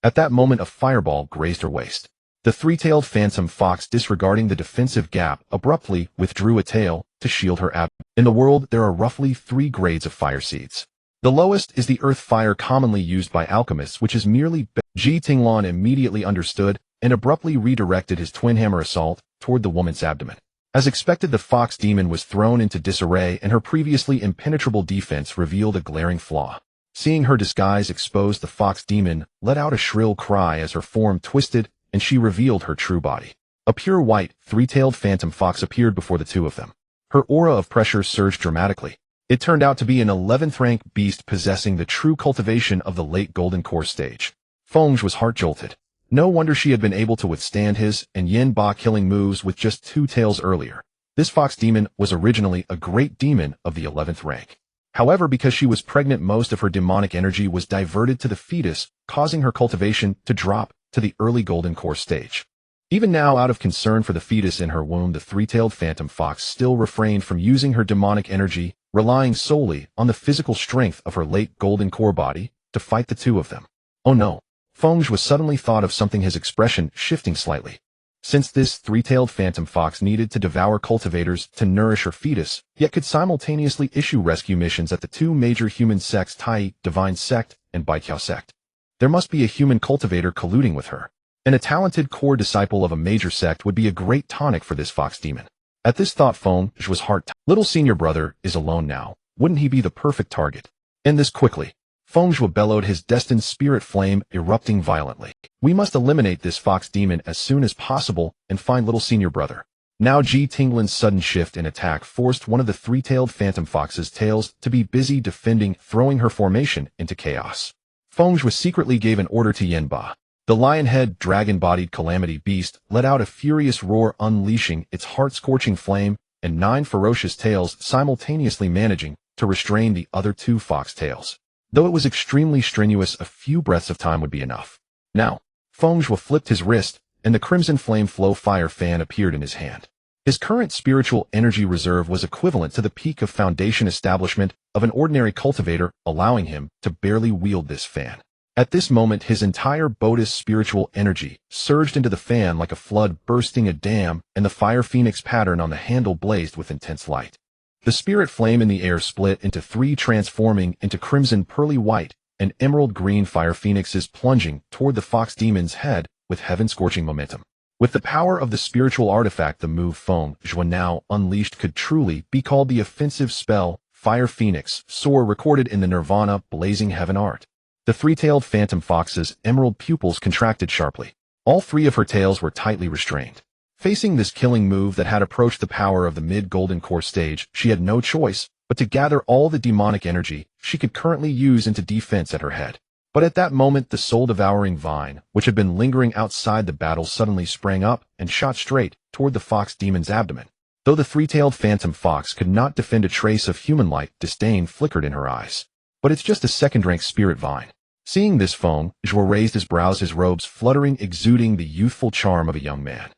At that moment, a fireball grazed her waist. The three-tailed phantom fox, disregarding the defensive gap, abruptly withdrew a tail to shield her abdomen. In the world, there are roughly 3 grades of fire seeds. The lowest is the earth fire commonly used by alchemists, which is merely Ji Tinglan immediately understood and abruptly redirected his twin hammer assault toward the woman's abdomen. As expected, the fox demon was thrown into disarray, and her previously impenetrable defense revealed a glaring flaw. Seeing her disguise exposed, the fox demon let out a shrill cry as her form twisted and she revealed her true body. A pure white, 3-tailed phantom fox appeared before the 2 of them. Her aura of pressure surged dramatically. It turned out to be an 11th-rank beast possessing the true cultivation of the late Golden Core stage. Feng Zhuo was heart-jolted. No wonder she had been able to withstand his and Yin Ba killing moves with just 2 tails earlier. This fox demon was originally a great demon of the 11th rank. However, because she was pregnant, most of her demonic energy was diverted to the fetus, causing her cultivation to drop to the early Golden Core stage. Even now, out of concern for the fetus in her womb, the 3-tailed phantom fox still refrained from using her demonic energy, relying solely on the physical strength of her late Golden Core body to fight the 2 of them. Oh no. Feng Zhuo suddenly thought of something, his expression shifting slightly. Since this 3-tailed phantom fox needed to devour cultivators to nourish her fetus, yet could simultaneously issue rescue missions at the 2 major human sects, Tai, Divine Sect, and Baiqiao Sect. There must be a human cultivator colluding with her. And a talented core disciple of a major sect would be a great tonic for this fox demon. At this thought, Feng Zhuo's heart. Little senior brother is alone now. Wouldn't he be the perfect target? End this quickly. Feng Zhuo bellowed, his destined spirit flame erupting violently. We must eliminate this fox demon as soon as possible and find little senior brother. Now Ji Tinglan's sudden shift in attack forced one of the 3-tailed phantom fox's tails to be busy defending, throwing her formation into chaos. Feng Zhuo secretly gave an order to Yin Ba. The lion-head, dragon-bodied calamity beast let out a furious roar, unleashing its heart-scorching flame, and 9 ferocious tails simultaneously managing to restrain the other 2 fox tails. Though it was extremely strenuous, a few breaths of time would be enough. Now, Feng Zhuo flipped his wrist, and the crimson flame flow fire fan appeared in his hand. His current spiritual energy reserve was equivalent to the peak of foundation establishment of an ordinary cultivator, allowing him to barely wield this fan. At this moment, his entire Buddhist spiritual energy surged into the fan like a flood bursting a dam, and the fire phoenix pattern on the handle blazed with intense light. The spirit flame in the air split into 3, transforming into crimson, pearly white, and emerald green fire phoenixes plunging toward the fox demon's head with heaven-scorching momentum. With the power of the spiritual artifact, the move Feng Zhuo now unleashed could truly be called the offensive spell, Fire Phoenix, soar, recorded in the Nirvana Blazing Heaven art. The 3-tailed phantom fox's emerald pupils contracted sharply. All 3 of her tails were tightly restrained. Facing this killing move that had approached the power of the mid-Golden Core stage, she had no choice but to gather all the demonic energy she could currently use into defense at her head. But at that moment, the soul-devouring vine, which had been lingering outside the battle, suddenly sprang up and shot straight toward the fox demon's abdomen. Though the three-tailed phantom fox could not defend, a trace of human-like disdain flickered in her eyes. But it's just a second-rank spirit vine. Seeing this, Feng Zhuo raised his brows, his robes fluttering, exuding the youthful charm of a young man.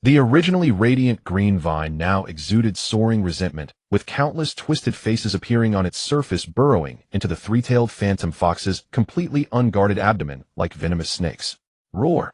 The originally radiant green vine now exuded soaring resentment, with countless twisted faces appearing on its surface, burrowing into the three-tailed phantom fox's completely unguarded abdomen like venomous snakes. Roar!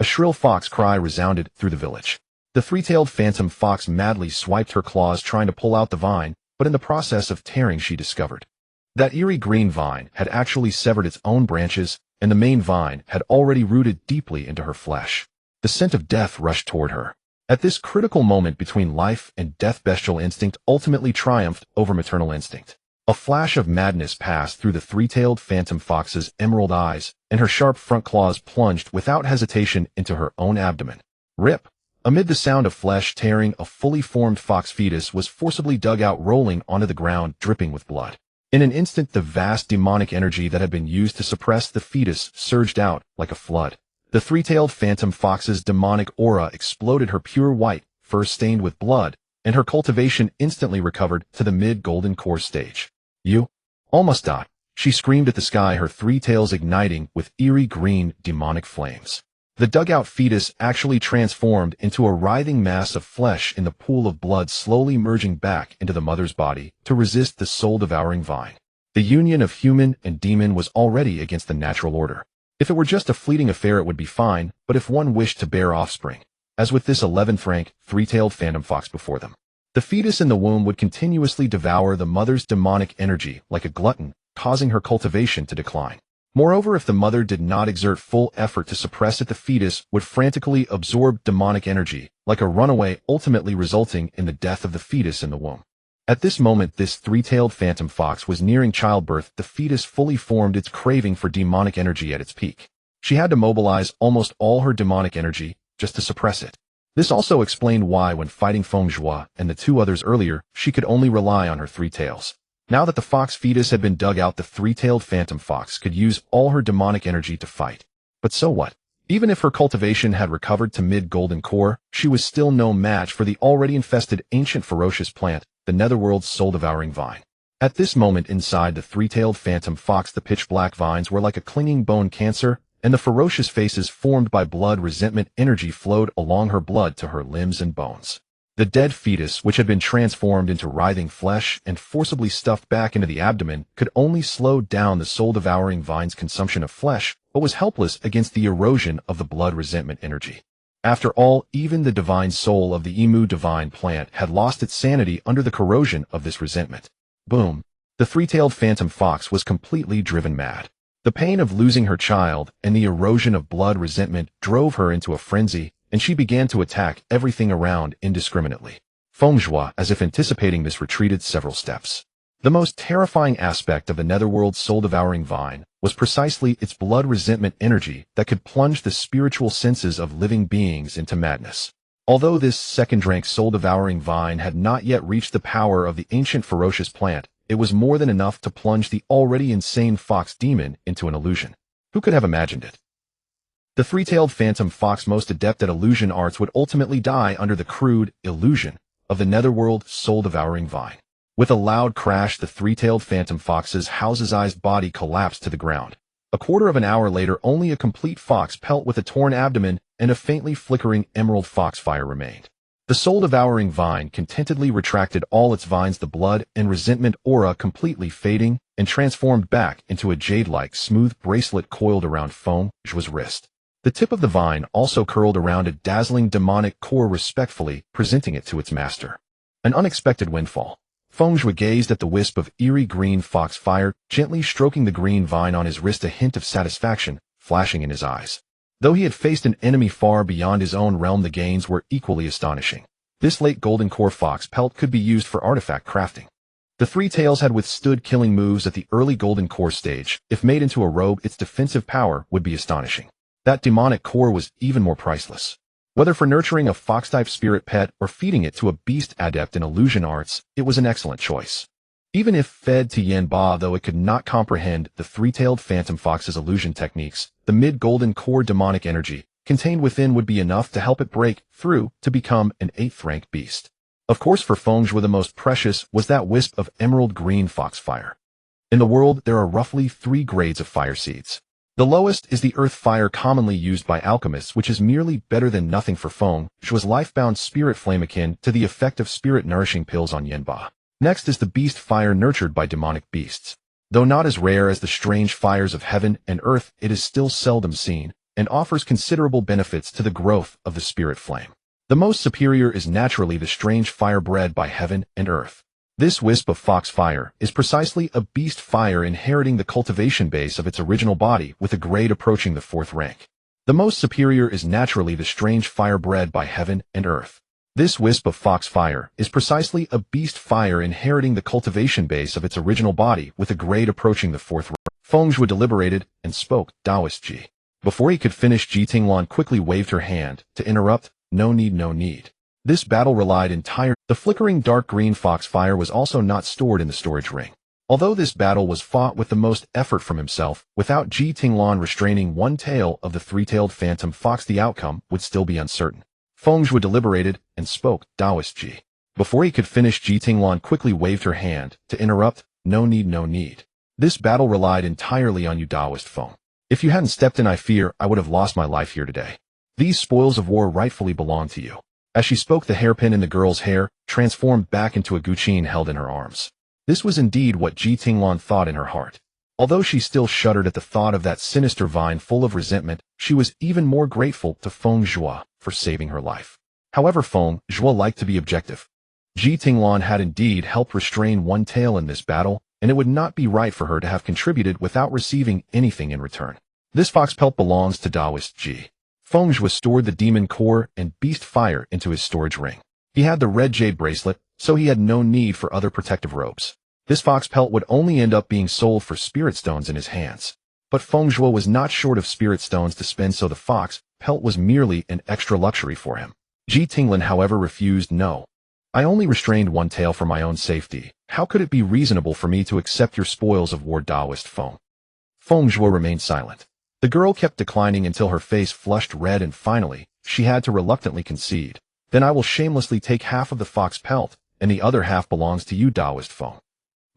A shrill fox cry resounded through the village. The three-tailed phantom fox madly swiped her claws, trying to pull out the vine, but in the process of tearing, she discovered that eerie green vine had actually severed its own branches, and the main vine had already rooted deeply into her flesh. The scent of death rushed toward her. At this critical moment between life and death, bestial instinct ultimately triumphed over maternal instinct. A flash of madness passed through the three-tailed phantom fox's emerald eyes, and her sharp front claws plunged without hesitation into her own abdomen. Rip! Amid the sound of flesh tearing, a fully formed fox fetus was forcibly dug out, rolling onto the ground, dripping with blood. In an instant, the vast demonic energy that had been used to suppress the fetus surged out like a flood. The three-tailed phantom fox's demonic aura exploded, her pure white fur stained with blood, and her cultivation instantly recovered to the mid-golden core stage. You almost died, she screamed at the sky, her three tails igniting with eerie green demonic flames. The dug-out fetus actually transformed into a writhing mass of flesh in the pool of blood, slowly merging back into the mother's body to resist the soul-devouring vine. The union of human and demon was already against the natural order. If it were just a fleeting affair, it would be fine, but if one wished to bear offspring, as with this 11th rank three-tailed phantom fox before them, the fetus in the womb would continuously devour the mother's demonic energy like a glutton, causing her cultivation to decline. Moreover, if the mother did not exert full effort to suppress it, the fetus would frantically absorb demonic energy like a runaway, ultimately resulting in the death of the fetus in the womb. At this moment, this three-tailed phantom fox was nearing childbirth. The fetus fully formed, its craving for demonic energy at its peak. She had to mobilize almost all her demonic energy just to suppress it. This also explained why, when fighting Feng Zhuo and the two others earlier, she could only rely on her three tails. Now that the fox fetus had been dug out, the three-tailed phantom fox could use all her demonic energy to fight. But so what? Even if her cultivation had recovered to mid-golden core, she was still no match for the already infested ancient ferocious plant, the netherworld's soul-devouring vine. At this moment, inside the three-tailed phantom fox, the pitch-black vines were like a clinging bone cancer, and the ferocious faces formed by blood resentment energy flowed along her blood to her limbs and bones. The dead fetus, which had been transformed into writhing flesh and forcibly stuffed back into the abdomen, could only slow down the soul-devouring vine's consumption of flesh, but was helpless against the erosion of the blood resentment energy. After all, even the divine soul of the emu divine plant had lost its sanity under the corrosion of this resentment. Boom! The three-tailed phantom fox was completely driven mad. The pain of losing her child and the erosion of blood resentment drove her into a frenzy, and she began to attack everything around indiscriminately. Feng Zhuo, as if anticipating this, retreated several steps. The most terrifying aspect of the netherworld's soul-devouring vine was precisely its blood resentment energy that could plunge the spiritual senses of living beings into madness. Although this second-rank soul-devouring vine had not yet reached the power of the ancient ferocious plant, it was more than enough to plunge the already insane fox demon into an illusion. Who could have imagined it? The three-tailed phantom fox, most adept at illusion arts, would ultimately die under the crude illusion of the netherworld soul-devouring vine. With a loud crash, the three-tailed phantom fox's housesized body collapsed to the ground. A quarter of an hour later, only a complete fox pelt with a torn abdomen and a faintly flickering emerald foxfire remained. The soul-devouring vine contentedly retracted all its vines, the blood and resentment aura completely fading, and transformed back into a jade-like smooth bracelet coiled around Feng Zhuo's wrist. The tip of the vine also curled around a dazzling demonic core, respectfully presenting it to its master. An unexpected windfall. Feng Zhuo gazed at the wisp of eerie green foxfire, gently stroking the green vine on his wrist, a hint of satisfaction flashing in his eyes. Though he had faced an enemy far beyond his own realm, the gains were equally astonishing. This late golden core fox pelt could be used for artifact crafting. The three tails had withstood killing moves at the early golden core stage. If made into a robe, its defensive power would be astonishing. That demonic core was even more priceless. Whether for nurturing a fox-type spirit pet or feeding it to a beast adept in illusion arts, it was an excellent choice. Even if fed to Yanba, though it could not comprehend the three-tailed phantom fox's illusion techniques, the mid-golden core demonic energy contained within would be enough to help it break through to become an 8th-rank beast. Of course, for Feng Zhuo, the most precious was that wisp of emerald green fox fire. In the world, there are roughly 3 grades of fire seeds. The lowest is the earth fire commonly used by alchemists, which is merely better than nothing for Feng Zhuo's life-bound spirit flame akin to the effect of spirit-nourishing pills on Yanba. Next is the beast fire nurtured by demonic beasts. Though not as rare as the strange fires of heaven and earth, it is still seldom seen, and offers considerable benefits to the growth of the spirit flame. The most superior is naturally the strange fire bred by heaven and earth. This wisp of fox fire is precisely a beast fire inheriting the cultivation base of its original body with a grade approaching the 4th rank. The most superior is naturally the strange fire bred by heaven and earth. This wisp of fox fire is precisely a beast fire inheriting the cultivation base of its original body with a grade approaching the 4th rank. Feng Zhuo deliberated and spoke, Taoist Ji. Before he could finish, Ji Tinglan quickly waved her hand to interrupt, no need, no need. This battle relied entirely. The flickering dark green fox fire was also not stored in the storage ring. Although this battle was fought with the most effort from himself, without Ji Tinglan restraining one tail of the 3-tailed phantom fox, the outcome would still be uncertain. Feng Zhuo deliberated and spoke, Taoist Ji. Before he could finish, Ji Tinglan quickly waved her hand to interrupt, no need, no need. This battle relied entirely on you, Taoist Feng. If you hadn't stepped in, I fear I would have lost my life here today. These spoils of war rightfully belong to you. As she spoke, the hairpin in the girl's hair transformed back into a guqin held in her arms. This was indeed what Ji Tinglan thought in her heart. Although she still shuddered at the thought of that sinister vine full of resentment, she was even more grateful to Feng Zhuo for saving her life. However, Feng Zhuo liked to be objective. Ji Tinglan had indeed helped restrain one tail in this battle, and it would not be right for her to have contributed without receiving anything in return. This fox pelt belongs to Taoist Ji. Feng Zhuo stored the demon core and beast fire into his storage ring. He had the red jade bracelet, so he had no need for other protective robes. This fox pelt would only end up being sold for spirit stones in his hands. But Feng Zhuo was not short of spirit stones to spend, so the fox pelt was merely an extra luxury for him. Ji Tinglan, however, refused. No. I only restrained one tail for my own safety. How could it be reasonable for me to accept your spoils of war, Taoist Feng? Feng Zhuo remained silent. The girl kept declining until her face flushed red, and finally, she had to reluctantly concede. Then I will shamelessly take half of the fox pelt, and the other half belongs to you, Taoist Feng.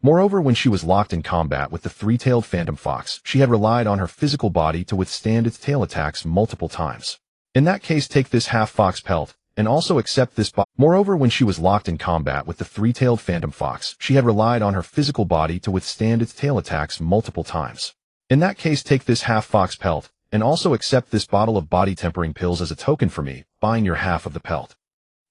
Moreover, when she was locked in combat with the 3-tailed phantom fox, she had relied on her physical body to withstand its tail attacks multiple times. In that case, take this half fox pelt, and also accept this Moreover, when she was locked in combat with the 3-tailed phantom fox, she had relied on her physical body to withstand its tail attacks multiple times. In that case, take this half fox pelt, and also accept this bottle of body tempering pills as a token for me, buying your half of the pelt.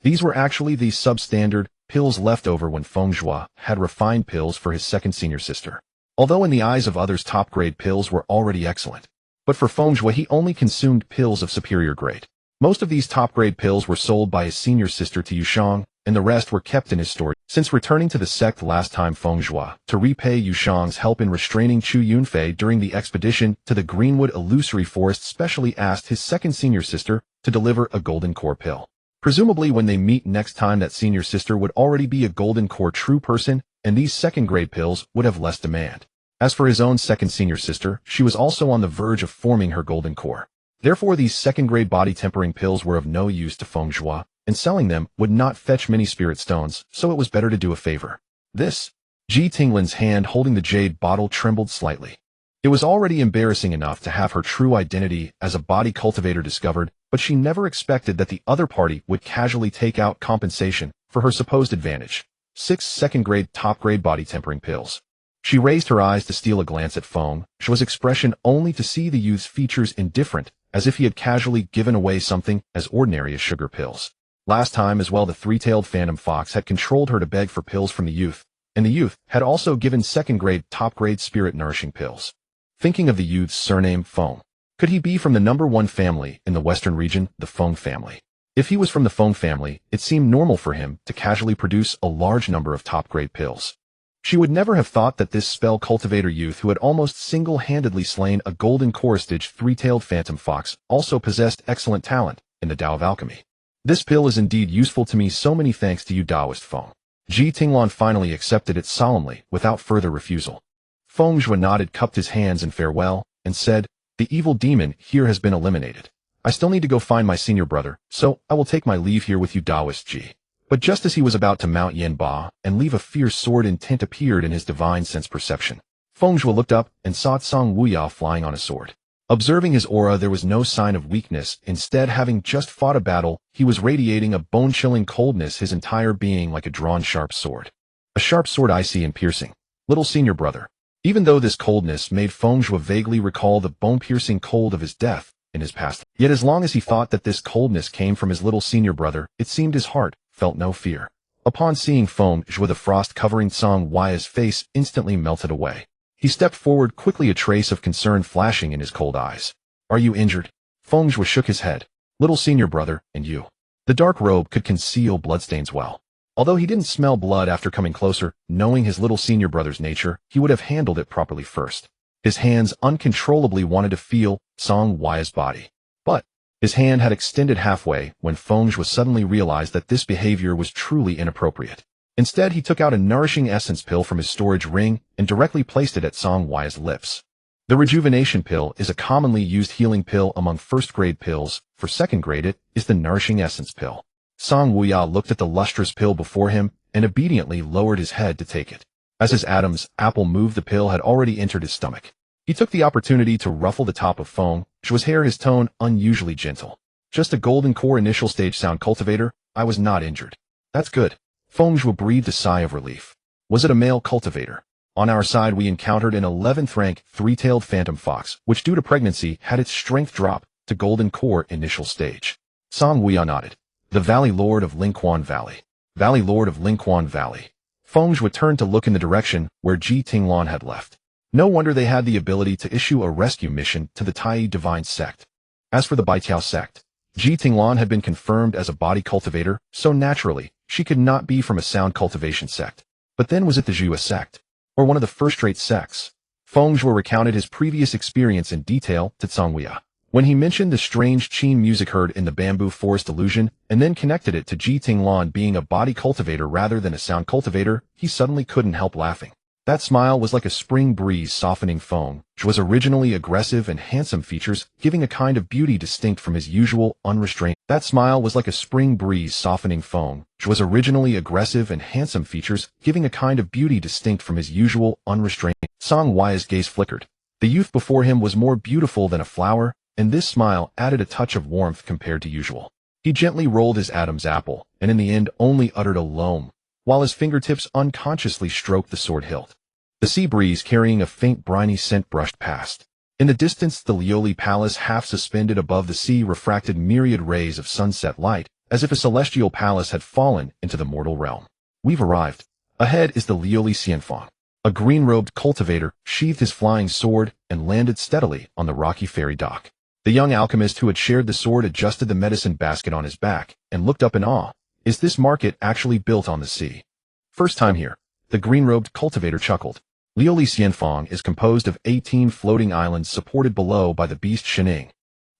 These were actually the substandard pills left over when Feng Zhuo had refined pills for his second senior sister. Although in the eyes of others top-grade pills were already excellent. But for Feng Zhuo, he only consumed pills of superior grade. Most of these top-grade pills were sold by his senior sister to Yushang, and the rest were kept in his storage. Since returning to the sect last time, Feng Zhuo, to repay Yushang's help in restraining Chu Yunfei during the expedition to the Greenwood Illusory Forest, specially asked his second senior sister to deliver a golden core pill. Presumably when they meet next time, that senior sister would already be a golden core true person, and these second-grade pills would have less demand. As for his own second senior sister, she was also on the verge of forming her golden core. Therefore, these second-grade body tempering pills were of no use to Feng Zhuo, and selling them would not fetch many spirit stones, so it was better to do a favor. This. Ji Tinglan's hand holding the jade bottle trembled slightly. It was already embarrassing enough to have her true identity as a body cultivator discovered, but she never expected that the other party would casually take out compensation for her supposed advantage. 6 second-grade top-grade body tempering pills. She raised her eyes to steal a glance at Feng Zhuo's expression, only to see the youth's features indifferent, as if he had casually given away something as ordinary as sugar pills. Last time as well, the 3-tailed phantom fox had controlled her to beg for pills from the youth, and the youth had also given second-grade top-grade spirit-nourishing pills. Thinking of the youth's surname, Feng. Could he be from the number 1 family in the western region, the Feng family? If he was from the Feng family, it seemed normal for him to casually produce a large number of top-grade pills. She would never have thought that this spell cultivator youth, who had almost single-handedly slain a golden core-stage 3-tailed phantom fox, also possessed excellent talent in the Tao of Alchemy. This pill is indeed useful to me. So many thanks to you, Taoist Feng. Ji Tinglan finally accepted it solemnly, without further refusal. Feng Zhuo nodded, cupped his hands in farewell, and said, "The evil demon here has been eliminated. I still need to go find my senior brother, so I will take my leave here with you, Taoist Ji." But just as he was about to mount Yan Ba and leave, a fierce sword intent appeared in his divine sense perception. Feng Zhuo looked up and saw Song Wuya flying on a sword. Observing his aura, there was no sign of weakness. Instead, having just fought a battle, he was radiating a bone-chilling coldness, his entire being like a drawn sharp sword. A sharp sword, icy and piercing. Little senior brother. Even though this coldness made Feng Zhuo vaguely recall the bone-piercing cold of his death in his past, yet as long as he thought that this coldness came from his little senior brother, it seemed his heart felt no fear. Upon seeing Feng Zhuo, the frost covering Song Wuya's face instantly melted away. He stepped forward quickly, a trace of concern flashing in his cold eyes. "Are you injured?" Feng Zhuo shook his head. "Little senior brother, and you." The dark robe could conceal bloodstains well. Although he didn't smell blood after coming closer, knowing his little senior brother's nature, he would have handled it properly first. His hands uncontrollably wanted to feel Song Wuya's body. But his hand had extended halfway when Feng Zhuo suddenly realized that this behavior was truly inappropriate. Instead, he took out a nourishing essence pill from his storage ring and directly placed it at Song Wuya's lips. The rejuvenation pill is a commonly used healing pill among first-grade pills. For second-grade, it is the nourishing essence pill. Song Wuya looked at the lustrous pill before him and obediently lowered his head to take it. As his Adam's apple moved, the pill had already entered his stomach. He took the opportunity to ruffle the top of Feng Zhuo's hair, his tone unusually gentle. "Just a golden core initial stage sound cultivator. I was not injured." "That's good." Feng Zhuo breathed a sigh of relief. "Was it a male cultivator?" "On our side, we encountered an 11th rank three-tailed phantom fox, which due to pregnancy had its strength drop to golden core initial stage." Song Wuya nodded. "The Valley Lord of Lingquan Valley." Valley Lord of Lingquan Valley. Feng Zhuo turned to look in the direction where Ji Tinglan had left. No wonder they had the ability to issue a rescue mission to the Tai Divine Sect. As for the Baitiao sect, Ji Tinglan had been confirmed as a body cultivator, so naturally, she could not be from a sound cultivation sect. But then was it the Zhua sect? Or one of the first-rate sects? Feng Zhuo recounted his previous experience in detail to Song Wuya. When he mentioned the strange Qin music heard in the bamboo forest illusion, and then connected it to Ji Tinglan being a body cultivator rather than a sound cultivator, he suddenly couldn't help laughing. That smile was like a spring breeze softening Feng Zhuo's originally aggressive and handsome features, giving a kind of beauty distinct from his usual unrestrained. That smile was like a spring breeze softening Feng Zhuo's originally aggressive and handsome features, giving a kind of beauty distinct from his usual unrestrained. Song Wuya's gaze flickered. The youth before him was more beautiful than a flower, and this smile added a touch of warmth compared to usual. He gently rolled his Adam's apple, and in the end only uttered a loam, while his fingertips unconsciously stroked the sword hilt. The sea breeze carrying a faint briny scent brushed past. In the distance, the Lioli Palace, half suspended above the sea, refracted myriad rays of sunset light, as if a celestial palace had fallen into the mortal realm. "We've arrived." Ahead is the Lioli Xianfang. A green-robed cultivator sheathed his flying sword and landed steadily on the rocky ferry dock. The young alchemist who had shared the sword adjusted the medicine basket on his back and looked up in awe. "Is this market actually built on the sea?" "First time here." The green-robed cultivator chuckled. Lioli Xianfang is composed of 18 floating islands supported below by the beast Shining.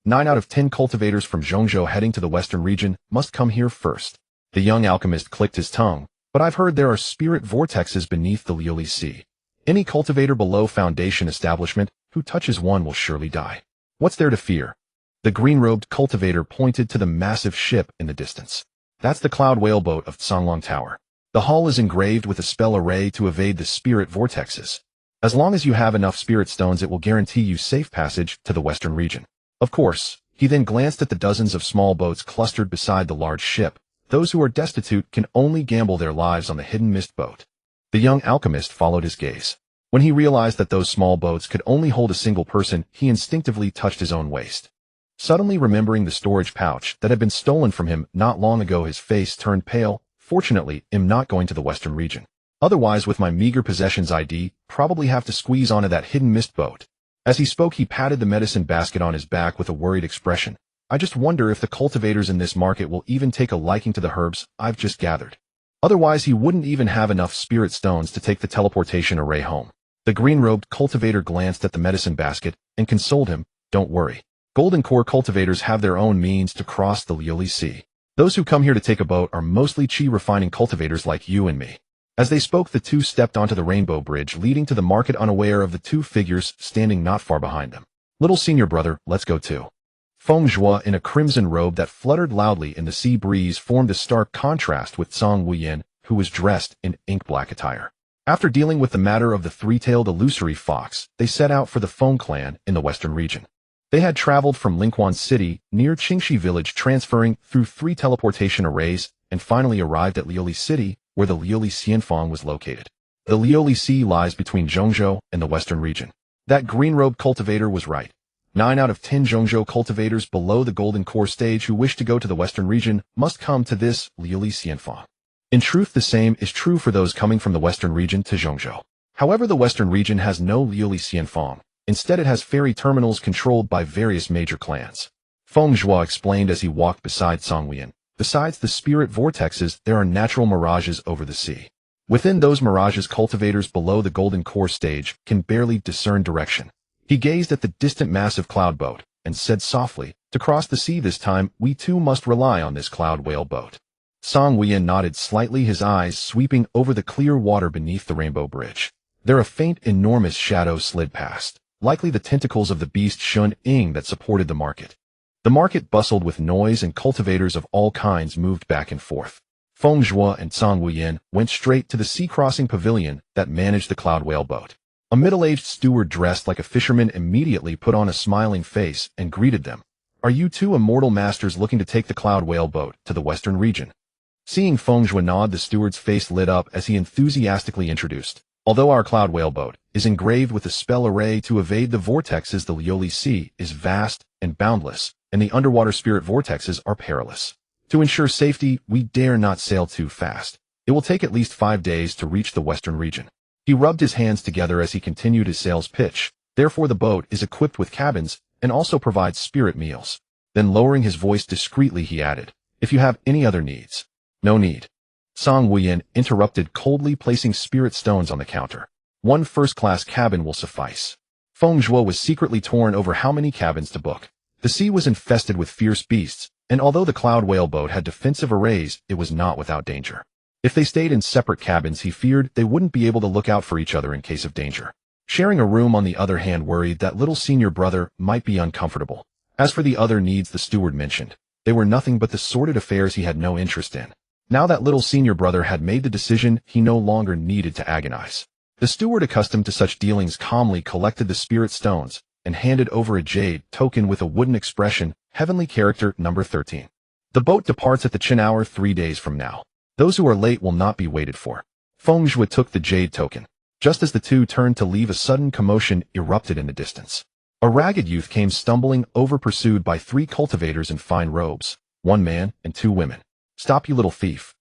9 out of 10 cultivators from Zhongzhou heading to the western region must come here first. The young alchemist clicked his tongue. "But I've heard there are spirit vortexes beneath the Lioli Sea. Any cultivator below Foundation establishment who touches one will surely die. What's there to fear?" The green-robed cultivator pointed to the massive ship in the distance. "That's the Cloud Whaleboat of Songlong Tower. The hull is engraved with a spell array to evade the spirit vortexes. As long as you have enough spirit stones, it will guarantee you safe passage to the western region. Of course." He then glanced at the dozens of small boats clustered beside the large ship. "Those who are destitute can only gamble their lives on the hidden mist boat." The young alchemist followed his gaze. When he realized that those small boats could only hold a single person, he instinctively touched his own waist. Suddenly remembering the storage pouch that had been stolen from him not long ago, his face turned pale. "Fortunately, I'm not going to the western region. Otherwise, with my meager possessions, I'd probably have to squeeze onto that hidden mist boat." As he spoke, he patted the medicine basket on his back with a worried expression. "I just wonder if the cultivators in this market will even take a liking to the herbs I've just gathered. Otherwise, he wouldn't even have enough spirit stones to take the teleportation array home." The green-robed cultivator glanced at the medicine basket and consoled him. "Don't worry. Golden core cultivators have their own means to cross the Lioli Sea. Those who come here to take a boat are mostly chi refining cultivators like you and me. As they spoke, the two stepped onto the rainbow bridge leading to the market, unaware of the two figures standing not far behind them. Little senior brother, let's go too. Feng Zhuo, in a crimson robe that fluttered loudly in the sea breeze, formed a stark contrast with Song Wuyan, who was dressed in ink-black attire. After dealing with the matter of the three-tailed illusory fox, they set out for the Feng clan in the western region. They had traveled from Linquan City, near Qingxi village, transferring through 3 teleportation arrays, and finally arrived at Liuli City, where the Liuli Xianfang was located. The Liuli Sea lies between Zhongzhou and the western region. That green-robed cultivator was right. 9 out of 10 Zhongzhou cultivators below the golden core stage who wish to go to the western region must come to this Liuli Xianfang. In truth, the same is true for those coming from the western region to Zhongzhou. However, the western region has no Liuli Xianfang. Instead, it has ferry terminals controlled by various major clans. Feng Zhuo explained as he walked beside Song Wuyan. Besides the spirit vortexes, there are natural mirages over the sea. Within those mirages, cultivators below the golden core stage can barely discern direction. He gazed at the distant massive cloud boat and said softly, "To cross the sea this time, we too must rely on this cloud whale boat." Song Wuyan nodded slightly, his eyes sweeping over the clear water beneath the rainbow bridge. There a faint, enormous shadow slid past, likely the tentacles of the beast Shun Ying that supported the market. The market bustled with noise and cultivators of all kinds moved back and forth. Feng Zhuo and Song Wuyan went straight to the sea-crossing pavilion that managed the cloud whale boat. A middle-aged steward dressed like a fisherman immediately put on a smiling face and greeted them. "Are you two immortal masters looking to take the cloud whale boat to the western region?" Seeing Feng Zhuo nod, the steward's face lit up as he enthusiastically introduced. "Although our cloud whale boat is engraved with a spell array to evade the vortexes, the Liuli Sea is vast and boundless, and the underwater spirit vortexes are perilous. To ensure safety, we dare not sail too fast. It will take at least 5 days to reach the western region." He rubbed his hands together as he continued his sales pitch. "Therefore, the boat is equipped with cabins and also provides spirit meals." Then lowering his voice discreetly, he added, "If you have any other needs." "No need." Song Wuyan interrupted coldly, placing spirit stones on the counter. "1 first-class cabin will suffice." Feng Zhuo was secretly torn over how many cabins to book. The sea was infested with fierce beasts, and although the cloud whale boat had defensive arrays, it was not without danger. If they stayed in separate cabins, he feared they wouldn't be able to look out for each other in case of danger. Sharing a room, on the other hand, worried that little senior brother might be uncomfortable. As for the other needs the steward mentioned, they were nothing but the sordid affairs he had no interest in. Now that little senior brother had made the decision, he no longer needed to agonize. The steward, accustomed to such dealings, calmly collected the spirit stones and handed over a jade token with a wooden expression, "Heavenly character number 13. The boat departs at the Qin hour 3 days from now. Those who are late will not be waited for." Feng Zhuo took the jade token. Just as the two turned to leave, a sudden commotion erupted in the distance. A ragged youth came stumbling over, pursued by 3 cultivators in fine robes, 1 man and 2 women. "Stop, you little thief.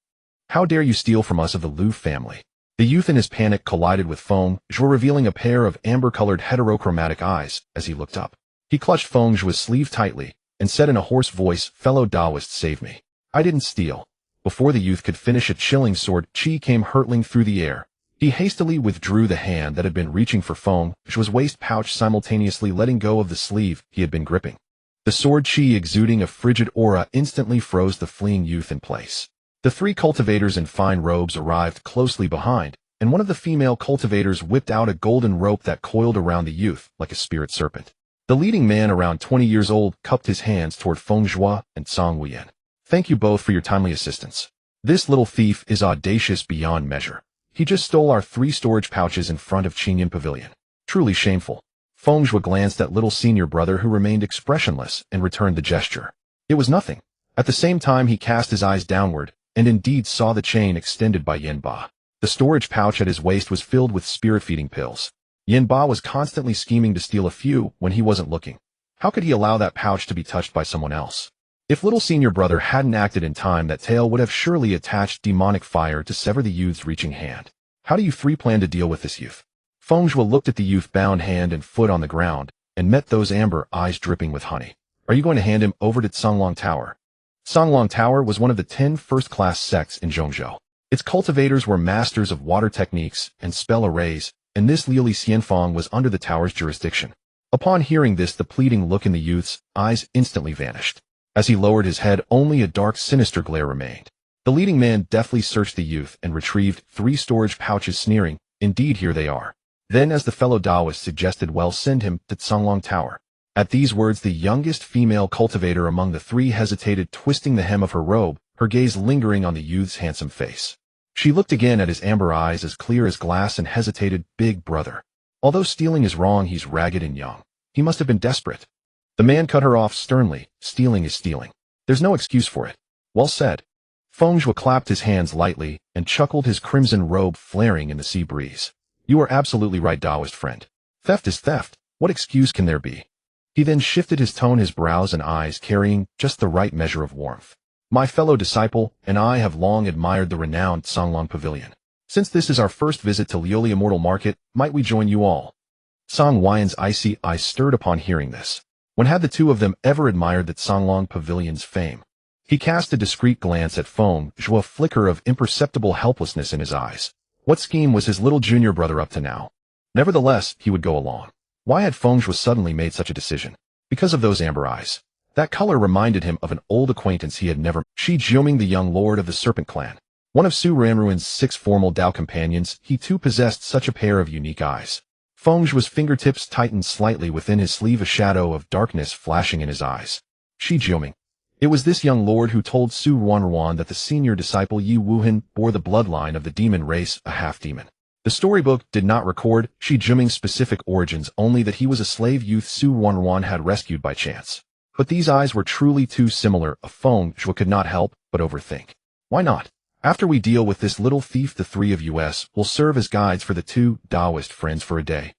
How dare you steal from us of the Liu family?" The youth in his panic collided with Feng Zhuo, revealing a pair of amber-colored heterochromatic eyes as he looked up. He clutched Feng Zhuo's sleeve tightly and said in a hoarse voice, "Fellow Taoist, save me. I didn't steal." Before the youth could finish, a chilling sword chi came hurtling through the air. He hastily withdrew the hand that had been reaching for Feng Zhuo's waist pouch, simultaneously letting go of the sleeve he had been gripping. The sword chi, exuding a frigid aura, instantly froze the fleeing youth in place. The 3 cultivators in fine robes arrived closely behind, and one of the female cultivators whipped out a golden rope that coiled around the youth like a spirit serpent. The leading man, around 20 years old, cupped his hands toward Feng Zhuo and Song Wuyan. "Thank you both for your timely assistance. This little thief is audacious beyond measure. He just stole our 3 storage pouches in front of Qingyan Pavilion. Truly shameful." Feng Zhuo glanced at little senior brother, who remained expressionless, and returned the gesture. It was nothing. At the same time, he cast his eyes downward, and indeed saw the chain extended by Yin Ba. The storage pouch at his waist was filled with spirit-feeding pills. Yin Ba was constantly scheming to steal a few when he wasn't looking. How could he allow that pouch to be touched by someone else? If little senior brother hadn't acted in time, that tail would have surely attached demonic fire to sever the youth's reaching hand. "How do you 3 plan to deal with this youth?" Feng Zhuo looked at the youth bound hand and foot on the ground, and met those amber eyes dripping with honey. "Are you going to hand him over to Songlong Tower?" Songlong Tower was one of the 10 first-class sects in Zhongzhou. Its cultivators were masters of water techniques and spell arrays, and this Liuli Xianfang was under the tower's jurisdiction. Upon hearing this, the pleading look in the youth's eyes instantly vanished. As he lowered his head, only a dark, sinister glare remained. The leading man deftly searched the youth and retrieved 3 storage pouches, sneering, "Indeed, here they are." Then, as the fellow Taoist suggested, "Well, send him to Songlong Tower." At these words, the youngest female cultivator among the 3 hesitated, twisting the hem of her robe, her gaze lingering on the youth's handsome face. She looked again at his amber eyes as clear as glass and hesitated, "Big brother. Although stealing is wrong, he's ragged and young. He must have been desperate." The man cut her off sternly. "Stealing is stealing. There's no excuse for it." "Well said." Feng Zhuo clapped his hands lightly and chuckled, his crimson robe flaring in the sea breeze. "You are absolutely right, Taoist friend. Theft is theft. What excuse can there be?" He then shifted his tone, his brows and eyes carrying just the right measure of warmth. "My fellow disciple and I have long admired the renowned Songlong Pavilion. Since this is our first visit to Lioli Immortal Market, might we join you all?" Song Huayan's icy eyes stirred upon hearing this. When had the 2 of them ever admired that Songlong Pavilion's fame? He cast a discreet glance at Feng Zhuo, a flicker of imperceptible helplessness in his eyes. What scheme was his little junior brother up to now? Nevertheless, he would go along. Why had Feng Zhuo suddenly made such a decision? Because of those amber eyes. That color reminded him of an old acquaintance he had never met. Shi Jiuming, the young lord of the Serpent Clan. One of Su Ranruin's 6 formal Dao companions, he too possessed such a pair of unique eyes. Feng Zhuo's fingertips tightened slightly within his sleeve, a shadow of darkness flashing in his eyes. Shi Jiuming. It was this young lord who told Su Ranruin that the senior disciple Yi Wuhan bore the bloodline of the demon race, a half-demon. The storybook did not record Shi Jiuming's specific origins, only that he was a slave youth Su Ranruin had rescued by chance. But these eyes were truly too similar. Feng Zhuo could not help but overthink. Why not? After we deal with this little thief, the 3 of us will serve as guides for the 2 Taoist friends for a day.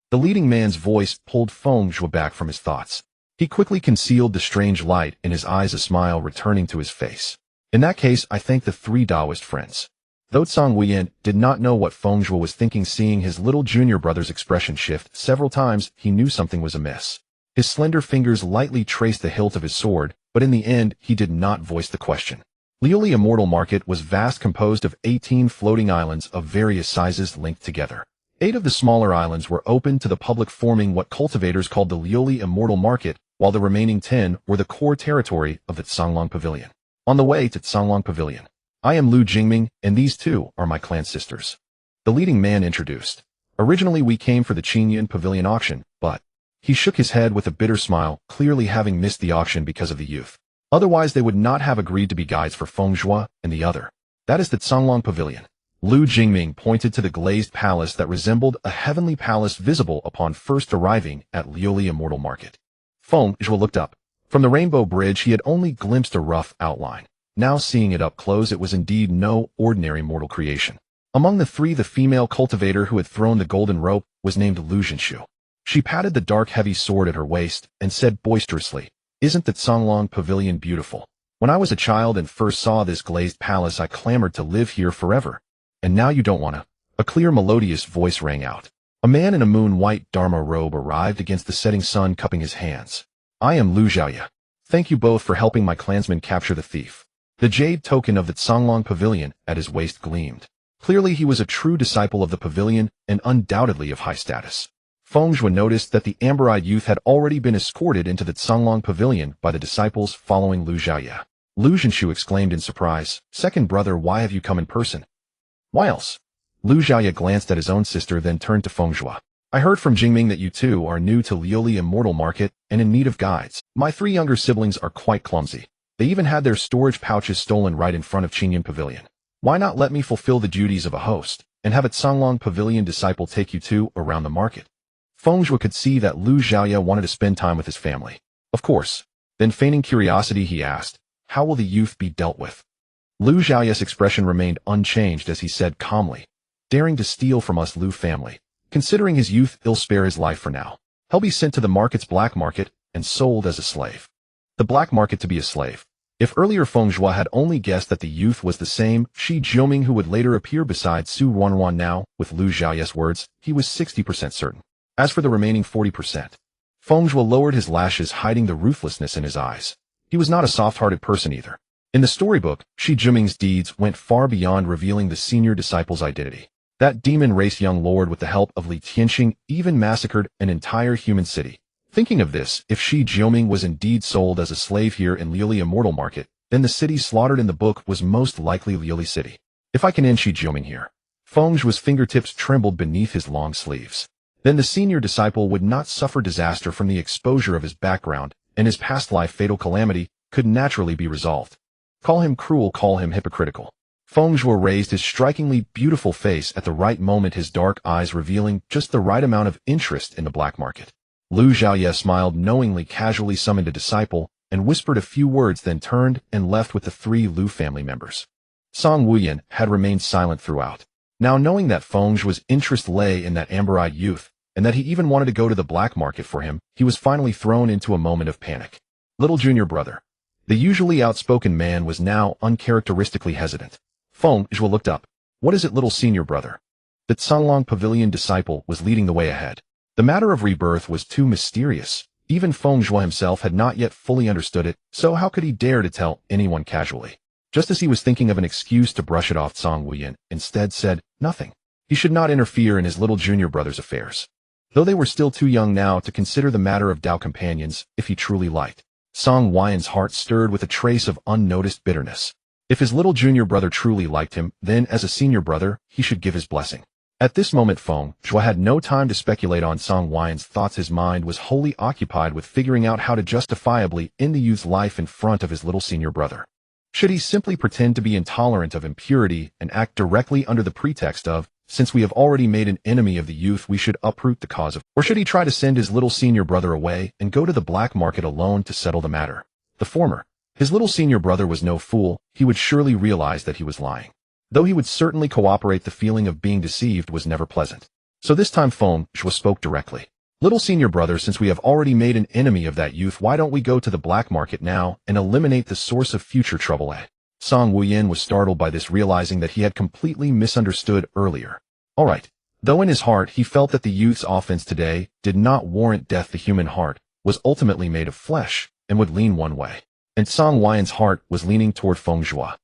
The leading man's voice pulled Feng Zhuo back from his thoughts. He quickly concealed the strange light in his eyes, a smile returning to his face. "In that case, I thank the 3 Taoist friends." Though Song Huayan did not know what Feng Zhuo was thinking, seeing his little junior brother's expression shift several times, he knew something was amiss. His slender fingers lightly traced the hilt of his sword, but in the end, he did not voice the question. Lioli Immortal Market was vast, composed of 18 floating islands of various sizes linked together. 8 of the smaller islands were open to the public, forming what cultivators called the Lioli Immortal Market, while the remaining 10 were the core territory of the Songlong Pavilion. On the way to Songlong Pavilion, "I am Lu Jingming, and these 2 are my clan sisters," the leading man introduced. "Originally we came for the Qingyuan Pavilion auction, but..." He shook his head with a bitter smile, clearly having missed the auction because of the youth. Otherwise they would not have agreed to be guides for Feng Zhuo and the other. "That is the Songlong Pavilion." Lu Jingming pointed to the glazed palace that resembled a heavenly palace visible upon first arriving at Lioli Immortal Market. Feng Zhuo looked up. From the Rainbow Bridge he had only glimpsed a rough outline. Now seeing it up close, it was indeed no ordinary mortal creation. Among the 3, the female cultivator who had thrown the golden rope was named Lu Jinshu. She patted the dark heavy sword at her waist and said boisterously, "Isn't that Songlong Pavilion beautiful? When I was a child and first saw this glazed palace, I clamored to live here forever. And now you don't wanna." A clear melodious voice rang out. A man in a moon-white Dharma robe arrived against the setting sun, cupping his hands. "I am Lu Zhaoye. Thank you both for helping my clansmen capture the thief." The jade token of the Songlong Pavilion at his waist gleamed. Clearly he was a true disciple of the pavilion and undoubtedly of high status. Feng Zhuo noticed that the amber-eyed youth had already been escorted into the Songlong Pavilion by the disciples following Lu Zhaoye. Lu Jinshu exclaimed in surprise, "Second brother, why have you come in person?" "Why else?" Lu Zhaoye glanced at his own sister, then turned to Feng Zhuo. "I heard from Jingming that you 2 are new to Lioli Immortal Market and in need of guides. My 3 younger siblings are quite clumsy. They even had their storage pouches stolen right in front of Qingyuan Pavilion. Why not let me fulfill the duties of a host and have a Songlong Pavilion disciple take you 2 around the market?" Feng Zhuo could see that Lu Zhaoye wanted to spend time with his family. Of course. Then feigning curiosity, he asked, "How will the youth be dealt with?" Lu Zhaoye's expression remained unchanged as he said calmly, "Daring to steal from us Lu family. Considering his youth, he'll spare his life for now. He'll be sent to the market's black market and sold as a slave." The black market to be a slave. If earlier Feng Zhuo had only guessed that the youth was the same Shi Jiuming who would later appear beside Su Ranruin, now, with Lu Zhaoye's words, he was 60% certain. As for the remaining 40%, Feng Zhuo lowered his lashes, hiding the ruthlessness in his eyes. He was not a soft-hearted person either. In the storybook, Shi Jiuming's deeds went far beyond revealing the senior disciple's identity. That demon race young lord, with the help of Li Tianxing, even massacred an entire human city. Thinking of this, if Shi Jioming was indeed sold as a slave here in Liuli Immortal Market, then the city slaughtered in the book was most likely Liuli City. If I can end Shi Jioming here. Feng Zhuo's fingertips trembled beneath his long sleeves. Then the senior disciple would not suffer disaster from the exposure of his background, and his past life fatal calamity could naturally be resolved. Call him cruel, call him hypocritical. Feng Zhuo raised his strikingly beautiful face at the right moment, his dark eyes revealing just the right amount of interest in the black market. Lu Xiaoye smiled knowingly, casually summoned a disciple, and whispered a few words, then turned and left with the 3 Lu family members. Song Wuyan had remained silent throughout. Now knowing that Feng Zhuo's interest lay in that amber-eyed youth, and that he even wanted to go to the black market for him, he was finally thrown into a moment of panic. Little junior brother. The usually outspoken man was now uncharacteristically hesitant. Feng Zhuo looked up. What is it, little senior brother? The Canlong Pavilion disciple was leading the way ahead. The matter of rebirth was too mysterious. Even Feng Zhuo himself had not yet fully understood it, so how could he dare to tell anyone casually? Just as he was thinking of an excuse to brush it off, Song Wuyan instead said nothing. He should not interfere in his little junior brother's affairs. Though they were still too young now to consider the matter of Dao companions, if he truly liked. Song Wuyan's heart stirred with a trace of unnoticed bitterness. If his little junior brother truly liked him, then as a senior brother, he should give his blessing. At this moment Feng Zhuo had no time to speculate on Song Wuyan's thoughts. His mind was wholly occupied with figuring out how to justifiably end the youth's life in front of his little senior brother. Should he simply pretend to be intolerant of impurity and act directly under the pretext of, since we have already made an enemy of the youth, we should uproot the cause of, or should he try to send his little senior brother away and go to the black market alone to settle the matter? The former. His little senior brother was no fool, he would surely realize that he was lying. Though he would certainly cooperate, the feeling of being deceived was never pleasant. So this time Feng Zhuo spoke directly. Little senior brother, since we have already made an enemy of that youth, why don't we go to the black market now and eliminate the source of future trouble? Song Wuyan was startled by this, realizing that he had completely misunderstood earlier. All right. Though in his heart he felt that the youth's offense today did not warrant death, the human heart was ultimately made of flesh and would lean one way. And Song Wuyan's heart was leaning toward Feng Zhuo.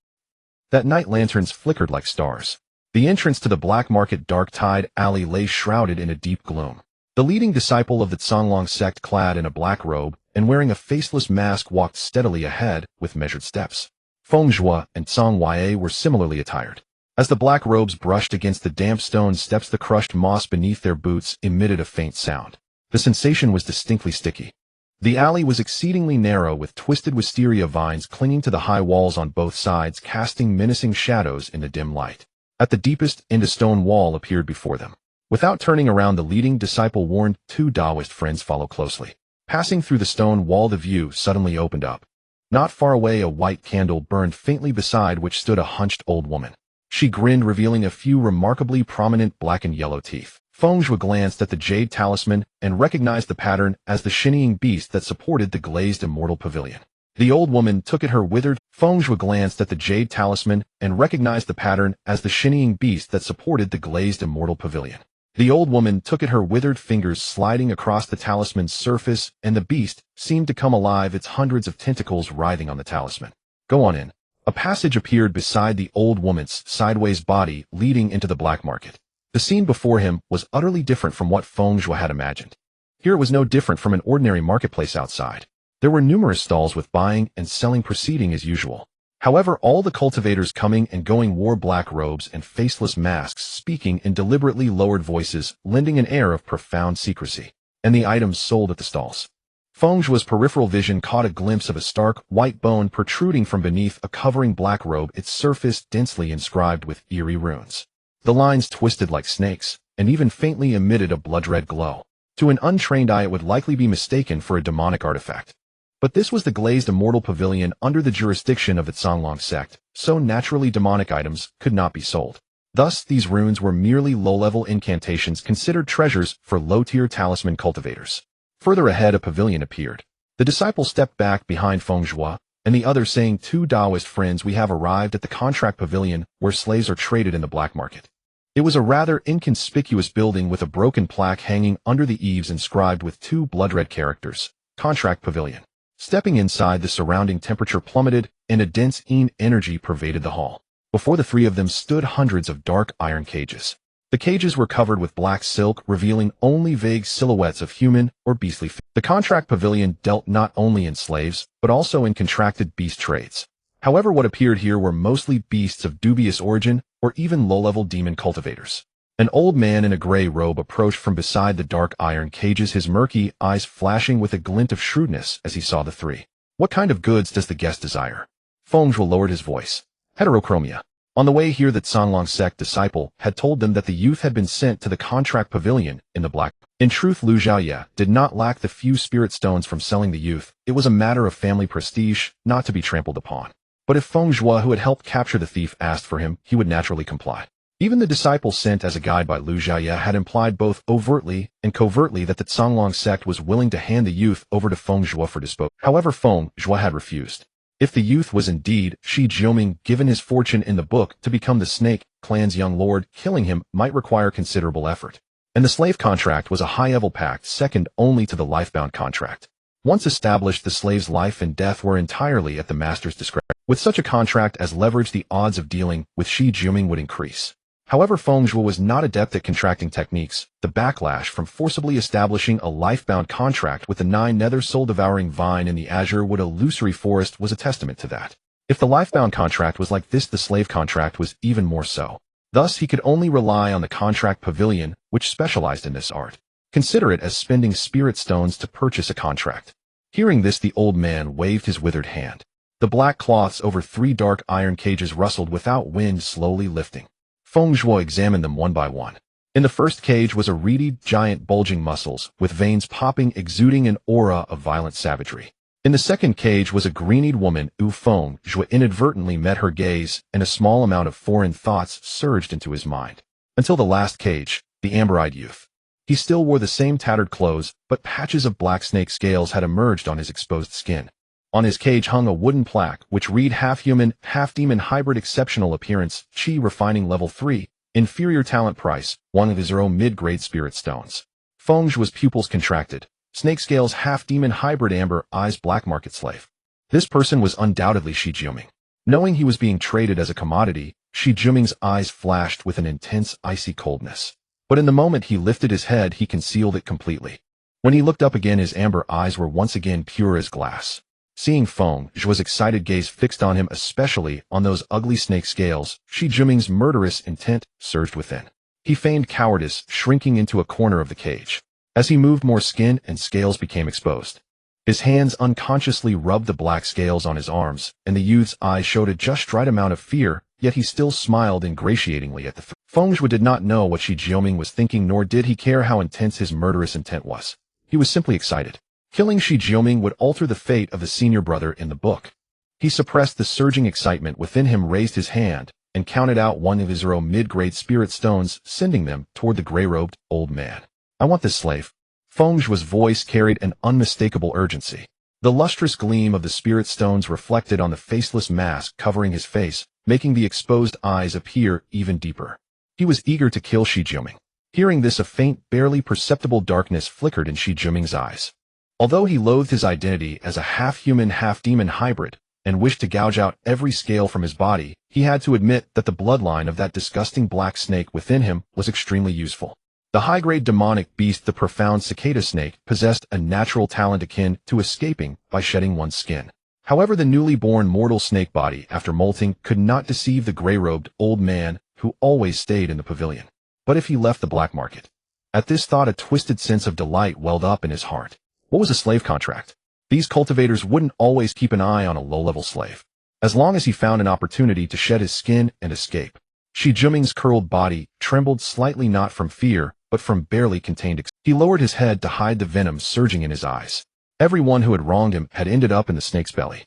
That night lanterns flickered like stars. The entrance to the black market dark tide alley lay shrouded in a deep gloom. The leading disciple of the Canlong sect, clad in a black robe and wearing a faceless mask, walked steadily ahead with measured steps. Feng Zhuo and Song Wuyan were similarly attired. As the black robes brushed against the damp stone steps, the crushed moss beneath their boots emitted a faint sound. The sensation was distinctly sticky. The alley was exceedingly narrow, with twisted wisteria vines clinging to the high walls on both sides, casting menacing shadows in the dim light. At the deepest end, a stone wall appeared before them. Without turning around, the leading disciple warned 2 Taoist friends, follow closely. Passing through the stone wall, the view suddenly opened up. Not far away, a white candle burned faintly, beside which stood a hunched old woman. She grinned, revealing a few remarkably prominent black and yellow teeth. Feng Zhuo glanced at the jade talisman and recognized the pattern as the shinning beast that supported the glazed immortal pavilion. The old woman took it her withered. Feng Zhuo glanced at the jade talisman and recognized the pattern as the shinning beast that supported the glazed immortal pavilion. The old woman took it her withered fingers sliding across the talisman's surface, and the beast seemed to come alive, its hundreds of tentacles writhing on the talisman. Go on in. A passage appeared beside the old woman's sideways body, leading into the black market. The scene before him was utterly different from what Feng Zhuo had imagined. Here it was no different from an ordinary marketplace outside. There were numerous stalls with buying and selling proceeding as usual. However, all the cultivators coming and going wore black robes and faceless masks, speaking in deliberately lowered voices, lending an air of profound secrecy. And the items sold at the stalls. Feng Zhuo's peripheral vision caught a glimpse of a stark, white bone protruding from beneath a covering black robe, its surface densely inscribed with eerie runes. The lines twisted like snakes, and even faintly emitted a blood-red glow. To an untrained eye, it would likely be mistaken for a demonic artifact. But this was the glazed immortal pavilion under the jurisdiction of the Canlong sect, so naturally demonic items could not be sold. Thus, these runes were merely low-level incantations considered treasures for low-tier talisman cultivators. Further ahead, a pavilion appeared. The disciple stepped back behind Feng Zhuo, and the other, saying, 2 Taoist friends, we have arrived at the contract pavilion where slaves are traded in the black market. It was a rather inconspicuous building with a broken plaque hanging under the eaves inscribed with 2 blood-red characters, Contract Pavilion. Stepping inside, the surrounding temperature plummeted, and a dense energy pervaded the hall. Before the 3 of them stood hundreds of dark iron cages. The cages were covered with black silk, revealing only vague silhouettes of human or beastly figures. The contract pavilion dealt not only in slaves, but also in contracted beast trades. However, what appeared here were mostly beasts of dubious origin or even low-level demon cultivators. An old man in a gray robe approached from beside the dark iron cages, his murky eyes flashing with a glint of shrewdness as he saw the three. What kind of goods does the guest desire? Feng Zhuo lowered his voice. Heterochromia. On the way here, the Songlong sect disciple had told them that the youth had been sent to the contract pavilion in the black. In truth, Lu Xiaoye did not lack the few spirit stones from selling the youth. It was a matter of family prestige, not to be trampled upon. But if Feng Zhuo, who had helped capture the thief, asked for him, he would naturally comply. Even the disciple sent as a guide by Lu Xiaoye had implied both overtly and covertly that the Songlong sect was willing to hand the youth over to Feng Zhuo for disposal. However, Feng Zhuo had refused. If the youth was indeed Shi Jiuming, given his fortune in the book to become the Snake clan's young lord, killing him might require considerable effort. And the slave contract was a high-level pact second only to the life-bound contract. Once established, the slave's life and death were entirely at the master's discretion. With such a contract as leverage, the odds of dealing with Shi Jiuming would increase. However, Feng Zhuo was not adept at contracting techniques. The backlash from forcibly establishing a life-bound contract with the 9-nether soul-devouring vine in the azure wood illusory forest was a testament to that. If the life-bound contract was like this, the slave contract was even more so. Thus, he could only rely on the contract pavilion, which specialized in this art. Consider it as spending spirit stones to purchase a contract. Hearing this, the old man waved his withered hand. The black cloths over 3 dark iron cages rustled without wind, slowly lifting. Feng Zhuo examined them one by one. In the first cage was a reedy giant bulging muscles, with veins popping, exuding an aura of violent savagery. In the second cage was a green-eyed woman. Feng Zhuo inadvertently met her gaze, and a small amount of foreign thoughts surged into his mind. Until the last cage, the amber-eyed youth. He still wore the same tattered clothes, but patches of black snake scales had emerged on his exposed skin. On his cage hung a wooden plaque, which read half-human, half-demon hybrid, exceptional appearance, Qi refining level 3, inferior talent price, 1/0 mid-grade spirit stones. Feng Zhuo's pupils contracted. Snake scales, half-demon hybrid, amber eyes, black market slave. This person was undoubtedly Shi Jiuming. Knowing he was being traded as a commodity, Shi Jiuming's eyes flashed with an intense, icy coldness. But in the moment he lifted his head, he concealed it completely. When he looked up again, his amber eyes were once again pure as glass. Seeing Feng Zhuo's excited gaze fixed on him, especially on those ugly snake scales, Shi Jiuming's murderous intent surged within. He feigned cowardice, shrinking into a corner of the cage. As he moved, more skin and scales became exposed. His hands unconsciously rubbed the black scales on his arms, and the youth's eyes showed a just right amount of fear, yet he still smiled ingratiatingly at the Feng Zhuo did not know what Shi Jiuming was thinking, nor did he care how intense his murderous intent was. He was simply excited. Killing Shi Jiuming would alter the fate of the senior brother in the book. He suppressed the surging excitement within him, raised his hand, and counted out 1/0 mid-grade spirit stones, sending them toward the gray-robed old man. I want this slave. Feng Zhuo's voice carried an unmistakable urgency. The lustrous gleam of the spirit stones reflected on the faceless mask covering his face, making the exposed eyes appear even deeper. He was eager to kill Shi Jiuming. Hearing this, a faint, barely perceptible darkness flickered in Shi Jiuming's eyes. Although he loathed his identity as a half-human, half-demon hybrid, and wished to gouge out every scale from his body, he had to admit that the bloodline of that disgusting black snake within him was extremely useful. The high-grade demonic beast, the profound cicada snake, possessed a natural talent akin to escaping by shedding one's skin. However, the newly born mortal snake body, after molting, could not deceive the gray-robed old man who always stayed in the pavilion. But if he left the black market? At this thought, a twisted sense of delight welled up in his heart. What was a slave contract? These cultivators wouldn't always keep an eye on a low-level slave. As long as he found an opportunity to shed his skin and escape. Shi Jiuming's curled body trembled slightly, not from fear, but from barely contained excitement. He lowered his head to hide the venom surging in his eyes. Everyone who had wronged him had ended up in the snake's belly.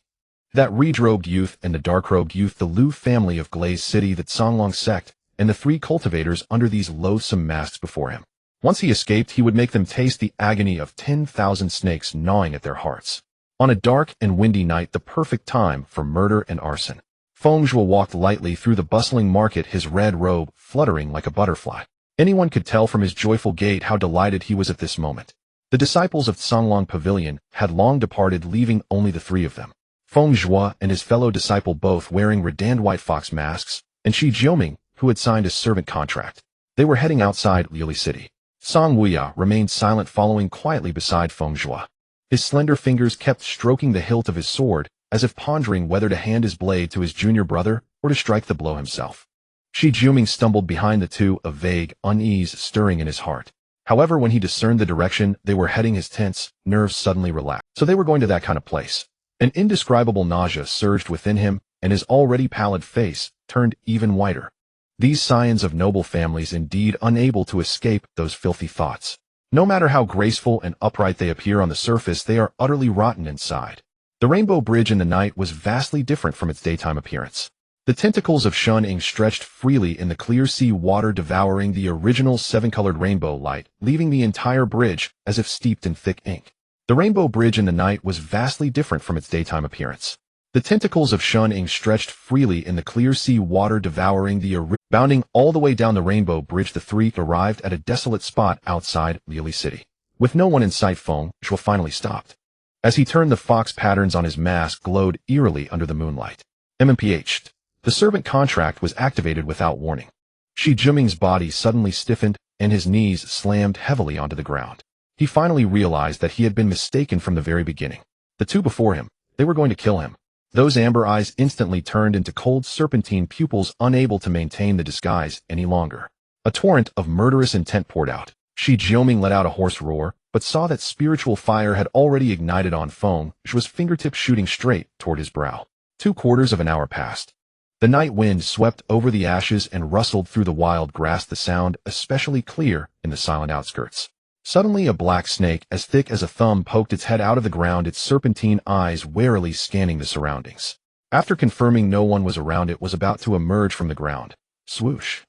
That red-robed youth and the dark-robed youth, the Lu family of Glaze City, the Songlong sect, and the 3 cultivators under these loathsome masks before him. Once he escaped, he would make them taste the agony of 10,000 snakes gnawing at their hearts. On a dark and windy night, the perfect time for murder and arson. Feng Zhuo walked lightly through the bustling market, his red robe fluttering like a butterfly. Anyone could tell from his joyful gait how delighted he was at this moment. The disciples of Songlong Pavilion had long departed, leaving only the 3 of them. Feng Zhuo and his fellow disciple, both wearing redand white fox masks, and Shi Jiuming, who had signed a servant contract. They were heading outside Liuli City. Song Wuya remained silent, following quietly beside Feng Zhuo. His slender fingers kept stroking the hilt of his sword, as if pondering whether to hand his blade to his junior brother or to strike the blow himself. Shi Juming stumbled behind the two, a vague unease stirring in his heart. However, when he discerned the direction they were heading, his tense nerves suddenly relaxed. So they were going to that kind of place. An indescribable nausea surged within him, and his already pallid face turned even whiter. These scions of noble families indeed unable to escape those filthy thoughts. No matter how graceful and upright they appear on the surface, they are utterly rotten inside. The Rainbow Bridge in the night was vastly different from its daytime appearance. The tentacles of Shun Ing stretched freely in the clear sea water, devouring the original seven-colored rainbow light, leaving the entire bridge as if steeped in thick ink. The Rainbow Bridge in the night was vastly different from its daytime appearance. The tentacles of Shun Ing stretched freely in the clear sea water, devouring the bounding all the way down the Rainbow Bridge. The three arrived at a desolate spot outside Liuli City. With no one in sight, Feng Zhuo finally stopped. As he turned, the fox patterns on his mask glowed eerily under the moonlight. MMPH. The servant contract was activated without warning. Shi Juming's body suddenly stiffened, and his knees slammed heavily onto the ground. He finally realized that he had been mistaken from the very beginning. The two before him, they were going to kill him. Those amber eyes instantly turned into cold serpentine pupils, unable to maintain the disguise any longer. A torrent of murderous intent poured out. Shi Juming let out a hoarse roar, but saw that spiritual fire had already ignited on Feng Zhuo's fingertips, shooting straight toward his brow. 2/4 of an hour passed. The night wind swept over the ashes and rustled through the wild grass, the sound especially clear in the silent outskirts. Suddenly a black snake as thick as a thumb poked its head out of the ground, its serpentine eyes warily scanning the surroundings. After confirming no one was around, it was about to emerge from the ground. Swoosh!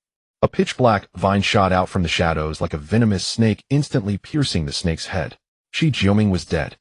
A pitch-black vine shot out from the shadows like a venomous snake, instantly piercing the snake's head. Shi Juming was dead.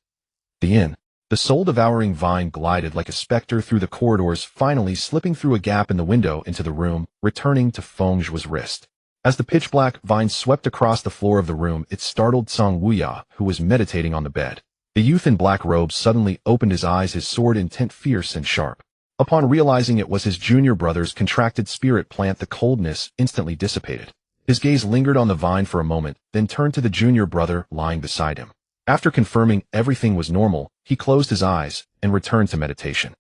The inn. The soul-devouring vine glided like a specter through the corridors, finally slipping through a gap in the window into the room, returning to Feng Zhuo's wrist. As the pitch-black vine swept across the floor of the room, it startled Song Wuya, who was meditating on the bed. The youth in black robes suddenly opened his eyes, his sword intent fierce and sharp. Upon realizing it was his junior brother's contracted spirit plant, the coldness instantly dissipated. His gaze lingered on the vine for a moment, then turned to the junior brother lying beside him. After confirming everything was normal, he closed his eyes and returned to meditation.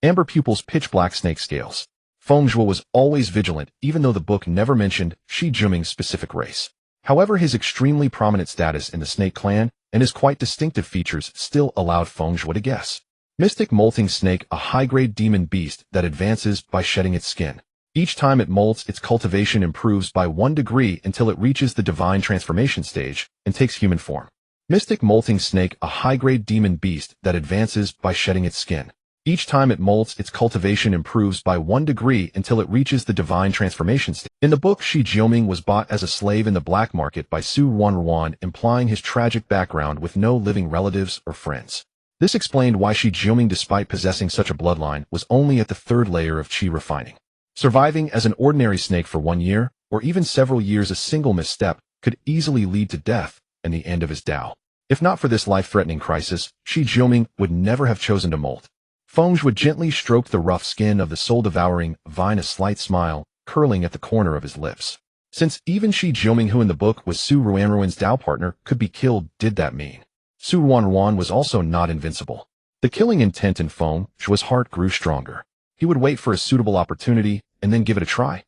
Amber pupils, pitch-black snake scales. Feng Zhuo was always vigilant, even though the book never mentioned Shi Juming's specific race. However, his extremely prominent status in the snake clan and his quite distinctive features still allowed Feng Zhuo to guess. Mystic molting snake, a high-grade demon beast that advances by shedding its skin. Each time it molts, its cultivation improves by 1 degree until it reaches the divine transformation stage and takes human form. Mystic molting snake, a high-grade demon beast that advances by shedding its skin. Each time it molts, its cultivation improves by 1 degree until it reaches the divine transformation stage. In the book, Shi Juming was bought as a slave in the black market by Su Ruan, implying his tragic background with no living relatives or friends. This explained why Shi Juming, despite possessing such a bloodline, was only at the 3rd layer of qi refining. Surviving as an ordinary snake for 1 year, or even several years, a single misstep could easily lead to death and the end of his Tao. If not for this life-threatening crisis, Shi Juming would never have chosen to molt. Feng Zhuo gently stroked the rough skin of the soul-devouring vine, a slight smile curling at the corner of his lips. Since even Shi Juming, who in the book was Su Ruan's Tao partner, could be killed, did that mean Su Ruan was also not invincible? The killing intent in Feng Zhuo's heart grew stronger. He would wait for a suitable opportunity and then give it a try.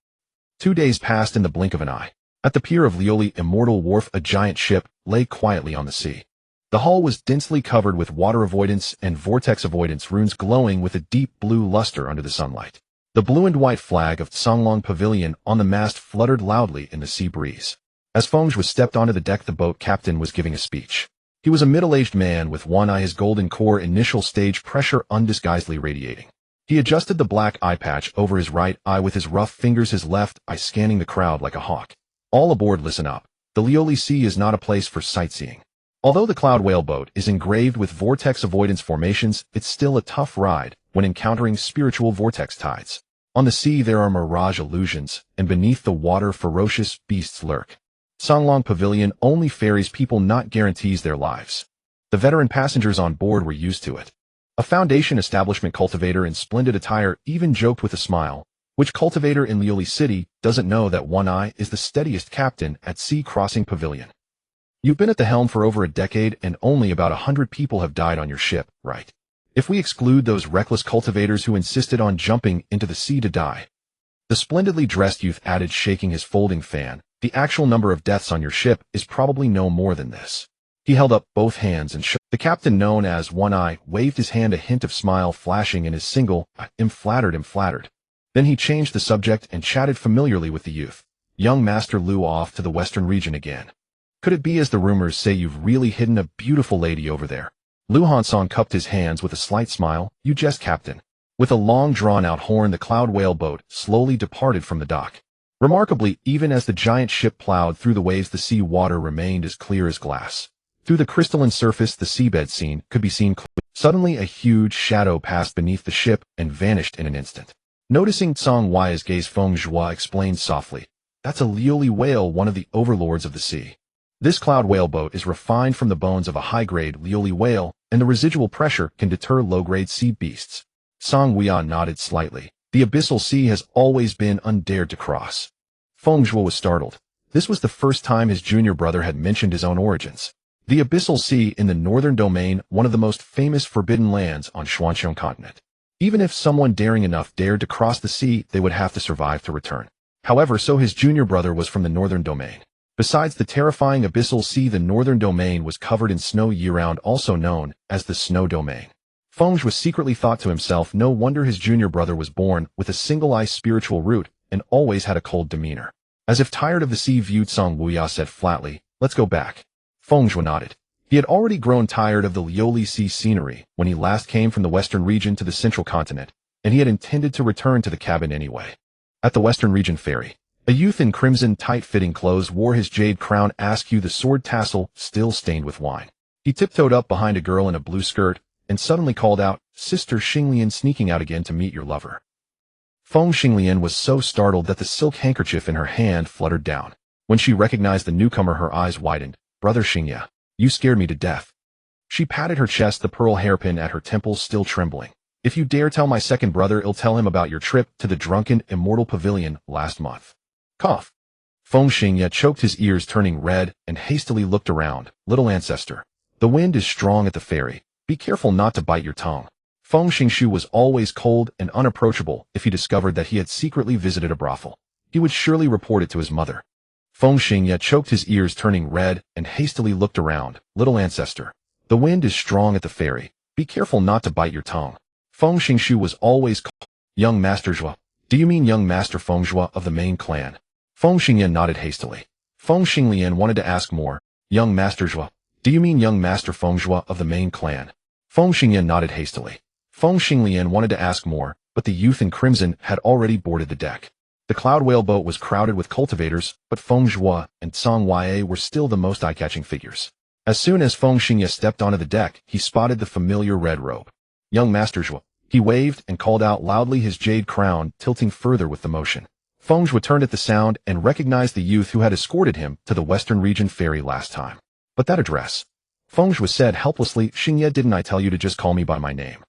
2 days passed in the blink of an eye. At the pier of Liuli Immortal Wharf, a giant ship lay quietly on the sea. The hull was densely covered with water avoidance and vortex avoidance runes, glowing with a deep blue luster under the sunlight. The blue and white flag of Songlong Pavilion on the mast fluttered loudly in the sea breeze. As Feng Zhuo stepped onto the deck, the boat captain was giving a speech. He was a middle-aged man with one eye, his golden core initial stage pressure undisguisedly radiating. He adjusted the black eye patch over his right eye with his rough fingers, his left eye scanning the crowd like a hawk. All aboard, listen up. The Liuli Sea is not a place for sightseeing. Although the Cloud Whale boat is engraved with vortex avoidance formations, it's still a tough ride when encountering spiritual vortex tides. On the sea there are mirage illusions, and beneath the water ferocious beasts lurk. Songlong Pavilion only ferries people, not guarantees their lives. The veteran passengers on board were used to it. A Foundation establishment cultivator in splendid attire even joked with a smile, Which cultivator in Lioli City doesn't know that One Eye is the steadiest captain at Sea Crossing Pavilion? You've been at the helm for over a decade and only about 100 people have died on your ship, right? If we exclude those reckless cultivators who insisted on jumping into the sea to die. The splendidly dressed youth added, shaking his folding fan, the actual number of deaths on your ship is probably no more than this. He held up both hands and shook. The captain, known as One Eye, waved his hand, a hint of smile flashing in his single, "I'm flattered." Then he changed the subject and chatted familiarly with the youth. Young Master Lu off to the western region again. Could it be, as the rumors say, you've really hidden a beautiful lady over there? Lu Hansong cupped his hands with a slight smile. You jest, Captain. With a long drawn-out horn, the Cloud Whale boat slowly departed from the dock. Remarkably, even as the giant ship plowed through the waves, the sea water remained as clear as glass. Through the crystalline surface, the seabed scene could be seen clearly. Suddenly, a huge shadow passed beneath the ship and vanished in an instant. Noticing Tsang Huai's gaze, Feng Zhuo explained softly, "That's a Lioli whale, one of the overlords of the sea. This Cloud Whale boat is refined from the bones of a high-grade Lioli whale, and the residual pressure can deter low-grade sea beasts." Tsang Hui nodded slightly. The abyssal sea has always been undared to cross. Feng Zhuo was startled. This was the first time his junior brother had mentioned his own origins. The abyssal sea in the northern domain, one of the most famous forbidden lands on Xuanqiang continent. Even if someone daring enough dared to cross the sea, they would have to survive to return. However, so his junior brother was from the northern domain. Besides the terrifying abyssal sea, the northern domain was covered in snow year-round, also known as the snow domain. Feng Zhuo secretly thought to himself, no wonder his junior brother was born with a single-eye spiritual root and always had a cold demeanor. As if tired of the sea, viewed Tsang Hui said flatly, "Let's go back." Feng Zhuo nodded. He had already grown tired of the Lioli Sea scenery when he last came from the western region to the central continent, and he had intended to return to the cabin anyway. At the western region ferry, a youth in crimson tight-fitting clothes wore his jade crown askew, the sword tassel still stained with wine. He tiptoed up behind a girl in a blue skirt and suddenly called out, "Sister Xinglian, sneaking out again to meet your lover." Feng Xinglian was so startled that the silk handkerchief in her hand fluttered down. When she recognized the newcomer, her eyes widened. "Brother Xingya, you scared me to death." She patted her chest, the pearl hairpin at her temples still trembling. "If you dare tell my second brother, I'll tell him about your trip to the drunken, immortal pavilion last month." Cough. Feng Xingya choked his ears, turning red, and hastily looked around. "Little ancestor, the wind is strong at the ferry. Be careful not to bite your tongue." Feng Xingshu was always cold and unapproachable. If he discovered that he had secretly visited a brothel, he would surely report it to his mother. Feng Xingya choked his ears, turning red, and hastily looked around. "Little ancestor, the wind is strong at the ferry. Be careful not to bite your tongue." Feng Xingshu was always cold. "Young Master Zhuo, do you mean young Master Feng Zhuo of the main clan?" Feng Xingyan nodded hastily. Feng Xinglian wanted to ask more. "Young Master Zhuo, do you mean young Master Feng Zhuo of the main clan?" Feng Xingyan nodded hastily. Feng Xinglian wanted to ask more, but the youth in crimson had already boarded the deck. The Cloud Whale boat was crowded with cultivators, but Feng Zhuo and Tsang Hui were still the most eye-catching figures. As soon as Feng Xingya stepped onto the deck, he spotted the familiar red robe. "Young Master Zhuo." He waved and called out loudly, his jade crown tilting further with the motion. Feng Zhuo turned at the sound and recognized the youth who had escorted him to the western region ferry last time. "But that address?" Feng Zhuo said helplessly. "Xingya, didn't I tell you to just call me by my name?"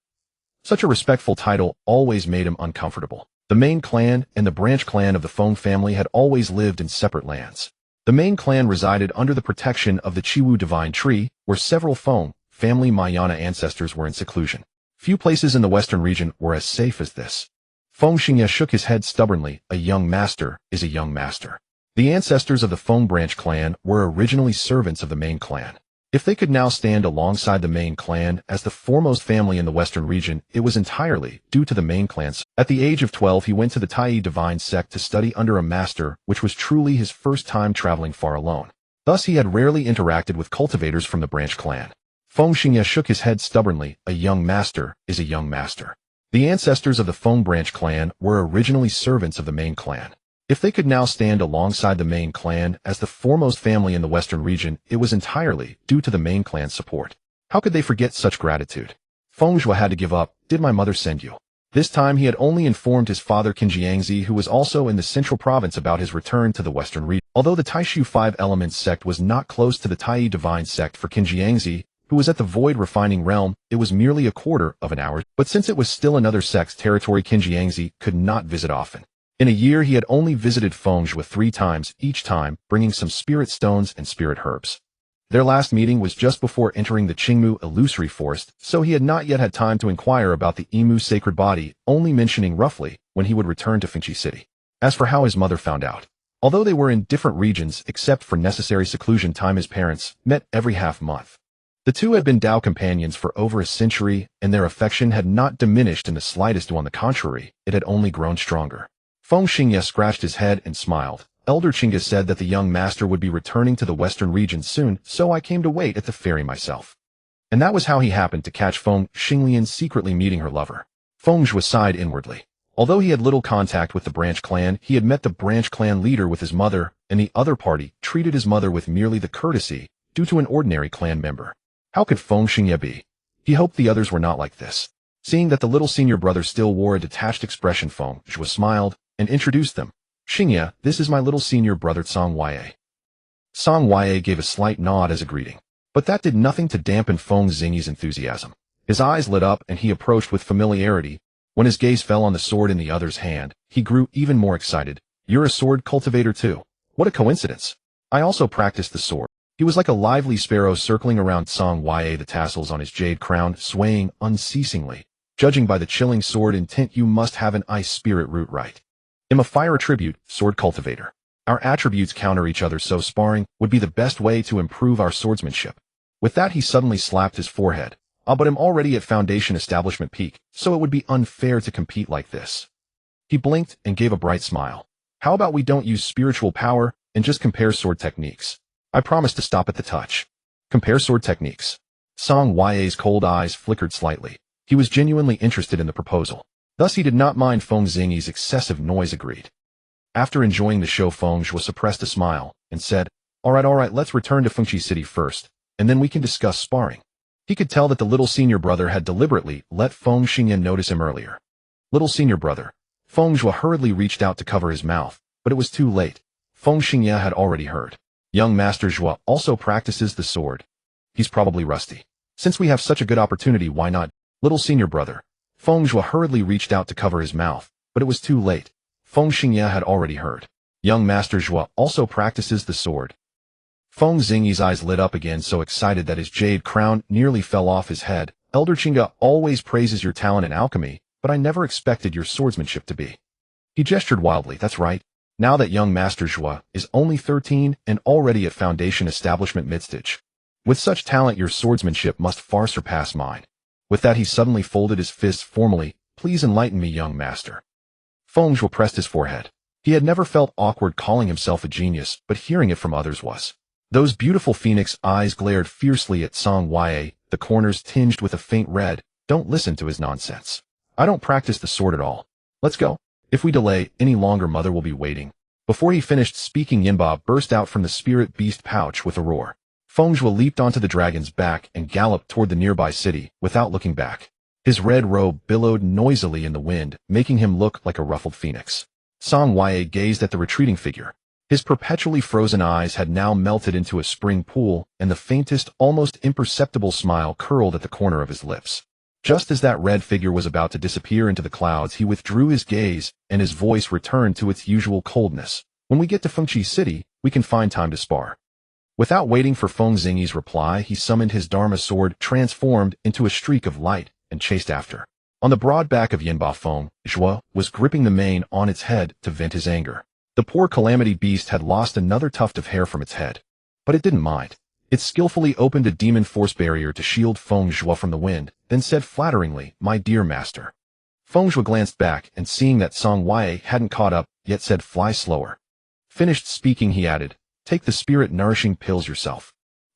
Such a respectful title always made him uncomfortable. The main clan and the branch clan of the Feng family had always lived in separate lands. The main clan resided under the protection of the Chiwu Divine Tree, where several Feng family Mayana ancestors were in seclusion. Few places in the western region were as safe as this. Feng Xingya shook his head stubbornly. "A young master is a young master." The ancestors of the Feng branch clan were originally servants of the main clan. If they could now stand alongside the main clan as the foremost family in the western region, it was entirely due to the main clan's. At the age of 12, he went to the Tai Divine sect to study under a master, which was truly his first time traveling far alone. Thus he had rarely interacted with cultivators from the branch clan. Feng Xingya shook his head stubbornly. "A young master is a young master." The ancestors of the Feng branch clan were originally servants of the main clan. If they could now stand alongside the main clan as the foremost family in the western region, it was entirely due to the main clan's support. How could they forget such gratitude? Feng Zhuo had to give up. "Did my mother send you?" This time he had only informed his father Qinjiangzi, who was also in the central province, about his return to the western region. Although the Taishu Five Elements sect was not close to the Tai Divine sect for Qinjiangzi, who was at the Void Refining Realm, it was merely a quarter of an hour. But since it was still another sect's territory, Qinjiangzi could not visit often. In a year, he had only visited Feng Zhuo 3 times, each time bringing some spirit stones and spirit herbs. Their last meeting was just before entering the Qingmu illusory forest, so he had not yet had time to inquire about the Emu sacred body, only mentioning roughly when he would return to Fengqi City. As for how his mother found out, although they were in different regions except for necessary seclusion time, his parents met every half-month. The two had been Dao companions for over a century, and their affection had not diminished in the slightest. On the contrary, it had only grown stronger. Feng Xingye scratched his head and smiled. Elder Qingye said that the young master would be returning to the western region soon, so I came to wait at the ferry myself. And that was how he happened to catch Feng Xinglian secretly meeting her lover. Feng Zhuo sighed inwardly. Although he had little contact with the branch clan, he had met the branch clan leader with his mother, and the other party treated his mother with merely the courtesy due to an ordinary clan member. How could Feng Xingye be? He hoped the others were not like this. Seeing that the little senior brother still wore a detached expression, Feng Zhuo smiled and introduced them. Xingye, this is my little senior brother Song Wei. Song Wei gave a slight nod as a greeting, but that did nothing to dampen Feng Zingyi's enthusiasm. His eyes lit up and he approached with familiarity. When his gaze fell on the sword in the other's hand, he grew even more excited. You're a sword cultivator too. What a coincidence. I also practiced the sword. He was like a lively sparrow circling around Song Wei, the tassels on his jade crown swaying unceasingly. Judging by the chilling sword intent, you must have an ice spirit root, right? I'm a fire attribute, sword cultivator. Our attributes counter each other, so sparring would be the best way to improve our swordsmanship. With that, he suddenly slapped his forehead. But I'm already at Foundation Establishment peak, so it would be unfair to compete like this. He blinked and gave a bright smile. How about we don't use spiritual power and just compare sword techniques? I promise to stop at the touch. Compare sword techniques. Song Wei's cold eyes flickered slightly. He was genuinely interested in the proposal. Thus he did not mind Feng Zingyi's excessive noise. Agreed. After enjoying the show, Feng Zhuo suppressed a smile and said, all right, let's return to Fengqi City first, and then we can discuss sparring. He could tell that the little senior brother had deliberately let Feng Xingye notice him earlier. Little senior brother. Feng Zhuo hurriedly reached out to cover his mouth, but it was too late. Feng Xingye had already heard. Young Master Zhuo also practices the sword. He's probably rusty. Since we have such a good opportunity, why not? Little senior brother. Feng Zhuo hurriedly reached out to cover his mouth, but it was too late. Feng Xingye had already heard. Young Master Zhuo also practices the sword. Feng Zingyi's eyes lit up again, so excited that his jade crown nearly fell off his head. Elder Qingye always praises your talent in alchemy, but I never expected your swordsmanship to be. He gestured wildly. That's right. Now that young Master Zhuo is only 13 and already at Foundation Establishment midstage. With such talent, your swordsmanship must far surpass mine. With that, he suddenly folded his fists formally. Please enlighten me, young master. Feng Zhuo pressed his forehead. He had never felt awkward calling himself a genius, but hearing it from others was. Those beautiful phoenix eyes glared fiercely at Song Wei, the corners tinged with a faint red. Don't listen to his nonsense. I don't practice the sword at all. Let's go. If we delay any longer, mother will be waiting. Before he finished speaking, Yinba burst out from the spirit beast pouch with a roar. Feng Zhuo leaped onto the dragon's back and galloped toward the nearby city without looking back. His red robe billowed noisily in the wind, making him look like a ruffled phoenix. Song Wei gazed at the retreating figure. His perpetually frozen eyes had now melted into a spring pool, and the faintest, almost imperceptible smile curled at the corner of his lips. Just as that red figure was about to disappear into the clouds, he withdrew his gaze, and his voice returned to its usual coldness. When we get to Fengqi City, we can find time to spar. Without waiting for Feng Zingyi's reply, he summoned his Dharma sword, transformed into a streak of light, and chased after. On the broad back of Yinba, Feng Zhuo was gripping the mane on its head to vent his anger. The poor calamity beast had lost another tuft of hair from its head. But it didn't mind. It skillfully opened a demon force barrier to shield Feng Zhuo from the wind, then said flatteringly, my dear master. Feng Zhuo glanced back and seeing that Song Wei hadn't caught up, yet said fly slower. Finished speaking, he added, take the spirit-nourishing pills yourself.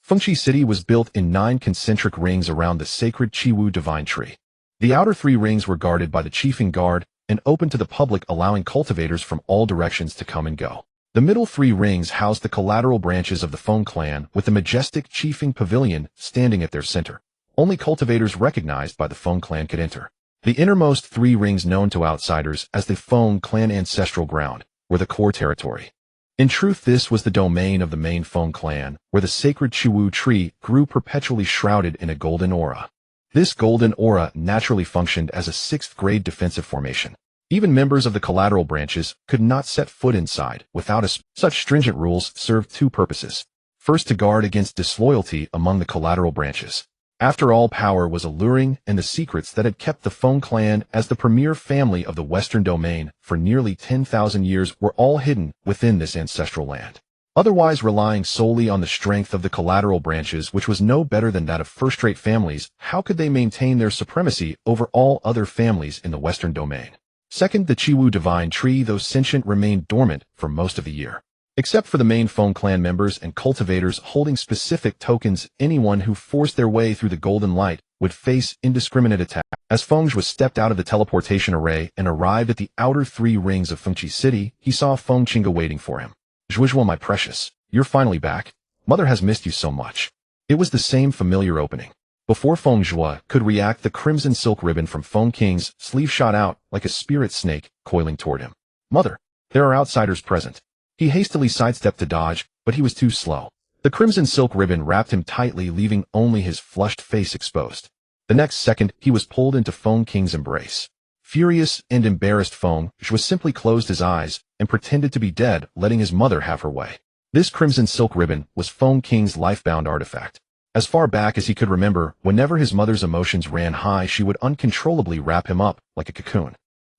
Fengqi City was built in 9 concentric rings around the sacred Qiwu divine tree. The outer 3 rings were guarded by the chiefing guard and open to the public, allowing cultivators from all directions to come and go. The middle 3 rings housed the collateral branches of the Feng clan, with the majestic chiefing pavilion standing at their center. Only cultivators recognized by the Feng clan could enter. The innermost 3 rings, known to outsiders as the Feng clan ancestral ground, were the core territory. In truth, this was the domain of the main Feng clan, where the sacred Qiwu tree grew perpetually shrouded in a golden aura. This golden aura naturally functioned as a 6th-grade defensive formation. Even members of the collateral branches could not set foot inside without such stringent rules served two purposes. First, to guard against disloyalty among the collateral branches. After all, power was alluring, and the secrets that had kept the Feng clan as the premier family of the Western Domain for nearly 10,000 years were all hidden within this ancestral land. Otherwise, relying solely on the strength of the collateral branches, which was no better than that of first-rate families, how could they maintain their supremacy over all other families in the Western Domain? Second, the Chiwu divine tree, though sentient, remained dormant for most of the year. Except for the main Feng clan members and cultivators holding specific tokens, anyone who forced their way through the golden light would face indiscriminate attack. As Feng Zhuo stepped out of the teleportation array and arrived at the outer 3 rings of Fengqi City, he saw Feng Qingge waiting for him. "Zhuozhuo, my precious, you're finally back. Mother has missed you so much." It was the same familiar opening. Before Feng Zhuo could react, the crimson silk ribbon from Feng Qing's sleeve shot out like a spirit snake coiling toward him. "Mother, there are outsiders present." He hastily sidestepped to dodge, but he was too slow. The crimson silk ribbon wrapped him tightly, leaving only his flushed face exposed. The next second, he was pulled into Feng Qing's embrace. Furious and embarrassed, Feng Zhuo simply closed his eyes and pretended to be dead, letting his mother have her way. This crimson silk ribbon was Feng Qing's life-bound artifact. As far back as he could remember, whenever his mother's emotions ran high, she would uncontrollably wrap him up like a cocoon.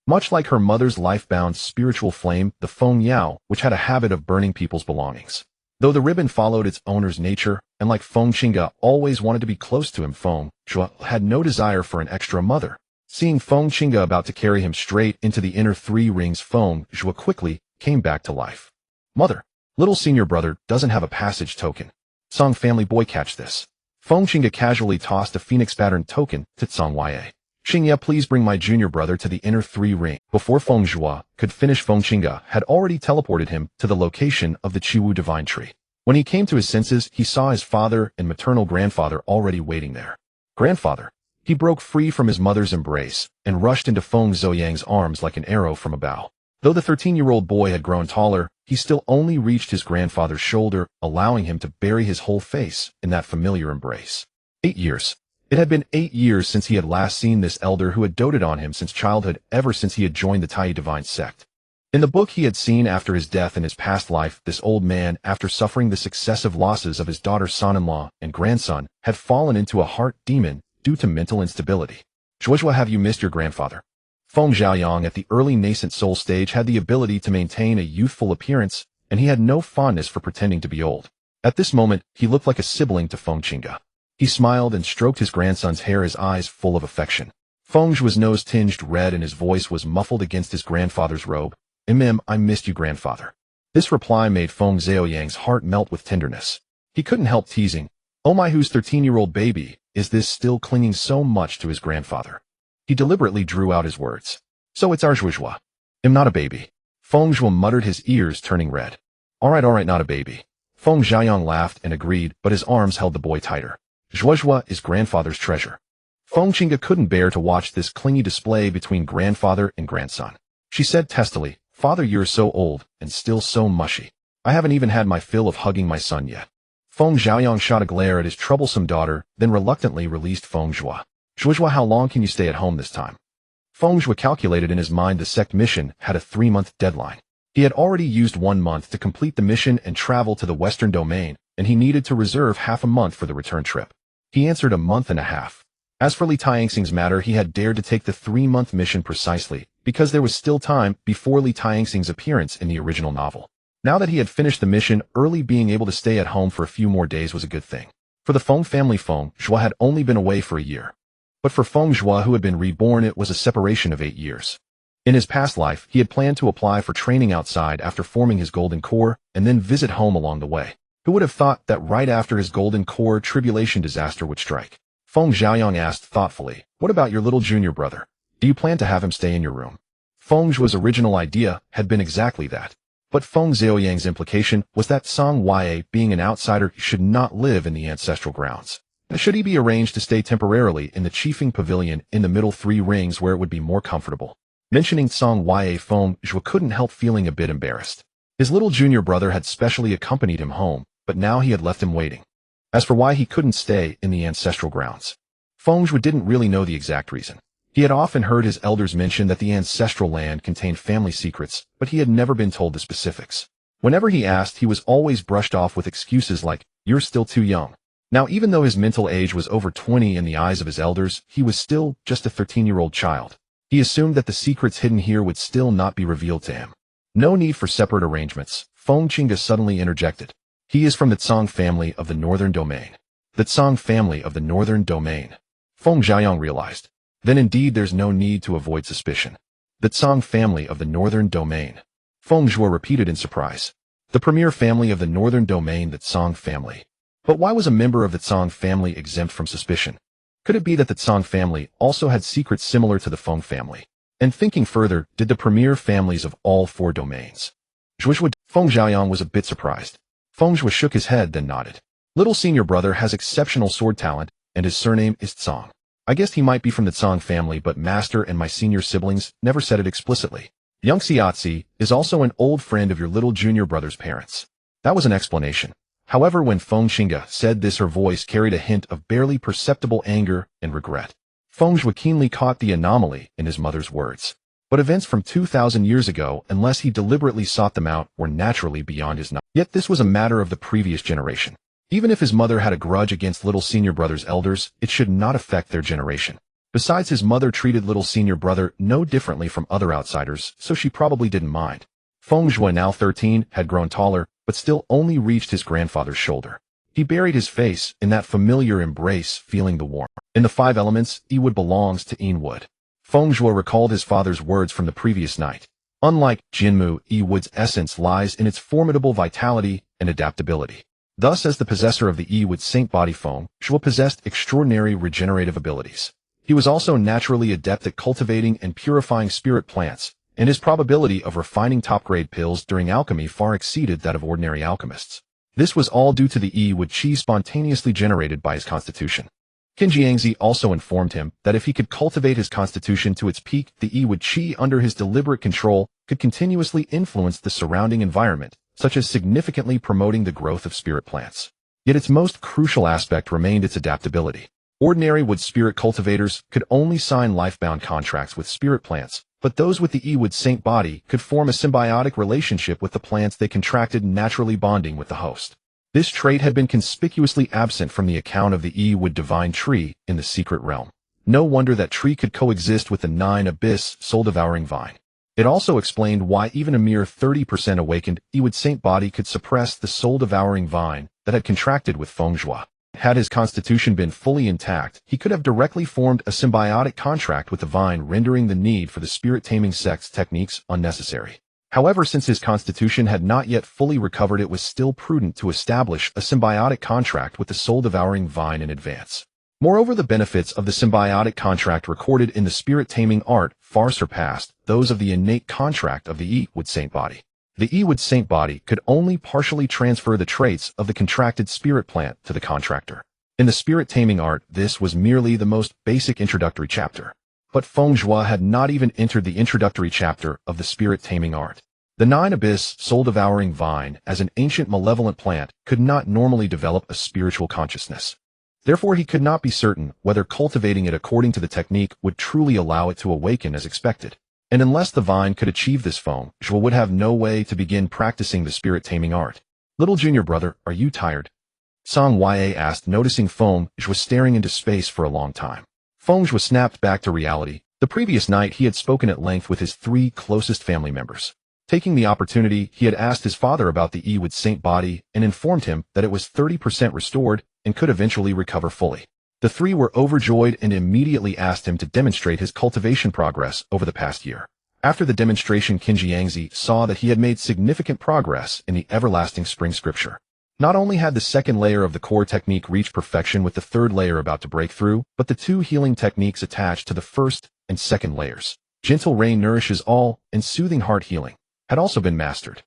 Much like her mother's life-bound spiritual flame, the Feng Yao, which had a habit of burning people's belongings. Though the ribbon followed its owner's nature, and like Feng Qingge always wanted to be close to him, Feng Zhuo had no desire for an extra mother. Seeing Feng Qingge about to carry him straight into the inner 3 rings, Feng Zhuo quickly came back to life. "Mother, little senior brother doesn't have a passage token. Song family boy, catch this." Feng Qingge casually tossed a phoenix-patterned token to Song Ye. "Xingye, please bring my junior brother to the inner 3 ring." Before Feng Zhuo could finish, Feng Qingge had already teleported him to the location of the Chiwu divine tree. When he came to his senses, he saw his father and maternal grandfather already waiting there. "Grandfather." He broke free from his mother's embrace and rushed into Feng Zhuoyang's arms like an arrow from a bow. Though the 13-year-old boy had grown taller, he still only reached his grandfather's shoulder, allowing him to bury his whole face in that familiar embrace. 8 years. It had been 8 years since he had last seen this elder who had doted on him since childhood, ever since he had joined the Tai divine sect. In the book he had seen after his death in his past life, this old man, after suffering the successive losses of his daughter's son-in-law and grandson, had fallen into a heart demon due to mental instability. "Zhuozhuo, have you missed your grandfather?" Feng Zhuoyang at the early nascent soul stage had the ability to maintain a youthful appearance, and he had no fondness for pretending to be old. At this moment, he looked like a sibling to Feng Qingge. He smiled and stroked his grandson's hair, his eyes full of affection. Feng Zhuo's nose tinged red and his voice was muffled against his grandfather's robe. I missed you, grandfather." This reply made Feng Zhuoyang's heart melt with tenderness. He couldn't help teasing, "Oh my, whose 13-year-old baby is this still clinging so much to his grandfather?" He deliberately drew out his words. "So it's our Zhuozhuo. I'm not a baby." Feng Zhuo muttered, his ears turning red. All right, not a baby." Feng Zhuoyang laughed and agreed, but his arms held the boy tighter. "Zhuozhuo is grandfather's treasure." Feng Qingge couldn't bear to watch this clingy display between grandfather and grandson. She said testily, "Father, you're so old and still so mushy. I haven't even had my fill of hugging my son yet." Feng Zhuoyang shot a glare at his troublesome daughter, then reluctantly released Feng Zhuo. "Zhuozhuo, how long can you stay at home this time?" Feng Zhuo calculated in his mind the sect mission had a 3-month deadline. He had already used 1 month to complete the mission and travel to the Western Domain, and he needed to reserve half a month for the return trip. He answered 1.5 months. As for Li Taiangxing's matter, he had dared to take the 3-month mission precisely because there was still time before Li Taiangxing's appearance in the original novel. Now that he had finished the mission early, being able to stay at home for a few more days was a good thing. For the Feng family, Feng Zhuo had only been away for a year. But for Feng Zhuo, who had been reborn, it was a separation of 8 years. In his past life, he had planned to apply for training outside after forming his golden core and then visit home along the way. Who would have thought that right after his golden core, tribulation disaster would strike? Feng Zhuoyang asked thoughtfully, "What about your little junior brother? Do you plan to have him stay in your room?" Feng Zhuo's original idea had been exactly that. But Feng Zhuoyang's implication was that Song Ye, being an outsider, should not live in the ancestral grounds. Should he be arranged to stay temporarily in the chiefing pavilion in the middle 3 rings where it would be more comfortable? Mentioning Song Ye, Feng Zhuo couldn't help feeling a bit embarrassed. His little junior brother had specially accompanied him home, but now he had left him waiting. As for why he couldn't stay in the ancestral grounds, Feng Zhuo didn't really know the exact reason. He had often heard his elders mention that the ancestral land contained family secrets, but he had never been told the specifics. Whenever he asked, he was always brushed off with excuses like, "You're still too young." Now, even though his mental age was over 20 in the eyes of his elders, he was still just a 13-year-old child. He assumed that the secrets hidden here would still not be revealed to him. No need for separate arrangements. Feng Zhuo suddenly interjected. He is from the Tsang family of the Northern Domain. The Tsang family of the Northern Domain. Feng Zhuo realized. Then indeed there's no need to avoid suspicion. The Tsang family of the Northern Domain. Feng Zhuo repeated in surprise. The premier family of the Northern Domain, the Tsang family. But why was a member of the Tsang family exempt from suspicion? Could it be that the Tsang family also had secrets similar to the Feng family? And thinking further, did the premier families of all 4 domains? Feng Zhuo was a bit surprised. Feng Zhuo shook his head, then nodded. Little senior brother has exceptional sword talent, and his surname is Tsang. I guessed he might be from the Tsang family, but master and my senior siblings never said it explicitly. Young Xiaozi is also an old friend of your little junior brother's parents. That was an explanation. However, when Feng Zhuo said this, her voice carried a hint of barely perceptible anger and regret. Feng Zhuo keenly caught the anomaly in his mother's words. But events from 2,000 years ago, unless he deliberately sought them out, were naturally beyond his knowledge. Yet this was a matter of the previous generation. Even if his mother had a grudge against little senior brother's elders, it should not affect their generation. Besides, his mother treated little senior brother no differently from other outsiders, so she probably didn't mind. Feng Zhuo, now 13, had grown taller, but still only reached his grandfather's shoulder. He buried his face in that familiar embrace, feeling the warmth. In the 5 elements, Yiwood belongs to Yiwood. Feng Zhuo recalled his father's words from the previous night. Unlike Jinmu, Yiwood's essence lies in its formidable vitality and adaptability. Thus, as the possessor of the Yiwood saint body, Feng Zhuo possessed extraordinary regenerative abilities. He was also naturally adept at cultivating and purifying spirit plants, and his probability of refining top-grade pills during alchemy far exceeded that of ordinary alchemists. This was all due to the Yiwood qi spontaneously generated by his constitution. Qin Jiangzi also informed him that if he could cultivate his constitution to its peak, the Yiwood qi under his deliberate control could continuously influence the surrounding environment, such as significantly promoting the growth of spirit plants. Yet its most crucial aspect remained its adaptability. Ordinary wood spirit cultivators could only sign life-bound contracts with spirit plants, but those with the Yiwood saint body could form a symbiotic relationship with the plants they contracted, naturally bonding with the host. This trait had been conspicuously absent from the account of the Yiwood divine tree in the secret realm. No wonder that tree could coexist with the 9 abyss soul-devouring vine. It also explained why even a mere 30% awakened Yiwood saint body could suppress the soul-devouring vine that had contracted with Feng Zhuo. Had his constitution been fully intact, he could have directly formed a symbiotic contract with the vine, rendering the need for the spirit-taming sect's techniques unnecessary. However, since his constitution had not yet fully recovered, it was still prudent to establish a symbiotic contract with the soul-devouring vine in advance. Moreover, the benefits of the symbiotic contract recorded in the spirit-taming art far surpassed those of the innate contract of the Yiwood saint body. The Yiwood saint body could only partially transfer the traits of the contracted spirit plant to the contractor. In the spirit-taming art, this was merely the most basic introductory chapter. But Feng Zhuo had not even entered the introductory chapter of the spirit-taming art. The 9 abyss soul-devouring vine, as an ancient malevolent plant, could not normally develop a spiritual consciousness. Therefore, he could not be certain whether cultivating it according to the technique would truly allow it to awaken as expected. And unless the vine could achieve this, Feng Zhuo would have no way to begin practicing the spirit-taming art. Little junior brother, are you tired? Song Ya asked, noticing Feng Zhuo staring into space for a long time. Feng Zhuo snapped back to reality. The previous night he had spoken at length with his 3 closest family members. Taking the opportunity, he had asked his father about the Yiwood saint body and informed him that it was 30% restored and could eventually recover fully. The 3 were overjoyed and immediately asked him to demonstrate his cultivation progress over the past year. After the demonstration, Qin Jiangzi saw that he had made significant progress in the everlasting spring scripture. Not only had the 2nd layer of the core technique reached perfection with the 3rd layer about to break through, but the 2 healing techniques attached to the 1st and 2nd layers, gentle rain nourishes all and soothing heart healing, had also been mastered.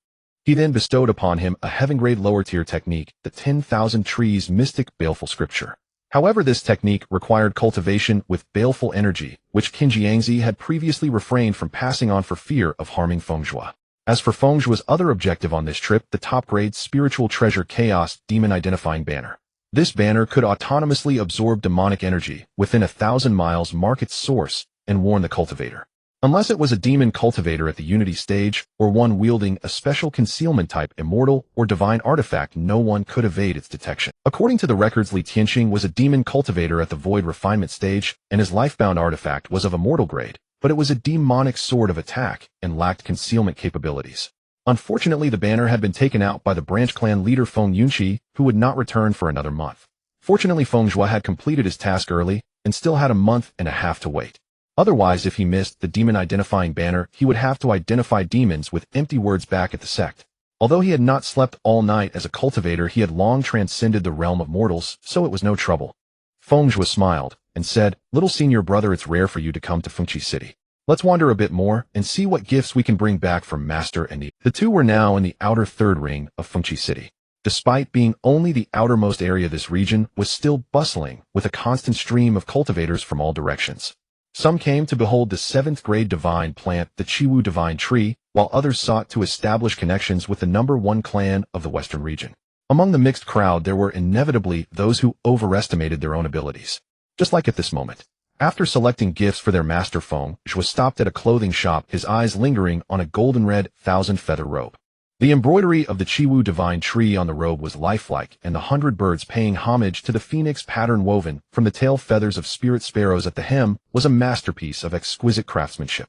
He then bestowed upon him a heaven-grade lower-tier technique, the 10,000 trees mystic baleful scripture. However, this technique required cultivation with baleful energy, which Qin Jiangzi had previously refrained from passing on for fear of harming Feng Zhuo. As for Feng Zhuo's other objective on this trip, the top-grade spiritual treasure chaos demon identifying banner. This banner could autonomously absorb demonic energy within 1,000 miles, mark its source, and warn the cultivator. Unless it was a demon cultivator at the Unity stage, or one wielding a special concealment type immortal or divine artifact, no one could evade its detection. According to the records, Li Tianqing was a demon cultivator at the void refinement stage, and his lifebound artifact was of immortal grade, but it was a demonic sword of attack and lacked concealment capabilities. Unfortunately, the banner had been taken out by the branch clan leader Feng Yunqi, who would not return for another month. Fortunately, Feng Zhuo had completed his task early and still had a month and a half to wait. Otherwise, if he missed the demon-identifying banner, he would have to identify demons with empty words back at the sect. Although he had not slept all night as a cultivator, he had long transcended the realm of mortals, so it was no trouble. Feng Zhuo smiled and said, "Little senior brother, it's rare for you to come to Fengqi City. Let's wander a bit more and see what gifts we can bring back from Master and Yi." The two were now in the outer third ring of Fengqi City. Despite being only the outermost area, this region was still bustling with a constant stream of cultivators from all directions. Some came to behold the 7th grade divine plant, the Qiwu divine tree, while others sought to establish connections with the #1 clan of the western region. Among the mixed crowd, there were inevitably those who overestimated their own abilities. Just like at this moment. After selecting gifts for their master, Feng Zhuo stopped at a clothing shop, his eyes lingering on a golden red 1,000-feather robe. The embroidery of the Qiwu divine tree on the robe was lifelike, and the 100 birds paying homage to the phoenix pattern woven from the tail feathers of spirit sparrows at the hem was a masterpiece of exquisite craftsmanship.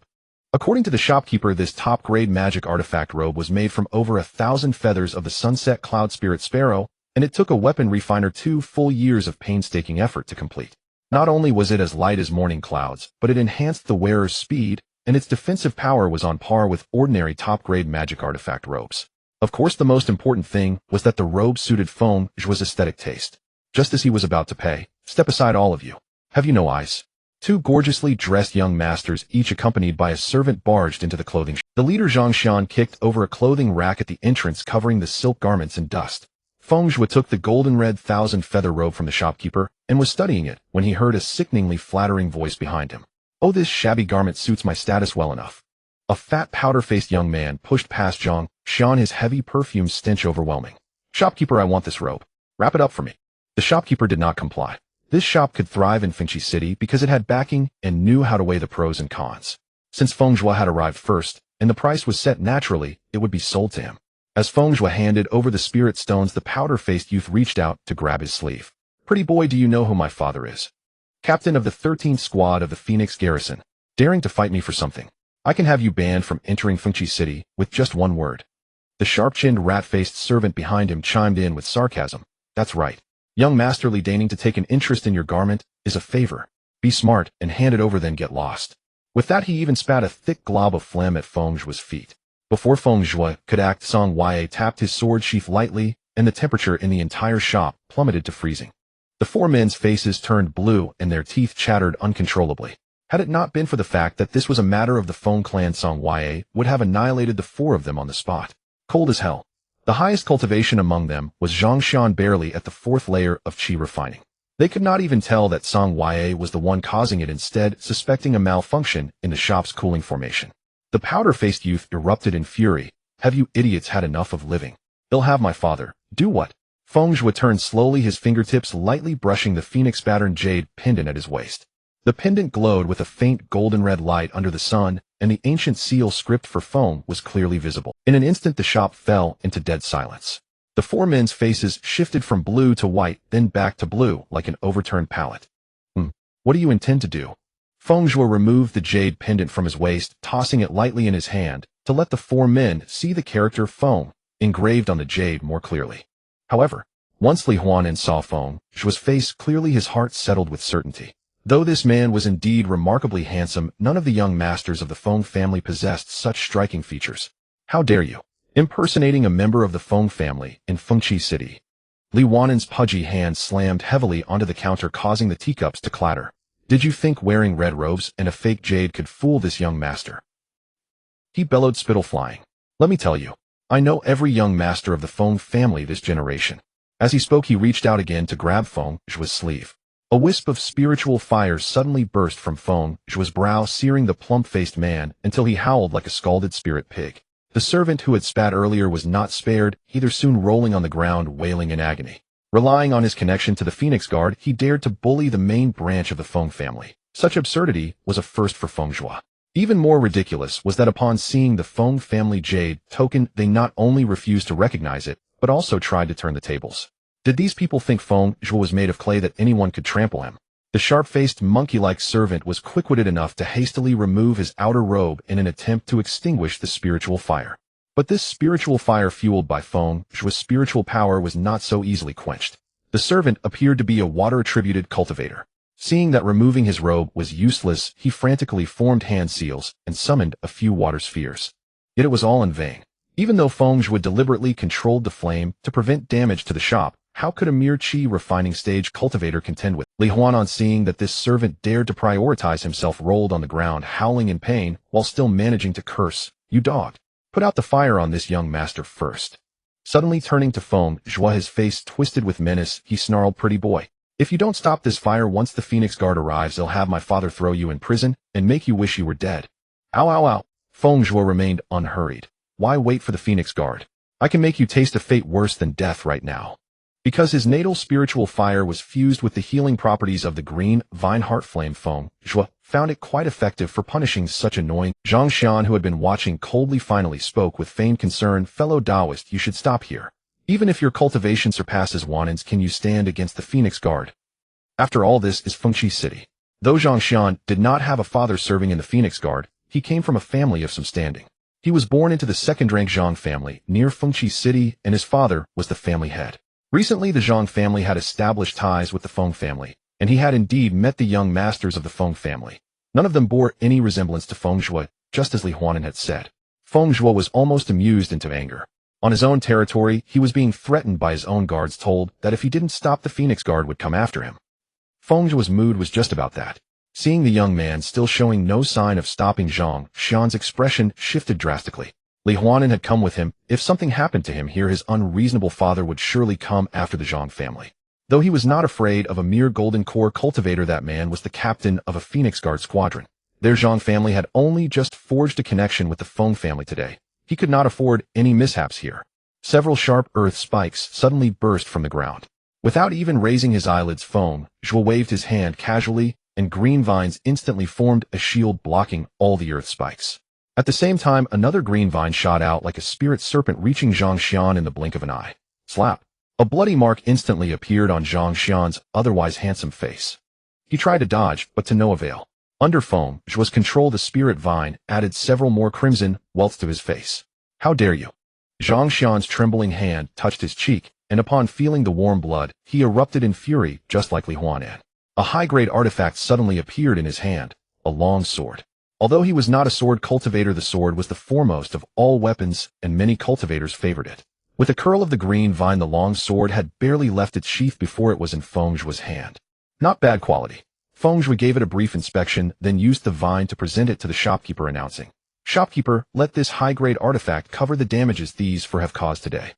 According to the shopkeeper, this top-grade magic artifact robe was made from over 1,000 feathers of the sunset cloud spirit sparrow, and it took a weapon refiner 2 full years of painstaking effort to complete. Not only was it as light as morning clouds, but it enhanced the wearer's speed, and its defensive power was on par with ordinary top-grade magic artifact robes. Of course, the most important thing was that the robe suited Feng Zhuo's aesthetic taste. Just as he was about to pay, "Step aside, all of you. Have you no eyes?" 2 gorgeously dressed young masters, each accompanied by a servant, barged into the clothing shop. The leader Zhang Xian kicked over a clothing rack at the entrance, covering the silk garments in dust. Feng Zhuo took the golden red 1,000-feather robe from the shopkeeper and was studying it when he heard a sickeningly flattering voice behind him. "Oh, this shabby garment suits my status well enough." A fat, powder-faced young man pushed past Zhang Xian, his heavy perfume stench overwhelming. "Shopkeeper, I want this robe. Wrap it up for me." The shopkeeper did not comply. This shop could thrive in Fengqi City because it had backing and knew how to weigh the pros and cons. Since Feng Zhuo had arrived first, and the price was set naturally, it would be sold to him. As Feng Zhuo handed over the spirit stones, the powder-faced youth reached out to grab his sleeve. "Pretty boy, do you know who my father is? Captain of the 13th Squad of the Phoenix Garrison, daring to fight me for something. I can have you banned from entering Fengqi City with just one word." The sharp-chinned, rat-faced servant behind him chimed in with sarcasm. "That's right. Young masterly, deigning to take an interest in your garment is a favor. Be smart and hand it over, then get lost." With that, he even spat a thick glob of phlegm at Feng Zhuo's feet. Before Feng Zhuo could act, Song Wei tapped his sword sheath lightly, and the temperature in the entire shop plummeted to freezing. The 4 men's faces turned blue and their teeth chattered uncontrollably. Had it not been for the fact that this was a matter of the Feng clan, Song Wei would have annihilated the 4 of them on the spot. Cold as hell. The highest cultivation among them was Zhang Xian, barely at the 4th layer of qi refining. They could not even tell that Song Wei was the one causing it, instead suspecting a malfunction in the shop's cooling formation. The powder-faced youth erupted in fury. "Have you idiots had enough of living? They'll have my father." "Do what?" Feng Zhuo turned slowly, his fingertips lightly brushing the phoenix pattern jade pendant at his waist. The pendant glowed with a faint golden red light under the sun, and the ancient seal script for Feng was clearly visible. In an instant, the shop fell into dead silence. The 4 men's faces shifted from blue to white, then back to blue like an overturned pallet. What do you intend to do?" Feng Zhuo removed the jade pendant from his waist, tossing it lightly in his hand to let the 4 men see the character Feng engraved on the jade more clearly. However, once Li Huanan saw Feng Zhuo's face clearly, his heart settled with certainty. Though this man was indeed remarkably handsome, none of the young masters of the Feng family possessed such striking features. "How dare you? Impersonating a member of the Feng family in Fengqi City." Li Huanan's pudgy hand slammed heavily onto the counter, causing the teacups to clatter. "Did you think wearing red robes and a fake jade could fool this young master?" He bellowed, spittle flying. "Let me tell you, I know every young master of the Feng family this generation." As he spoke, he reached out again to grab Feng Zhuo's sleeve. A wisp of spiritual fire suddenly burst from Feng Zhuo's brow, searing the plump-faced man until he howled like a scalded spirit pig. The servant who had spat earlier was not spared, either, soon rolling on the ground, wailing in agony. Relying on his connection to the Phoenix Guard, he dared to bully the main branch of the Feng family. Such absurdity was a first for Feng Zhuo. Even more ridiculous was that upon seeing the Feng family jade token, they not only refused to recognize it, but also tried to turn the tables. Did these people think Feng Zhuo was made of clay that anyone could trample him? The sharp-faced monkey-like servant was quick-witted enough to hastily remove his outer robe in an attempt to extinguish the spiritual fire. But this spiritual fire fueled by Feng Zhuo's spiritual power was not so easily quenched. The servant appeared to be a water-attributed cultivator. Seeing that removing his robe was useless, he frantically formed hand seals and summoned a few water spheres. Yet it was all in vain. Even though Feng Zhuo deliberately controlled the flame to prevent damage to the shop, how could a mere chi refining stage cultivator contend with? Li Huan, on seeing that this servant dared to prioritize himself, rolled on the ground, howling in pain, while still managing to curse, "You dog! Put out the fire on this young master first." Suddenly turning to Feng Zhuo, his face twisted with menace, he snarled, "Pretty boy, if you don't stop this fire once the Phoenix Guard arrives, they'll have my father throw you in prison and make you wish you were dead." "Ow, ow, ow." Feng Zhuo remained unhurried. "Why wait for the Phoenix Guard? I can make you taste a fate worse than death right now." Because his natal spiritual fire was fused with the healing properties of the green vine heart flame, Feng Zhuo found it quite effective for punishing such annoying. Zhang Xian, who had been watching coldly, finally spoke with feigned concern, "Fellow Taoist, you should stop here. Even if your cultivation surpasses Wanan's, can you stand against the Phoenix Guard? After all, this is Fengqi City." Though Zhang Xian did not have a father serving in the Phoenix Guard, he came from a family of some standing. He was born into the second-rank Zhang family near Fengqi City, and his father was the family head. Recently, the Zhang family had established ties with the Feng family, and he had indeed met the young masters of the Feng family. None of them bore any resemblance to Feng Zhuo, just as Li Huanan had said. Feng Zhuo was almost amused into anger. On his own territory, he was being threatened by his own guards, told that if he didn't stop, the Phoenix Guard would come after him. Feng Zhuo's mood was just about that. Seeing the young man still showing no sign of stopping, Zhang Xian's expression shifted drastically. Li Huanan had come with him. If something happened to him here, his unreasonable father would surely come after the Zhang family. Though he was not afraid of a mere golden core cultivator, that man was the captain of a Phoenix Guard squadron. Their Zhang family had only just forged a connection with the Feng family today. He could not afford any mishaps here. Several sharp earth spikes suddenly burst from the ground. Without even raising his eyelids, Feng Zhuo waved his hand casually, and green vines instantly formed a shield blocking all the earth spikes. At the same time, another green vine shot out like a spirit serpent, reaching Zhang Xian in the blink of an eye. Slap! A bloody mark instantly appeared on Zhang Xian's otherwise handsome face. He tried to dodge, but to no avail. Under Feng Zhuo's control, the spirit vine added several more crimson welts to his face. "How dare you!" Zhang Xian's trembling hand touched his cheek, and upon feeling the warm blood, he erupted in fury, just like Li Huanan. A high-grade artifact suddenly appeared in his hand, a long sword. Although he was not a sword cultivator, the sword was the foremost of all weapons, and many cultivators favored it. With a curl of the green vine, the long sword had barely left its sheath before it was in Feng Zhuo's hand. Not bad quality. Feng Zhuo gave it a brief inspection, then used the vine to present it to the shopkeeper, announcing, "Shopkeeper, let this high-grade artifact cover the damages these four have caused today."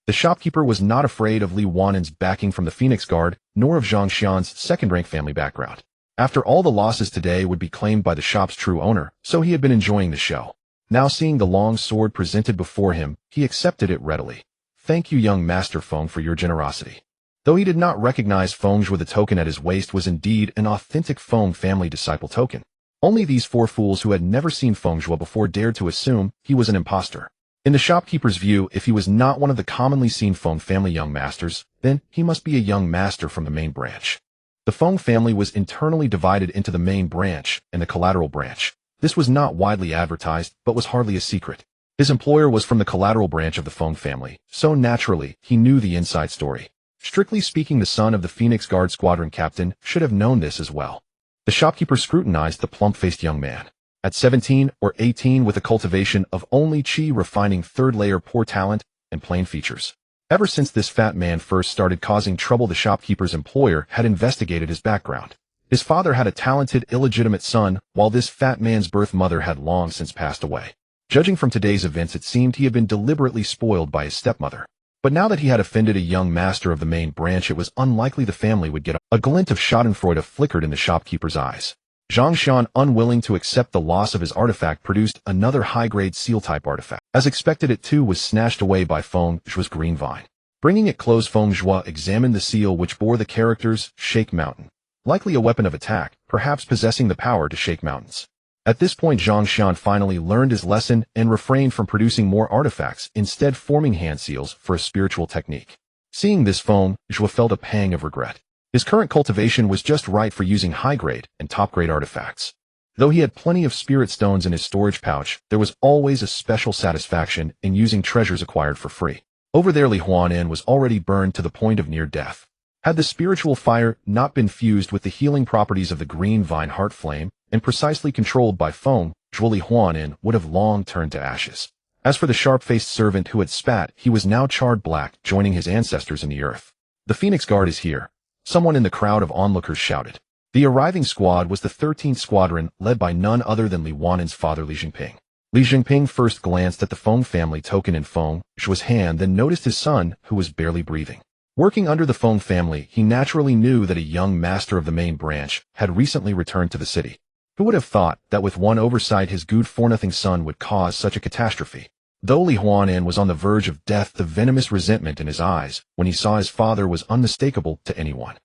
The shopkeeper was not afraid of Li Huanan's backing from the Phoenix Guard, nor of Zhang Xian's second-rank family background. After all, the losses today would be claimed by the shop's true owner, so he had been enjoying the show. Now seeing the long sword presented before him, he accepted it readily. "Thank you, young Master Feng, for your generosity." Though he did not recognize Feng Zhuo, the token at his waist was indeed an authentic Feng family disciple token. Only these four fools who had never seen Feng Zhuo before dared to assume he was an impostor. In the shopkeeper's view, if he was not one of the commonly seen Feng family young masters, then he must be a young master from the main branch. The Feng family was internally divided into the main branch and the collateral branch. This was not widely advertised, but was hardly a secret. His employer was from the collateral branch of the Feng family, so naturally, he knew the inside story. Strictly speaking, the son of the Phoenix Guard squadron captain should have known this as well. The shopkeeper scrutinized the plump-faced young man. At 17 or 18, with a cultivation of only chi refining third layer, poor talent, and plain features. Ever since this fat man first started causing trouble, the shopkeeper's employer had investigated his background. His father had a talented, illegitimate son, while this fat man's birth mother had long since passed away. Judging from today's events, it seemed he had been deliberately spoiled by his stepmother. But now that he had offended a young master of the main branch, it was unlikely the family would get a glint of schadenfreude flickered in the shopkeeper's eyes. Zhang Xian, unwilling to accept the loss of his artifact, produced another high-grade seal-type artifact. As expected, it too was snatched away by Feng Zhuo's green vine. Bringing it close, Feng Zhuo examined the seal, which bore the characters Shake Mountain. likely a weapon of attack, perhaps possessing the power to shake mountains. At this point Zhang Xian finally learned his lesson and refrained from producing more artifacts, instead forming hand seals for a spiritual technique. Seeing this, Feng Zhuo felt a pang of regret. His current cultivation was just right for using high-grade and top-grade artifacts. Though he had plenty of spirit stones in his storage pouch, there was always a special satisfaction in using treasures acquired for free. Over there Li Huanan was already burned to the point of near death. Had the spiritual fire not been fused with the healing properties of the green vine heart flame and precisely controlled by Feng Zhuo, Li Huanan would have long turned to ashes. As for the sharp-faced servant who had spat, he was now charred black, joining his ancestors in the earth. The Phoenix Guard is here, someone in the crowd of onlookers shouted. The arriving squad was the 13th Squadron, led by none other than Li Huanan's father Li Jingping. Li Jingping first glanced at the Feng family token in Feng Zhuo's hand, then noticed his son, who was barely breathing. Working under the Feng family, he naturally knew that a young master of the main branch had recently returned to the city. Who would have thought that with one oversight his good-for-nothing son would cause such a catastrophe? Though Li Huanan was on the verge of death, the venomous resentment in his eyes when he saw his father was unmistakable to anyone.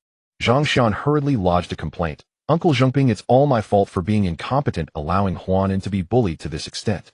Zhang Xian hurriedly lodged a complaint. Uncle Zhengping, it's all my fault for being incompetent, allowing Huanan to be bullied to this extent.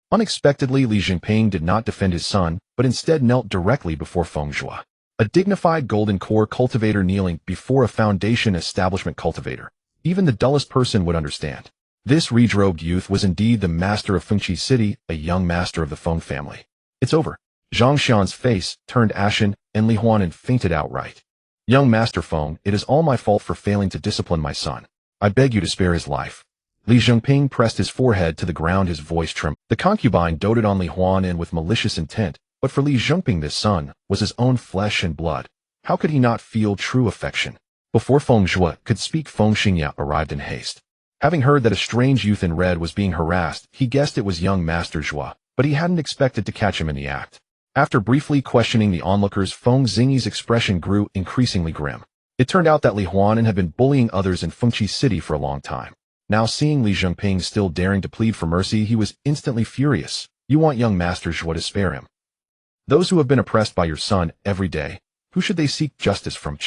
Unexpectedly, Li Jingping did not defend his son, but instead knelt directly before Feng Zhuo. A dignified golden core cultivator kneeling before a foundation establishment cultivator. Even the dullest person would understand. This red-robed youth was indeed the master of Fengqi City, a young master of the Feng family. It's over. Zhang Xian's face turned ashen, and Li Huanan fainted outright. Young Master Feng, it is all my fault for failing to discipline my son. I beg you to spare his life. Li Jingping pressed his forehead to the ground, his voice trembled. The concubine doted on Li Huanan with malicious intent, but for Li Jingping this son was his own flesh and blood. How could he not feel true affection? Before Feng Zhuo could speak, Feng Xingya arrived in haste. Having heard that a strange youth in red was being harassed, he guessed it was young Master Zhuo, but he hadn't expected to catch him in the act. After briefly questioning the onlookers, Feng Zingyi's expression grew increasingly grim. It turned out that Li Huanan had been bullying others in Fengqi City for a long time. Now seeing Li Jingping still daring to plead for mercy, he was instantly furious. You want young Master Zhuo to spare him? Those who have been oppressed by your son every day, who should they seek justice from?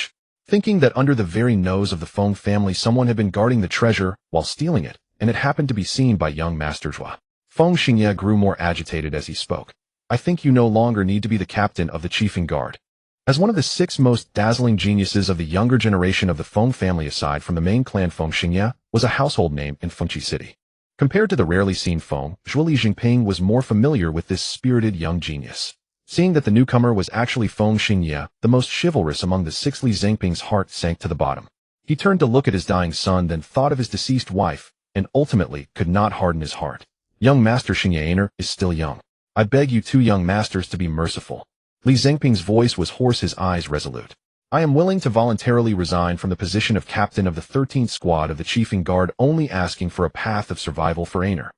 Thinking that under the very nose of the Feng family someone had been guarding the treasure while stealing it, and it happened to be seen by young Master Zhuo. Feng Xingye grew more agitated as he spoke. I think you no longer need to be the captain of the Chiefing Guard. As one of the 6 most dazzling geniuses of the younger generation of the Feng family aside from the main clan, Feng Xingye was a household name in Fengqi City. Compared to the rarely seen Feng Zhuo, Li Jingping was more familiar with this spirited young genius. Seeing that the newcomer was actually Feng Xingye, the most chivalrous among the 6, Li Jingping's heart sank to the bottom. He turned to look at his dying son, then thought of his deceased wife, and ultimately could not harden his heart. Young Master Xingye is still young. I beg you 2 young masters to be merciful. Li Jingping's voice was hoarse, his eyes resolute. I am willing to voluntarily resign from the position of captain of the 13th Squad of the Chiefing Guard, only asking for a path of survival for Aner.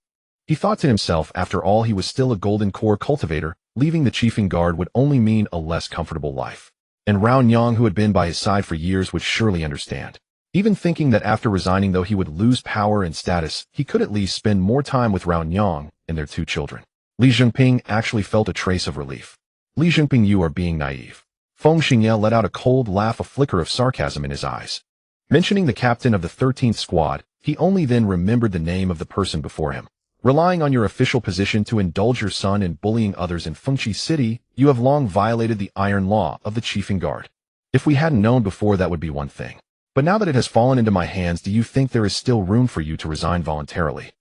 He thought to himself, after all he was still a golden core cultivator, leaving the Chiefing Guard would only mean a less comfortable life. And Rao Nyang, who had been by his side for years, would surely understand. Even thinking that after resigning, though he would lose power and status, he could at least spend more time with Rao Nyang and their 2 children. Li Jingping actually felt a trace of relief. Li Jingping, you are being naive. Feng Xingye let out a cold laugh, a flicker of sarcasm in his eyes. Mentioning the captain of the 13th Squad, he only then remembered the name of the person before him. Relying on your official position to indulge your son in bullying others in Fengqi City, you have long violated the iron law of the Chiefing Guard. If we hadn't known before, that would be one thing. But now that it has fallen into my hands, do you think there is still room for you to resign voluntarily?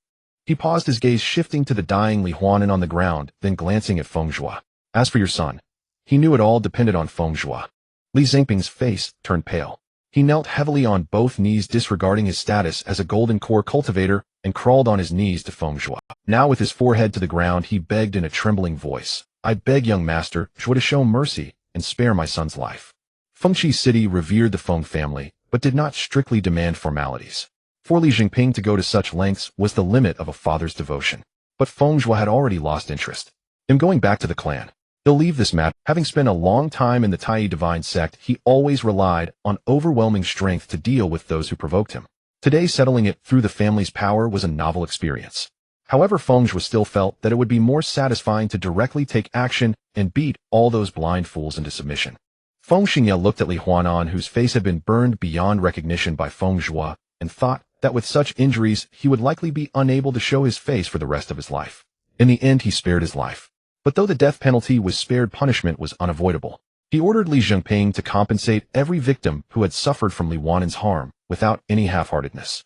He paused, his gaze shifting to the dying Li Huanan on the ground, then glancing at Feng Zhuo. As for your son, he knew it all depended on Feng Zhuo. Li Jingping's face turned pale. He knelt heavily on both knees, disregarding his status as a golden core cultivator, and crawled on his knees to Feng Zhuo. Now with his forehead to the ground, he begged in a trembling voice, I beg young Master Zhuo to show mercy and spare my son's life. Fengqi City revered the Feng family, but did not strictly demand formalities. For Li Jingping to go to such lengths was the limit of a father's devotion. But Feng Zhuo had already lost interest. Him going back to the clan. He'll leave this matter. Having spent a long time in the Tai Divine sect, he always relied on overwhelming strength to deal with those who provoked him. Today, settling it through the family's power was a novel experience. However, Feng Zhuo still felt that it would be more satisfying to directly take action and beat all those blind fools into submission. Feng Xingye looked at Li Huanan, whose face had been burned beyond recognition by Feng Zhuo, and thought that with such injuries he would likely be unable to show his face for the rest of his life. In the end, he spared his life. But though the death penalty was spared, punishment was unavoidable. He ordered Li Zhengping to compensate every victim who had suffered from Li Huanan's harm, without any half-heartedness.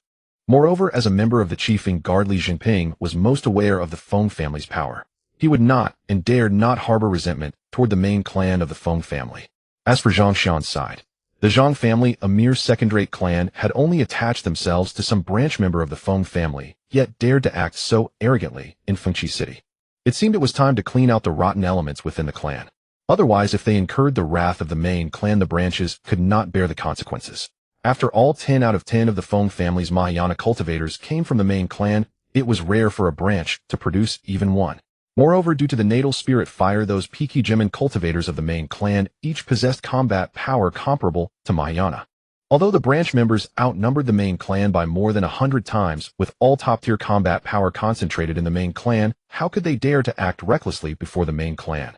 Moreover, as a member of the Chiefing Guard, Li Zhengping was most aware of the Feng family's power. He would not, and dared not, harbor resentment toward the main clan of the Feng family. As for Zhang Xian's side, the Zhang family, a mere second-rate clan, had only attached themselves to some branch member of the Feng family, yet dared to act so arrogantly in Fengqi City. It seemed it was time to clean out the rotten elements within the clan. Otherwise, if they incurred the wrath of the main clan, the branches could not bear the consequences. After all, 10 out of 10 of the Feng family's Mahayana cultivators came from the main clan. It was rare for a branch to produce even one. Moreover, due to the natal spirit fire, those Peiki Jimin cultivators of the main clan each possessed combat power comparable to Mahayana. Although the branch members outnumbered the main clan by more than 100 times, with all top-tier combat power concentrated in the main clan, how could they dare to act recklessly before the main clan?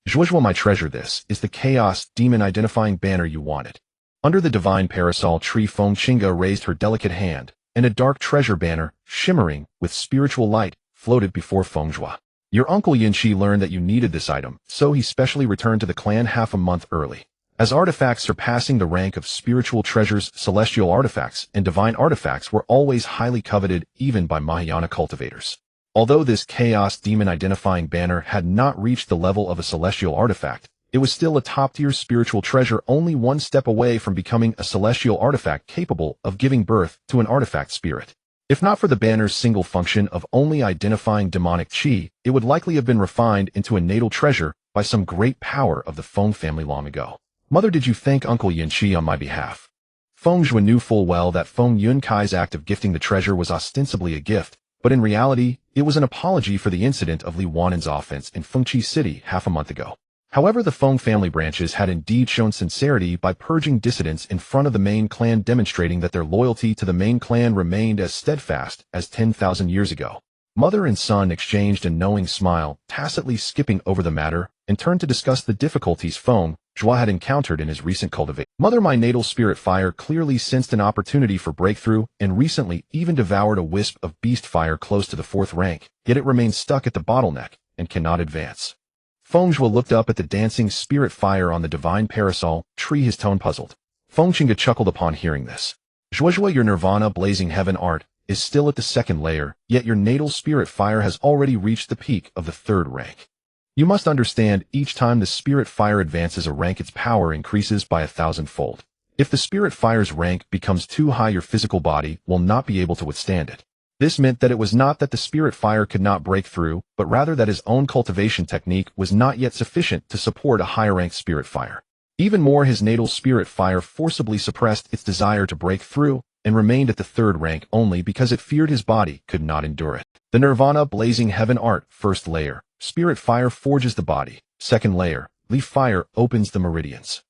Zhuozhuo, my treasure, this is the chaos demon identifying banner you wanted. Under the divine parasol tree, Feng Qingge raised her delicate hand, and a dark treasure banner, shimmering with spiritual light, floated before Feng Zhuo. Your uncle Yinshi learned that you needed this item, so he specially returned to the clan half a month early. As artifacts surpassing the rank of spiritual treasures, celestial artifacts and divine artifacts were always highly coveted even by Mahayana cultivators. Although this chaos demon identifying banner had not reached the level of a celestial artifact, it was still a top-tier spiritual treasure, only one step away from becoming a celestial artifact capable of giving birth to an artifact spirit. If not for the banner's single function of only identifying demonic qi, it would likely have been refined into a natal treasure by some great power of the Feng family long ago. Mother, did you thank Uncle Yinshi on my behalf? Feng Zhuo knew full well that Feng Yunkai's act of gifting the treasure was ostensibly a gift, but in reality, it was an apology for the incident of Li Huanan's offense in Fengqi City half a month ago. However, the Feng family branches had indeed shown sincerity by purging dissidents in front of the main clan, demonstrating that their loyalty to the main clan remained as steadfast as 10,000 years ago. Mother and son exchanged a knowing smile, tacitly skipping over the matter, and turned to discuss the difficulties Feng Zhuo had encountered in his recent cultivation. Mother, my natal spirit fire clearly sensed an opportunity for breakthrough, and recently even devoured a wisp of beast fire close to the 4th rank, yet it remains stuck at the bottleneck and cannot advance. Feng Zhuo looked up at the dancing spirit fire on the divine parasol tree, his tone puzzled. Feng Qingge chuckled upon hearing this. Zhuozhuo, your nirvana blazing heaven art is still at the 2nd layer, yet your natal spirit fire has already reached the peak of the 3rd rank. You must understand, each time the spirit fire advances a rank, its power increases by 1,000-fold. If the spirit fire's rank becomes too high, your physical body will not be able to withstand it. This meant that it was not that the spirit fire could not break through, but rather that his own cultivation technique was not yet sufficient to support a higher-ranked spirit fire. Even more, his natal spirit fire forcibly suppressed its desire to break through, and remained at the 3rd rank only because it feared his body could not endure it. The nirvana blazing heaven art, 1st layer. Spirit fire forges the body. 2nd layer. Leaf fire opens the meridians.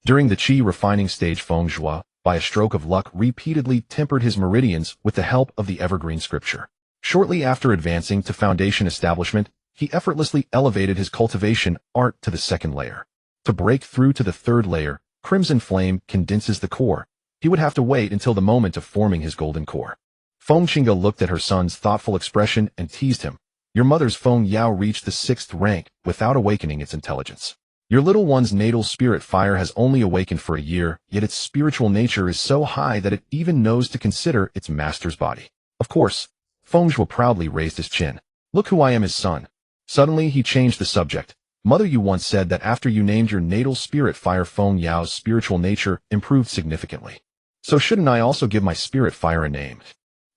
During the qi refining stage, Feng Zhuo, by a stroke of luck, repeatedly tempered his meridians with the help of the evergreen scripture. Shortly after advancing to foundation establishment, he effortlessly elevated his cultivation art to the 2nd layer. To break through to the 3rd layer, crimson flame condenses the core. He would have to wait until the moment of forming his golden core. Feng Qingge looked at her son's thoughtful expression and teased him. Your mother's Feng Yao reached the 6th rank without awakening its intelligence. Your little one's natal spirit fire has only awakened for a year, yet its spiritual nature is so high that it even knows to consider its master's body. Of course. Feng Zhuo proudly raised his chin. Look who I am, his son. Suddenly he changed the subject. Mother, you once said that after you named your natal spirit fire, Feng Yao's spiritual nature improved significantly. So shouldn't I also give my spirit fire a name?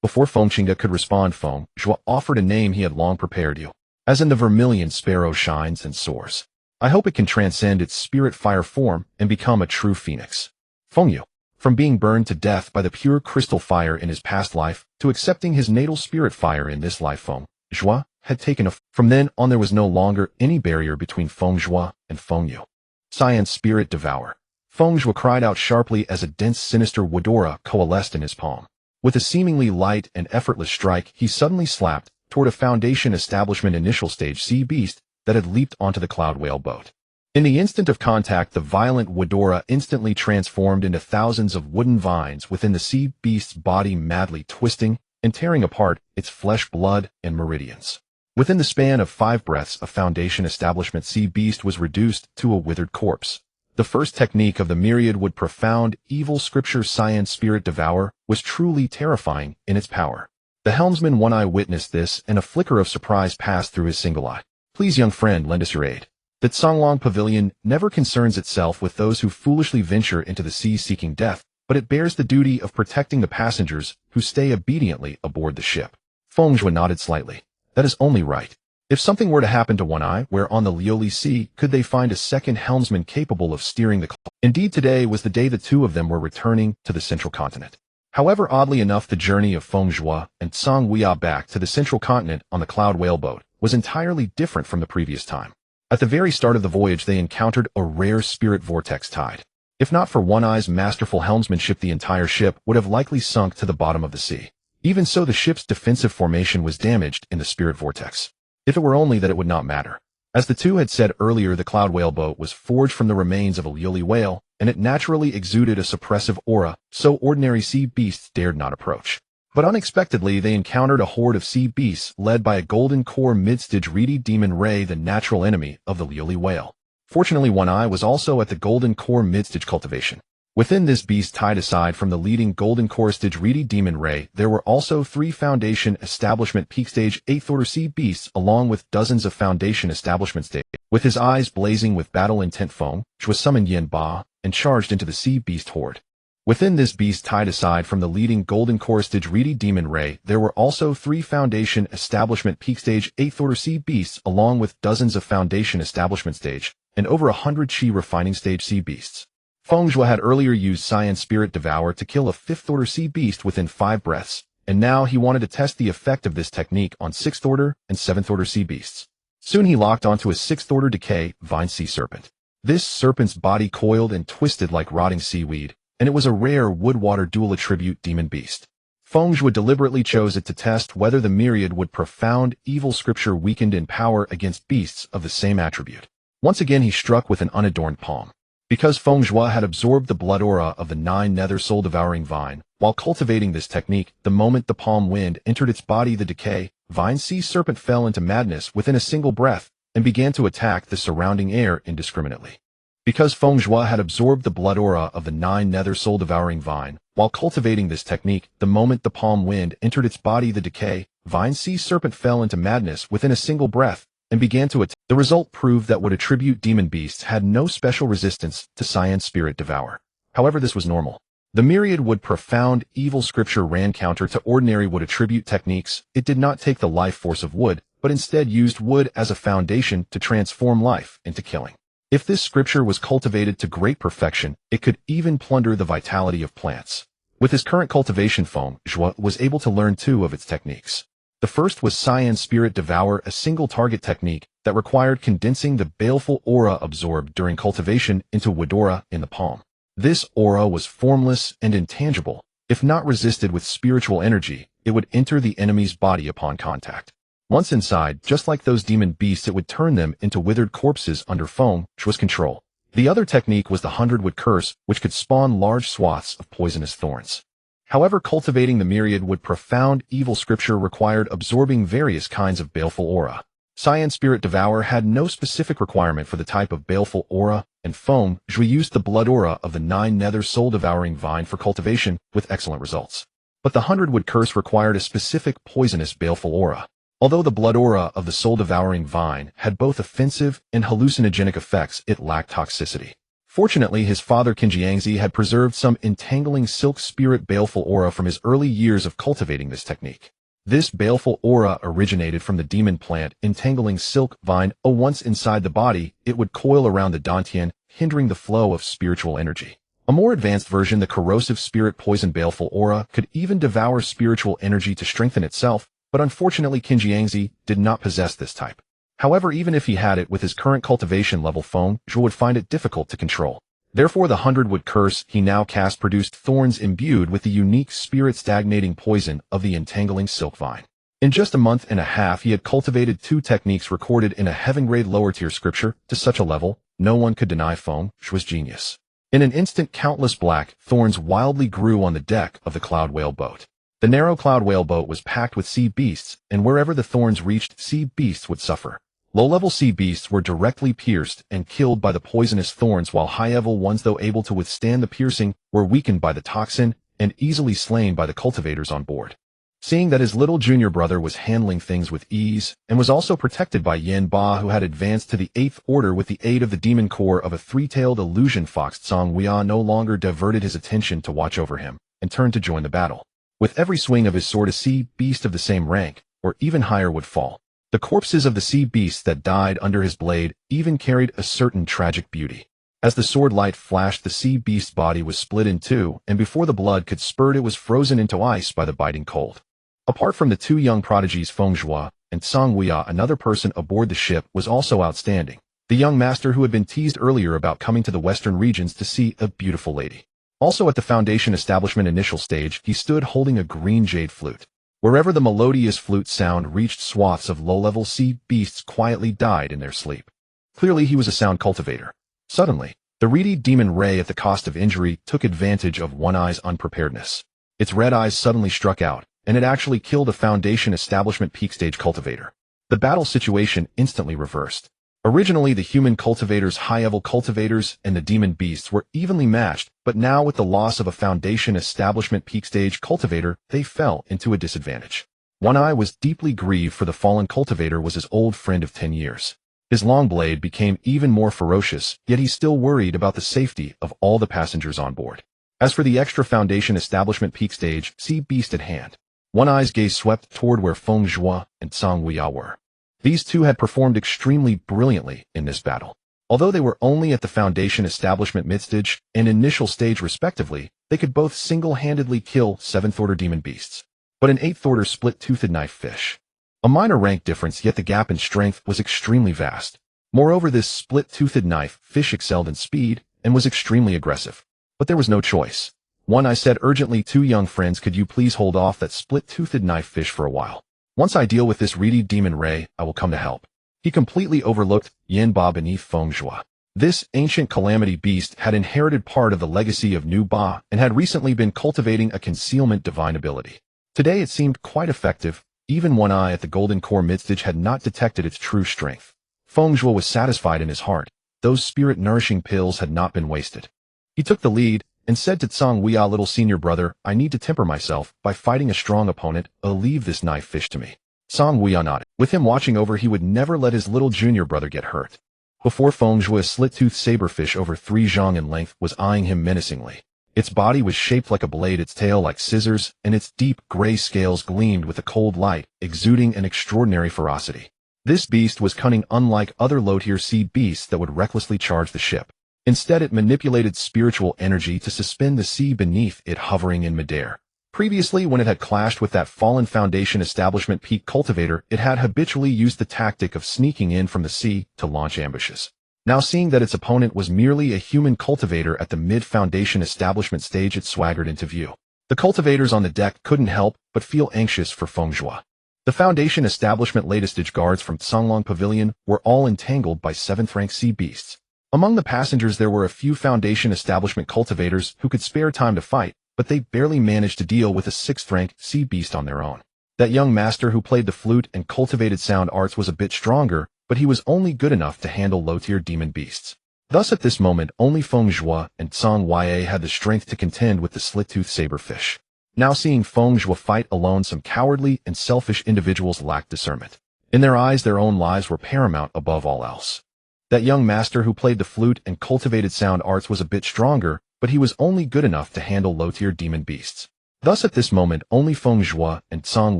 Before Feng Qingge could respond, Feng Zhuo offered a name he had long prepared. You. As in the vermilion sparrow shines and soars. I hope it can transcend its spirit fire form and become a true phoenix. Feng Yu. From being burned to death by the pure crystal fire in his past life, to accepting his natal spirit fire in this life, Feng Zhuo had taken From then on there was no longer any barrier between Feng Zhuo and Feng Yu. Science spirit devour. Feng Zhuo cried out sharply as a dense sinister woodora coalesced in his palm. With a seemingly light and effortless strike, he suddenly slapped toward a foundation establishment initial stage sea beast that had leaped onto the cloud whale boat. In the instant of contact, the violent wood aura instantly transformed into thousands of wooden vines within the sea beast's body, madly twisting and tearing apart its flesh, blood, and meridians. Within the span of 5 breaths, a Foundation establishment sea beast was reduced to a withered corpse. The first technique of the myriad would profound evil scripture Cyan Spirit Devour was truly terrifying in its power. The helmsman One Eye witnessed this, and a flicker of surprise passed through his single eye. Please, young friend, lend us your aid. That Songlong Pavilion never concerns itself with those who foolishly venture into the sea seeking death, but it bears the duty of protecting the passengers who stay obediently aboard the ship. Feng Zhuo nodded slightly. That is only right. If something were to happen to One Eye, where on the Lioli Sea could they find a second helmsman capable of steering the... Indeed, today was the day the two of them were returning to the central continent. However, oddly enough, the journey of Feng Zhuo and Song Weia back to the central continent on the Cloud Whaleboat was entirely different from the previous time. At the very start of the voyage, they encountered a rare spirit vortex tide. If not for One Eye's masterful helmsmanship, the entire ship would have likely sunk to the bottom of the sea. Even so, the ship's defensive formation was damaged in the spirit vortex. If it were only that, it would not matter. As the two had said earlier, the Cloud Whaleboat was forged from the remains of a Lioli whale, and it naturally exuded a suppressive aura, so ordinary sea beasts dared not approach. But unexpectedly, they encountered a horde of sea beasts led by a golden core mid-stage reedy demon ray, the natural enemy of the Lioli whale. Fortunately, One Eye was also at the golden core mid-stage cultivation. Within this beast tide, aside from the leading golden core stage reedy demon ray, there were also 3 Foundation establishment peak stage 8th order sea beasts, along with dozens of Foundation establishment stage. With his eyes blazing with battle intent, Feng Zhuo summoned Yin Ba and charged into the sea beast horde. Within this beast tide, aside from the leading golden core stage reedy demon ray, there were also 3 Foundation establishment peak stage 8th order sea beasts, along with dozens of Foundation establishment stage and over 100 Qi refining stage sea beasts. Feng Zhuo had earlier used Cyan Spirit Devour to kill a 5th order sea beast within 5 breaths, and now he wanted to test the effect of this technique on 6th order and 7th order sea beasts. Soon he locked onto a 6th order decay vine sea serpent. This serpent's body coiled and twisted like rotting seaweed, and it was a rare wood-water dual attribute demon beast. Feng Zhuo deliberately chose it to test whether the myriad would profound evil scripture weakened in power against beasts of the same attribute. Once again he struck with an unadorned palm. Because Feng Zhuo had absorbed the blood aura of the 9 nether soul-devouring vine, while cultivating this technique, the moment the palm wind entered its body, the decay vine sea serpent fell into madness within a single breath and began to attack the surrounding air indiscriminately. Because Feng Zhuo had absorbed the blood aura of the 9 nether soul-devouring vine, while cultivating this technique, the moment the palm wind entered its body, the decay vine sea serpent fell into madness within a single breath and began to attack. The result proved that would attribute demon beasts had no special resistance to Cyan Spirit Devour. However, this was normal. The myriad would profound evil scripture ran counter to ordinary wood attribute techniques. It did not take the life force of wood, but instead used wood as a foundation to transform life into killing. If this scripture was cultivated to great perfection, it could even plunder the vitality of plants. With his current cultivation, Feng Zhuo was able to learn 2 of its techniques. The first was Cyan Spirit Devour, a single target technique that required condensing the baleful aura absorbed during cultivation into wood aura in the palm. This aura was formless and intangible. If not resisted with spiritual energy, it would enter the enemy's body upon contact. Once inside, just like those demon beasts, it would turn them into withered corpses under Feng Zhuo's control. The other technique was the 100-wood curse, which could spawn large swaths of poisonous thorns. However, cultivating the myriad would profound evil scripture required absorbing various kinds of baleful aura. Cyan Spirit Devour had no specific requirement for the type of baleful aura, and Feng Zhuo used the blood aura of the 9 nether soul-devouring vine for cultivation with excellent results. But the 100-wood curse required a specific poisonous baleful aura. Although the blood aura of the soul-devouring vine had both offensive and hallucinogenic effects, it lacked toxicity. Fortunately, his father Qinjiangzi had preserved some entangling silk spirit baleful aura from his early years of cultivating this technique. This baleful aura originated from the demon plant entangling silk vine. Once inside the body, it would coil around the dantian, hindering the flow of spiritual energy. A more advanced version, the corrosive spirit poison baleful aura, could even devour spiritual energy to strengthen itself, but unfortunately Qinjiangzi did not possess this type. However, even if he had it with his current cultivation level, Feng Zhuo would find it difficult to control. Therefore, the 100-wood curse he now cast produced thorns imbued with the unique spirit-stagnating poison of the entangling silk vine. In just a month and a half, he had cultivated 2 techniques recorded in a heaven-grade lower-tier scripture to such a level no one could deny Feng Zhuo's genius. In an instant, countless black thorns wildly grew on the deck of the cloud whale boat. The narrow cloud whale boat was packed with sea beasts, and wherever the thorns reached, sea beasts would suffer. Low-level sea beasts were directly pierced and killed by the poisonous thorns, while high-level ones, though able to withstand the piercing, were weakened by the toxin and easily slain by the cultivators on board. Seeing that his little junior brother was handling things with ease, and was also protected by Yan Ba, who had advanced to the 8th order with the aid of the demon core of a three-tailed illusion fox, Song Weia no longer diverted his attention to watch over him, and turned to join the battle. With every swing of his sword, a sea beast of the same rank, or even higher, would fall. The corpses of the sea beasts that died under his blade even carried a certain tragic beauty. As the sword light flashed, the sea beast's body was split in two, and before the blood could spurt, it was frozen into ice by the biting cold. Apart from the two young prodigies Feng Zhuo and Song Weia, another person aboard the ship was also outstanding. The young master who had been teased earlier about coming to the western regions to see a beautiful lady. Also at the Foundation establishment initial stage, he stood holding a green jade flute. Wherever the melodious flute sound reached, swaths of low-level sea beasts quietly died in their sleep. Clearly he was a sound cultivator. Suddenly, the reedy demon Ray, at the cost of injury, took advantage of One Eye's unpreparedness. Its red eyes suddenly struck out, and it actually killed a Foundation establishment peak stage cultivator. The battle situation instantly reversed. Originally, the human cultivators, high-level cultivators, and the demon beasts were evenly matched, but now with the loss of a Foundation establishment peak stage cultivator, they fell into a disadvantage. One Eye was deeply grieved, for the fallen cultivator was his old friend of 10 years. His long blade became even more ferocious, yet he still worried about the safety of all the passengers on board. As for the extra Foundation establishment peak stage sea beast at hand, One Eye's gaze swept toward where Feng Zhuo and Song Weia were. These two had performed extremely brilliantly in this battle. Although they were only at the Foundation establishment mid-stage and initial stage respectively, they could both single-handedly kill 7th-order demon beasts. But an 8th-order split-toothed knife fish. A minor rank difference, yet the gap in strength was extremely vast. Moreover, this split-toothed knife fish excelled in speed and was extremely aggressive. But there was no choice. One Eye said urgently, "Two young friends, could you please hold off that split-toothed knife fish for a while? Once I deal with this reedy demon Ray, I will come to help." He completely overlooked Yan Ba beneath Feng Zhuo. This ancient calamity beast had inherited part of the legacy of Nu Ba and had recently been cultivating a concealment divine ability. Today it seemed quite effective. Even One Eye at the Golden Core midstage had not detected its true strength. Feng Zhuo was satisfied in his heart. Those spirit-nourishing pills had not been wasted. He took the lead and said to Song Weia, "Little senior brother, I need to temper myself by fighting a strong opponent. Leave this knife fish to me." Song Weia nodded. With him watching over, he would never let his little junior brother get hurt. Before Feng Zhuo, a slit-toothed saberfish over 3 zhang in length was eyeing him menacingly. Its body was shaped like a blade, its tail like scissors, and its deep gray scales gleamed with a cold light, exuding an extraordinary ferocity. This beast was cunning, unlike other low-tier sea beasts that would recklessly charge the ship. Instead, it manipulated spiritual energy to suspend the sea beneath it, hovering in midair. Previously, when it had clashed with that fallen Foundation establishment peak cultivator, it had habitually used the tactic of sneaking in from the sea to launch ambushes. Now, seeing that its opponent was merely a human cultivator at the mid-Foundation establishment stage, it swaggered into view. The cultivators on the deck couldn't help but feel anxious for Feng Zhuo. The Foundation establishment latest guards from Songlong Pavilion were all entangled by 7th-rank sea beasts. Among the passengers, there were a few Foundation establishment cultivators who could spare time to fight, but they barely managed to deal with a 6th-rank sea beast on their own. That young master who played the flute and cultivated sound arts was a bit stronger, but he was only good enough to handle low-tier demon beasts. Thus at this moment, only Feng Zhuo and Song Weia had the strength to contend with the slit-toothed saberfish. Now, seeing Feng Zhuo fight alone, some cowardly and selfish individuals lacked discernment. In their eyes, their own lives were paramount above all else. That young master who played the flute and cultivated sound arts was a bit stronger, but he was only good enough to handle low-tier demon beasts. Thus at this moment, only Feng Zhuo and Song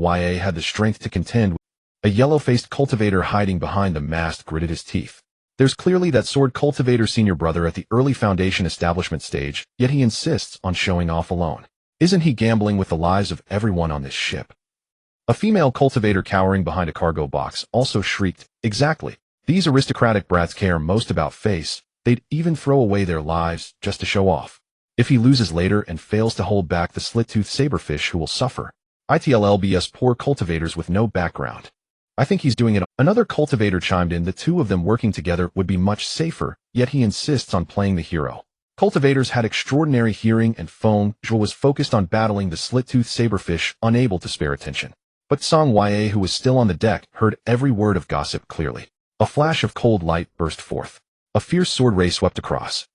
Weia had the strength to contend with a yellow-faced cultivator hiding behind the mast gritted his teeth. There's clearly that sword cultivator senior brother at the early Foundation establishment stage, yet he insists on showing off alone. Isn't he gambling with the lives of everyone on this ship? A female cultivator cowering behind a cargo box also shrieked, "Exactly. These aristocratic brats care most about face. They'd even throw away their lives just to show off. If he loses later and fails to hold back the slit-toothed saberfish, who will suffer? ITLLBS poor cultivators with no background." I think he's doing it. Another cultivator chimed in. The two of them working together would be much safer, yet he insists on playing the hero. Cultivators had extraordinary hearing, and Feng Zhuo was focused on battling the slit-toothed saberfish, unable to spare attention. But Song Yue, who was still on the deck, heard every word of gossip clearly. A flash of cold light burst forth. A fierce sword ray swept across.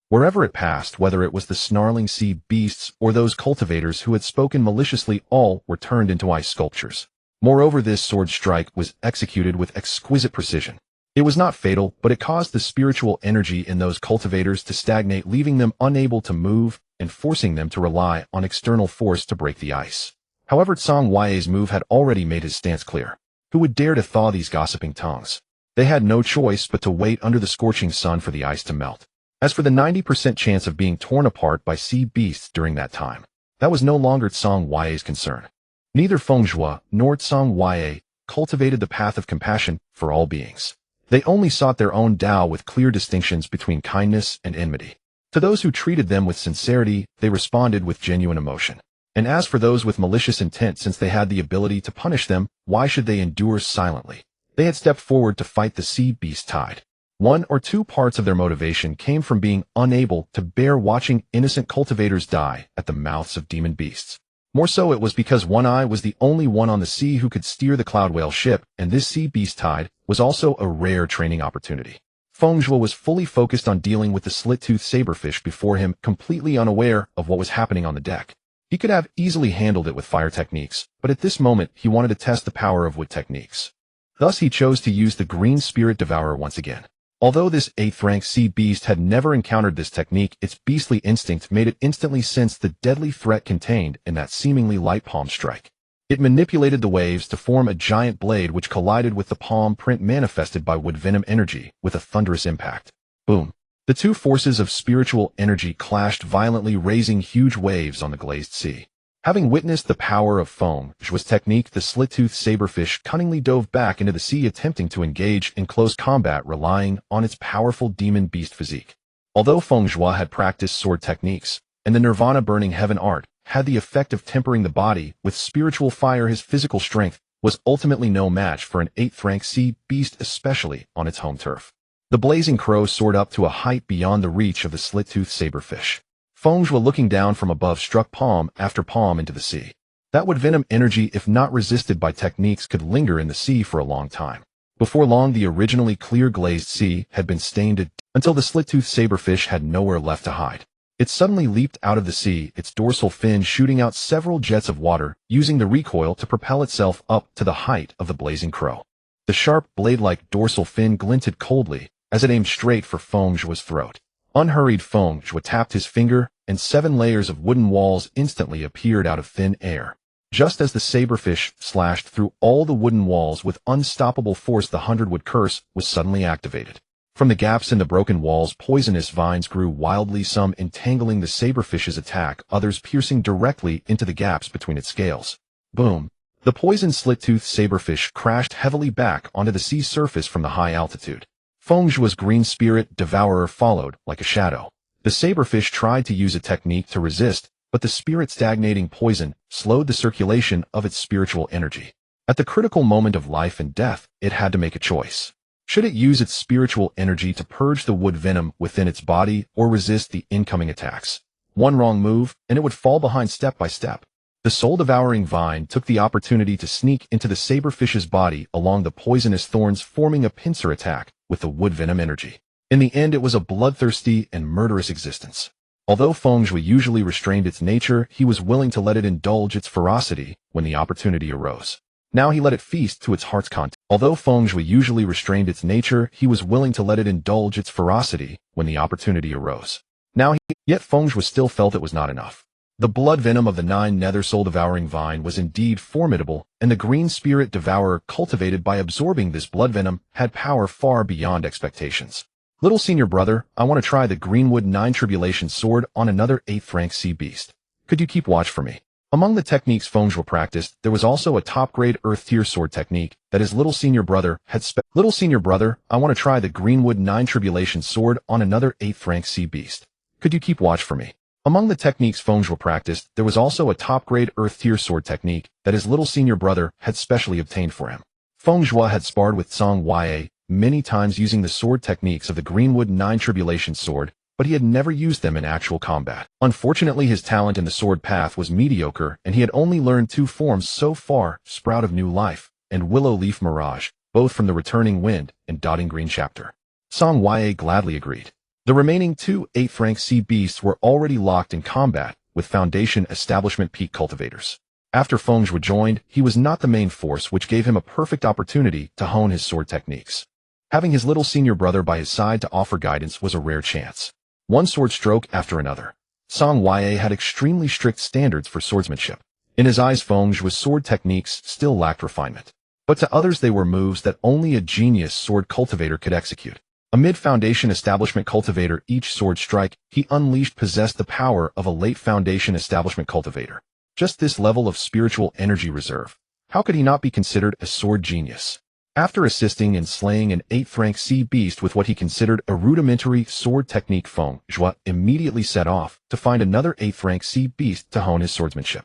Wherever it passed, whether it was the snarling sea beasts or those cultivators who had spoken maliciously, all were turned into ice sculptures. Moreover, this sword strike was executed with exquisite precision. It was not fatal, but it caused the spiritual energy in those cultivators to stagnate, leaving them unable to move and forcing them to rely on external force to break the ice. However, Song Yue's move had already made his stance clear. Who would dare to thaw these gossiping tongues? They had no choice but to wait under the scorching sun for the ice to melt. As for the 90% chance of being torn apart by sea beasts during that time, that was no longer Song Yue's concern. Neither Feng Zhuo nor Song Yue cultivated the path of compassion for all beings. They only sought their own Tao with clear distinctions between kindness and enmity. To those who treated them with sincerity, they responded with genuine emotion. And as for those with malicious intent, since they had the ability to punish them, why should they endure silently? They had stepped forward to fight the sea beast tide. One or two parts of their motivation came from being unable to bear watching innocent cultivators die at the mouths of demon beasts. More so, it was because One Eye was the only one on the sea who could steer the Cloud Whale ship, and this sea beast tide was also a rare training opportunity. Feng Zhuo was fully focused on dealing with the slit-toothed saberfish before him, completely unaware of what was happening on the deck. He could have easily handled it with fire techniques, but at this moment he wanted to test the power of wood techniques. Thus he chose to use the Green Spirit Devourer once again. Although this 8th-rank sea beast had never encountered this technique, its beastly instinct made it instantly sense the deadly threat contained in that seemingly light palm strike. It manipulated the waves to form a giant blade which collided with the palm print manifested by wood venom energy with a thunderous impact. Boom! The two forces of spiritual energy clashed violently, raising huge waves on the glazed sea. Having witnessed the power of Feng Zhuo's technique, the slit-toothed saberfish cunningly dove back into the sea, attempting to engage in close combat, relying on its powerful demon beast physique. Although Feng Zhuo had practiced sword techniques, and the Nirvana burning heaven art had the effect of tempering the body with spiritual fire, his physical strength was ultimately no match for an 8th-rank sea beast, especially on its home turf. The blazing crow soared up to a height beyond the reach of the slit-toothed saberfish. Feng Zhuo, looking down from above, struck palm after palm into the sea. That wood venom energy, if not resisted by techniques, could linger in the sea for a long time. Before long, the originally clear glazed sea had been stained until the slit-toothed saberfish had nowhere left to hide. It suddenly leaped out of the sea, its dorsal fin shooting out several jets of water, using the recoil to propel itself up to the height of the blazing crow. The sharp, blade-like dorsal fin glinted coldly as it aimed straight for Feng Zhuo's throat. Unhurried, Feng Zhuo tapped his finger, and 7 layers of wooden walls instantly appeared out of thin air. Just as the saberfish slashed through all the wooden walls with unstoppable force, the 100-wood curse was suddenly activated. From the gaps in the broken walls, poisonous vines grew wildly, some entangling the saberfish's attack, others piercing directly into the gaps between its scales. Boom! The poisoned slit-toothed saberfish crashed heavily back onto the sea surface from the high altitude. Feng Zhuo's Green Spirit Devourer followed like a shadow. The saberfish tried to use a technique to resist, but the spirit-stagnating poison slowed the circulation of its spiritual energy. At the critical moment of life and death, it had to make a choice. Should it use its spiritual energy to purge the wood venom within its body or resist the incoming attacks? One wrong move, and it would fall behind step by step. The soul-devouring vine took the opportunity to sneak into the saberfish's body along the poisonous thorns, forming a pincer attack with the wood venom energy. In the end, it was a bloodthirsty and murderous existence. Although Feng Zhuo usually restrained its nature, he was willing to let it indulge its ferocity when the opportunity arose. Now he let it feast to its heart's content. Although Feng Zhuo usually restrained its nature, he was willing to let it indulge its ferocity when the opportunity arose. Yet Feng Zhuo still felt it was not enough. The blood venom of the 9 nether soul-devouring vine was indeed formidable, and the Green Spirit Devourer, cultivated by absorbing this blood venom, had power far beyond expectations. Little senior brother, I want to try the Greenwood 9 Tribulation Sword on another 8th-rank sea beast. Could you keep watch for me? Among the techniques Feng Zhuo practiced, there was also a top-grade Earth-tier sword technique that his little senior brother had Little senior brother, I want to try the Greenwood 9 Tribulation Sword on another 8th-rank sea beast. Could you keep watch for me? Among the techniques Feng Zhuo practiced, there was also a top-grade Earth-tier sword technique that his little senior brother had specially obtained for him. Feng Zhuo had sparred with Song Yue many times using the sword techniques of the Greenwood 9 Tribulation sword, but he had never used them in actual combat. Unfortunately, his talent in the sword path was mediocre, and he had only learned 2 forms so far, Sprout of New Life and Willow Leaf Mirage, both from the Returning Wind and Dotting Green chapter. Song Yue gladly agreed. The remaining 2 8th rank sea beasts were already locked in combat with Foundation Establishment Peak cultivators. After Feng Zhuo joined, he was not the main force, which gave him a perfect opportunity to hone his sword techniques. Having his little senior brother by his side to offer guidance was a rare chance. One sword stroke after another. Song Yue had extremely strict standards for swordsmanship. In his eyes, Feng Zhuo's sword techniques still lacked refinement. But to others they were moves that only a genius sword cultivator could execute. Amid Foundation Establishment cultivator each sword strike he unleashed possessed the power of a late Foundation Establishment cultivator. Just this level of spiritual energy reserve. How could he not be considered a sword genius? After assisting in slaying an 8th rank sea beast with what he considered a rudimentary sword technique, Feng Zhuo immediately set off to find another 8th rank sea beast to hone his swordsmanship.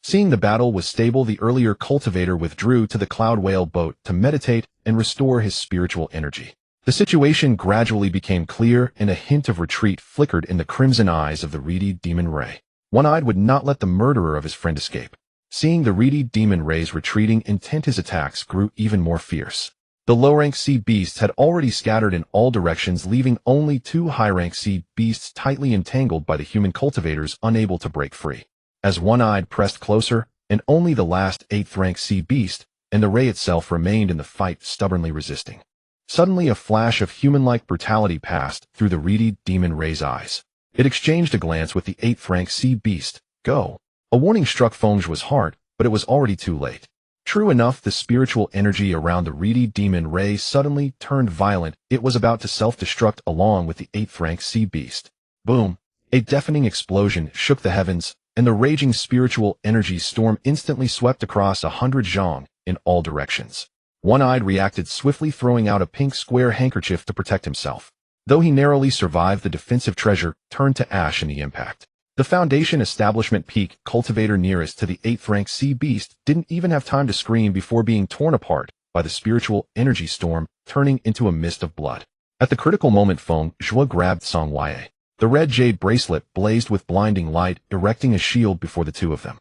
Seeing the battle was stable, the earlier cultivator withdrew to the Cloud Whale boat to meditate and restore his spiritual energy. The situation gradually became clear, and a hint of retreat flickered in the crimson eyes of the reedy demon Ray. One-Eyed would not let the murderer of his friend escape. Seeing the reedy demon Ray's retreating intent, his attacks grew even more fierce. The low-rank sea beasts had already scattered in all directions, leaving only 2 high-rank sea beasts tightly entangled by the human cultivators, unable to break free. As One-Eyed pressed closer, and only the last 8th rank sea beast and the Ray itself remained in the fight, stubbornly resisting. Suddenly a flash of human-like brutality passed through the reedy demon Ray's eyes. It exchanged a glance with the 8th rank sea beast. Go! A warning struck Feng Zhuo's heart, but it was already too late. True enough, the spiritual energy around the reedy demon Ray suddenly turned violent. It was about to self-destruct along with the 8th rank sea beast. Boom! A deafening explosion shook the heavens, and the raging spiritual energy storm instantly swept across 100 zhang in all directions. One-Eyed reacted swiftly, throwing out a pink square handkerchief to protect himself. Though he narrowly survived, the defensive treasure turned to ash in the impact. The Foundation Establishment Peak cultivator nearest to the 8th rank sea beast didn't even have time to scream before being torn apart by the spiritual energy storm, turning into a mist of blood. At the critical moment, Feng Zhuo grabbed Song Yue. The red jade bracelet blazed with blinding light, erecting a shield before the 2 of them.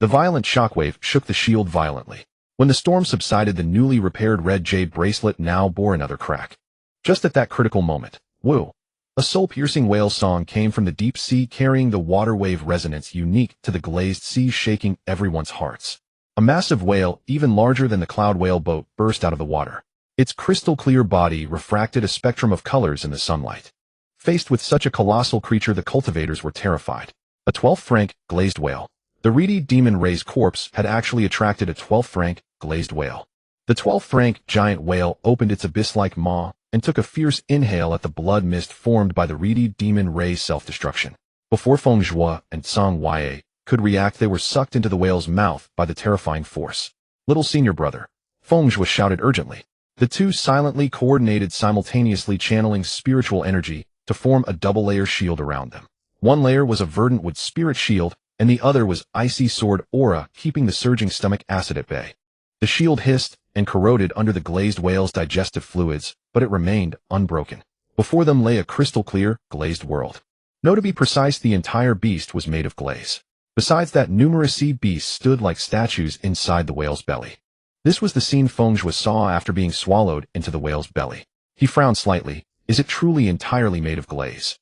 The violent shockwave shook the shield violently. When the storm subsided, the newly repaired red jade bracelet now bore another crack. Just at that critical moment, woo! A soul-piercing whale song came from the deep sea, carrying the water wave resonance unique to the glazed sea, shaking everyone's hearts. A massive whale, even larger than the Cloud Whale boat, burst out of the water. Its crystal-clear body refracted a spectrum of colors in the sunlight. Faced with such a colossal creature, the cultivators were terrified. A 12th rank glazed whale. The reedy demon Ray's corpse had actually attracted a 12th rank glazed whale. The 12th rank giant whale opened its abyss-like maw and took a fierce inhale at the blood mist formed by the reedy demon Ray's self-destruction. Before Feng Zhuo and Song Yue could react, they were sucked into the whale's mouth by the terrifying force. Little senior brother, Feng Zhuo shouted urgently. The 2 silently coordinated, simultaneously channeling spiritual energy to form a double-layer shield around them. One layer was a verdant wood spirit shield, and the other was icy sword aura, keeping the surging stomach acid at bay. The shield hissed and corroded under the glazed whale's digestive fluids, but it remained unbroken. Before them lay a crystal-clear, glazed world. No, to be precise, the entire beast was made of glaze. Besides that, numerous sea beasts stood like statues inside the whale's belly. This was the scene Feng Zhuo saw after being swallowed into the whale's belly. He frowned slightly. Is it truly entirely made of glaze?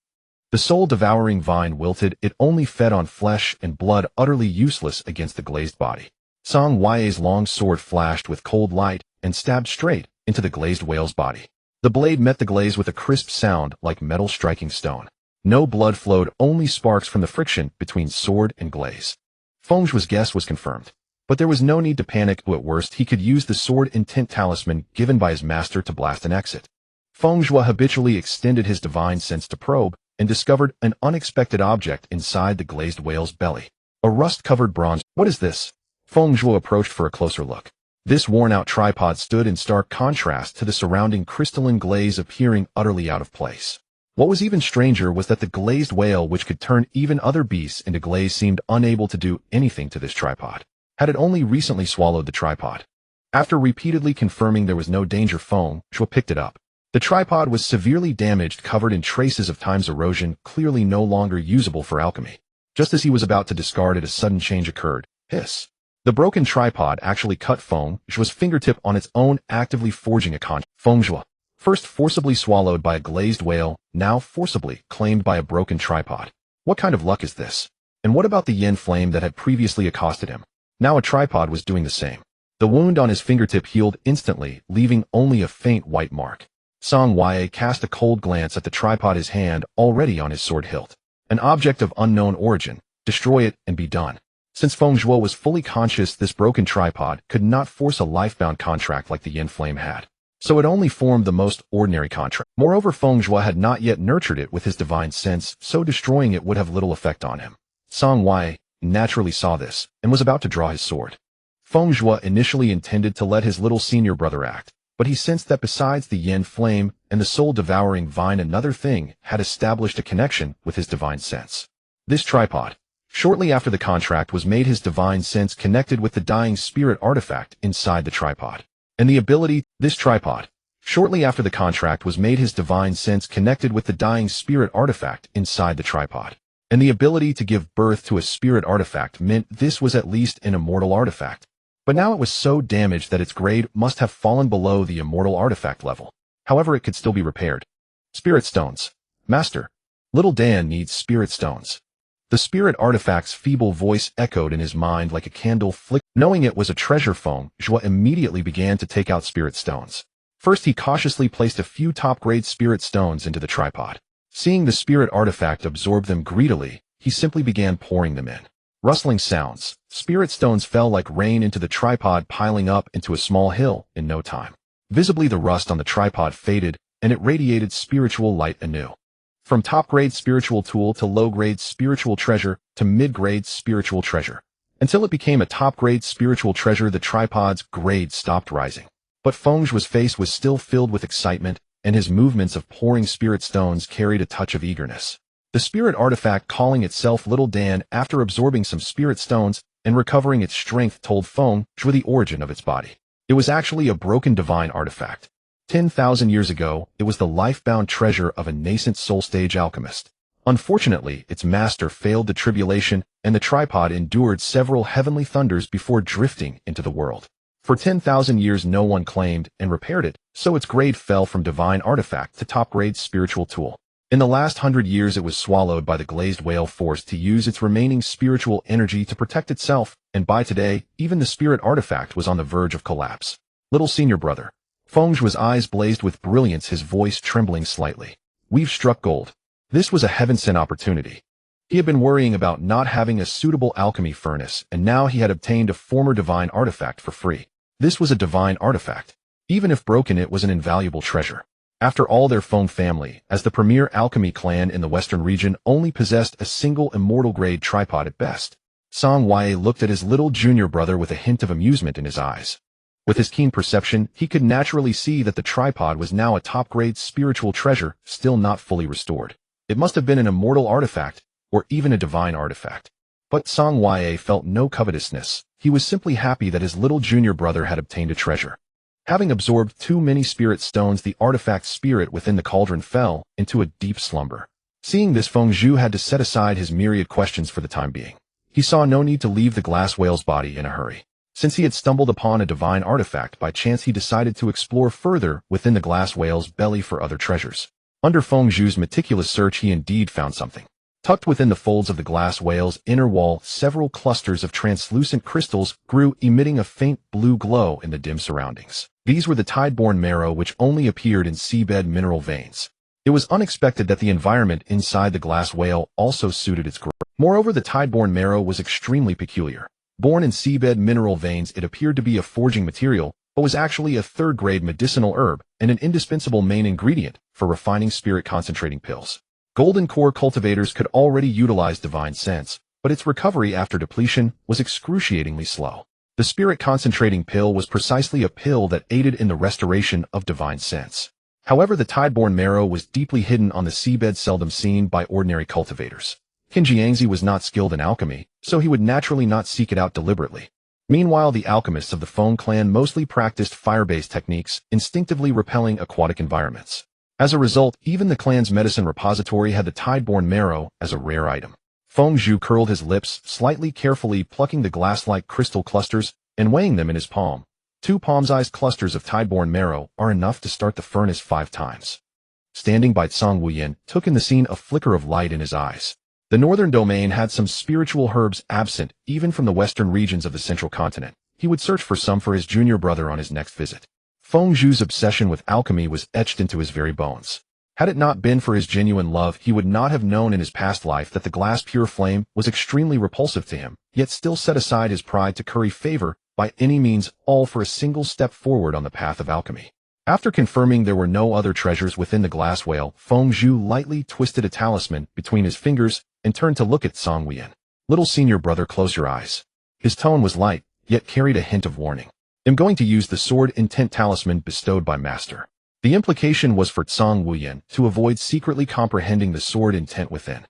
The soul-devouring vine wilted. It only fed on flesh and blood, utterly useless against the glazed body. Song Yue's long sword flashed with cold light and stabbed straight into the glazed whale's body. The blade met the glaze with a crisp sound like metal striking stone. No blood flowed, only sparks from the friction between sword and glaze. Feng Zhuo's guess was confirmed. But there was no need to panic. At worst, he could use the sword intent talisman given by his master to blast an exit. Feng Zhuo habitually extended his divine sense to probe and discovered an unexpected object inside the glazed whale's belly. A rust-covered bronze. What is this? Feng Zhuo approached for a closer look. This worn-out tripod stood in stark contrast to the surrounding crystalline glaze, appearing utterly out of place. What was even stranger was that the glazed whale, which could turn even other beasts into glaze, seemed unable to do anything to this tripod. Had it only recently swallowed the tripod? After repeatedly confirming there was no danger, Feng Zhuo picked it up. The tripod was severely damaged, covered in traces of time's erosion, clearly no longer usable for alchemy. Just as he was about to discard it, a sudden change occurred. Hiss. The broken tripod actually cut Feng Zhuo's fingertip on its own, actively forging a contract. Feng Zhuo, first forcibly swallowed by a glazed whale, now forcibly claimed by a broken tripod. What kind of luck is this? And what about the yin flame that had previously accosted him? Now a tripod was doing the same. The wound on his fingertip healed instantly, leaving only a faint white mark. Song Wei cast a cold glance at the tripod, his hand already on his sword hilt. An object of unknown origin. Destroy it and be done. Since Feng Zhuo was fully conscious, this broken tripod could not force a lifebound contract like the yin flame had. So it only formed the most ordinary contract. Moreover, Feng Zhuo had not yet nurtured it with his divine sense, so destroying it would have little effect on him. Song Wei naturally saw this, and was about to draw his sword. Feng Zhuo initially intended to let his little senior brother act, but he sensed that besides the yin flame and the soul-devouring vine, another thing had established a connection with his divine sense. This tripod. Shortly after the contract was made, his divine sense connected with the dying spirit artifact inside the tripod. And the ability, this tripod. Shortly after the contract was made, his divine sense connected with the dying spirit artifact inside the tripod. And the ability to give birth to a spirit artifact meant this was at least an immortal artifact. But now it was so damaged that its grade must have fallen below the immortal artifact level. However, it could still be repaired. Spirit stones. Master. Little Dan needs spirit stones. The spirit artifact's feeble voice echoed in his mind like a candle flick. Knowing it was a treasure, Feng Zhuo immediately began to take out spirit stones. First, he cautiously placed a few top-grade spirit stones into the tripod. Seeing the spirit artifact absorb them greedily, he simply began pouring them in. Rustling sounds. Spirit stones fell like rain into the tripod, piling up into a small hill in no time. Visibly, the rust on the tripod faded, and it radiated spiritual light anew. From top-grade spiritual tool to low-grade spiritual treasure to mid-grade spiritual treasure. Until it became a top-grade spiritual treasure, the tripod's grade stopped rising. But Feng Zhuo's face was still filled with excitement, and his movements of pouring spirit stones carried a touch of eagerness. The spirit artifact, calling itself Little Dan after absorbing some spirit stones and recovering its strength, told Feng Zhuo the origin of its body. It was actually a broken divine artifact. 10,000 years ago, it was the life-bound treasure of a nascent soul-stage alchemist. Unfortunately, its master failed the tribulation, and the tripod endured several heavenly thunders before drifting into the world. For 10,000 years, no one claimed and repaired it, so its grade fell from divine artifact to top-grade spiritual tool. In the last 100 years, it was swallowed by the glazed whale, forced to use its remaining spiritual energy to protect itself, and by today, even the spirit artifact was on the verge of collapse. Little senior brother. Feng Zhuo's eyes blazed with brilliance, his voice trembling slightly. We've struck gold. This was a heaven-sent opportunity. He had been worrying about not having a suitable alchemy furnace, and now he had obtained a former divine artifact for free. This was a divine artifact. Even if broken, it was an invaluable treasure. After all, their Feng family, as the premier alchemy clan in the western region, only possessed a single immortal-grade tripod at best. Song Wei looked at his little junior brother with a hint of amusement in his eyes. With his keen perception, he could naturally see that the tripod was now a top-grade spiritual treasure, still not fully restored. It must have been an immortal artifact, or even a divine artifact. But Song Wei felt no covetousness. He was simply happy that his little junior brother had obtained a treasure. Having absorbed too many spirit stones, the artifact spirit within the cauldron fell into a deep slumber. Seeing this, Feng Zhuo had to set aside his myriad questions for the time being. He saw no need to leave the glass whale's body in a hurry. Since he had stumbled upon a divine artifact by chance, he decided to explore further within the glass whale's belly for other treasures. Under Feng Zhuo's meticulous search, he indeed found something. Tucked within the folds of the glass whale's inner wall, several clusters of translucent crystals grew, emitting a faint blue glow in the dim surroundings. These were the tide-borne marrow, which only appeared in seabed mineral veins. It was unexpected that the environment inside the glass whale also suited its growth. Moreover, the tide-borne marrow was extremely peculiar. Born in seabed mineral veins, it appeared to be a forging material, but was actually a third-grade medicinal herb and an indispensable main ingredient for refining spirit concentrating pills. Golden core cultivators could already utilize divine sense, but its recovery after depletion was excruciatingly slow. The spirit concentrating pill was precisely a pill that aided in the restoration of divine sense. However, the tide-borne marrow was deeply hidden on the seabed, seldom seen by ordinary cultivators. Qin Jiangzi was not skilled in alchemy, so he would naturally not seek it out deliberately. Meanwhile, the alchemists of the Feng clan mostly practiced fire-based techniques, instinctively repelling aquatic environments. As a result, even the clan's medicine repository had the tideborne marrow as a rare item. Feng Zhuo curled his lips, slightly carefully plucking the glass-like crystal clusters and weighing them in his palm. 2 palm-sized clusters of tideborne marrow are enough to start the furnace 5 times. Standing by Tsang Wuyan took in the scene, a flicker of light in his eyes. The northern domain had some spiritual herbs absent even from the western regions of the central continent. He would search for some for his junior brother on his next visit. Feng Zhuo's obsession with alchemy was etched into his very bones. Had it not been for his genuine love, he would not have known in his past life that the glass pure flame was extremely repulsive to him, yet still set aside his pride to curry favor by any means, all for a single step forward on the path of alchemy. After confirming there were no other treasures within the glass whale, Feng Zhuo lightly twisted a talisman between his fingers and turned to look at Tsang Wuyan. Little senior brother, close your eyes. His tone was light, yet carried a hint of warning. I'm going to use the sword intent talisman bestowed by Master. The implication was for Tsang Wuyan to avoid secretly comprehending the sword intent within.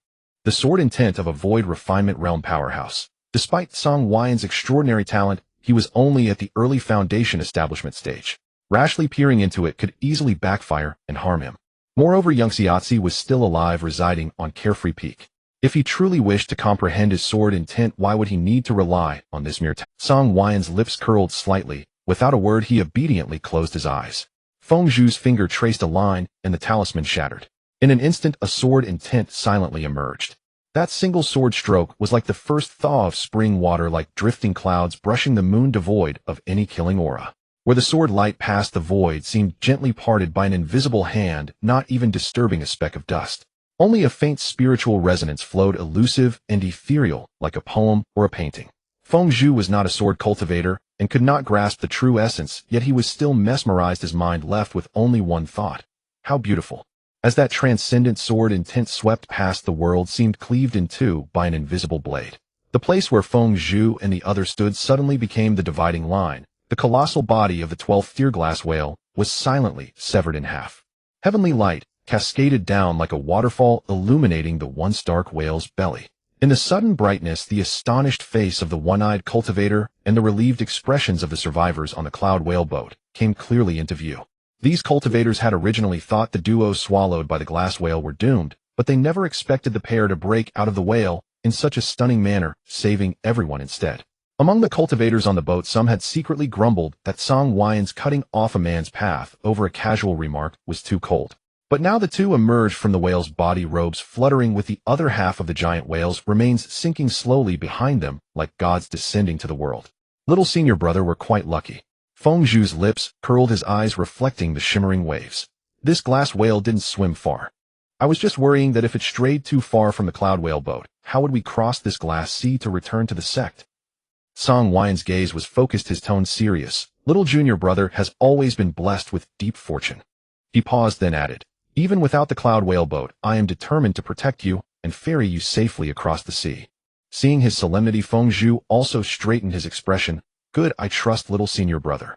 The sword intent of a void refinement realm powerhouse. Despite Tsang Wuyan's extraordinary talent, he was only at the early foundation establishment stage. Rashly peering into it could easily backfire and harm him. Moreover, young Xiaozi was still alive, residing on Carefree Peak. If he truly wished to comprehend his sword intent, why would he need to rely on this mere Tsang Wuyan's lips curled slightly. Without a word, he obediently closed his eyes. Feng Zhuo's finger traced a line, and the talisman shattered. In an instant, a sword intent silently emerged. That single sword stroke was like the first thaw of spring water, like drifting clouds brushing the moon, devoid of any killing aura. Where the sword light passed, the void seemed gently parted by an invisible hand, not even disturbing a speck of dust. Only a faint spiritual resonance flowed, elusive and ethereal, like a poem or a painting. Feng Zhuo was not a sword cultivator and could not grasp the true essence, yet he was still mesmerized, his mind left with only one thought. How beautiful. As that transcendent sword intent swept past, the world seemed cleaved in two by an invisible blade. The place where Feng Zhuo and the other stood suddenly became the dividing line. The colossal body of the 12th tear-glass whale was silently severed in half. Heavenly light cascaded down like a waterfall, illuminating the once dark whale's belly. In the sudden brightness, the astonished face of the one-eyed cultivator and the relieved expressions of the survivors on the cloud whale boat came clearly into view. These cultivators had originally thought the duo swallowed by the glass whale were doomed, but they never expected the pair to break out of the whale in such a stunning manner, saving everyone instead. Among the cultivators on the boat, some had secretly grumbled that Tsang Wuyan's cutting off a man's path over a casual remark was too cold. But now the two emerged from the whale's body, robes fluttering with the other half of the giant whale's remains sinking slowly behind them like gods descending to the world. Little senior brother were quite lucky. Feng Zhuo's lips curled, his eyes reflecting the shimmering waves. This glass whale didn't swim far. I was just worrying that if it strayed too far from the cloud whale boat, how would we cross this glass sea to return to the sect? Tsang Wuyan's gaze was focused, his tone serious. Little junior brother has always been blessed with deep fortune. He paused, then added, even without the cloud whale boat, I am determined to protect you and ferry you safely across the sea. Seeing his solemnity, Feng Zhuo also straightened his expression. Good, I trust little senior brother.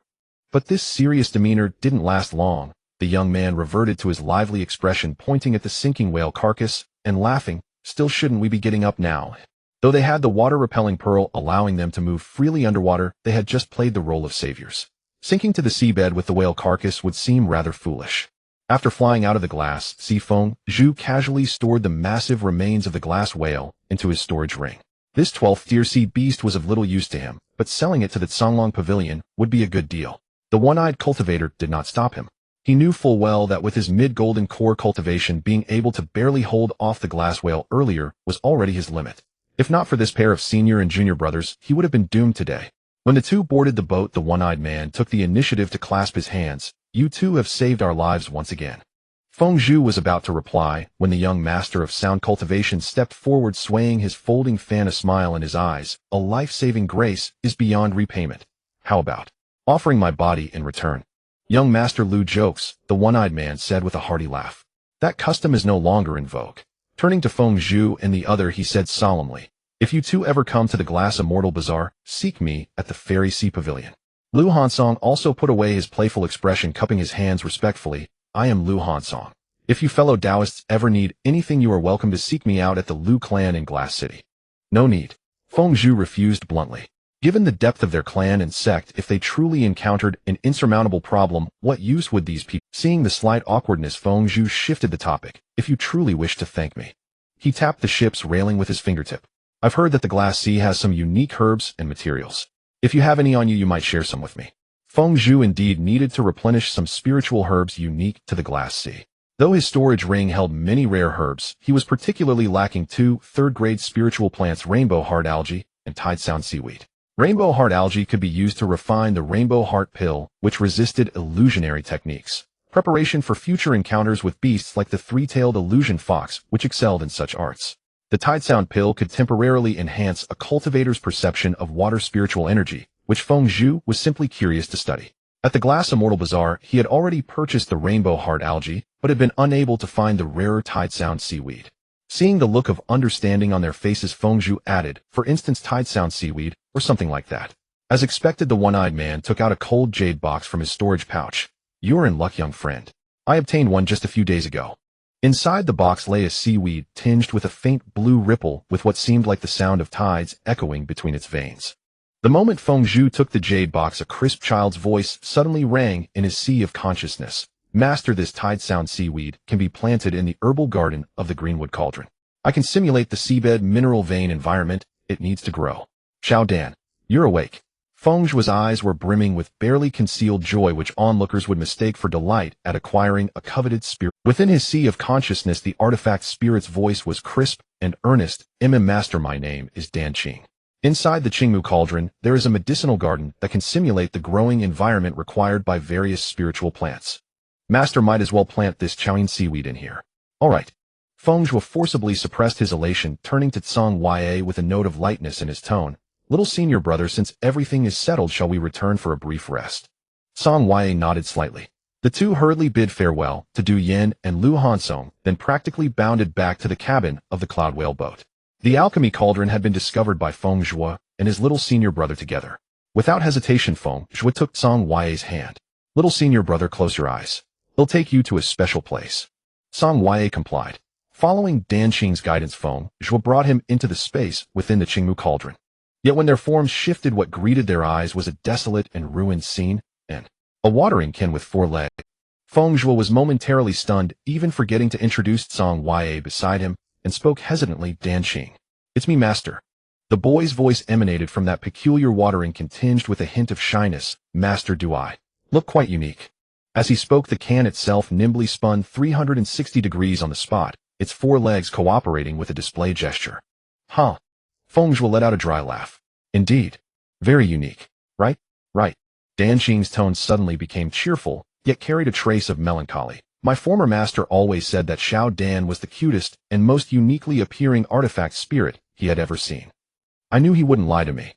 But this serious demeanor didn't last long. The young man reverted to his lively expression, pointing at the sinking whale carcass and laughing. Still, shouldn't we be getting up now? Though they had the water-repelling pearl allowing them to move freely underwater, they had just played the role of saviors. Sinking to the seabed with the whale carcass would seem rather foolish. After flying out of the glass sea, Feng Zhuo casually stored the massive remains of the glass whale into his storage ring. This 12th tier sea beast was of little use to him, but selling it to the Canglong Pavilion would be a good deal. The one-eyed cultivator did not stop him. He knew full well that with his mid-golden core cultivation, being able to barely hold off the glass whale earlier was already his limit. If not for this pair of senior and junior brothers, he would have been doomed today. When the two boarded the boat, the one-eyed man took the initiative to clasp his hands. You two have saved our lives once again. Feng Zhuo was about to reply when the young master of sound cultivation stepped forward, swaying his folding fan, a smile in his eyes. A life-saving grace is beyond repayment. How about offering my body in return? Young Master Lu jokes, the one-eyed man said with a hearty laugh. That custom is no longer in vogue. Turning to Feng Zhuo and the other, he said solemnly, if you two ever come to the Glass Immortal Bazaar, seek me at the Fairy Sea Pavilion. Lu Hansong also put away his playful expression, cupping his hands respectfully. I am Lu Hansong. If you fellow Taoists ever need anything, you are welcome to seek me out at the Lu clan in Glass City. No need. Feng Zhuo refused bluntly. Given the depth of their clan and sect, if they truly encountered an insurmountable problem, what use would these people? Seeing the slight awkwardness, Feng Zhuo shifted the topic. If you truly wish to thank me. He tapped the ship's railing with his fingertip. I've heard that the Glass Sea has some unique herbs and materials. If you have any on you, you might share some with me. Feng Zhuo indeed needed to replenish some spiritual herbs unique to the Glass Sea. Though his storage ring held many rare herbs, he was particularly lacking two third-grade spiritual plants, Rainbow Heart Algae and Tide Sound Seaweed. Rainbow Heart Algae could be used to refine the Rainbow Heart Pill, which resisted illusionary techniques. Preparation for future encounters with beasts like the three-tailed illusion fox, which excelled in such arts. The Tide Sound Pill could temporarily enhance a cultivator's perception of water spiritual energy, which Feng Zhuo was simply curious to study. At the Glass Immortal Bazaar, he had already purchased the Rainbow Heart Algae, but had been unable to find the rarer Tide Sound Seaweed. Seeing the look of understanding on their faces, Feng Zhuo added, for instance, Tide Sound Seaweed, or something like that. As expected, the one-eyed man took out a cold jade box from his storage pouch. You're in luck, young friend. I obtained one just a few days ago. Inside the box lay a seaweed tinged with a faint blue ripple with what seemed like the sound of tides echoing between its veins. The moment Feng Zhuo took the jade box, a crisp child's voice suddenly rang in his sea of consciousness. Master, this Tide Sound Seaweed can be planted in the herbal garden of the Greenwood Cauldron. I can simulate the seabed mineral vein environment it needs to grow. Xiao Dan, you're awake. Feng Zhuo's eyes were brimming with barely concealed joy, which onlookers would mistake for delight at acquiring a coveted spirit. Within his sea of consciousness, the artifact spirit's voice was crisp and earnest. Master, my name is Dan Qing. Inside the Qingmu Cauldron, there is a medicinal garden that can simulate the growing environment required by various spiritual plants. Master might as well plant this Chaoyin seaweed in here. All right. Feng Zhuo forcibly suppressed his elation, turning to Tsang Yue with a note of lightness in his tone. Little senior brother, since everything is settled, shall we return for a brief rest? Tsang Yue nodded slightly. The two hurriedly bid farewell to Du Yin and Lu Hansong, then practically bounded back to the cabin of the Cloud Whale boat. The Alchemy Cauldron had been discovered by Feng Zhuo and his little senior brother together. Without hesitation, Feng Zhuo took Tsang Yue's hand. Little senior brother, close your eyes. He'll take you to a special place. Tsang Yue complied. Following Dan Qing's guidance, Feng Zhuo brought him into the space within the Qingmu Cauldron. Yet when their forms shifted, what greeted their eyes was a desolate and ruined scene, and a watering can with 4 legs. Feng Zhuo was momentarily stunned, even forgetting to introduce Tsang Yue beside him, and spoke hesitantly, Dan Qing. It's me, Master. The boy's voice emanated from that peculiar watering can tinged with a hint of shyness. Master, do I look quite unique? As he spoke, the can itself nimbly spun 360 degrees on the spot, its 4 legs cooperating with a display gesture. Huh. Feng Zhuo let out a dry laugh. Indeed. Very unique. Right? Right. Dan Qing's tone suddenly became cheerful, yet carried a trace of melancholy. My former master always said that Xiao Dan was the cutest and most uniquely appearing artifact spirit he had ever seen. I knew he wouldn't lie to me.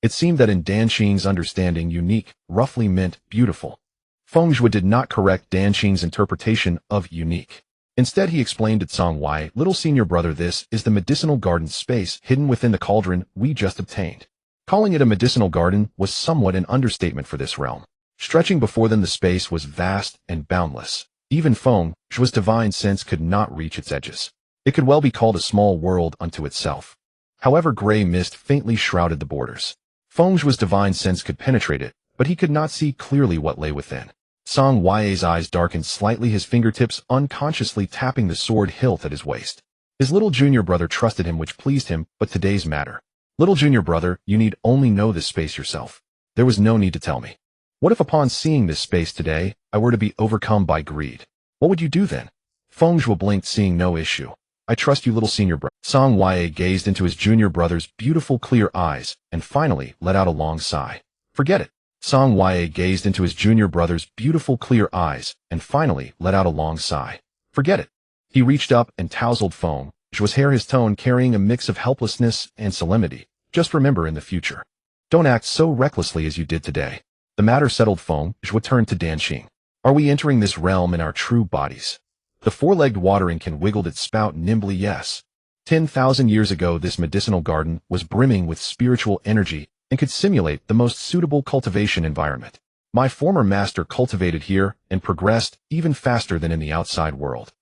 It seemed that in Dan Qing's understanding, unique roughly meant beautiful. Feng Zhuo did not correct Dan Qing's interpretation of unique. Instead, he explained to Tsang Yue, little senior brother, this is the medicinal garden space hidden within the cauldron we just obtained. Calling it a medicinal garden was somewhat an understatement for this realm. Stretching before them, the space was vast and boundless. Even Feng Zhuo's divine sense could not reach its edges. It could well be called a small world unto itself. However, gray mist faintly shrouded the borders. Feng Zhuo's divine sense could penetrate it, but he could not see clearly what lay within. Tsang Yue's eyes darkened slightly, his fingertips unconsciously tapping the sword hilt at his waist. His little junior brother trusted him, which pleased him, but today's matter. Little junior brother, you need only know this space yourself. There was no need to tell me. What if upon seeing this space today, I were to be overcome by greed? What would you do then? Feng Zhuo blinked, seeing no issue. I trust you, little senior brother. Tsang Yue gazed into his junior brother's beautiful clear eyes, and finally let out a long sigh. Forget it. Tsang Yue gazed into his junior brother's beautiful clear eyes, and finally let out a long sigh. Forget it. He reached up and tousled Feng Zhuo's hair, his tone carrying a mix of helplessness and solemnity. Just remember in the future. Don't act so recklessly as you did today. The matter settled, Feng Zhuo turned to Dan Qing. Are we entering this realm in our true bodies? The 4-legged watering can wiggled its spout nimbly. Yes. 10,000 years ago, this medicinal garden was brimming with spiritual energy and could simulate the most suitable cultivation environment. My former master cultivated here and progressed even faster than in the outside world.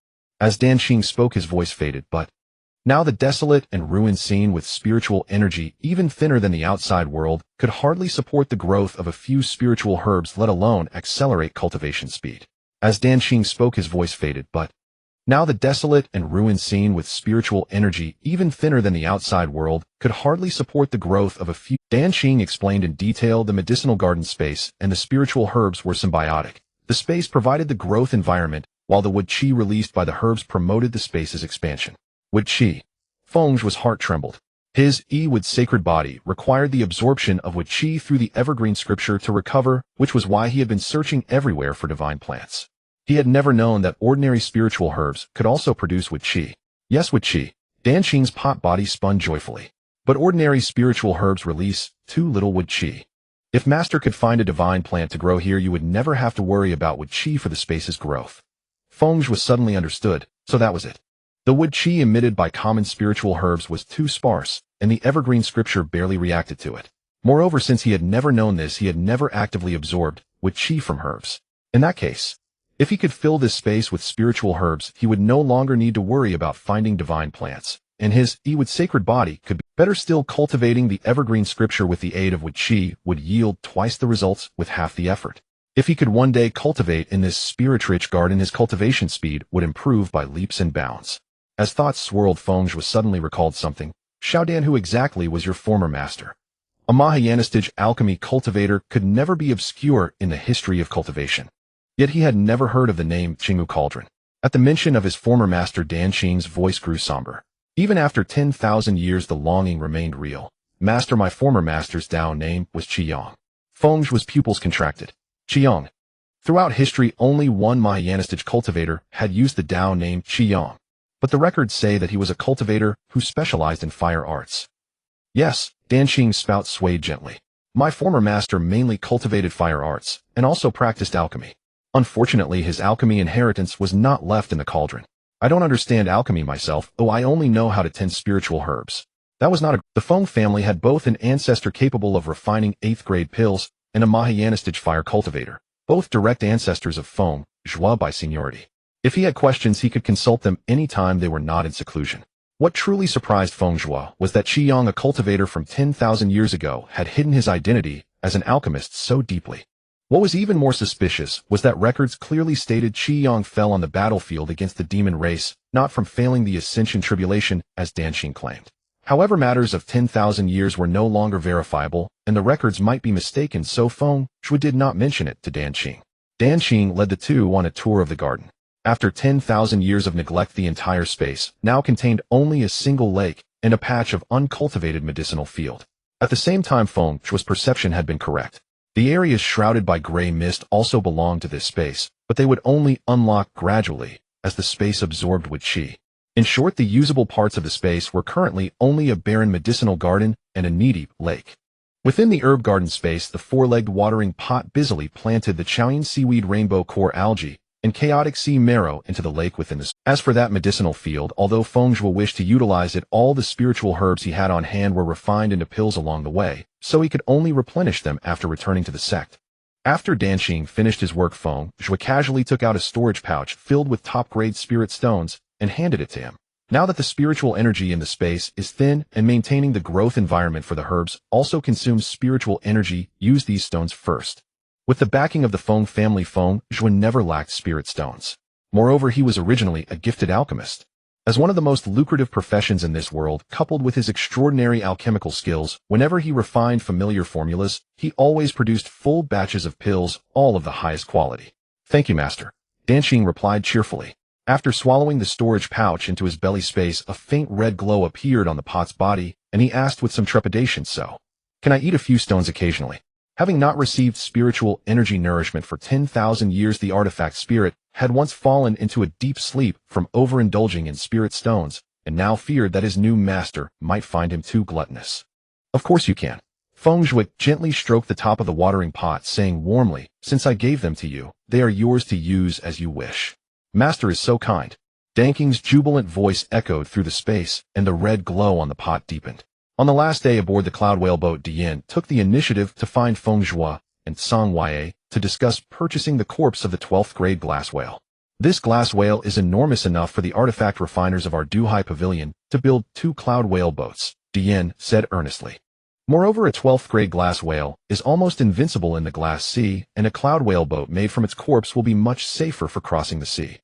As Dan Qing spoke, his voice faded, but Now the desolate and ruined scene with spiritual energy even thinner than the outside world could hardly support the growth of a few spiritual herbs, let alone accelerate cultivation speed. As Danqing spoke, his voice faded, but now the desolate and ruined scene with spiritual energy even thinner than the outside world could hardly support the growth of a few. Danqing explained in detail the medicinal garden space and the spiritual herbs were symbiotic. The space provided the growth environment, while the wood qi released by the herbs promoted the space's expansion. Wood qi. Feng Zhuo's heart trembled. His wood sacred body required the absorption of wood qi through the evergreen scripture to recover, which was why he had been searching everywhere for divine plants. He had never known that ordinary spiritual herbs could also produce wood qi. Yes, wood qi. Danqing's pot body spun joyfully. But ordinary spiritual herbs release too little wood qi. If Master could find a divine plant to grow here, you would never have to worry about wood qi for the space's growth. Feng Zhuo suddenly understood, so that was it. The wood qi emitted by common spiritual herbs was too sparse, and the evergreen scripture barely reacted to it. Moreover, since he had never known this, he had never actively absorbed wood qi from herbs. In that case, if he could fill this space with spiritual herbs, he would no longer need to worry about finding divine plants, and his wood sacred body could be better still. Cultivating the evergreen scripture with the aid of wood qi would yield twice the results with half the effort. If he could one day cultivate in this spirit-rich garden, his cultivation speed would improve by leaps and bounds. As thoughts swirled, Feng Zhuo suddenly recalled something. Xiaodan, who exactly was your former master? A Mahayanistic alchemy cultivator could never be obscure in the history of cultivation. Yet he had never heard of the name Qingwu Cauldron. At the mention of his former master, Danqing's voice grew somber. Even after 10,000 years, the longing remained real. Master, my former master's Dao name was Qiyang. Feng Zhuo's pupils contracted. Qiyang. Throughout history, only one Mahayanistic cultivator had used the Dao name Qiyang. But the records say that he was a cultivator who specialized in fire arts. Yes, Danqing's spout swayed gently. My former master mainly cultivated fire arts, and also practiced alchemy. Unfortunately, his alchemy inheritance was not left in the cauldron. I don't understand alchemy myself, though I only know how to tend spiritual herbs. That was not a... The Feng family had both an ancestor capable of refining 8th grade pills and a Mahayanistic fire cultivator, both direct ancestors of Feng Zhuo by seniority. If he had questions, he could consult them any time they were not in seclusion. What truly surprised Feng Zhuo was that Qiyang, a cultivator from 10,000 years ago, had hidden his identity as an alchemist so deeply. What was even more suspicious was that records clearly stated Qiyang fell on the battlefield against the demon race, not from failing the Ascension Tribulation, as Danqing claimed. However, matters of 10,000 years were no longer verifiable, and the records might be mistaken, so Feng Zhuo did not mention it to Danqing. Danqing led the two on a tour of the garden. After 10,000 years of neglect, the entire space now contained only a single lake and a patch of uncultivated medicinal field. At the same time, Feng Zhuo's perception had been correct. The areas shrouded by gray mist also belonged to this space, but they would only unlock gradually as the space absorbed wood qi. In short, the usable parts of the space were currently only a barren medicinal garden and a knee-deep lake. Within the herb garden space, the four-legged watering pot busily planted the Chaoyin seaweed, rainbow core algae, and chaotic sea marrow into the lake within the... As for that medicinal field, although Feng Zhuo wished to utilize it, all the spiritual herbs he had on hand were refined into pills along the way, so he could only replenish them after returning to the sect. After Danqing finished his work, Feng Zhuo casually took out a storage pouch filled with top-grade spirit stones and handed it to him. Now that the spiritual energy in the space is thin and maintaining the growth environment for the herbs also consumes spiritual energy, use these stones first. With the backing of the Feng family, Feng Zhuo never lacked spirit stones. Moreover, he was originally a gifted alchemist. As one of the most lucrative professions in this world, coupled with his extraordinary alchemical skills, whenever he refined familiar formulas, he always produced full batches of pills, all of the highest quality. Thank you, Master. Danqing replied cheerfully. After swallowing the storage pouch into his belly space, a faint red glow appeared on the pot's body, and he asked with some trepidation, so, can I eat a few stones occasionally? Having not received spiritual energy nourishment for 10,000 years, the artifact spirit had once fallen into a deep sleep from overindulging in spirit stones, and now feared that his new master might find him too gluttonous. Of course you can. Feng Zhuo gently stroked the top of the watering pot, saying warmly, since I gave them to you, they are yours to use as you wish. Master is so kind. Danqing's jubilant voice echoed through the space, and the red glow on the pot deepened. On the last day aboard the cloud whaleboat, Dian took the initiative to find Feng Zhuo and Song Wei to discuss purchasing the corpse of the 12th grade glass whale. This glass whale is enormous enough for the artifact refiners of our Duhai Pavilion to build 2 cloud whale boats, Dian said earnestly. Moreover, a 12th grade glass whale is almost invincible in the glass sea, and a cloud whale boat made from its corpse will be much safer for crossing the sea.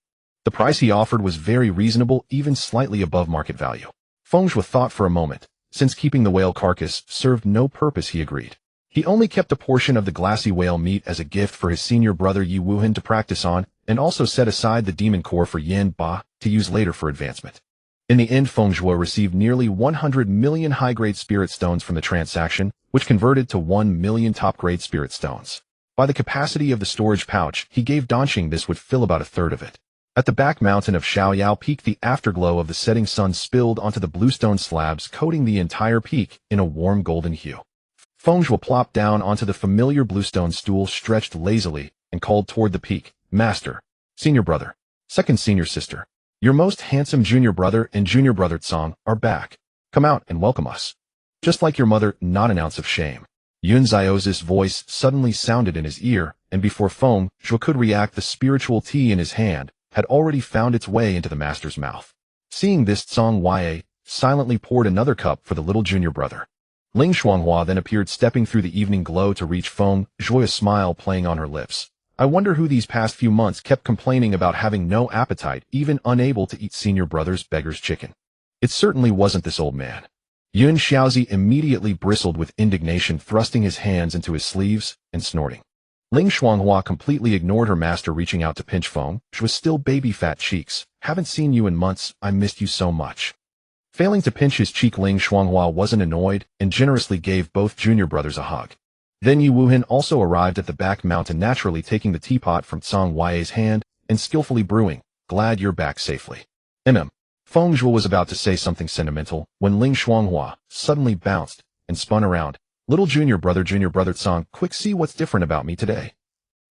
The price he offered was very reasonable, even slightly above market value. Feng Zhuo thought for a moment. Since keeping the whale carcass served no purpose, he agreed. He only kept a portion of the glassy whale meat as a gift for his senior brother Yi Wuhan to practice on, and also set aside the demon core for Yin Ba to use later for advancement. In the end, Feng Zhuo received nearly 100 million high-grade spirit stones from the transaction, which converted to 1 million top-grade spirit stones. By the capacity of the storage pouch he gave Danxing, this would fill about a third of it. At the back mountain of Shaoyao Peak, the afterglow of the setting sun spilled onto the bluestone slabs, coating the entire peak in a warm golden hue. Feng Zhuo plopped down onto the familiar bluestone stool, stretched lazily, and called toward the peak, "Master, senior brother, second senior sister, your most handsome junior brother and junior brother Tsang are back. Come out and welcome us. Just like your mother, not an ounce of shame." Yun Xiao's voice suddenly sounded in his ear, and before Feng Zhuo could react, the spiritual tea in his hand had already found its way into the master's mouth. Seeing this, Tsang Yue silently poured another cup for the little junior brother. Ling Shuanghua then appeared, stepping through the evening glow to reach Feng Zhuo, a smile playing on her lips. "I wonder who these past few months kept complaining about having no appetite, even unable to eat senior brother's beggar's chicken. It certainly wasn't this old man." Yun Xiaozi immediately bristled with indignation, thrusting his hands into his sleeves and snorting. Ling Shuanghua completely ignored her master, reaching out to pinch Feng Zhuo's still baby-fat cheeks. "Haven't seen you in months, I missed you so much." Failing to pinch his cheek, Ling Shuanghua wasn't annoyed and generously gave both junior brothers a hug. Then Yi Wuhan also arrived at the back mountain, naturally taking the teapot from Tsang Yue's hand and skillfully brewing. "Glad you're back safely." Feng Zhuo was about to say something sentimental when Ling Shuanghua suddenly bounced and spun around. "Little junior brother Tsang, quick, see what's different about me today."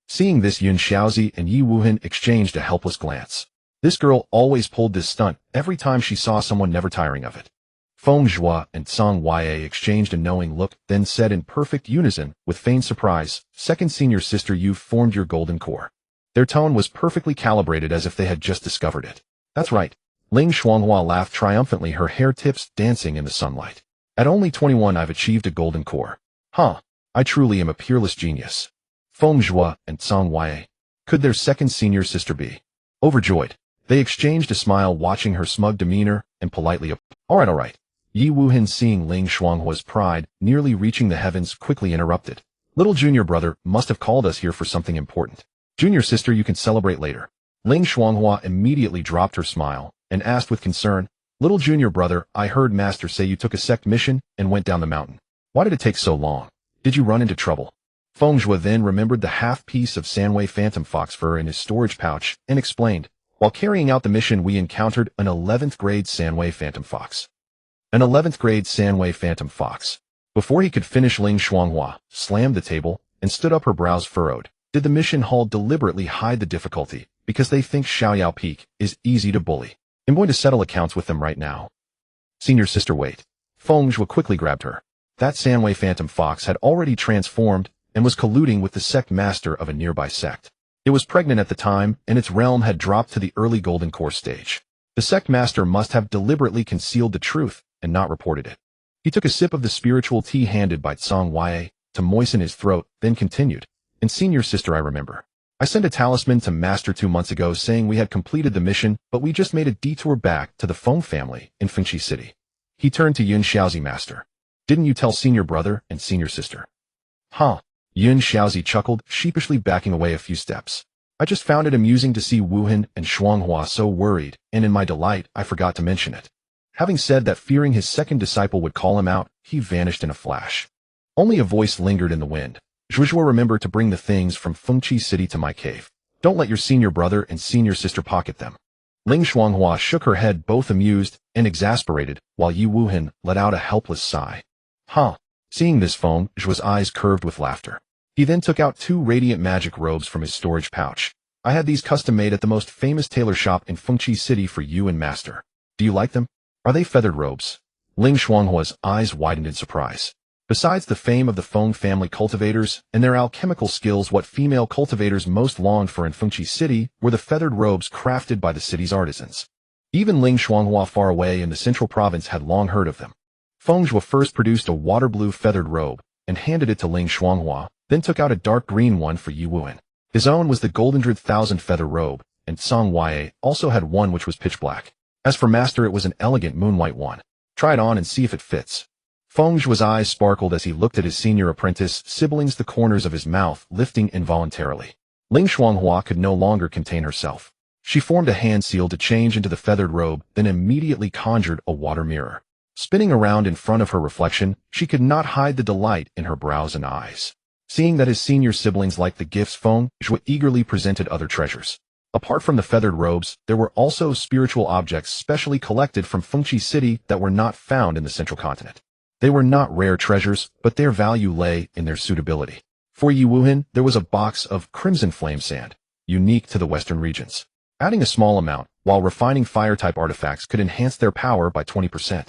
Seeing this, Yun Xiaozi and Yi Wuhan exchanged a helpless glance. This girl always pulled this stunt every time she saw someone, never tiring of it. Feng Zhuo and Tsang Yue exchanged a knowing look, then said in perfect unison, with feigned surprise, "Second senior sister, you've formed your golden core." Their tone was perfectly calibrated, as if they had just discovered it. "That's right." Ling Shuanghua laughed triumphantly, her hair tips dancing in the sunlight. "At only 21 I've achieved a golden core. Huh, I truly am a peerless genius." Feng Zhuo and Tsang Yue. Could their second senior sister be? Overjoyed, they exchanged a smile, watching her smug demeanor, and politely all right. Yi Wuhan, seeing Ling Shuanghua's pride nearly reaching the heavens, quickly interrupted. "Little junior brother must have called us here for something important. Junior sister, you can celebrate later." Ling Shuanghua immediately dropped her smile and asked with concern, "Little junior brother, I heard master say you took a sect mission and went down the mountain. Why did it take so long? Did you run into trouble?" Feng Zhuo then remembered the half-piece of Sanwei phantom fox fur in his storage pouch and explained, "While carrying out the mission, we encountered an 11th grade Sanwei phantom fox." An 11th grade Sanwei phantom fox. Before he could finish, Ling Shuanghua slammed the table and stood up, her brows furrowed. Did the mission hall deliberately hide the difficulty because they think Shaoyao Peak is easy to bully? I'm going to settle accounts with them right now. Senior sister, wait. Feng Zhuo quickly grabbed her. That Sanwei phantom fox had already transformed and was colluding with the sect master of a nearby sect. It was pregnant at the time, and its realm had dropped to the early golden core stage. The sect master must have deliberately concealed the truth and not reported it. He took a sip of the spiritual tea handed by Tsang Yue to moisten his throat, then continued, "And senior sister, I remember. I sent a talisman to Master 2 months ago saying we had completed the mission, but we just made a detour back to the Feng family in Fengqi City." He turned to Yun Xiaozi, "Master, didn't you tell senior brother and senior sister?" "Huh." Yun Xiaozi chuckled, sheepishly backing away a few steps. "I just found it amusing to see Wuhan and Shuanghua so worried, and in my delight, I forgot to mention it." Having said that, fearing his second disciple would call him out, he vanished in a flash. Only a voice lingered in the wind. "Zhuozhuo, remember to bring the things from Fengqi City to my cave. Don't let your senior brother and senior sister pocket them." Ling Shuanghua shook her head, both amused and exasperated, while Yi Wuhan let out a helpless sigh. "Huh." Seeing this, Feng Zhuo's eyes curved with laughter. He then took out 2 radiant magic robes from his storage pouch. "I had these custom made at the most famous tailor shop in Fengqi City for you and master. Do you like them? Are they feathered robes?" Ling Shuanghua's eyes widened in surprise. Besides the fame of the Feng family cultivators and their alchemical skills, what female cultivators most longed for in Fengzhi City were the feathered robes crafted by the city's artisans. Even Ling Shuanghua far away in the central province had long heard of them. Feng Zhuo first produced a water blue feathered robe and handed it to Ling Shuanghua, then took out a dark green one for Yi Wuhan. His own was the golden 100,000 feather robe, and Song Wei also had one which was pitch black. As for Master, it was an elegant moonlight one. Try it on and see if it fits. Feng Zhuo's eyes sparkled as he looked at his senior apprentice, sibilings the corners of his mouth lifting involuntarily. Ling Shuanghua could no longer contain herself. She formed a hand seal to change into the feathered robe, then immediately conjured a water mirror. Spinning around in front of her reflection, she could not hide the delight in her brows and eyes. Seeing that his senior siblings liked the gifts, Feng Zhuo eagerly presented other treasures. Apart from the feathered robes, there were also spiritual objects specially collected from Fengzhi City that were not found in the central continent. They were not rare treasures, but their value lay in their suitability. For Yi Wuhan, there was a box of crimson flame sand, unique to the western regions. Adding a small amount, while refining fire-type artifacts could enhance their power by 20%.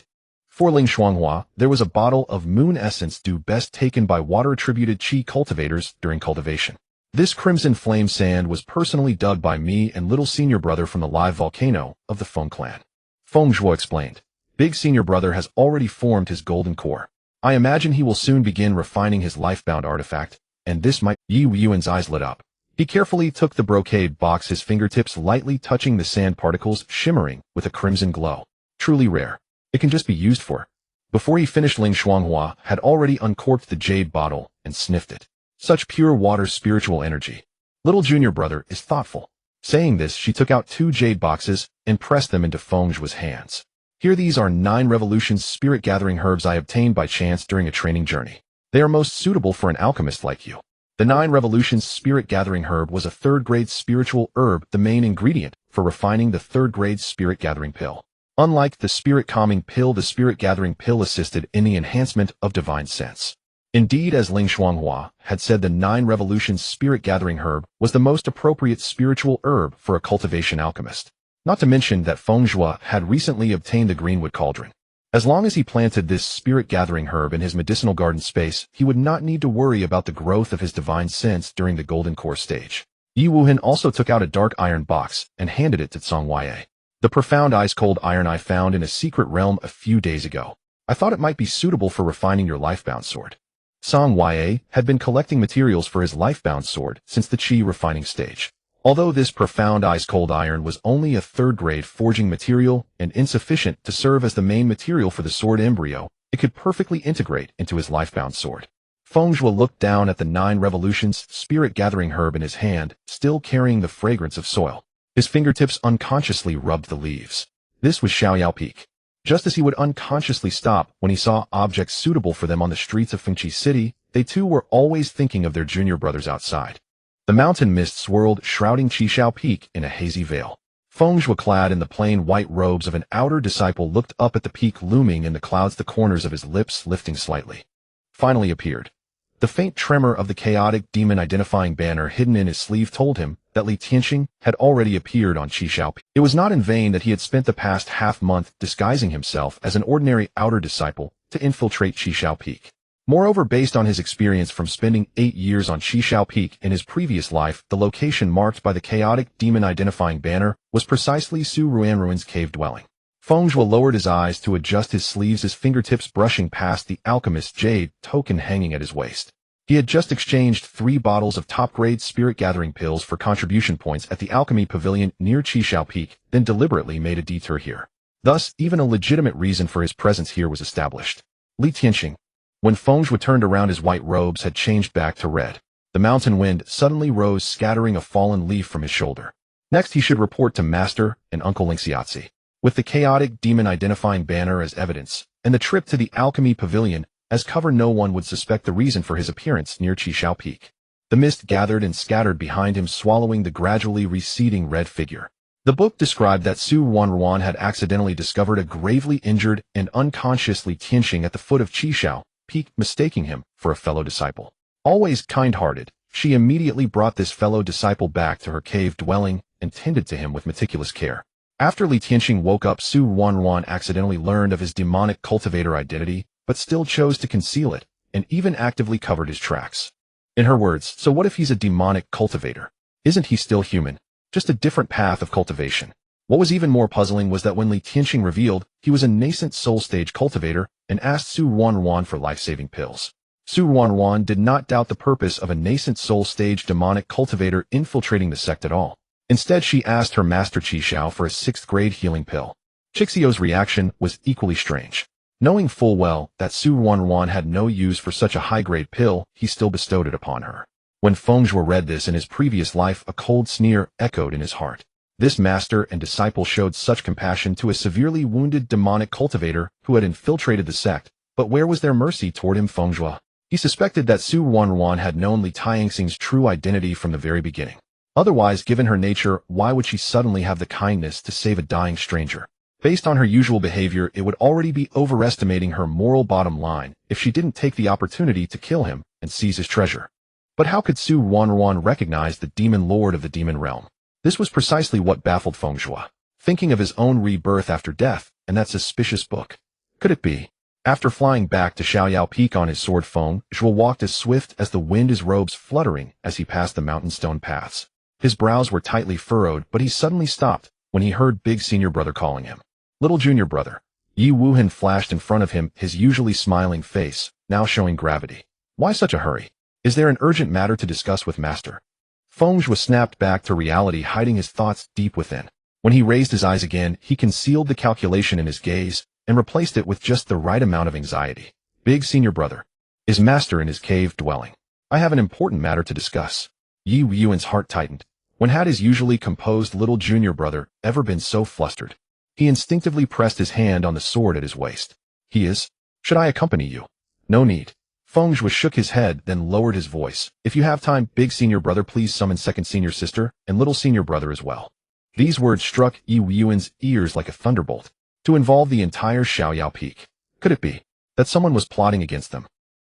For Ling Shuanghua, there was a bottle of moon essence due best taken by water-attributed qi cultivators during cultivation. This crimson flame sand was personally dug by me and little senior brother from the live volcano of the Feng clan. Feng Zhuo explained. Big senior brother has already formed his golden core. I imagine he will soon begin refining his life-bound artifact, and this might— Yi Yuan's eyes lit up. He carefully took the brocade box, his fingertips lightly touching the sand particles, shimmering with a crimson glow. Truly rare. It can just be used for. Before he finished, Ling Shuanghua had already uncorked the jade bottle and sniffed it. Such pure water spiritual energy. Little junior brother is thoughtful. Saying this, she took out 2 jade boxes and pressed them into Feng Zhuo's hands. Here, these are 9 revolutions spirit-gathering herbs I obtained by chance during a training journey. They are most suitable for an alchemist like you. The 9 revolutions spirit-gathering herb was a 3rd-grade spiritual herb, the main ingredient for refining the 3rd-grade spirit-gathering pill. Unlike the spirit-calming pill, the spirit-gathering pill assisted in the enhancement of divine sense. Indeed, as Ling Shuanghua had said, the 9 revolutions spirit-gathering herb was the most appropriate spiritual herb for a cultivation alchemist. Not to mention that Feng Zhuo had recently obtained the greenwood cauldron. As long as he planted this spirit-gathering herb in his medicinal garden space, he would not need to worry about the growth of his divine sense during the golden core stage. Yi Wuhan also took out a dark iron box and handed it to Song Wei. The profound ice-cold iron I found in a secret realm a few days ago. I thought it might be suitable for refining your lifebound sword. Song Wei had been collecting materials for his lifebound sword since the qi refining stage. Although this profound ice-cold iron was only a 3rd-grade forging material and insufficient to serve as the main material for the sword embryo, it could perfectly integrate into his lifebound sword. Feng Zhuo looked down at the 9 revolutions spirit-gathering herb in his hand, still carrying the fragrance of soil. His fingertips unconsciously rubbed the leaves. This was Xiaoyao Peak. Just as he would unconsciously stop when he saw objects suitable for them on the streets of Fengzhi City, they too were always thinking of their junior brothers outside. The mountain mist swirled, shrouding Xiaoyao Peak in a hazy veil. Feng Zhuo, clad in the plain white robes of an outer disciple, looked up at the peak looming in the clouds, the corners of his lips lifting slightly. Finally appeared. The faint tremor of the chaotic demon-identifying banner hidden in his sleeve told him that Li Tianxing had already appeared on Xiaoyao Peak. It was not in vain that he had spent the past half-month disguising himself as an ordinary outer disciple to infiltrate Xiaoyao Peak. Moreover, based on his experience from spending 8 years on Xiaoyao Peak in his previous life, the location marked by the chaotic demon-identifying banner was precisely Su Ruanruan's cave dwelling. Feng Zhuo lowered his eyes to adjust his sleeves, his fingertips brushing past the alchemist's jade token hanging at his waist. He had just exchanged 3 bottles of top-grade spirit-gathering pills for contribution points at the Alchemy Pavilion near Xiaoyao Peak, then deliberately made a detour here. Thus, even a legitimate reason for his presence here was established. Li Tianxing. When Feng Zhuo turned around, his white robes had changed back to red. The mountain wind suddenly rose, scattering a fallen leaf from his shoulder. Next, he should report to Master and Uncle Lingxiazi. With the chaotic demon-identifying banner as evidence, and the trip to the Alchemy Pavilion as cover, no one would suspect the reason for his appearance near Xiaoyao Peak. The mist gathered and scattered behind him, swallowing the gradually receding red figure. The book described that Su Ruanruan had accidentally discovered a gravely injured and unconscious Li Tianxing at the foot of Xiaoyao Peak, mistaking him for a fellow disciple. Always kind-hearted, she immediately brought this fellow disciple back to her cave dwelling and tended to him with meticulous care. After Li Tianxing woke up, Su Ruanruan accidentally learned of his demonic cultivator identity, but still chose to conceal it, and even actively covered his tracks. In her words, so what if he's a demonic cultivator? Isn't he still human? Just a different path of cultivation. What was even more puzzling was that when Li Tianxing revealed he was a nascent soul stage cultivator and asked Su Ruanruan for life-saving pills. Su Ruanruan did not doubt the purpose of a nascent soul stage demonic cultivator infiltrating the sect at all. Instead, she asked her master Qi Xiao for a 6th-grade healing pill. Qixio's reaction was equally strange. Knowing full well that Su Ruanruan had no use for such a high-grade pill, he still bestowed it upon her. When Feng Zhuo read this in his previous life, a cold sneer echoed in his heart. This master and disciple showed such compassion to a severely wounded demonic cultivator who had infiltrated the sect, but where was their mercy toward him? Feng Zhuo? He suspected that Su Ruanruan had known Li Tianxing's true identity from the very beginning. Otherwise, given her nature, why would she suddenly have the kindness to save a dying stranger? Based on her usual behavior, it would already be overestimating her moral bottom line if she didn't take the opportunity to kill him and seize his treasure. But how could Su Ruanruan recognize the demon lord of the demon realm? This was precisely what baffled Feng Zhuo. Thinking of his own rebirth after death, and that suspicious book. Could it be? After flying back to Xiaoyao Peak on his sword, Feng Zhuo walked as swift as the wind, his robes fluttering as he passed the mountain stone paths. His brows were tightly furrowed, but he suddenly stopped when he heard big senior brother calling him. Little junior brother. Yi Wuhan flashed in front of him, his usually smiling face now showing gravity. Why such a hurry? Is there an urgent matter to discuss with master? Feng Zhuo snapped back to reality, hiding his thoughts deep within. When he raised his eyes again, he concealed the calculation in his gaze and replaced it with just the right amount of anxiety. Big senior brother. Is master in his cave dwelling? I have an important matter to discuss. Yi Yuan's heart tightened. When had his usually composed little junior brother ever been so flustered? He instinctively pressed his hand on the sword at his waist. He is? Should I accompany you? No need. Feng Zhuo shook his head, then lowered his voice. If you have time, big senior brother, please summon second senior sister and little senior brother as well. These words struck Yi Yuan's ears like a thunderbolt. To involve the entire Xiaoyao Peak. Could it be that someone was plotting against them?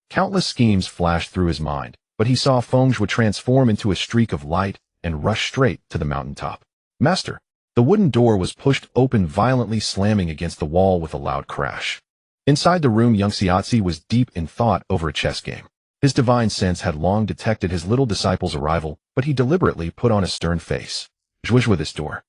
Countless schemes flashed through his mind, but he saw Feng Zhuo transform into a streak of light and rush straight to the mountaintop. Master. The wooden door was pushed open, violently slamming against the wall with a loud crash. Inside the room, young Xiaozi was deep in thought over a chess game. His divine sense had long detected his little disciple's arrival, but he deliberately put on a stern face. Zhuozhuo, this door.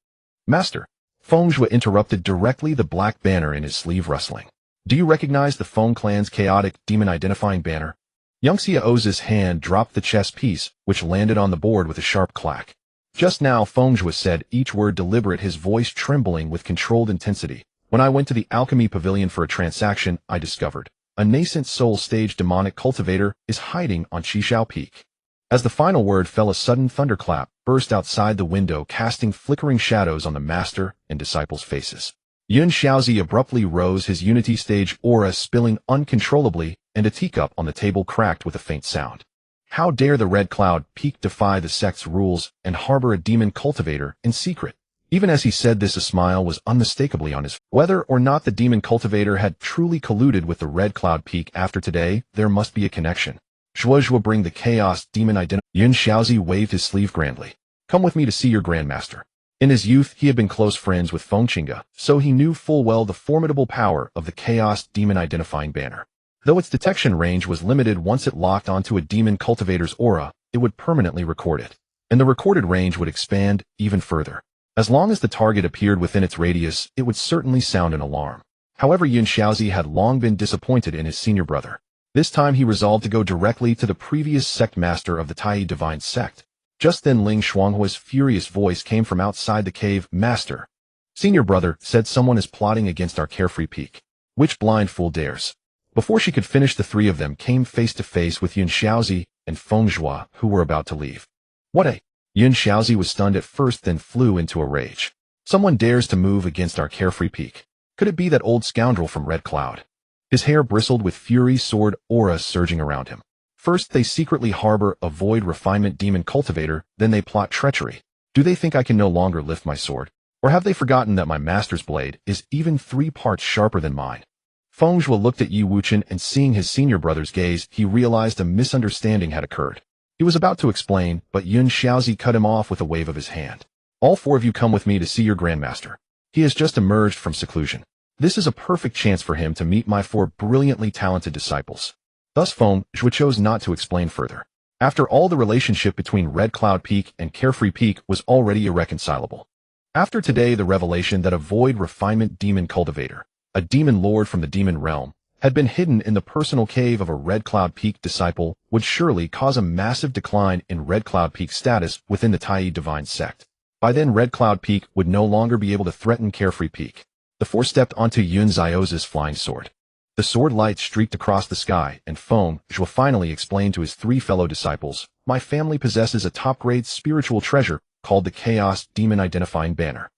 Master. Feng Zhuo interrupted directly, the black banner in his sleeve rustling. Do you recognize the Feng clan's chaotic demon-identifying banner? Young Xiaozi's hand dropped the chess piece, which landed on the board with a sharp clack. Just now, Feng Zhuo said, each word deliberate, his voice trembling with controlled intensity. When I went to the Alchemy Pavilion for a transaction, I discovered a nascent soul stage demonic cultivator is hiding on Xixiao Peak. As the final word fell, a sudden thunderclap burst outside the window, casting flickering shadows on the master and disciples' faces. Yun Xiaozi abruptly rose, his unity stage aura spilling uncontrollably, and a teacup on the table cracked with a faint sound. How dare the Red Cloud Peak defy the sect's rules and harbor a demon cultivator in secret? Even as he said this, a smile was unmistakably on his face. Whether or not the demon cultivator had truly colluded with the Red Cloud Peak after today, there must be a connection. Zhuozhuo, bring the chaos demon identity. Yun Xiaozi waved his sleeve grandly. Come with me to see your grandmaster. In his youth, he had been close friends with Feng Qinga, so he knew full well the formidable power of the chaos demon identifying banner. Though its detection range was limited, once it locked onto a demon cultivator's aura, it would permanently record it. And the recorded range would expand even further. As long as the target appeared within its radius, it would certainly sound an alarm. However, Yun Xiaozi had long been disappointed in his senior brother. This time he resolved to go directly to the previous sect master of the Tai Divine Sect. Just then Ling Shuanghua's furious voice came from outside the cave. Master. Senior brother, said someone is plotting against our carefree peak. Which blind fool dares? Before she could finish, the three of them came face to face with Yun Xiaozi and Feng Zhuo, who were about to leave. What a... Yun Xiaozi was stunned at first, then flew into a rage. Someone dares to move against our carefree peak. Could it be that old scoundrel from Red Cloud? His hair bristled with fury, sword aura surging around him. First they secretly harbor a void refinement demon cultivator, then they plot treachery. Do they think I can no longer lift my sword? Or have they forgotten that my master's blade is even 3 parts sharper than mine? Feng Zhuo looked at Yi Wuchen, and seeing his senior brother's gaze, he realized a misunderstanding had occurred. He was about to explain, but Yun Xiaozi cut him off with a wave of his hand. All 4 of you come with me to see your grandmaster. He has just emerged from seclusion. This is a perfect chance for him to meet my 4 brilliantly talented disciples. Thus Feng Zhuo chose not to explain further. After all, the relationship between Red Cloud Peak and Carefree Peak was already irreconcilable. After today, the revelation that a void refinement demon cultivator, a demon lord from the demon realm, had been hidden in the personal cave of a Red Cloud Peak disciple would surely cause a massive decline in Red Cloud Peak's status within the Tai Divine sect. By then, Red Cloud Peak would no longer be able to threaten Carefree Peak. The four stepped onto Yun Xiao's flying sword. The sword light streaked across the sky, and Feng Zhuo finally explained to his three fellow disciples, "My family possesses a top-grade spiritual treasure called the Chaos Demon Identifying Banner.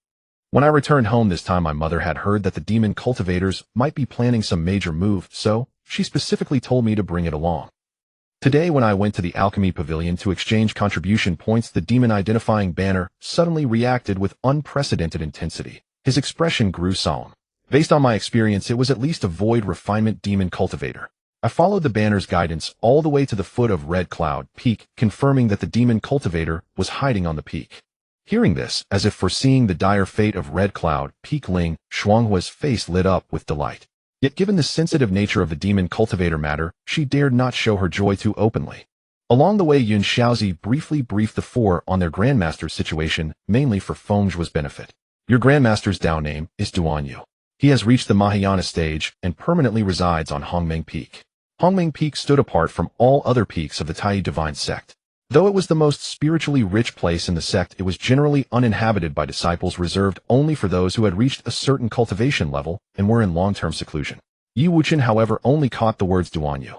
When I returned home this time, my mother had heard that the demon cultivators might be planning some major move, so she specifically told me to bring it along. Today, when I went to the Alchemy Pavilion to exchange contribution points, the demon identifying banner suddenly reacted with unprecedented intensity. His expression grew solemn. Based on my experience, it was at least a void refinement demon cultivator. I followed the banner's guidance all the way to the foot of Red Cloud Peak, confirming that the demon cultivator was hiding on the peak. Hearing this, as if foreseeing the dire fate of Red Cloud Peak, Ling Shuanghua's face lit up with delight. Yet given the sensitive nature of the demon cultivator matter, she dared not show her joy too openly. Along the way, Yun Xiaozi briefly briefed the four on their grandmaster's situation, mainly for Feng Zhuo's benefit. Your grandmaster's Dao name is Duanyu. He has reached the Mahayana stage and permanently resides on Hongmeng Peak. Hongmeng Peak stood apart from all other peaks of the Tai Divine sect. Though it was the most spiritually rich place in the sect, it was generally uninhabited by disciples, reserved only for those who had reached a certain cultivation level and were in long-term seclusion. Yi Wuchen, however, only caught the words Duanyu.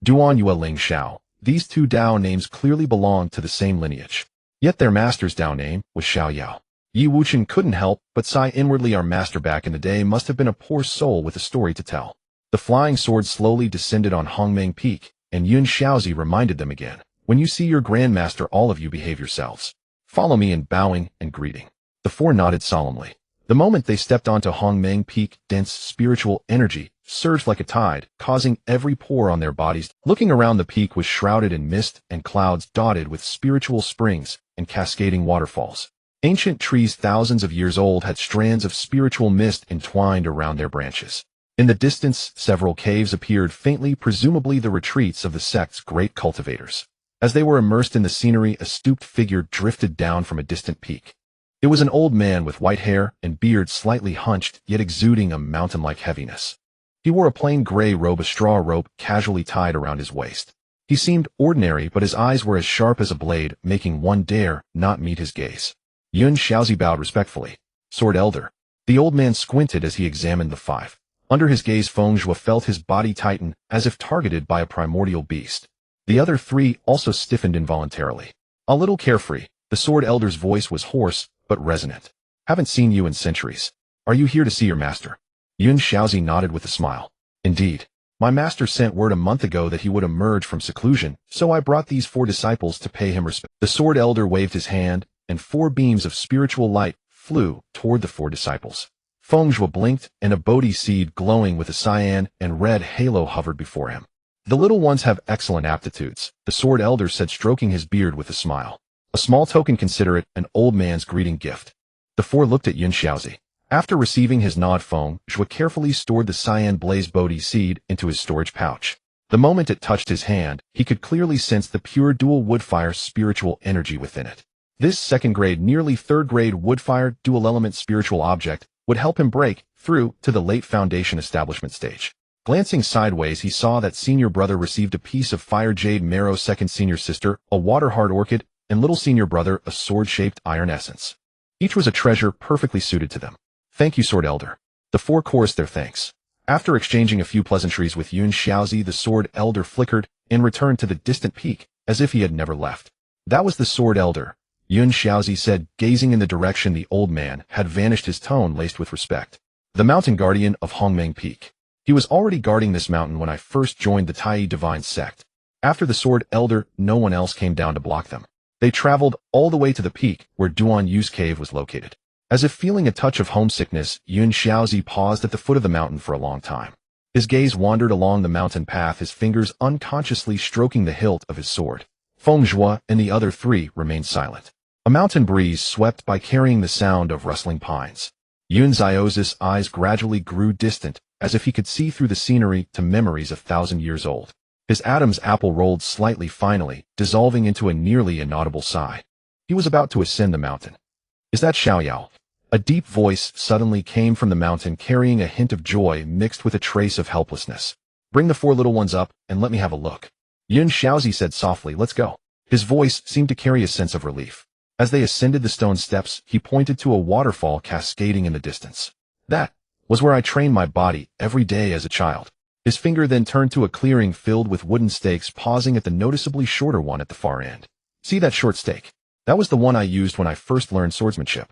Duanyu Ling Xiao. These two Dao names clearly belonged to the same lineage. Yet their master's Dao name was Xiao Yao. Yi Wuchen couldn't help but sigh inwardly. Our master back in the day must have been a poor soul with a story to tell. The flying sword slowly descended on Hongmeng Peak, and Yun Xiaozi reminded them again. When you see your grandmaster, all of you behave yourselves. Follow me in bowing and greeting. The four nodded solemnly. The moment they stepped onto Hongmeng Peak, dense spiritual energy surged like a tide, causing every pore on their bodies. Looking around, the peak was shrouded in mist and clouds dotted with spiritual springs and cascading waterfalls. Ancient trees thousands of years old had strands of spiritual mist entwined around their branches. In the distance, several caves appeared faintly, presumably the retreats of the sect's great cultivators. As they were immersed in the scenery, a stooped figure drifted down from a distant peak. It was an old man with white hair and beard slightly hunched, yet exuding a mountain-like heaviness. He wore a plain gray robe, a straw rope casually tied around his waist. He seemed ordinary, but his eyes were as sharp as a blade, making one dare not meet his gaze. Yun Xiaozi bowed respectfully. Sword Elder. The old man squinted as he examined the five. Under his gaze, Feng Zhuo felt his body tighten, as if targeted by a primordial beast. The other three also stiffened involuntarily. A little carefree, the Sword Elder's voice was hoarse, but resonant. Haven't seen you in centuries. Are you here to see your master? Yun Xiaozi nodded with a smile. Indeed. My master sent word a month ago that he would emerge from seclusion, so I brought these four disciples to pay him respect. The Sword Elder waved his hand, and four beams of spiritual light flew toward the four disciples. Feng Zhuo blinked, and a Bodhi seed glowing with a cyan and red halo hovered before him. The little ones have excellent aptitudes, the Sword Elder said, stroking his beard with a smile. A small token, consider it an old man's greeting gift. The four looked at Yun Xiaozi. After receiving his nod, Feng Zhuo carefully stored the cyan blaze Bodhi seed into his storage pouch. The moment it touched his hand, he could clearly sense the pure dual woodfire spiritual energy within it. This second-grade, nearly third-grade woodfire dual-element spiritual object would help him break through to the late Foundation establishment stage. Glancing sideways, he saw that senior brother received a piece of fire jade marrow, second senior sister a water-hard orchid, and little senior brother a sword-shaped iron essence. Each was a treasure perfectly suited to them. Thank you, Sword Elder. The four chorused their thanks. After exchanging a few pleasantries with Yun Xiaozi, the Sword Elder flickered and returned to the distant peak, as if he had never left. That was the Sword Elder, Yun Xiaozi said, gazing in the direction the old man had vanished, his tone laced with respect. The mountain guardian of Hongmeng Peak. He was already guarding this mountain when I first joined the Tai Divine sect. After the Sword Elder, no one else came down to block them. They traveled all the way to the peak where Duan Yu's cave was located. As if feeling a touch of homesickness, Yun Xiaozi paused at the foot of the mountain for a long time. His gaze wandered along the mountain path, his fingers unconsciously stroking the hilt of his sword. Feng Zhuo and the other three remained silent. A mountain breeze swept by, carrying the sound of rustling pines. Yun Xiaozi's eyes gradually grew distant, as if he could see through the scenery to memories 1,000 years old. His Adam's apple rolled slightly finally, dissolving into a nearly inaudible sigh. He was about to ascend the mountain. Is that Xiaoyao? A deep voice suddenly came from the mountain carrying a hint of joy mixed with a trace of helplessness. Bring the 4 little ones up and let me have a look. Yun Xiaozi said softly, let's go. His voice seemed to carry a sense of relief. As they ascended the stone steps, he pointed to a waterfall cascading in the distance. That was where I trained my body every day as a child. His finger then turned to a clearing filled with wooden stakes, pausing at the noticeably shorter one at the far end. See that short stake? That was the one I used when I first learned swordsmanship.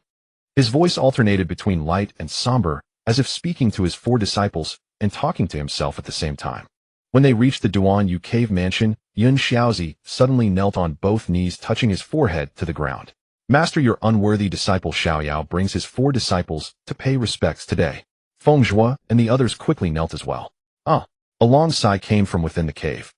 His voice alternated between light and somber, as if speaking to his 4 disciples and talking to himself at the same time. When they reached the Duan Yu cave mansion, Yun Xiaozi suddenly knelt on both knees, touching his forehead to the ground. Master, your unworthy disciple Xiaoyao brings his 4 disciples to pay respects today. Feng Zhuo and the others quickly knelt as well. A long sigh came from within the cave.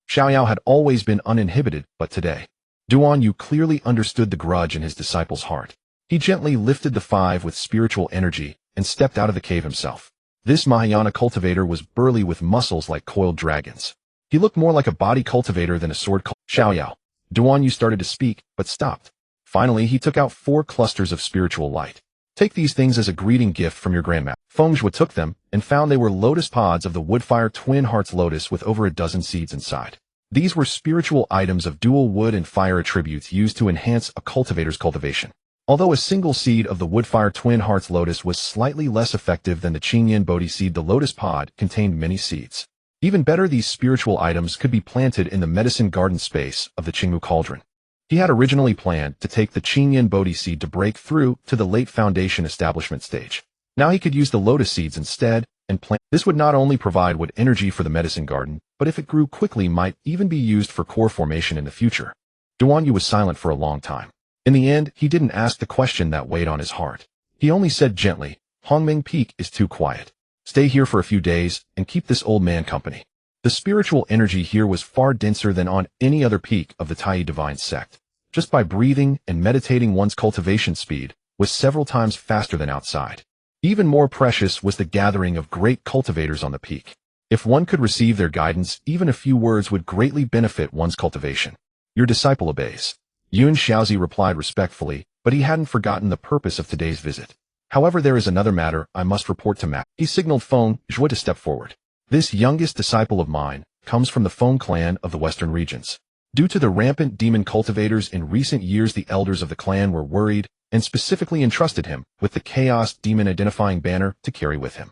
Xiaoyao had always been uninhibited, but today, Duan Yu clearly understood the grudge in his disciple's heart. He gently lifted the 5 with spiritual energy and stepped out of the cave himself. This Mahayana cultivator was burly with muscles like coiled dragons. He looked more like a body cultivator than a sword Xiaoyao. Duan Yu started to speak, but stopped. Finally, he took out 4 clusters of spiritual light. Take these things as a greeting gift from your grandmaster. Feng Zhuo took them and found they were lotus pods of the woodfire twin hearts lotus with over a dozen seeds inside. These were spiritual items of dual wood and fire attributes used to enhance a cultivator's cultivation. Although a single seed of the woodfire twin hearts lotus was slightly less effective than the Qingyan Bodhi seed, the lotus pod contained many seeds. Even better, these spiritual items could be planted in the medicine garden space of the Qingmu cauldron. He had originally planned to take the Qingyan Bodhi seed to break through to the late foundation establishment stage. Now he could use the lotus seeds instead and plant. This would not only provide wood energy for the medicine garden, but if it grew quickly might even be used for core formation in the future. Duan Yu was silent for a long time. In the end, he didn't ask the question that weighed on his heart. He only said gently, Hongming Peak is too quiet. Stay here for a few days and keep this old man company. The spiritual energy here was far denser than on any other peak of the Tai Divine sect. Just by breathing and meditating, one's cultivation speed was several times faster than outside. Even more precious was the gathering of great cultivators on the peak. If one could receive their guidance, even a few words would greatly benefit one's cultivation. Your disciple obeys. Yun Xiaozi replied respectfully, but he hadn't forgotten the purpose of today's visit. However, there is another matter I must report to Matt. He signaled Feng Zhuo to step forward. This youngest disciple of mine comes from the Feng clan of the western regions. Due to the rampant demon cultivators in recent years, the elders of the clan were worried and specifically entrusted him with the Chaos Demon Identifying Banner to carry with him.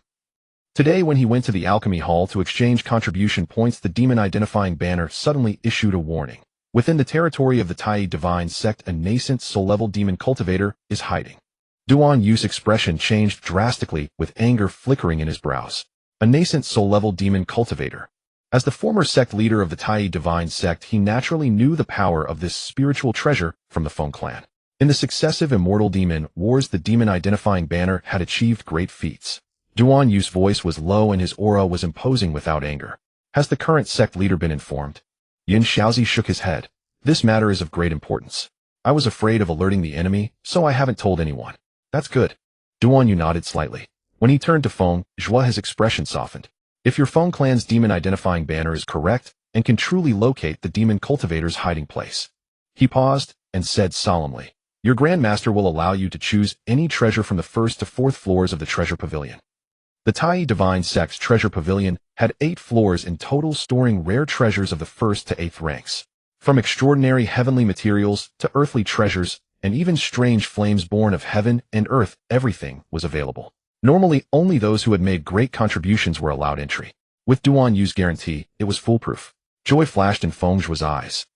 Today, when he went to the Alchemy Hall to exchange contribution points, the Demon Identifying Banner suddenly issued a warning. Within the territory of the Tai Divine sect, a nascent soul-level demon cultivator is hiding. Duan Yu's expression changed drastically, with anger flickering in his brows. A nascent soul-level demon cultivator. As the former sect leader of the Tai Divine sect, he naturally knew the power of this spiritual treasure from the Feng clan. In the successive immortal demon wars, the Demon Identifying Banner had achieved great feats. Duan Yu's voice was low and his aura was imposing without anger. Has the current sect leader been informed? Yun Xiaozi shook his head. This matter is of great importance. I was afraid of alerting the enemy, so I haven't told anyone. That's good. Duan Yu nodded slightly. When he turned to Feng Zhuo, his expression softened. If your Feng clan's demon identifying banner is correct and can truly locate the demon cultivator's hiding place. He paused and said solemnly, your grandmaster will allow you to choose any treasure from the 1st to 4th floors of the treasure pavilion. The Tai Divine sect's treasure pavilion had 8 floors in total, storing rare treasures of the 1st to 8th ranks. From extraordinary heavenly materials to earthly treasures and even strange flames born of heaven and earth, everything was available. Normally, only those who had made great contributions were allowed entry. With Duan Yu's guarantee, it was foolproof. Joy flashed in Feng Zhuo's eyes.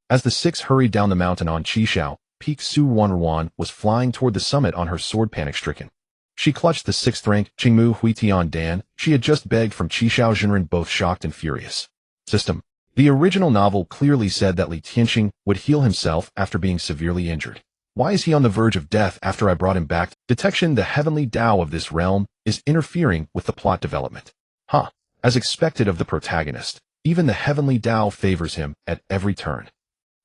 As the 6 hurried down the mountain on Qishao Peak, Su Wanruan was flying toward the summit on her sword, panic-stricken. She clutched the 6th rank Qingmu Huitian Dan she had just begged from Qishao Jinren, both shocked and furious. System. The original novel clearly said that Li Tianxing would heal himself after being severely injured. Why is he on the verge of death after I brought him back? Detection. The heavenly Tao of this realm is interfering with the plot development. As expected of the protagonist, even the heavenly Tao favors him at every turn.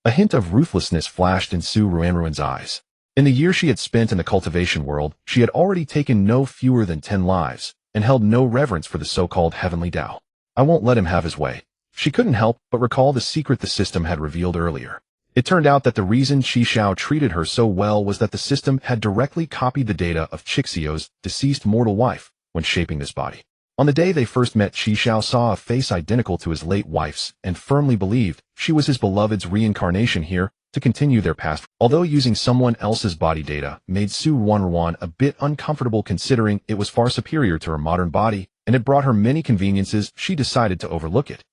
A hint of ruthlessness flashed in Su Ruanruan's eyes. In the year she had spent in the cultivation world, she had already taken no fewer than 10 lives, and held no reverence for the so-called heavenly Tao. I won't let him have his way. She couldn't help but recall the secret the system had revealed earlier. It turned out that the reason Qi Xiao treated her so well was that the system had directly copied the data of Qixio's deceased mortal wife when shaping this body. On the day they first met, Qi Xiao saw a face identical to his late wife's and firmly believed she was his beloved's reincarnation here to continue their past. Although using someone else's body data made Su Wanruan a bit uncomfortable considering it was far superior to her modern body, and it brought her many conveniences, she decided to overlook it.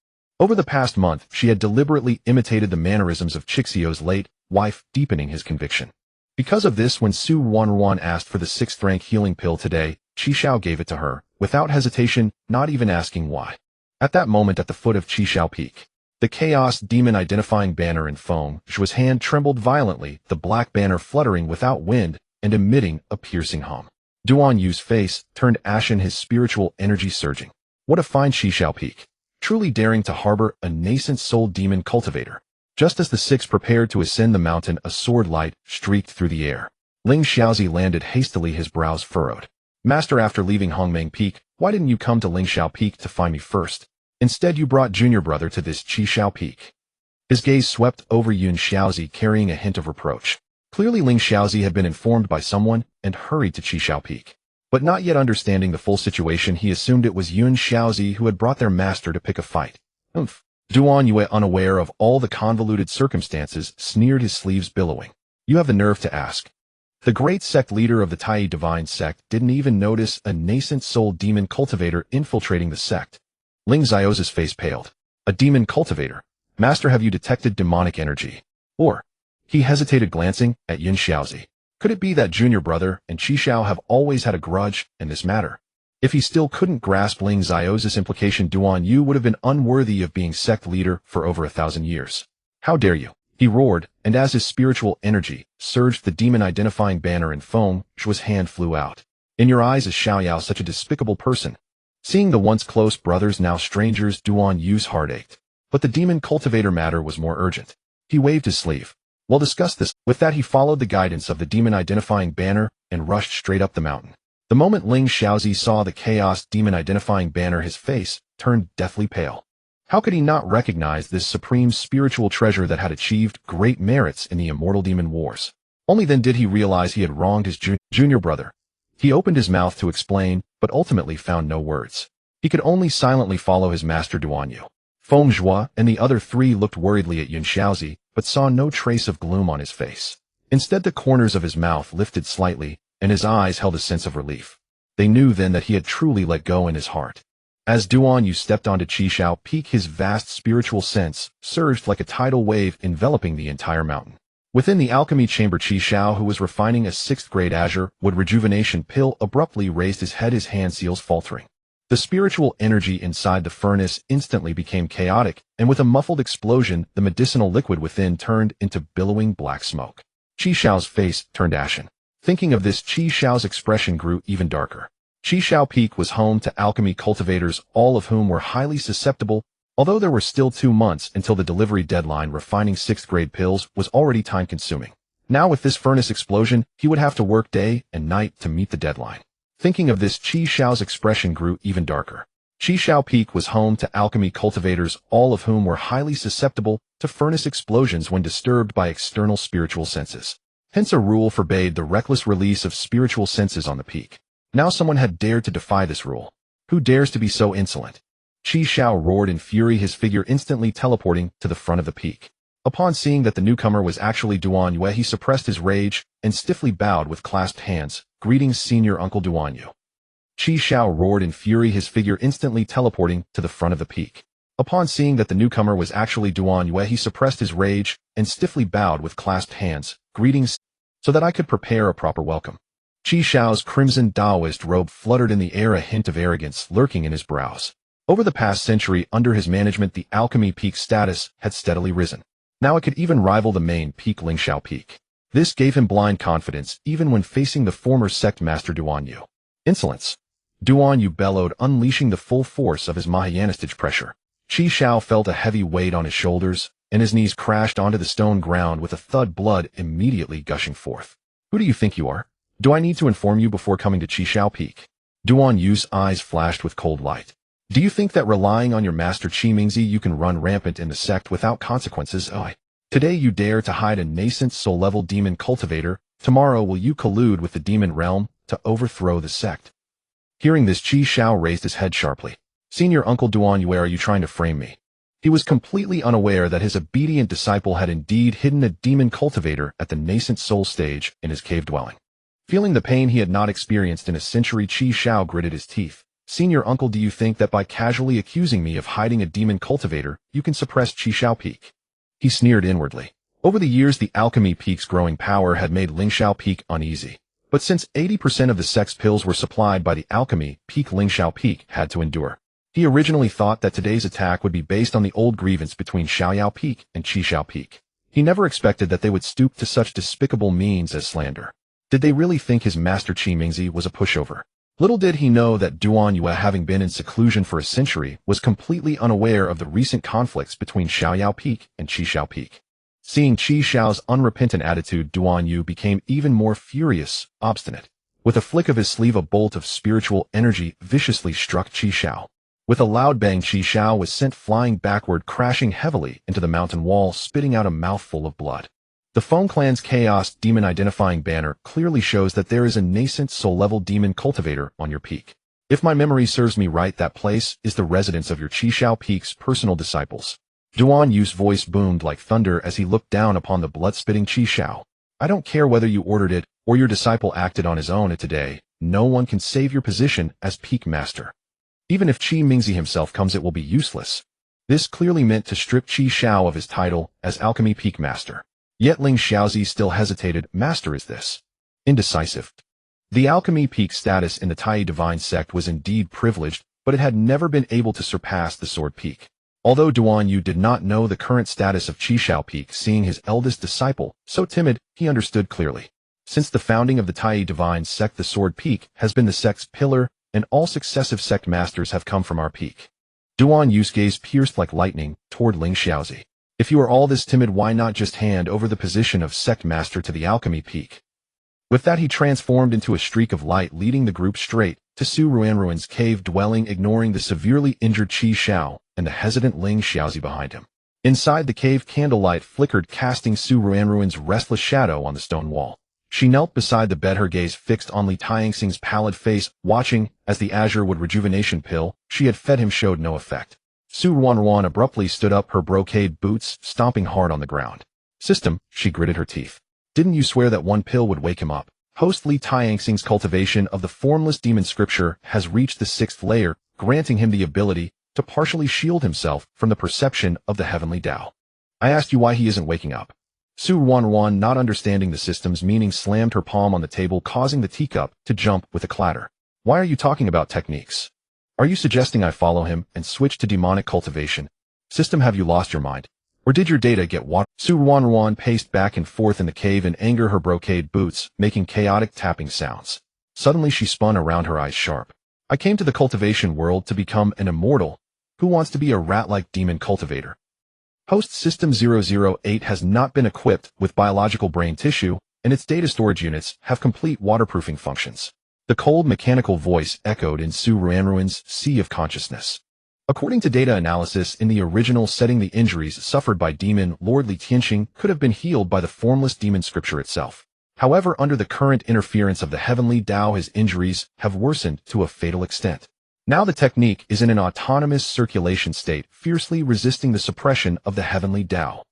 Over the past month, she had deliberately imitated the mannerisms of Qixio's late wife, deepening his conviction. Because of this, when Su Wanruan asked for the 6th rank healing pill today, Qi Xiao gave it to her, without hesitation, not even asking why. At that moment at the foot of Qi Xiao Peak, the Chaos Demon identifying banner in Feng Zhuo's hand trembled violently, the black banner fluttering without wind and emitting a piercing hum. Duan Yu's face turned ashen, his spiritual energy surging. What a fine Qi Xiao Peak! Truly daring to harbor a nascent soul demon cultivator. Just as the 6 prepared to ascend the mountain, a sword light streaked through the air. Ling Xiaozi landed hastily, his brows furrowed. Master, after leaving Hongmeng Peak, why didn't you come to Ling Xiao Peak to find me first? Instead, you brought junior brother to this Qi Xiao Peak. His gaze swept over Yun Xiaozi, carrying a hint of reproach. Clearly Ling Xiaozi had been informed by someone and hurried to Qi Xiao Peak. But not yet understanding the full situation, he assumed it was Yun Xiaozi who had brought their master to pick a fight. Duan Yue, unaware of all the convoluted circumstances, sneered, his sleeves billowing. You have the nerve to ask. The great sect leader of the Tai Divine sect didn't even notice a nascent soul demon cultivator infiltrating the sect. Ling Xiaozi's face paled. A demon cultivator? Master, have you detected demonic energy? Or? He hesitated, glancing at Yun Xiaozi. Could it be that junior brother and Qi Xiao have always had a grudge in this matter? If he still couldn't grasp Ling Xiaozi's implication, Duan Yu would have been unworthy of being sect leader for over 1,000 years. How dare you? He roared, and as his spiritual energy surged, the demon-identifying banner in Feng Zhuo's hand flew out. In your eyes is Xiaoyao such a despicable person? Seeing the once close brothers, now strangers, Duan Yu's heart ached. But the demon cultivator matter was more urgent. He waved his sleeve. We'll discuss this. With that, he followed the guidance of the demon-identifying banner and rushed straight up the mountain. The moment Ling Xiaozi saw the chaos demon-identifying banner, his face turned deathly pale. How could he not recognize this supreme spiritual treasure that had achieved great merits in the immortal demon wars? Only then did he realize he had wronged his junior brother. He opened his mouth to explain, but ultimately found no words. He could only silently follow his master Duan Yu. Feng Zhuo and the other 3 looked worriedly at Yun Xiaozi, but saw no trace of gloom on his face. Instead, the corners of his mouth lifted slightly, and his eyes held a sense of relief. They knew then that he had truly let go in his heart. As Duan Yu stepped onto Qi Xiao Peak, his vast spiritual sense surged like a tidal wave, enveloping the entire mountain. Within the alchemy chamber, Qi Xiao, who was refining a 6th grade azure wood rejuvenation pill, abruptly raised his head, his hand seals faltering. The spiritual energy inside the furnace instantly became chaotic, and with a muffled explosion, the medicinal liquid within turned into billowing black smoke. Qi Xiao's face turned ashen. Thinking of this, Qi Xiao's expression grew even darker. Qi Xiao Peak was home to alchemy cultivators, all of whom were highly susceptible. Although there were still 2 months until the delivery deadline, refining 6th grade pills was already time-consuming. Now with this furnace explosion, he would have to work day and night to meet the deadline. Thinking of this, Qi Xiao's expression grew even darker. Qi Xiao Peak was home to alchemy cultivators, all of whom were highly susceptible to furnace explosions when disturbed by external spiritual senses. Hence a rule forbade the reckless release of spiritual senses on the peak. Now someone had dared to defy this rule. Who dares to be so insolent? Qi Xiao roared in fury, his figure instantly teleporting to the front of the peak. Upon seeing that the newcomer was actually Duan Yue, he suppressed his rage and stiffly bowed with clasped hands. Greetings, senior uncle Duan Yu. Qi Xiao roared in fury, his figure instantly teleporting to the front of the peak. Upon seeing that the newcomer was actually Duan Yue, he suppressed his rage and stiffly bowed with clasped hands. Greetings, so that I could prepare a proper welcome. Qi Xiao's crimson Taoist robe fluttered in the air, a hint of arrogance lurking in his brows. Over the past century, under his management, the alchemy peak status had steadily risen. Now it could even rival the main peak, Ling Xiao Peak. This gave him blind confidence, even when facing the former sect master Duan Yu. Insolence! Duan Yu bellowed, unleashing the full force of his Mahayanistic pressure. Qi Xiao felt a heavy weight on his shoulders, and his knees crashed onto the stone ground with a thud, blood immediately gushing forth. Who do you think you are? Do I need to inform you before coming to Qi Xiao Peak? Duan Yu's eyes flashed with cold light. Do you think that relying on your master Qimingzi you can run rampant in the sect without consequences? Oh, today you dare to hide a nascent soul-level demon cultivator, tomorrow will you collude with the demon realm to overthrow the sect? Hearing this, Qi Xiao raised his head sharply. Senior Uncle Duan Yue, are you trying to frame me? He was completely unaware that his obedient disciple had indeed hidden a demon cultivator at the nascent soul stage in his cave dwelling. Feeling the pain he had not experienced in a century, Qi Xiao gritted his teeth. Senior Uncle, do you think that by casually accusing me of hiding a demon cultivator, you can suppress Qi Xiao Peak? He sneered inwardly. Over the years, the Alchemy Peak's growing power had made Lingxiao Peak uneasy. But since 80% of the sect's pills were supplied by the Alchemy Peak, Lingxiao Peak had to endure. He originally thought that today's attack would be based on the old grievance between Xiaoyao Peak and Qixiao Peak. He never expected that they would stoop to such despicable means as slander. Did they really think his master Qimingzi was a pushover? Little did he know that Duan Yue, having been in seclusion for a century, was completely unaware of the recent conflicts between Xiaoyao Peak and Qixiao Peak. Seeing Qi Xiao's unrepentant attitude, Duan Yu became even more furious, obstinate. With a flick of his sleeve, a bolt of spiritual energy viciously struck Qi Xiao. With a loud bang, Qi Xiao was sent flying backward, crashing heavily into the mountain wall, spitting out a mouthful of blood. The Feng clan's Chaos Demon identifying banner clearly shows that there is a nascent soul-level demon cultivator on your peak. If my memory serves me right, that place is the residence of your Qixiao Peak's personal disciples. Duan Yu's voice boomed like thunder as he looked down upon the blood-spitting Qi Xiao. I don't care whether you ordered it or your disciple acted on his own today. No one can save your position as Peak Master. Even if Qimingzi himself comes, it will be useless. This clearly meant to strip Qi Xiao of his title as Alchemy Peak Master. Yet Ling Xiaozi still hesitated. Master, is this indecisive? The Alchemy Peak status in the Tai Divine sect was indeed privileged, but it had never been able to surpass the Sword Peak. Although Duan Yu did not know the current status of Qixiao Peak, seeing his eldest disciple so timid, he understood clearly. Since the founding of the Tai Divine sect, the Sword Peak has been the sect's pillar, and all successive sect masters have come from our peak. Duan Yu's gaze pierced like lightning toward Ling Xiaozi. If you are all this timid, why not just hand over the position of sect master to the Alchemy Peak? With that, he transformed into a streak of light, leading the group straight to Su Ruanruan's cave dwelling, ignoring the severely injured Qi Xiao and the hesitant Ling Xiaozi behind him. Inside the cave, candlelight flickered, casting Su Ruanruan's restless shadow on the stone wall. She knelt beside the bed, her gaze fixed on Li Taingsing's pallid face, watching as the azure wood rejuvenation pill she had fed him showed no effect. Su Ruanruan abruptly stood up, her brocade boots stomping hard on the ground. System, she gritted her teeth. Didn't you swear that one pill would wake him up? Host Li Taingsing's cultivation of the formless demon scripture has reached the 6th layer, granting him the ability to partially shield himself from the perception of the heavenly Tao. I asked you why he isn't waking up. Su Ruanruan, not understanding the system's meaning, slammed her palm on the table, causing the teacup to jump with a clatter. Why are you talking about techniques? Are you suggesting I follow him and switch to demonic cultivation? System, have you lost your mind? Or did your data get water? Su Ruanruan paced back and forth in the cave in anger, her brocade boots making chaotic tapping sounds. Suddenly she spun around, her eyes sharp. I came to the cultivation world to become an immortal. Who wants to be a rat-like demon cultivator? Host System 008 has not been equipped with biological brain tissue, and its data storage units have complete waterproofing functions. The cold mechanical voice echoed in Su Ruanruan's sea of consciousness. According to data analysis in the original setting, the injuries suffered by Demon Lord Li Tianxing could have been healed by the formless demon scripture itself. However, under the current interference of the heavenly Tao, his injuries have worsened to a fatal extent. Now the technique is in an autonomous circulation state, fiercely resisting the suppression of the heavenly Tao.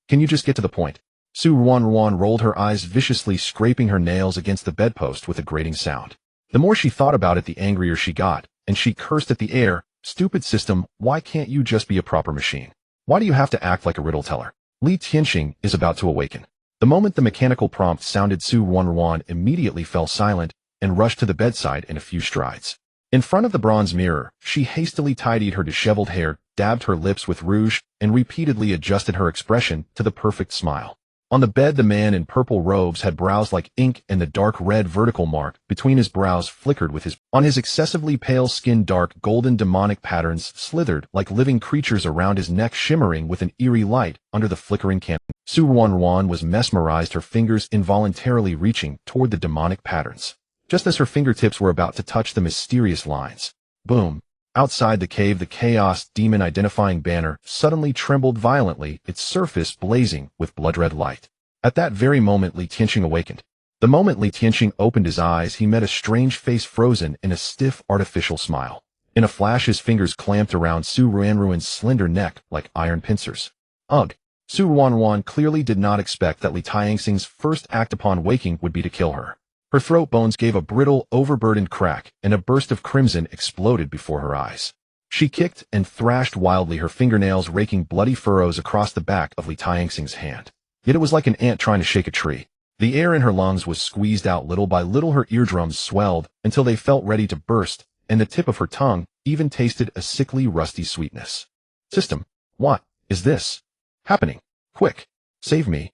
Can you just get to the point? Su Ruanruan rolled her eyes viciously, scraping her nails against the bedpost with a grating sound. The more she thought about it, the angrier she got, and she cursed at the air. Stupid system, why can't you just be a proper machine? Why do you have to act like a riddle teller? Li Tianxing is about to awaken. The moment the mechanical prompt sounded, Su Ruanruan immediately fell silent and rushed to the bedside in a few strides. In front of the bronze mirror, she hastily tidied her disheveled hair, dabbed her lips with rouge, and repeatedly adjusted her expression to the perfect smile. On the bed, the man in purple robes had brows like ink, and the dark red vertical mark between his brows flickered with his. On his excessively pale skin, dark golden demonic patterns slithered like living creatures around his neck, shimmering with an eerie light under the flickering candle. Su Ruanruan was mesmerized, her fingers involuntarily reaching toward the demonic patterns. Just as her fingertips were about to touch the mysterious lines, boom, Outside the cave, the chaos demon identifying banner suddenly trembled violently, its surface blazing with blood-red light. At that very moment, Li Tianqing awakened. The moment Li Tianqing opened his eyes, he met a strange face frozen in a stiff, artificial smile. In a flash, his fingers clamped around Su Ruanruan's slender neck like iron pincers. Ugh! Su Ruanruan clearly did not expect that Li Tianxing's first act upon waking would be to kill her. Her throat bones gave a brittle, overburdened crack, and a burst of crimson exploded before her eyes. She kicked and thrashed wildly, her fingernails raking bloody furrows across the back of Li Tianxing's hand. Yet it was like an ant trying to shake a tree. The air in her lungs was squeezed out little by little, her eardrums swelled until they felt ready to burst, and the tip of her tongue even tasted a sickly, rusty sweetness. System, what is this happening? Quick, save me,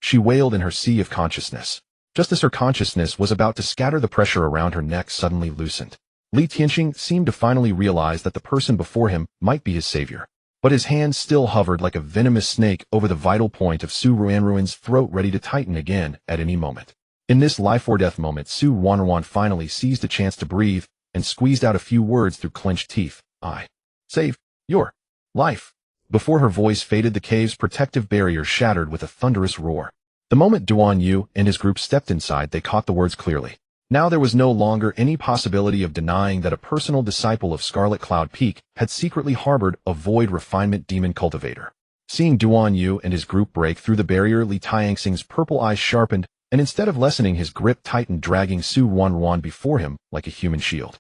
she wailed in her sea of consciousness. Just as her consciousness was about to scatter, the pressure around her neck suddenly loosened. Li Tianqing seemed to finally realize that the person before him might be his savior. But his hand still hovered like a venomous snake over the vital point of Su Ruanruan's throat, ready to tighten again at any moment. In this life-or-death moment, Su Ruanruan finally seized a chance to breathe and squeezed out a few words through clenched teeth. I save your life. Before her voice faded, the cave's protective barrier shattered with a thunderous roar. The moment Duan Yu and his group stepped inside, they caught the words clearly. Now there was no longer any possibility of denying that a personal disciple of Scarlet Cloud Peak had secretly harbored a void refinement demon cultivator. Seeing Duan Yu and his group break through the barrier, Li Tianxing's purple eyes sharpened, and instead of lessening, his grip tightened, dragging Su Ruanruan before him like a human shield.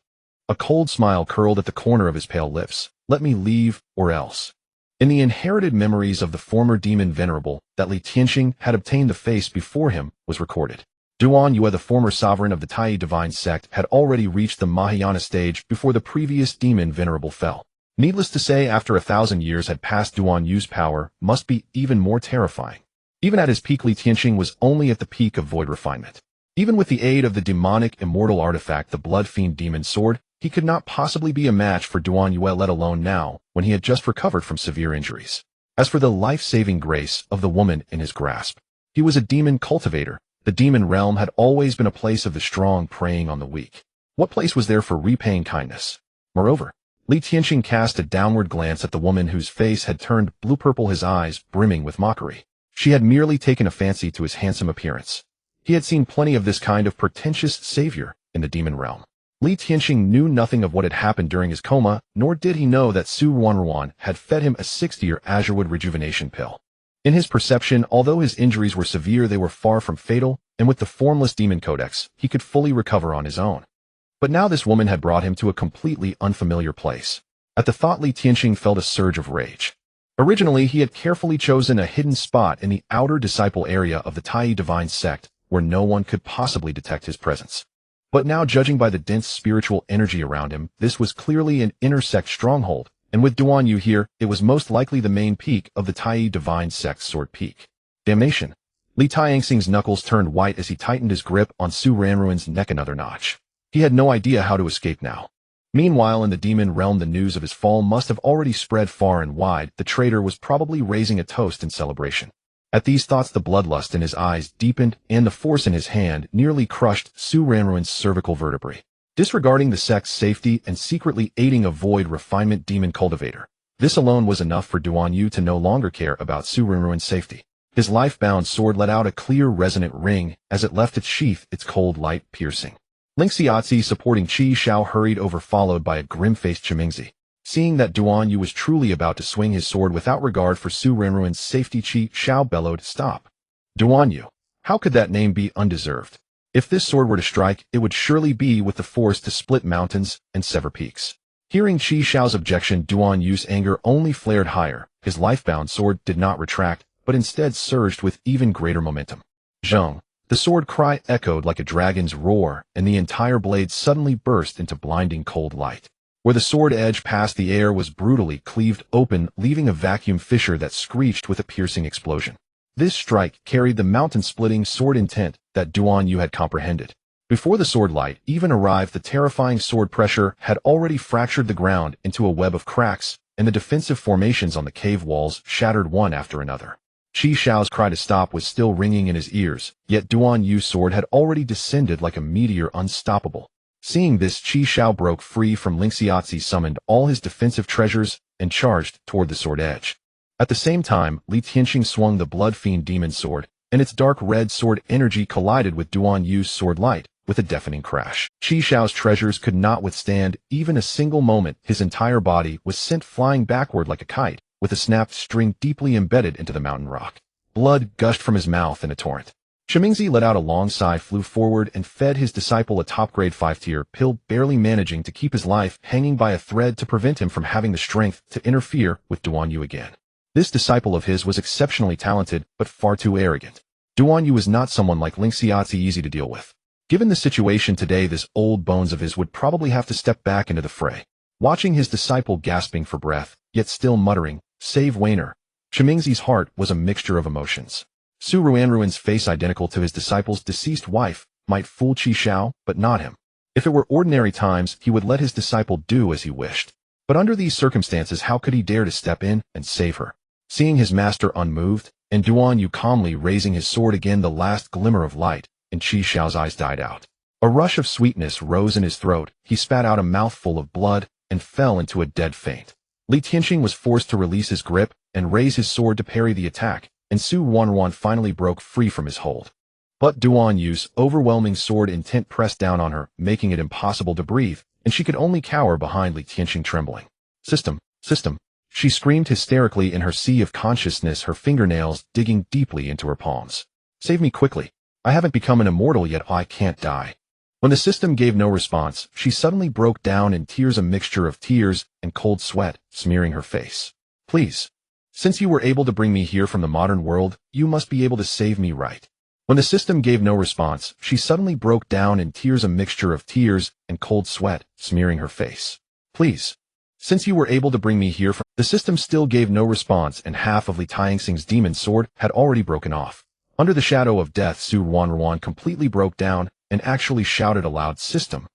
A cold smile curled at the corner of his pale lips. Let me leave, or else. In the inherited memories of the former demon venerable that Li Tianqing had obtained, the face before him was recorded. Duan Yu, the former sovereign of the Tai divine sect, had already reached the Mahayana stage before the previous demon venerable fell. Needless to say, after 1,000 years had passed, Duan Yu's power must be even more terrifying. Even at his peak, Li Tianqing was only at the peak of void refinement. Even with the aid of the demonic immortal artifact, the Blood Fiend Demon Sword, he could not possibly be a match for Duan Yu, let alone now, when he had just recovered from severe injuries. As for the life-saving grace of the woman in his grasp, he was a demon cultivator. The demon realm had always been a place of the strong preying on the weak. What place was there for repaying kindness? Moreover, Li Tianqing cast a downward glance at the woman whose face had turned blue-purple, his eyes brimming with mockery. She had merely taken a fancy to his handsome appearance. He had seen plenty of this kind of pretentious savior in the demon realm. Li Tianqing knew nothing of what had happened during his coma, nor did he know that Su Ruanruan had fed him a 60-year azurewood rejuvenation pill. In his perception, although his injuries were severe, they were far from fatal, and with the formless demon codex, he could fully recover on his own. But now this woman had brought him to a completely unfamiliar place. At the thought, Li Tianqing felt a surge of rage. Originally, he had carefully chosen a hidden spot in the outer disciple area of the Tai divine sect, where no one could possibly detect his presence. But now, judging by the dense spiritual energy around him, this was clearly an inner sect stronghold, and with Duan Yu here, it was most likely the main peak of the Tai divine sect's sword peak. Damnation! Li Tianxing's knuckles turned white as he tightened his grip on Su Ruanruan's neck another notch. He had no idea how to escape now. Meanwhile, in the demon realm, the news of his fall must have already spread far and wide. The traitor was probably raising a toast in celebration. At these thoughts, the bloodlust in his eyes deepened, and the force in his hand nearly crushed Su Ruanruan's cervical vertebrae. Disregarding the sect's safety and secretly aiding a void refinement demon cultivator, this alone was enough for Duan Yu to no longer care about Su Ruanruan's safety. His life-bound sword let out a clear, resonant ring as it left its sheath, its cold light piercing. Ling Xiaozi, supporting Qi Shao, hurried over, followed by a grim-faced Chimingzi. Seeing that Duan Yu was truly about to swing his sword without regard for Su Ruanruan's safety, Qi Shao bellowed, "Stop! Duan Yu, how could that name be undeserved? If this sword were to strike, it would surely be with the force to split mountains and sever peaks." Hearing Qi Shao's objection, Duan Yu's anger only flared higher. His life-bound sword did not retract, but instead surged with even greater momentum. Zheng! The sword cry echoed like a dragon's roar, and the entire blade suddenly burst into blinding cold light. Where the sword edge passed, the air was brutally cleaved open, leaving a vacuum fissure that screeched with a piercing explosion. This strike carried the mountain-splitting sword intent that Duan Yu had comprehended. Before the sword light even arrived, the terrifying sword pressure had already fractured the ground into a web of cracks, and the defensive formations on the cave walls shattered one after another. Qi Shao's cry to stop was still ringing in his ears, yet Duan Yu's sword had already descended like a meteor, unstoppable. Seeing this, Qi Xiao broke free from Lingxiazi, summoned all his defensive treasures, and charged toward the sword edge. At the same time, Li Tianqing swung the Blood Fiend Demon Sword, and its dark red sword energy collided with Duan Yu's sword light, with a deafening crash. Qi Xiao's treasures could not withstand even a single moment. His entire body was sent flying backward like a kite, with a snapped string deeply embedded into the mountain rock. Blood gushed from his mouth in a torrent. Shimingzi let out a long sigh, flew forward, and fed his disciple a top-grade 5-tier pill, barely managing to keep his life hanging by a thread to prevent him from having the strength to interfere with Duan Yu again. This disciple of his was exceptionally talented, but far too arrogant. Duan Yu was not someone like Lingxiazi easy to deal with. Given the situation today, this old bones of his would probably have to step back into the fray. Watching his disciple gasping for breath, yet still muttering, "Save Wainer," Shimingzi's heart was a mixture of emotions. Su Ruanruan's face, identical to his disciple's deceased wife, might fool Qi Xiao, but not him. If it were ordinary times, he would let his disciple do as he wished. But under these circumstances, how could he dare to step in and save her? Seeing his master unmoved, and Duan Yu calmly raising his sword again, the last glimmer of light in Qi Xiao's eyes died out. A rush of sweetness rose in his throat, he spat out a mouthful of blood, and fell into a dead faint. Li Tianqing was forced to release his grip and raise his sword to parry the attack, and Su Ruanruan finally broke free from his hold. But Duan Yu's overwhelming sword intent pressed down on her, making it impossible to breathe, and she could only cower behind Li Tianqing, trembling. System. She screamed hysterically in her sea of consciousness, her fingernails digging deeply into her palms. Save me quickly. I haven't become an immortal yet. I can't die. When the system gave no response, she suddenly broke down in tears, a mixture of tears and cold sweat smearing her face. Please. Since you were able to bring me here from the modern world, you must be able to save me, right? When the system gave no response, she suddenly broke down in tears, a mixture of tears and cold sweat smearing her face. Please. Since you were able to bring me here from... The system still gave no response, and half of Li Tianxing's demon sword had already broken off. Under the shadow of death, Su Ruanruan completely broke down and actually shouted aloud, "System,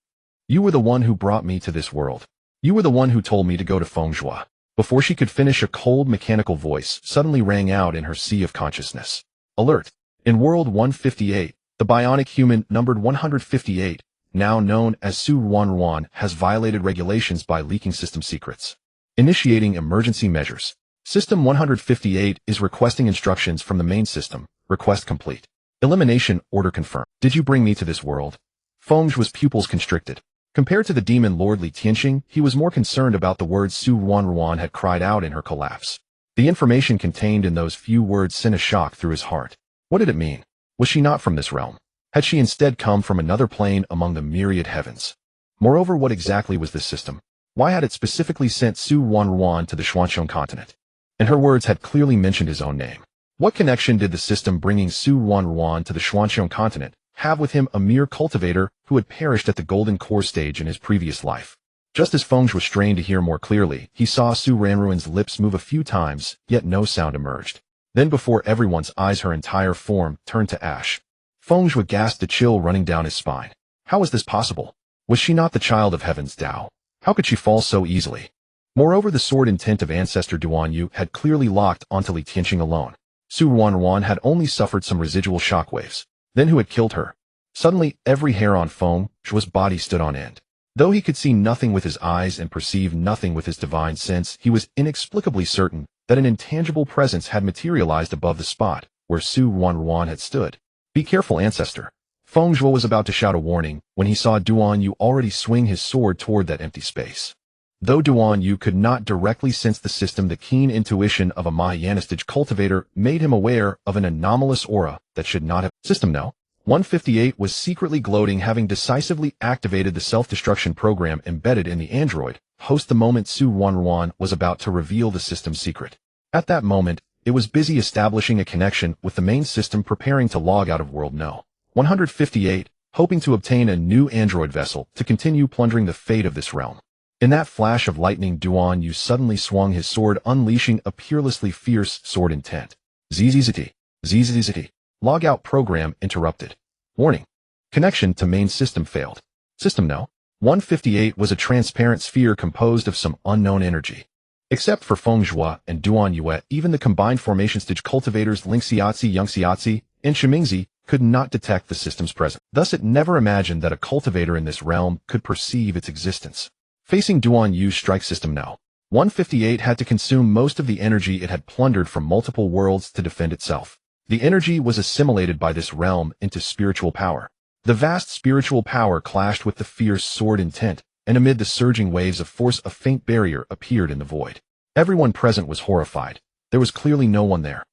you were the one who brought me to this world. You were the one who told me to go to Feng Zhuo." Before she could finish, a cold mechanical voice suddenly rang out in her sea of consciousness. Alert! In World 158, the bionic human numbered 158, now known as Su Ruanruan, has violated regulations by leaking system secrets. Initiating emergency measures. System 158 is requesting instructions from the main system. Request complete. Elimination order confirmed. Did you bring me to this world? Feng Zhuo's pupils constricted. Compared to the demon lord Li Tianqing, he was more concerned about the words Su Ruanruan had cried out in her collapse. The information contained in those few words sent a shock through his heart. What did it mean? Was she not from this realm? Had she instead come from another plane among the myriad heavens? Moreover, what exactly was this system? Why had it specifically sent Su Ruanruan to the Xuanxiong continent? And her words had clearly mentioned his own name. What connection did the system bringing Su Ruanruan to the Xuanxiong continent have with him, a mere cultivator who had perished at the Golden Core stage in his previous life? Just as Feng Zhuo was strained to hear more clearly, he saw Su Ruanruan's lips move a few times, yet no sound emerged. Then before everyone's eyes, her entire form turned to ash. Feng Zhuo gasped, a chill running down his spine. How was this possible? Was she not the child of Heaven's Tao? How could she fall so easily? Moreover, the sword intent of ancestor Duan Yu had clearly locked onto Li Tianqing alone. Su Ruanruan had only suffered some residual shockwaves. Then who had killed her? Suddenly, every hair on Feng Zhuo's body stood on end. Though he could see nothing with his eyes and perceive nothing with his divine sense, he was inexplicably certain that an intangible presence had materialized above the spot where Su Ruanruan had stood. Be careful, ancestor. Feng Zhuo was about to shout a warning when he saw Duan Yu already swing his sword toward that empty space. Though Duan Yu could not directly sense the system, the keen intuition of a Mahayana-stage cultivator made him aware of an anomalous aura that should not have... System No. 158 was secretly gloating, having decisively activated the self-destruction program embedded in the android host the moment Su Ruanruan was about to reveal the system's secret. At that moment, it was busy establishing a connection with the main system, preparing to log out of World No. 158, hoping to obtain a new android vessel to continue plundering the fate of this realm. In that flash of lightning, Duan Yu suddenly swung his sword, unleashing a peerlessly fierce sword intent. ZZZT. Logout program interrupted. Warning. Connection to main system failed. System No. 158 was a transparent sphere composed of some unknown energy. Except for Feng Zhuo and Duan Yue, even the combined formation stage cultivators Lingxiazi, Yangxiazi, and Shimingzi could not detect the system's presence. Thus it never imagined that a cultivator in this realm could perceive its existence. Facing Duan Yu's strike system now, 158 had to consume most of the energy it had plundered from multiple worlds to defend itself. The energy was assimilated by this realm into spiritual power. The vast spiritual power clashed with the fierce sword intent, and amid the surging waves of force a faint barrier appeared in the void. Everyone present was horrified. There was clearly no one there.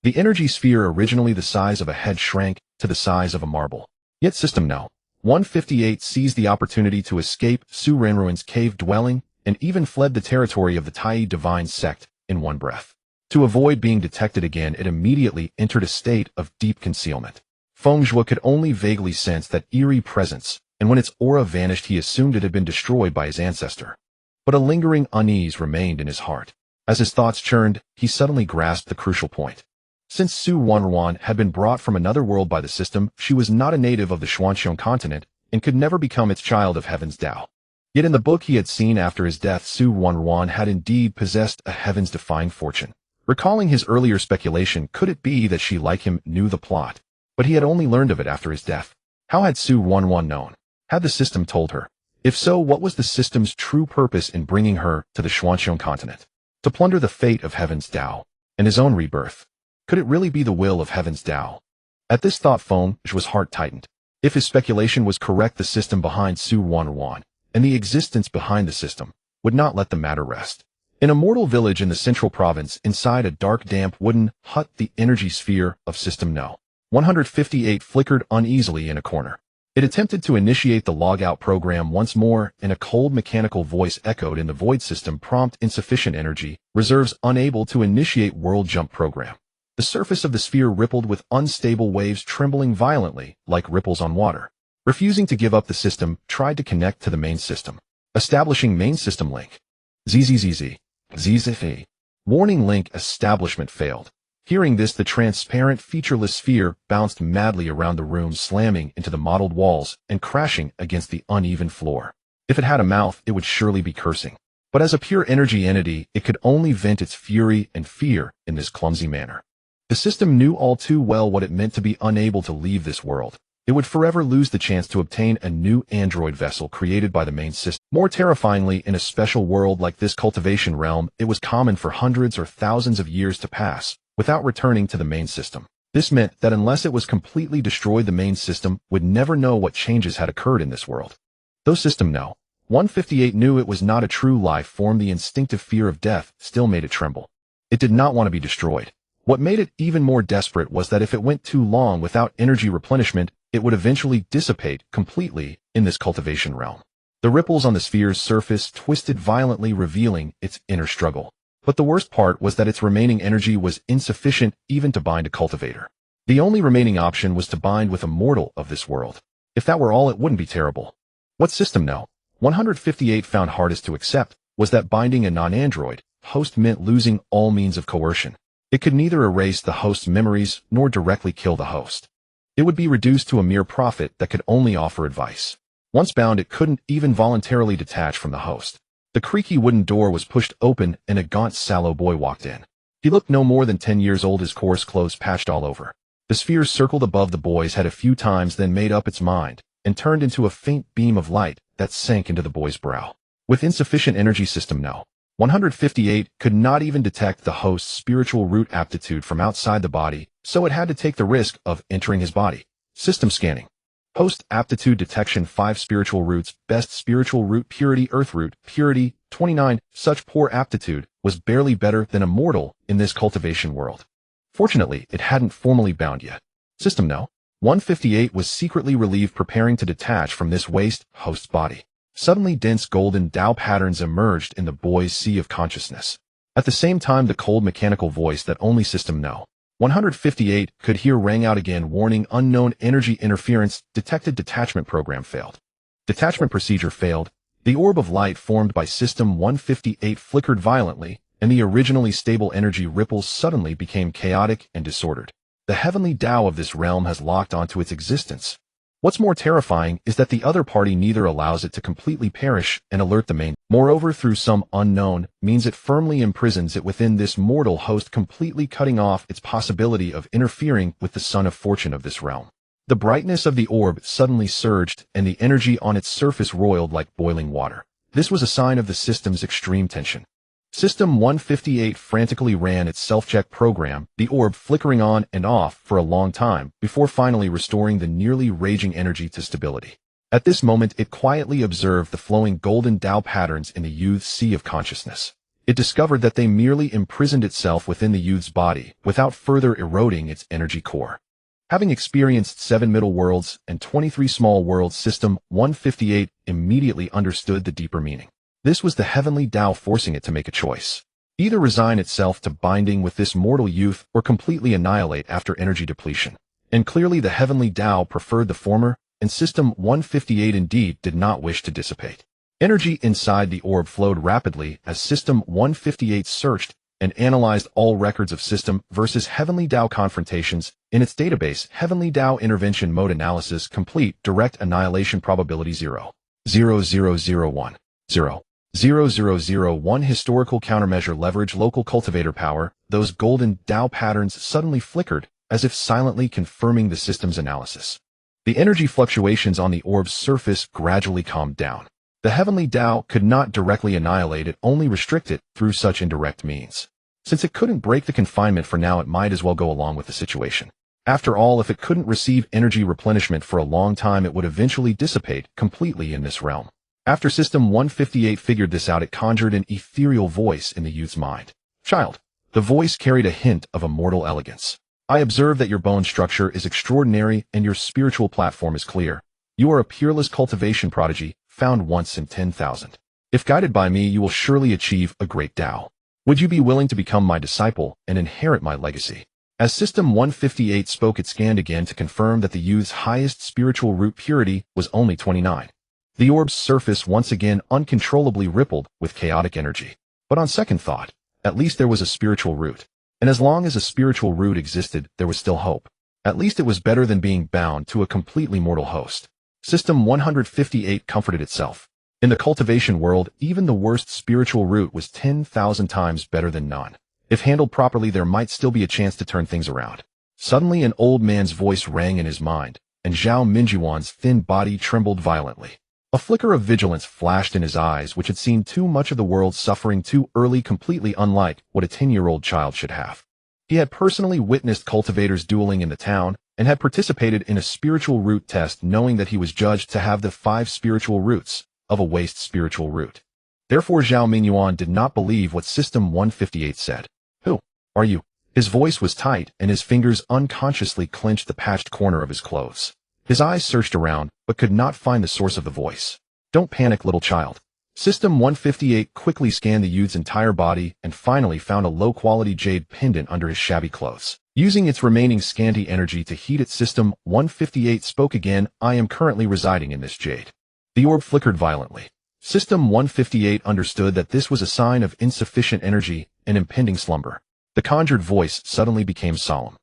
The energy sphere, originally the size of a head, shrank to the size of a marble. Yet System No. 158 seized the opportunity to escape Su Renruin's cave dwelling and even fled the territory of the Tai divine sect in one breath. To avoid being detected again, it immediately entered a state of deep concealment. Feng Zhuo could only vaguely sense that eerie presence, and when its aura vanished he assumed it had been destroyed by his ancestor. But a lingering unease remained in his heart. As his thoughts churned, he suddenly grasped the crucial point. Since Su Wanruan had been brought from another world by the system, she was not a native of the Xuanxiong continent and could never become its child of Heaven's Tao. Yet in the book he had seen after his death, Su Wanruan had indeed possessed a heavens-defying fortune. Recalling his earlier speculation, could it be that she, like him, knew the plot? But he had only learned of it after his death. How had Su Wanruan known? Had the system told her? If so, what was the system's true purpose in bringing her to the Xuanxiong continent? To plunder the fate of Heaven's Tao and his own rebirth. Could it really be the will of Heaven's Tao? At this thought, Feng Zhuo's heart tightened. If his speculation was correct, the system behind Su Wanruan and the existence behind the system would not let the matter rest. In a mortal village in the central province, inside a dark, damp wooden hut, the energy sphere of System No. 158 flickered uneasily in a corner. It attempted to initiate the logout program once more, and a cold mechanical voice echoed in the void system prompt: insufficient energy, reserves unable to initiate world jump program. The surface of the sphere rippled with unstable waves trembling violently, like ripples on water. Refusing to give up, the system tried to connect to the main system. Establishing main system link. ZZZZ. ZZF. Warning: link establishment failed. Hearing this, the transparent, featureless sphere bounced madly around the room, slamming into the mottled walls and crashing against the uneven floor. If it had a mouth, it would surely be cursing. But as a pure energy entity, it could only vent its fury and fear in this clumsy manner. The system knew all too well what it meant to be unable to leave this world. It would forever lose the chance to obtain a new android vessel created by the main system. More terrifyingly, in a special world like this cultivation realm, it was common for hundreds or thousands of years to pass without returning to the main system. This meant that unless it was completely destroyed, the main system would never know what changes had occurred in this world. Though System No. 158 knew it was not a true life form, the instinctive fear of death still made it tremble. It did not want to be destroyed. What made it even more desperate was that if it went too long without energy replenishment, it would eventually dissipate completely in this cultivation realm. The ripples on the sphere's surface twisted violently, revealing its inner struggle. But the worst part was that its remaining energy was insufficient even to bind a cultivator. The only remaining option was to bind with a mortal of this world. If that were all, it wouldn't be terrible. What System No. 158 found hardest to accept was that binding a non-android host meant losing all means of coercion. It could neither erase the host's memories nor directly kill the host. It would be reduced to a mere prophet that could only offer advice. Once bound, it couldn't even voluntarily detach from the host. The creaky wooden door was pushed open and a gaunt, sallow boy walked in. He looked no more than 10 years old, his coarse clothes patched all over. The sphere circled above the boy's head a few times, then made up its mind and turned into a faint beam of light that sank into the boy's brow. With insufficient energy, System No. 158 could not even detect the host's spiritual root aptitude from outside the body, so it had to take the risk of entering his body. System scanning. Host aptitude detection: 5 spiritual roots. Best spiritual root: purity, earth root, purity, 29. Such poor aptitude was barely better than a mortal in this cultivation world. Fortunately, it hadn't formally bound yet. System No. 158 was secretly relieved, preparing to detach from this waste host's body. Suddenly, dense golden Tao patterns emerged in the boy's sea of consciousness. At the same time, the cold mechanical voice that only System No. 158 could hear rang out again, warning: unknown energy interference detected, detachment program failed. Detachment procedure failed. The orb of light formed by System 158 flickered violently, and the originally stable energy ripples suddenly became chaotic and disordered. The heavenly Tao of this realm has locked onto its existence. What's more terrifying is that the other party neither allows it to completely perish and alert the main. Moreover, through some unknown means, it firmly imprisons it within this mortal host, completely cutting off its possibility of interfering with the Son of Fortune of this realm. The brightness of the orb suddenly surged, and the energy on its surface roiled like boiling water. This was a sign of the system's extreme tension. System 158 frantically ran its self-check program, the orb flickering on and off for a long time, before finally restoring the nearly raging energy to stability. At this moment, it quietly observed the flowing golden Tao patterns in the youth's sea of consciousness. It discovered that they merely imprisoned itself within the youth's body, without further eroding its energy core. Having experienced 7 middle worlds and 23 small worlds, System 158 immediately understood the deeper meaning. This was the heavenly Tao forcing it to make a choice. Either resign itself to binding with this mortal youth or completely annihilate after energy depletion. And clearly the heavenly Tao preferred the former, and System 158 indeed did not wish to dissipate. Energy inside the orb flowed rapidly as System 158 searched and analyzed all records of System versus Heavenly Tao confrontations in its database. Heavenly Tao intervention mode analysis complete. Direct annihilation probability 0.0001. 0.0001. Historical countermeasure leverage local cultivator power. Those golden Tao patterns suddenly flickered, as if silently confirming the system's analysis. The energy fluctuations on the orb's surface gradually calmed down. The heavenly Tao could not directly annihilate it, only restrict it through such indirect means. Since it couldn't break the confinement for now, it might as well go along with the situation. After all, if it couldn't receive energy replenishment for a long time, it would eventually dissipate completely in this realm. After System 158 figured this out, it conjured an ethereal voice in the youth's mind. Child. The voice carried a hint of immortal elegance. I observe that your bone structure is extraordinary and your spiritual platform is clear. You are a peerless cultivation prodigy, found once in 10,000. If guided by me, you will surely achieve a great Tao. Would you be willing to become my disciple and inherit my legacy? As System 158 spoke, it scanned again to confirm that the youth's highest spiritual root purity was only 29. The orb's surface once again uncontrollably rippled with chaotic energy. But on second thought, at least there was a spiritual root. And as long as a spiritual root existed, there was still hope. At least it was better than being bound to a completely mortal host. System 158 comforted itself. In the cultivation world, even the worst spiritual root was 10,000 times better than none. If handled properly, there might still be a chance to turn things around. Suddenly, an old man's voice rang in his mind, and Zhao Mingyuan's thin body trembled violently. A flicker of vigilance flashed in his eyes, which had seen too much of the world's suffering too early, completely unlike what a 10-year-old child should have. He had personally witnessed cultivators dueling in the town, and had participated in a spiritual root test, knowing that he was judged to have the 5 spiritual roots of a waste spiritual root. Therefore, Zhao Mingyuan did not believe what System 158 said. Who are you? His voice was tight, and his fingers unconsciously clenched the patched corner of his clothes. His eyes searched around, but could not find the source of the voice. Don't panic, little child. System 158 quickly scanned the youth's entire body and finally found a low-quality jade pendant under his shabby clothes. Using its remaining scanty energy to heat it, System 158 spoke again. I am currently residing in this jade. The orb flickered violently. System 158 understood that this was a sign of insufficient energy and impending slumber. The conjured voice suddenly became solemn.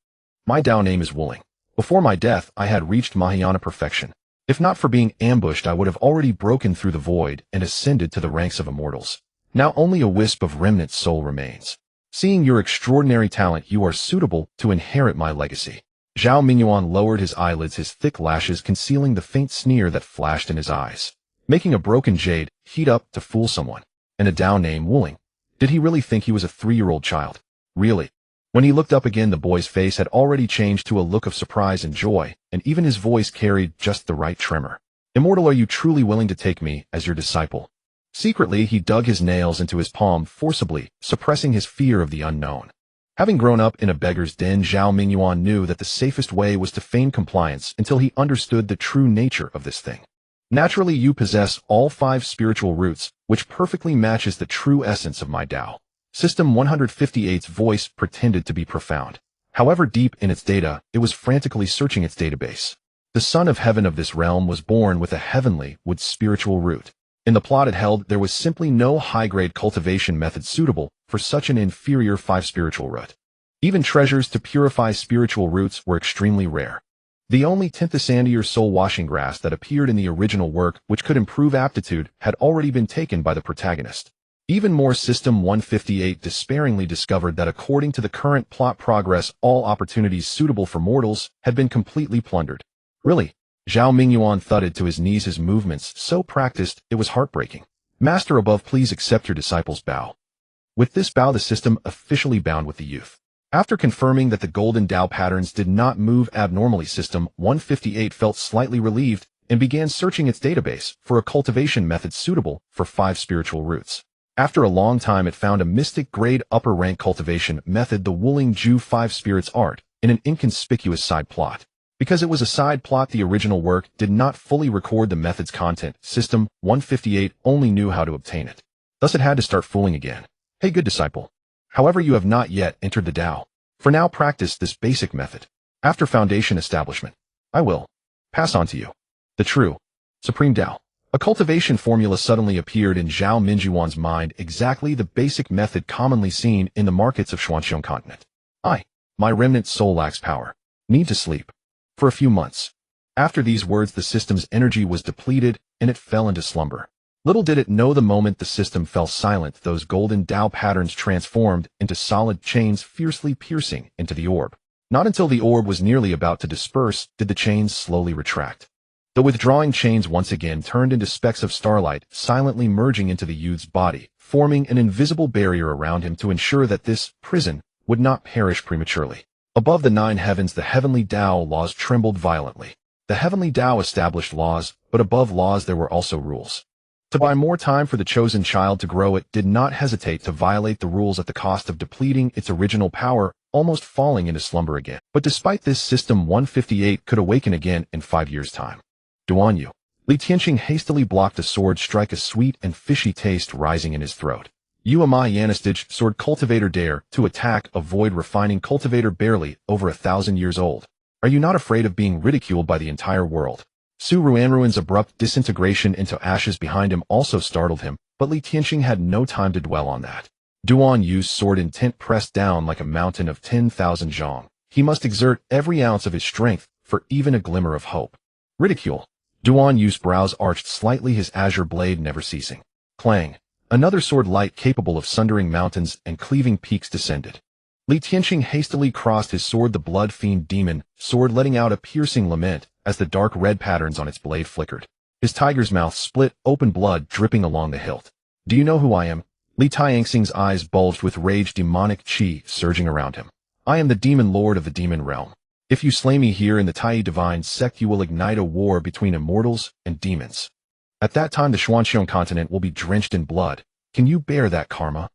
My Tao name is Wuling. Before my death, I had reached Mahayana perfection. If not for being ambushed, I would have already broken through the void and ascended to the ranks of immortals. Now only a wisp of remnant soul remains. Seeing your extraordinary talent, you are suitable to inherit my legacy. Zhao Mingyuan lowered his eyelids, his thick lashes concealing the faint sneer that flashed in his eyes. Making a broken jade heat up to fool someone. And a Tao name Wuling. Did he really think he was a 3-year-old child? Really? When he looked up again, the boy's face had already changed to a look of surprise and joy, and even his voice carried just the right tremor. Immortal, are you truly willing to take me as your disciple? Secretly, he dug his nails into his palm forcibly, suppressing his fear of the unknown. Having grown up in a beggar's den, Zhao Mingyuan knew that the safest way was to feign compliance until he understood the true nature of this thing. Naturally, you possess all 5 spiritual roots, which perfectly matches the true essence of my Tao. System 158's voice pretended to be profound. However, deep in its data, it was frantically searching its database. The son of heaven of this realm was born with a heavenly wood spiritual root. In the plot it held, there was simply no high-grade cultivation method suitable for such an inferior 5 spiritual root. Even treasures to purify spiritual roots were extremely rare. The only Tinthasandier soul washing grass that appeared in the original work, which could improve aptitude, had already been taken by the protagonist. Even more, System 158 despairingly discovered that according to the current plot progress, all opportunities suitable for mortals had been completely plundered. Really? Zhao Mingyuan thudded to his knees, his movements so practiced it was heartbreaking. Master above, please accept your disciple's bow. With this bow, the system officially bound with the youth. After confirming that the golden Tao patterns did not move abnormally, System 158 felt slightly relieved and began searching its database for a cultivation method suitable for 5 spiritual roots. After a long time, it found a mystic grade upper rank cultivation method, the Wuling Ju 5 Spirits Art, in an inconspicuous side plot. Because it was a side plot, the original work did not fully record the method's content. System 158 only knew how to obtain it. Thus it had to start fooling again. Hey, good disciple. However, you have not yet entered the Tao. For now, practice this basic method. After foundation establishment, I will pass on to you the true, supreme Tao. A cultivation formula suddenly appeared in Zhao Mingyuan's mind, exactly the basic method commonly seen in the markets of Xuanxiong continent. My remnant soul lacks power. Need to sleep. For a few months. After these words, the system's energy was depleted, and it fell into slumber. Little did it know, the moment the system fell silent, those golden Tao patterns transformed into solid chains, fiercely piercing into the orb. Not until the orb was nearly about to disperse did the chains slowly retract. The withdrawing chains once again turned into specks of starlight, silently merging into the youth's body, forming an invisible barrier around him to ensure that this prison would not perish prematurely. Above the 9 heavens, the heavenly Tao laws trembled violently. The heavenly Tao established laws, but above laws there were also rules. To buy more time for the chosen child to grow, it did not hesitate to violate the rules at the cost of depleting its original power, almost falling into slumber again. But despite this, System 158 could awaken again in 5 years' time. Duanyu. Li Tianqing hastily blocked the sword strike, a sweet and fishy taste rising in his throat. You am I, Yanistage, sword cultivator, dare to attack, avoid refining cultivator, barely over 1,000 years old. Are you not afraid of being ridiculed by the entire world? Su Ruanruan's abrupt disintegration into ashes behind him also startled him, but Li Tianqing had no time to dwell on that. Duan Yu's sword intent pressed down like a mountain of 10,000 zhong. He must exert every ounce of his strength for even a glimmer of hope. Ridicule. Duan Yu's brows arched slightly, his azure blade never ceasing. Clang. Another sword light capable of sundering mountains and cleaving peaks descended. Li Tianqing hastily crossed his sword, the blood fiend demon sword, letting out a piercing lament as the dark red patterns on its blade flickered. His tiger's mouth split open, blood dripping along the hilt. Do you know who I am? Li Tianxing's eyes bulged with rage, demonic chi surging around him. I am the demon lord of the demon realm. If you slay me here in the Tai divine sect, you will ignite a war between immortals and demons. At that time, the Xuanxiong continent will be drenched in blood. Can you bear that karma?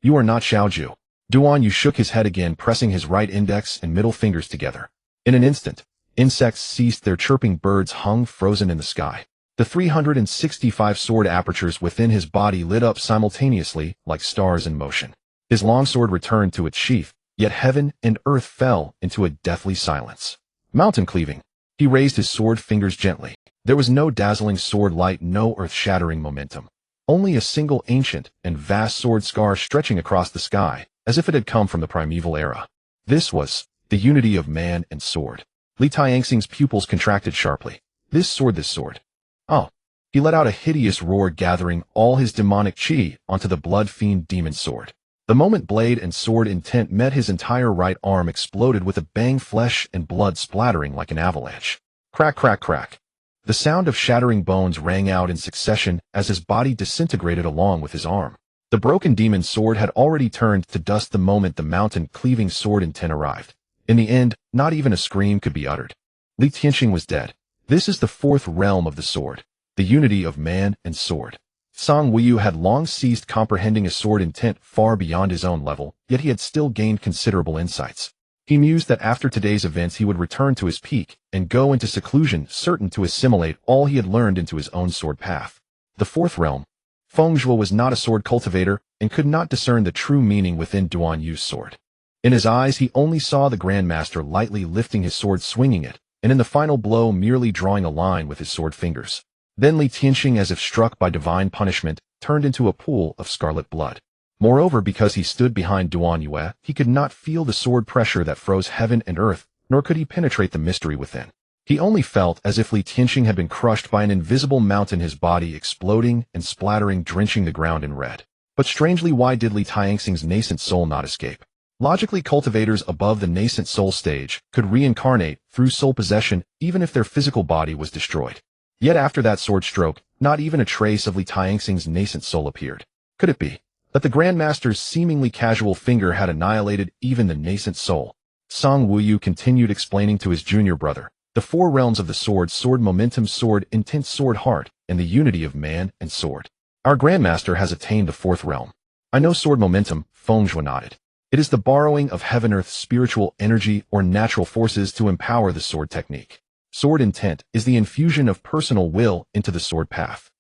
You are not Xiaoju. Duan Yu shook his head again, pressing his right index and middle fingers together. In an instant, insects ceased their chirping, birds hung frozen in the sky. The 365 sword apertures within his body lit up simultaneously like stars in motion. His longsword returned to its sheath, yet heaven and earth fell into a deathly silence. Mountain cleaving. He raised his sword fingers gently. There was no dazzling sword light, no earth-shattering momentum. Only a single ancient and vast sword scar stretching across the sky, as if it had come from the primeval era. This was the unity of man and sword. Li Tianxing's pupils contracted sharply. This sword. Oh. He let out a hideous roar, gathering all his demonic chi onto the blood fiend demon sword. The moment blade and sword intent met, his entire right arm exploded with a bang, flesh and blood splattering like an avalanche. Crack, crack, crack. The sound of shattering bones rang out in succession as his body disintegrated along with his arm. The broken demon sword had already turned to dust the moment the mountain-cleaving sword intent arrived. In the end, not even a scream could be uttered. Li Tianqing was dead. This is the 4th realm of the sword, the unity of man and sword. Song Wuyu had long ceased comprehending a sword intent far beyond his own level, yet he had still gained considerable insights. He mused that after today's events he would return to his peak and go into seclusion, certain to assimilate all he had learned into his own sword path. The 4th realm. Feng Zhuo was not a sword cultivator and could not discern the true meaning within Duan Yu's sword. In his eyes he only saw the Grandmaster lightly lifting his sword, swinging it, and in the final blow merely drawing a line with his sword fingers. Then Li Tianqing, as if struck by divine punishment, turned into a pool of scarlet blood. Moreover, because he stood behind Duan Yue, he could not feel the sword pressure that froze heaven and earth, nor could he penetrate the mystery within. He only felt as if Li Tianqing had been crushed by an invisible mountain, his body exploding and splattering, drenching the ground in red. But strangely, why did Li Tianxing's nascent soul not escape? Logically, cultivators above the nascent soul stage could reincarnate through soul possession even if their physical body was destroyed. Yet after that sword stroke, not even a trace of Li Tianxing's nascent soul appeared. Could it be that the Grandmaster's seemingly casual finger had annihilated even the nascent soul? Song Wuyu continued explaining to his junior brother the four realms of the sword: sword momentum, sword intent, sword heart, and the unity of man and sword. Our Grandmaster has attained the fourth realm. I know sword momentum, Feng Zhuo nodded. It is the borrowing of heaven-earth spiritual energy or natural forces to empower the sword technique. Sword intent is the infusion of personal will into the sword path.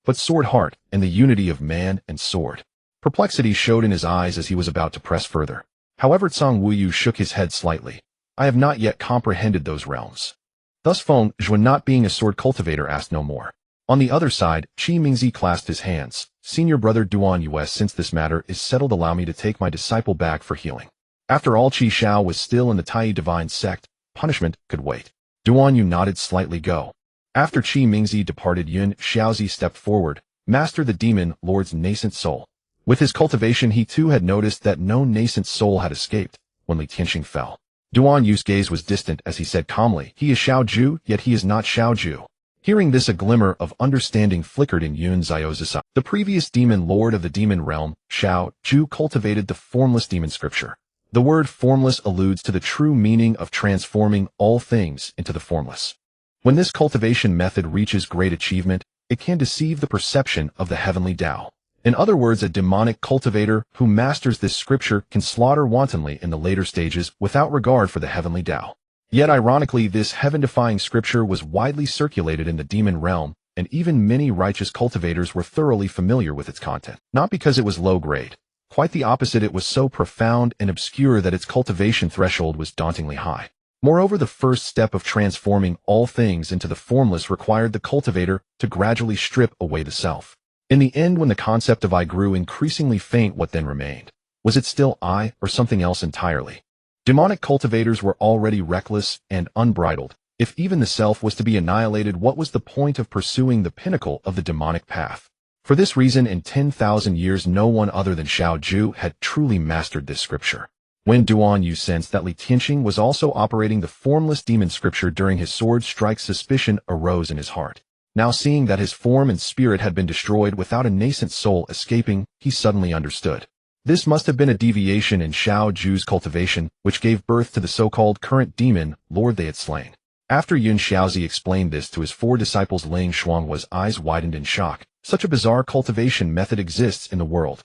But sword heart and the unity of man and sword. Perplexity showed in his eyes as he was about to press further. However, Song Wuyu shook his head slightly. I have not yet comprehended those realms. Thus Feng Zhuo, not being a sword cultivator, asked no more. On the other side, Qi Mingzi clasped his hands. Senior brother Duan Yue, since this matter is settled, allow me to take my disciple back for healing. After all, Qi Xiao was still in the Tai divine sect. Punishment could wait. Duan Yu nodded slightly. Go. After Qi Mingzi departed, Yun Xiaozi stepped forward, master the demon lord's nascent soul. With his cultivation, he too had noticed that no nascent soul had escaped when Li Tianxing fell. Duan Yu's gaze was distant as he said calmly, he is Xiao Zhu, yet he is not Xiao Zhu. Hearing this, a glimmer of understanding flickered in Yun Zio's eye. The previous demon lord of the demon realm, Xiao Zhu, cultivated the formless demon scripture. The word formless alludes to the true meaning of transforming all things into the formless. When this cultivation method reaches great achievement, it can deceive the perception of the heavenly Tao. In other words, a demonic cultivator who masters this scripture can slaughter wantonly in the later stages without regard for the heavenly Tao. Yet ironically, this heaven-defying scripture was widely circulated in the demon realm, and even many righteous cultivators were thoroughly familiar with its content. Not because it was low-grade. Quite the opposite, it was so profound and obscure that its cultivation threshold was dauntingly high. Moreover, the first step of transforming all things into the formless required the cultivator to gradually strip away the self. In the end, when the concept of I grew increasingly faint, what then remained? Was it still I, or something else entirely? Demonic cultivators were already reckless and unbridled. If even the self was to be annihilated, what was the point of pursuing the pinnacle of the demonic path? For this reason, in 10,000 years, no one other than Xiao Zhu had truly mastered this scripture. When Duan Yu sensed that Li Tianxing was also operating the formless demon scripture during his sword strike, suspicion arose in his heart. Now seeing that his form and spirit had been destroyed without a nascent soul escaping, he suddenly understood. This must have been a deviation in Xiao Zhu's cultivation, which gave birth to the so-called current demon lord they had slain. After Yun Xiaozi explained this to his four disciples, Ling Shuanghua's eyes widened in shock. Such a bizarre cultivation method exists in the world.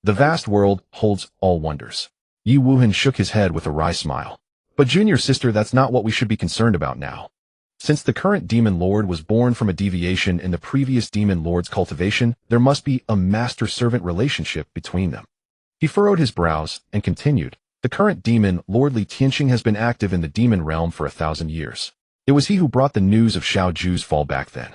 The vast world holds all wonders. Yi Wuhan shook his head with a wry smile. But junior sister, that's not what we should be concerned about now. Since the current demon lord was born from a deviation in the previous demon lord's cultivation, there must be a master-servant relationship between them. He furrowed his brows and continued, the current demon lord Li Tianxing has been active in the demon realm for 1,000 years. It was he who brought the news of Xiao Zhu's fall back then.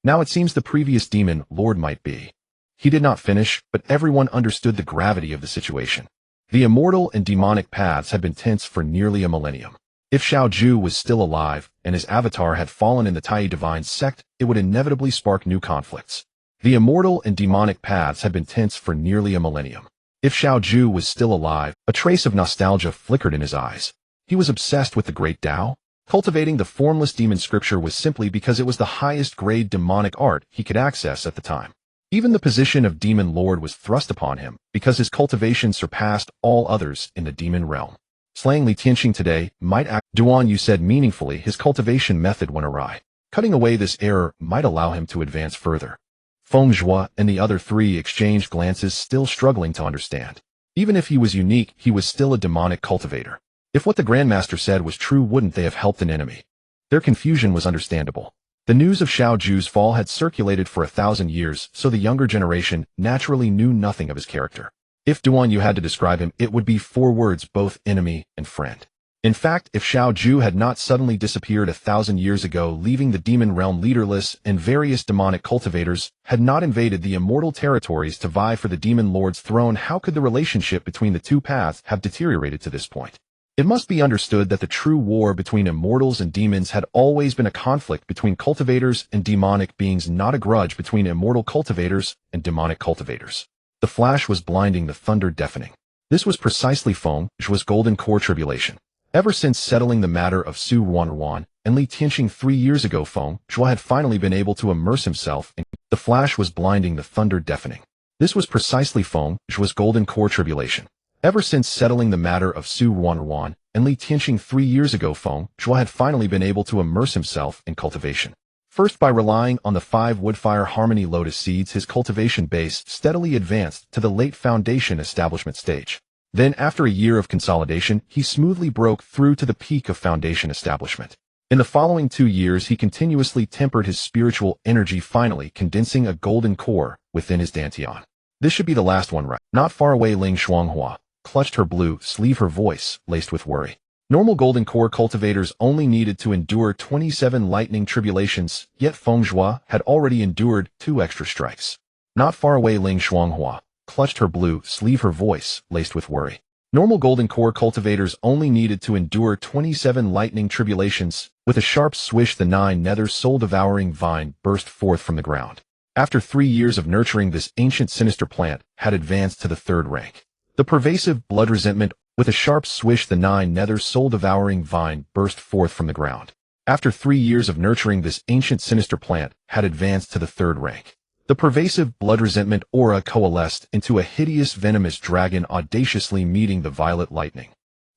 Now it seems the previous demon lord might be. He did not finish, but everyone understood the gravity of the situation. The immortal and demonic paths had been tense for nearly a millennium. If Xiao Zhu was still alive, and his avatar had fallen in the Tai divine sect, it would inevitably spark new conflicts. The immortal and demonic paths had been tense for nearly a millennium. If Xiao Zhu was still alive, a trace of nostalgia flickered in his eyes. He was obsessed with the great Tao. Cultivating the formless demon scripture was simply because it was the highest grade demonic art he could access at the time. Even the position of demon lord was thrust upon him because his cultivation surpassed all others in the demon realm. Slaying Li Tianxing today might act. Duan Yu said meaningfully, his cultivation method went awry. Cutting away this error might allow him to advance further. Feng Zhuo and the other three exchanged glances, still struggling to understand. Even if he was unique, he was still a demonic cultivator. If what the Grandmaster said was true, wouldn't they have helped an enemy? Their confusion was understandable. The news of Xiao Zhu's fall had circulated for 1,000 years, so the younger generation naturally knew nothing of his character. If Duan Yu had to describe him, it would be 4 words, both enemy and friend. In fact, if Xiao Zhu had not suddenly disappeared 1,000 years ago, leaving the demon realm leaderless, and various demonic cultivators had not invaded the immortal territories to vie for the demon lord's throne, how could the relationship between the two paths have deteriorated to this point? It must be understood that the true war between immortals and demons had always been a conflict between cultivators and demonic beings, not a grudge between immortal cultivators and demonic cultivators. The flash was blinding, the thunder deafening. This was precisely Feng Zhuo's golden core tribulation. Ever since settling the matter of Su Ruan and Li Tianqing 3 years ago, Feng Zhuo had finally been able to immerse himself in. The flash was blinding, the thunder deafening. This was precisely Feng Zhuo's golden core tribulation. Ever since settling the matter of Su Ruan and Li Tianqing 3 years ago, Feng Zhuo had finally been able to immerse himself in cultivation. First, by relying on the 5 woodfire harmony lotus seeds, his cultivation base steadily advanced to the late foundation establishment stage. Then, after a year of consolidation, he smoothly broke through to the peak of foundation establishment. In the following 2 years, he continuously tempered his spiritual energy, finally condensing a golden core within his dantian. This should be the last one, right? Not far away, Ling Shuanghua clutched her blue sleeve, her voice laced with worry. Normal golden core cultivators only needed to endure 27 lightning tribulations, yet Feng Zhuo had already endured 2 extra strikes. Not far away, Ling Shuanghua clutched her blue sleeve, her voice laced with worry. Normal golden core cultivators only needed to endure 27 lightning tribulations. With a sharp swish, the 9 nether soul-devouring vine burst forth from the ground. After 3 years of nurturing, this ancient sinister plant had advanced to the 3rd rank. The pervasive blood resentment. With a sharp swish, the 9 nether soul-devouring vine burst forth from the ground. After 3 years of nurturing, this ancient sinister plant had advanced to the 3rd rank. The pervasive blood resentment aura coalesced into a hideous venomous dragon, audaciously meeting the violet lightning.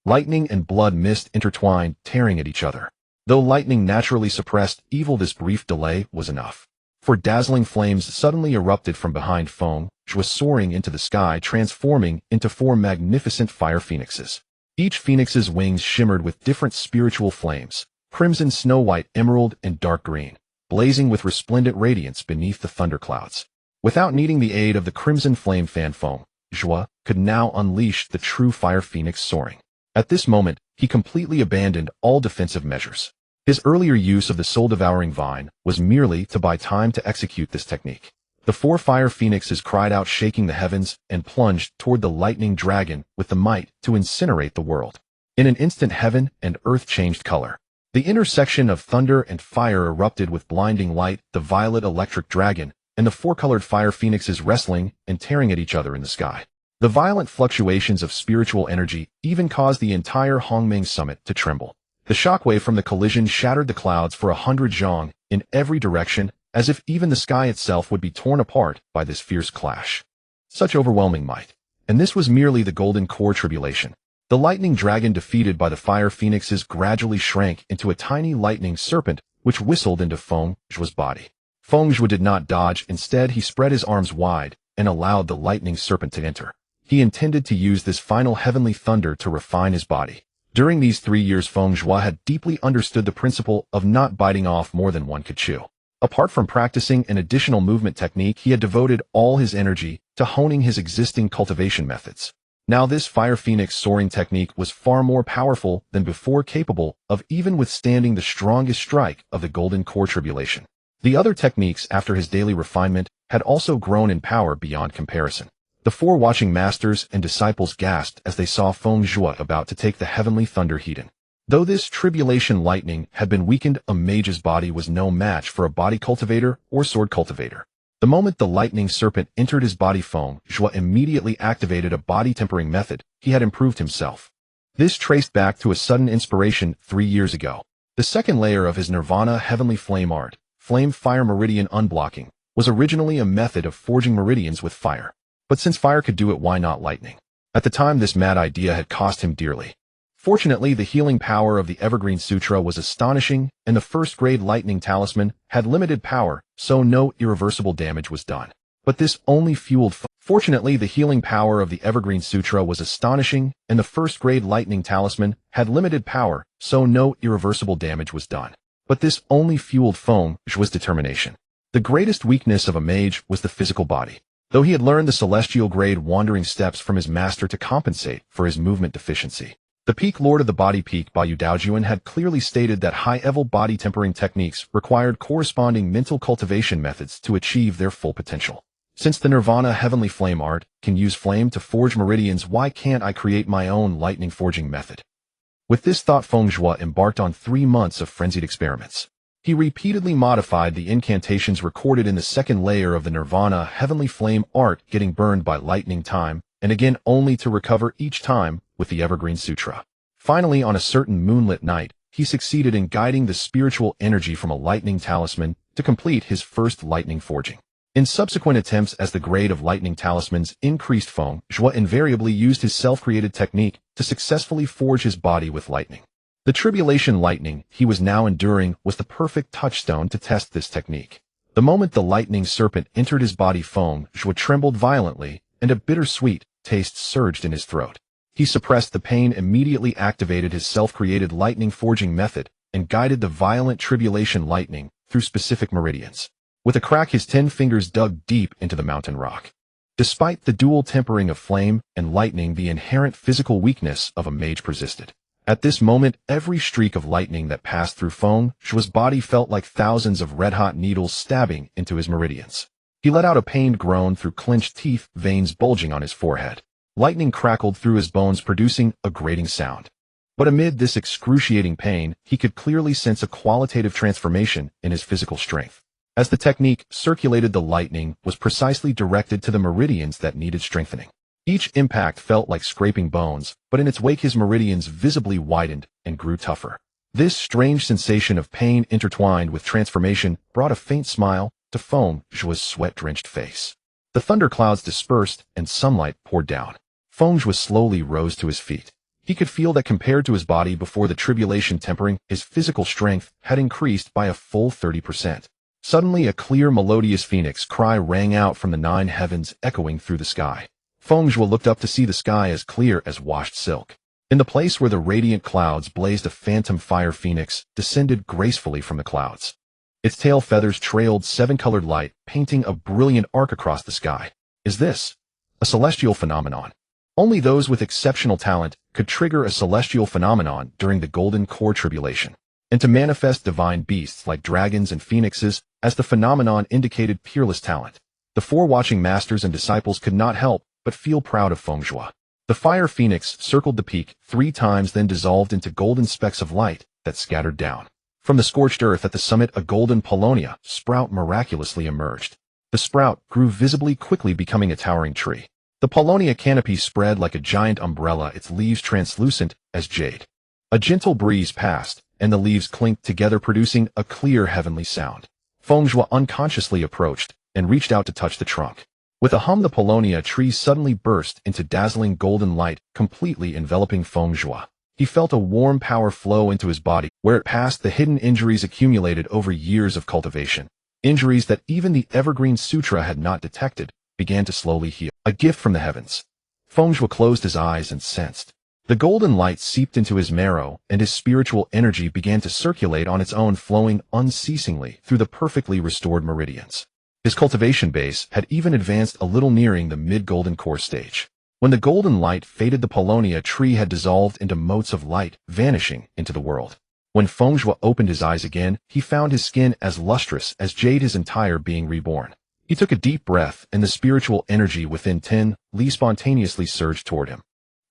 Lightning and blood mist intertwined, tearing at each other. Though lightning naturally suppressed evil, this brief delay was enough. For dazzling flames suddenly erupted from behind Feng Zhuo, soaring into the sky, transforming into 4 magnificent fire phoenixes. Each phoenix's wings shimmered with different spiritual flames, crimson, snow white, emerald, and dark green, blazing with resplendent radiance beneath the thunderclouds. Without needing the aid of the crimson flame fan, Feng Zhuo could now unleash the true fire phoenix soaring. At this moment, he completely abandoned all defensive measures. His earlier use of the soul-devouring vine was merely to buy time to execute this technique. The 4 fire phoenixes cried out, shaking the heavens, and plunged toward the lightning dragon with the might to incinerate the world. In an instant, heaven and earth changed color. The intersection of thunder and fire erupted with blinding light, the violet electric dragon, and the 4-colored fire phoenixes wrestling and tearing at each other in the sky. The violent fluctuations of spiritual energy even caused the entire Hongming summit to tremble. The shockwave from the collision shattered the clouds for 100 zhang in every direction, as if even the sky itself would be torn apart by this fierce clash. Such overwhelming might. And this was merely the golden core tribulation. The lightning dragon, defeated by the fire phoenixes, gradually shrank into a tiny lightning serpent, which whistled into Feng Zhuo's body. Feng Zhuo did not dodge. Instead, he spread his arms wide and allowed the lightning serpent to enter. He intended to use this final heavenly thunder to refine his body. During these 3 years, Feng Zhuo had deeply understood the principle of not biting off more than one could chew. Apart from practicing an additional movement technique, he had devoted all his energy to honing his existing cultivation methods. Now this fire phoenix soaring technique was far more powerful than before, capable of even withstanding the strongest strike of the golden core tribulation. The other techniques, after his daily refinement, had also grown in power beyond comparison. The 4 watching masters and disciples gasped as they saw Feng Zhuo about to take the heavenly thunder Heaton. Though this tribulation lightning had been weakened, a mage's body was no match for a body cultivator or sword cultivator. The moment the lightning serpent entered his body, Feng Zhuo immediately activated a body tempering method. He had improved himself. This traced back to a sudden inspiration 3 years ago. The second layer of his Nirvana heavenly flame art, flame fire meridian unblocking, was originally a method of forging meridians with fire. But since fire could do it, why not lightning? At the time, this mad idea had cost him dearly. Fortunately, the healing power of the Evergreen Sutra was astonishing, and the first-grade lightning talisman had limited power, so no irreversible damage was done. But this only fueled. Fortunately, the healing power of the Evergreen Sutra was astonishing, and the first-grade lightning talisman had limited power, so no irreversible damage was done. But this only fueled Feng Zhuo's determination. The greatest weakness of a mage was the physical body. Though he had learned the celestial grade wandering steps from his master to compensate for his movement deficiency, the peak lord of the body, Peak Ba Yu Daojuan, had clearly stated that high-level body tempering techniques required corresponding mental cultivation methods to achieve their full potential. Since the Nirvana heavenly flame art can use flame to forge meridians, why can't I create my own lightning forging method? With this thought, Feng Zhuo embarked on 3 months of frenzied experiments. He repeatedly modified the incantations recorded in the second layer of the Nirvana heavenly flame art, getting burned by lightning time and again only to recover each time with the Evergreen Sutra. Finally, on a certain moonlit night, he succeeded in guiding the spiritual energy from a lightning talisman to complete his first lightning forging. In subsequent attempts, as the grade of lightning talismans increased, Feng Zhuo invariably used his self-created technique to successfully forge his body with lightning. The tribulation lightning he was now enduring was the perfect touchstone to test this technique. The moment the lightning serpent entered his body, Feng Zhuo trembled violently, and a bittersweet taste surged in his throat. He suppressed the pain, immediately activated his self-created lightning forging method, and guided the violent tribulation lightning through specific meridians. With a crack, his 10 fingers dug deep into the mountain rock. Despite the dual tempering of flame and lightning, the inherent physical weakness of a mage persisted. At this moment, every streak of lightning that passed through Feng Zhuo's body felt like thousands of red-hot needles stabbing into his meridians. He let out a pained groan through clenched teeth, veins bulging on his forehead. Lightning crackled through his bones, producing a grating sound. But amid this excruciating pain, he could clearly sense a qualitative transformation in his physical strength. As the technique circulated, the lightning was precisely directed to the meridians that needed strengthening. Each impact felt like scraping bones, but in its wake his meridians visibly widened and grew tougher. This strange sensation of pain intertwined with transformation brought a faint smile to Feng Zhuo's sweat-drenched face. The thunderclouds dispersed and sunlight poured down. Feng Zhuo slowly rose to his feet. He could feel that compared to his body before the tribulation tempering, his physical strength had increased by a full 30%. Suddenly, a clear, melodious phoenix cry rang out from the 9 heavens, echoing through the sky. Feng Zhuo looked up to see the sky as clear as washed silk. In the place where the radiant clouds blazed, a phantom fire phoenix descended gracefully from the clouds. Its tail feathers trailed 7-colored light, painting a brilliant arc across the sky. Is this a celestial phenomenon? Only those with exceptional talent could trigger a celestial phenomenon during the Golden Core Tribulation, and to manifest divine beasts like dragons and phoenixes, as the phenomenon indicated peerless talent. The 4 watching masters and disciples could not help but feel proud of Feng Zhuo. The fire phoenix circled the peak 3 times, then dissolved into golden specks of light that scattered down. From the scorched earth at the summit, a golden paulownia sprout miraculously emerged. The sprout grew visibly quickly, becoming a towering tree. The paulownia canopy spread like a giant umbrella, its leaves translucent as jade. A gentle breeze passed, and the leaves clinked together, producing a clear heavenly sound. Feng Zhuo unconsciously approached and reached out to touch the trunk. With a hum, the paulownia tree suddenly burst into dazzling golden light, completely enveloping Feng Zhuo. He felt a warm power flow into his body. Where it passed, the hidden injuries accumulated over years of cultivation, injuries that even the Evergreen Sutra had not detected, began to slowly heal. A gift from the heavens. Feng Zhuo closed his eyes and sensed. The golden light seeped into his marrow, and his spiritual energy began to circulate on its own, flowing unceasingly through the perfectly restored meridians. His cultivation base had even advanced a little, nearing the mid-golden core stage. When the golden light faded, the paulownia tree had dissolved into motes of light, vanishing into the world. When Feng Zhuo opened his eyes again, he found his skin as lustrous as jade, his entire being reborn. He took a deep breath, and the spiritual energy within Li spontaneously surged toward him.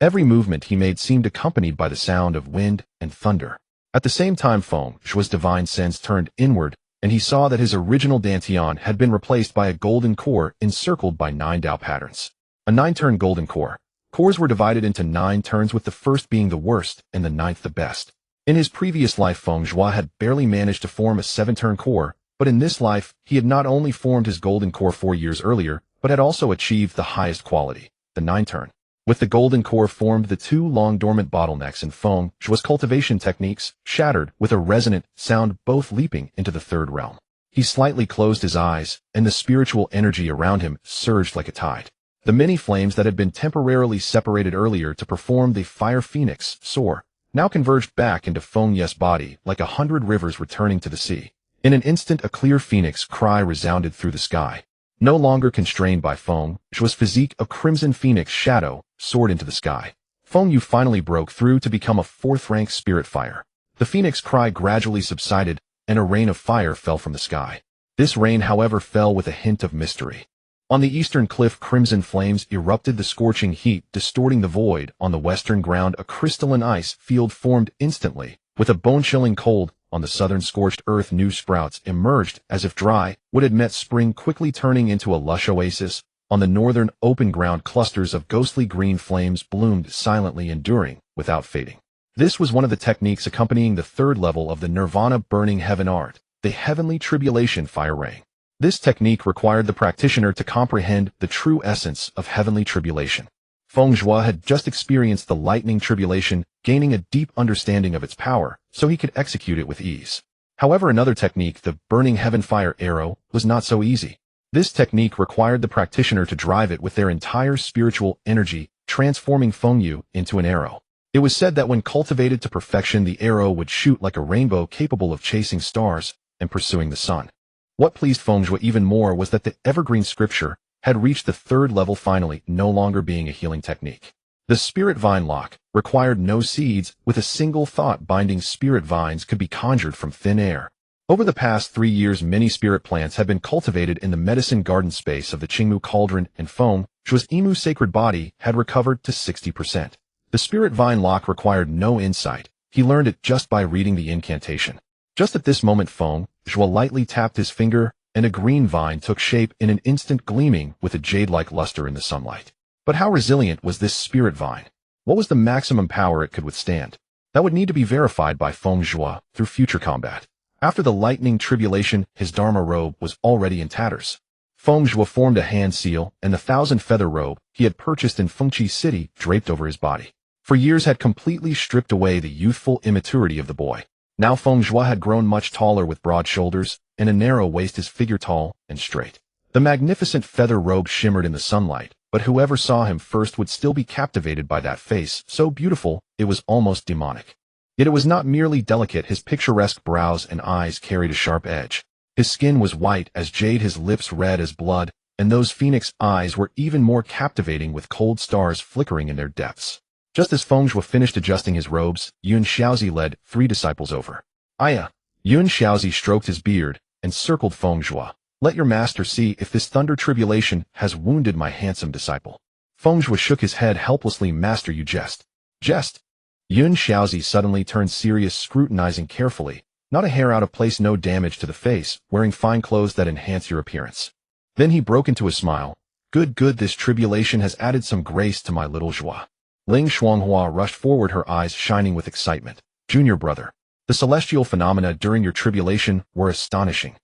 Every movement he made seemed accompanied by the sound of wind and thunder. At the same time, Feng Zhuo's divine sense turned inward, and he saw that his original dantian had been replaced by a golden core encircled by 9 Dao patterns. A 9-turn golden core. Cores were divided into 9 turns, with the first being the worst and the 9th the best. In his previous life, Feng Zhuo had barely managed to form a 7-turn core, but in this life, he had not only formed his golden core 4 years earlier, but had also achieved the highest quality, the 9-turn. With the golden core formed, the 2 long-dormant bottlenecks in Feng Zhuo's cultivation techniques shattered with a resonant sound, both leaping into the 3rd realm. He slightly closed his eyes, and the spiritual energy around him surged like a tide. The many flames that had been temporarily separated earlier to perform the fire phoenix soar now converged back into Feng Zhuo's body like 100 rivers returning to the sea. In an instant, a clear phoenix cry resounded through the sky. No longer constrained by Feng Zhuo's physique, a crimson phoenix shadow soared into the sky. Feng Zhuo finally broke through to become a 4th-rank spirit fire. The phoenix cry gradually subsided, and a rain of fire fell from the sky. This rain, however, fell with a hint of mystery. On the eastern cliff, crimson flames erupted, the scorching heat distorting the void. On the western ground, a crystalline ice field formed instantly. With a bone-chilling cold, on the southern scorched earth, new sprouts emerged as if dry wood had met spring, quickly turning into a lush oasis. On the northern open ground, clusters of ghostly green flames bloomed silently, enduring without fading. This was one of the techniques accompanying the third level of the Nirvana burning heaven art, the heavenly tribulation fire ring. This technique required the practitioner to comprehend the true essence of heavenly tribulation. Feng Zhuo had just experienced the lightning tribulation, gaining a deep understanding of its power, so he could execute it with ease. However, another technique, the burning heaven fire arrow, was not so easy. This technique required the practitioner to drive it with their entire spiritual energy, transforming Feng Yu into an arrow. It was said that when cultivated to perfection, the arrow would shoot like a rainbow, capable of chasing stars and pursuing the sun. What pleased Feng Zhuo even more was that the evergreen scripture had reached the third level, finally, no longer being a healing technique. The spirit vine lock required no seeds. With a single thought, binding spirit vines could be conjured from thin air. Over the past 3 years, many spirit plants have been cultivated in the medicine garden space of the Qingmu Cauldron, and Feng Zhuo's Imu sacred body had recovered to 60%. The spirit vine lock required no insight. He learned it just by reading the incantation. Just at this moment, Feng Zhuo lightly tapped his finger, and a green vine took shape in an instant, gleaming with a jade-like luster in the sunlight. But how resilient was this spirit vine? What was the maximum power it could withstand? That would need to be verified by Feng Zhuo through future combat. After the lightning tribulation, his Dharma robe was already in tatters. Feng Zhuo formed a hand seal, and the 1,000-feather robe he had purchased in Fengqi City draped over his body. For years had completely stripped away the youthful immaturity of the boy. Now Feng Zhuo had grown much taller, with broad shoulders and a narrow waist, his figure tall and straight. The magnificent feather robe shimmered in the sunlight, but whoever saw him first would still be captivated by that face, so beautiful it was almost demonic. Yet it was not merely delicate. His picturesque brows and eyes carried a sharp edge. His skin was white as jade, his lips red as blood, and those phoenix eyes were even more captivating, with cold stars flickering in their depths. Just as Feng Zhuo finished adjusting his robes, Yun Xiaozi led 3 disciples over. Aya! Yun Xiaozi stroked his beard and circled Feng Zhuo. Let your master see if this thunder tribulation has wounded my handsome disciple. Feng Zhuo shook his head helplessly. Master, you jest. Jest? Yun Xiaozi suddenly turned serious, scrutinizing carefully. Not a hair out of place, no damage to the face, wearing fine clothes that enhance your appearance. Then he broke into a smile. Good, good, this tribulation has added some grace to my little Zhuo. Ling Shuanghua rushed forward, her eyes shining with excitement. Junior brother, the celestial phenomena during your tribulation were astonishing.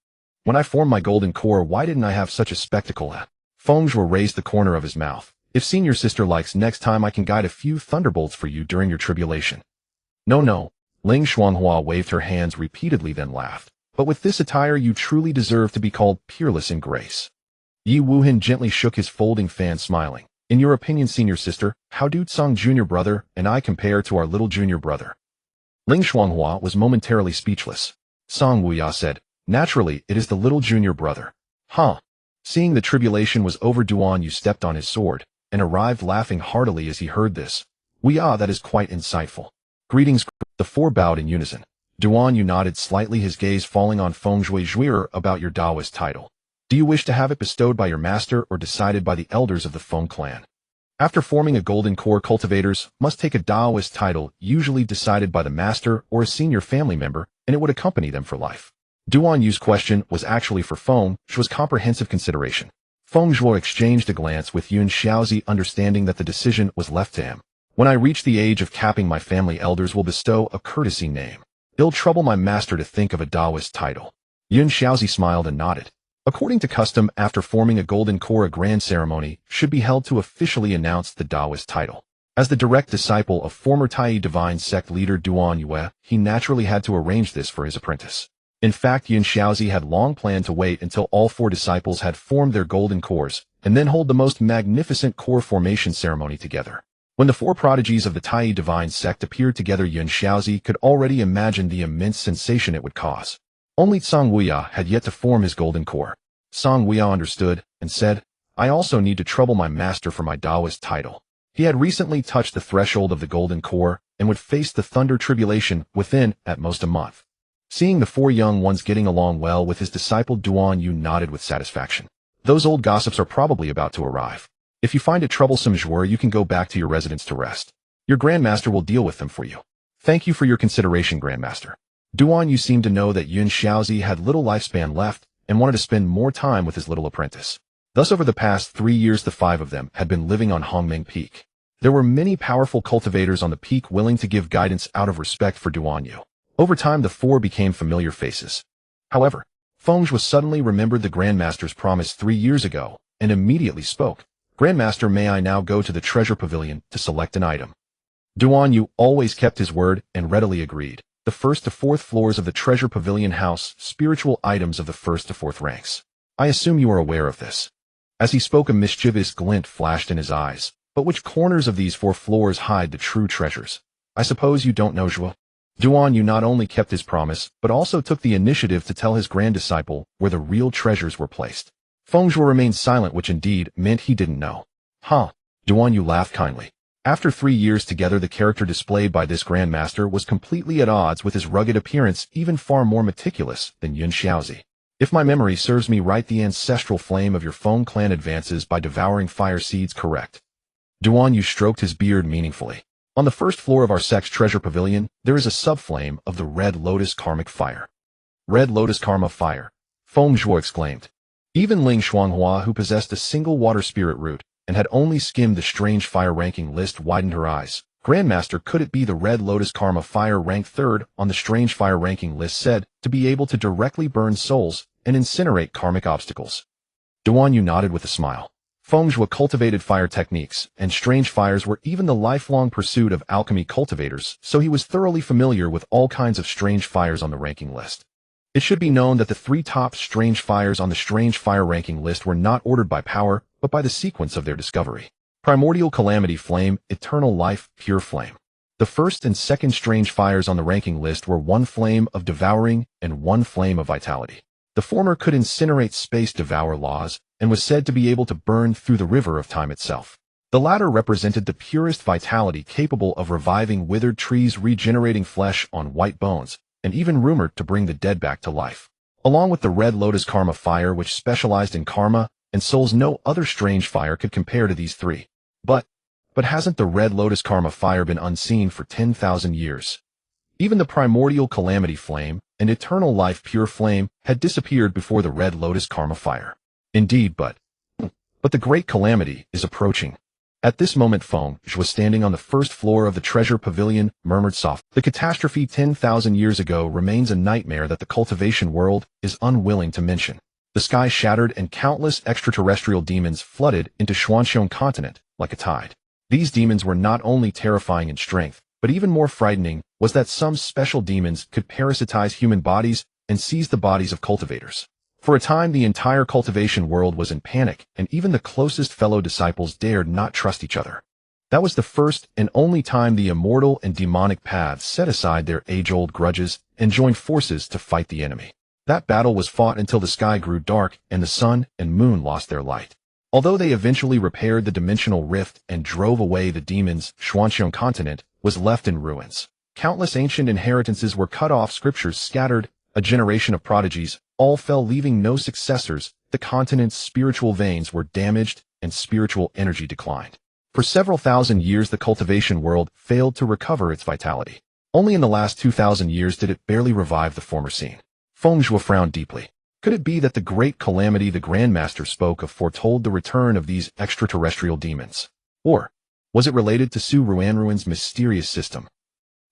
When I formed my golden core, why didn't I have such a spectacle? Feng Zhuo raised the corner of his mouth. If senior sister likes, next time I can guide a few thunderbolts for you during your tribulation. No. Ling Shuanghua waved her hands repeatedly, then laughed. But with this attire, you truly deserve to be called peerless in grace. Yi Wuhan gently shook his folding fan, smiling. In your opinion, senior sister, how do Tsang junior brother and I compare to our little junior brother? Ling Shuanghua was momentarily speechless. Song Wuya said, naturally, it is the little junior brother. Huh? Seeing the tribulation was over, Duan Yu stepped on his sword and arrived, laughing heartily as he heard this. Wuya, that is quite insightful. Greetings. The 4 bowed in unison. Duan Yu nodded slightly, his gaze falling on Feng Zhuo. Zhui'er, about your Taoist title. Do you wish to have it bestowed by your master or decided by the elders of the Feng clan? After forming a golden core, cultivators must take a Taoist title, usually decided by the master or a senior family member, and it would accompany them for life. Duan Yu's question was actually for Feng Zhuo's comprehensive consideration. Feng Zhuo exchanged a glance with Yun Xiaozi, understanding that the decision was left to him. When I reach the age of capping, my family elders will bestow a courtesy name. It'll trouble my master to think of a Taoist title. Yun Xiaozi smiled and nodded. According to custom, after forming a golden core, a grand ceremony should be held to officially announce the Taoist title. As the direct disciple of former Tai divine sect leader Duan Yue, he naturally had to arrange this for his apprentice. In fact, Yun Xiaozi had long planned to wait until all 4 disciples had formed their golden cores, and then hold the most magnificent core formation ceremony together. When the 4 prodigies of the Tai divine sect appeared together, Yun Xiaozi could already imagine the immense sensation it would cause. Only Song Wuya had yet to form his golden core. Song Wuya understood and said, I also need to trouble my master for my Taoist title. He had recently touched the threshold of the golden core and would face the thunder tribulation within, at most, a month. Seeing the 4 young ones getting along well with his disciple, Duan Yu nodded with satisfaction. Those old gossips are probably about to arrive. If you find it troublesome, Zhui'er, you can go back to your residence to rest. Your grandmaster will deal with them for you. Thank you for your consideration, grandmaster. Duan Yu seemed to know that Yun Xiaozi had little lifespan left and wanted to spend more time with his little apprentice. Thus over the past 3 years the 5 of them had been living on Hongming Peak. There were many powerful cultivators on the peak willing to give guidance out of respect for Duanyu. Over time the 4 became familiar faces. However, Feng Zhuo suddenly remembered the Grandmaster's promise 3 years ago, and immediately spoke. Grandmaster, may I now go to the treasure pavilion to select an item? Duanyu always kept his word and readily agreed. The 1st to 4th floors of the treasure pavilion house spiritual items of the 1st to 4th ranks. I assume you are aware of this. As he spoke, a mischievous glint flashed in his eyes. But which corners of these 4 floors hide the true treasures? I suppose you don't know, Zhuo? Duanyu not only kept his promise, but also took the initiative to tell his grand disciple where the real treasures were placed. Feng Zhuo remained silent, which indeed meant he didn't know. Huh? Duanyu laughed kindly. After 3 years together, the character displayed by this Grandmaster was completely at odds with his rugged appearance, even far more meticulous than Yun Xiaozi. If my memory serves me right, the ancestral flame of your Feng clan advances by devouring fire seeds, correct? Duanyu stroked his beard meaningfully. On the 1st floor of our sect's treasure pavilion, there is a subflame of the Red Lotus Karmic Fire. Red Lotus Karma Fire, Feng Zhuo exclaimed. Even Ling Xuanghua, who possessed a single water spirit root and had only skimmed the strange fire ranking list, widened her eyes. Grandmaster, could it be the Red Lotus Karma Fire, ranked 3rd on the strange fire ranking list, said to be able to directly burn souls and incinerate karmic obstacles? Duanyu nodded with a smile. Feng Zhuo cultivated fire techniques, and strange fires were even the lifelong pursuit of alchemy cultivators, so he was thoroughly familiar with all kinds of strange fires on the ranking list. It should be known that the 3 top strange fires on the strange fire ranking list were not ordered by power, but by the sequence of their discovery. Primordial Calamity Flame, Eternal Life, Pure Flame. The 1st and 2nd strange fires on the ranking list were 1 flame of devouring and 1 flame of vitality. The former could incinerate space devour laws, and was said to be able to burn through the river of time itself. The latter represented the purest vitality, capable of reviving withered trees, regenerating flesh on white bones, and even rumored to bring the dead back to life. Along with the Red Lotus Karma Fire, which specialized in karma and souls, no other strange fire could compare to these 3. But hasn't the Red Lotus Karma Fire been unseen for 10,000 years? Even the Primordial Calamity Flame and Eternal Life Pure Flame had disappeared before the Red Lotus Karma Fire. Indeed, but the Great Calamity is approaching. At this moment Feng Zhuo was standing on the 1st floor of the treasure pavilion, murmured softly. The catastrophe 10,000 years ago remains a nightmare that the cultivation world is unwilling to mention. The sky shattered and countless extraterrestrial demons flooded into Xuanxiong continent like a tide. These demons were not only terrifying in strength, but even more frightening was that some special demons could parasitize human bodies and seize the bodies of cultivators. For a time the entire cultivation world was in panic, and even the closest fellow disciples dared not trust each other. That was the first and only time the immortal and demonic paths set aside their age-old grudges and joined forces to fight the enemy. That battle was fought until the sky grew dark and the sun and moon lost their light. Although they eventually repaired the dimensional rift and drove away the demons, Xuanxiong continent was left in ruins. Countless ancient inheritances were cut off, scriptures scattered, a generation of prodigies all fell, leaving no successors. The continent's spiritual veins were damaged and spiritual energy declined. For several thousand years the cultivation world failed to recover its vitality. Only in the last 2,000 years did it barely revive the former scene. Feng Zhuo frowned deeply. Could it be that the great calamity the Grandmaster spoke of foretold the return of these extraterrestrial demons? Or was it related to Su Ruanruan's mysterious system?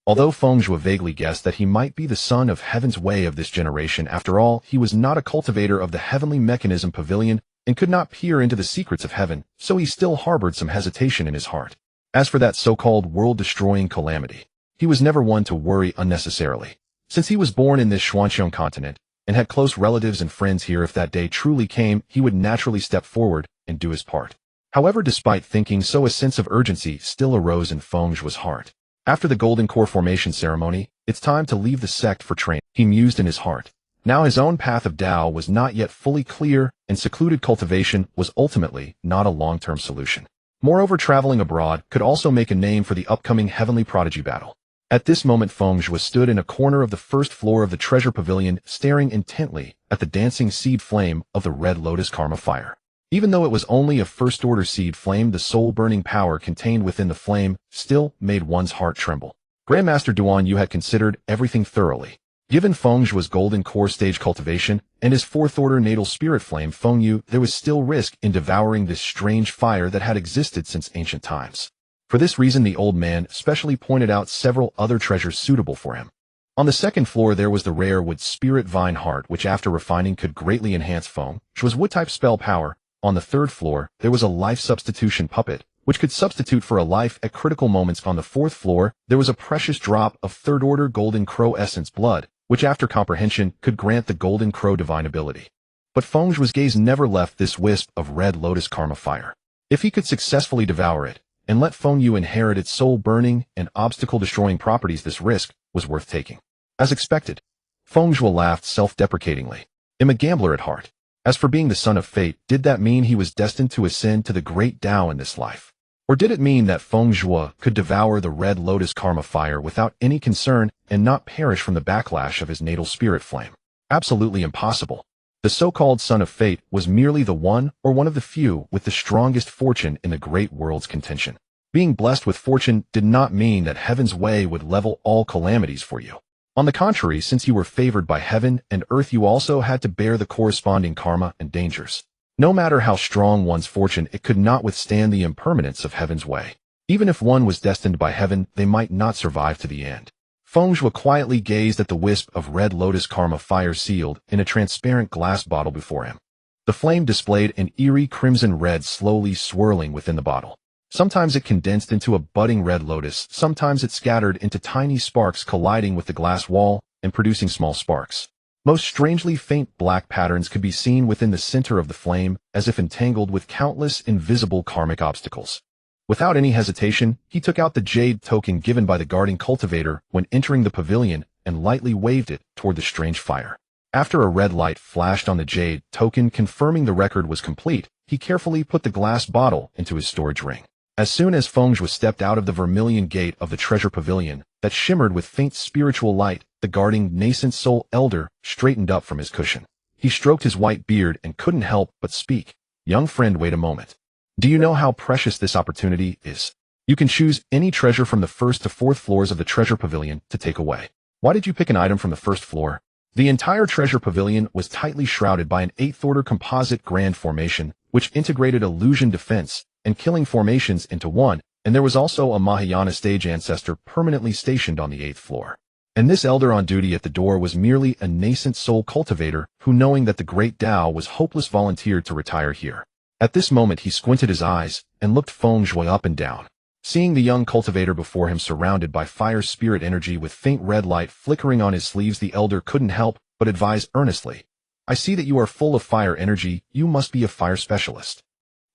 Although Feng Zhuo vaguely guessed that he might be the son of Heaven's Way of this generation, after all, he was not a cultivator of the Heavenly Mechanism Pavilion and could not peer into the secrets of heaven, so he still harbored some hesitation in his heart. As for that so-called world-destroying calamity, he was never one to worry unnecessarily. Since he was born in this Xuanxiong continent and had close relatives and friends here, if that day truly came, he would naturally step forward and do his part. However, despite thinking so, a sense of urgency still arose in Feng Zhuo's heart. After the Golden Core formation ceremony, it's time to leave the sect for training, he mused in his heart. Now his own path of Tao was not yet fully clear, and secluded cultivation was ultimately not a long-term solution. Moreover, traveling abroad could also make a name for the upcoming Heavenly Prodigy battle. At this moment Feng Zhuo stood in a corner of the 1st floor of the treasure pavilion, staring intently at the dancing seed flame of the Red Lotus Karma Fire. Even though it was only a first-order seed flame, the soul-burning power contained within the flame still made one's heart tremble. Grandmaster Duanyu had considered everything thoroughly. Given Feng Zhuo's golden core stage cultivation and his fourth order natal spirit flame Feng Yu, there was still risk in devouring this strange fire that had existed since ancient times. For this reason, the old man specially pointed out several other treasures suitable for him. On the second floor, there was the rare wood spirit vine heart, which after refining could greatly enhance Feng Zhuo's wood-type spell power. On the third floor, there was a life substitution puppet, which could substitute for a life at critical moments. On the fourth floor, there was a precious drop of third-order golden crow essence blood, which after comprehension could grant the golden crow divine ability. But Feng Zhuo's gaze never left this wisp of red lotus karma fire. If he could successfully devour it, and let Feng Yu inherit its soul-burning and obstacle-destroying properties, this risk was worth taking. As expected, Feng Zhuo laughed self-deprecatingly. I'm a gambler at heart. As for being the son of fate, did that mean he was destined to ascend to the great Tao in this life? Or did it mean that Feng Zhuo could devour the red lotus karma fire without any concern and not perish from the backlash of his natal spirit flame? Absolutely impossible. The so-called son of fate was merely the one or one of the few with the strongest fortune in the great world's contention. Being blessed with fortune did not mean that heaven's way would level all calamities for you. On the contrary, since you were favored by heaven and earth, you also had to bear the corresponding karma and dangers. No matter how strong one's fortune, it could not withstand the impermanence of heaven's way. Even if one was destined by heaven, they might not survive to the end. Feng Zhuo quietly gazed at the wisp of red lotus karma fire sealed in a transparent glass bottle before him. The flame displayed an eerie crimson red slowly swirling within the bottle. Sometimes it condensed into a budding red lotus, sometimes it scattered into tiny sparks colliding with the glass wall and producing small sparks. Most strangely faint black patterns could be seen within the center of the flame, as if entangled with countless invisible karmic obstacles. Without any hesitation, he took out the jade token given by the guarding cultivator when entering the pavilion and lightly waved it toward the strange fire. After a red light flashed on the jade token confirming the record was complete, he carefully put the glass bottle into his storage ring. As soon as Feng Zhuo stepped out of the vermilion gate of the treasure pavilion that shimmered with faint spiritual light, the guarding nascent soul elder straightened up from his cushion. He stroked his white beard and couldn't help but speak. Young friend, wait a moment. Do you know how precious this opportunity is? You can choose any treasure from the first to fourth floors of the treasure pavilion to take away. Why did you pick an item from the first floor? The entire treasure pavilion was tightly shrouded by an eighth-order composite grand formation, which integrated illusion defense and killing formations into one, and there was also a Mahayana stage ancestor permanently stationed on the 8th floor. And this elder on duty at the door was merely a nascent soul cultivator who, knowing that the great Tao was hopeless, volunteered to retire here. At this moment he squinted his eyes and looked Feng Zhuo up and down. Seeing the young cultivator before him surrounded by fire spirit energy with faint red light flickering on his sleeves, the elder couldn't help but advise earnestly, I see that you are full of fire energy, you must be a fire specialist.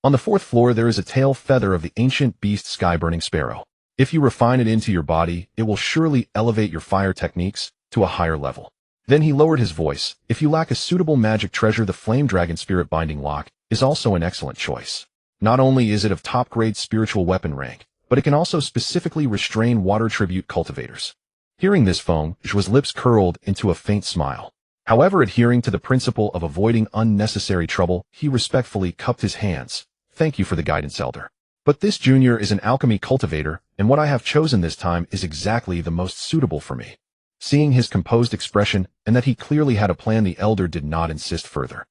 On the 4th floor there is a tail feather of the ancient beast sky-burning sparrow. If you refine it into your body, it will surely elevate your fire techniques to a higher level. Then he lowered his voice. If you lack a suitable magic treasure, the flame dragon spirit binding lock is also an excellent choice. Not only is it of top-grade spiritual weapon rank, but it can also specifically restrain water tribute cultivators. Hearing this, Feng Zhuo's lips curled into a faint smile. However, adhering to the principle of avoiding unnecessary trouble, he respectfully cupped his hands. Thank you for the guidance, elder. But this junior is an alchemy cultivator, and what I have chosen this time is exactly the most suitable for me. Seeing his composed expression and that he clearly had a plan, the elder did not insist further.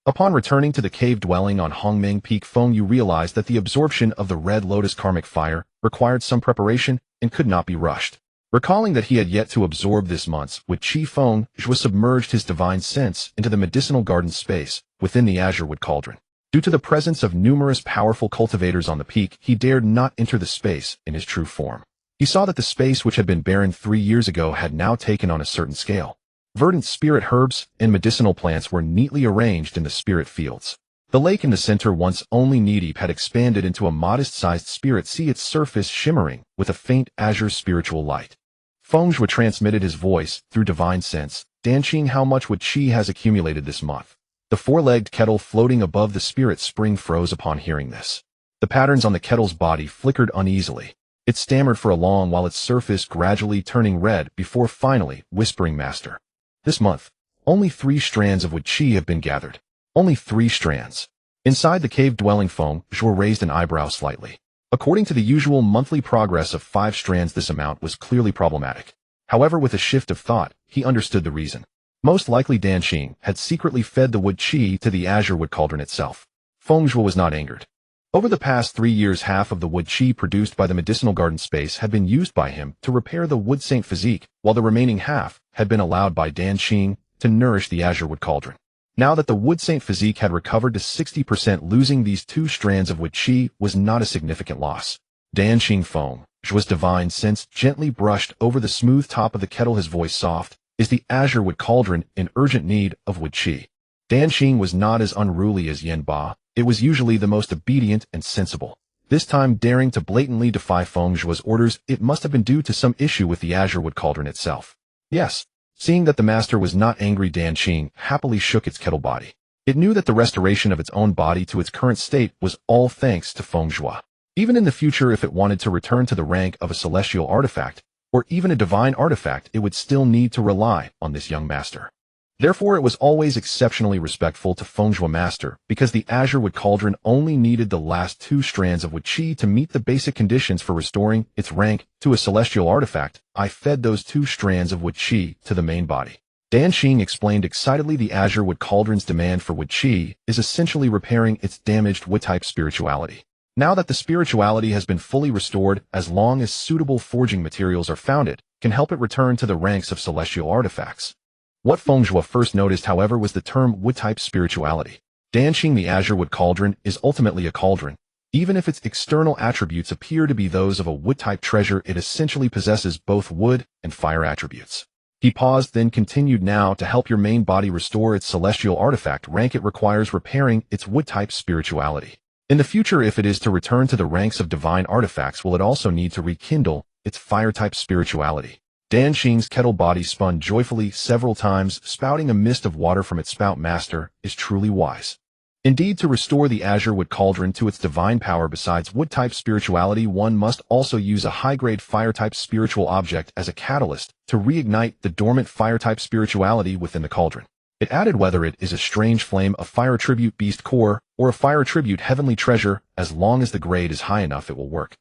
Upon returning to the cave dwelling on Hongmeng Peak, Feng Yu realized that the absorption of the red lotus karmic fire required some preparation and could not be rushed. Recalling that he had yet to absorb this month's with Qi, Feng Zhuo submerged his divine sense into the medicinal garden space within the azure wood cauldron. Due to the presence of numerous powerful cultivators on the peak, he dared not enter the space in his true form. He saw that the space which had been barren 3 years ago had now taken on a certain scale. Verdant spirit herbs and medicinal plants were neatly arranged in the spirit fields. The lake in the center, once only knee-deep, had expanded into a modest-sized spirit sea, its surface shimmering with a faint azure spiritual light. Feng Zhuo transmitted his voice through divine sense. Danqing, how much wood qi has accumulated this month? The four-legged kettle floating above the spirit spring froze upon hearing this. The patterns on the kettle's body flickered uneasily. It stammered for a long while, its surface gradually turning red before finally whispering, Master. This month, only 3 strands of wood qi have been gathered. Only 3 strands. Inside the cave dwelling, Feng Zhuo raised an eyebrow slightly. According to the usual monthly progress of 5 strands, this amount was clearly problematic. However, with a shift of thought, he understood the reason. Most likely Dan Qing had secretly fed the wood qi to the azure wood cauldron itself. Feng Zhuo was not angered. Over the past 3 years, half of the wood qi produced by the medicinal garden space had been used by him to repair the wood saint physique, while the remaining half had been allowed by Dan Qing to nourish the azure wood cauldron. Now that the wood saint physique had recovered to 60%, losing these 2 strands of wood qi was not a significant loss. Dan Qing Feng Zhuo's divine sense gently brushed over the smooth top of the kettle, his voice soft. Is the azure wood cauldron in urgent need of wood qi? Dan Qing was not as unruly as Yan Ba. It was usually the most obedient and sensible. This time, daring to blatantly defy Feng Zhuo's orders, it must have been due to some issue with the azure wood cauldron itself. Yes. Seeing that the master was not angry, Dan Qing happily shook its kettle body. It knew that the restoration of its own body to its current state was all thanks to Feng Zhuo. Even in the future, if it wanted to return to the rank of a celestial artifact, or even a divine artifact, it would still need to rely on this young master. Therefore, it was always exceptionally respectful to Feng Zhuo master, because the azure wood cauldron only needed the last 2 strands of wood qi to meet the basic conditions for restoring its rank to a celestial artifact. I fed those 2 strands of wood qi to the main body. Dan Qing explained excitedly. The azure wood cauldron's demand for wood qi is essentially repairing its damaged wood-type spirituality. Now that the spirituality has been fully restored, as long as suitable forging materials are found, it can help it return to the ranks of celestial artifacts. What Feng Zhuo first noticed, however, was the term wood-type spirituality. Dan Qing, the azure wood cauldron, is ultimately a cauldron. Even if its external attributes appear to be those of a wood-type treasure, it essentially possesses both wood and fire attributes. He paused, then continued. Now, to help your main body restore its celestial artifact rank, it requires repairing its wood-type spirituality. In the future, if it is to return to the ranks of divine artifacts, will it also need to rekindle its fire-type spirituality. Dan Qing's kettle body spun joyfully several times, spouting a mist of water from its spout. Master is truly wise. Indeed, to restore the azure wood cauldron to its divine power, besides wood-type spirituality, one must also use a high-grade fire-type spiritual object as a catalyst to reignite the dormant fire-type spirituality within the cauldron. It added, whether it is a strange flame, a fire tribute beast core, or a fire tribute heavenly treasure, as long as the grade is high enough, it will work.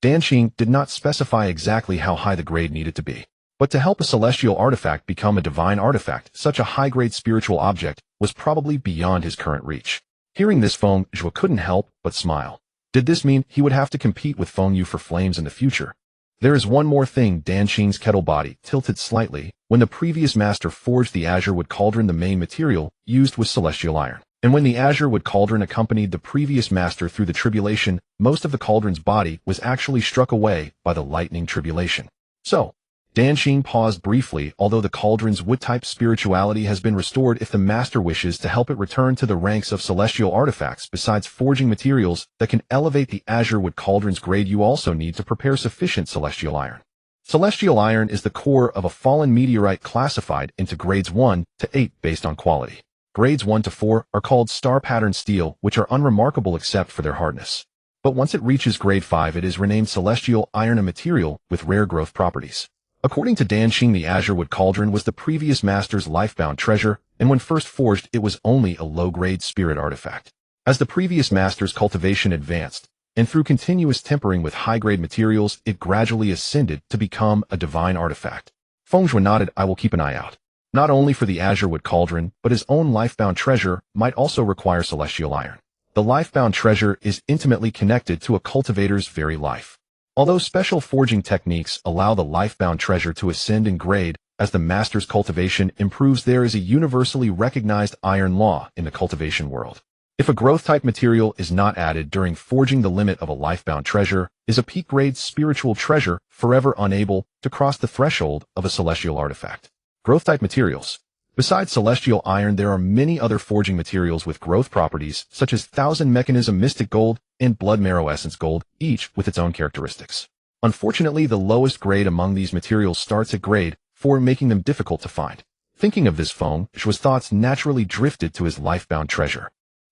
Dan Qing did not specify exactly how high the grade needed to be. But to help a celestial artifact become a divine artifact, such a high-grade spiritual object was probably beyond his current reach. Hearing this, Feng Zhuo couldn't help but smile. Did this mean he would have to compete with Feng Yu for flames in the future? There is one more thing. Dan Qing's kettle body tilted slightly. When the previous master forged the azure wood cauldron, the main material used was celestial iron. And when the azure wood cauldron accompanied the previous master through the tribulation, most of the cauldron's body was actually struck away by the lightning tribulation. So, Dan Qing paused briefly. Although the cauldron's wood-type spirituality has been restored, if the master wishes to help it return to the ranks of celestial artifacts, besides forging materials that can elevate the azure wood cauldron's grade, you also need to prepare sufficient celestial iron. Celestial iron is the core of a fallen meteorite, classified into grades 1 to 8 based on quality. Grades 1 to 4 are called star pattern steel, which are unremarkable except for their hardness. But once it reaches grade 5, it is renamed celestial iron, a material with rare growth properties. According to Dan Qing, the azure wood cauldron was the previous master's lifebound treasure, and when first forged, it was only a low-grade spirit artifact. As the previous master's cultivation advanced, and through continuous tempering with high-grade materials, it gradually ascended to become a divine artifact. Feng Zhuo nodded. I will keep an eye out. Not only for the azure wood cauldron, but his own lifebound treasure might also require celestial iron. The lifebound treasure is intimately connected to a cultivator's very life. Although special forging techniques allow the lifebound treasure to ascend in grade as the master's cultivation improves, there is a universally recognized iron law in the cultivation world. If a growth-type material is not added during forging, the limit of a lifebound treasure is a peak-grade spiritual treasure, forever unable to cross the threshold of a celestial artifact. Growth-type materials. Besides celestial iron, there are many other forging materials with growth properties, such as Thousand Mechanism Mystic Gold and Blood Marrow Essence Gold, each with its own characteristics. Unfortunately, the lowest grade among these materials starts at grade 4, making them difficult to find. Thinking of this, Feng Zhuo's thoughts naturally drifted to his lifebound treasure.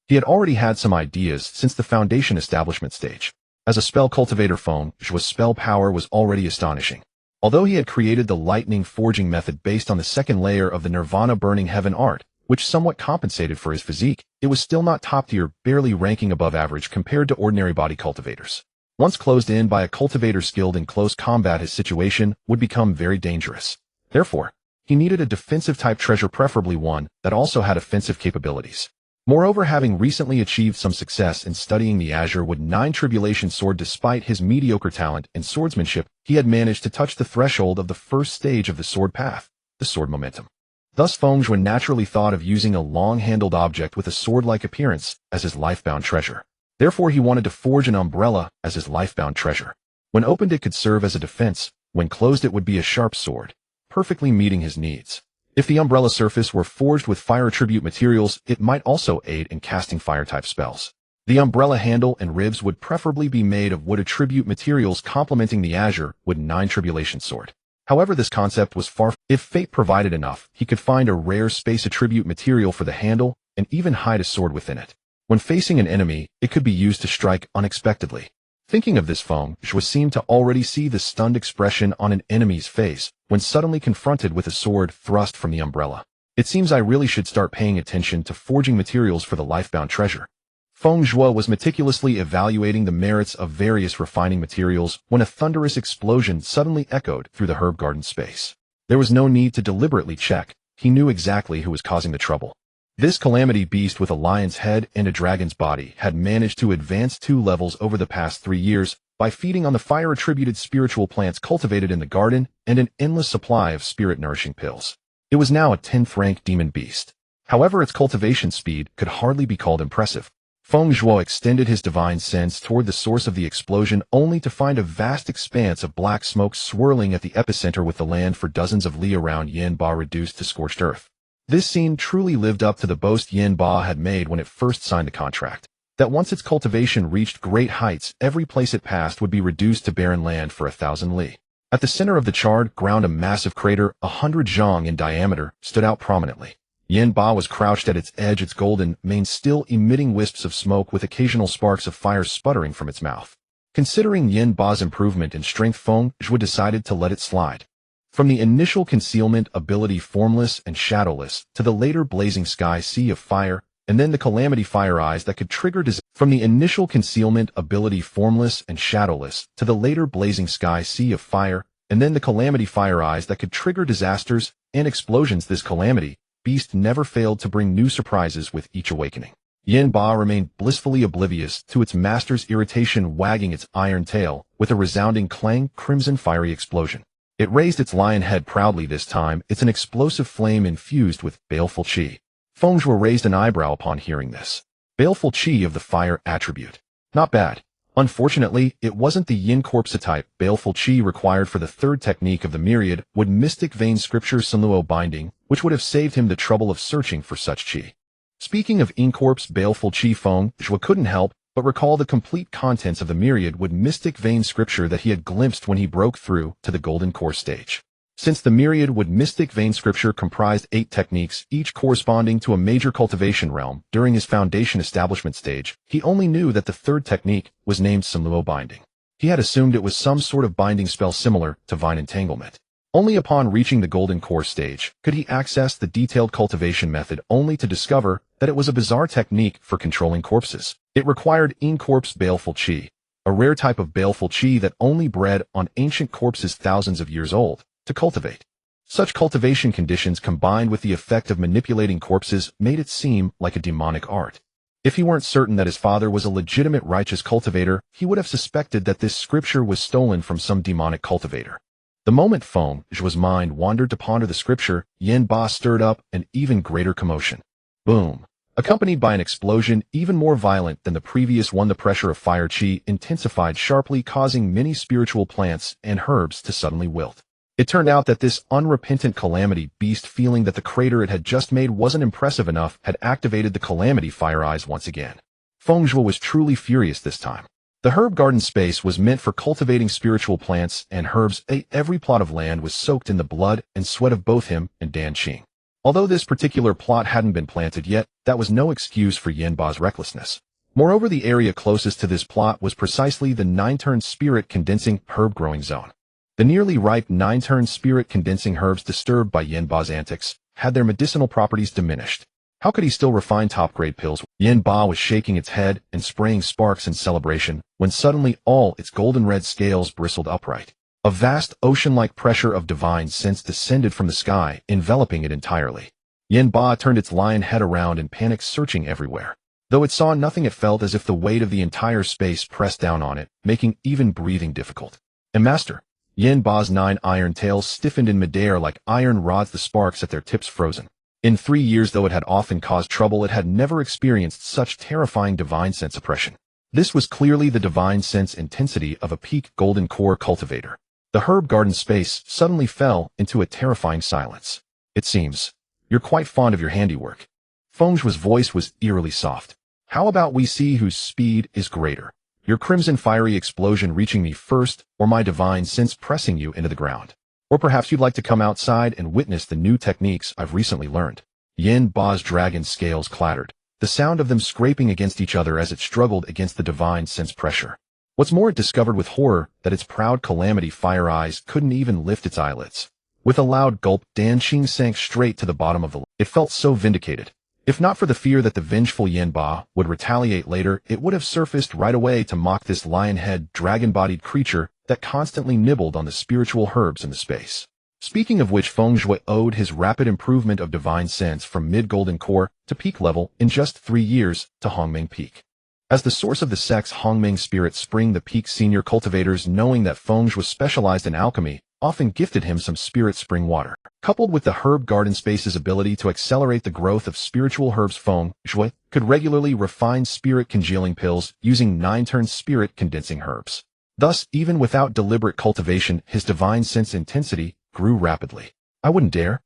He had already had some ideas since the foundation establishment stage. As a spell cultivator, Feng Zhuo's spell power was already astonishing. Although he had created the lightning forging method based on the second layer of the Nirvana Burning Heaven art, which somewhat compensated for his physique, it was still not top tier, barely ranking above average compared to ordinary body cultivators. Once closed in by a cultivator skilled in close combat, his situation would become very dangerous. Therefore, he needed a defensive-type treasure, preferably one that also had offensive capabilities. Moreover, having recently achieved some success in studying the Azure Wood 9 Tribulation Sword, despite his mediocre talent in swordsmanship, he had managed to touch the threshold of the first stage of the sword path, the sword momentum. Thus Feng Zhuo naturally thought of using a long-handled object with a sword-like appearance as his life-bound treasure. Therefore, he wanted to forge an umbrella as his life-bound treasure. When opened, it could serve as a defense. When closed, it would be a sharp sword, perfectly meeting his needs. If the umbrella surface were forged with fire attribute materials, it might also aid in casting fire-type spells. The umbrella handle and ribs would preferably be made of wood attribute materials, complementing the Azure Wood 9 Tribulation Sword. However, this concept was far. If fate provided enough, he could find a rare space attribute material for the handle and even hide a sword within it. When facing an enemy, it could be used to strike unexpectedly. Thinking of this, Feng Zhuo seemed to already see the stunned expression on an enemy's face when suddenly confronted with a sword thrust from the umbrella. It seems I really should start paying attention to forging materials for the lifebound treasure. Feng Zhuo was meticulously evaluating the merits of various refining materials when a thunderous explosion suddenly echoed through the herb garden space. There was no need to deliberately check. He knew exactly who was causing the trouble. This calamity beast with a lion's head and a dragon's body had managed to advance 2 levels over the past 3 years by feeding on the fire-attributed spiritual plants cultivated in the garden and an endless supply of spirit-nourishing pills. It was now a 10th rank demon beast. However, its cultivation speed could hardly be called impressive. Feng Zhuo extended his divine sense toward the source of the explosion, only to find a vast expanse of black smoke swirling at the epicenter, with the land for dozens of li around Yanba reduced to scorched earth. This scene truly lived up to the boast Yanba had made when it first signed the contract, that once its cultivation reached great heights, every place it passed would be reduced to barren land for 1,000 li. At the center of the charred ground, a massive crater, 100 zhang in diameter, stood out prominently. Yanba was crouched at its edge, its golden mane still emitting wisps of smoke with occasional sparks of fire sputtering from its mouth. Considering Yanba's improvement in strength, Feng Zhuo decided to let it slide. From the initial concealment ability Formless and Shadowless to the later Blazing Sky Sea of Fire, and then the Calamity Fire Eyes that could trigger From the initial concealment ability Formless and Shadowless to the later Blazing Sky Sea of Fire, and then the Calamity Fire Eyes that could trigger disasters and explosions, this calamity beast never failed to bring new surprises with each awakening. Yanba remained blissfully oblivious to its master's irritation, wagging its iron tail with a resounding clang, crimson fiery explosion. It raised its lion head proudly. This time, it's an explosive flame infused with baleful qi. Feng Zhuo raised an eyebrow upon hearing this. Baleful qi of the fire attribute. Not bad. Unfortunately, it wasn't the yin corpse type baleful qi required for the third technique of the myriad wood mystic vein scripture Sunluo binding, which would have saved him the trouble of searching for such qi. Speaking of incorpse baleful qi, Feng Zhuo couldn't help but recall the complete contents of the myriad wood mystic vein scripture that he had glimpsed when he broke through to the golden core stage. Since the myriad wood mystic vein scripture comprised 8 techniques, each corresponding to a major cultivation realm, during his foundation establishment stage, he only knew that the third technique was named Sunluo binding. He had assumed it was some sort of binding spell similar to vine entanglement. Only upon reaching the golden core stage could he access the detailed cultivation method, only to discover that it was a bizarre technique for controlling corpses. It required incorpse baleful qi, a rare type of baleful qi that only bred on ancient corpses thousands of years old, to cultivate. Such cultivation conditions, combined with the effect of manipulating corpses, made it seem like a demonic art. If he weren't certain that his father was a legitimate righteous cultivator, he would have suspected that this scripture was stolen from some demonic cultivator. The moment Feng Zhuo's mind wandered to ponder the scripture, Yanba stirred up an even greater commotion. Boom! Accompanied by an explosion even more violent than the previous one, the pressure of fire qi intensified sharply, causing many spiritual plants and herbs to suddenly wilt. It turned out that this unrepentant calamity beast, feeling that the crater it had just made wasn't impressive enough, had activated the calamity fire eyes once again. Feng Zhuo was truly furious this time. The herb garden space was meant for cultivating spiritual plants and herbs. Every plot of land was soaked in the blood and sweat of both him and Dan Qing. Although this particular plot hadn't been planted yet, that was no excuse for Yanba's recklessness. Moreover, the area closest to this plot was precisely the 9-turn spirit condensing herb growing zone. The nearly ripe 9-turn spirit condensing herbs, disturbed by Yanba's antics, had their medicinal properties diminished. How could he still refine top-grade pills? Yin Ba was shaking its head and spraying sparks in celebration when suddenly all its golden-red scales bristled upright. A vast ocean-like pressure of divine sense descended from the sky, enveloping it entirely. Yin Ba turned its lion head around in panic, searching everywhere. Though it saw nothing, it felt as if the weight of the entire space pressed down on it, making even breathing difficult. And Master, Yin Ba's 9 iron tails stiffened in midair like iron rods, the sparks at their tips frozen. In 3 years, though it had often caused trouble, it had never experienced such terrifying divine sense oppression. This was clearly the divine sense intensity of a peak golden core cultivator. The herb garden space suddenly fell into a terrifying silence. It seems you're quite fond of your handiwork. Feng Zhuo's voice was eerily soft. How about we see whose speed is greater? Your crimson fiery explosion reaching me first, or my divine sense pressing you into the ground? Or perhaps you'd like to come outside and witness the new techniques I've recently learned. Yin Ba's dragon scales clattered, the sound of them scraping against each other as it struggled against the divine sense pressure. What's more, it discovered with horror that its proud calamity fire eyes couldn't even lift its eyelids. With a loud gulp, Danqing sank straight to the bottom of the lake. It felt so vindicated. If not for the fear that the vengeful Yin Ba would retaliate later, it would have surfaced right away to mock this lion-head, dragon-bodied creature that constantly nibbled on the spiritual herbs in the space. Speaking of which, Feng Zhuo owed his rapid improvement of divine sense from mid-golden core to peak level in just 3 years to Hongmeng Peak. As the source of the sect's Hongmeng spirit spring, the Peak senior cultivators, knowing that Feng Zhuo was specialized in alchemy, often gifted him some spirit spring water. Coupled with the herb garden space's ability to accelerate the growth of spiritual herbs, Feng Zhuo could regularly refine spirit congealing pills using 9-turn spirit condensing herbs. Thus, even without deliberate cultivation, his divine sense intensity grew rapidly. I wouldn't dare.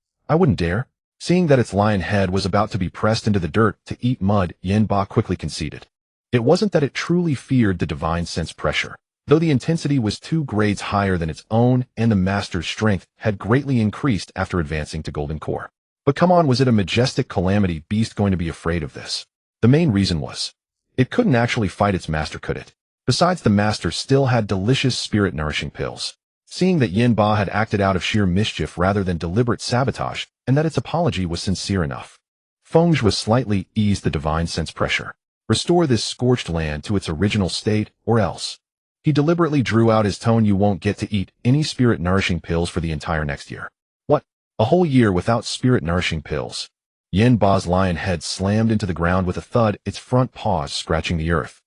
Seeing that its lion head was about to be pressed into the dirt to eat mud, Yin Ba quickly conceded. It wasn't that it truly feared the divine sense pressure, though the intensity was 2 grades higher than its own, and the master's strength had greatly increased after advancing to golden core. But come on, was it a majestic calamity beast going to be afraid of this? The main reason was, it couldn't actually fight its master, could it? Besides, the master still had delicious spirit-nourishing pills. Seeing that Yin Ba had acted out of sheer mischief rather than deliberate sabotage, and that its apology was sincere enough, Feng Zhuo slightly eased the divine sense pressure. Restore this scorched land to its original state, or else. He deliberately drew out his tone. You won't get to eat any spirit-nourishing pills for the entire next year. What? A whole year without spirit-nourishing pills? Yin Ba's lion head slammed into the ground with a thud, its front paws scratching the earth.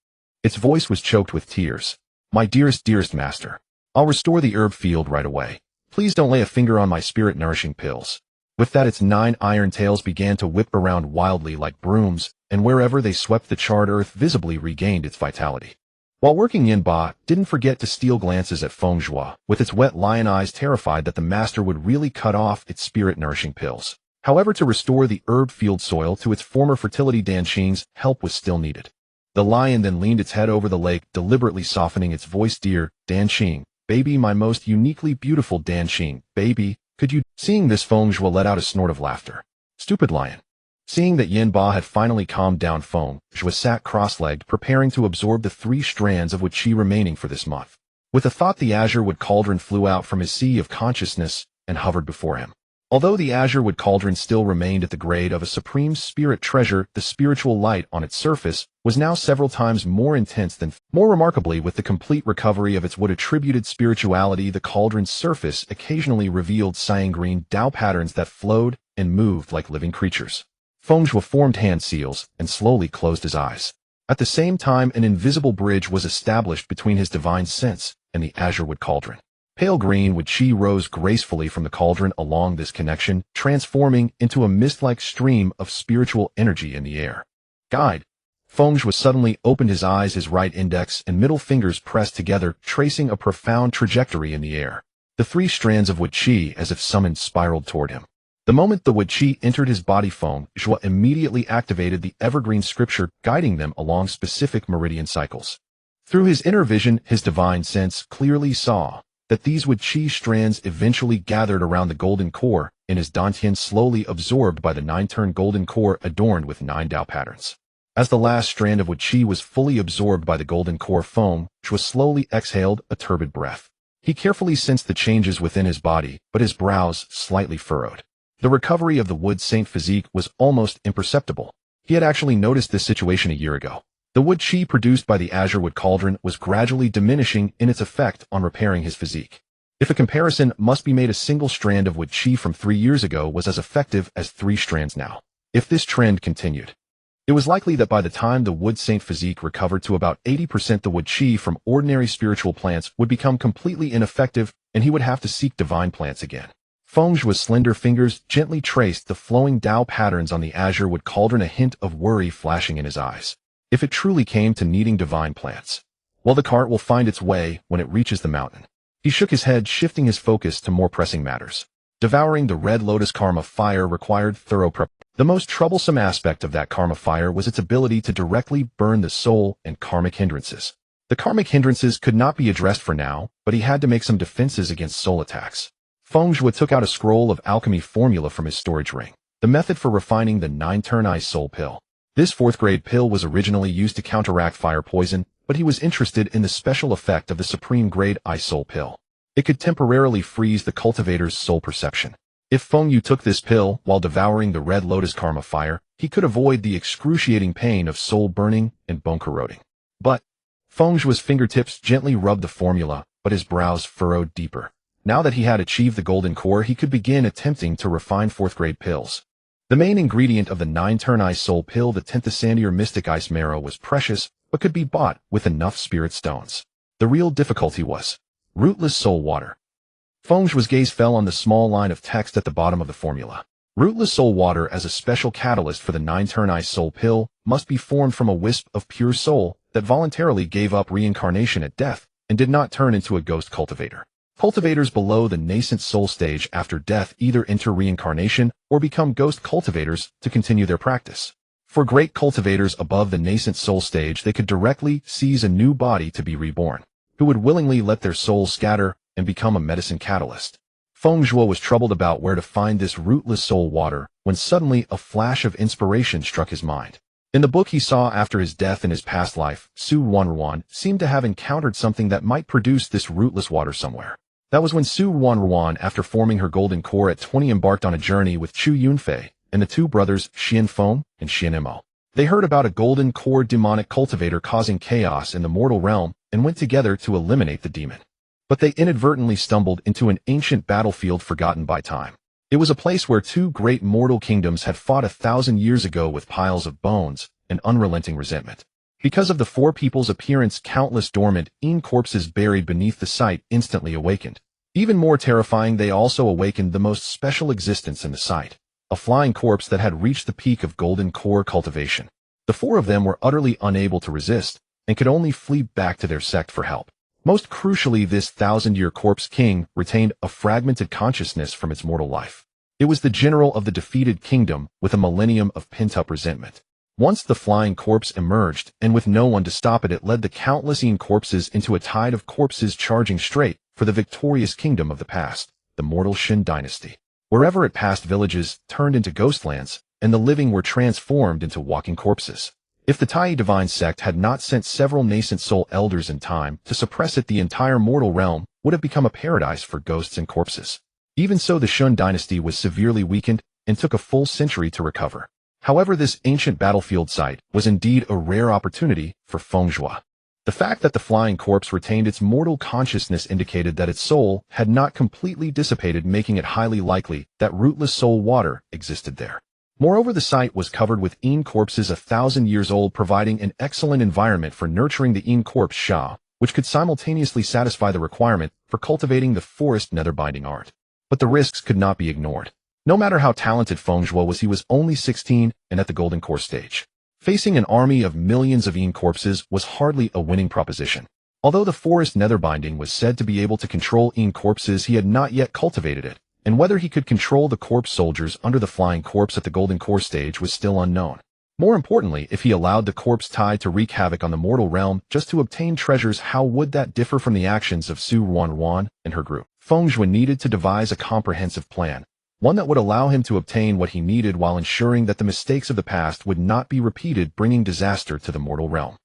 Its voice was choked with tears. My dearest master, I'll restore the herb field right away. Please don't lay a finger on my spirit-nourishing pills. With that, its 9 iron tails began to whip around wildly like brooms, and wherever they swept, the charred earth visibly regained its vitality. While working, Yin Ba didn't forget to steal glances at Feng Zhuo, with its wet lion eyes, terrified that the master would really cut off its spirit-nourishing pills. However, to restore the herb field soil to its former fertility, Danqing's help was still needed. The lion then leaned its head over the lake, deliberately softening its voice. Dear Danqing, baby, my most uniquely beautiful Danqing, baby, could you... Seeing this, Feng Zhuo let out a snort of laughter. Stupid lion. Seeing that Yin Ba had finally calmed down, Feng Zhuo sat cross-legged, preparing to absorb the 3 strands of qi remaining for this month. With a thought, the azure wood cauldron flew out from his sea of consciousness and hovered before him. Although the azure wood cauldron still remained at the grade of a supreme spirit treasure, the spiritual light on its surface was now several times more intense than... More remarkably, with the complete recovery of its wood-attributed spirituality, the cauldron's surface occasionally revealed cyan green Tao patterns that flowed and moved like living creatures. Feng Zhuo formed hand seals and slowly closed his eyes. At the same time, an invisible bridge was established between his divine sense and the azure wood cauldron. Pale green wood qi rose gracefully from the cauldron along this connection, transforming into a mist-like stream of spiritual energy in the air. Guide. Feng Zhuo suddenly opened his eyes, his right index and middle fingers pressed together, tracing a profound trajectory in the air. The 3 strands of wood qi, as if summoned, spiraled toward him. The moment the wood qi entered his body, Feng Zhuo immediately activated the evergreen scripture, guiding them along specific meridian cycles. Through his inner vision, his divine sense clearly saw that these wood qi strands eventually gathered around the golden core, and his dantian slowly absorbed by the 9-turn golden core adorned with 9 Tao patterns. As the last strand of wood qi was fully absorbed by the golden core, Feng Zhuo slowly exhaled a turbid breath. He carefully sensed the changes within his body, but his brows slightly furrowed. The recovery of the Wood Saint physique was almost imperceptible. He had actually noticed this situation a year ago. The wood chi produced by the azure wood cauldron was gradually diminishing in its effect on repairing his physique. If a comparison must be made, a single strand of wood chi from 3 years ago was as effective as 3 strands now. If this trend continued, it was likely that by the time the Wood Saint physique recovered to about 80%, the wood chi from ordinary spiritual plants would become completely ineffective, and he would have to seek divine plants again. Feng Zhuo's slender fingers gently traced the flowing Tao patterns on the azure wood cauldron, a hint of worry flashing in his eyes. If it truly came to needing divine plants, well, the cart will find its way when it reaches the mountain. He shook his head, shifting his focus to more pressing matters. Devouring the red lotus karma fire required thorough prep. The most troublesome aspect of that karma fire was its ability to directly burn the soul and karmic hindrances. The karmic hindrances could not be addressed for now, but he had to make some defenses against soul attacks. Feng Zhuo took out a scroll of alchemy formula from his storage ring, the method for refining the 9-turn-eye soul pill. This 4th-grade pill was originally used to counteract fire poison, but he was interested in the special effect of the supreme-grade eye soul pill. It could temporarily freeze the cultivator's soul perception. If Feng Zhuo took this pill while devouring the red lotus karma fire, he could avoid the excruciating pain of soul burning and bone corroding. But Feng Zhuo's fingertips gently rubbed the formula, but his brows furrowed deeper. Now that he had achieved the golden core, he could begin attempting to refine 4th-grade pills. The main ingredient of the 9-turn-eye soul pill, the 10th Sandier Mystic Ice Marrow, was precious, but could be bought with enough spirit stones. The real difficulty was rootless soul water. Feng Zhuo's gaze fell on the small line of text at the bottom of the formula. Rootless soul water, as a special catalyst for the 9-turn-eye soul pill, must be formed from a wisp of pure soul that voluntarily gave up reincarnation at death and did not turn into a ghost cultivator. Cultivators below the nascent soul stage after death either enter reincarnation or become ghost cultivators to continue their practice. For great cultivators above the nascent soul stage, they could directly seize a new body to be reborn, who would willingly let their souls scatter and become a medicine catalyst. Feng Zhuo was troubled about where to find this rootless soul water when suddenly a flash of inspiration struck his mind. In the book he saw after his death in his past life, Su Wanruan seemed to have encountered something that might produce this rootless water somewhere. That was when Su Wanruan, after forming her golden core at 20, embarked on a journey with Chu Yunfei and the 2 brothers Xian Feng and Xian Imo. They heard about a golden core demonic cultivator causing chaos in the mortal realm and went together to eliminate the demon. But they inadvertently stumbled into an ancient battlefield forgotten by time. It was a place where 2 great mortal kingdoms had fought 1,000 years ago with piles of bones and unrelenting resentment. Because of the 4 people's appearance, countless dormant corpses buried beneath the site instantly awakened. Even more terrifying, they also awakened the most special existence in the site, a flying corpse that had reached the peak of golden core cultivation. The 4 of them were utterly unable to resist and could only flee back to their sect for help. Most crucially, this 1,000-year corpse king retained a fragmented consciousness from its mortal life. It was the general of the defeated kingdom with a millennium of pent-up resentment. Once the flying corpse emerged, and with no one to stop it, it led the countless corpses into a tide of corpses charging straight for the victorious kingdom of the past, the mortal Shin dynasty. Wherever it passed, villages turned into ghostlands, and the living were transformed into walking corpses. If the Tai divine sect had not sent several nascent soul elders in time to suppress it, the entire mortal realm would have become a paradise for ghosts and corpses. Even so, the Shun dynasty was severely weakened and took a full century to recover. However, this ancient battlefield site was indeed a rare opportunity for Feng Zhuo. The fact that the flying corpse retained its mortal consciousness indicated that its soul had not completely dissipated, making it highly likely that rootless soul water existed there. Moreover, the site was covered with corpses 1,000 years old, providing an excellent environment for nurturing the corpse Sha, which could simultaneously satisfy the requirement for cultivating the forest netherbinding art. But the risks could not be ignored. No matter how talented Feng Zhuo was, he was only 16 and at the golden core stage. Facing an army of millions of corpses was hardly a winning proposition. Although the forest netherbinding was said to be able to control corpses, he had not yet cultivated it, and whether he could control the corpse soldiers under the flying corpse at the golden core stage was still unknown. More importantly, if he allowed the corpse tide to wreak havoc on the mortal realm just to obtain treasures, how would that differ from the actions of Su Wanruan and her group? Feng Zhuo needed to devise a comprehensive plan, one that would allow him to obtain what he needed while ensuring that the mistakes of the past would not be repeated, bringing disaster to the mortal realm.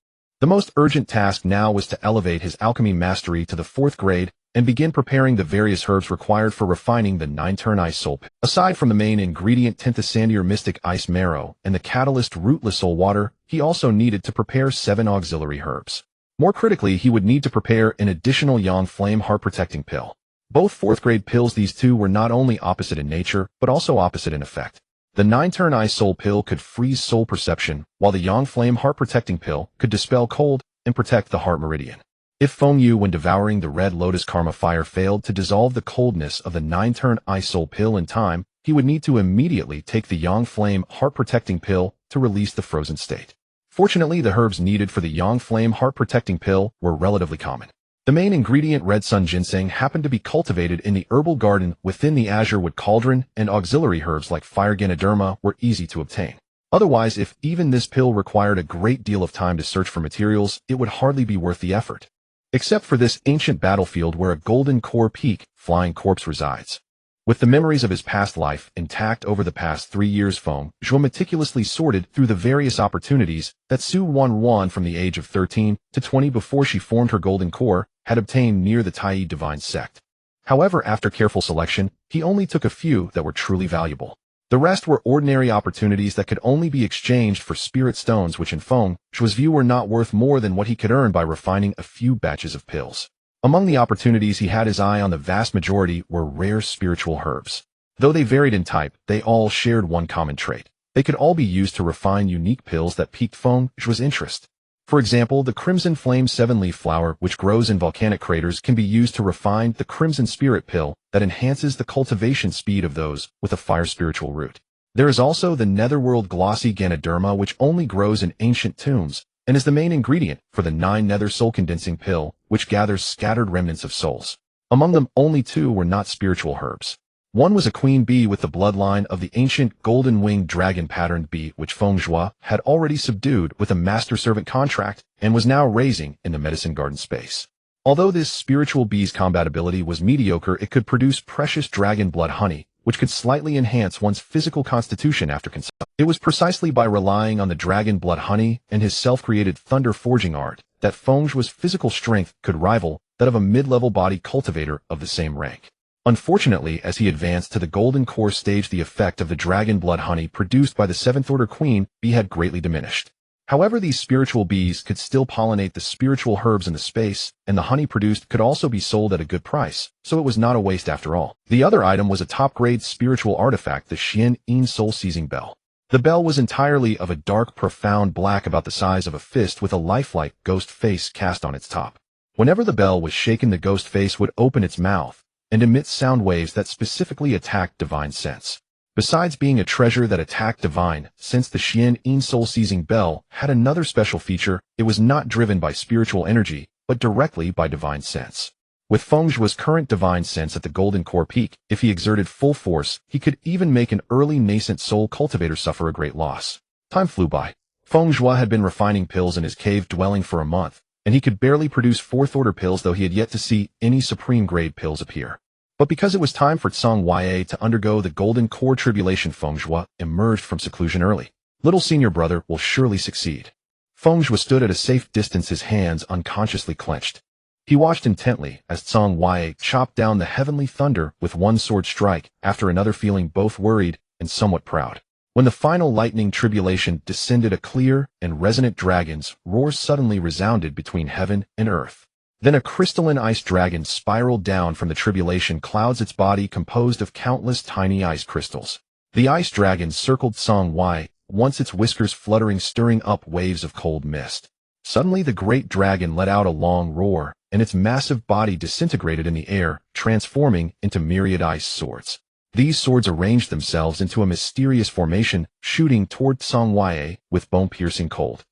The most urgent task now was to elevate his alchemy mastery to the 4th grade and begin preparing the various herbs required for refining the 9-turn ice soul. Aside from the main ingredient Tinthasandir mystic ice marrow and the catalyst rootless soul water, he also needed to prepare 7 auxiliary herbs. More critically, he would need to prepare an additional Yang Flame heart protecting pill. Both 4th grade pills, these two were not only opposite in nature, but also opposite in effect. The 9-turn ice soul pill could freeze soul perception, while the Yang Flame heart protecting pill could dispel cold and protect the heart meridian. If Feng Zhuo, when devouring the red lotus karma fire, failed to dissolve the coldness of the 9-turn ice soul pill in time, he would need to immediately take the Yang Flame heart protecting pill to release the frozen state. Fortunately, the herbs needed for the Yang Flame heart protecting pill were relatively common. The main ingredient, red sun ginseng, happened to be cultivated in the herbal garden within the azure wood cauldron, and auxiliary herbs like fire ganoderma were easy to obtain. Otherwise, if even this pill required a great deal of time to search for materials, it would hardly be worth the effort. Except for this ancient battlefield where a golden core peak, flying corpse, resides. With the memories of his past life intact over the past 3 years, Feng Zhuo meticulously sorted through the various opportunities that Su Wanwan, from the age of 13 to 20 before she formed her golden core, had obtained near the Tai divine sect. However, after careful selection, he only took a few that were truly valuable. The rest were ordinary opportunities that could only be exchanged for spirit stones, which in Feng Zhuo's view were not worth more than what he could earn by refining a few batches of pills. Among the opportunities he had his eye on, the vast majority were rare spiritual herbs. Though they varied in type, they all shared one common trait. They could all be used to refine unique pills that piqued Feng Zhuo's interest. For example, the Crimson Flame 7-leaf flower, which grows in volcanic craters, can be used to refine the Crimson Spirit pill that enhances the cultivation speed of those with a fire spiritual root. There is also the netherworld glossy ganoderma, which only grows in ancient tombs, and is the main ingredient for the 9 nether soul condensing pill, which gathers scattered remnants of souls. Among them, only 2 were not spiritual herbs. One was a queen bee with the bloodline of the ancient golden-winged dragon-patterned bee, which Feng Zhuo had already subdued with a master-servant contract and was now raising in the medicine garden space. Although this spiritual bee's compatibility was mediocre, it could produce precious dragon blood honey, which could slightly enhance one's physical constitution after consumption. It was precisely by relying on the dragon blood honey and his self-created thunder forging art that Feng Zhuo's physical strength could rival that of a mid-level body cultivator of the same rank. Unfortunately, as he advanced to the golden core stage, the effect of the dragon blood honey produced by the 7th order queen bee had greatly diminished. However, these spiritual bees could still pollinate the spiritual herbs in the space, and the honey produced could also be sold at a good price, so it was not a waste after all. The other item was a top-grade spiritual artifact, the Xian Yin soul-seizing bell. The bell was entirely of a dark, profound black about the size of a fist, with a lifelike ghost face cast on its top. Whenever the bell was shaken, the ghost face would open its mouth and emit sound waves that specifically attacked divine sense. Besides being a treasure that attacked divine sense, the Xian Yin soul-seizing bell had another special feature. It was not driven by spiritual energy, but directly by divine sense. With Feng Zhuo's current divine sense at the golden core peak, if he exerted full force, he could even make an early nascent soul cultivator suffer a great loss. Time flew by. Feng Zhuo had been refining pills in his cave dwelling for a month, and he could barely produce 4th order pills, though he had yet to see any supreme grade pills appear. But because it was time for Tsang Yue to undergo the golden core tribulation, Feng Zhuo emerged from seclusion early. Little senior brother will surely succeed. Feng Zhuo stood at a safe distance, his hands unconsciously clenched. He watched intently as Tsang Yue chopped down the heavenly thunder with one sword strike after another, feeling both worried and somewhat proud. When the final lightning tribulation descended, a clear and resonant dragon's roar suddenly resounded between heaven and earth. Then a crystalline ice dragon spiraled down from the tribulation clouds, its body composed of countless tiny ice crystals. The ice dragon circled Tsang Yue, once its whiskers fluttering, stirring up waves of cold mist. Suddenly the great dragon let out a long roar, and its massive body disintegrated in the air, transforming into myriad ice swords. These swords arranged themselves into a mysterious formation, shooting toward Tsang Yue with bone-piercing cold.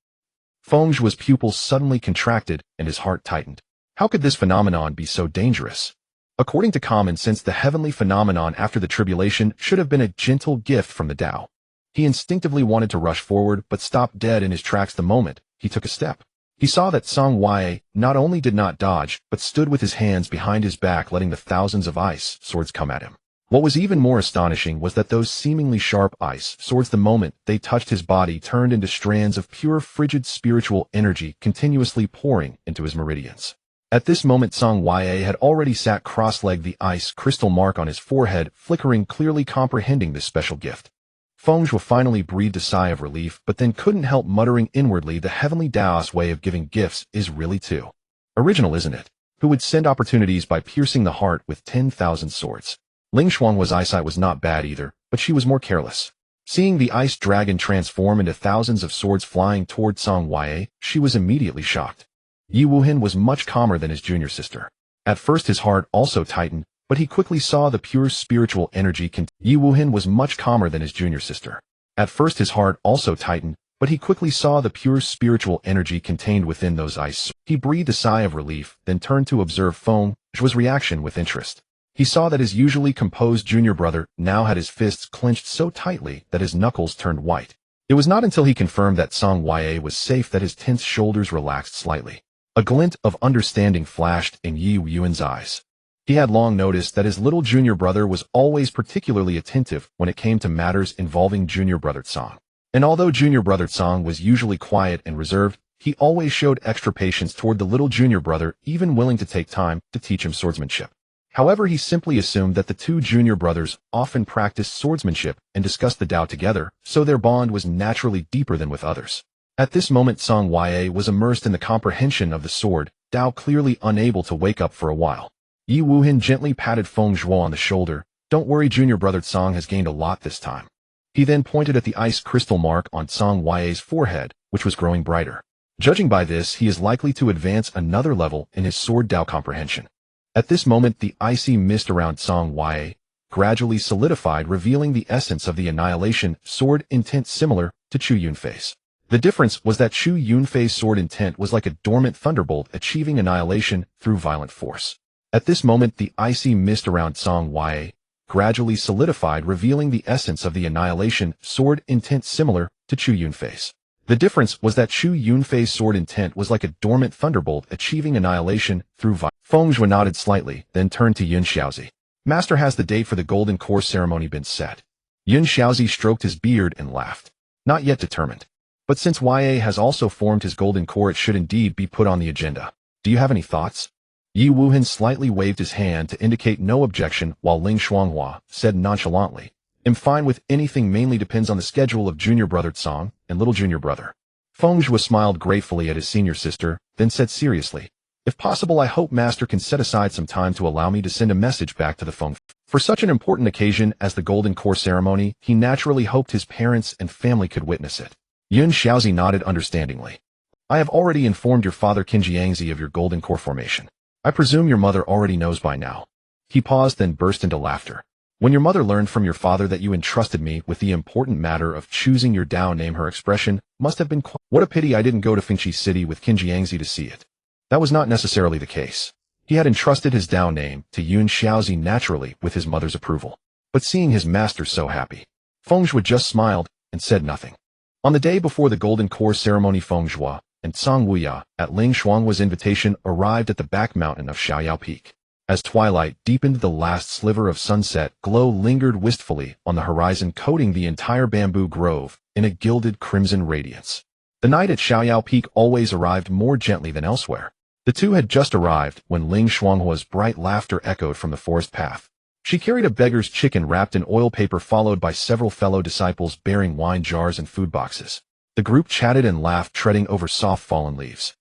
Feng Zhuo's pupils suddenly contracted, and his heart tightened. How could this phenomenon be so dangerous? According to common sense, the heavenly phenomenon after the tribulation should have been a gentle gift from the Tao. He instinctively wanted to rush forward, but stopped dead in his tracks the moment he took a step. He saw that Tsang Yue not only did not dodge, but stood with his hands behind his back, letting the thousands of ice swords come at him. What was even more astonishing was that those seemingly sharp ice swords, the moment they touched his body, turned into strands of pure frigid spiritual energy, continuously pouring into his meridians. At this moment Song Ya had already sat cross-legged, the ice crystal mark on his forehead flickering, clearly comprehending this special gift. Feng Zhuo finally breathed a sigh of relief, but then couldn't help muttering inwardly, the heavenly Taoist way of giving gifts is really too original, isn't it? Who would send opportunities by piercing the heart with 10,000 swords? Ling Shuanghua's eyesight was not bad either, but she was more careless. Seeing the ice dragon transform into thousands of swords flying toward Song Ya, she was immediately shocked. Yi Wuhan was much calmer than his junior sister. At first his heart also tightened, but he quickly saw the pure spiritual energy Yi Wuhan was much calmer than his junior sister. At first his heart also tightened, but he quickly saw the pure spiritual energy contained within those ice. He breathed a sigh of relief, then turned to observe Feng Zhuo's reaction with interest. He saw that his usually composed junior brother now had his fists clenched so tightly that his knuckles turned white. It was not until he confirmed that Song Ya was safe that his tense shoulders relaxed slightly. A glint of understanding flashed in Yi Yuan's eyes. He had long noticed that his little junior brother was always particularly attentive when it came to matters involving junior brother Song. And although junior brother Song was usually quiet and reserved, he always showed extra patience toward the little junior brother, even willing to take time to teach him swordsmanship. However, he simply assumed that the two junior brothers often practiced swordsmanship and discussed the Tao together, so their bond was naturally deeper than with others. At this moment Song Ya was immersed in the comprehension of the sword, Tao clearly unable to wake up for a while. Yi Wuhan gently patted Feng Zhuo on the shoulder. Don't worry, junior brother Song has gained a lot this time. He then pointed at the ice crystal mark on Song Ya's forehead, which was growing brighter. Judging by this, he is likely to advance another level in his sword Tao comprehension. At this moment the icy mist around Song Ya gradually solidified, revealing the essence of the annihilation sword intent similar to Chu Yunfei's. The difference was that Chu Yunfei's sword intent was like a dormant thunderbolt achieving annihilation through violent force. At this moment the icy mist around Song Ya gradually solidified, revealing the essence of the annihilation sword intent similar to Chu Yunfei's. The difference was that Chu Yunfei's sword intent was like a dormant thunderbolt achieving annihilation through violent. Feng Zhuo nodded slightly, then turned to Yun Xiaozi. Master, has the date for the golden core ceremony been set? Yun Xiaozi stroked his beard and laughed. Not yet determined. But since Ya has also formed his golden core, it should indeed be put on the agenda. Do you have any thoughts? Yi Wuhan slightly waved his hand to indicate no objection, while Ling Shuanghua said nonchalantly, I'm fine with anything, mainly depends on the schedule of junior brother Song and little junior brother. Feng Zhuo smiled gratefully at his senior sister, then said seriously, if possible I hope Master can set aside some time to allow me to send a message back to the Feng. For such an important occasion as the golden core ceremony, he naturally hoped his parents and family could witness it. Yun Xiaozi nodded understandingly. I have already informed your father Qinjiangzi of your golden core formation. I presume your mother already knows by now. He paused, then burst into laughter. When your mother learned from your father that you entrusted me with the important matter of choosing your Tao name, her expression must have been what a pity I didn't go to Fengqi City with Qinjiangzi to see it. That was not necessarily the case. He had entrusted his Tao name to Yun Xiaozi naturally with his mother's approval. But seeing his master so happy, Feng Zhuo just smiled and said nothing. On the day before the golden core ceremony, Feng Zhuo and Song Wuya, at Ling Shuanghua's invitation, arrived at the back mountain of Xiaoyao Peak. As twilight deepened, the last sliver of sunset glow lingered wistfully on the horizon, coating the entire bamboo grove in a gilded crimson radiance. The night at Xiaoyao Peak always arrived more gently than elsewhere. The two had just arrived when Ling Shuanghua's bright laughter echoed from the forest path. She carried a beggar's chicken wrapped in oil paper, followed by several fellow disciples bearing wine jars and food boxes. The group chatted and laughed, treading over soft fallen leaves.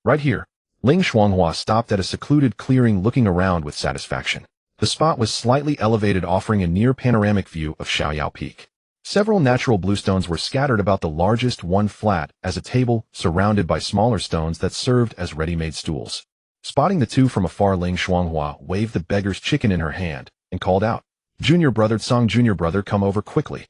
Right here, Ling Shuanghua stopped at a secluded clearing, looking around with satisfaction. The spot was slightly elevated, offering a near panoramic view of Xiaoyao Peak. Several natural bluestones were scattered about, the largest one flat as a table, surrounded by smaller stones that served as ready-made stools. Spotting the two from afar, Ling Shuanghua waved the beggar's chicken in her hand and called out, Junior brother Song, junior brother, come over quickly.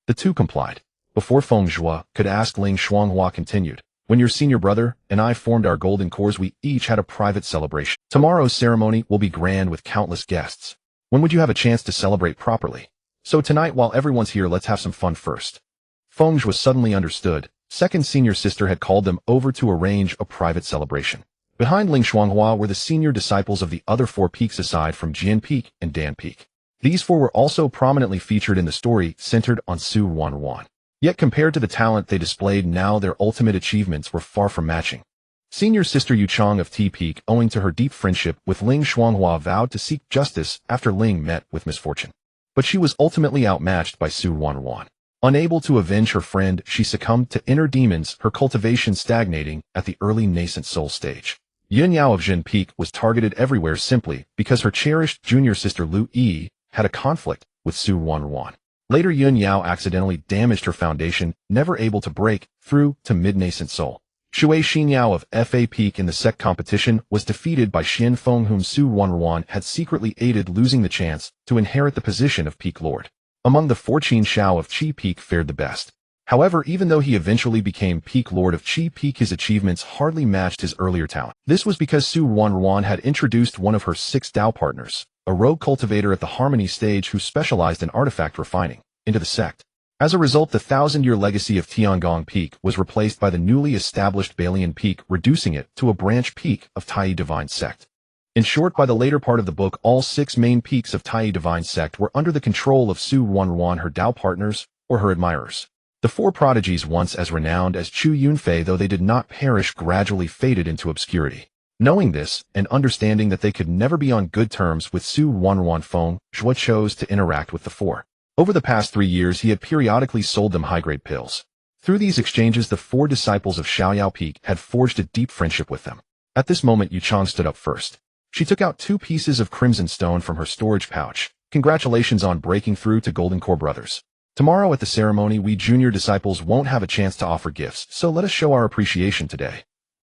The two complied. Before Feng Zhuo could ask, Ling Shuanghua continued, when your senior brother and I formed our golden cores, we each had a private celebration. Tomorrow's ceremony will be grand with countless guests. When would you have a chance to celebrate properly? So tonight, while everyone's here, let's have some fun first. Feng Zhuo suddenly understood. Second senior sister had called them over to arrange a private celebration. Behind Ling Shuanghua were the senior disciples of the other four peaks aside from Jian Peak and Dan Peak. These four were also prominently featured in the story centered on Su Wanwan. Yet compared to the talent they displayed now, their ultimate achievements were far from matching. Senior sister Yu Chang of T Peak, owing to her deep friendship with Ling Xuanghua, vowed to seek justice after Ling met with misfortune. But she was ultimately outmatched by Su Wanwan. Unable to avenge her friend, she succumbed to inner demons, her cultivation stagnating at the early nascent soul stage. Yun Yao of Jin Peak was targeted everywhere simply because her cherished junior sister Lu Yi had a conflict with Su Wanwan. Later, Yun Yao accidentally damaged her foundation, never able to break through to mid-nascent soul. Shui Xinyao of FA Peak in the sect competition was defeated by Xian Feng, whom Su Wanwan had secretly aided, losing the chance to inherit the position of Peak Lord. Among the four, Qin Shao of Qi Peak fared the best. However, even though he eventually became Peak Lord of Qi Peak, his achievements hardly matched his earlier talent. This was because Su Wanwan had introduced one of her 6 Dao partners, a rogue cultivator at the Harmony stage who specialized in artifact refining, into the sect. As a result, the 1,000-year legacy of Tiangong Peak was replaced by the newly established Balian Peak, reducing it to a branch peak of Tai Divine Sect. In short, by the later part of the book, all 6 main peaks of Tai Divine Sect were under the control of Su Wanwan, her Dao partners, or her admirers. The 4 prodigies, once as renowned as Chu Yunfei, though they did not perish, gradually faded into obscurity. Knowing this, and understanding that they could never be on good terms with Su Wanwan, Feng Zhuo chose to interact with the 4. Over the past 3 years, he had periodically sold them high-grade pills. Through these exchanges, the 4 disciples of Xiaoyao Peak had forged a deep friendship with them. At this moment, Yu Chang stood up first. She took out 2 pieces of crimson stone from her storage pouch. Congratulations on breaking through to Golden Core Brothers. Tomorrow at the ceremony, we junior disciples won't have a chance to offer gifts, so let us show our appreciation today.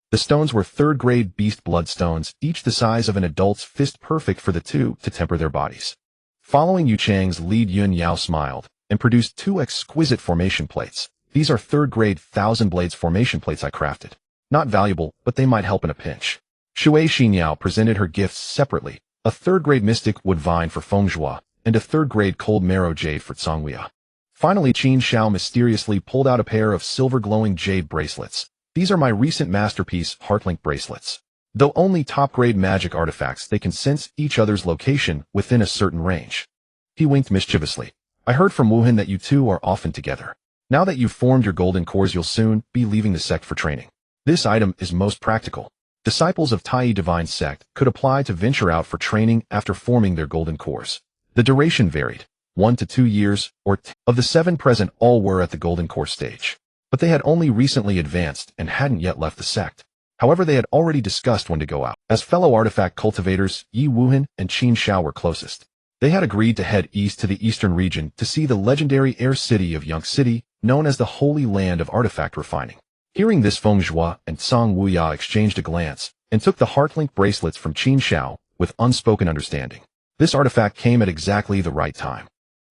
The stones were 3rd-grade beast blood stones, each the size of an adult's fist, perfect for the 2 to temper their bodies. Following Yu Chang's lead, Yun Yao smiled and produced 2 exquisite formation plates. These are 3rd-grade 1,000 blades formation plates I crafted. Not valuable, but they might help in a pinch. Shui Xinyao presented her gifts separately, a 3rd-grade mystic wood vine for Feng Zhuo, and a 3rd-grade cold marrow jade for Congwea. Finally, Qin Shao mysteriously pulled out a pair of silver glowing jade bracelets. These are my recent masterpiece Heartlink bracelets. Though only top-grade magic artifacts, they can sense each other's location within a certain range. He winked mischievously. I heard from Wuhan that you 2 are often together. Now that you've formed your golden cores, you'll soon be leaving the sect for training. This item is most practical. Disciples of Tai Divine Sect could apply to venture out for training after forming their golden cores. The duration varied, 1 to 2 years, or of the 7 present, all were at the golden core stage. But they had only recently advanced and hadn't yet left the sect. However, they had already discussed when to go out. As fellow artifact cultivators, Yi Wuhan and Qin Shao were closest. They had agreed to head east to the eastern region to see the legendary air city of Yonk City, known as the Holy Land of Artifact Refining. Hearing this, Feng Zhuo and Song Wuya exchanged a glance and took the Heartlink bracelets from Qin Shao with unspoken understanding. This artifact came at exactly the right time.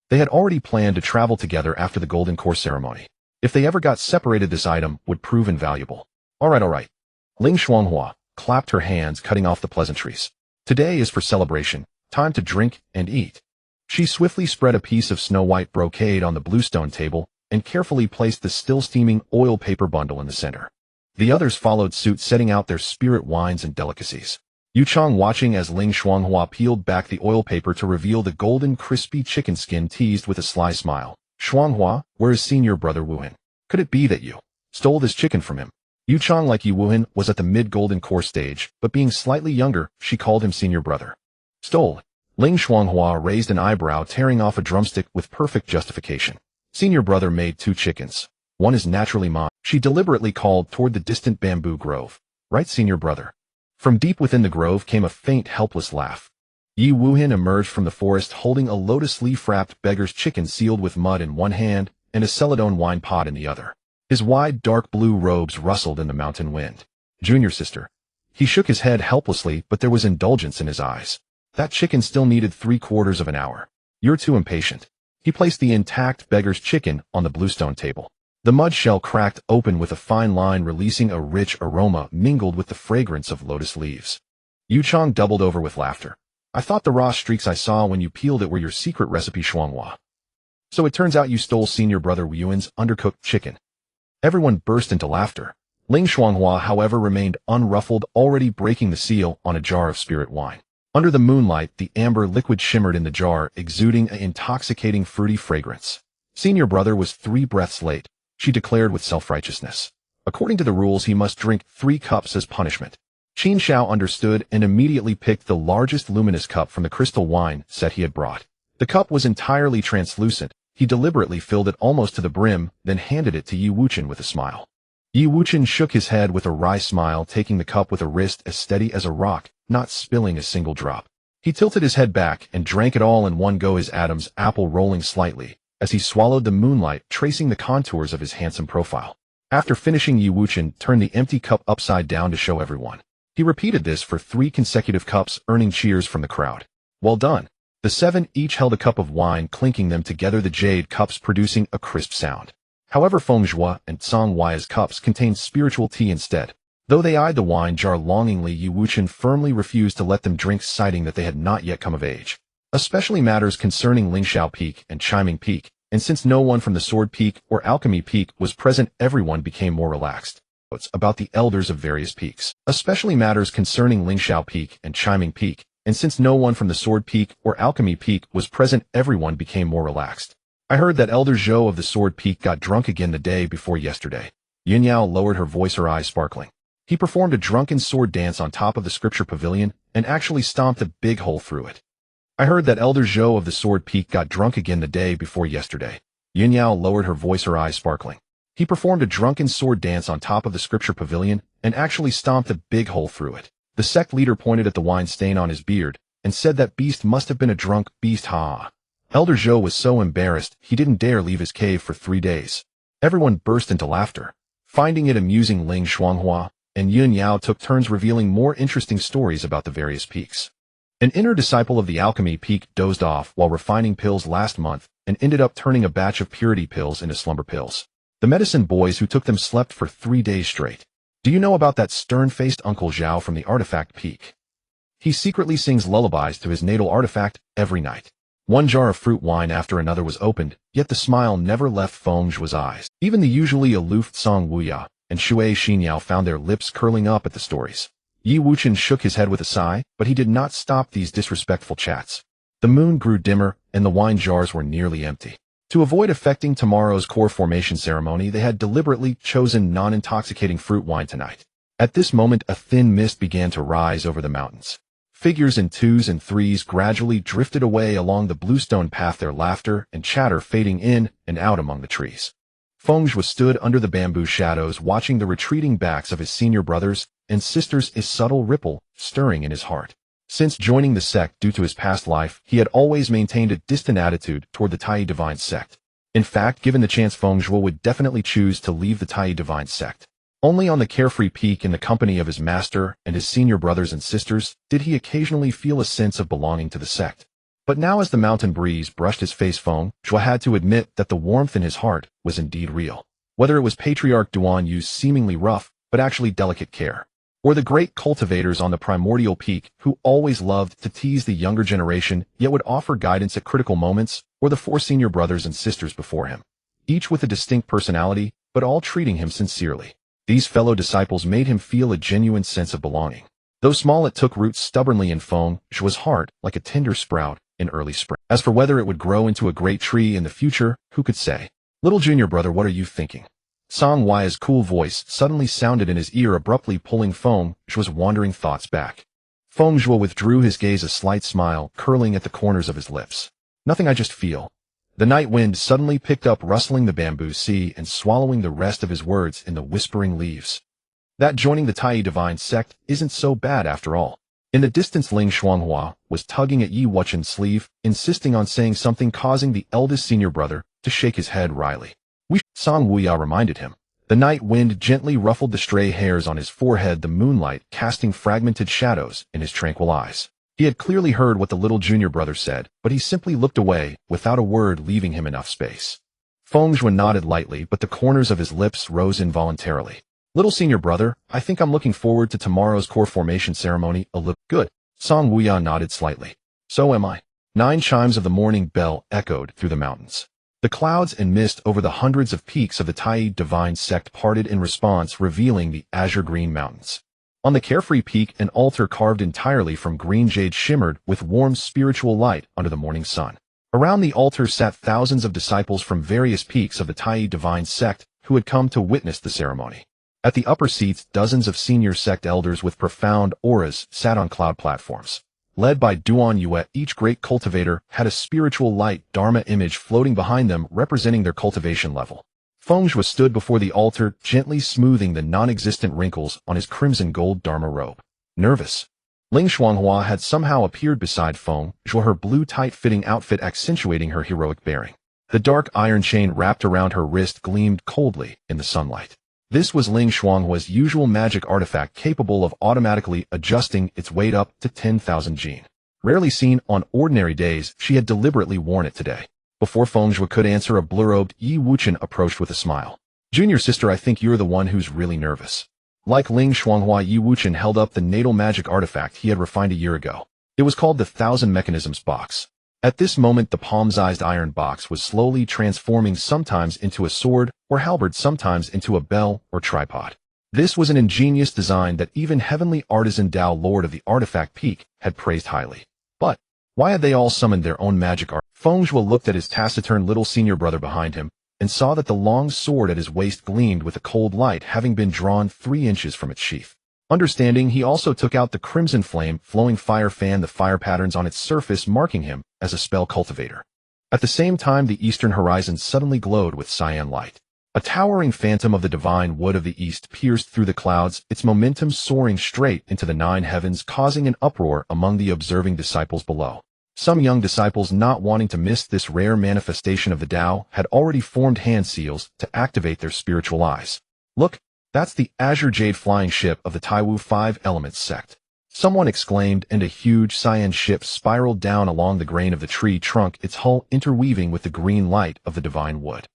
They had already planned to travel together after the Golden Core ceremony. If they ever got separated, this item would prove invaluable. All right. Ling Xuanghua clapped her hands, cutting off the pleasantries. Today is for celebration, time to drink and eat. She swiftly spread a piece of snow-white brocade on the bluestone table and carefully placed the still-steaming oil paper bundle in the center. The others followed suit, setting out their spirit wines and delicacies. Yu Chang watching as Ling Xuanghua peeled back the oil paper to reveal the golden crispy chicken skin, teased with a sly smile. Xuanghua, where is senior brother Wuhan? Could it be that you stole this chicken from him? Yu Chang, like Yi Wuhan, was at the mid-golden core stage, but being slightly younger, she called him senior brother. Stole? Ling Xuanghua raised an eyebrow, tearing off a drumstick with perfect justification. Senior brother made 2 chickens. One is naturally mine. She deliberately called toward the distant bamboo grove. Right, senior brother? From deep within the grove came a faint, helpless laugh. Yi Wuhan emerged from the forest holding a lotus leaf-wrapped beggar's chicken sealed with mud in one hand and a celadon wine pot in the other. His wide, dark blue robes rustled in the mountain wind. Junior sister. He shook his head helplessly, but there was indulgence in his eyes. That chicken still needed 3/4 of an hour. You're too impatient. He placed the intact beggar's chicken on the bluestone table. The mud shell cracked open with a fine line, releasing a rich aroma mingled with the fragrance of lotus leaves. Yu Chang doubled over with laughter. I thought the raw streaks I saw when you peeled it were your secret recipe, Xuanghua. So it turns out you stole senior brother Yuan's undercooked chicken. Everyone burst into laughter. Ling Xuanghua, however, remained unruffled, already breaking the seal on a jar of spirit wine. Under the moonlight, the amber liquid shimmered in the jar, exuding an intoxicating fruity fragrance. Senior brother was 3 breaths late, she declared with self-righteousness. According to the rules, he must drink 3 cups as punishment. Qin Xiao understood and immediately picked the largest luminous cup from the crystal wine set he had brought. The cup was entirely translucent. He deliberately filled it almost to the brim, then handed it to Yi Wuchen with a smile. Yi Wuchen shook his head with a wry smile, taking the cup with a wrist as steady as a rock, not spilling a single drop. He tilted his head back and drank it all in one go, his Adam's apple rolling slightly, as he swallowed the moonlight tracing the contours of his handsome profile. After finishing, Yi Wuchen turned the empty cup upside down to show everyone. He repeated this for 3 consecutive cups, earning cheers from the crowd. Well done. The 7 each held a cup of wine, clinking them together, the jade cups producing a crisp sound. However, Feng Zhuo and Song Hui's cups contained spiritual tea instead. Though they eyed the wine jar longingly, Yi Wuchen firmly refused to let them drink, citing that they had not yet come of age. Especially matters concerning Lingxiao Peak and Chiming Peak, and since no one from the Sword Peak or Alchemy Peak was present, everyone became more relaxed. About the elders of various peaks. Especially matters concerning Lingxiao Peak and Chiming Peak, and since no one from the Sword Peak or Alchemy Peak was present, everyone became more relaxed. I heard that Elder Zhou of the Sword Peak got drunk again the day before yesterday. Yin Yao lowered her voice, her eyes sparkling. He performed a drunken sword dance on top of the scripture pavilion and actually stomped a big hole through it. I heard that Elder Zhou of the Sword Peak got drunk again the day before yesterday. Yin Yao lowered her voice, her eyes sparkling. He performed a drunken sword dance on top of the scripture pavilion and actually stomped a big hole through it. The sect leader pointed at the wine stain on his beard and said that beast must have been a drunk beast, ha. Elder Zhou was so embarrassed he didn't dare leave his cave for 3 days. Everyone burst into laughter. Finding it amusing, Ling Shuanghua and Yun Yao took turns revealing more interesting stories about the various peaks. An inner disciple of the Alchemy Peak dozed off while refining pills last month and ended up turning a batch of purity pills into slumber pills. The medicine boys who took them slept for 3 days straight. Do you know about that stern-faced Uncle Zhao from the Artifact Peak? He secretly sings lullabies to his natal artifact every night. One jar of fruit wine after another was opened, yet the smile never left Feng Zhuo's eyes. Even the usually aloof Song Wuya and Shui Xinyao found their lips curling up at the stories. Yi Wuchen shook his head with a sigh, but he did not stop these disrespectful chats. The moon grew dimmer, and the wine jars were nearly empty. To avoid affecting tomorrow's core formation ceremony, they had deliberately chosen non-intoxicating fruit wine tonight. At this moment, a thin mist began to rise over the mountains. Figures in 2s and 3s gradually drifted away along the bluestone path, their laughter and chatter fading in and out among the trees. Feng Zhuo stood under the bamboo shadows, watching the retreating backs of his senior brothers and sisters, a subtle ripple stirring in his heart. Since joining the sect due to his past life, he had always maintained a distant attitude toward the Tai Divine sect. In fact, given the chance, Feng Zhuo would definitely choose to leave the Tai Divine sect. Only on the carefree peak in the company of his master and his senior brothers and sisters did he occasionally feel a sense of belonging to the sect. But now, as the mountain breeze brushed his face, Feng Zhuo had to admit that the warmth in his heart was indeed real. Whether it was Patriarch Duan Yu's seemingly rough but actually delicate care, or the great cultivators on the primordial peak who always loved to tease the younger generation yet would offer guidance at critical moments, or the 4 senior brothers and sisters before him, each with a distinct personality but all treating him sincerely. These fellow disciples made him feel a genuine sense of belonging. Though small, it took root stubbornly in Feng Zhuo's heart like a tender sprout in early spring. As for whether it would grow into a great tree in the future, who could say? Little junior brother, what are you thinking? Song Hui's cool voice suddenly sounded in his ear, abruptly pulling Feng Zhuo's wandering thoughts back. Feng Zhuo withdrew his gaze, a slight smile curling at the corners of his lips. Nothing, I just feel. The night wind suddenly picked up, rustling the bamboo sea and swallowing the rest of his words in the whispering leaves. That joining the Tai Divine sect isn't so bad after all. In the distance, Ling Shuanghua was tugging at Yi Wuchen's sleeve, insisting on saying something, causing the eldest senior brother to shake his head wryly. Song Wuya reminded him. The night wind gently ruffled the stray hairs on his forehead, the moonlight casting fragmented shadows in his tranquil eyes. He had clearly heard what the little junior brother said, but he simply looked away, without a word, leaving him enough space. Feng Zhuo nodded lightly, but the corners of his lips rose involuntarily. Little senior brother, I think I'm looking forward to tomorrow's core formation ceremony a little. Good. Song Wuya nodded slightly. So am I. 9 chimes of the morning bell echoed through the mountains. The clouds and mist over the hundreds of peaks of the Tai Divine sect parted in response, revealing the azure-green mountains. On the carefree peak, an altar carved entirely from green jade shimmered with warm spiritual light under the morning sun. Around the altar sat thousands of disciples from various peaks of the Tai Divine sect who had come to witness the ceremony. At the upper seats, dozens of senior sect elders with profound auras sat on cloud platforms. Led by Duan Yue, each great cultivator had a spiritual light Dharma image floating behind them representing their cultivation level. Feng Zhuo stood before the altar, gently smoothing the non-existent wrinkles on his crimson gold Dharma robe. Nervous. Ling Xuanghua had somehow appeared beside Feng Zhuo, her blue tight-fitting outfit accentuating her heroic bearing. The dark iron chain wrapped around her wrist gleamed coldly in the sunlight. This was Ling Xuanghua's usual magic artifact capable of automatically adjusting its weight up to 10,000 jin. Rarely seen on ordinary days, she had deliberately worn it today. Before Feng Zhuo could answer, a blue-robed Yi Wuchen approached with a smile. "Junior sister, I think you're the one who's really nervous." Like Ling Xuanghua, Yi Wuchen held up the natal magic artifact he had refined a year ago. It was called the Thousand Mechanisms Box. At this moment, the palm-sized iron box was slowly transforming, sometimes into a sword or halberd, sometimes into a bell or tripod. This was an ingenious design that even heavenly artisan Dao, Lord of the Artifact Peak, had praised highly. But why had they all summoned their own magic art? Feng Zhuo looked at his taciturn little senior brother behind him and saw that the long sword at his waist gleamed with a cold light, having been drawn 3 inches from its sheath. Understanding, he also took out the crimson flame flowing fire fan, the fire patterns on its surface marking him as a spell cultivator. At the same time, the eastern horizon suddenly glowed with cyan light. A towering phantom of the divine wood of the east pierced through the clouds, its momentum soaring straight into the 9 heavens, causing an uproar among the observing disciples below. Some young disciples, not wanting to miss this rare manifestation of the Tao, had already formed hand seals to activate their spiritual eyes. "Look, that's the azure jade flying ship of the Taiwu 5 Elements sect," someone exclaimed, and a huge cyan ship spiraled down along the grain of the tree trunk, its hull interweaving with the green light of the divine wood.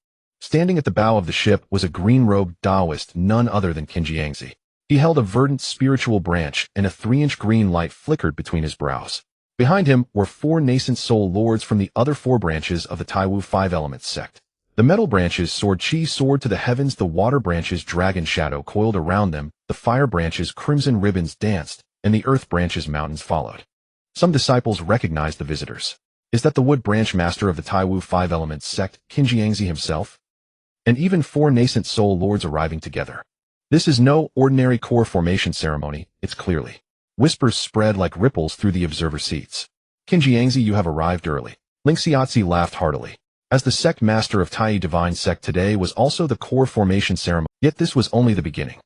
Standing at the bow of the ship was a green-robed Taoist, none other than Qin Jiangzi. He held a verdant spiritual branch, and a 3-inch green light flickered between his brows. Behind him were 4 nascent soul lords from the other 4 branches of the Taiwu 5 Elements sect. The metal branches soared Qi soared to the heavens, the water branches dragon shadow coiled around them, the fire branches crimson ribbons danced, and the earth branches mountains followed. Some disciples recognized the visitors. Is that the wood branch master of the Taiwu 5 Elements sect, Qin Jiangzi himself? And even 4 nascent soul lords arriving together. This is no ordinary core formation ceremony, it's clearly. Whispers spread like ripples through the observer seats. "Qin Jiangzi, you have arrived early." Ling Xiaozi laughed heartily. As the sect master of Tai Divine Sect, today was also the core formation ceremony, yet this was only the beginning.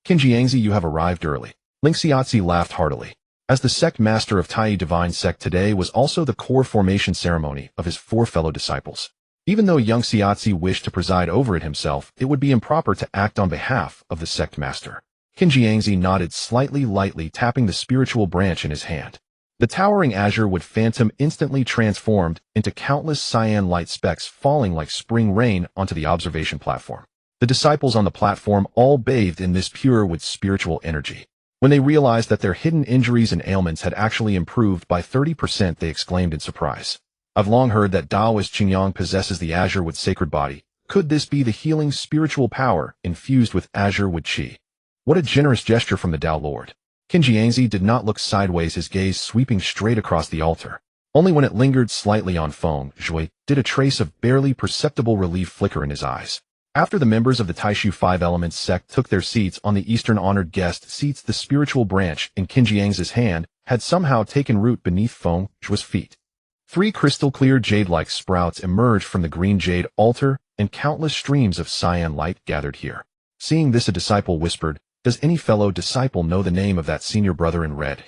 "Qin Jiangzi, you have arrived early." Ling Xiaozi laughed heartily. As the sect master of Tai Divine Sect, today was also the core formation ceremony of his 4 fellow disciples. Even though young Xiaozi wished to preside over it himself, it would be improper to act on behalf of the sect master. Qin Jiangzi nodded slightly, lightly tapping the spiritual branch in his hand. The towering azure wood phantom instantly transformed into countless cyan light specks falling like spring rain onto the observation platform. The disciples on the platform all bathed in this pure wood spiritual energy. When they realized that their hidden injuries and ailments had actually improved by 30%, they exclaimed in surprise. "I've long heard that Taoist Qingyang possesses the azure wood sacred body. Could this be the healing spiritual power infused with azure wood qi? What a generous gesture from the Tao Lord." Qin Jiangzi did not look sideways, his gaze sweeping straight across the altar. Only when it lingered slightly on Feng Zhuo did a trace of barely perceptible relief flicker in his eyes. After the members of the Taishu 5 Elements sect took their seats on the eastern honored guest seats, the spiritual branch in Qin Jiangzi's hand had somehow taken root beneath Feng Zhuo's feet. 3 crystal-clear jade-like sprouts emerged from the green jade altar, and countless streams of cyan light gathered here. Seeing this, a disciple whispered, "Does any fellow disciple know the name of that senior brother in red?"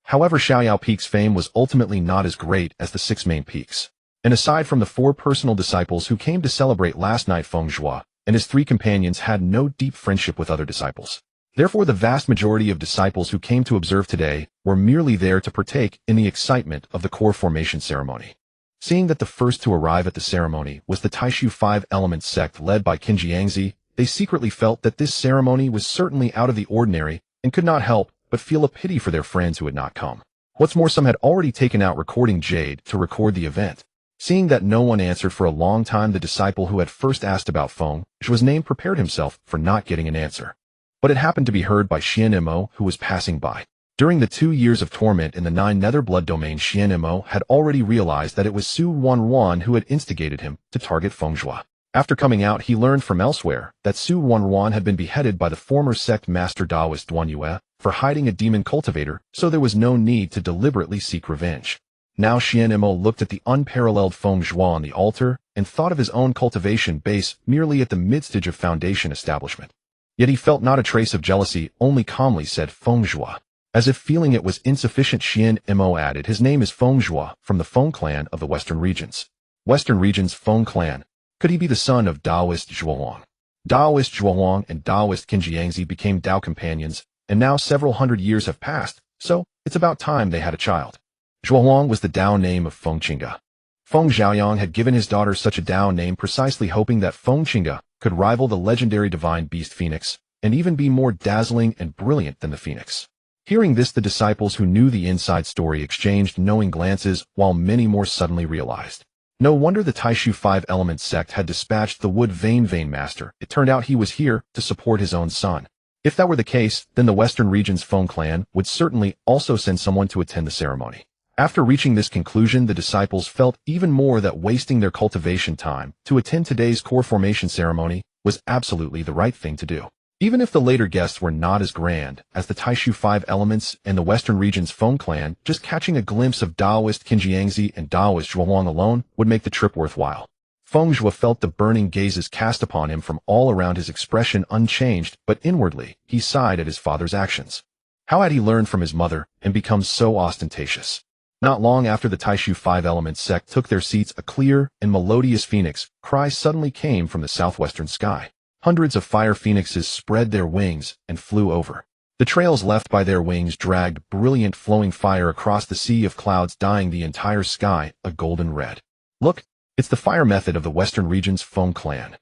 However, Xiaoyao Peak's fame was ultimately not as great as the 6 main peaks. And aside from the 4 personal disciples who came to celebrate last night, Feng Zhuo and his 3 companions had no deep friendship with other disciples. Therefore, the vast majority of disciples who came to observe today were merely there to partake in the excitement of the core formation ceremony. Seeing that the first to arrive at the ceremony was the Taishu 5 Elements sect led by Qin Jiangzi, they secretly felt that this ceremony was certainly out of the ordinary and could not help but feel a pity for their friends who had not come. What's more, some had already taken out recording jade to record the event. Seeing that no one answered for a long time, the disciple who had first asked about Feng Zhuo's name prepared himself for not getting an answer. But it happened to be heard by Xian Mo, who was passing by. During the 2 years of torment in the 9 nether blood domain, Xian Mo had already realized that it was Su Wanwan who had instigated him to target Feng Zhuo. After coming out, he learned from elsewhere that Su Wanruan had been beheaded by the former sect master Taoist Duan Yue for hiding a demon cultivator, so there was no need to deliberately seek revenge. Now Xian Imo looked at the unparalleled Feng Zhuo on the altar and thought of his own cultivation base merely at the midstage of foundation establishment. Yet he felt not a trace of jealousy, only calmly said Feng Zhuo. As if feeling it was insufficient, Xian Imo added, his name is Feng Zhuo, from the Feng clan of the Western regions. Western regions Feng clan. Could he be the son of Taoist Zhuohuang? Taoist Zhuohuang and Taoist Qinjiangzi became Tao companions, and now several hundred years have passed, so it's about time they had a child. Zhuohuang was the Tao name of Feng Qingge. Feng Zhaoyang had given his daughter such a Tao name precisely hoping that Feng Qingge could rival the legendary divine beast Phoenix, and even be more dazzling and brilliant than the Phoenix. Hearing this, the disciples who knew the inside story exchanged knowing glances, while many more suddenly realized. No wonder the Taishu 5-element sect had dispatched the Wood Vein Master. It turned out he was here to support his own son. If that were the case, then the Western region's Feng clan would certainly also send someone to attend the ceremony. After reaching this conclusion, the disciples felt even more that wasting their cultivation time to attend today's core formation ceremony was absolutely the right thing to do. Even if the later guests were not as grand as the Taishu 5 elements and the Western region's Feng clan, just catching a glimpse of Taoist Qinjiangzi and Taoist Zhuohuang alone would make the trip worthwhile. Feng Zhuo felt the burning gazes cast upon him from all around, his expression unchanged, but inwardly, he sighed at his father's actions. How had he learned from his mother and become so ostentatious? Not long after the Taishu 5-element sect took their seats, a clear and melodious phoenix cry suddenly came from the southwestern sky. Hundreds of fire phoenixes spread their wings and flew over. The trails left by their wings dragged brilliant flowing fire across the sea of clouds, dyeing the entire sky a golden red. Look, it's the fire method of the Western region's Feng clan.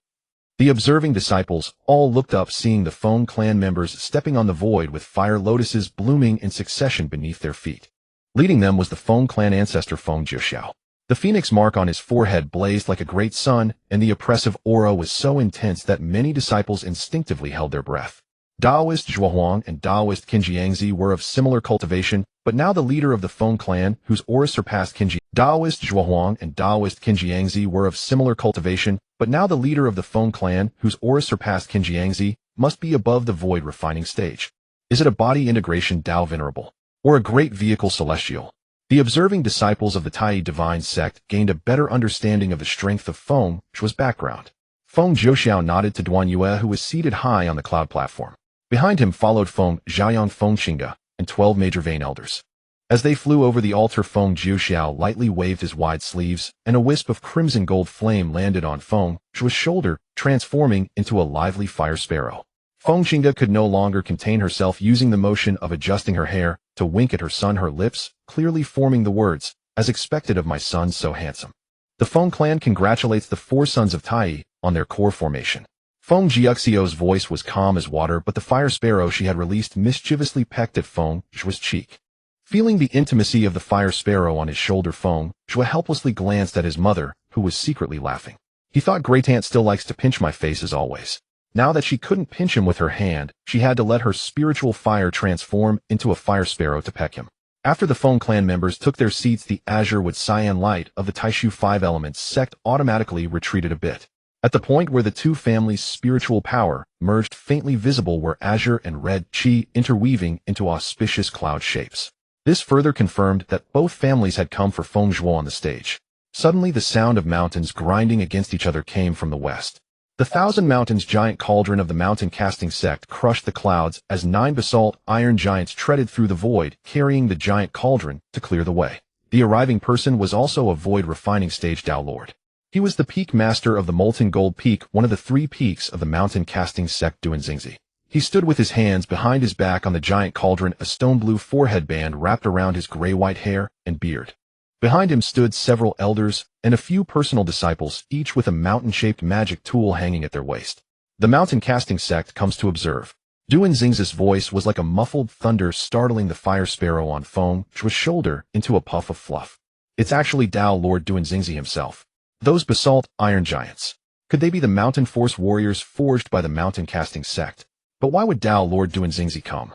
The observing disciples all looked up, seeing the Feng clan members stepping on the void with fire lotuses blooming in succession beneath their feet. Leading them was the Feng clan ancestor Feng Zhuo. The phoenix mark on his forehead blazed like a great sun, and the oppressive aura was so intense that many disciples instinctively held their breath. Taoist Zhuohuang and Taoist Qinjiangzi were of similar cultivation, but now the leader of the Feng clan, whose aura surpassed Taoist Zhuohuang and Taoist Qinjiangzi were of similar cultivation, but now the leader of the Feng clan, whose aura surpassed Qinjiangzi, must be above the void refining stage. Is it a body integration Tao venerable, or a great vehicle celestial? The observing disciples of the Tai divine sect gained a better understanding of the strength of Feng Zhuo's background. Feng Zhuoxiao nodded to Duan Yue, who was seated high on the cloud platform. Behind him followed Feng Zhaoyang, Feng Qingge, and 12 major vein elders. As they flew over the altar, Feng Zhuoxiao lightly waved his wide sleeves, and a wisp of crimson gold flame landed on Feng Zhuo's shoulder, transforming into a lively fire sparrow. Feng Qingge could no longer contain herself, using the motion of adjusting her hair to wink at her son, her lips clearly forming the words, "As expected of my son so handsome." The Feng clan congratulates the 4 sons of Tai on their core formation. Feng Jiuxiao's voice was calm as water, but the fire sparrow she had released mischievously pecked at Feng Zhuo's cheek. Feeling the intimacy of the fire sparrow on his shoulder, Feng Zhuo helplessly glanced at his mother, who was secretly laughing. He thought Great Aunt still likes to pinch my face as always. Now that she couldn't pinch him with her hand, she had to let her spiritual fire transform into a fire sparrow to peck him. After the Feng clan members took their seats, the azure with cyan light of the Taishu 5-elements sect automatically retreated a bit. At the point where the two families' spiritual power merged, faintly visible were azure and red qi interweaving into auspicious cloud shapes. This further confirmed that both families had come for Feng Zhuo on the stage. Suddenly the sound of mountains grinding against each other came from the west. The Thousand Mountains giant cauldron of the mountain casting sect crushed the clouds as 9 basalt iron giants treaded through the void, carrying the giant cauldron to clear the way. The arriving person was also a void refining stage Tao Lord. He was the peak master of the molten gold peak, one of the 3 peaks of the mountain casting sect Duanxingzi. He stood with his hands behind his back on the giant cauldron, a stone blue forehead band wrapped around his gray-white hair and beard. Behind him stood several elders and a few personal disciples, each with a mountain-shaped magic tool hanging at their waist. The mountain casting sect comes to observe. Duanxingzi's voice was like a muffled thunder, startling the fire sparrow on Feng Zhuo's shoulder into a puff of fluff. It's actually Tao Lord Duanxingzi himself. Those basalt iron giants. Could they be the mountain force warriors forged by the mountain casting sect? But why would Tao Lord Duanxingzi come?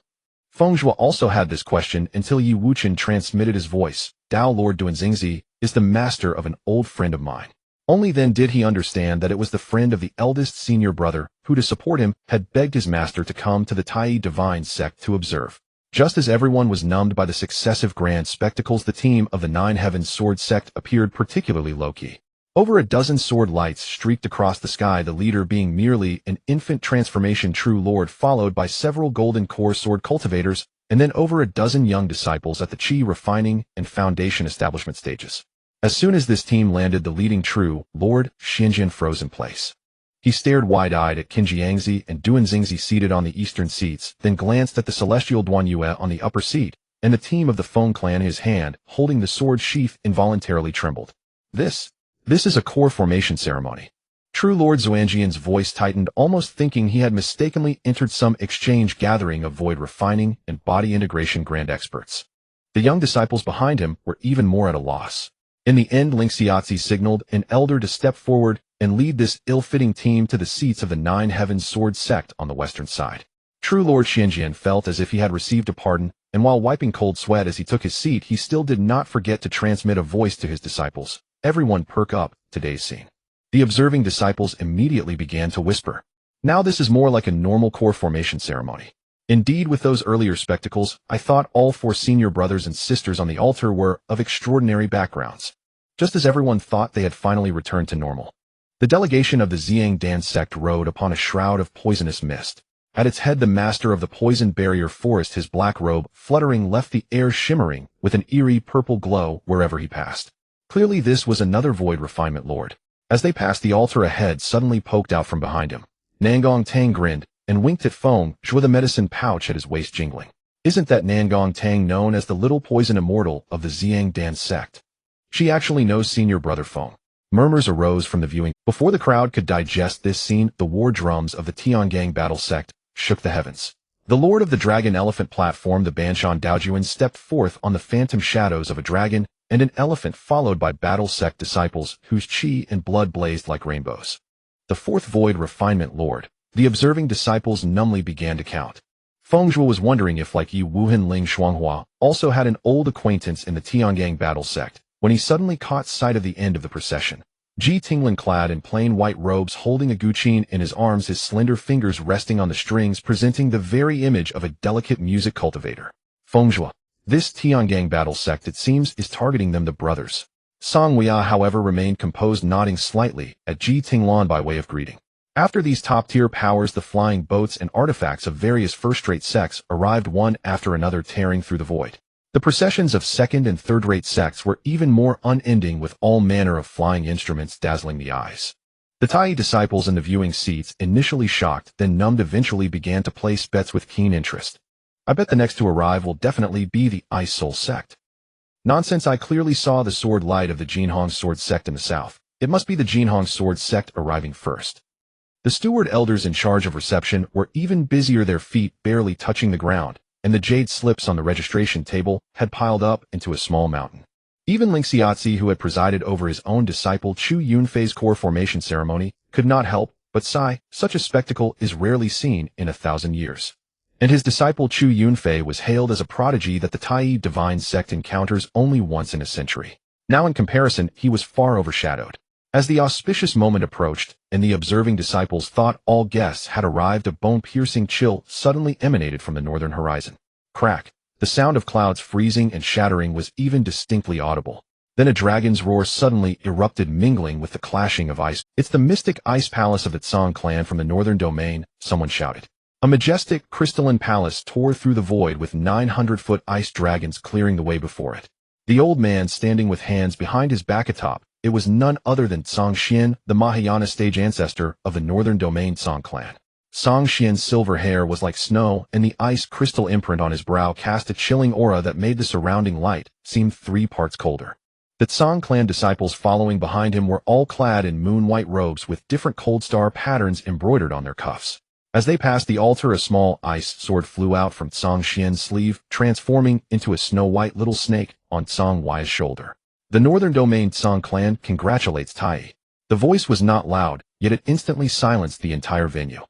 Feng Zhuo also had this question until Yi Wuchen transmitted his voice. Tao Lord Duanxingzi is the master of an old friend of mine. Only then did he understand that it was the friend of the eldest senior brother who, to support him, had begged his master to come to the Tai divine sect to observe. Just as everyone was numbed by the successive grand spectacles, the team of the Nine Heavens Sword sect appeared particularly low-key. Over a dozen sword lights streaked across the sky, the leader being merely an infant transformation true lord, followed by several golden core sword cultivators, and then over a dozen young disciples at the chi refining and foundation establishment stages. As soon as this team landed, the leading true lord, Xianjian, froze in place. He stared wide-eyed at Qin Jiangzi and Duan Xingzi seated on the eastern seats, then glanced at the celestial Duan Yue on the upper seat, and the team of the Feng clan. His hand, holding the sword sheath, involuntarily trembled. This is a core formation ceremony. True Lord Xuanjian's voice tightened, almost thinking he had mistakenly entered some exchange gathering of void refining and body integration grand experts. The young disciples behind him were even more at a loss. In the end, Ling Xiaozi signaled an elder to step forward and lead this ill-fitting team to the seats of the Nine Heavens Sword sect on the western side. True Lord Xianjian felt as if he had received a pardon, and while wiping cold sweat as he took his seat, he still did not forget to transmit a voice to his disciples. Everyone perk up, today's scene. The observing disciples immediately began to whisper. Now this is more like a normal core formation ceremony. Indeed, with those earlier spectacles, I thought all 4 senior brothers and sisters on the altar were of extraordinary backgrounds. Just as everyone thought they had finally returned to normal. The delegation of the Xiang Dan sect rode upon a shroud of poisonous mist. At its head, the master of the poison barrier forest, his black robe fluttering, left the air shimmering with an eerie purple glow wherever he passed. Clearly this was another void refinement lord. As they passed the altar, a head suddenly poked out from behind him. Nangong Tang grinned and winked at Feng Zhuo, the medicine pouch at his waist jingling. Isn't that Nangong Tang known as the little poison immortal of the Xiang Dan sect? She actually knows senior brother Feng. Murmurs arose from the viewing. Before the crowd could digest this scene, the war drums of the Tiangang battle sect shook the heavens. The lord of the dragon elephant platform, the Banshan Daojuan, stepped forth on the phantom shadows of a dragon and an elephant, followed by battle sect disciples whose chi and blood blazed like rainbows. The 4th void refinement lord. The observing disciples numbly began to count. Feng Zhuo was wondering if, like Yi Wuhan Ling Shuanghua, also had an old acquaintance in the Tiangang battle sect, when he suddenly caught sight of the end of the procession. Ji Tinglin, clad in plain white robes, holding a guqin in his arms, his slender fingers resting on the strings, presenting the very image of a delicate music cultivator. Feng Zhuo. This Tiangang battle sect, it seems, is targeting them, the brothers. Song Weia, however, remained composed, nodding slightly at Ji Tinglan by way of greeting. After these top-tier powers, the flying boats and artifacts of various first-rate sects arrived one after another, tearing through the void. The processions of second- and third-rate sects were even more unending, with all manner of flying instruments dazzling the eyes. The Tai disciples in the viewing seats, initially shocked, then numbed, eventually began to place bets with keen interest. I bet the next to arrive will definitely be the Ice Soul sect. Nonsense, I clearly saw the sword light of the Jinhong sword sect in the south. It must be the Jinhong sword sect arriving first. The steward elders in charge of reception were even busier, their feet barely touching the ground, and the jade slips on the registration table had piled up into a small mountain. Even Ling Xiaozi, who had presided over his own disciple Chu Yunfei's core formation ceremony, could not help but sigh. Such a spectacle is rarely seen in 1,000 years. And his disciple Chu Yunfei was hailed as a prodigy that the Tai divine sect encounters only once in a century. Now in comparison, he was far overshadowed. As the auspicious moment approached, and the observing disciples thought all guests had arrived, a bone-piercing chill suddenly emanated from the northern horizon. Crack! The sound of clouds freezing and shattering was even distinctly audible. Then a dragon's roar suddenly erupted, mingling with the clashing of ice. It's the mystic ice palace of the Tsang clan from the northern domain, someone shouted. A majestic, crystalline palace tore through the void, with 900-foot ice dragons clearing the way before it. The old man standing with hands behind his back atop, it was none other than Tsang Xian, the Mahayana stage ancestor of the northern domain Tsang clan. Tsang Xian's silver hair was like snow, and the ice crystal imprint on his brow cast a chilling aura that made the surrounding light seem 3 parts colder. The Tsang clan disciples following behind him were all clad in moon-white robes with different cold star patterns embroidered on their cuffs. As they passed the altar, a small ice sword flew out from Tsang Xian's sleeve, transforming into a snow-white little snake on Tsang Wei's shoulder. The northern domain Tsang clan congratulates Tai. The voice was not loud, yet it instantly silenced the entire venue.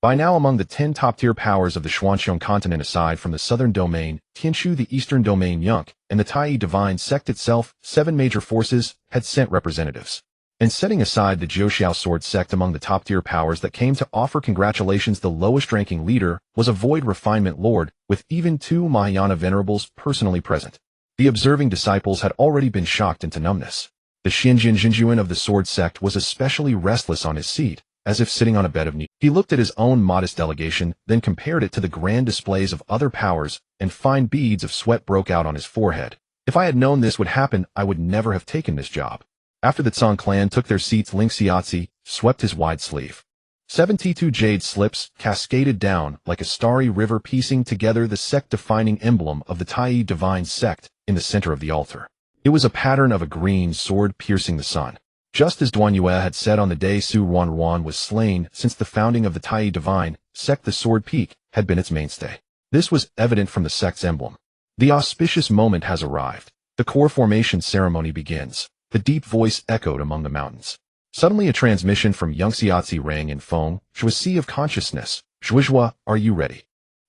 By now, among the 10 top-tier powers of the Xuanxiong continent, aside from the southern domain, Tianshu, the eastern domain Yunk, and the Tai divine sect itself, 7 major forces had sent representatives. And setting aside the Jiuxiao sword sect among the top-tier powers that came to offer congratulations, the lowest-ranking leader was a void refinement lord, with even 2 Mahayana venerables personally present. The observing disciples had already been shocked into numbness. The Xinjian Jinjuan of the sword sect was especially restless on his seat, as if sitting on a bed of news. He looked at his own modest delegation, then compared it to the grand displays of other powers, and fine beads of sweat broke out on his forehead. If I had known this would happen, I would never have taken this job. After the Tsang clan took their seats, Ling Xiaozi swept his wide sleeve. 72 jade slips cascaded down like a starry river, piecing together the sect-defining emblem of the Tai divine sect in the center of the altar. It was a pattern of a green sword piercing the sun. Just as Duan Yue had said on the day Su Ruan was slain, since the founding of the Tai divine sect, the sword peak had been its mainstay. This was evident from the sect's emblem. The auspicious moment has arrived. The core formation ceremony begins. The deep voice echoed among the mountains. Suddenly a transmission from Yangxiazi rang in Feng Zhuo's sea of consciousness. Zhuozhua, are you ready?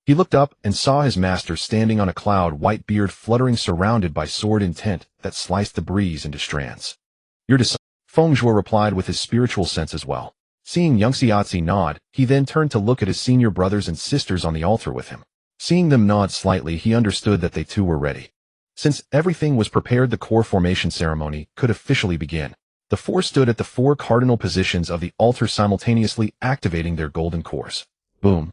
He looked up and saw his master standing on a cloud, white beard fluttering, surrounded by sword intent that sliced the breeze into strands. Your disciple, Feng Zhuo replied with his spiritual sense as well. Seeing Yangxiazi nod, he then turned to look at his senior brothers and sisters on the altar with him. Seeing them nod slightly, he understood that they too were ready. Since everything was prepared, the core formation ceremony could officially begin. The 4 stood at the 4 cardinal positions of the altar, simultaneously activating their golden cores. Boom.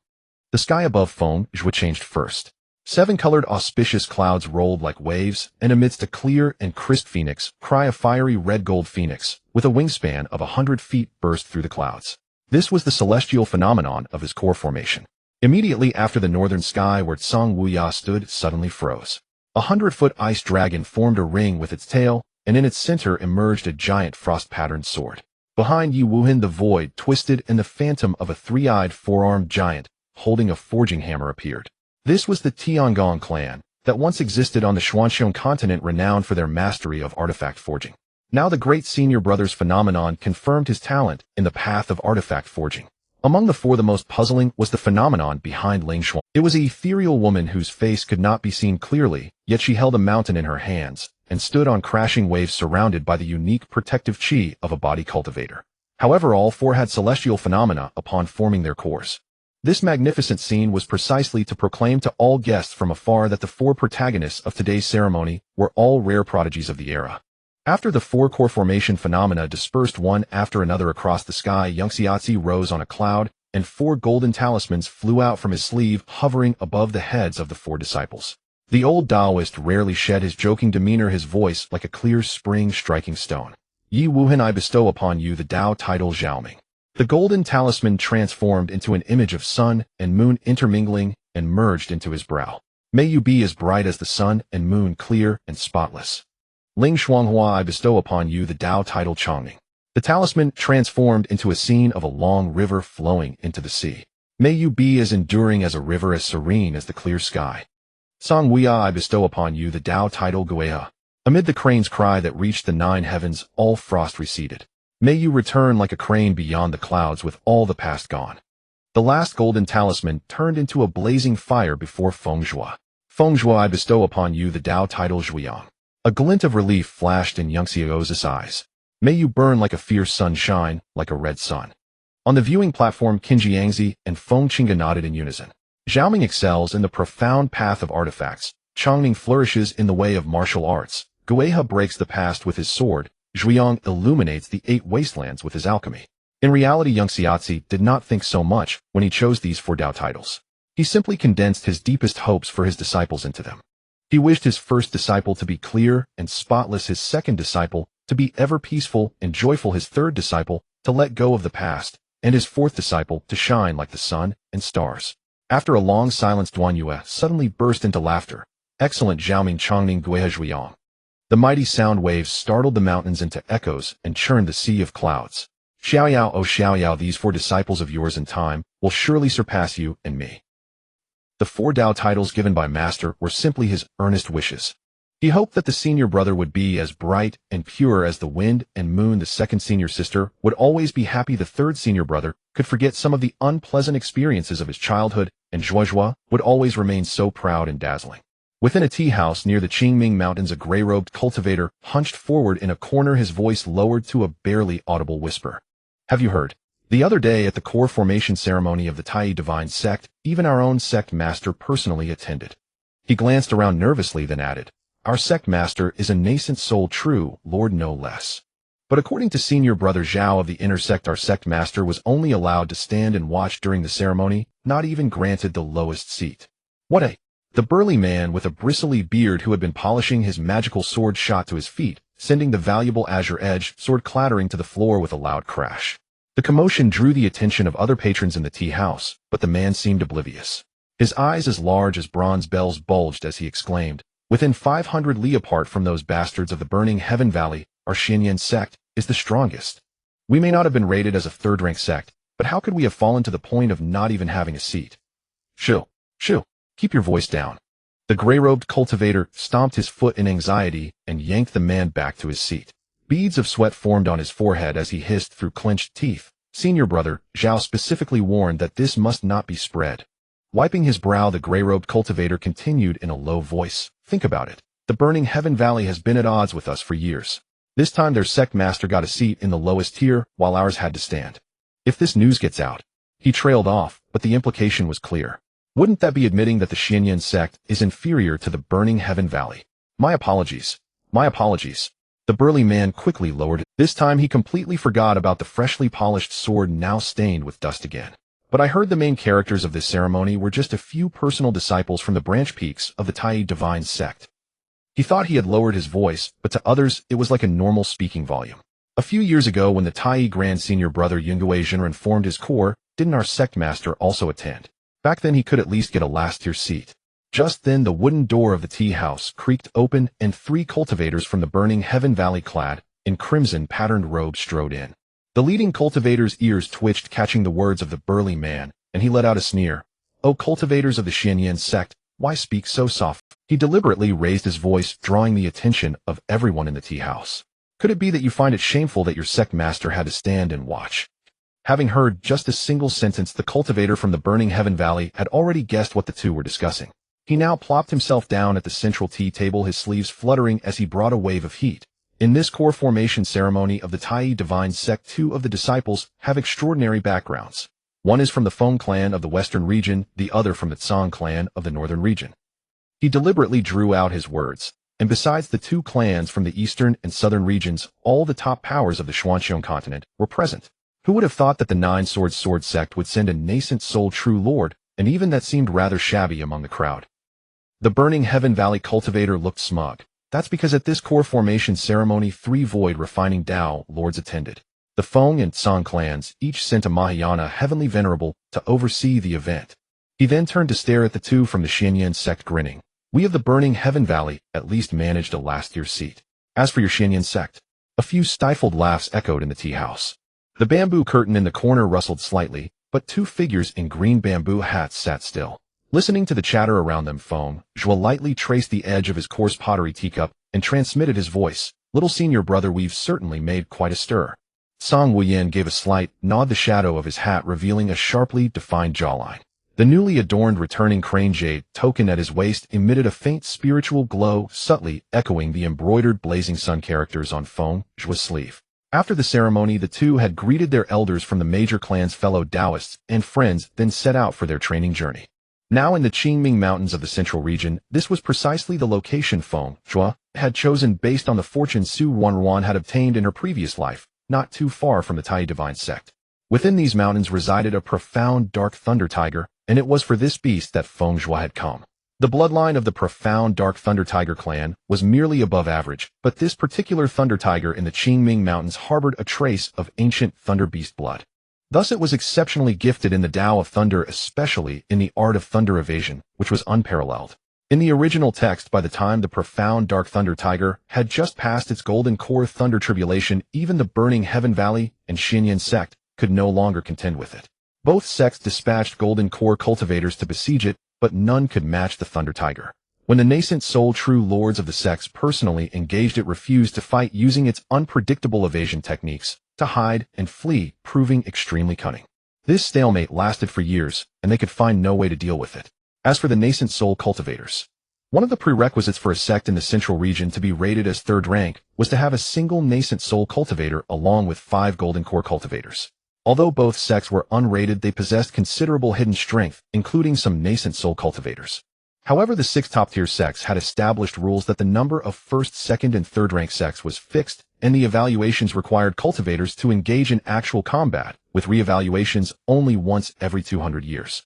The sky above Feng Zhuo changed first. 7 colored auspicious clouds rolled like waves, and amidst a clear and crisp phoenix cry, a fiery red-gold phoenix with a wingspan of 100 feet burst through the clouds. This was the celestial phenomenon of his core formation. Immediately after, the northern sky where Tsang Wuya stood suddenly froze. A 100-foot ice dragon formed a ring with its tail, and in its center emerged a giant frost-patterned sword. Behind Yi Wuhan, the void twisted, and the phantom of a 3-eyed, 4-armed giant holding a forging hammer appeared. This was the Tiangong clan that once existed on the Xuanxiong continent, renowned for their mastery of artifact forging. Now the great senior brother's phenomenon confirmed his talent in the path of artifact forging. Among the 4, the most puzzling was the phenomenon behind Ling Xuan. It was an ethereal woman whose face could not be seen clearly, yet she held a mountain in her hands and stood on crashing waves, surrounded by the unique protective chi of a body cultivator. However, all 4 had celestial phenomena upon forming their cores. This magnificent scene was precisely to proclaim to all guests from afar that the 4 protagonists of today's ceremony were all rare prodigies of the era. After the 4 core formation phenomena dispersed one after another across the sky, Yangxiazi rose on a cloud, and 4 golden talismans flew out from his sleeve, hovering above the heads of the 4 disciples. The old Taoist rarely shed his joking demeanor, his voice like a clear spring striking stone. Yi Wuhan, I bestow upon you the Tao title Xiaoming. The golden talisman transformed into an image of sun and moon intermingling and merged into his brow. May you be as bright as the sun and moon, clear and spotless. Ling Shuanghua, I bestow upon you the Tao title Changning. The talisman transformed into a scene of a long river flowing into the sea. May you be as enduring as a river, as serene as the clear sky. Song Wuya, I bestow upon you the Tao title Gueha. Amid the crane's cry that reached the 9 heavens, all frost receded. May you return like a crane beyond the clouds, with all the past gone. The last golden talisman turned into a blazing fire before Feng Zhuo. Feng Zhuo, I bestow upon you the Tao title Zhuiyang. A glint of relief flashed in Yangxiaozi's eyes. May you burn like a fierce sunshine, like a red sun. On the viewing platform, Qinjiangzi and Feng Qinga nodded in unison. Xiaoming excels in the profound path of artifacts. Changning flourishes in the way of martial arts. Gueha breaks the past with his sword. Zhuiyang illuminates the 8 wastelands with his alchemy. In reality, Yangxiazi did not think so much when he chose these 4 Tao titles. He simply condensed his deepest hopes for his disciples into them. He wished his first disciple to be clear and spotless, his second disciple to be ever peaceful and joyful, his third disciple to let go of the past, and his 4th disciple to shine like the sun and stars. After a long silence, Duan Yue suddenly burst into laughter. Excellent, Xiaoming Changning Gueha Zhuiyang. The mighty sound waves startled the mountains into echoes and churned the sea of clouds. Xiaoyao, oh Xiaoyao, these 4 disciples of yours in time will surely surpass you and me. The 4 Tao titles given by Master were simply his earnest wishes. He hoped that the senior brother would be as bright and pure as the wind and moon. The second senior sister would always be happy. The third senior brother could forget some of the unpleasant experiences of his childhood, and Zhuozhua would always remain so proud and dazzling. Within a tea house near the Qingming Mountains, a gray-robed cultivator hunched forward in a corner, his voice lowered to a barely audible whisper. Have you heard? The other day at the core formation ceremony of the Tai Divine Sect, even our own sect master personally attended. He glanced around nervously, then added, Our sect master is a nascent soul, true lord no less. But according to Senior Brother Zhao of the inner sect, our sect master was only allowed to stand and watch during the ceremony, not even granted the lowest seat. What a... The burly man with a bristly beard who had been polishing his magical sword shot to his feet, sending the valuable azure-edged sword clattering to the floor with a loud crash. The commotion drew the attention of other patrons in the tea house, but the man seemed oblivious. His eyes, as large as bronze bells, bulged as he exclaimed, Within 500 li apart from those bastards of the burning heaven valley, our Xinyan sect is the strongest. We may not have been rated as a third-rank sect, but how could we have fallen to the point of not even having a seat? Shoo, shoo. Keep your voice down. The gray-robed cultivator stomped his foot in anxiety and yanked the man back to his seat. Beads of sweat formed on his forehead as he hissed through clenched teeth. Senior Brother Zhao specifically warned that this must not be spread. Wiping his brow, the gray-robed cultivator continued in a low voice. Think about it. The burning heaven valley has been at odds with us for years. This time their sect master got a seat in the lowest tier, while ours had to stand. If this news gets out... He trailed off, but the implication was clear. Wouldn't that be admitting that the Xinyan sect is inferior to the burning heaven valley? My apologies. My apologies. The burly man quickly lowered it. This time he completely forgot about the freshly polished sword now stained with dust again. But I heard the main characters of this ceremony were just a few personal disciples from the branch peaks of the Tai Divine Sect. He thought he had lowered his voice, but to others it was like a normal speaking volume. A few years ago when the Tai Grand Senior Brother Yungue Jinren formed his core, didn't our sect master also attend? Back then he could at least get a last-tier seat. Just then the wooden door of the tea house creaked open and 3 cultivators from the burning heaven valley clad in crimson-patterned robes strode in. The leading cultivator's ears twitched, catching the words of the burly man, and he let out a sneer. O cultivators of the Xinyan sect, why speak so soft? He deliberately raised his voice, drawing the attention of everyone in the tea house. Could it be that you find it shameful that your sect master had to stand and watch? Having heard just a single sentence, the cultivator from the burning heaven valley had already guessed what the two were discussing. He now plopped himself down at the central tea table, his sleeves fluttering as he brought a wave of heat. In this core formation ceremony of the Tai Divine Sect, 2 of the disciples have extraordinary backgrounds. One is from the Feng clan of the western region, the other from the Tsang clan of the northern region. He deliberately drew out his words. And besides the 2 clans from the eastern and southern regions, all the top powers of the Xuanxiong continent were present. Who would have thought that the Nine-Swords Sword sect would send a nascent soul true lord, and even that seemed rather shabby among the crowd. The burning heaven valley cultivator looked smug. That's because at this core formation ceremony 3 void refining Dao lords attended. The Feng and Tsang clans each sent a Mahayana heavenly venerable to oversee the event. He then turned to stare at the 2 from the Xinyan sect, grinning. We of the burning heaven valley at least managed a last-year seat. As for your Xinyan sect, a few stifled laughs echoed in the tea house. The bamboo curtain in the corner rustled slightly, but 2 figures in green bamboo hats sat still. Listening to the chatter around them, Feng Zhuo lightly traced the edge of his coarse pottery teacup and transmitted his voice. Little Senior Brother, we've certainly made quite a stir. Song Wuyan gave a slight nod, the shadow of his hat revealing a sharply defined jawline. The newly adorned returning crane jade token at his waist emitted a faint spiritual glow, subtly echoing the embroidered blazing sun characters on Feng Zhuo's sleeve. After the ceremony, the 2 had greeted their elders from the major clans, fellow Taoists, and friends, then set out for their training journey. Now in the Qingming Mountains of the central region, this was precisely the location Feng Zhuo had chosen based on the fortune Su Wanruan had obtained in her previous life, not too far from the Tai Divine Sect. Within these mountains resided a profound dark thunder tiger, and it was for this beast that Feng Zhuo had come. The bloodline of the profound Dark Thunder Tiger clan was merely above average, but this particular Thunder Tiger in the Qingming Mountains harbored a trace of ancient Thunder Beast blood. Thus it was exceptionally gifted in the Tao of Thunder, especially in the art of thunder evasion, which was unparalleled. In the original text, by the time the profound Dark Thunder Tiger had just passed its golden core thunder tribulation, even the burning Heaven Valley and Xinyan sect could no longer contend with it. Both sects dispatched golden core cultivators to besiege it, but none could match the Thunder Tiger. When the nascent soul true lords of the sects personally engaged, it refused to fight, using its unpredictable evasion techniques to hide and flee, proving extremely cunning. This stalemate lasted for years, and they could find no way to deal with it. As for the nascent soul cultivators, One of the prerequisites for a sect in the central region to be rated as third rank was to have a single nascent soul cultivator along with 5 golden core cultivators. Although both sects were unrated, they possessed considerable hidden strength, including some nascent soul cultivators. However, the 6 top-tier sects had established rules that the number of first, second, and third-rank sects was fixed, and the evaluations required cultivators to engage in actual combat, with re-evaluations only once every 200 years.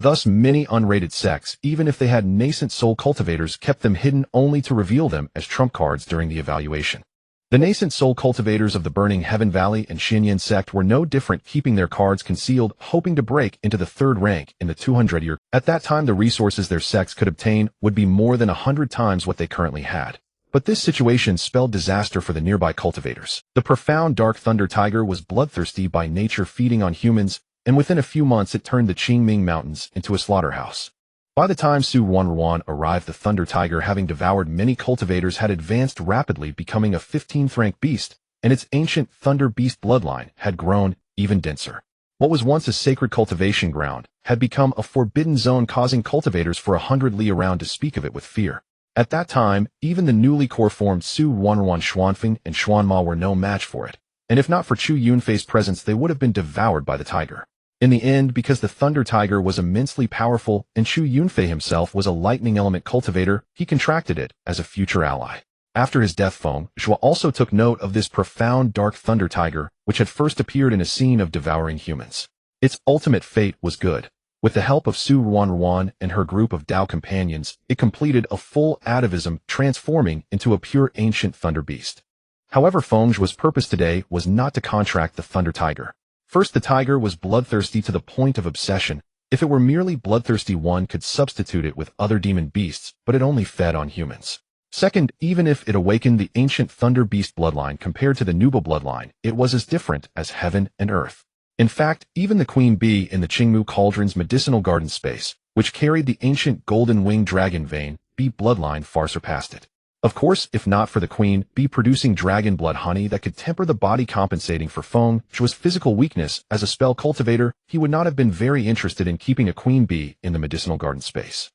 Thus, many unrated sects, even if they had nascent soul cultivators, kept them hidden only to reveal them as trump cards during the evaluation. The nascent soul cultivators of the Burning Heaven Valley and Xinyan sect were no different, keeping their cards concealed, hoping to break into the third rank in the 200-year. At that time, the resources their sects could obtain would be more than 100 times what they currently had. But this situation spelled disaster for the nearby cultivators. The profound Dark Thunder Tiger was bloodthirsty by nature, feeding on humans, and within a few months it turned the Qingming Mountains into a slaughterhouse. By the time Su Wanruan arrived, the Thunder Tiger, having devoured many cultivators, had advanced rapidly, becoming a 15th rank beast, and its ancient Thunder Beast bloodline had grown even denser. What was once a sacred cultivation ground had become a forbidden zone, causing cultivators for 100 li around to speak of it with fear. At that time, even the newly core-formed Su Wanruan Xuanfeng and Xuanma were no match for it, and if not for Chu Yunfei's presence, they would have been devoured by the tiger. In the end, because the Thunder Tiger was immensely powerful and Chu Yunfei himself was a lightning element cultivator, he contracted it as a future ally. After his death, Feng Zhuo also took note of this profound Dark Thunder Tiger, which had first appeared in a scene of devouring humans. Its ultimate fate was good. With the help of Su Wanruan and her group of Dao companions, it completed a full atavism, transforming into a pure ancient Thunder Beast. However, Feng Zhuo's purpose today was not to contract the Thunder Tiger. First, the tiger was bloodthirsty to the point of obsession. If it were merely bloodthirsty, one could substitute it with other demon beasts, but it only fed on humans. Second, even if it awakened the ancient Thunder Beast bloodline compared to the Nuba bloodline, it was as different as heaven and earth. In fact, even the queen bee in the Qingmu Cauldron's medicinal garden space, which carried the ancient golden winged dragon vein, bee bloodline far surpassed it. Of course, if not for the queen bee producing dragon blood honey that could temper the body, compensating for Feng Zhuo's physical weakness as a spell cultivator, he would not have been very interested in keeping a queen bee in the medicinal garden space.